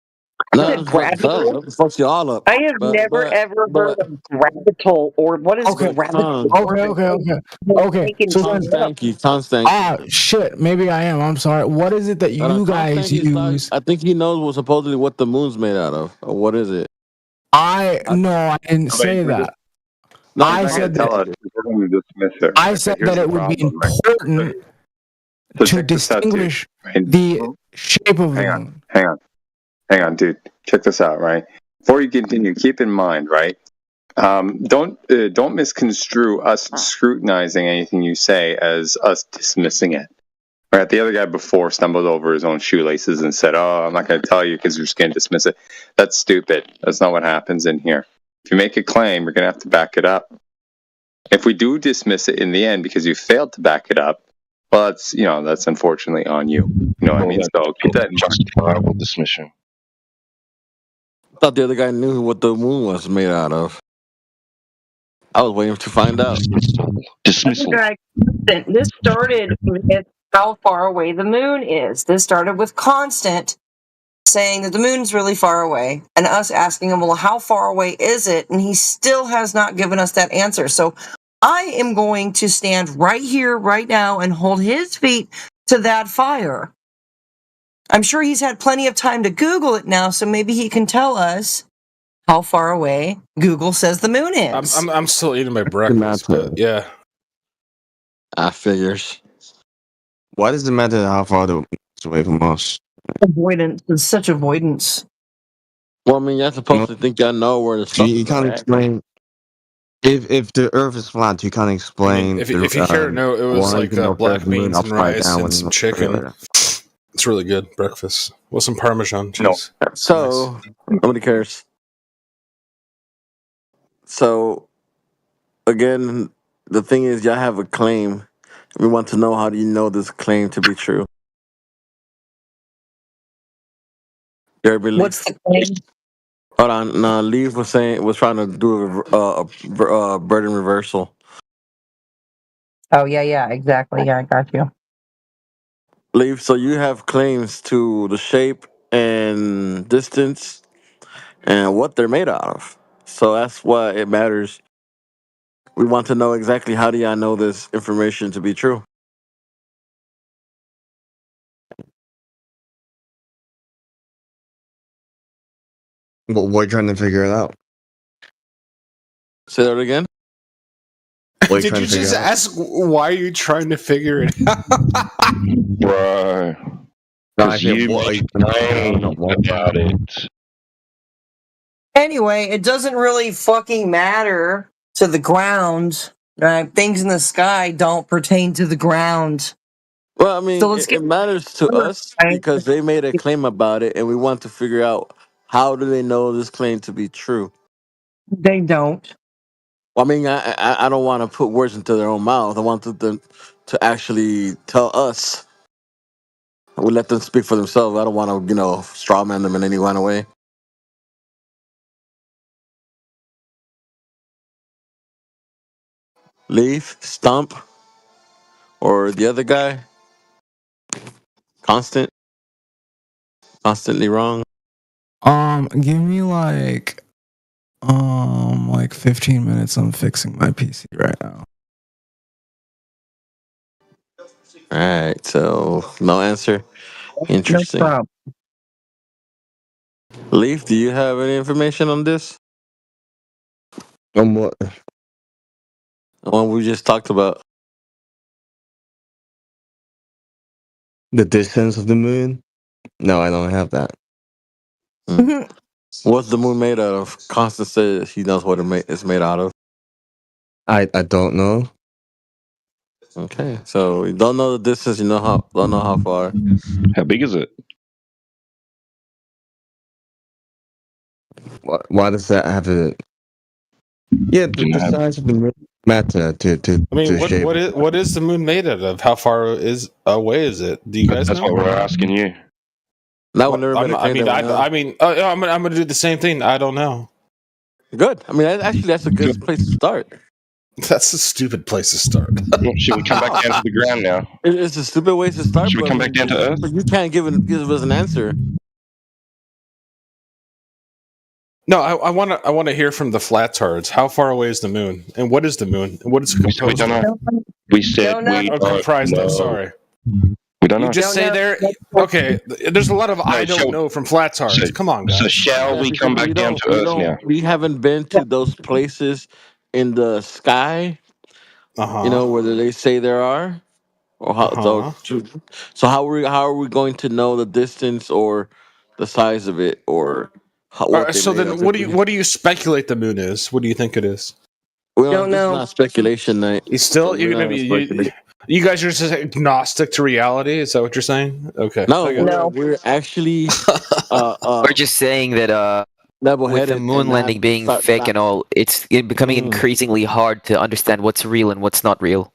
No, it fucks you all up. I have never ever heard of gravital or what is gravital? Okay. So then, Constanky. shit. Maybe I am. I'm sorry. What is it that you guys use? I think he knows supposedly what the moon's made out of. Or what is it? I didn't say that. I said that. I said that it would be important to distinguish the shape of the moon. Hang on, dude. Check this out, right? Before you continue, keep in mind, right? Don't misconstrue us scrutinizing anything you say as us dismissing it. Right? The other guy before stumbled over his own shoelaces and said, "Oh, I'm not going to tell you because you're just going to dismiss it." That's stupid. That's not what happens in here. If you make a claim, you're going to have to back it up. If we do dismiss it in the end because you failed to back it up, well, that's unfortunately on you. You know what I mean? So keep that in mind. Justifiable dismission. I thought the other guy knew what the moon was made out of. I was waiting to find out. Dismissal. This started with how far away the moon is. This started with Constant saying that the moon's really far away, and us asking him, well, how far away is it? And he still has not given us that answer. So I am going to stand right here, right now, and hold his feet to that fire. I'm sure he's had plenty of time to Google it now, so maybe he can tell us how far away Google says the moon is. I'm still eating my breakfast, but yeah. I figures. Why does it matter how far the moon's away from us? Avoidance. It's such avoidance. Well, I mean, you're supposed to think y'all know where the stuff You can't explain. If the Earth is flat, you can't explain. If you care to know, it was like black beans and rice and some chicken. It's really good breakfast with some Parmesan cheese. So nobody cares. So again, the thing is, y'all have a claim. We want to know, how do you know this claim to be true? Your belief. What's the claim? Hold on. No, Leaf was trying to do a burden reversal. Oh, yeah, exactly. Yeah, I got you. Leaf, so you have claims to the shape and distance and what they're made out of. So that's why it matters. We want to know exactly, how do y'all know this information to be true? But we're trying to figure it out. Say that again? Did you just ask why are you trying to figure it out? Bro. Because you complained about it. Anyway, it doesn't really fucking matter to the ground. Things in the sky don't pertain to the ground. Well, I mean, so it matters to us because they made a claim about it, and we want to figure out, how do they know this claim to be true? They don't. Well, I mean, I don't want to put words into their own mouth. I want them to actually tell us. We let them speak for themselves. I don't want to, strawman them in any kind of way. Leaf, Stump, or the other guy, constantly wrong. Give me like 15 minutes. I'm fixing my PC right now. All right, so no answer. Interesting. No problem. Leaf, do you have any information on this? On what? The one we just talked about. The distance of the moon? No, I don't have that. What's the moon made out of? Constance says he knows what it's made out of. I don't know. Okay, so you don't know the distance. You don't know how far. How big is it? Why does that have to? Yeah, the size of the moon matter to I mean, shape. what is the moon made out of? How far away is it? Do you guys That's know? what we're asking you. That one never I mean, I'm gonna do the same thing. I don't know. Good. I mean, actually, that's a good place to start. That's a stupid place to start. Should we come back down to the ground now? It's a stupid way to start. Should we come back down to Earth? But you can't give us an answer. No, I want to hear from the flatards. How far away is the moon, and what is the moon, and what is it composed of? We said we don't comprised know. of. Sorry, we don't know. You just say there. Okay, there's a lot of I don't know from flatards. So, Come on, guys. So shall we come back down to Earth now? We haven't been to those places in the sky. You know, whether they say there are, or how. So how are we going to know the distance or the size of it, or All right, so then, what do you speculate the moon is? What do you think it is? Well, don't know. It's not speculation night. You're gonna be. You guys are just agnostic to reality. Is that what you're saying? Okay. No, we're actually. We're just saying that with the moon landing being fake and all, it's becoming increasingly hard to understand what's real and what's not real.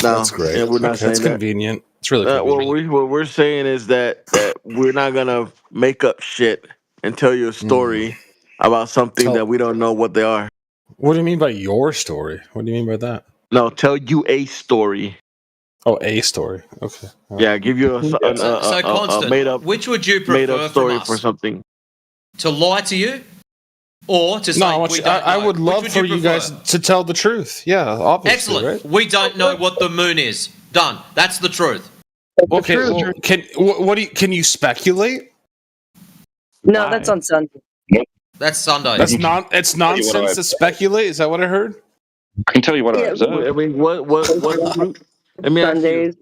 No, that's great. Yeah, we're not saying that's that. convenient. It's really convenient. What we're saying is that we're not gonna make up shit and tell you a story about something that we don't know what they are. What do you mean by your story? What do you mean by that? No, tell you a story. Oh, a story. Okay. Yeah, give you a Constant, made up. Which would you made prefer up story from us? for something? To lie to you, or to say I would love for you guys to tell the truth. Yeah, obviously. Excellent. Right? We don't know what the moon is. Done. That's the truth. Okay. Well, can you speculate? No, that's on Sunday. That's Sunday. It's nonsense to speculate. Is that what I heard? I can tell you what I observed. I mean, what fruit? Let me ask you.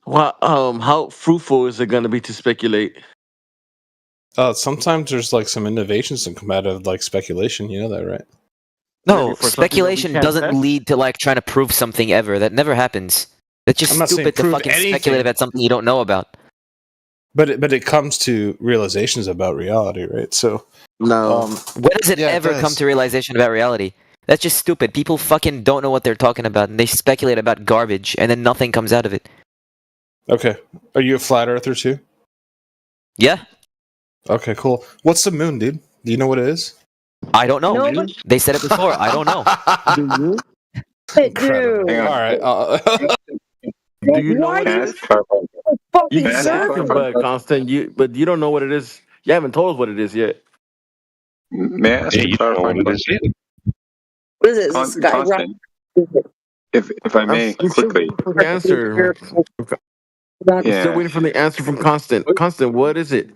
How fruitful is it going to be to speculate? Sometimes there's like some innovations that come out of like speculation. You know that, right? No, speculation doesn't lead to like trying to prove something ever. That never happens. That's just stupid to fucking speculate about something you don't know about. But it comes to realizations about reality, right? So no. When does it ever come to realization about reality? That's just stupid. People fucking don't know what they're talking about, and they speculate about garbage, and then nothing comes out of it. Okay. Are you a flat earther too? Yeah. Okay, cool. What's the moon, dude? Do you know what it is? I don't know. They said it before. I don't know. Incredible. All right. Do you know what it is? You can ask him, but Constant, but you don't know what it is. You haven't told us what it is yet. May I ask a clarifying question? What is it? Is it Constant, if I may, quickly. Answer. I'm still waiting for the answer from Constant. Constant, what is it?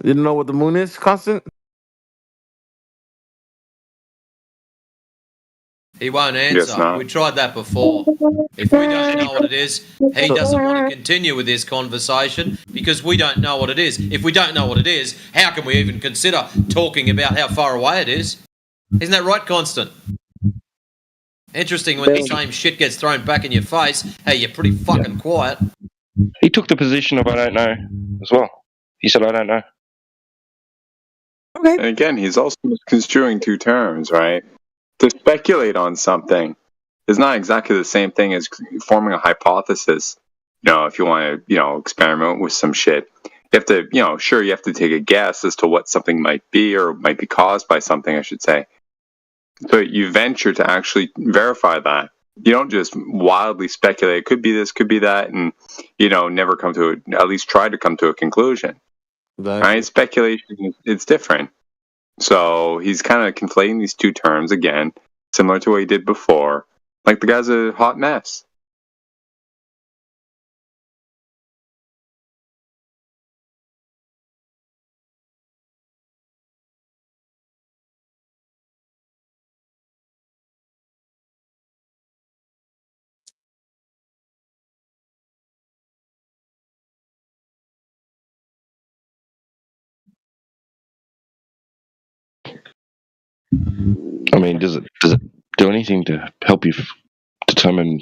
You don't know what the moon is, Constant? He won't answer. We tried that before. If we don't know what it is, he doesn't want to continue with this conversation because we don't know what it is. If we don't know what it is, how can we even consider talking about how far away it is? Isn't that right, Constant? Interesting when the same shit gets thrown back in your face. Hey, you're pretty fucking quiet. He took the position of I don't know as well. He said I don't know. Okay. And again, he's also misconstruing two terms, right? To speculate on something is not exactly the same thing as forming a hypothesis. You know, if you want to, experiment with some shit, you have to, sure, you have to take a guess as to what something might be or might be caused by something, I should say. But you venture to actually verify that. You don't just wildly speculate. It could be this, could be that, and, never come to at least try to come to a conclusion. Exactly. Right? Speculation, it's different. So he's kind of conflating these two terms again, similar to what he did before. Like the guy's a hot mess. I mean, does do anything to help you determine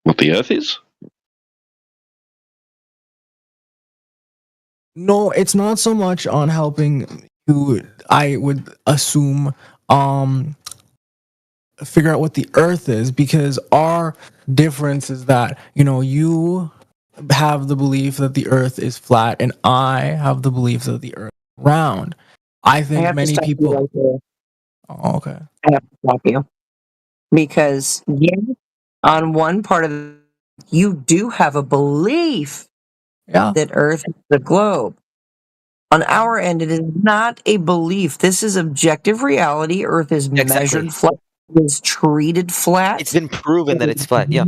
what the Earth is? No, it's not so much on helping you. I would assume figure out what the Earth is, because our difference is that you have the belief that the Earth is flat, and I have the belief that the Earth is round. I think many people. Right there. Oh, okay. I have to stop you because on one part of you do have a belief that Earth is the globe. On our end, it is not a belief. This is objective reality. Earth is measured flat. It is treated flat. It's been proven that it's flat. Yeah.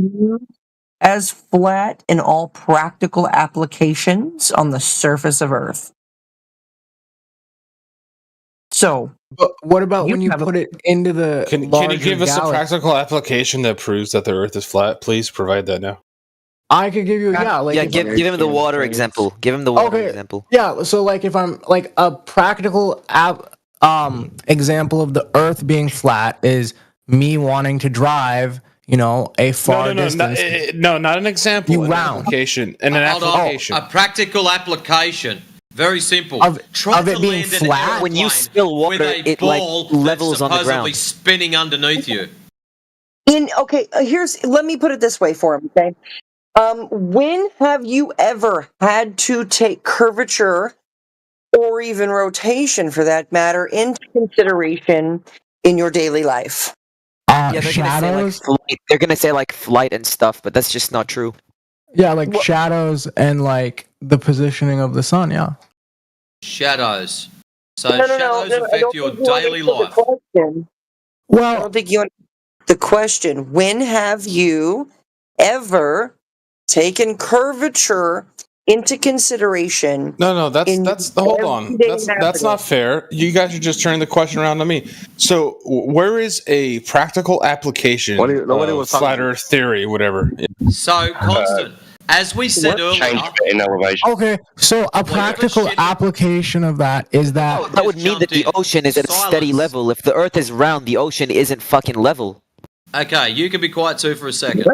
As flat in all practical applications on the surface of Earth. So, but what about when you put it into the Can you give us a practical application that proves that the Earth is flat? Please provide that now. I could give you give him the water example. Give him the water example. Yeah, so like if I'm like a practical example of the Earth being flat is me wanting to drive, a far distance. No, not an example. An application. And an application. A practical application. Very simple. Of it being flat? When you spill water, it like levels on the ground. Spinning underneath you. Let me put it this way for him, okay? When have you ever had to take curvature or even rotation, for that matter, into consideration in your daily life? Yeah, they're gonna say like flight and stuff, but that's just not true. Yeah, like shadows and like the positioning of the sun. Yeah. Shadows. So shadows affect your daily life. Well, I don't think you understand the question. When have you ever taken curvature into consideration? No, that's hold on. That's not fair. You guys are just turning the question around to me. So, where is a practical application of flat Earth theory, whatever? So, Constant, as we said earlier, in elevation. Okay, so a practical application of that is that that would mean that the ocean is at a steady level. If the Earth is round, the ocean isn't fucking level. Okay, you can be quiet too for a second.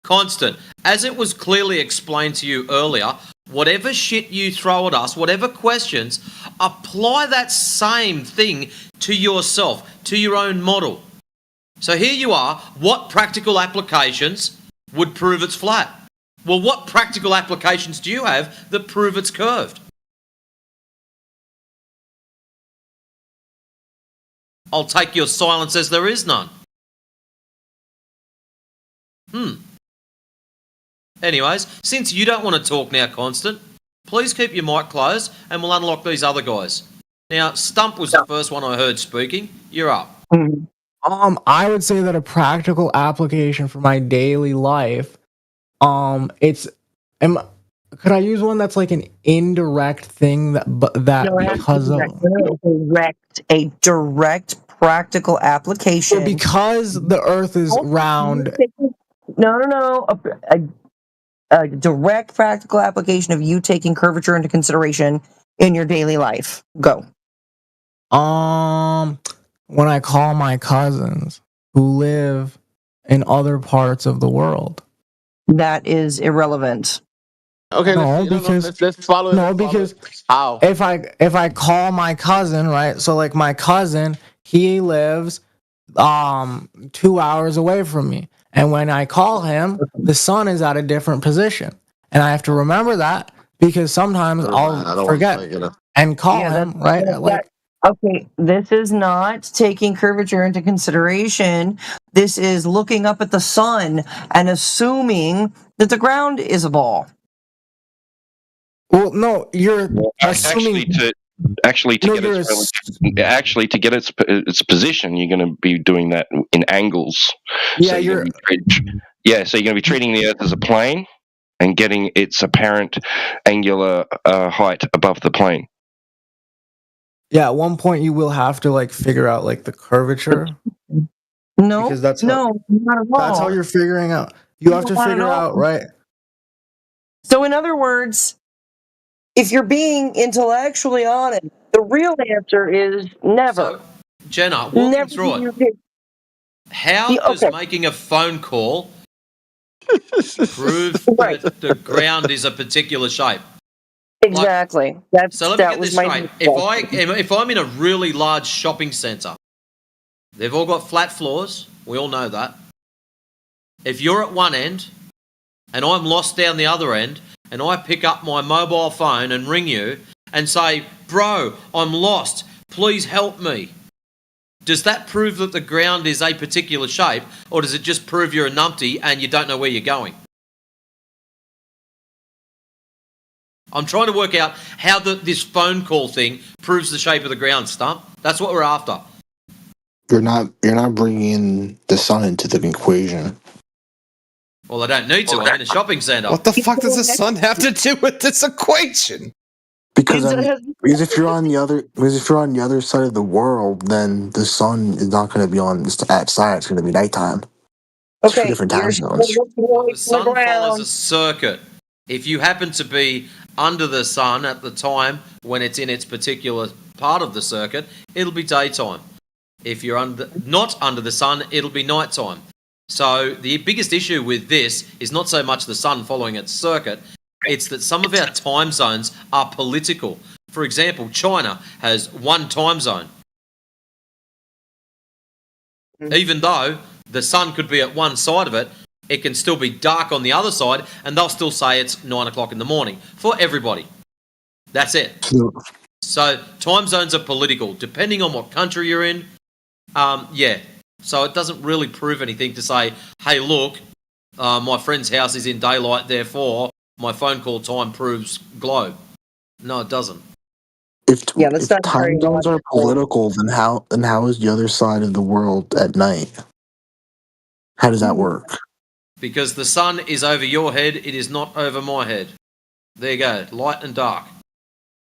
Constant, as it was clearly explained to you earlier, whatever shit you throw at us, whatever questions, apply that same thing to yourself, to your own model. So here you are, what practical applications would prove it's flat? Well, what practical applications do you have that prove it's curved? I'll take your silence as there is none. Anyways, since you don't want to talk now, Constant, please keep your mic closed and we'll unlock these other guys. Now, Stump was the first one I heard speaking. You're up. I would say that a practical application for my daily life, could I use one that's like an indirect thing because of a direct practical application? Because the Earth is round. No. A direct practical application of you taking curvature into consideration in your daily life. Go. When I call my cousins who live in other parts of the world. That is irrelevant. Okay, let's follow. No, because how? If I call my cousin, right? So like my cousin, he lives 2 hours away from me. And when I call him, the sun is at a different position. And I have to remember that because sometimes I'll forget and call him, right? Okay, this is not taking curvature into consideration. This is looking up at the sun and assuming that the ground is a ball. Well, no, you're assuming... Actually, to get its position, you're going to be doing that in angles. Yeah, so you're going to be treating the Earth as a plane and getting its apparent angular height above the plane. Yeah, at one point you will have to like figure out like the curvature. No, because that's not at all. That's how you're figuring out. You have to figure out, right? So, in other words, if you're being intellectually honest, the real answer is never. So, Jenna, walk me through it. How does making a phone call prove that the ground is a particular shape? Exactly. So let me get this straight. If I'm in a really large shopping centre, they've all got flat floors. We all know that. If you're at one end and I'm lost down the other end, and I pick up my mobile phone and ring you and say, "Bro, I'm lost. Please help me." Does that prove that the ground is a particular shape, or does it just prove you're a numpty and you don't know where you're going? I'm trying to work out how this phone call thing proves the shape of the ground, Stump. That's what we're after. You're not bringing in the sun into the equation. Well, I don't need to. I'm in a shopping centre. What the fuck does the sun have to do with this equation? Because if you're on the other side of the world, then the sun is not going to be on that side. It's going to be nighttime. It's two different time zones. The sun follows a circuit. If you happen to be under the sun at the time when it's in its particular part of the circuit, it'll be daytime. If you're not under the sun, it'll be nighttime. So the biggest issue with this is not so much the sun following its circuit, it's that some of our time zones are political. For example, China has one time zone. Even though the sun could be at one side of it, it can still be dark on the other side, and they'll still say it's 9 o'clock in the morning for everybody. That's it. So time zones are political, depending on what country you're in. Yeah. So it doesn't really prove anything to say, hey, look, my friend's house is in daylight, therefore my phone call time proves globe. No, it doesn't. If time zones are political, then how is the other side of the world at night? How does that work? Because the sun is over your head, it is not over my head. There you go, light and dark.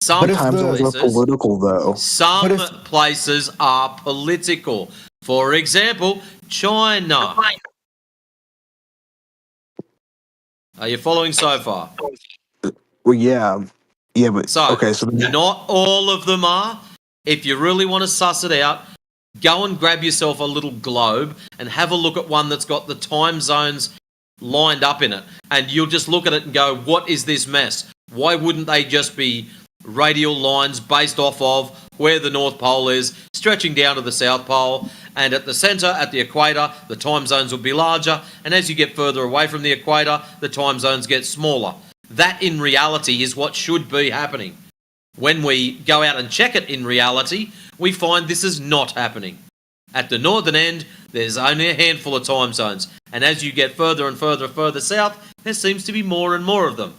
Some time zones are political, though. Some places are political. For example, China. Are you following so far? Well, yeah, but okay. So not all of them are. If you really want to suss it out, go and grab yourself a little globe and have a look at one that's got the time zones lined up in it, and you'll just look at it and go, "What is this mess? Why wouldn't they just be radial lines based off of where the North Pole is, stretching down to the South Pole, and at the centre, at the equator, the time zones will be larger, and as you get further away from the equator, the time zones get smaller." That, in reality, is what should be happening. When we go out and check it in reality, we find this is not happening. At the northern end, there's only a handful of time zones, and as you get further and further south, there seems to be more and more of them,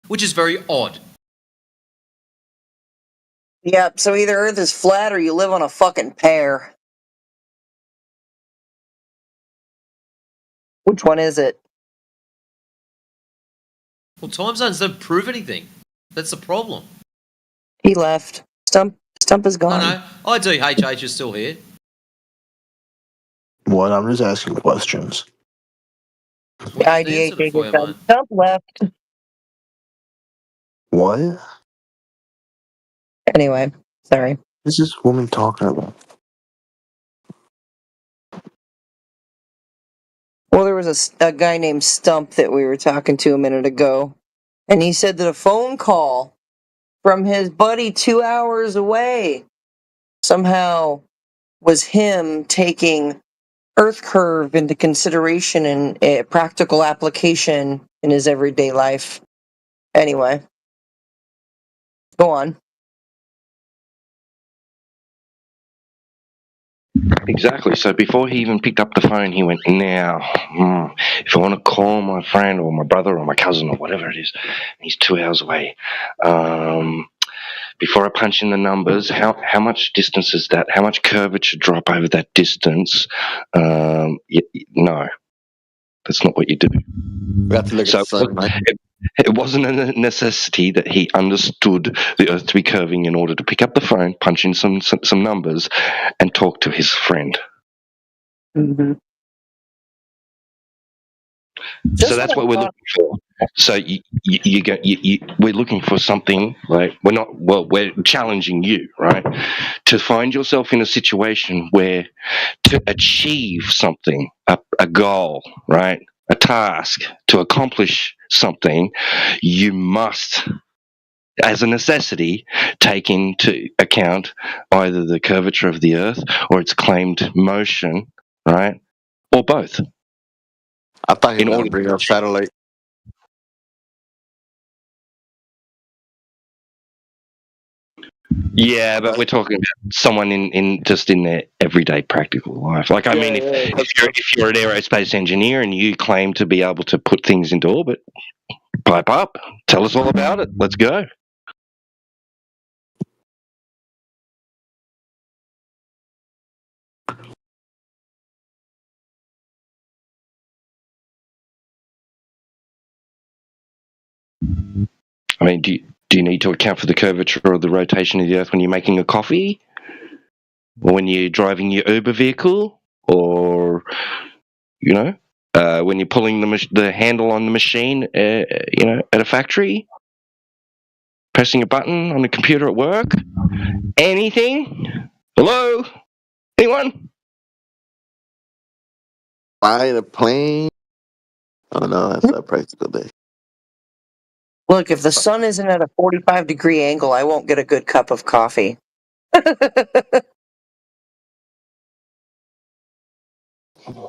which is very odd. Yep, so either Earth is flat or you live on a fucking pear. Which one is it? Well, time zones don't prove anything. That's the problem. He left. Stump is gone. No, IDHH is still here. What? I'm just asking questions. IDHH is gone. Stump left. What? Anyway, sorry. What's this woman talking about? Well, there was a guy named Stump that we were talking to a minute ago, and he said that a phone call from his buddy 2 hours away somehow was him taking Earth curve into consideration in a practical application in his everyday life. Anyway, go on. Exactly. So before he even picked up the phone, he went, now, if I want to call my friend or my brother or my cousin or whatever it is, he's 2 hours away. Before I punch in the numbers, how much distance is that? How much curvature drop over that distance? No, that's not what you do. We have to look at the sun, right? It wasn't a necessity that he understood the Earth to be curving in order to pick up the phone, punch in some numbers, and talk to his friend. Mm-hmm. So that's what we're looking for. So we're looking for something, right? We're challenging you, right, to find yourself in a situation where to achieve something, a goal, right, a task, to accomplish something, you must, as a necessity, take into account either the curvature of the Earth or its claimed motion, right, or both. I thought he was going to bring up satellite. Yeah, but we're talking about someone in their everyday practical life. Like, I mean, if you're an aerospace engineer and you claim to be able to put things into orbit, pipe up, tell us all about it. Let's go. I mean, do you need to account for the curvature or the rotation of the Earth when you're making a coffee, or when you're driving your Uber vehicle, or when you're pulling the handle on the machine, at a factory, pressing a button on the computer at work? Anything? Hello? Anyone? Flying a plane? Oh no, that's not practical day. Look, if the sun isn't at a 45-degree angle, I won't get a good cup of coffee. Ben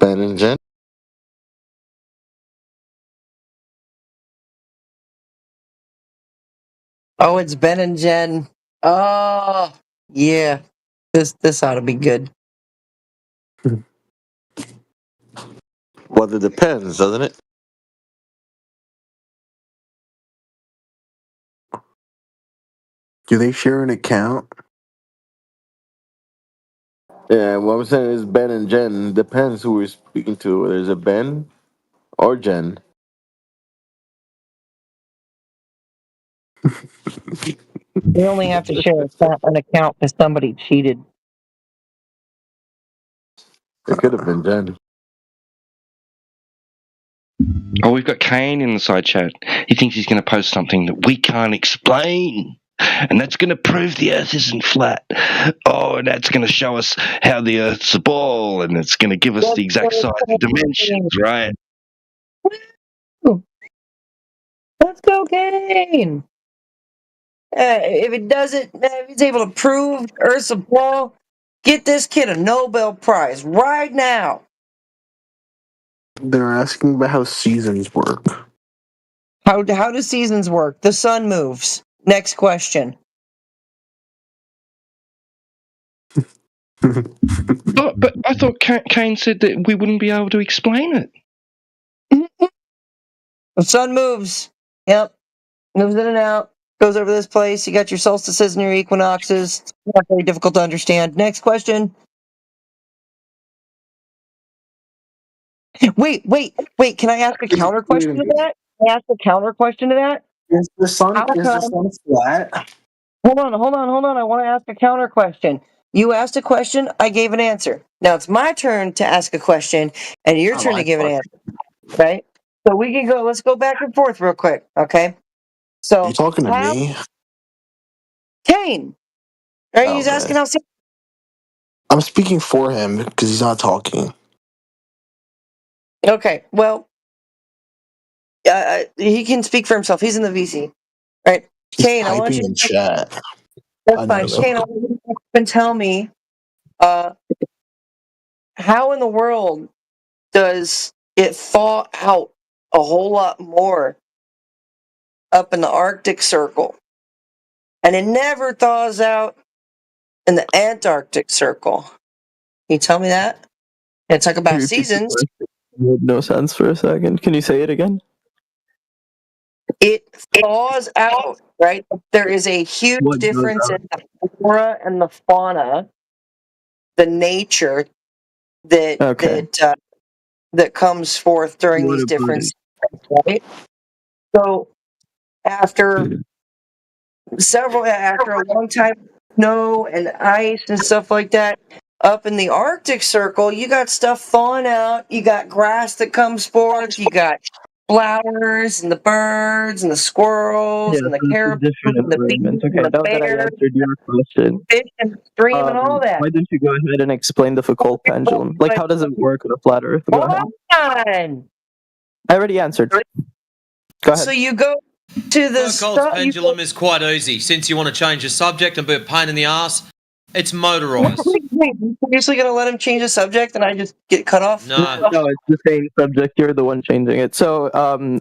and Jen? Oh, it's Ben and Jen. Oh, yeah. This ought to be good. Well, it depends, doesn't it? Do they share an account? Yeah, what I'm saying is Ben and Jen. Depends who we're speaking to, whether it's a Ben or Jen. We only have to share an account because somebody cheated. It could have been Jen. Oh, we've got Kane in the side chat. He thinks he's going to post something that we can't explain. And that's going to prove the Earth isn't flat. Oh, and that's going to show us how the Earth's a ball, and it's going to give us the exact size and dimensions, right? Let's go, Kane! If it doesn't, if he's able to prove Earth's a ball, get this kid a Nobel Prize right now. They're asking about how seasons work. How do seasons work? The sun moves. Next question. But I thought Kane said that we wouldn't be able to explain it. The sun moves. Yep. Moves in and out. Goes over this place. You got your solstices and your equinoxes. It's not very difficult to understand. Next question. Wait. Can I ask a counter question to that? Can I ask a counter question to that? Is the sun flat? Hold on. I want to ask a counter question. You asked a question, I gave an answer. Now it's my turn to ask a question, and your turn to give an answer. Right? So we can go, let's go back and forth real quick, okay? So you talking to me? Kane. Right? He's asking how I'm speaking for him because he's not talking. Okay, well, he can speak for himself. He's in the VC. Right? He's Kane, I want you in chat. That's fine. Kane, I want you to tell me how in the world does it thaw out a whole lot more up in the Arctic Circle, and it never thaws out in the Antarctic Circle? Can you tell me that? And talk about seasons. Made no sense for a second. Can you say it again? It thaws out, right? There is a huge difference in the flora and the fauna, the nature that comes forth during these different seasons, right? So after a long time of snow and ice and stuff like that, Up in the Arctic Circle, you got stuff thawing out. You got grass that comes forth. You got flowers and the birds and the squirrels and the caribou and the bees and Okay, the now that I bears, answered your question, fish and stream and all that. why don't you go ahead and explain the Foucault pendulum? Like, how does it work with a flat Earth? Go ahead. On. I already answered. Go ahead. So you go to the Foucault's pendulum is quite easy. Since you want to change the subject and be a pain in the ass, it's motorized. You seriously gonna let him change the subject and I just get cut off? No, it's the same subject. You're the one changing it. So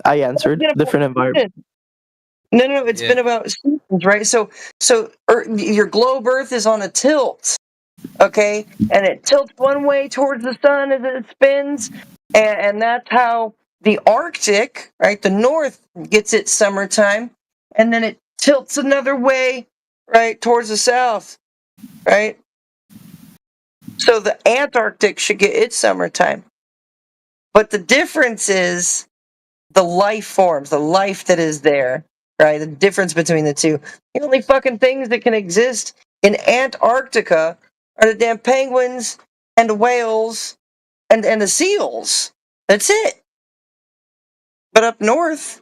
I answered different environment. No, it's been about seasons, right? So your globe Earth is on a tilt, okay, and it tilts one way towards the sun as it spins, and that's how the Arctic, right, the North gets its summertime, and then it tilts another way, right, towards the south, right. So the Antarctic should get its summertime, but the difference is the life forms, the life that is there. Right, the difference between the two. The only fucking things that can exist in Antarctica are the damn penguins and the whales and the seals. That's it. But up north,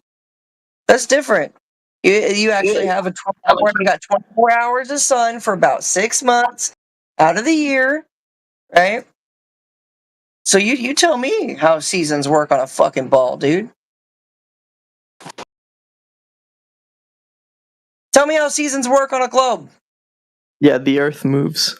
that's different. You actually have you got 24 hours of sun for about 6 months out of the year, right? So you tell me how seasons work on a fucking ball, dude. Tell me how seasons work on a globe. Yeah, the Earth moves.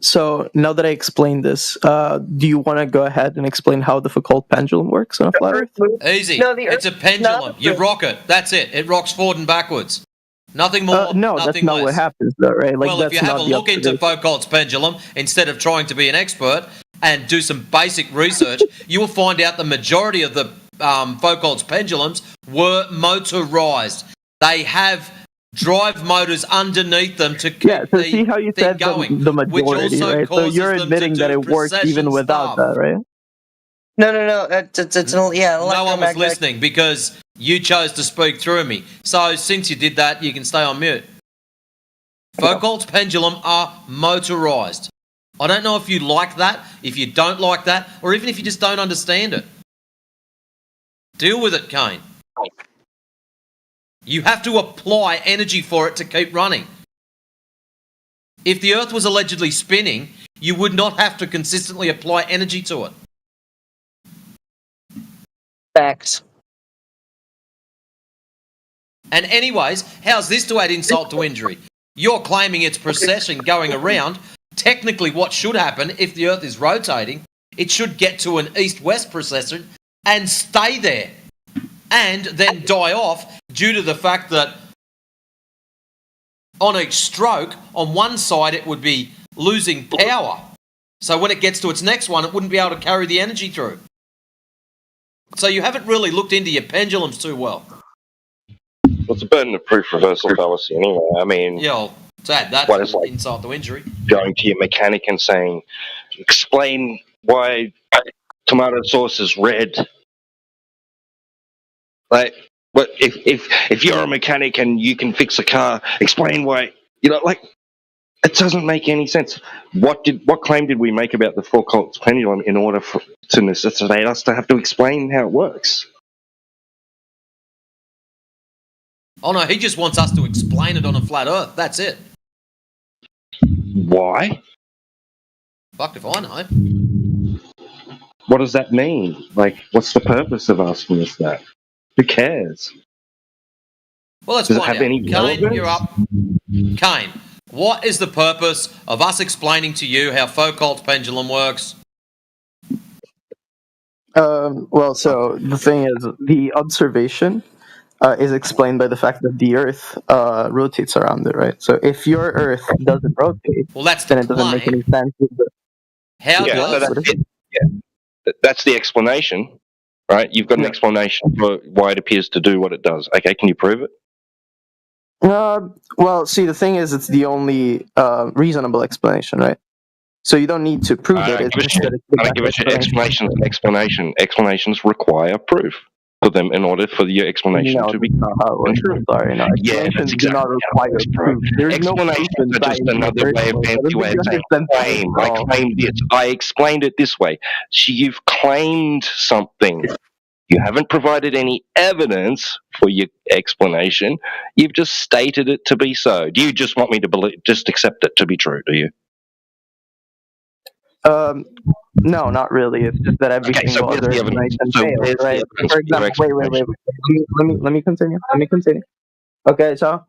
So now that I explained this, do you want to go ahead and explain how the Foucault pendulum works on a flat Earth? Easy. It's a pendulum. You rock it. That's it. It rocks forward and backwards. Nothing more. No, nothing that's not less. what happens, though, right? Like, Well, that's if you have not a the look into Foucault's pendulum, instead of trying to be an expert and do some basic research, you will find out the majority of the Foucault's pendulums were motorized. They have drive motors underneath them to keep so see how you said going, the majority, right? So you're admitting that it works even without that, right? No. It's no one was listening because you chose to speak through me. So since you did that, you can stay on mute. Foucault's pendulum are motorized. I don't know if you like that, if you don't like that, or even if you just don't understand it. Deal with it, Kane. You have to apply energy for it to keep running. If the Earth was allegedly spinning, you would not have to consistently apply energy to it. Facts. And anyways, how's this to add insult to injury? You're claiming it's precession going around. Technically, what should happen if the Earth is rotating, it should get to an east-west precession and stay there. And then die off due to the fact that on each stroke, on one side it would be losing power. So when it gets to its next one, it wouldn't be able to carry the energy through. So you haven't really looked into your pendulums too well. Well, it's a burden of proof reversal fallacy anyway. I mean... Yeah, to add that to like insult to injury. Going to your mechanic and saying, explain why tomato sauce is red. Like, but if you're a mechanic and you can fix a car, explain why. You know, like, it doesn't make any sense. What claim did we make about the Foucault's pendulum in order to necessitate us to have to explain how it works? Oh no, he just wants us to explain it on a flat Earth. That's it. Why? Fuck if I know. What does that mean? Like, what's the purpose of asking us that? Who cares? Well, let's Does it find have out. any Kane, relevance? you're up. Kane, what is the purpose of us explaining to you how Foucault's pendulum works? Well, so the thing is, the observation is explained by the fact that the Earth rotates around it, right? So if your Earth doesn't rotate, well, that's then it doesn't make any sense. How that's the explanation, right? You've got an explanation for why it appears to do what it does. Okay, can you prove it? Well, see, the thing is, it's the only reasonable explanation, right? So you don't need to prove it. I don't give a shit. Explanations require proof. for them in order for your explanation to be not how it works. Sorry, no. Yeah, that's Explanations do not exactly require proof. There's no proof explanations in are just science in the another first way of place. I don't fancy way think of you saying understand science claim. at I all. claimed it. I explained it this way. You've claimed something. You haven't provided any evidence for your explanation. You've just stated it to be so. Do you just want me to believe, just accept it to be true? Do you? No, not really. It's just that every Okay, so single where's other the evidence? explanation So fails, where's the right? evidence For for your example, wait. Let me continue. Okay, so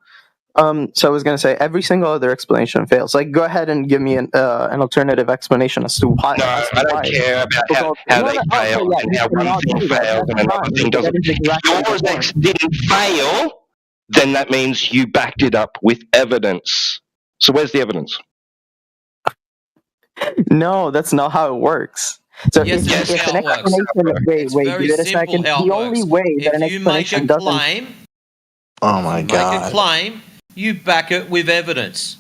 I was gonna say every single other explanation fails. Like, go ahead and give me an alternative explanation as to why. No, I don't care about how they failed and how one thing failed and another thing doesn't. If yours didn't fail, then that means you backed it up with evidence. So where's the evidence? No, that's not how it works. So Yes, if that's an how it works. explanation, wait, very give it a simple second. how it The only works. way that an If you make explanation a doesn't. claim, Oh my make a god. claim, you back it with evidence.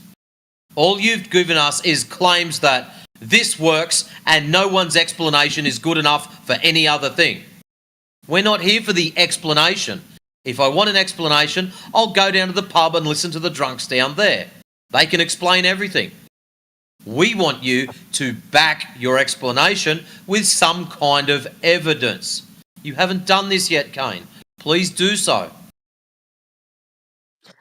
All you've given us is claims that this works and no one's explanation is good enough for any other thing. We're not here for the explanation. If I want an explanation, I'll go down to the pub and listen to the drunks down there. They can explain everything. We want you to back your explanation with some kind of evidence. You haven't done this yet, Kane. Please do so.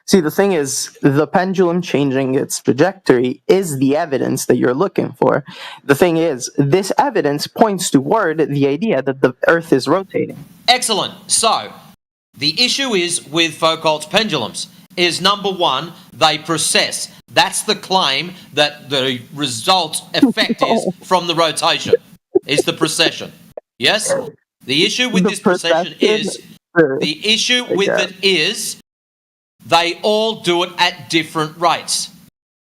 See, the thing is, the pendulum changing its trajectory is the evidence that you're looking for. The thing is, this evidence points toward the idea that the Earth is rotating. Excellent. So, the issue is with Foucault's pendulums is number one, they precess. That's the claim that the result effect is from the rotation, is the precession. Yes? The issue with this precession is, they all do it at different rates.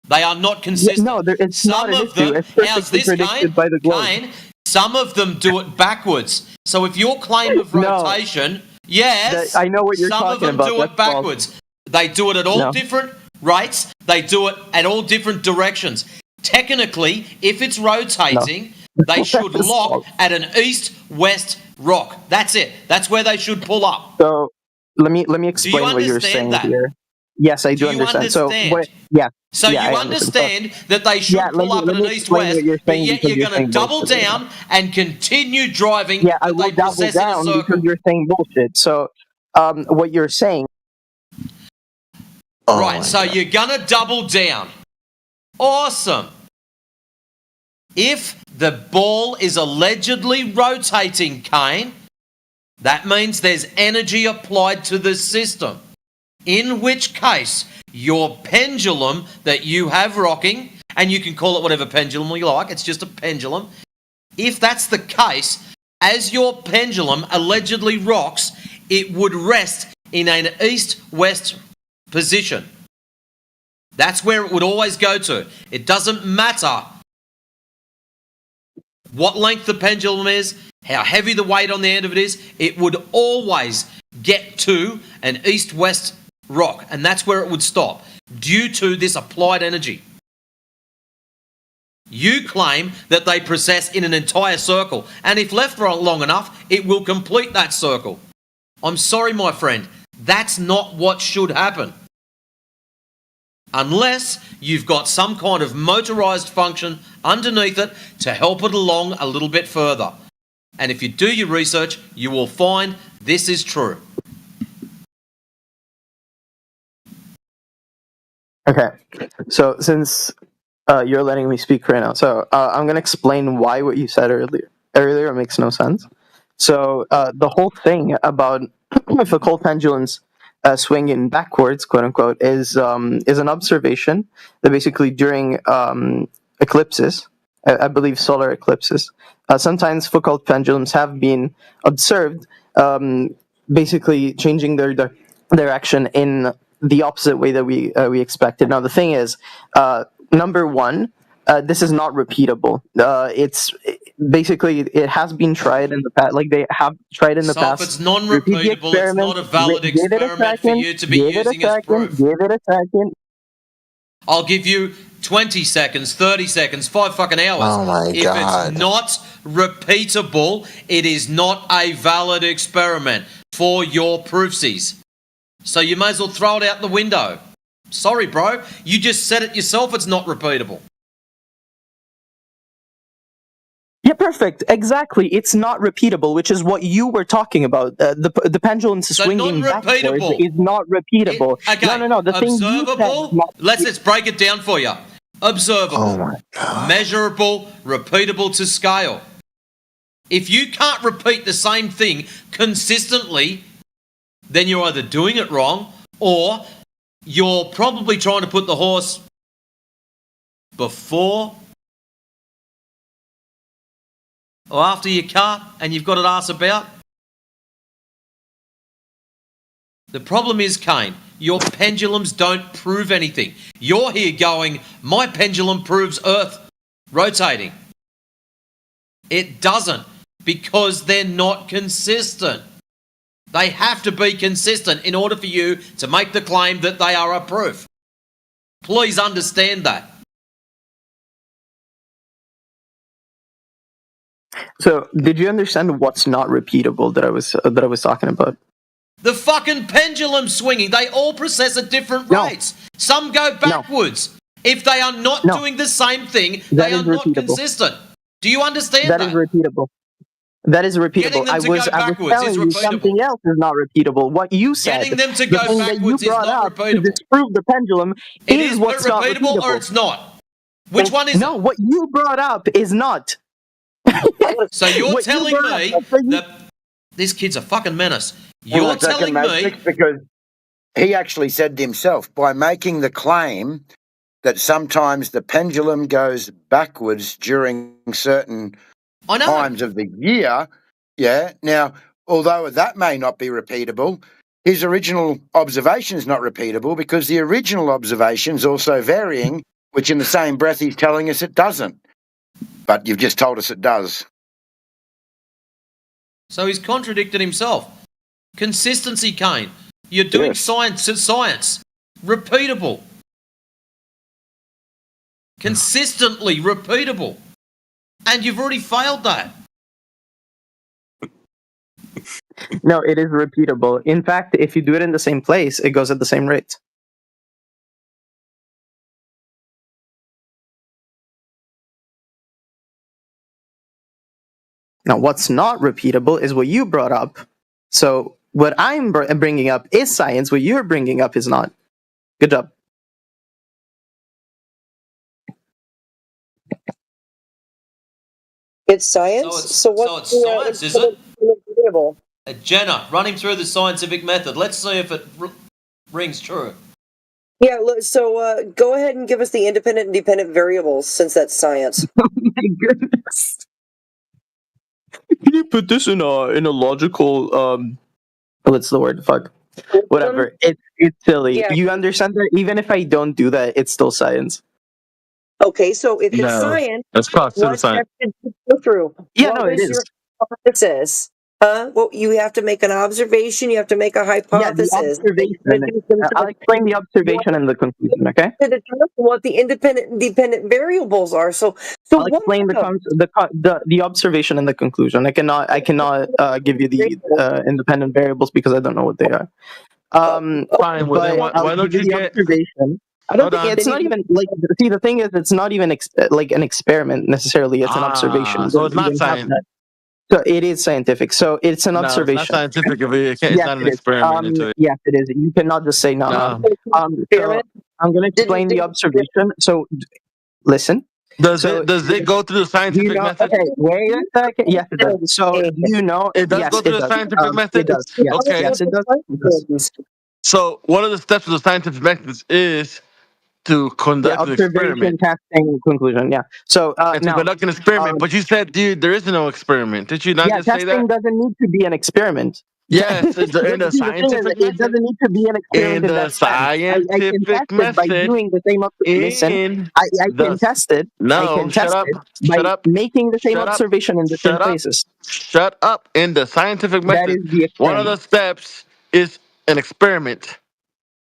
They are not consistent. No, it's some not an of them, issue. It's how's perfectly this, predicted by the globe. Kane? Some of them do it backwards. So if your claim of rotation, yes, I know what you're some talking of them about. do That's it backwards. They do it at all different rates. They do it at all different directions. Technically, if it's rotating, they should lock at an east-west rock. That's it. That's where they should pull up. So let me explain what you're saying here. Yes, I do understand. So you understand that they should pull up at an east-west, but yet you're going to double down and continue driving. Yeah, I will double down because you're saying bullshit. So what you're saying. Right, so you're going to double down. Awesome. If the ball is allegedly rotating, Kane, that means there's energy applied to the system. In which case, your pendulum that you have rocking, and you can call it whatever pendulum you like, it's just a pendulum. If that's the case, as your pendulum allegedly rocks, it would rest in an east-west position. That's where it would always go to. It doesn't matter what length the pendulum is, how heavy the weight on the end of it is, it would always get to an east-west rock, and that's where it would stop, due to this applied energy. You claim that they precess in an entire circle, and if left long enough, it will complete that circle. I'm sorry, my friend, that's not what should happen. Unless you've got some kind of motorized function underneath it to help it along a little bit further. And if you do your research, you will find this is true. Okay, so since you're letting me speak right now, so I'm going to explain why what you said earlier makes no sense. So the whole thing about Foucault pendulums swinging backwards, quote unquote, is an observation that basically during eclipses, I believe solar eclipses, sometimes Foucault pendulums have been observed basically changing their direction in the opposite way that we expected. Now the thing is, number one, this is not repeatable. It's basically it has been tried in the past. Like they have tried in the past. So if it's non-repeatable, it's not a valid experiment for you to be using as proof. Give it a second. I'll give you 20 seconds, 30 seconds, 5 fucking hours. Oh my if God. it's not repeatable, it is not a valid experiment for your proofsies. So you may as well throw it out the window. Sorry, bro. You just said it yourself, it's not repeatable. Yeah, perfect. Exactly. It's not repeatable, which is what you were talking about. The pendulum swinging backwards is not repeatable. Okay. No. The thing you said is not let's break it down for you. Observable, Oh my God. measurable, repeatable to scale. If you can't repeat the same thing consistently, then you're either doing it wrong or you're probably trying to put the horse before or after your cart and you've got it arse about. The problem is, Kane, your pendulums don't prove anything. You're here going, my pendulum proves Earth rotating. It doesn't, because they're not consistent. They have to be consistent in order for you to make the claim that they are a proof. Please understand that. So, did you understand what's not repeatable that I was talking about? The fucking pendulum swinging, they all process at different rates. Some go backwards. If they are not doing the same thing, they are not consistent. Do you understand that? That is repeatable. That is repeatable. Getting them to I was go backwards telling is you repeatable. something else is not repeatable. What you said, Getting them to the go thing that you backwards is brought not up to repeatable. disprove the pendulum is what's not repeatable or it's not? Which one is No, what you brought up is not. So you're What you telling brought me up- that this kid's a fucking menace. You're telling me because he actually said to himself, by making the claim that sometimes the pendulum goes backwards during certain times of the year. Yeah. Now, although that may not be repeatable, his original observation is not repeatable because the original observation is also varying, which in the same breath he's telling us it doesn't. But you've just told us it does. So he's contradicted himself. Consistency, Kane. You're doing science. Repeatable. Consistently repeatable. And you've already failed that. No, it is repeatable. In fact, if you do it in the same place, it goes at the same rate. Now, what's not repeatable is what you brought up. So, what I'm bringing up is science. What you're bringing up is not. Good job. It's science? So what's science, is it? repeatable? Jenna, run him through the scientific method. Let's see if it rings true. Yeah, so go ahead and give us the independent and dependent variables, since that's science. Oh my goodness. Can you put this in a logical what's the word? Fuck. Whatever. It's silly. Yeah. You understand that even if I don't do that, it's still science. Okay, so if it's science, That's called what pseudoscience. step did you go through? Yeah, What no, it was is. your hypothesis? Well, you have to make an observation, you have to make a Yeah, hypothesis. the observation. I'll explain the observation and the conclusion, okay? To determine what the independent and dependent variables are. So I'll explain the observation and the conclusion. I cannot give you the independent variables because I don't know what they are. Fine. Well, then But I'll why don't give you the get? observation. I don't Hold think on. it's not even like. See, the thing is, it's not even like an experiment necessarily. It's an observation. So it's You not don't have science. that. So it is scientific. So it's an No, it's observation. not scientific. It's not an it is. experiment into it. Yes, it is. You cannot just say no. No. So I'm going to explain the observation. So listen. Does it go through the scientific method? Okay, wait a second. Yes, it does. So you know, It does yes, go through it the does. scientific method? It does. Yes, Okay. yes, it does. It does. So one of the steps of the scientific methods is to conduct an Observation, experiment. testing, conclusion. Yeah. So And to now, conduct an experiment. But you said, dude, there is no experiment. Did you not yeah, just say testing that? doesn't need to be an experiment. Yes, in the See, the thing is, scientific it doesn't method. need to be an experiment In in the that sense. I can scientific test it by method. doing the same observation. In I the can test it. I No, can shut test up. it by Shut up. making the same Shut up. observation in different Shut up. places. Shut up. In the scientific That method, is the one of the experiment. steps is an experiment.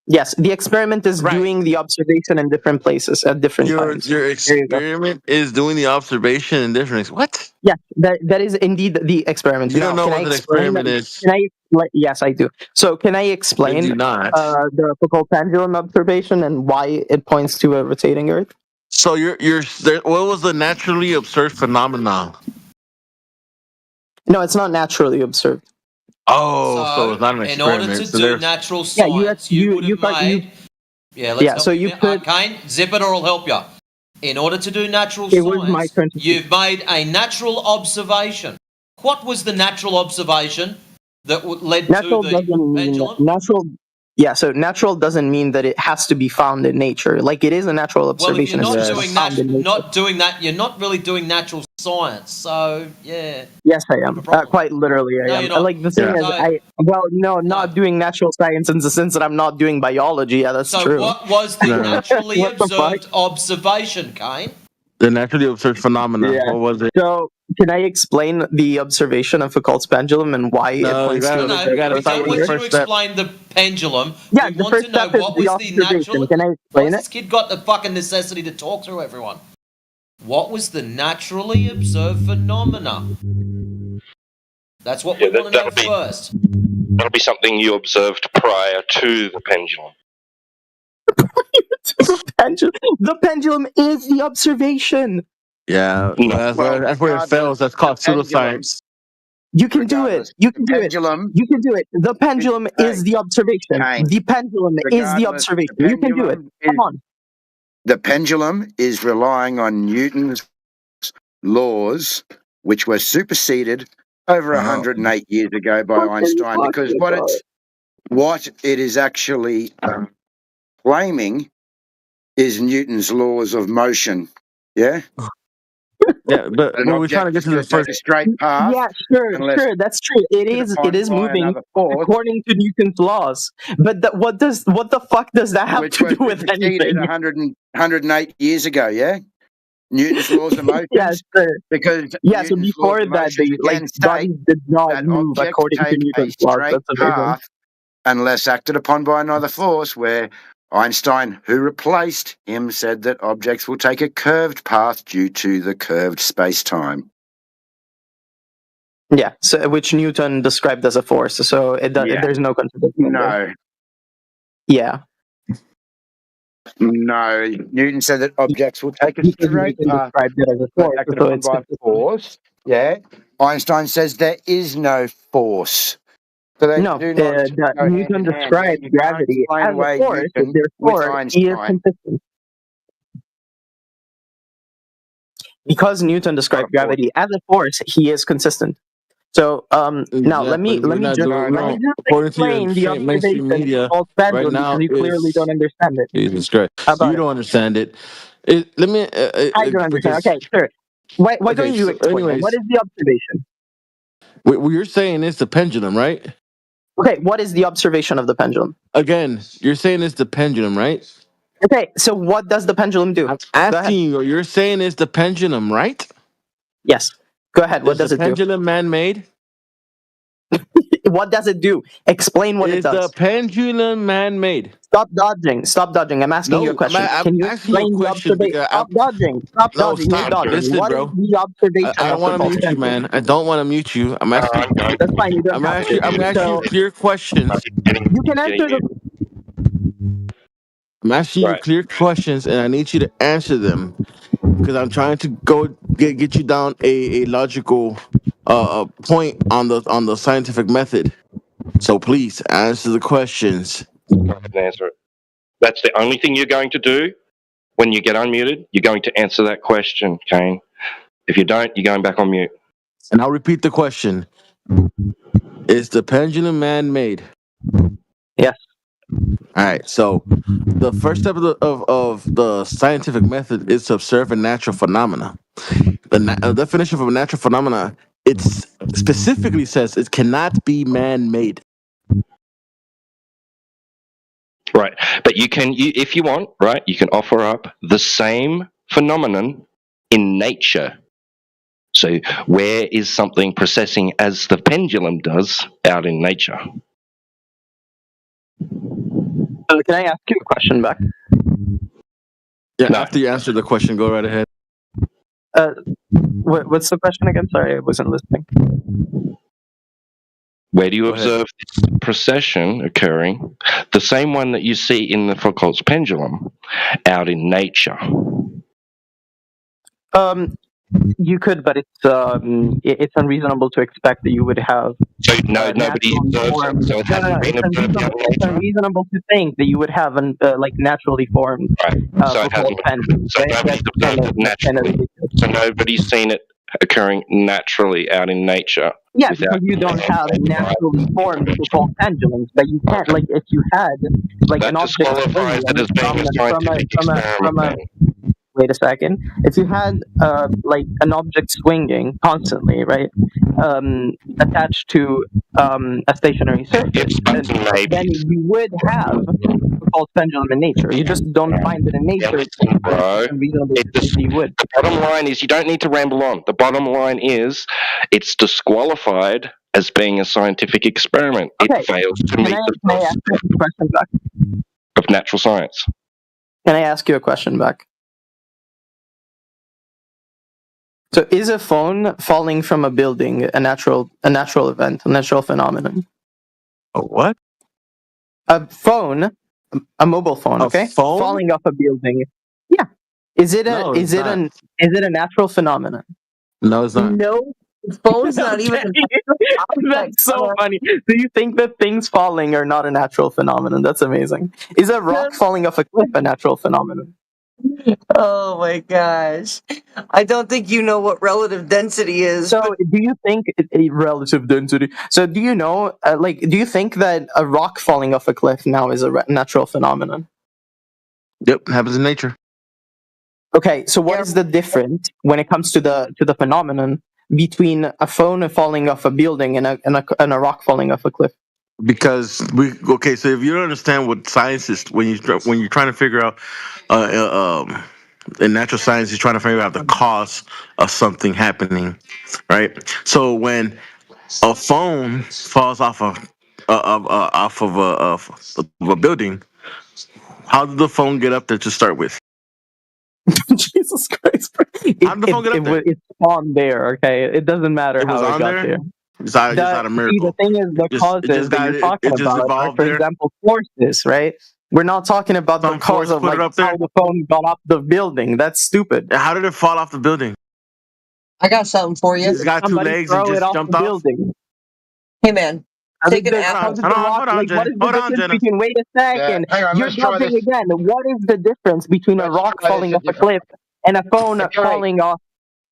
Yes, the experiment is doing the observation in different places at different times. Your experiment is doing the observation in different. What? Yes, that is indeed the experiment. You don't know what an experiment is. Yes, I do. So can I explain You do not. the Foucault pendulum observation and why it points to a rotating Earth? So what was the naturally observed phenomenon? No, it's not naturally observed. Oh, so it's not an experiment. In order to do natural science, you would have made. Kane, zip it or I'll help you. In order to do natural science, you've made a natural observation. What was the natural observation that led to the pendulum? So natural doesn't mean that it has to be found in nature. Like it is a natural observation. Well, if you're not doing that, you're not really doing natural science. So yeah. Yes, I am. Quite literally, I am. Like the thing is, not doing natural science in the sense that I'm not doing biology. Yeah, that's true. So what was the naturally observed observation, Kane? The naturally observed phenomenon. Yeah. What was it? So can I explain the observation of Foucault's pendulum and why it points to We don't want you to explain the pendulum. Yeah, we want to know what was the natural. Can I explain it? This kid got the fucking necessity to talk through everyone. What was the naturally observed phenomena? That's what we want to know first. That'll be something you observed prior to the pendulum. The pendulum is the observation. Yeah, that's where it fails. That's called pseudoscience. You can do it. You can do it. You can do it. The pendulum is the observation. The pendulum is the observation. You can do it. Come on. The pendulum is relying on Newton's laws, which were superseded over 108 years ago by Einstein, because what it is actually claiming is Newton's laws of motion. Yeah. Yeah, but we're trying to get to the first straight path. Yeah, sure, that's true. It is moving according to Newton's laws. But what the fuck does that have to do with anything? 108 years ago, yeah. Newton's laws of motion. Yes, sir. Because so before that, bodies did not move according to Newton's laws. That's amazing. Unless acted upon by another force, where Einstein, who replaced him, said that objects will take a curved path due to the curved space-time. Yeah, so which Newton described as a force. So there's no contradiction. No. Yeah. No, Newton said that objects will take a straight path. Acted upon by force. Yeah. Einstein says there is no force. So Newton described gravity as a force, therefore he is consistent. Because Newton described gravity as a force, he is consistent. So now let me just explain the observation of pendulum because you clearly don't understand it. Jesus Christ, you don't understand it. I don't understand. Okay, sure. Why don't you explain it? What is the observation? What you're saying is the pendulum, right? Okay, what is the observation of the pendulum? Again, you're saying it's the pendulum, right? Okay, so what does the pendulum do? I'm asking you. You're saying it's the pendulum, right? Yes. Go ahead. What does it do? Is the pendulum man-made? What does it do? Explain what it does. Is the pendulum man-made? Stop dodging. Stop dodging. I'm asking you a question. Can you explain the observation? Stop dodging. Stop dodging. You're dodging. Listen, what bro. is the observation? I don't want to mute you, man. I don't want to mute you. I'm asking. That's fine. You don't I'm asking you clear questions. You can answer the. I'm asking you clear questions, and I need you to answer them because I'm trying to go get you down a logical point on the scientific method. So please answer the questions. Go ahead and answer it. That's the only thing you're going to do when you get unmuted. You're going to answer that question, Kane. If you don't, you're going back on mute. And I'll repeat the question. Is the pendulum man-made? Yes. All right. So the first step of the scientific method is to observe a natural phenomena. The definition of a natural phenomena, it specifically says it cannot be man-made. Right. But you can, if you want, right, you can offer up the same phenomenon in nature. So where is something processing as the pendulum does out in nature? Can I ask you a question back? Yeah, after you answer the question, go right ahead. What's the question again? Sorry, I wasn't listening. Where do you observe this precession occurring? The same one that you see in the Foucault's pendulum out in nature. You could, but it's unreasonable to expect that you would have. So nobody observes it. So it hasn't been observed out in It's nature. unreasonable to think that you would have like naturally formed. So it hasn't. So nobody's observed it naturally. So nobody's seen it occurring naturally out in nature. Yeah, because you don't have naturally formed Foucault pendulums, but you can't like if you had like that an object disqualifies it as being a scientific experiment. Wait a second. If you had like an object swinging constantly, right, attached to a stationary surface, then you would have Foucault's pendulum in nature. You just don't find it in nature. You would. The bottom line is you don't need to ramble on. The bottom line is it's disqualified as being a scientific experiment. Okay. It fails to meet the Can I ask you a question back? of natural science. Can I ask you a question back? So, is a phone falling from a building a natural event, a natural phenomenon? A what? A phone, a mobile phone, okay? Phone? Falling off a building. Yeah. Is it a natural phenomenon? No, it's not. No, phone's not even. That's so funny. Do you think that things falling are not a natural phenomenon? That's amazing. Is a rock falling off a cliff a natural phenomenon? Oh my gosh. I don't think you know what relative density is. So, do you think a relative density? So, do you know, do you think that a rock falling off a cliff now is a natural phenomenon? Yep, happens in nature. Okay, so what is the difference when it comes to the phenomenon between a phone falling off a building and a rock falling off a cliff? Because so if you don't understand what science is, when you're trying to figure out in natural science, you're trying to figure out the cause of something happening, right? So when a phone falls off of a building, how did the phone get up there to start with? Jesus Christ! How did the phone get up there? It's on there. Okay, it doesn't matter how it got there. It's not a miracle. The thing is, the causes that you're talking about are, for example, forces, right? We're not talking about the cause of like how the phone got off the building. That's stupid. How did it fall off the building? I got something for you. It's got two legs and just jumped off. Building. Hey man, take an apple. Hold on, Jenna. Wait a second. Hang on, You're jumping again. What is the difference between a rock falling off a cliff and a phone falling off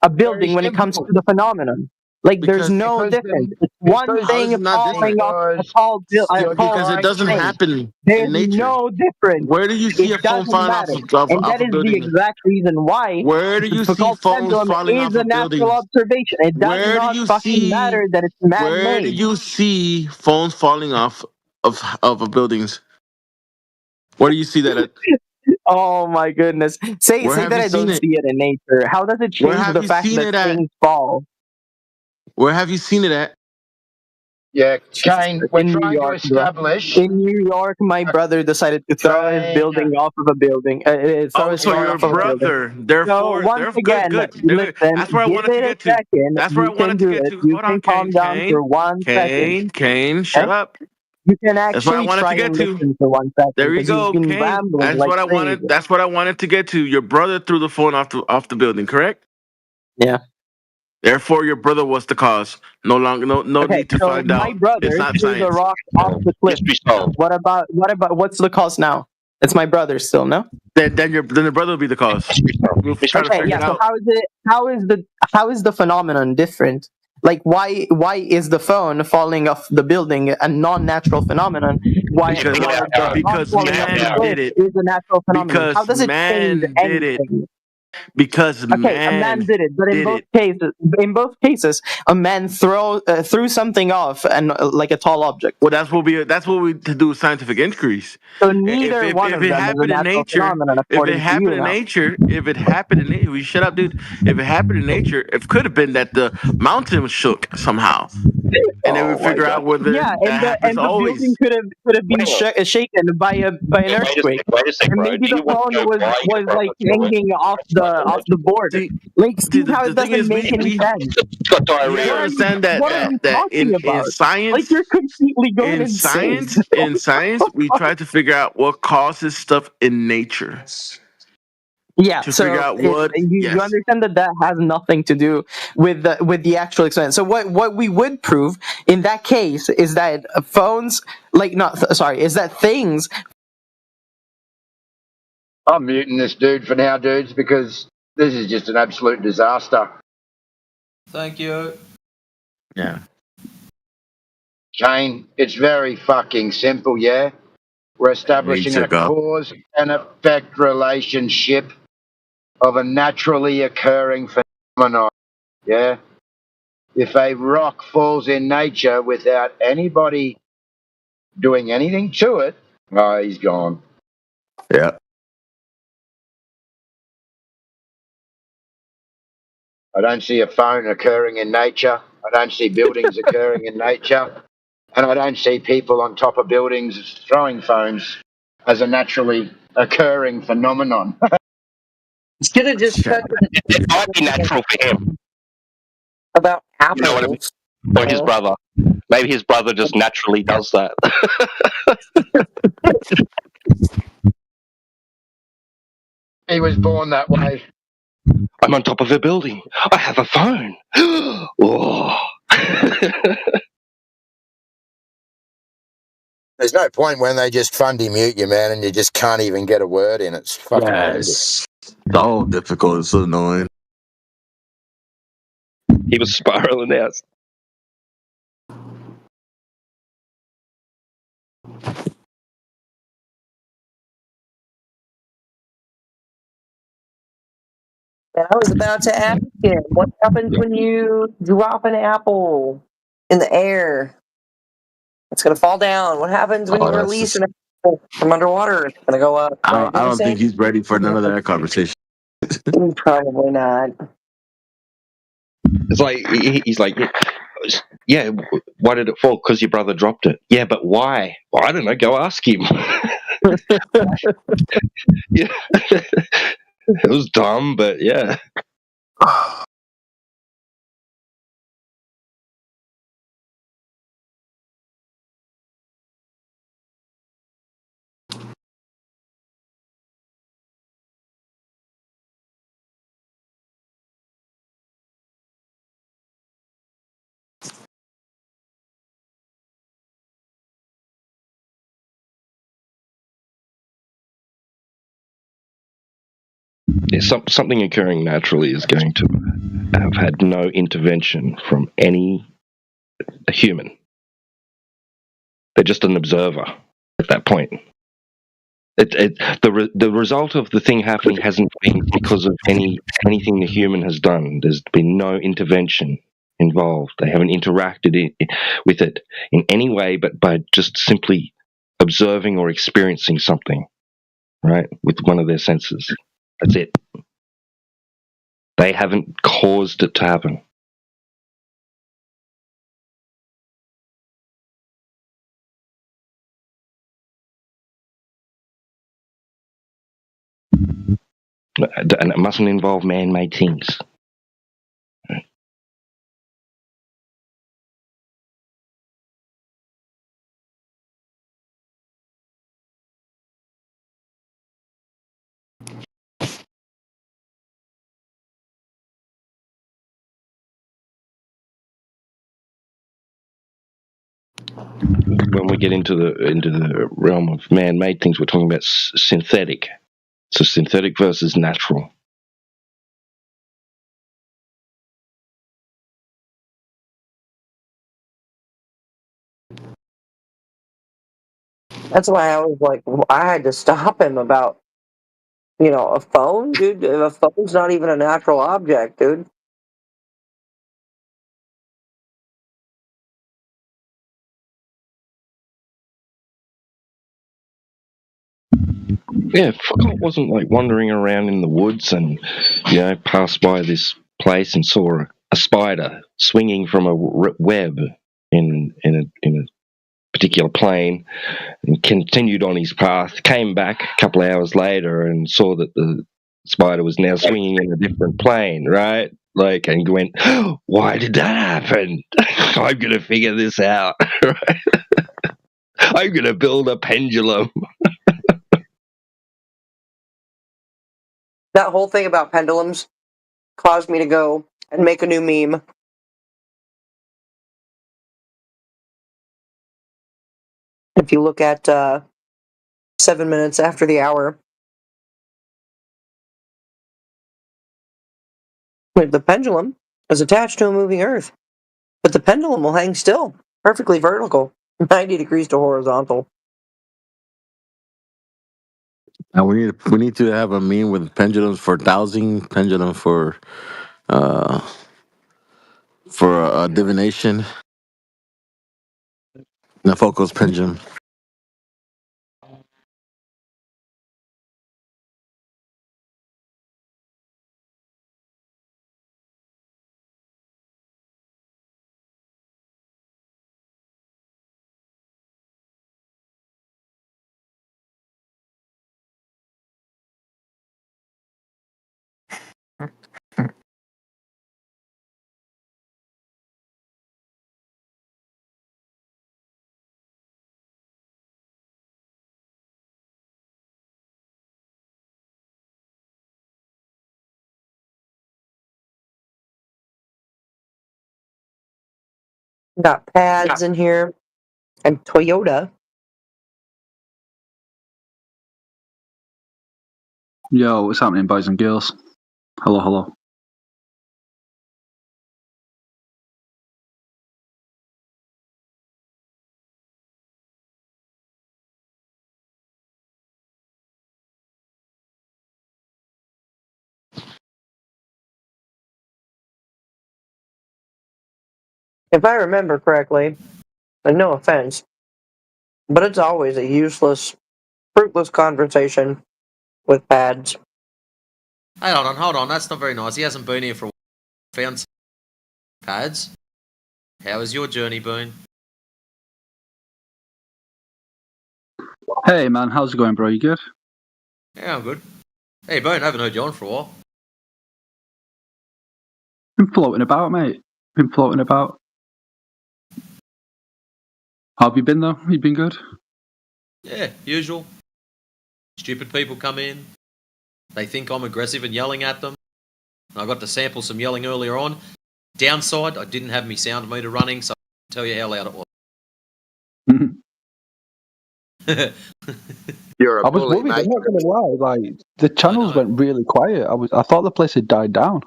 a building when it comes to the phenomenon? Like, there's no difference. It's one thing falling off a tall building. Because it doesn't happen There's in nature. No difference. Where do you see a phone falling off a building? And that is the exact reason why. Where do you see phones falling off of buildings? Is a natural observation. It does not fucking matter that it's man-made. Where do you see phones falling off of buildings? Where do you see that at? Oh my goodness. Say that I don't see it in nature. How does it change the fact that things fall? Where have you seen it at? Yeah, Kane, we're trying to establish. In New York, my brother decided to throw his building off of a building. So your brother. Therefore, once again, listen, that's where I wanted to get to. That's where I wanted to get to. You can calm down for 1 second. Kane, shut up. You can actually try and listen for 1 second. There you go, Kane. That's what I wanted. That's what I wanted to get to. Your brother threw the phone off the building, correct? Yeah. Therefore, your brother was the cause. No need to find out. My brother threw the rock off the cliff. What about what's the cause now? It's my brother still, no? Then your brother will be the cause. Okay, yeah. So how is the phenomenon different? Like, why is the phone falling off the building a non-natural phenomenon? Because man did it. Is a natural phenomenon. Because how does it man change did it. Because a man did it, but in both cases, a man threw something off and like a tall object. Well, that's what we to do scientific inquiries. So neither one of them is a natural phenomenon. If it happened in nature, we shut up, dude. If it happened in nature, it could have been that the mountain was shook somehow. and then we figure out whether that happens always. The building could have been shaken by an earthquake. Wait a sec, And bro. maybe Do the you want phone to know was why your brother like threw it? hanging off the board. Like Steve, how it doesn't make any sense. Got You diarrhea. understand that What are you that talking in about? science, Like you're completely going insane. in science, we try to figure out what causes stuff in nature. Yeah, to so figure out what you understand that has nothing to do with the actual experiment. So what we would prove in that case is that phones, is that things. I'm muting this dude for now, dudes, because this is just an absolute disaster. Thank you. Yeah. Kane, it's very fucking simple, yeah? We're establishing a cause and effect relationship of a naturally occurring phenomenon, yeah? If a rock falls in nature without anybody doing anything to it, oh, he's gone. Yeah. I don't see a phone occurring in nature. I don't see buildings occurring in nature. And I don't see people on top of buildings throwing phones as a naturally occurring phenomenon. It's gonna just cut It might be natural for him. about apples. You know what I mean? Or his brother. Maybe his brother just naturally does that. He was born that way. I'm on top of a building. I have a phone. Oh. There's no point when they just fundy mute you, man, and you just can't even get a word in. It's fucking Yes. So difficult. It's so annoying. He was spiraling out. I was about to ask him, what happens when you drop an apple in the air? It's going to fall down. What happens when you release an apple from underwater? It's going to go up. I don't think he's ready for none of that conversation. Probably not. It's like he's like, yeah. Why did it fall? Because your brother dropped it. Yeah, but why? Well, I don't know. Go ask him. Yeah, it was dumb, but yeah. Yeah, something occurring naturally is going to have had no intervention from any human. They're just an observer at that point. The result of the thing happening hasn't been because of anything the human has done. There's been no intervention involved. They haven't interacted with it in any way, but by just simply observing or experiencing something, right, with one of their senses. That's it. They haven't caused it to happen. And it mustn't involve man-made things. When we get into the realm of man-made things, we're talking about synthetic. So synthetic versus natural. That's why I was like, I had to stop him about, a phone, dude. A phone's not even a natural object, dude. Yeah, Foucault wasn't like wandering around in the woods and, passed by this place and saw a spider swinging from a web. in a particular plane and continued on his path. Came back a couple of hours later and saw that the spider was now swinging in a different plane, right? Like, and went, why did that happen? I'm going to figure this out. Right? I'm going to build a pendulum. That whole thing about pendulums caused me to go and make a new meme. If you look at 7 minutes after the hour, the pendulum is attached to a moving Earth, but the pendulum will hang still, perfectly vertical, 90 degrees to horizontal. And we need to have a meme with pendulums for dowsing, pendulum for divination, and a focus pendulum. Got pads in here, and Toyota. Yo, what's happening, boys and girls? Hello, hello. If I remember correctly, and no offense, but it's always a useless, fruitless conversation with pads. Hey, hold on. That's not very nice. He hasn't been here for a while. Found some pads. How was your journey, Boone? Hey, man, how's it going, bro? You good? Yeah, I'm good. Hey, Boone, I haven't heard you on for a while. Been floating about, mate. Been floating about. How have you been, though? You been good? Yeah, usual. Stupid people come in. They think I'm aggressive and yelling at them. I got to sample some yelling earlier on. Downside, I didn't have my sound meter running, so I can tell you how loud it was. You're a I was bully, worried. mate. I'm not gonna lie. Like the channels went really quiet. I thought the place had died down.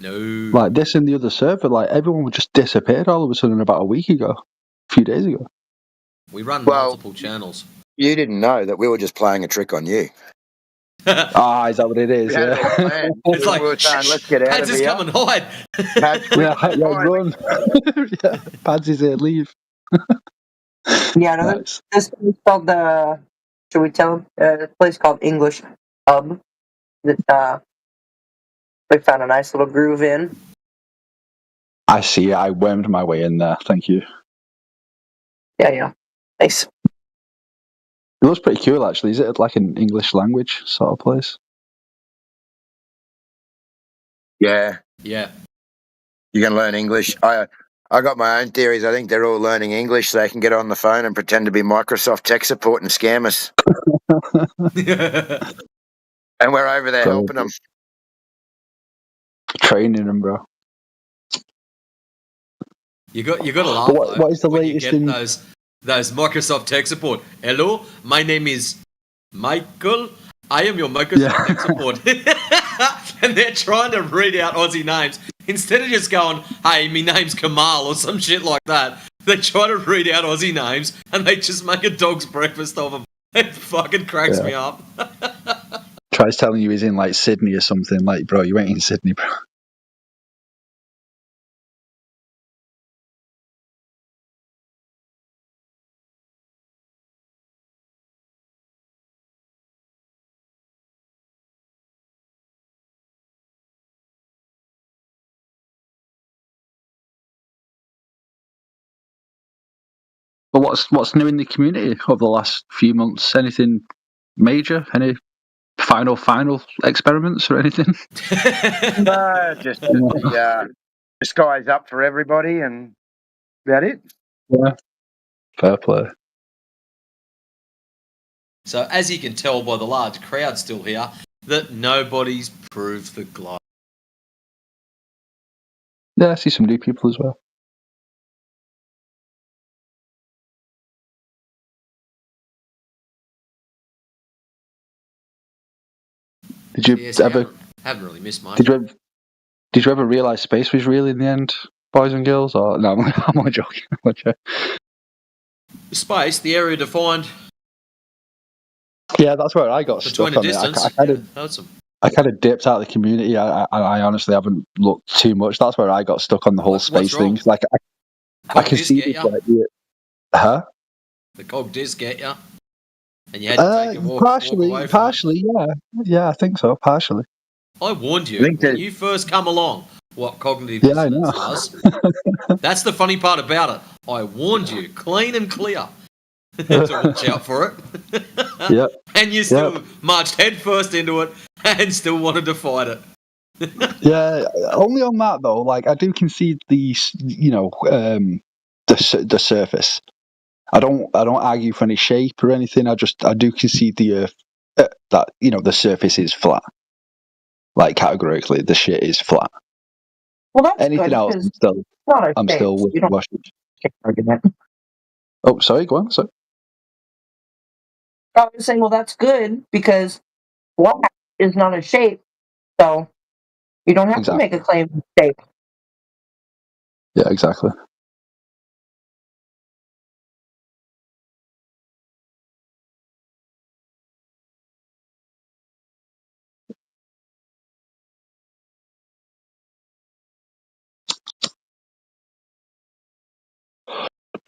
No. Like this and the other server, like everyone would just disappeared all of a sudden about a week ago, a few days ago. We run multiple channels. You didn't know that we were just playing a trick on you. Is that what it is? We had it all planned. It's like, we were saying, let's get out Pads of is here. come and hide. Pads, Yeah, run. Yeah, Pads is here, leave. Yeah, no, Nice. this place called the. Should we tell them? This place called English Hub. That we found a nice little groove in. I see it. I wormed my way in there. Thank you. Yeah. Nice. It looks pretty cool, actually. Is it like an English language sort of place? Yeah. Yeah. You can learn English. I got my own theories. I think they're all learning English so they can get on the phone and pretend to be Microsoft tech support and scam us. And we're over there helping them. Training them, bro. You got to laugh. What is the when latest you get those Microsoft tech support? Hello, my name is Michael. I am your Microsoft tech support. And they're trying to read out Aussie names instead of just going, "Hey, my name's Kamal" or some shit like that. They try to read out Aussie names and they just make a dog's breakfast of them. It fucking cracks me up. Tries telling you he's in like Sydney or something. Like, bro, you ain't in Sydney, bro. But what's new in the community over the last few months? Anything major? Any final experiments or anything? No, just the sky's up for everybody, and about it. Yeah, fair play. So, as you can tell by the large crowd still here, that nobody's proved the glide. Yeah, I see some new people as well. Did you ever? Haven't really missed much. Did you ever realise space was real in the end, boys and girls? Or no, I'm only joking. Space, the area defined. Yeah, that's where I got Between stuck on distance, it. I kind of dipped out of the community. I honestly haven't looked too much. That's where I got stuck on the whole space thing. Like I can see this like, huh? The cog does get you, and you had to take a walk away from partially, yeah, I think so, partially. I warned you when you first come along what cognitive dissonance does. That's the funny part about it. I warned you, clean and clear, to watch out for it. Yep. And you still marched headfirst into it and still wanted to fight it. Yeah, only on that though. Like I do concede the surface. I don't argue for any shape or anything. I do concede the earth that the surface is flat. Like categorically, the shit is flat. Well, that's anything good, else. I'm still wishy-washy. Argument. Oh, sorry. Go on. Sorry. I was saying, well, that's good because flat is not a shape, so you don't have to make a claim of shape. Yeah, exactly.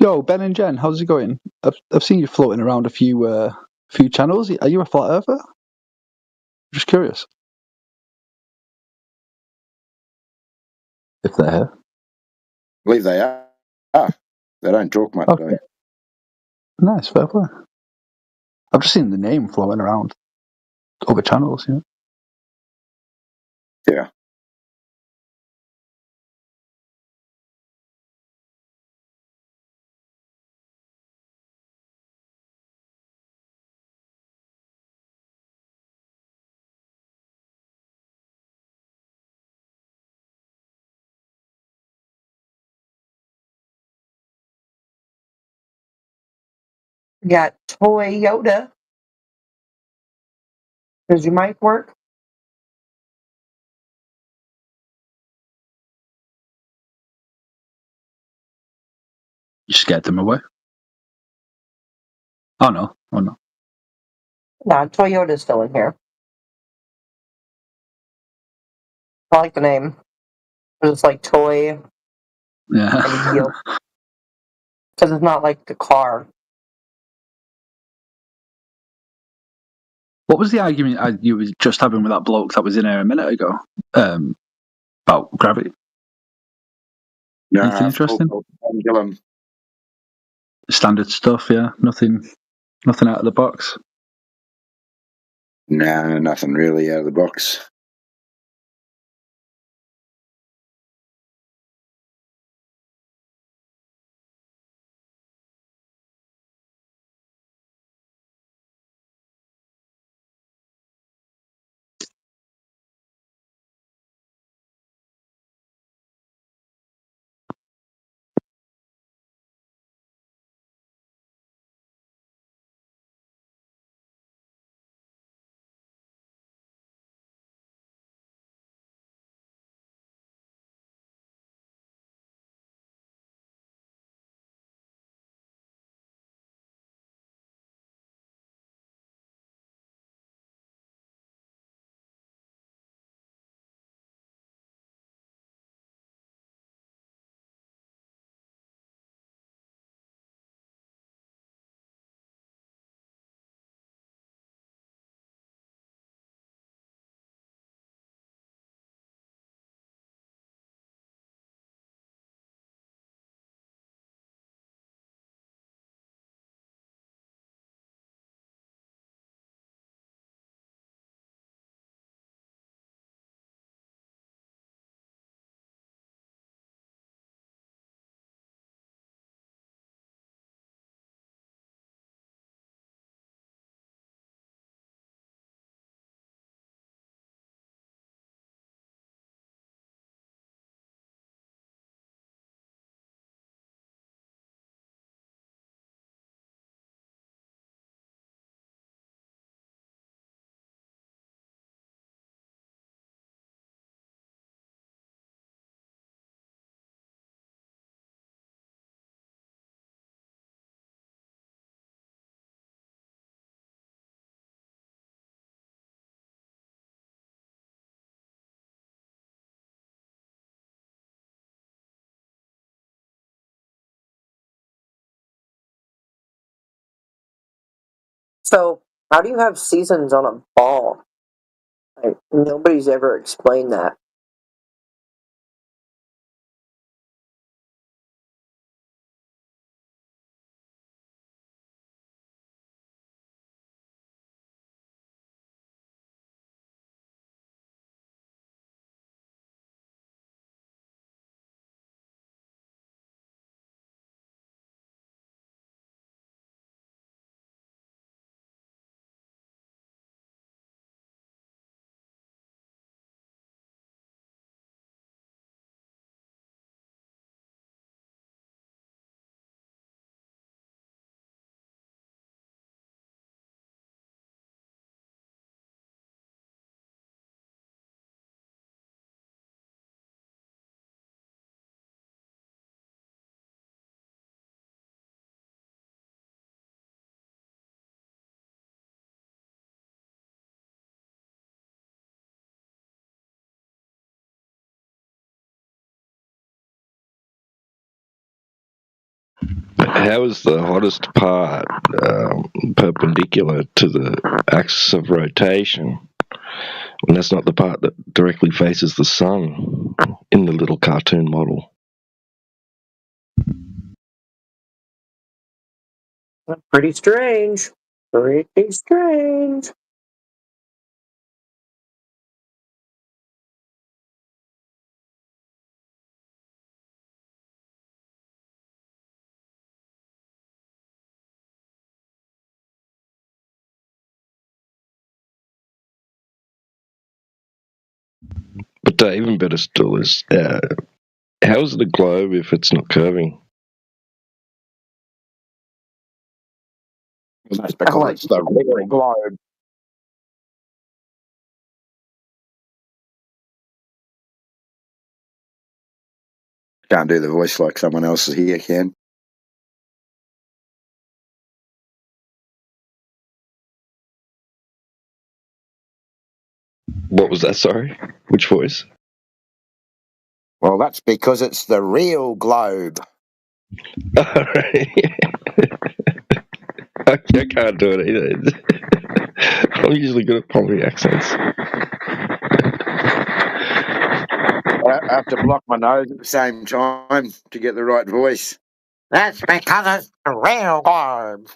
Yo, Ben and Jen, how's it going? I've seen you floating around a few channels. Are you a flat earther? Just curious. If they're here. I believe they are. They don't talk much, though. Nice, fair play. I've just seen the name floating around other channels, Yeah. We got Toyota. Does your mic work? You scared them away? Oh no. No, Toyota's still in here. I like the name. It's like toy. Yeah. Because it's not like the car. What was the argument you were just having with that bloke that was in here a minute ago? About gravity. Anything interesting? Standard stuff, yeah. Nothing out of the box. No, nothing really out of the box. So, how do you have seasons on a ball? Like, nobody's ever explained that. How is the hottest part perpendicular to the axis of rotation? And that's not the part that directly faces the sun in the little cartoon model. Pretty strange. Pretty strange. But even better still is, how's the globe if it's not curving? That's because it's the real globe. Can't do the voice like someone else here can. What was that, sorry? Which voice? Well, that's because it's the real globe. I can't do it either. I'm usually good at Pommy accents. I have to block my nose at the same time to get the right voice. That's because it's the real globe.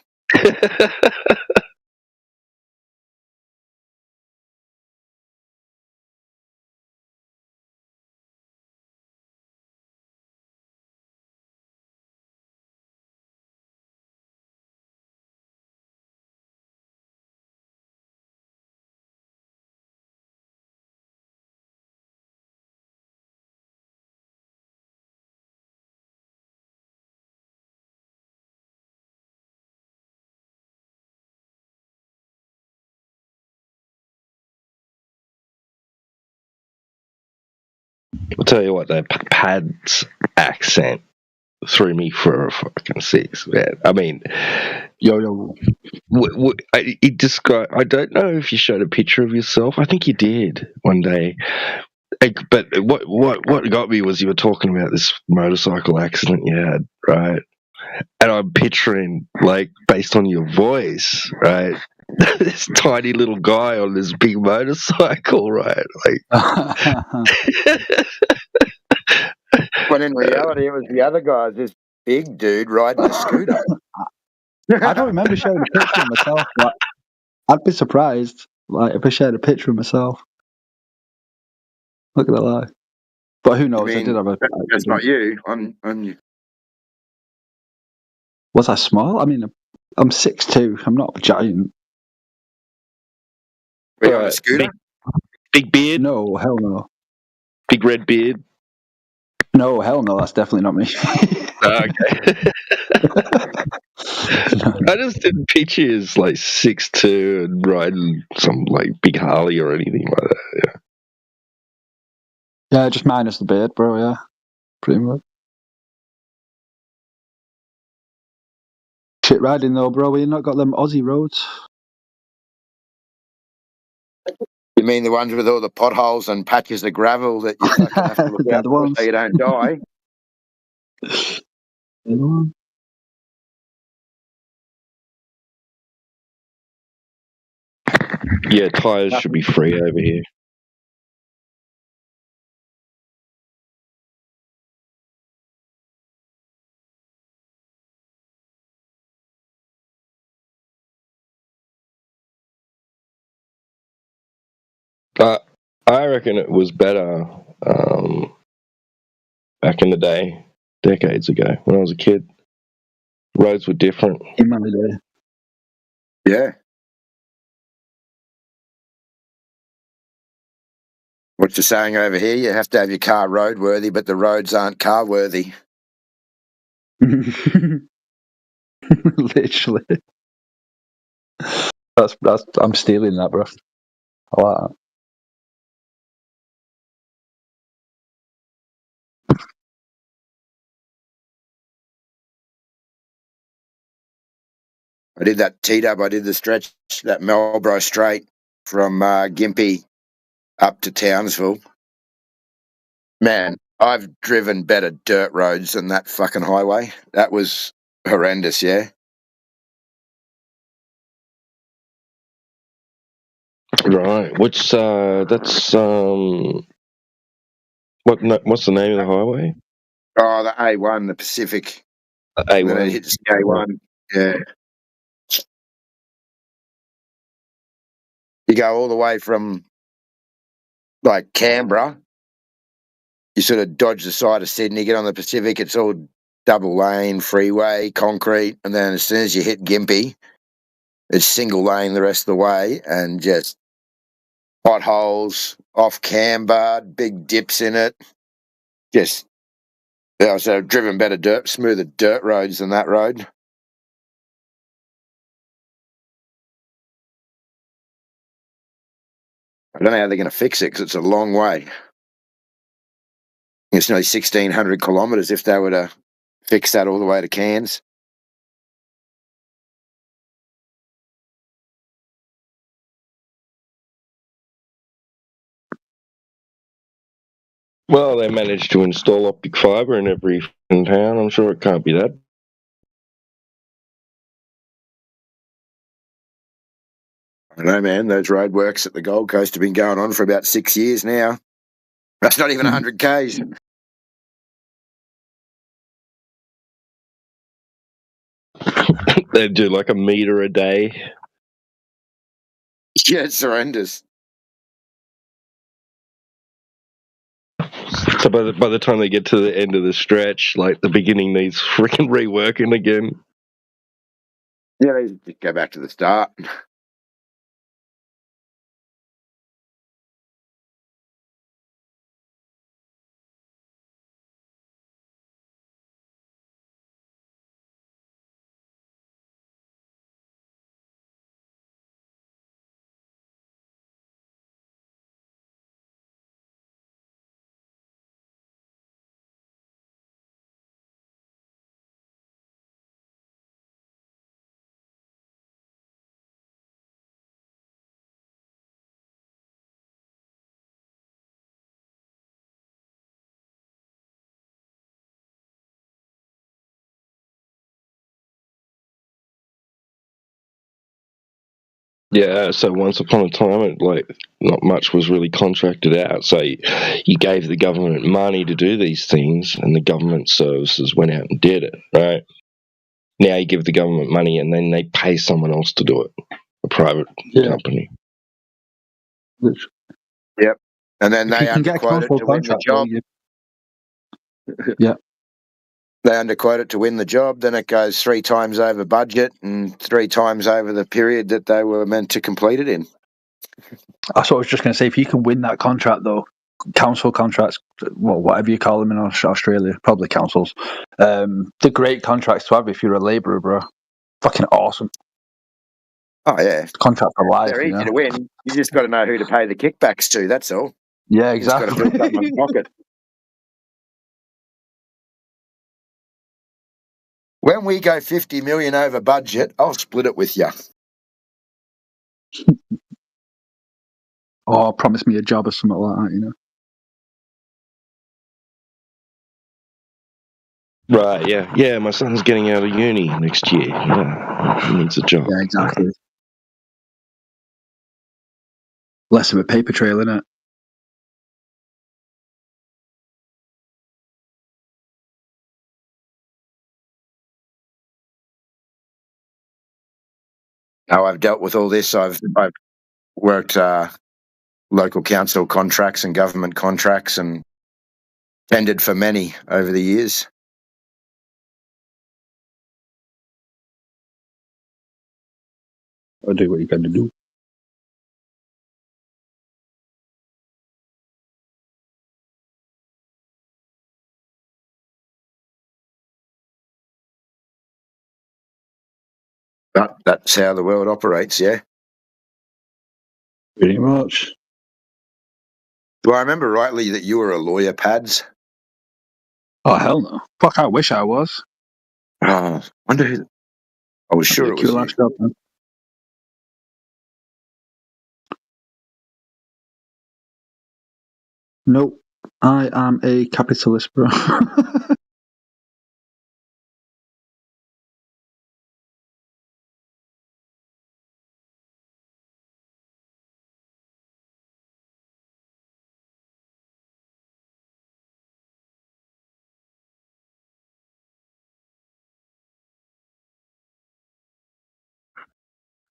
I'll tell you what, though, Pad's accent threw me for a fucking six, man. I mean, he described. I don't know if you showed a picture of yourself. I think you did one day. But what got me was you were talking about this motorcycle accident you had, right? And I'm picturing, like, based on your voice, right? This tiny little guy on this big motorcycle, right? Like, When in reality, it was the other guy, this big dude riding a scooter. I don't remember showing a picture of myself, but I'd be surprised, like, if I shared a picture of myself. Look at that lie. But who knows? I did have a. That's not you. I'm you. Was I small? I mean, I'm 6'2". I'm not a giant. Were you on a scooter? Big beard? No, hell no. Big red beard? No, hell no. That's definitely not me. Okay. I just didn't picture you as like 6'2" and riding some like big Harley or anything like that. Yeah, just minus the beard, bro. Yeah, pretty much. Shit riding though, bro. We not got them Aussie roads. You mean the ones with all the potholes and patches of gravel that you fucking have to look out for so you don't die? Yeah, tyres should be free over here. I reckon it was better back in the day, decades ago, when I was a kid. Roads were different. Yeah. What's the saying over here? You have to have your car roadworthy, but the roads aren't car worthy. Literally. That's. I'm stealing that, bro. I like that. I did that T-dub. I did the stretch, that Marlborough Straight from Gympie up to Townsville. Man, I've driven better dirt roads than that fucking highway. That was horrendous, yeah. Right. What's what's the name of the highway? Oh, the A1, the Pacific. A1. And then it hits the A1. Yeah. You go all the way from like Canberra. You sort of dodge the side of Sydney, get on the Pacific. It's all double lane, freeway, concrete, and then as soon as you hit Gympie, it's single lane the rest of the way, and just potholes off camber, big dips in it. Just, so I've driven better smoother dirt roads than that road. I don't know how they're going to fix it because it's a long way. It's nearly 1,600 kilometres if they were to fix that all the way to Cairns. Well, they managed to install optic fibre in every town. I'm sure it can't be that. I don't know, man. Those roadworks at the Gold Coast have been going on for about 6 years now. That's not even 100 Ks. They do like a metre a day. Yeah, it's horrendous. So by the time they get to the end of the stretch, like the beginning needs freaking reworking again. Yeah, they just go back to the start. Yeah, so once upon a time, not much was really contracted out. So you gave the government money to do these things, and the government services went out and did it, right? Now you give the government money, and then they pay someone else to do it, a private company. Yep. And then they underquote it to win the job. Yeah. They underquote it to win the job, then it goes 3 times over budget and 3 times over the period that they were meant to complete it in. That's what I was just going to say. If you can win that contract, though, council contracts, well, whatever you call them in Australia, probably councils, they're great contracts to have if you're a labourer, bro. Fucking awesome. Oh, yeah. Contract for life. They're easy to win. You just got to know who to pay the kickbacks to, that's all. Yeah, exactly. You just got to fill someone's pocket. When we go 50 million over budget, I'll split it with you. Or promise me a job or something like that, you know? Right, yeah. Yeah, my son's getting out of uni next year. Yeah, he needs a job. Yeah, exactly. Less of a paper trail, innit? Now I've dealt with all this. I've worked local council contracts and government contracts and tendered for many over the years. I'll do what you got to do. But that's how the world operates, yeah. Pretty much. Do I remember rightly that you were a lawyer, Pads? Oh, hell no. Fuck, I wish I was. Oh, wonder who. I was sure it was you. Job, man. Nope. I am a capitalist, bro.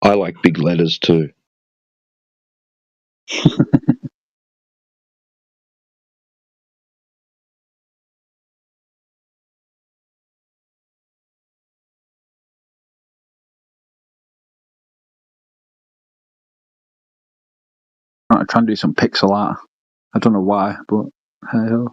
I like big letters too. I'm trying to do some pixel art. I don't know why, but hey ho.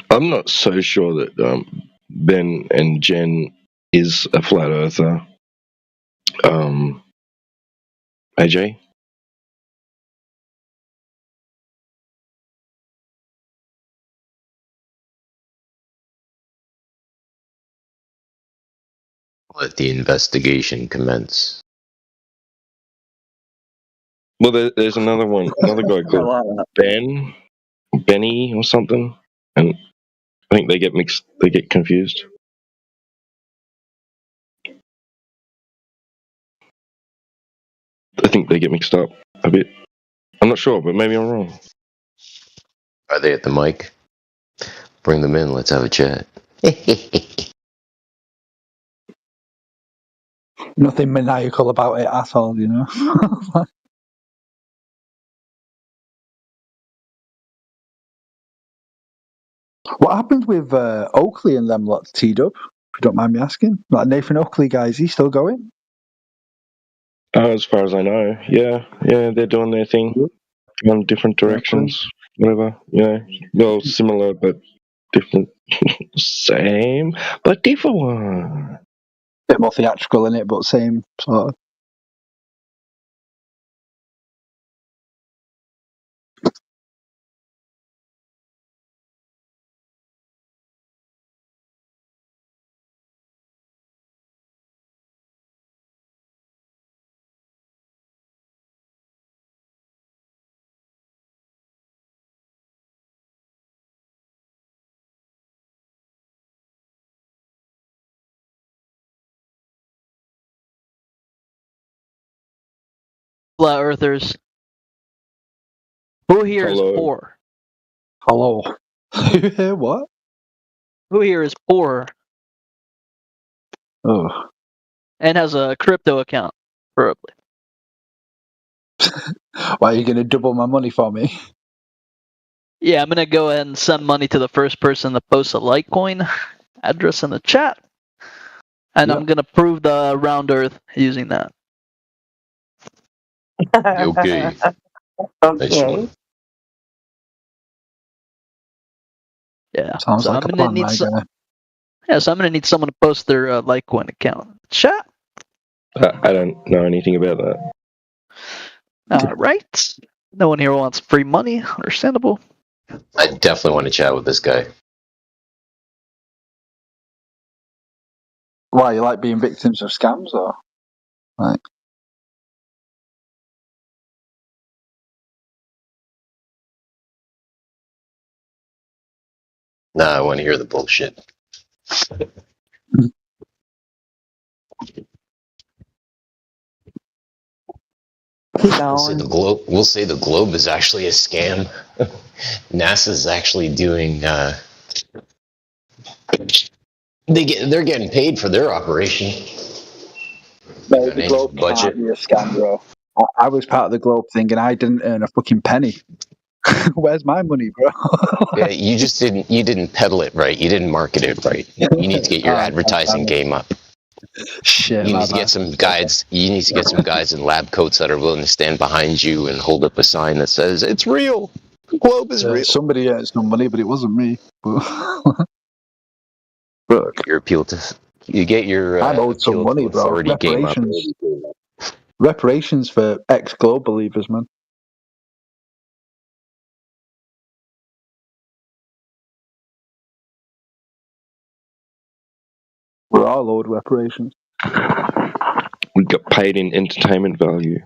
I'm not so sure that Ben and Jen is a flat earther. AJ? Let the investigation commence. Well, there's another one, another guy called Benny or something, and I think they get mixed, they get confused. I think they get mixed up a bit. I'm not sure, but maybe I'm wrong. Are they at the mic? Bring them in, let's have a chat. Nothing maniacal about it at all, you know. What happened with Oakley and them lots teed up? If you don't mind me asking, like Nathan Oakley, guys, he still going? As far as I know, yeah, they're doing their thing, going different directions, whatever. Well, similar but different, same but different one. Bit more theatrical in it, but same sort of. Flat Earthers. Who here is poor? Hello. What? Who here is poor? Oh. And has a crypto account, probably. Why are you going to double my money for me? Yeah, I'm gonna go ahead and send money to the first person that posts a Litecoin address in the chat, and I'm gonna prove the round Earth using that. Okay. Okay. Yeah. Sounds like I'm a gonna plan, need my guy. Yeah, so I'm gonna need someone to post their Litecoin account. Chat. I don't know anything about that. All right. No one here wants free money. Understandable. I definitely want to chat with this guy. Why, you like being victims of scams, or? Right. Nah, I want to hear the bullshit. Keep We'll say going. the globe is actually a scam. NASA's actually doing. They're getting paid for their operation. No, the Globe can't be a scam, bro. I was part of the Globe thing, and I didn't earn a fucking penny. Where's my money, bro? Yeah, you just didn't. You didn't peddle it right. You didn't market it right. You need to get your advertising game up. Shit, you need to get some guides. You need to get some guys in lab coats that are willing to stand behind you and hold up a sign that says it's real. The globe is real. Somebody earned some money, but it wasn't me. Look, your appeal to you get your I'm owed some money, bro. Reparations. Reparations for ex-Globe believers, man. We're all owed reparations. We got paid in entertainment value.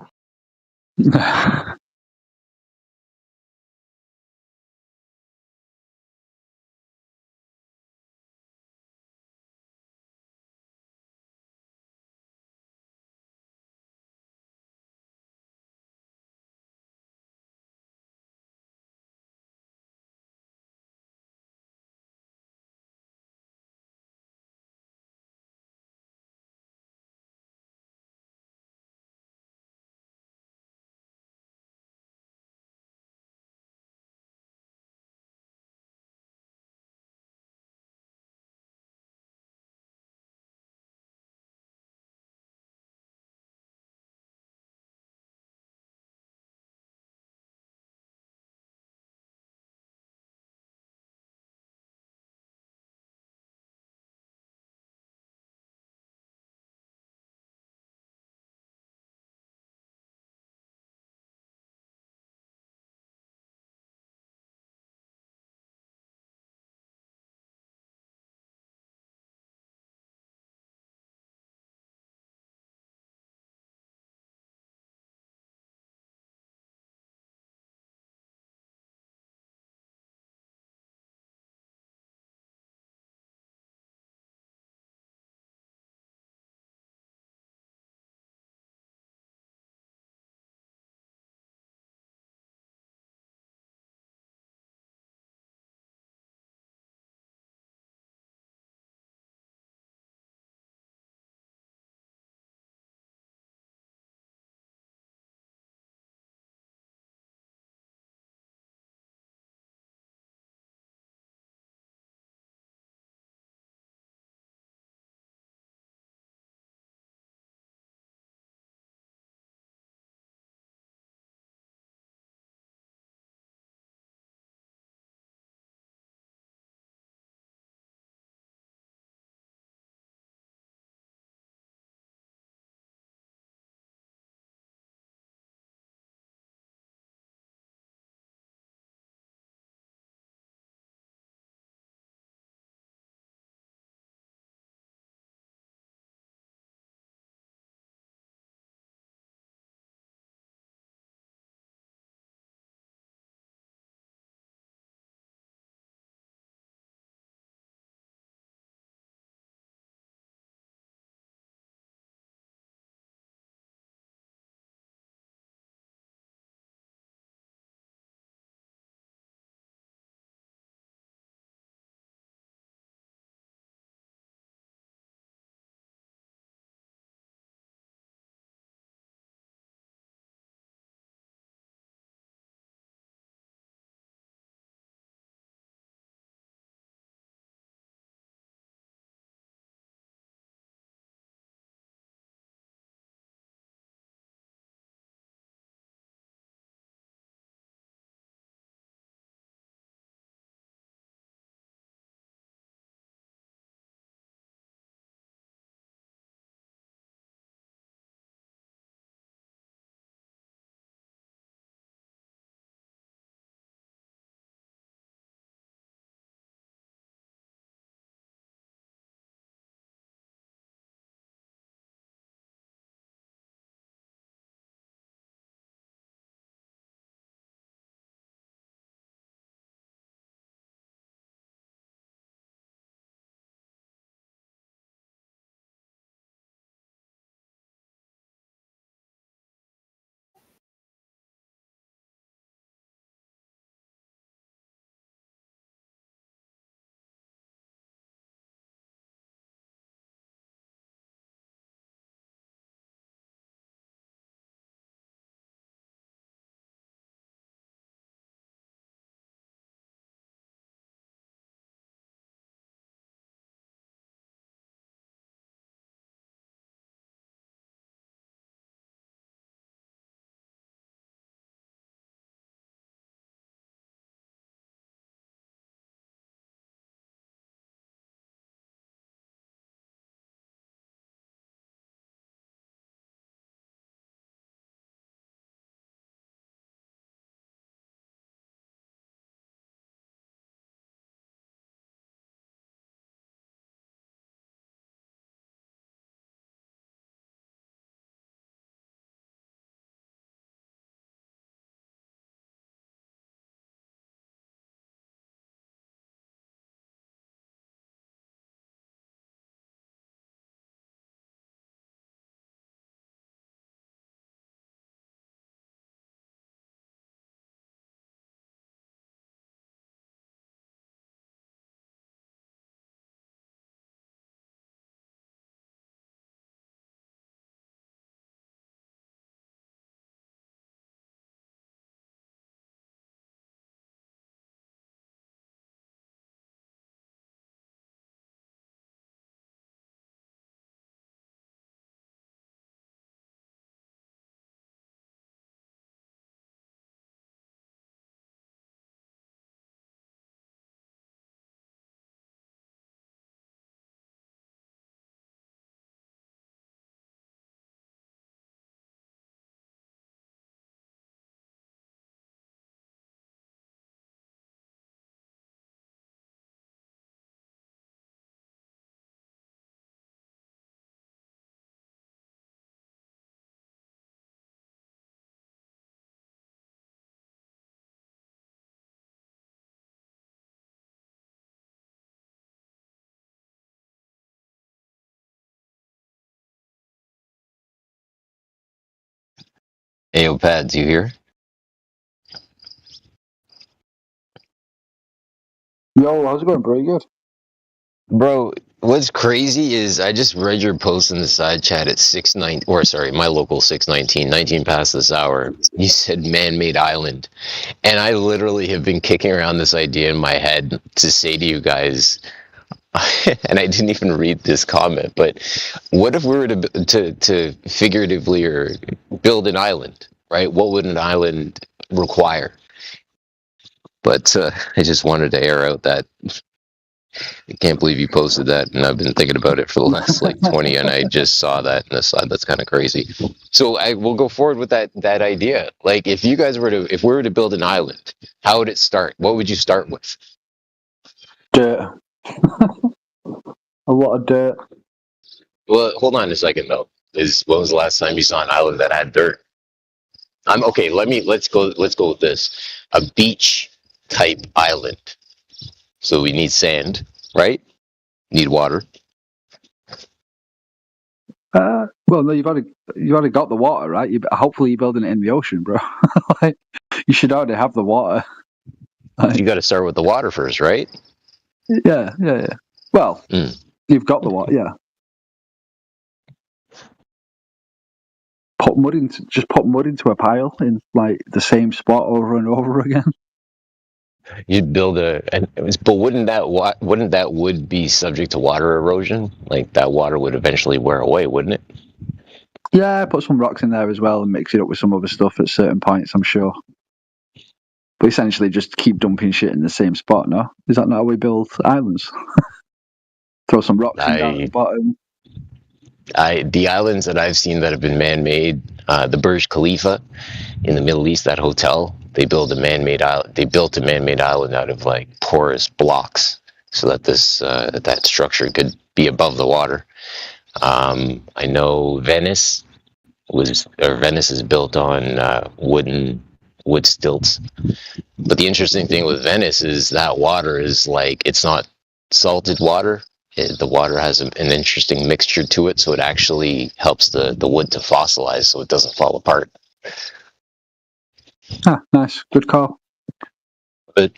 Ayo, Pads, you here? Yo, how's it going, bro? You good? Bro, what's crazy is I just read your post in the side chat at 6:19, or sorry, my local 6:19, 19 past this hour. You said man-made island. And I literally have been kicking around this idea in my head to say to you guys, and I didn't even read this comment, but what if we were to figuratively or build an island, right? What would an island require? But I just wanted to air out that. I can't believe you posted that, and I've been thinking about it for the last like 20, and I just saw that in the side. That's kind of crazy. So I will go forward with that idea. Like, if you guys were to, if we were to build an island, how would it start? What would you start with? Dirt. A lot of dirt. Well, hold on a second though. When was the last time you saw an island that had dirt? I'm okay. Let's go with this. A beach type island. So we need sand, right? Need water. Well, no, you've already got the water, right? Hopefully you're building it in the ocean, bro. Like, you should already have the water. You got to start with the water first, right? Yeah. Well, you've got the water, yeah. Put mud into a pile in like the same spot over and over again. You'd build but wouldn't that wood be subject to water erosion? Like that water would eventually wear away, wouldn't it? Yeah, put some rocks in there as well and mix it up with some other stuff at certain points, I'm sure. But essentially just keep dumping shit in the same spot, no? Is that not how we build islands? Throw some rocks in down at the bottom. The islands that I've seen that have been man-made, the Burj Khalifa in the Middle East, that hotel, they built a man-made island out of like porous blocks so that that structure could be above the water. I know Venice is built on wood stilts. But the interesting thing with Venice is that water is like, it's not salted water. The water has an interesting mixture to it, so it actually helps the wood to fossilize so it doesn't fall apart. Nice. Good call. But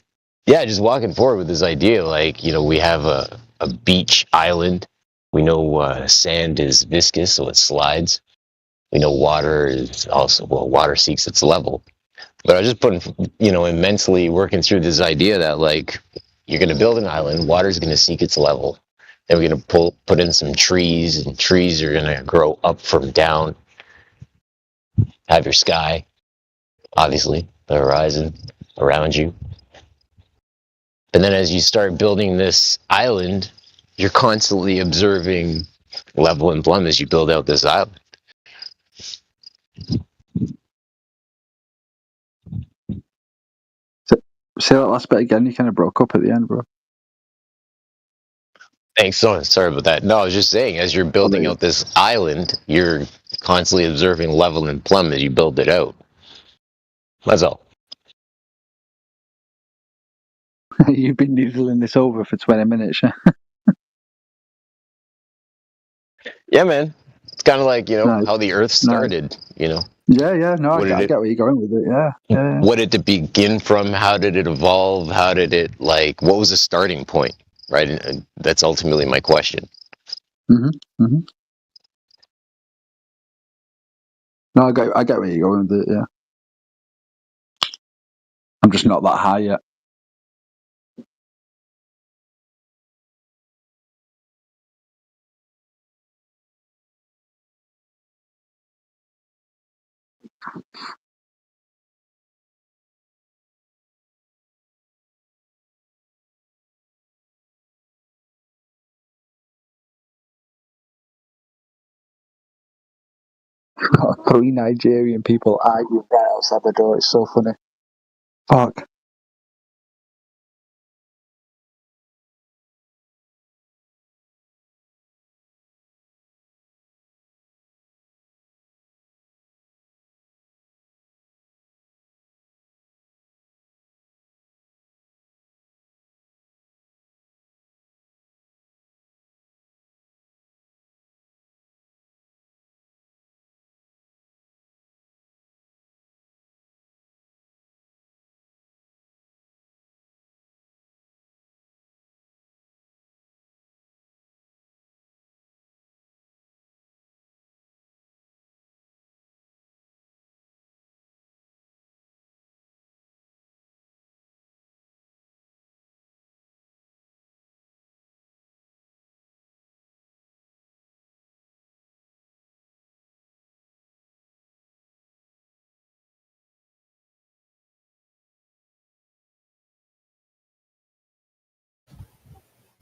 yeah, just walking forward with this idea, like, we have a beach island. We know sand is viscous, so it slides. We know water is also, water seeks its level. But I was just putting, immensely working through this idea that, like, you're going to build an island, water's going to seek its level. Then we're going to put in some trees, and trees are going to grow up from down. Have your sky, obviously, the horizon around you. And then as you start building this island, you're constantly observing level and plumb as you build out this island. Say that last bit again. You kind of broke up at the end, bro. Thanks, sorry about that. No, I was just saying, as you're building out this island, you're constantly observing level and plumb as you build it out. That's all. You've been noodling this over for 20 minutes. Yeah, man. It's kind of like, how the Earth started, Yeah, no, I get where you're going with it, yeah. What did it begin from? How did it evolve? How did it, what was the starting point, right? And that's ultimately my question. Mm-hmm. No, I get where you're going with it, yeah. I'm just not that high yet. Three Nigerian people arguing right outside the door. It's so funny. Fuck.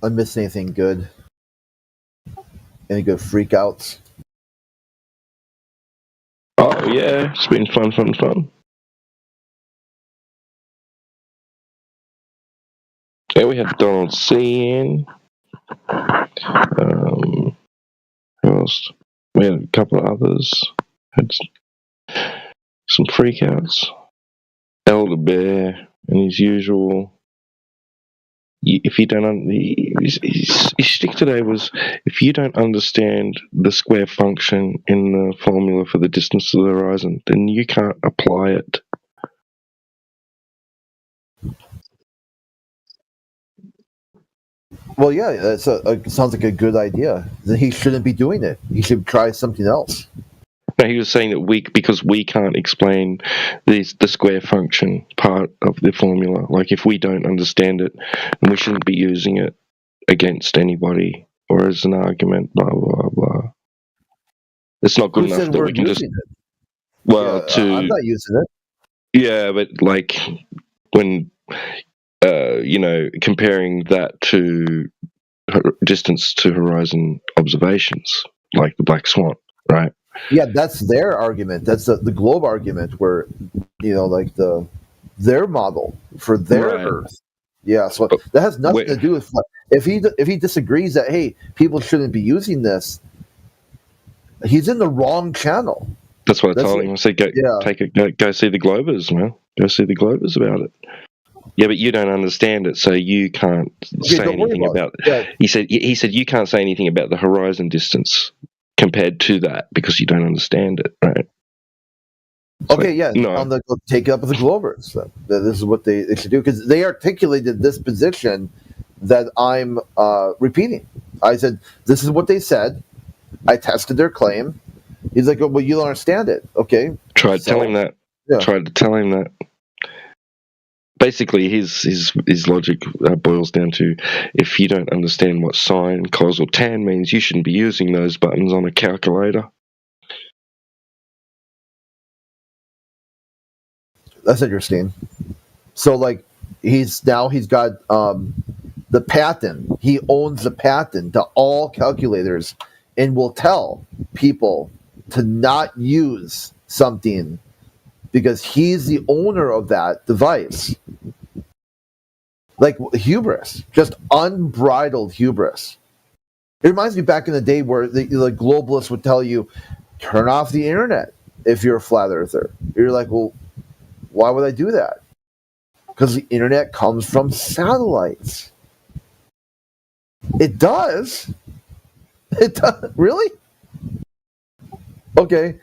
I missed anything good? Any good freakouts? Oh yeah, it's been fun. Yeah, we had Donald C in. Who else? We had a couple of others. Had some freakouts. Elder Bear and his usual. If you don't, his shtick today was if you don't understand the square function in the formula for the distance to the horizon, then you can't apply it. Well, yeah, sounds like a good idea. Then he shouldn't be doing it. He should try something else. No, he was saying that because we can't explain the square function part of the formula. Like if we don't understand it, and we shouldn't be using it against anybody or as an argument. Blah blah blah. It's not good Who enough said that we're we can just. using it? Well, I'm not using it. Yeah, but like when comparing that to distance to horizon observations, like the black swan, right? Yeah, that's their argument. That's the globe argument, where like their model for their Right. Earth. Yeah, so that has nothing to do with if he disagrees that hey, people shouldn't be using this. He's in the wrong channel. That's what I told him. I said, go see the Globers, man. Go see the Globers about it. Yeah, but you don't understand it, so you can't say anything about it. Yeah. He said you can't say anything about the horizon distance compared to that because you don't understand it, right? On the take it up with the Globers. This is what they should do because they articulated this position that I'm repeating. I said this is what they said. I tested their claim. He's like, well, you don't understand it. Okay. Tried to tell him that. Basically, his logic boils down to if you don't understand what sine, cos, or tan means, you shouldn't be using those buttons on a calculator. That's interesting. So, like, he's got the patent. He owns the patent to all calculators and will tell people to not use something because he's the owner of that device. Like hubris, just unbridled hubris. It reminds me back in the day where the globalists would tell you, turn off the internet if you're a flat earther. You're like, well, why would I do that? Because the internet comes from satellites. It does. It does. Really? Okay.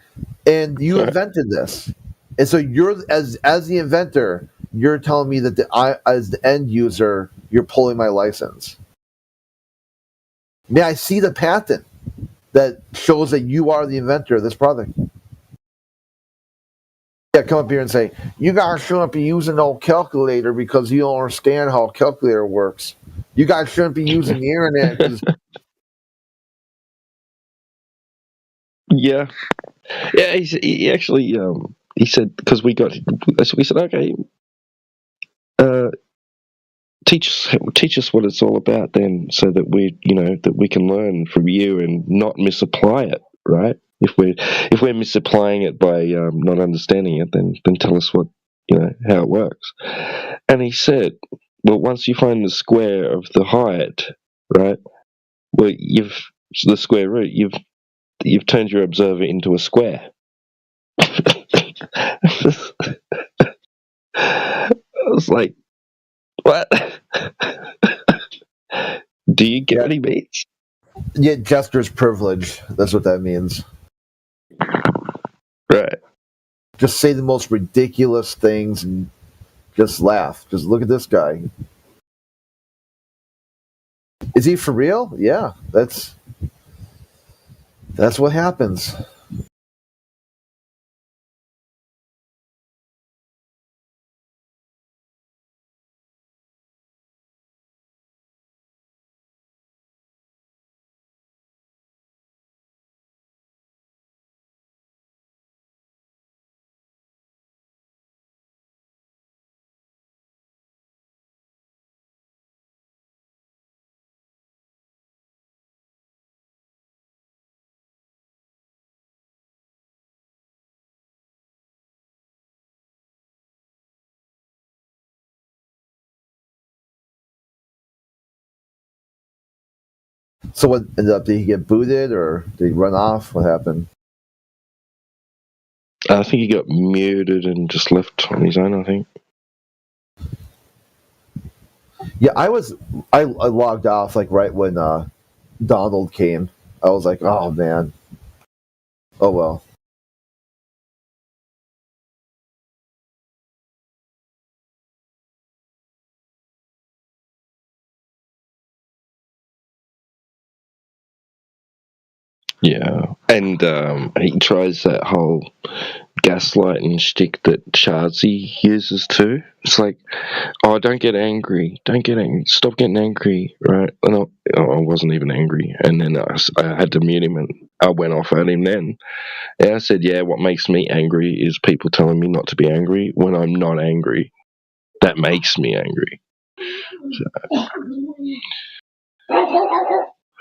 And you invented this. And so you're as the inventor, you're telling me that I as the end user, you're pulling my license. May I see the patent that shows that you are the inventor of this product? Yeah, come up here and say, you guys shouldn't be using no calculator because you don't understand how a calculator works. You guys shouldn't be using the internet because... Yeah. He actually he said because we said okay, teach us what it's all about then, so that we can learn from you and not misapply it, right? If we're misapplying it by not understanding it, then tell us what how it works. And he said, well, once you find the square of the height, right? Well, the square root. You've turned your observer into a square. I was like, what? Do you get what he means? Yeah, jester's privilege. That's what that means. Right. Just say the most ridiculous things and just laugh. Just look at this guy. Is he for real? Yeah, that's what happens. So what ended up? Did he get booted or did he run off? What happened? I think he got muted and just left on his own, I think. Yeah, I logged off like right when Donald came. I was like, oh man. Oh well. Yeah, and he tries that whole gaslighting shtick that Charzy uses too. It's like, oh, don't get angry, stop getting angry, right? And I wasn't even angry, and then I had to mute him, and I went off at him then. And I said, yeah, what makes me angry is people telling me not to be angry when I'm not angry. That makes me angry. So,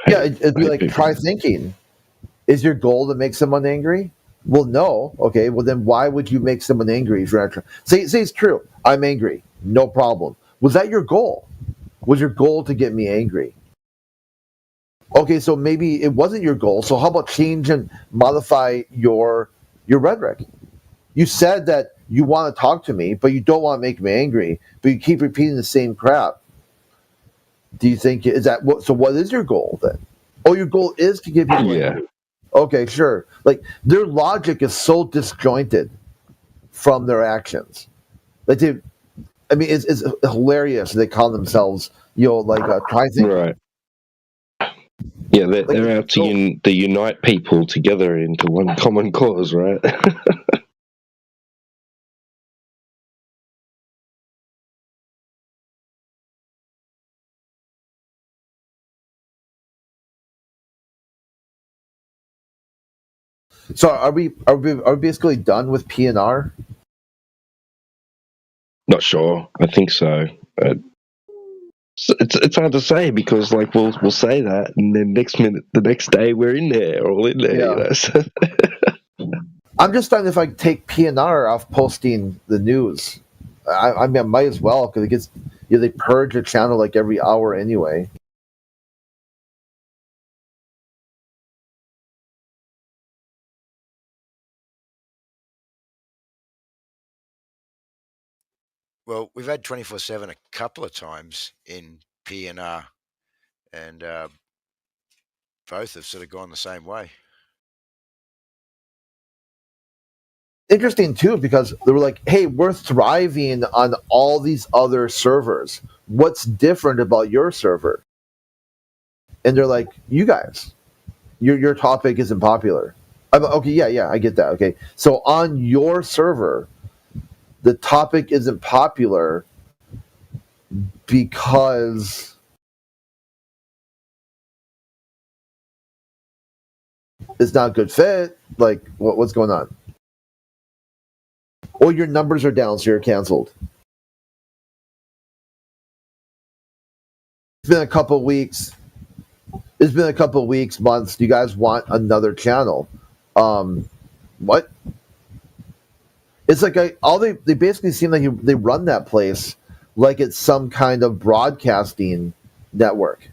yeah, it'd be like, try thinking. Is your goal to make someone angry? Well, no. Okay, well then why would you make someone angry if you're not trying? Say it's true. I'm angry. No problem. Was that your goal? Was your goal to get me angry? Okay, so maybe it wasn't your goal. So how about change and modify your rhetoric? You said that you want to talk to me, but you don't want to make me angry, but you keep repeating the same crap. Do you think is that what? So what is your goal then? Oh, your goal is to get people angry. Okay, sure. Like their logic is so disjointed from their actions. Like it's hilarious. They call themselves, try thinking. Right. Yeah, they're out to unite people together into one common cause, right? So are we basically done with PNR? Not sure. I think so. It's hard to say because like we'll say that and then the next day we're in there, all in there. Yeah. You know? So I'm just starting to take PNR off posting the news. I mean, I might as well because it gets they purge the channel like every hour anyway. Well, we've had 24/7 a couple of times in PNR, and both have sort of gone the same way. Interesting too, because they were like, "Hey, we're thriving on all these other servers. What's different about your server?" And they're like, "You guys, your topic isn't popular." Okay, yeah, I get that. Okay, so on your server, the topic isn't popular because it's not a good fit. Like, what's going on? Or your numbers are down, so you're canceled. It's been a couple of weeks. It's been a couple of weeks, months. Do you guys want another channel? What? It's like they basically seem like they run that place like it's some kind of broadcasting network.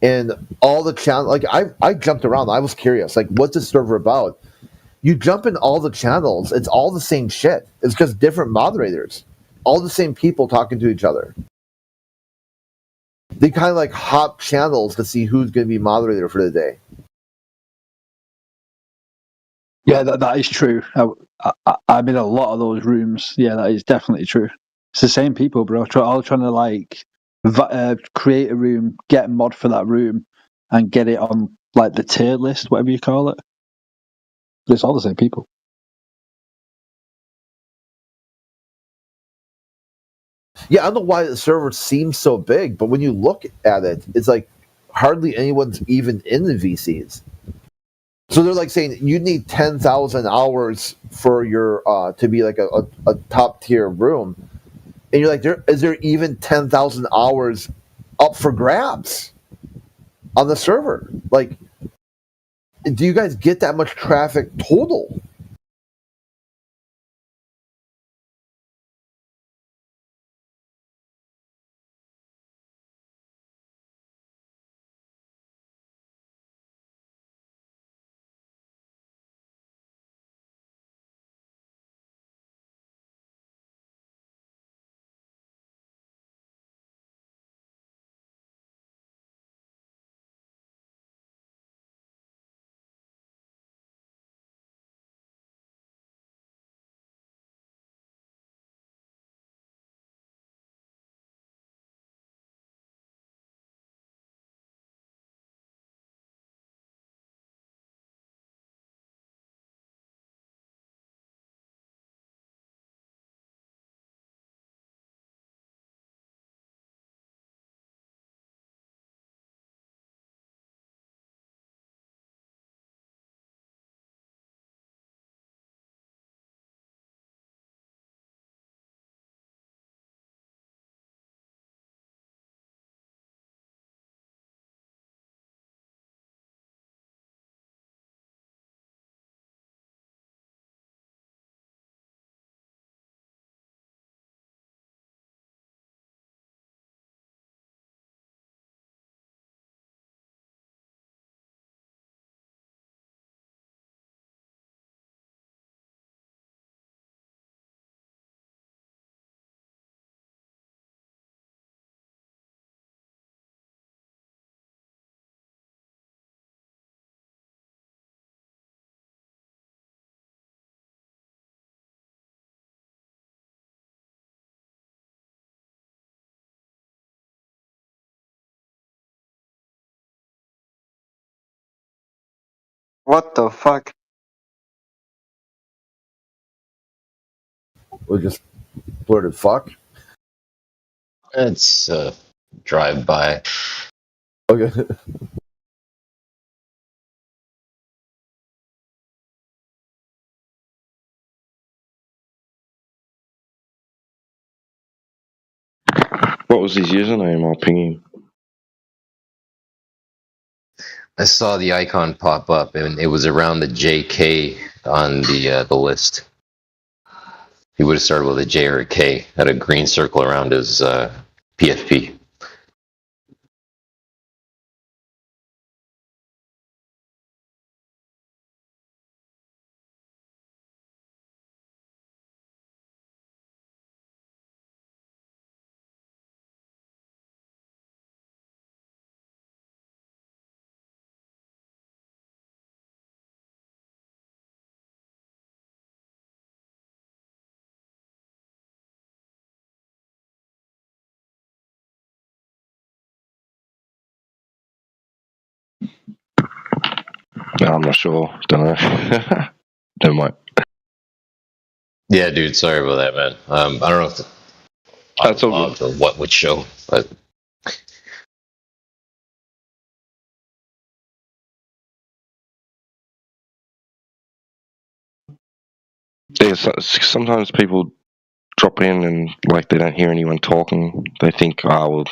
And all the channel, like I jumped around. I was curious, like, what's this server about? You jump in all the channels, it's all the same shit. It's just different moderators, all the same people talking to each other. They kind of like hop channels to see who's going to be moderator for the day. Yeah, that is true. I'm in a lot of those rooms. Yeah, that is definitely true. It's the same people, bro. All trying to like create a room, get a mod for that room, and get it on like the tier list, whatever you call it. But it's all the same people. Yeah, I don't know why the server seems so big, but when you look at it, it's like hardly anyone's even in the VCs. So they're like saying you need 10,000 hours for your to be like a top tier room, and you're like, is there even 10,000 hours up for grabs on the server? Like, do you guys get that much traffic total? What the fuck? We just blurted fuck. It's drive by. Okay. What was his username? I'll ping him. I saw the icon pop up, and it was around the JK on the list. He would have started with a J or a K. Had a green circle around his PFP. No, I'm not sure. Don't know. Never mind. Yeah, dude. Sorry about that, man. I don't know if That's all good. What would show, but yeah, sometimes people drop in and like they don't hear anyone talking. They think, oh well,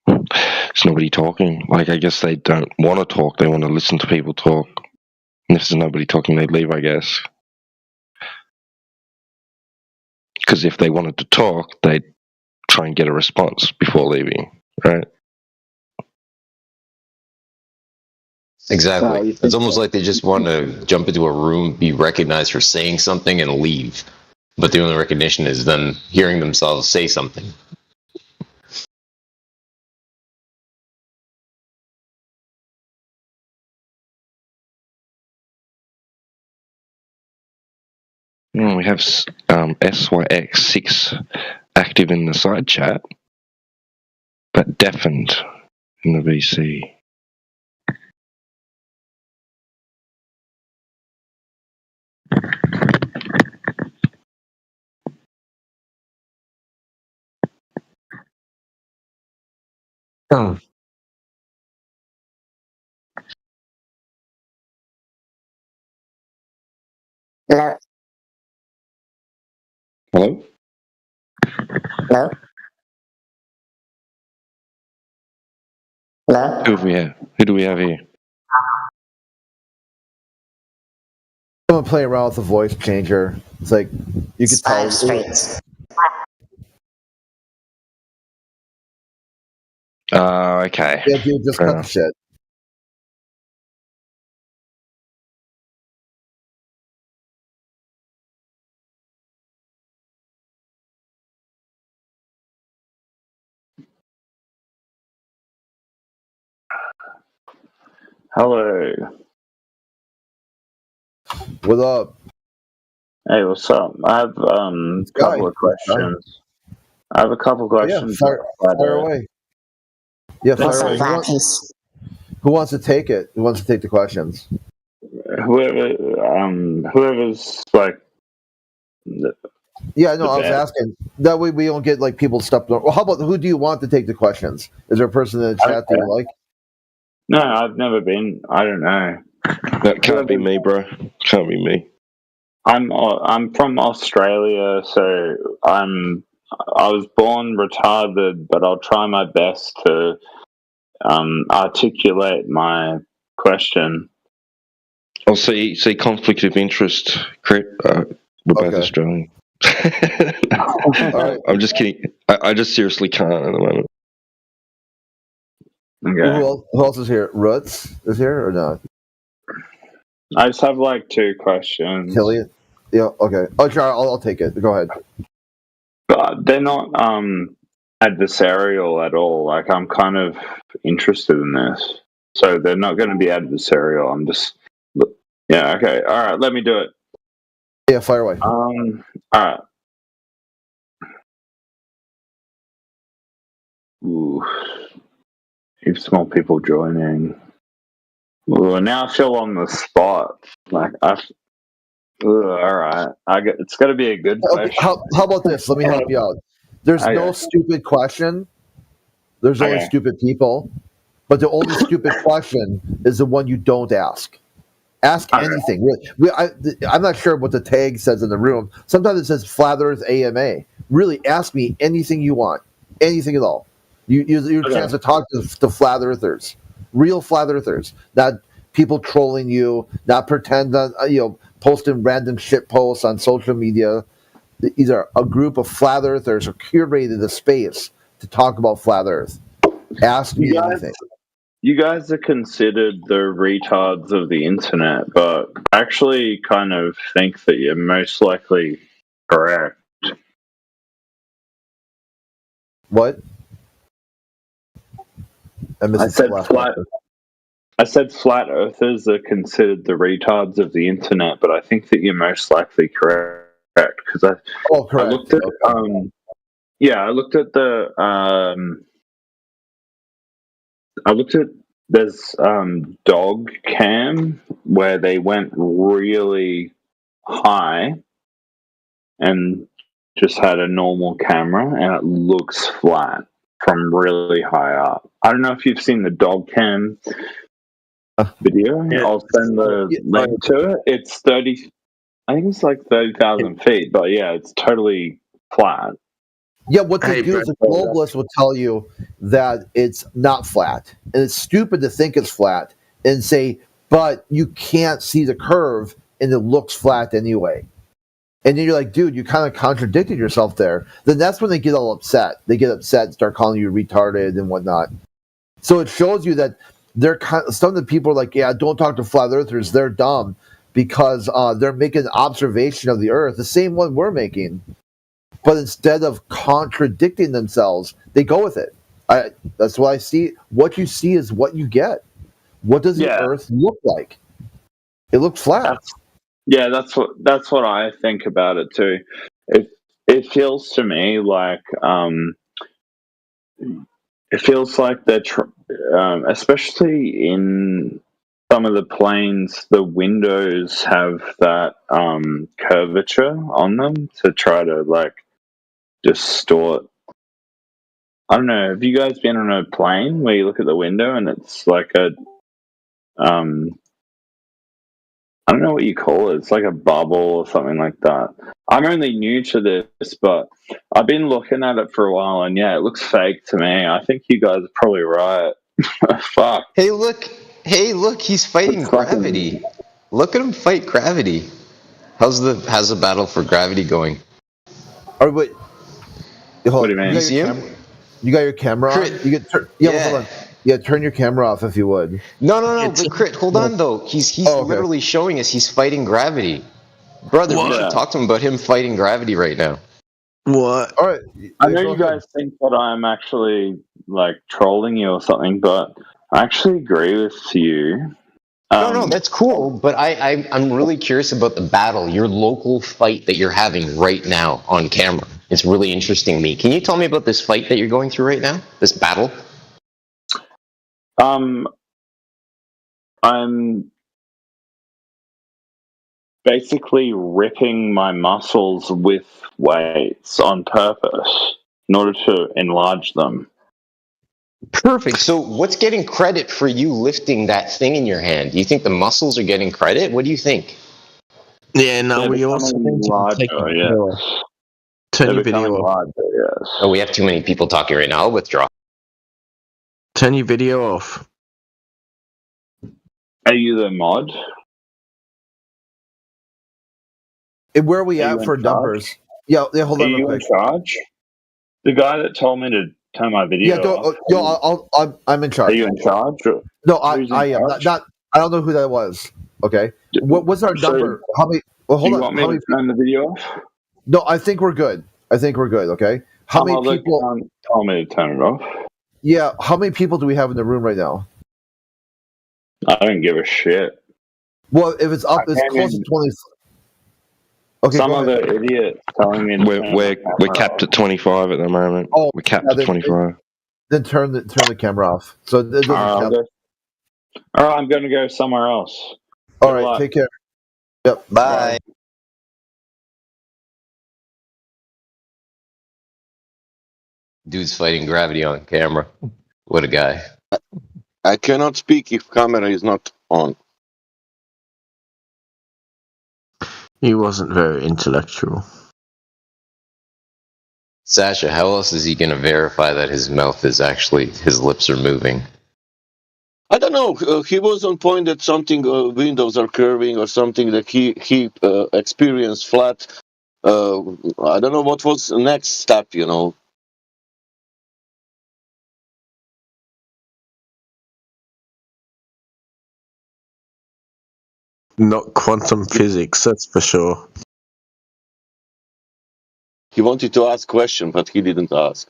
there's nobody talking. Like I guess they don't want to talk. They want to listen to people talk. And if there's nobody talking, they'd leave, I guess. Because if they wanted to talk, they'd try and get a response before leaving, right? exactly. It's almost like they just want to jump into a room, be recognized for saying something, and leave. But the only recognition is them hearing themselves say something. We have SYX6 active in the side chat, but deafened in the VC. Oh. Hello? Hello? Hello? Who do we have here? Someone playing around with a voice changer. It's like you could tell. Okay. Yeah, dude, just cut the shit. Hello. What up? Hey, what's up? I have a couple of questions. I have a couple of questions. Yeah, fire away. Yeah, fire away. Who wants to take it? Who wants to take the questions? Whoever's like. Yeah, no, I was asking. That way we don't get like people stuck. Well, how about who do you want to take the questions? Is there a person in the chat that you like? No, I've never been. I don't know. That can't be me, bro. Can't be me. I'm from Australia, so I was born retarded, but I'll try my best to articulate my question. I'll see conflict of interest. We're both Australian. Right. I'm just kidding. I just seriously can't at the moment. Okay. Who else is here? Roots is here or not? I just have like two questions. Killian? Yeah, okay. Oh, sure, I'll take it. Go ahead. But they're not adversarial at all. Like I'm kind of interested in this, so they're not going to be adversarial. I'm just, yeah, okay, all right. Let me do it. Yeah, fire away. All right. Ooh, if small people joining. Well, now I feel on the spot. Like all right. It's got to be a good question. How about this? Let me help you out. There's no stupid question. There's only stupid people. But the only stupid question is the one you don't ask. Ask anything. Really. I'm not sure what the tag says in the room. Sometimes it says Flat Earth AMA. Really, ask me anything you want. Anything at all. Your chance to talk to flat earthers. Real flat earthers. Not people trolling you, not pretend on, posting random shit posts on social media. These are a group of flat earthers who curated a space to talk about flat Earth. Ask me anything. You guys are considered the retards of the internet, but I actually kind of think that you're most likely correct. What? I said flat earthers are considered the retards of the internet, but I think that you're most likely correct because I looked at there's dog cam where they went really high and just had a normal camera and it looks flat from really high up. I don't know if you've seen the dog cam video. I'll send the link to it. It's 30, I think it's like 30,000 feet, but yeah, it's totally flat. Yeah, what they do is a globalist will tell you that it's not flat. And it's stupid to think it's flat and say, but you can't see the curve and it looks flat anyway. And then you're like, dude, you kind of contradicted yourself there. Then that's when they get all upset. They get upset and start calling you retarded and whatnot. So it shows you that some of the people are like, yeah, don't talk to flat earthers. They're dumb because they're making an observation of the earth, the same one we're making. But instead of contradicting themselves, they go with it. That's what I see. What you see is what you get. What does the earth look like? It looks flat. That's what I think about it too. It feels to me like they're especially in some of the planes, the windows have that curvature on them to try to like distort. I don't know. Have you guys been on a plane where you look at the window and it's like a I don't know what you call it. It's like a bubble or something like that. I'm only new to this, but I've been looking at it for a while, and yeah, it looks fake to me. I think you guys are probably right. Fuck. Hey, look, he's fighting gravity. Look at him fight gravity. How's the battle for gravity going? Oh, wait. What do you mean? You see him? You got your camera on? Hold on. Yeah, turn your camera off if you would. No, but Crit, hold on though. He's literally showing us he's fighting gravity. Brother, we should talk to him about him fighting gravity right now. What? All right. I know you guys think that I'm actually like trolling you or something, but I actually agree with you. No, that's cool. But I'm really curious about the battle, your local fight that you're having right now on camera. It's really interesting to me. Can you tell me about this fight that you're going through right now? This battle? I'm basically ripping my muscles with weights on purpose in order to enlarge them. Perfect. So what's getting credit for you lifting that thing in your hand? Do you think the muscles are getting credit? What do you think? Yeah, no, we also need to take a video. Turn your video off. Oh, we have too many people talking right now. I'll withdraw. Turn your video off. Are you the mod? And where are we at for numbers? Yeah, hold on. Are you in charge? The guy that told me to turn my video off. I'm in charge. Are you in charge? No, I am not. I don't know who that was. Okay, what's our number? How many? Well, hold on. Do you want me to turn the video off? No, I think we're good. Okay. How many people? Tell me to turn it off. Yeah, how many people do we have in the room right now? I don't give a shit. Well, if it's up, it's close to 20. Okay, some other idiot telling me we're capped at 25 at the moment. Oh, we're capped at 25. Then turn the camera off. So it doesn't count. All right, I'm going to go somewhere else. All right, take care. Yep. Bye. Dude's fighting gravity on camera. What a guy. I cannot speak if camera is not on. He wasn't very intellectual. Sasha, how else is he going to verify that his mouth is actually, his lips are moving? I don't know. He was on point that something windows are curving or something that he experienced flat. I don't know what was the next step. Not quantum physics, that's for sure. He wanted to ask question, but he didn't ask.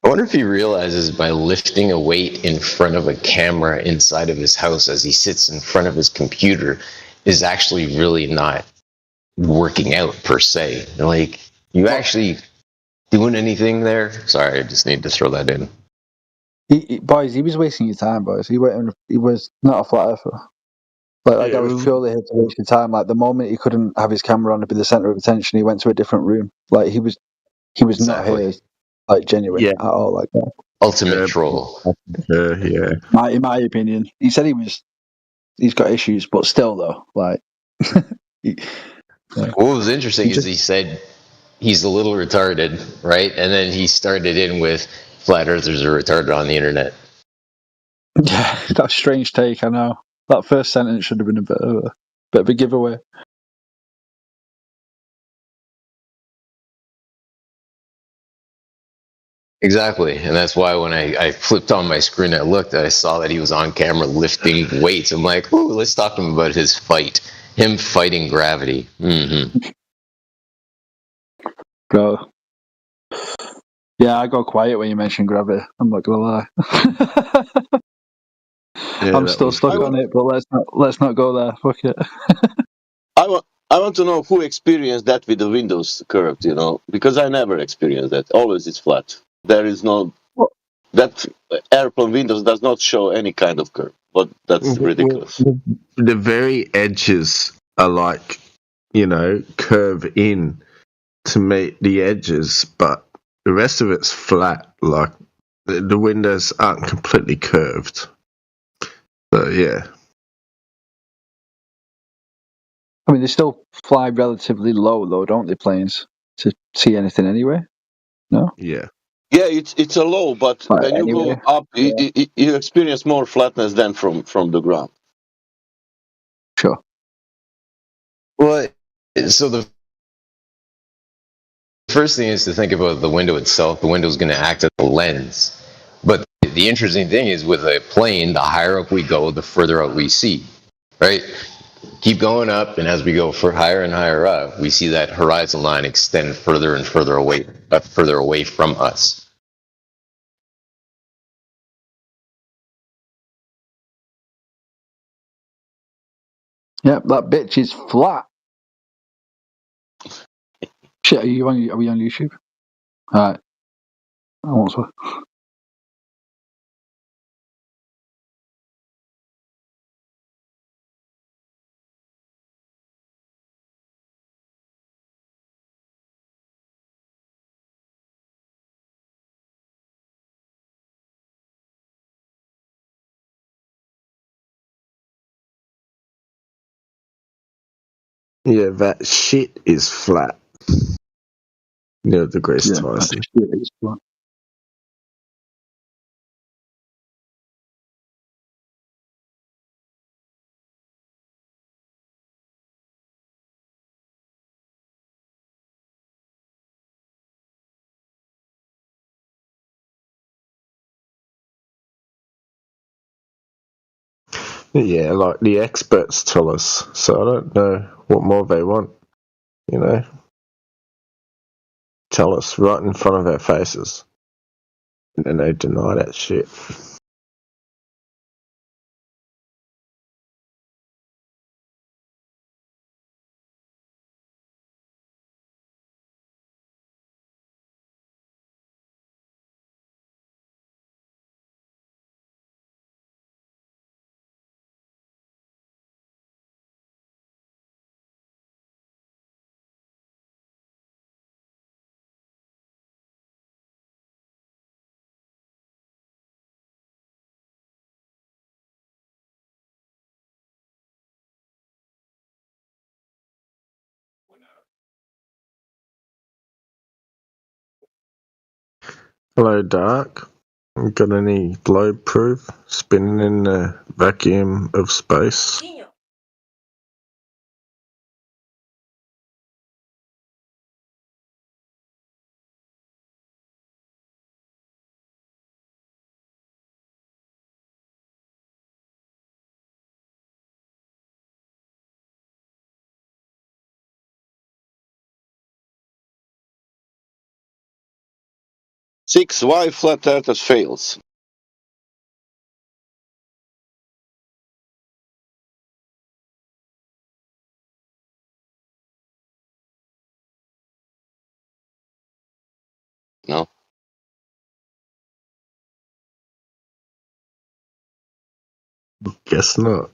I wonder if he realizes by lifting a weight in front of a camera inside of his house as he sits in front of his computer is actually really not working out per se. Like, you actually doing anything there? Sorry, I just need to throw that in. Boys, he was wasting your time, boys. He was not a flat earther. Like that was purely here to waste your time. Like the moment he couldn't have his camera on to be the center of attention, he went to a different room. Like he was not here, like genuine at all. Like that. Ultimate troll. Yeah. In my opinion, he said he's got issues, but still though, like. What was interesting is he said he's a little retarded, right? And then he started in with flat earthers are retarded on the internet. Yeah, that's a strange take. I know that first sentence should have been a bit of a giveaway. Exactly, and that's why when I flipped on my screen, I saw that he was on camera lifting weights. I'm like, ooh, let's talk to him about his fight. Him fighting gravity. Mm-hmm. Go. Yeah, I got quiet when you mentioned gravity. I'm not gonna lie. I'm still stuck on it, but let's not go there. Fuck it. I want to know who experienced that with the windows curved. Because I never experienced that. Always it's flat. There is no that airplane windows does not show any kind of curve. But that's ridiculous. The very edges are like, curve in to meet the edges, but the rest of it's flat. Like the windows aren't completely curved. So yeah. I mean, they still fly relatively low, though, don't they? Planes to see anything anyway. No. Yeah. Yeah, it's a low, but when you go up, you experience more flatness than from the ground. Sure. Well, so the first thing is to think about the window itself. The window is going to act as a lens. But the interesting thing is with a plane, the higher up we go, the further out we see, right? Keep going up, and as we go higher and higher up, we see that horizon line extend further and further away from us. Yep, that bitch is flat. Shit, are we on YouTube? Alright. I want to. Yeah, that shit is flat. Neil deGrasse Tyson. Shit is flat. Yeah, like the experts tell us, so I don't know what more they want, Tell us right in front of our faces. And then they deny that shit. Hello, Dark. Got any globe proof spinning in the vacuum of space? Six, why flat earthers fails? No. Guess not.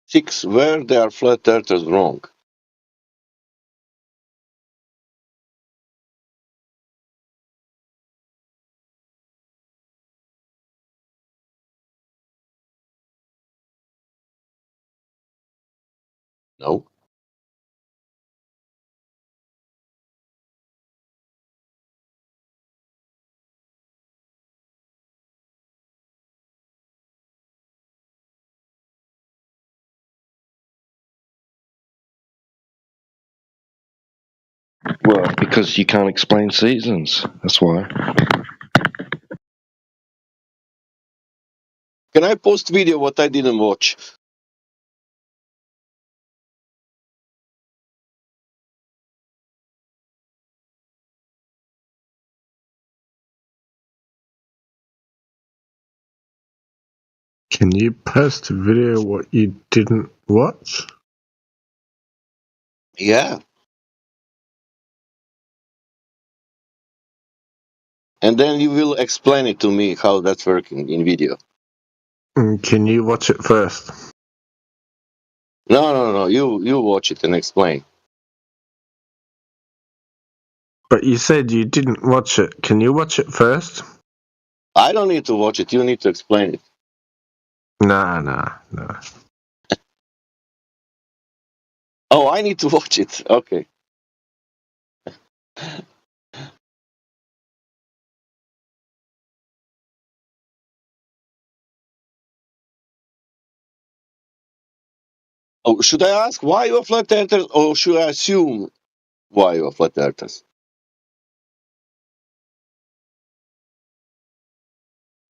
Six, where they are flat earthers wrong? No. Well, because you can't explain seasons. That's why. Can I post video what I didn't watch? Can you post a video what you didn't watch? Yeah. And then you will explain it to me how that's working in video. Can you watch it first? No. You watch it and explain. But you said you didn't watch it. Can you watch it first? I don't need to watch it. You need to explain it. Nah. Oh, I need to watch it. Okay. Oh, should I ask why you are flat earthers, or should I assume why you are flat earthers?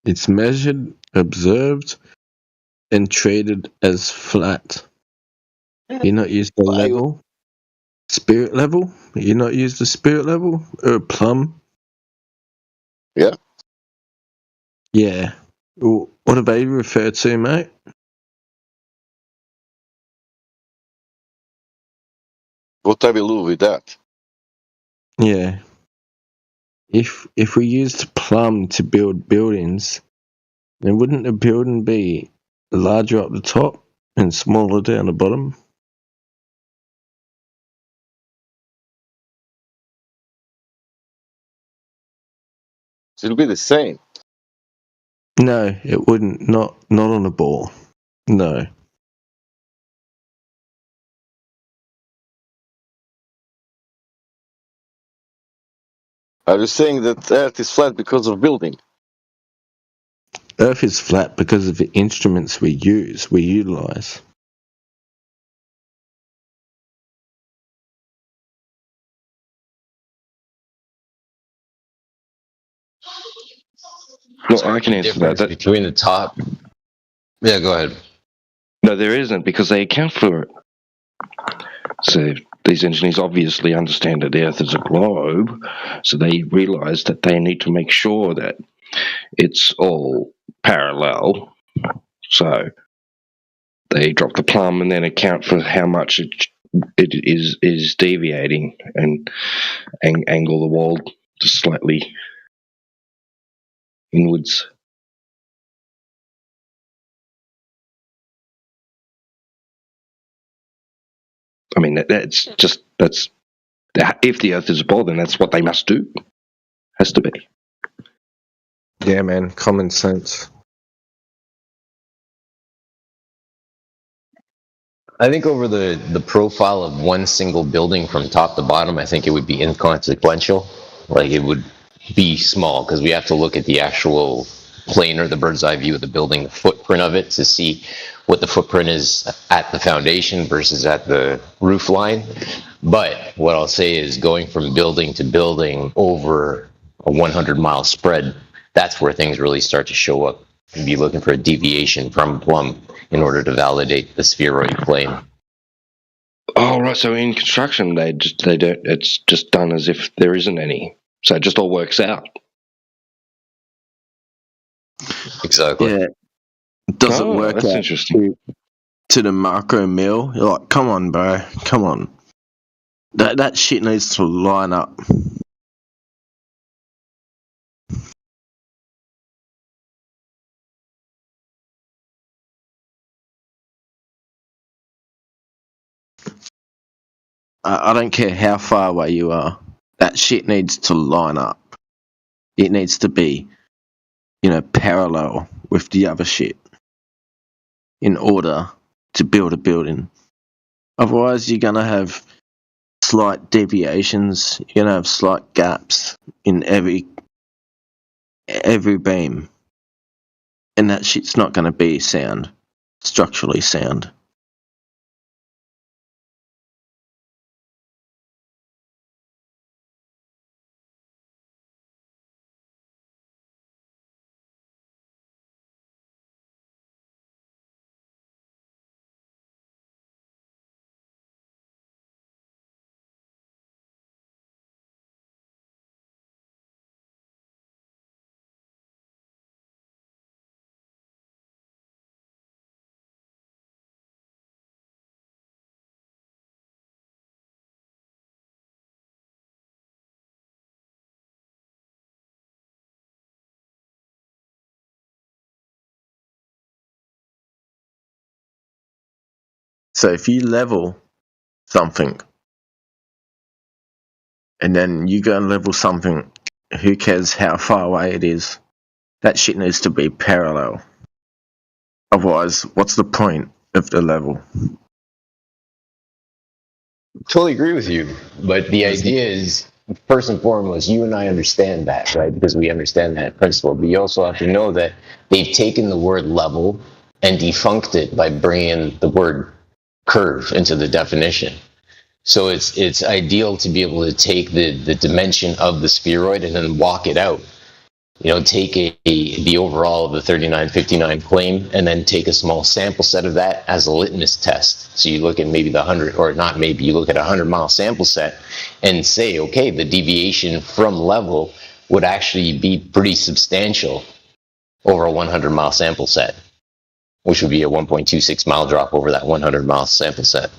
It's measured, observed, and treated as flat. You not use the level, spirit level. You not use the spirit level or plumb. Yeah. Yeah. Well, what do they refer to, mate? What I will do with that? Yeah. If we used plumb to build buildings, then wouldn't the building be larger up the top and smaller down the bottom? So it'll be the same. No, it wouldn't. Not on a ball. No. Are you saying that Earth is flat because of building? Earth is flat because of the instruments we utilize. Well, I can answer that. Between the top. Yeah, go ahead. No, there isn't, because they account for it. So these engineers obviously understand that the Earth is a globe, so they realise that they need to make sure that it's all parallel. So they drop the plumb and then account for how much it is deviating and angle the wall just slightly inwards. I mean, that's if the Earth is a ball, then that's what they must do. Has to be. Yeah, man, common sense. I think over the profile of one single building from top to bottom, I think it would be inconsequential. Like, it would be small, because we have to look at the actual plane or the bird's eye view of the building, the footprint of it, to see what the footprint is at the foundation versus at the roof line. But what I'll say is, going from building to building over a 100-mile spread, that's where things really start to show up. And be looking for a deviation from plumb in order to validate the spheroid plane. Oh, right. So in construction, they don't. It's just done as if there isn't any. So it just all works out. Exactly. Yeah. Does it work that's out interesting. to the macro mil? You're like, come on, bro. Come on. That shit needs to line up. I don't care how far away you are. That shit needs to line up. It needs to be, parallel with the other shit in order to build a building. Otherwise, you're going to have slight deviations. You're going to have slight gaps in every beam. And that shit's not going to be sound, structurally sound. So if you level something and then you go and level something, who cares how far away it is? That shit needs to be parallel. Otherwise, what's the point of the level? Totally agree with you, but the idea is, first and foremost, you and I understand that, right? Because we understand that principle. But you also have to know that they've taken the word level and defunct it by bringing the word curve into the definition. So it's ideal to be able to take the dimension of the spheroid and then walk it out. Take the overall of the 3959 claim and then take a small sample set of that as a litmus test. So you look at maybe the 100, or not maybe, you look at a 100-mile sample set and say, okay, the deviation from level would actually be pretty substantial over a 100-mile sample set, which would be a 1.26 mile drop over that 100-mile sample set.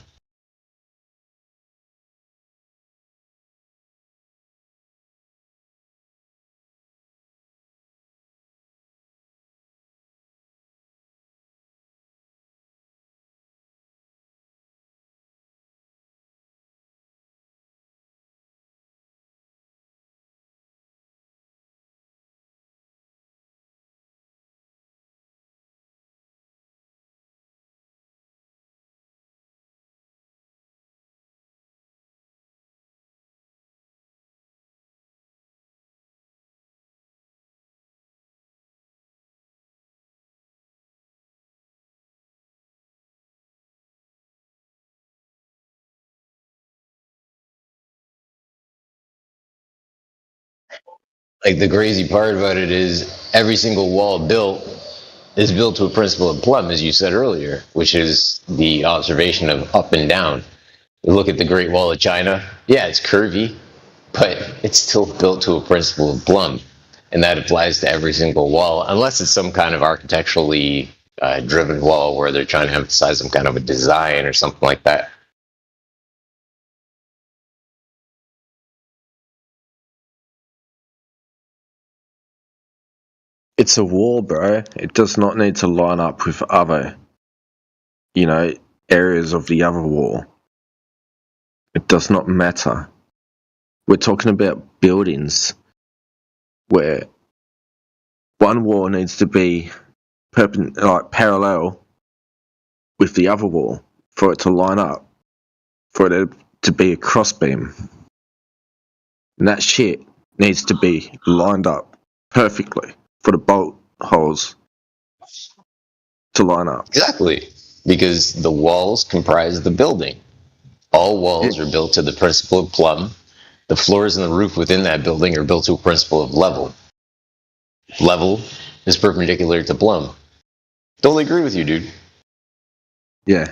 Like, the crazy part about it is every single wall built is built to a principle of Plumb, as you said earlier, which is the observation of up and down. You look at the Great Wall of China, yeah, it's curvy, but it's still built to a principle of Plumb. And that applies to every single wall, unless it's some kind of architecturally driven wall where they're trying to emphasize some kind of a design or something like that. It's a wall, bro. It does not need to line up with other, areas of the other wall. It does not matter. We're talking about buildings where one wall needs to be parallel with the other wall for it to line up, for it to be a crossbeam. And that shit needs to be lined up perfectly for the bolt holes to line up. Exactly, because the walls comprise the building. All walls are built to the principle of Plumb. The floors and the roof within that building are built to a principle of level. Level is perpendicular to Plumb. Totally agree with you, dude. Yeah.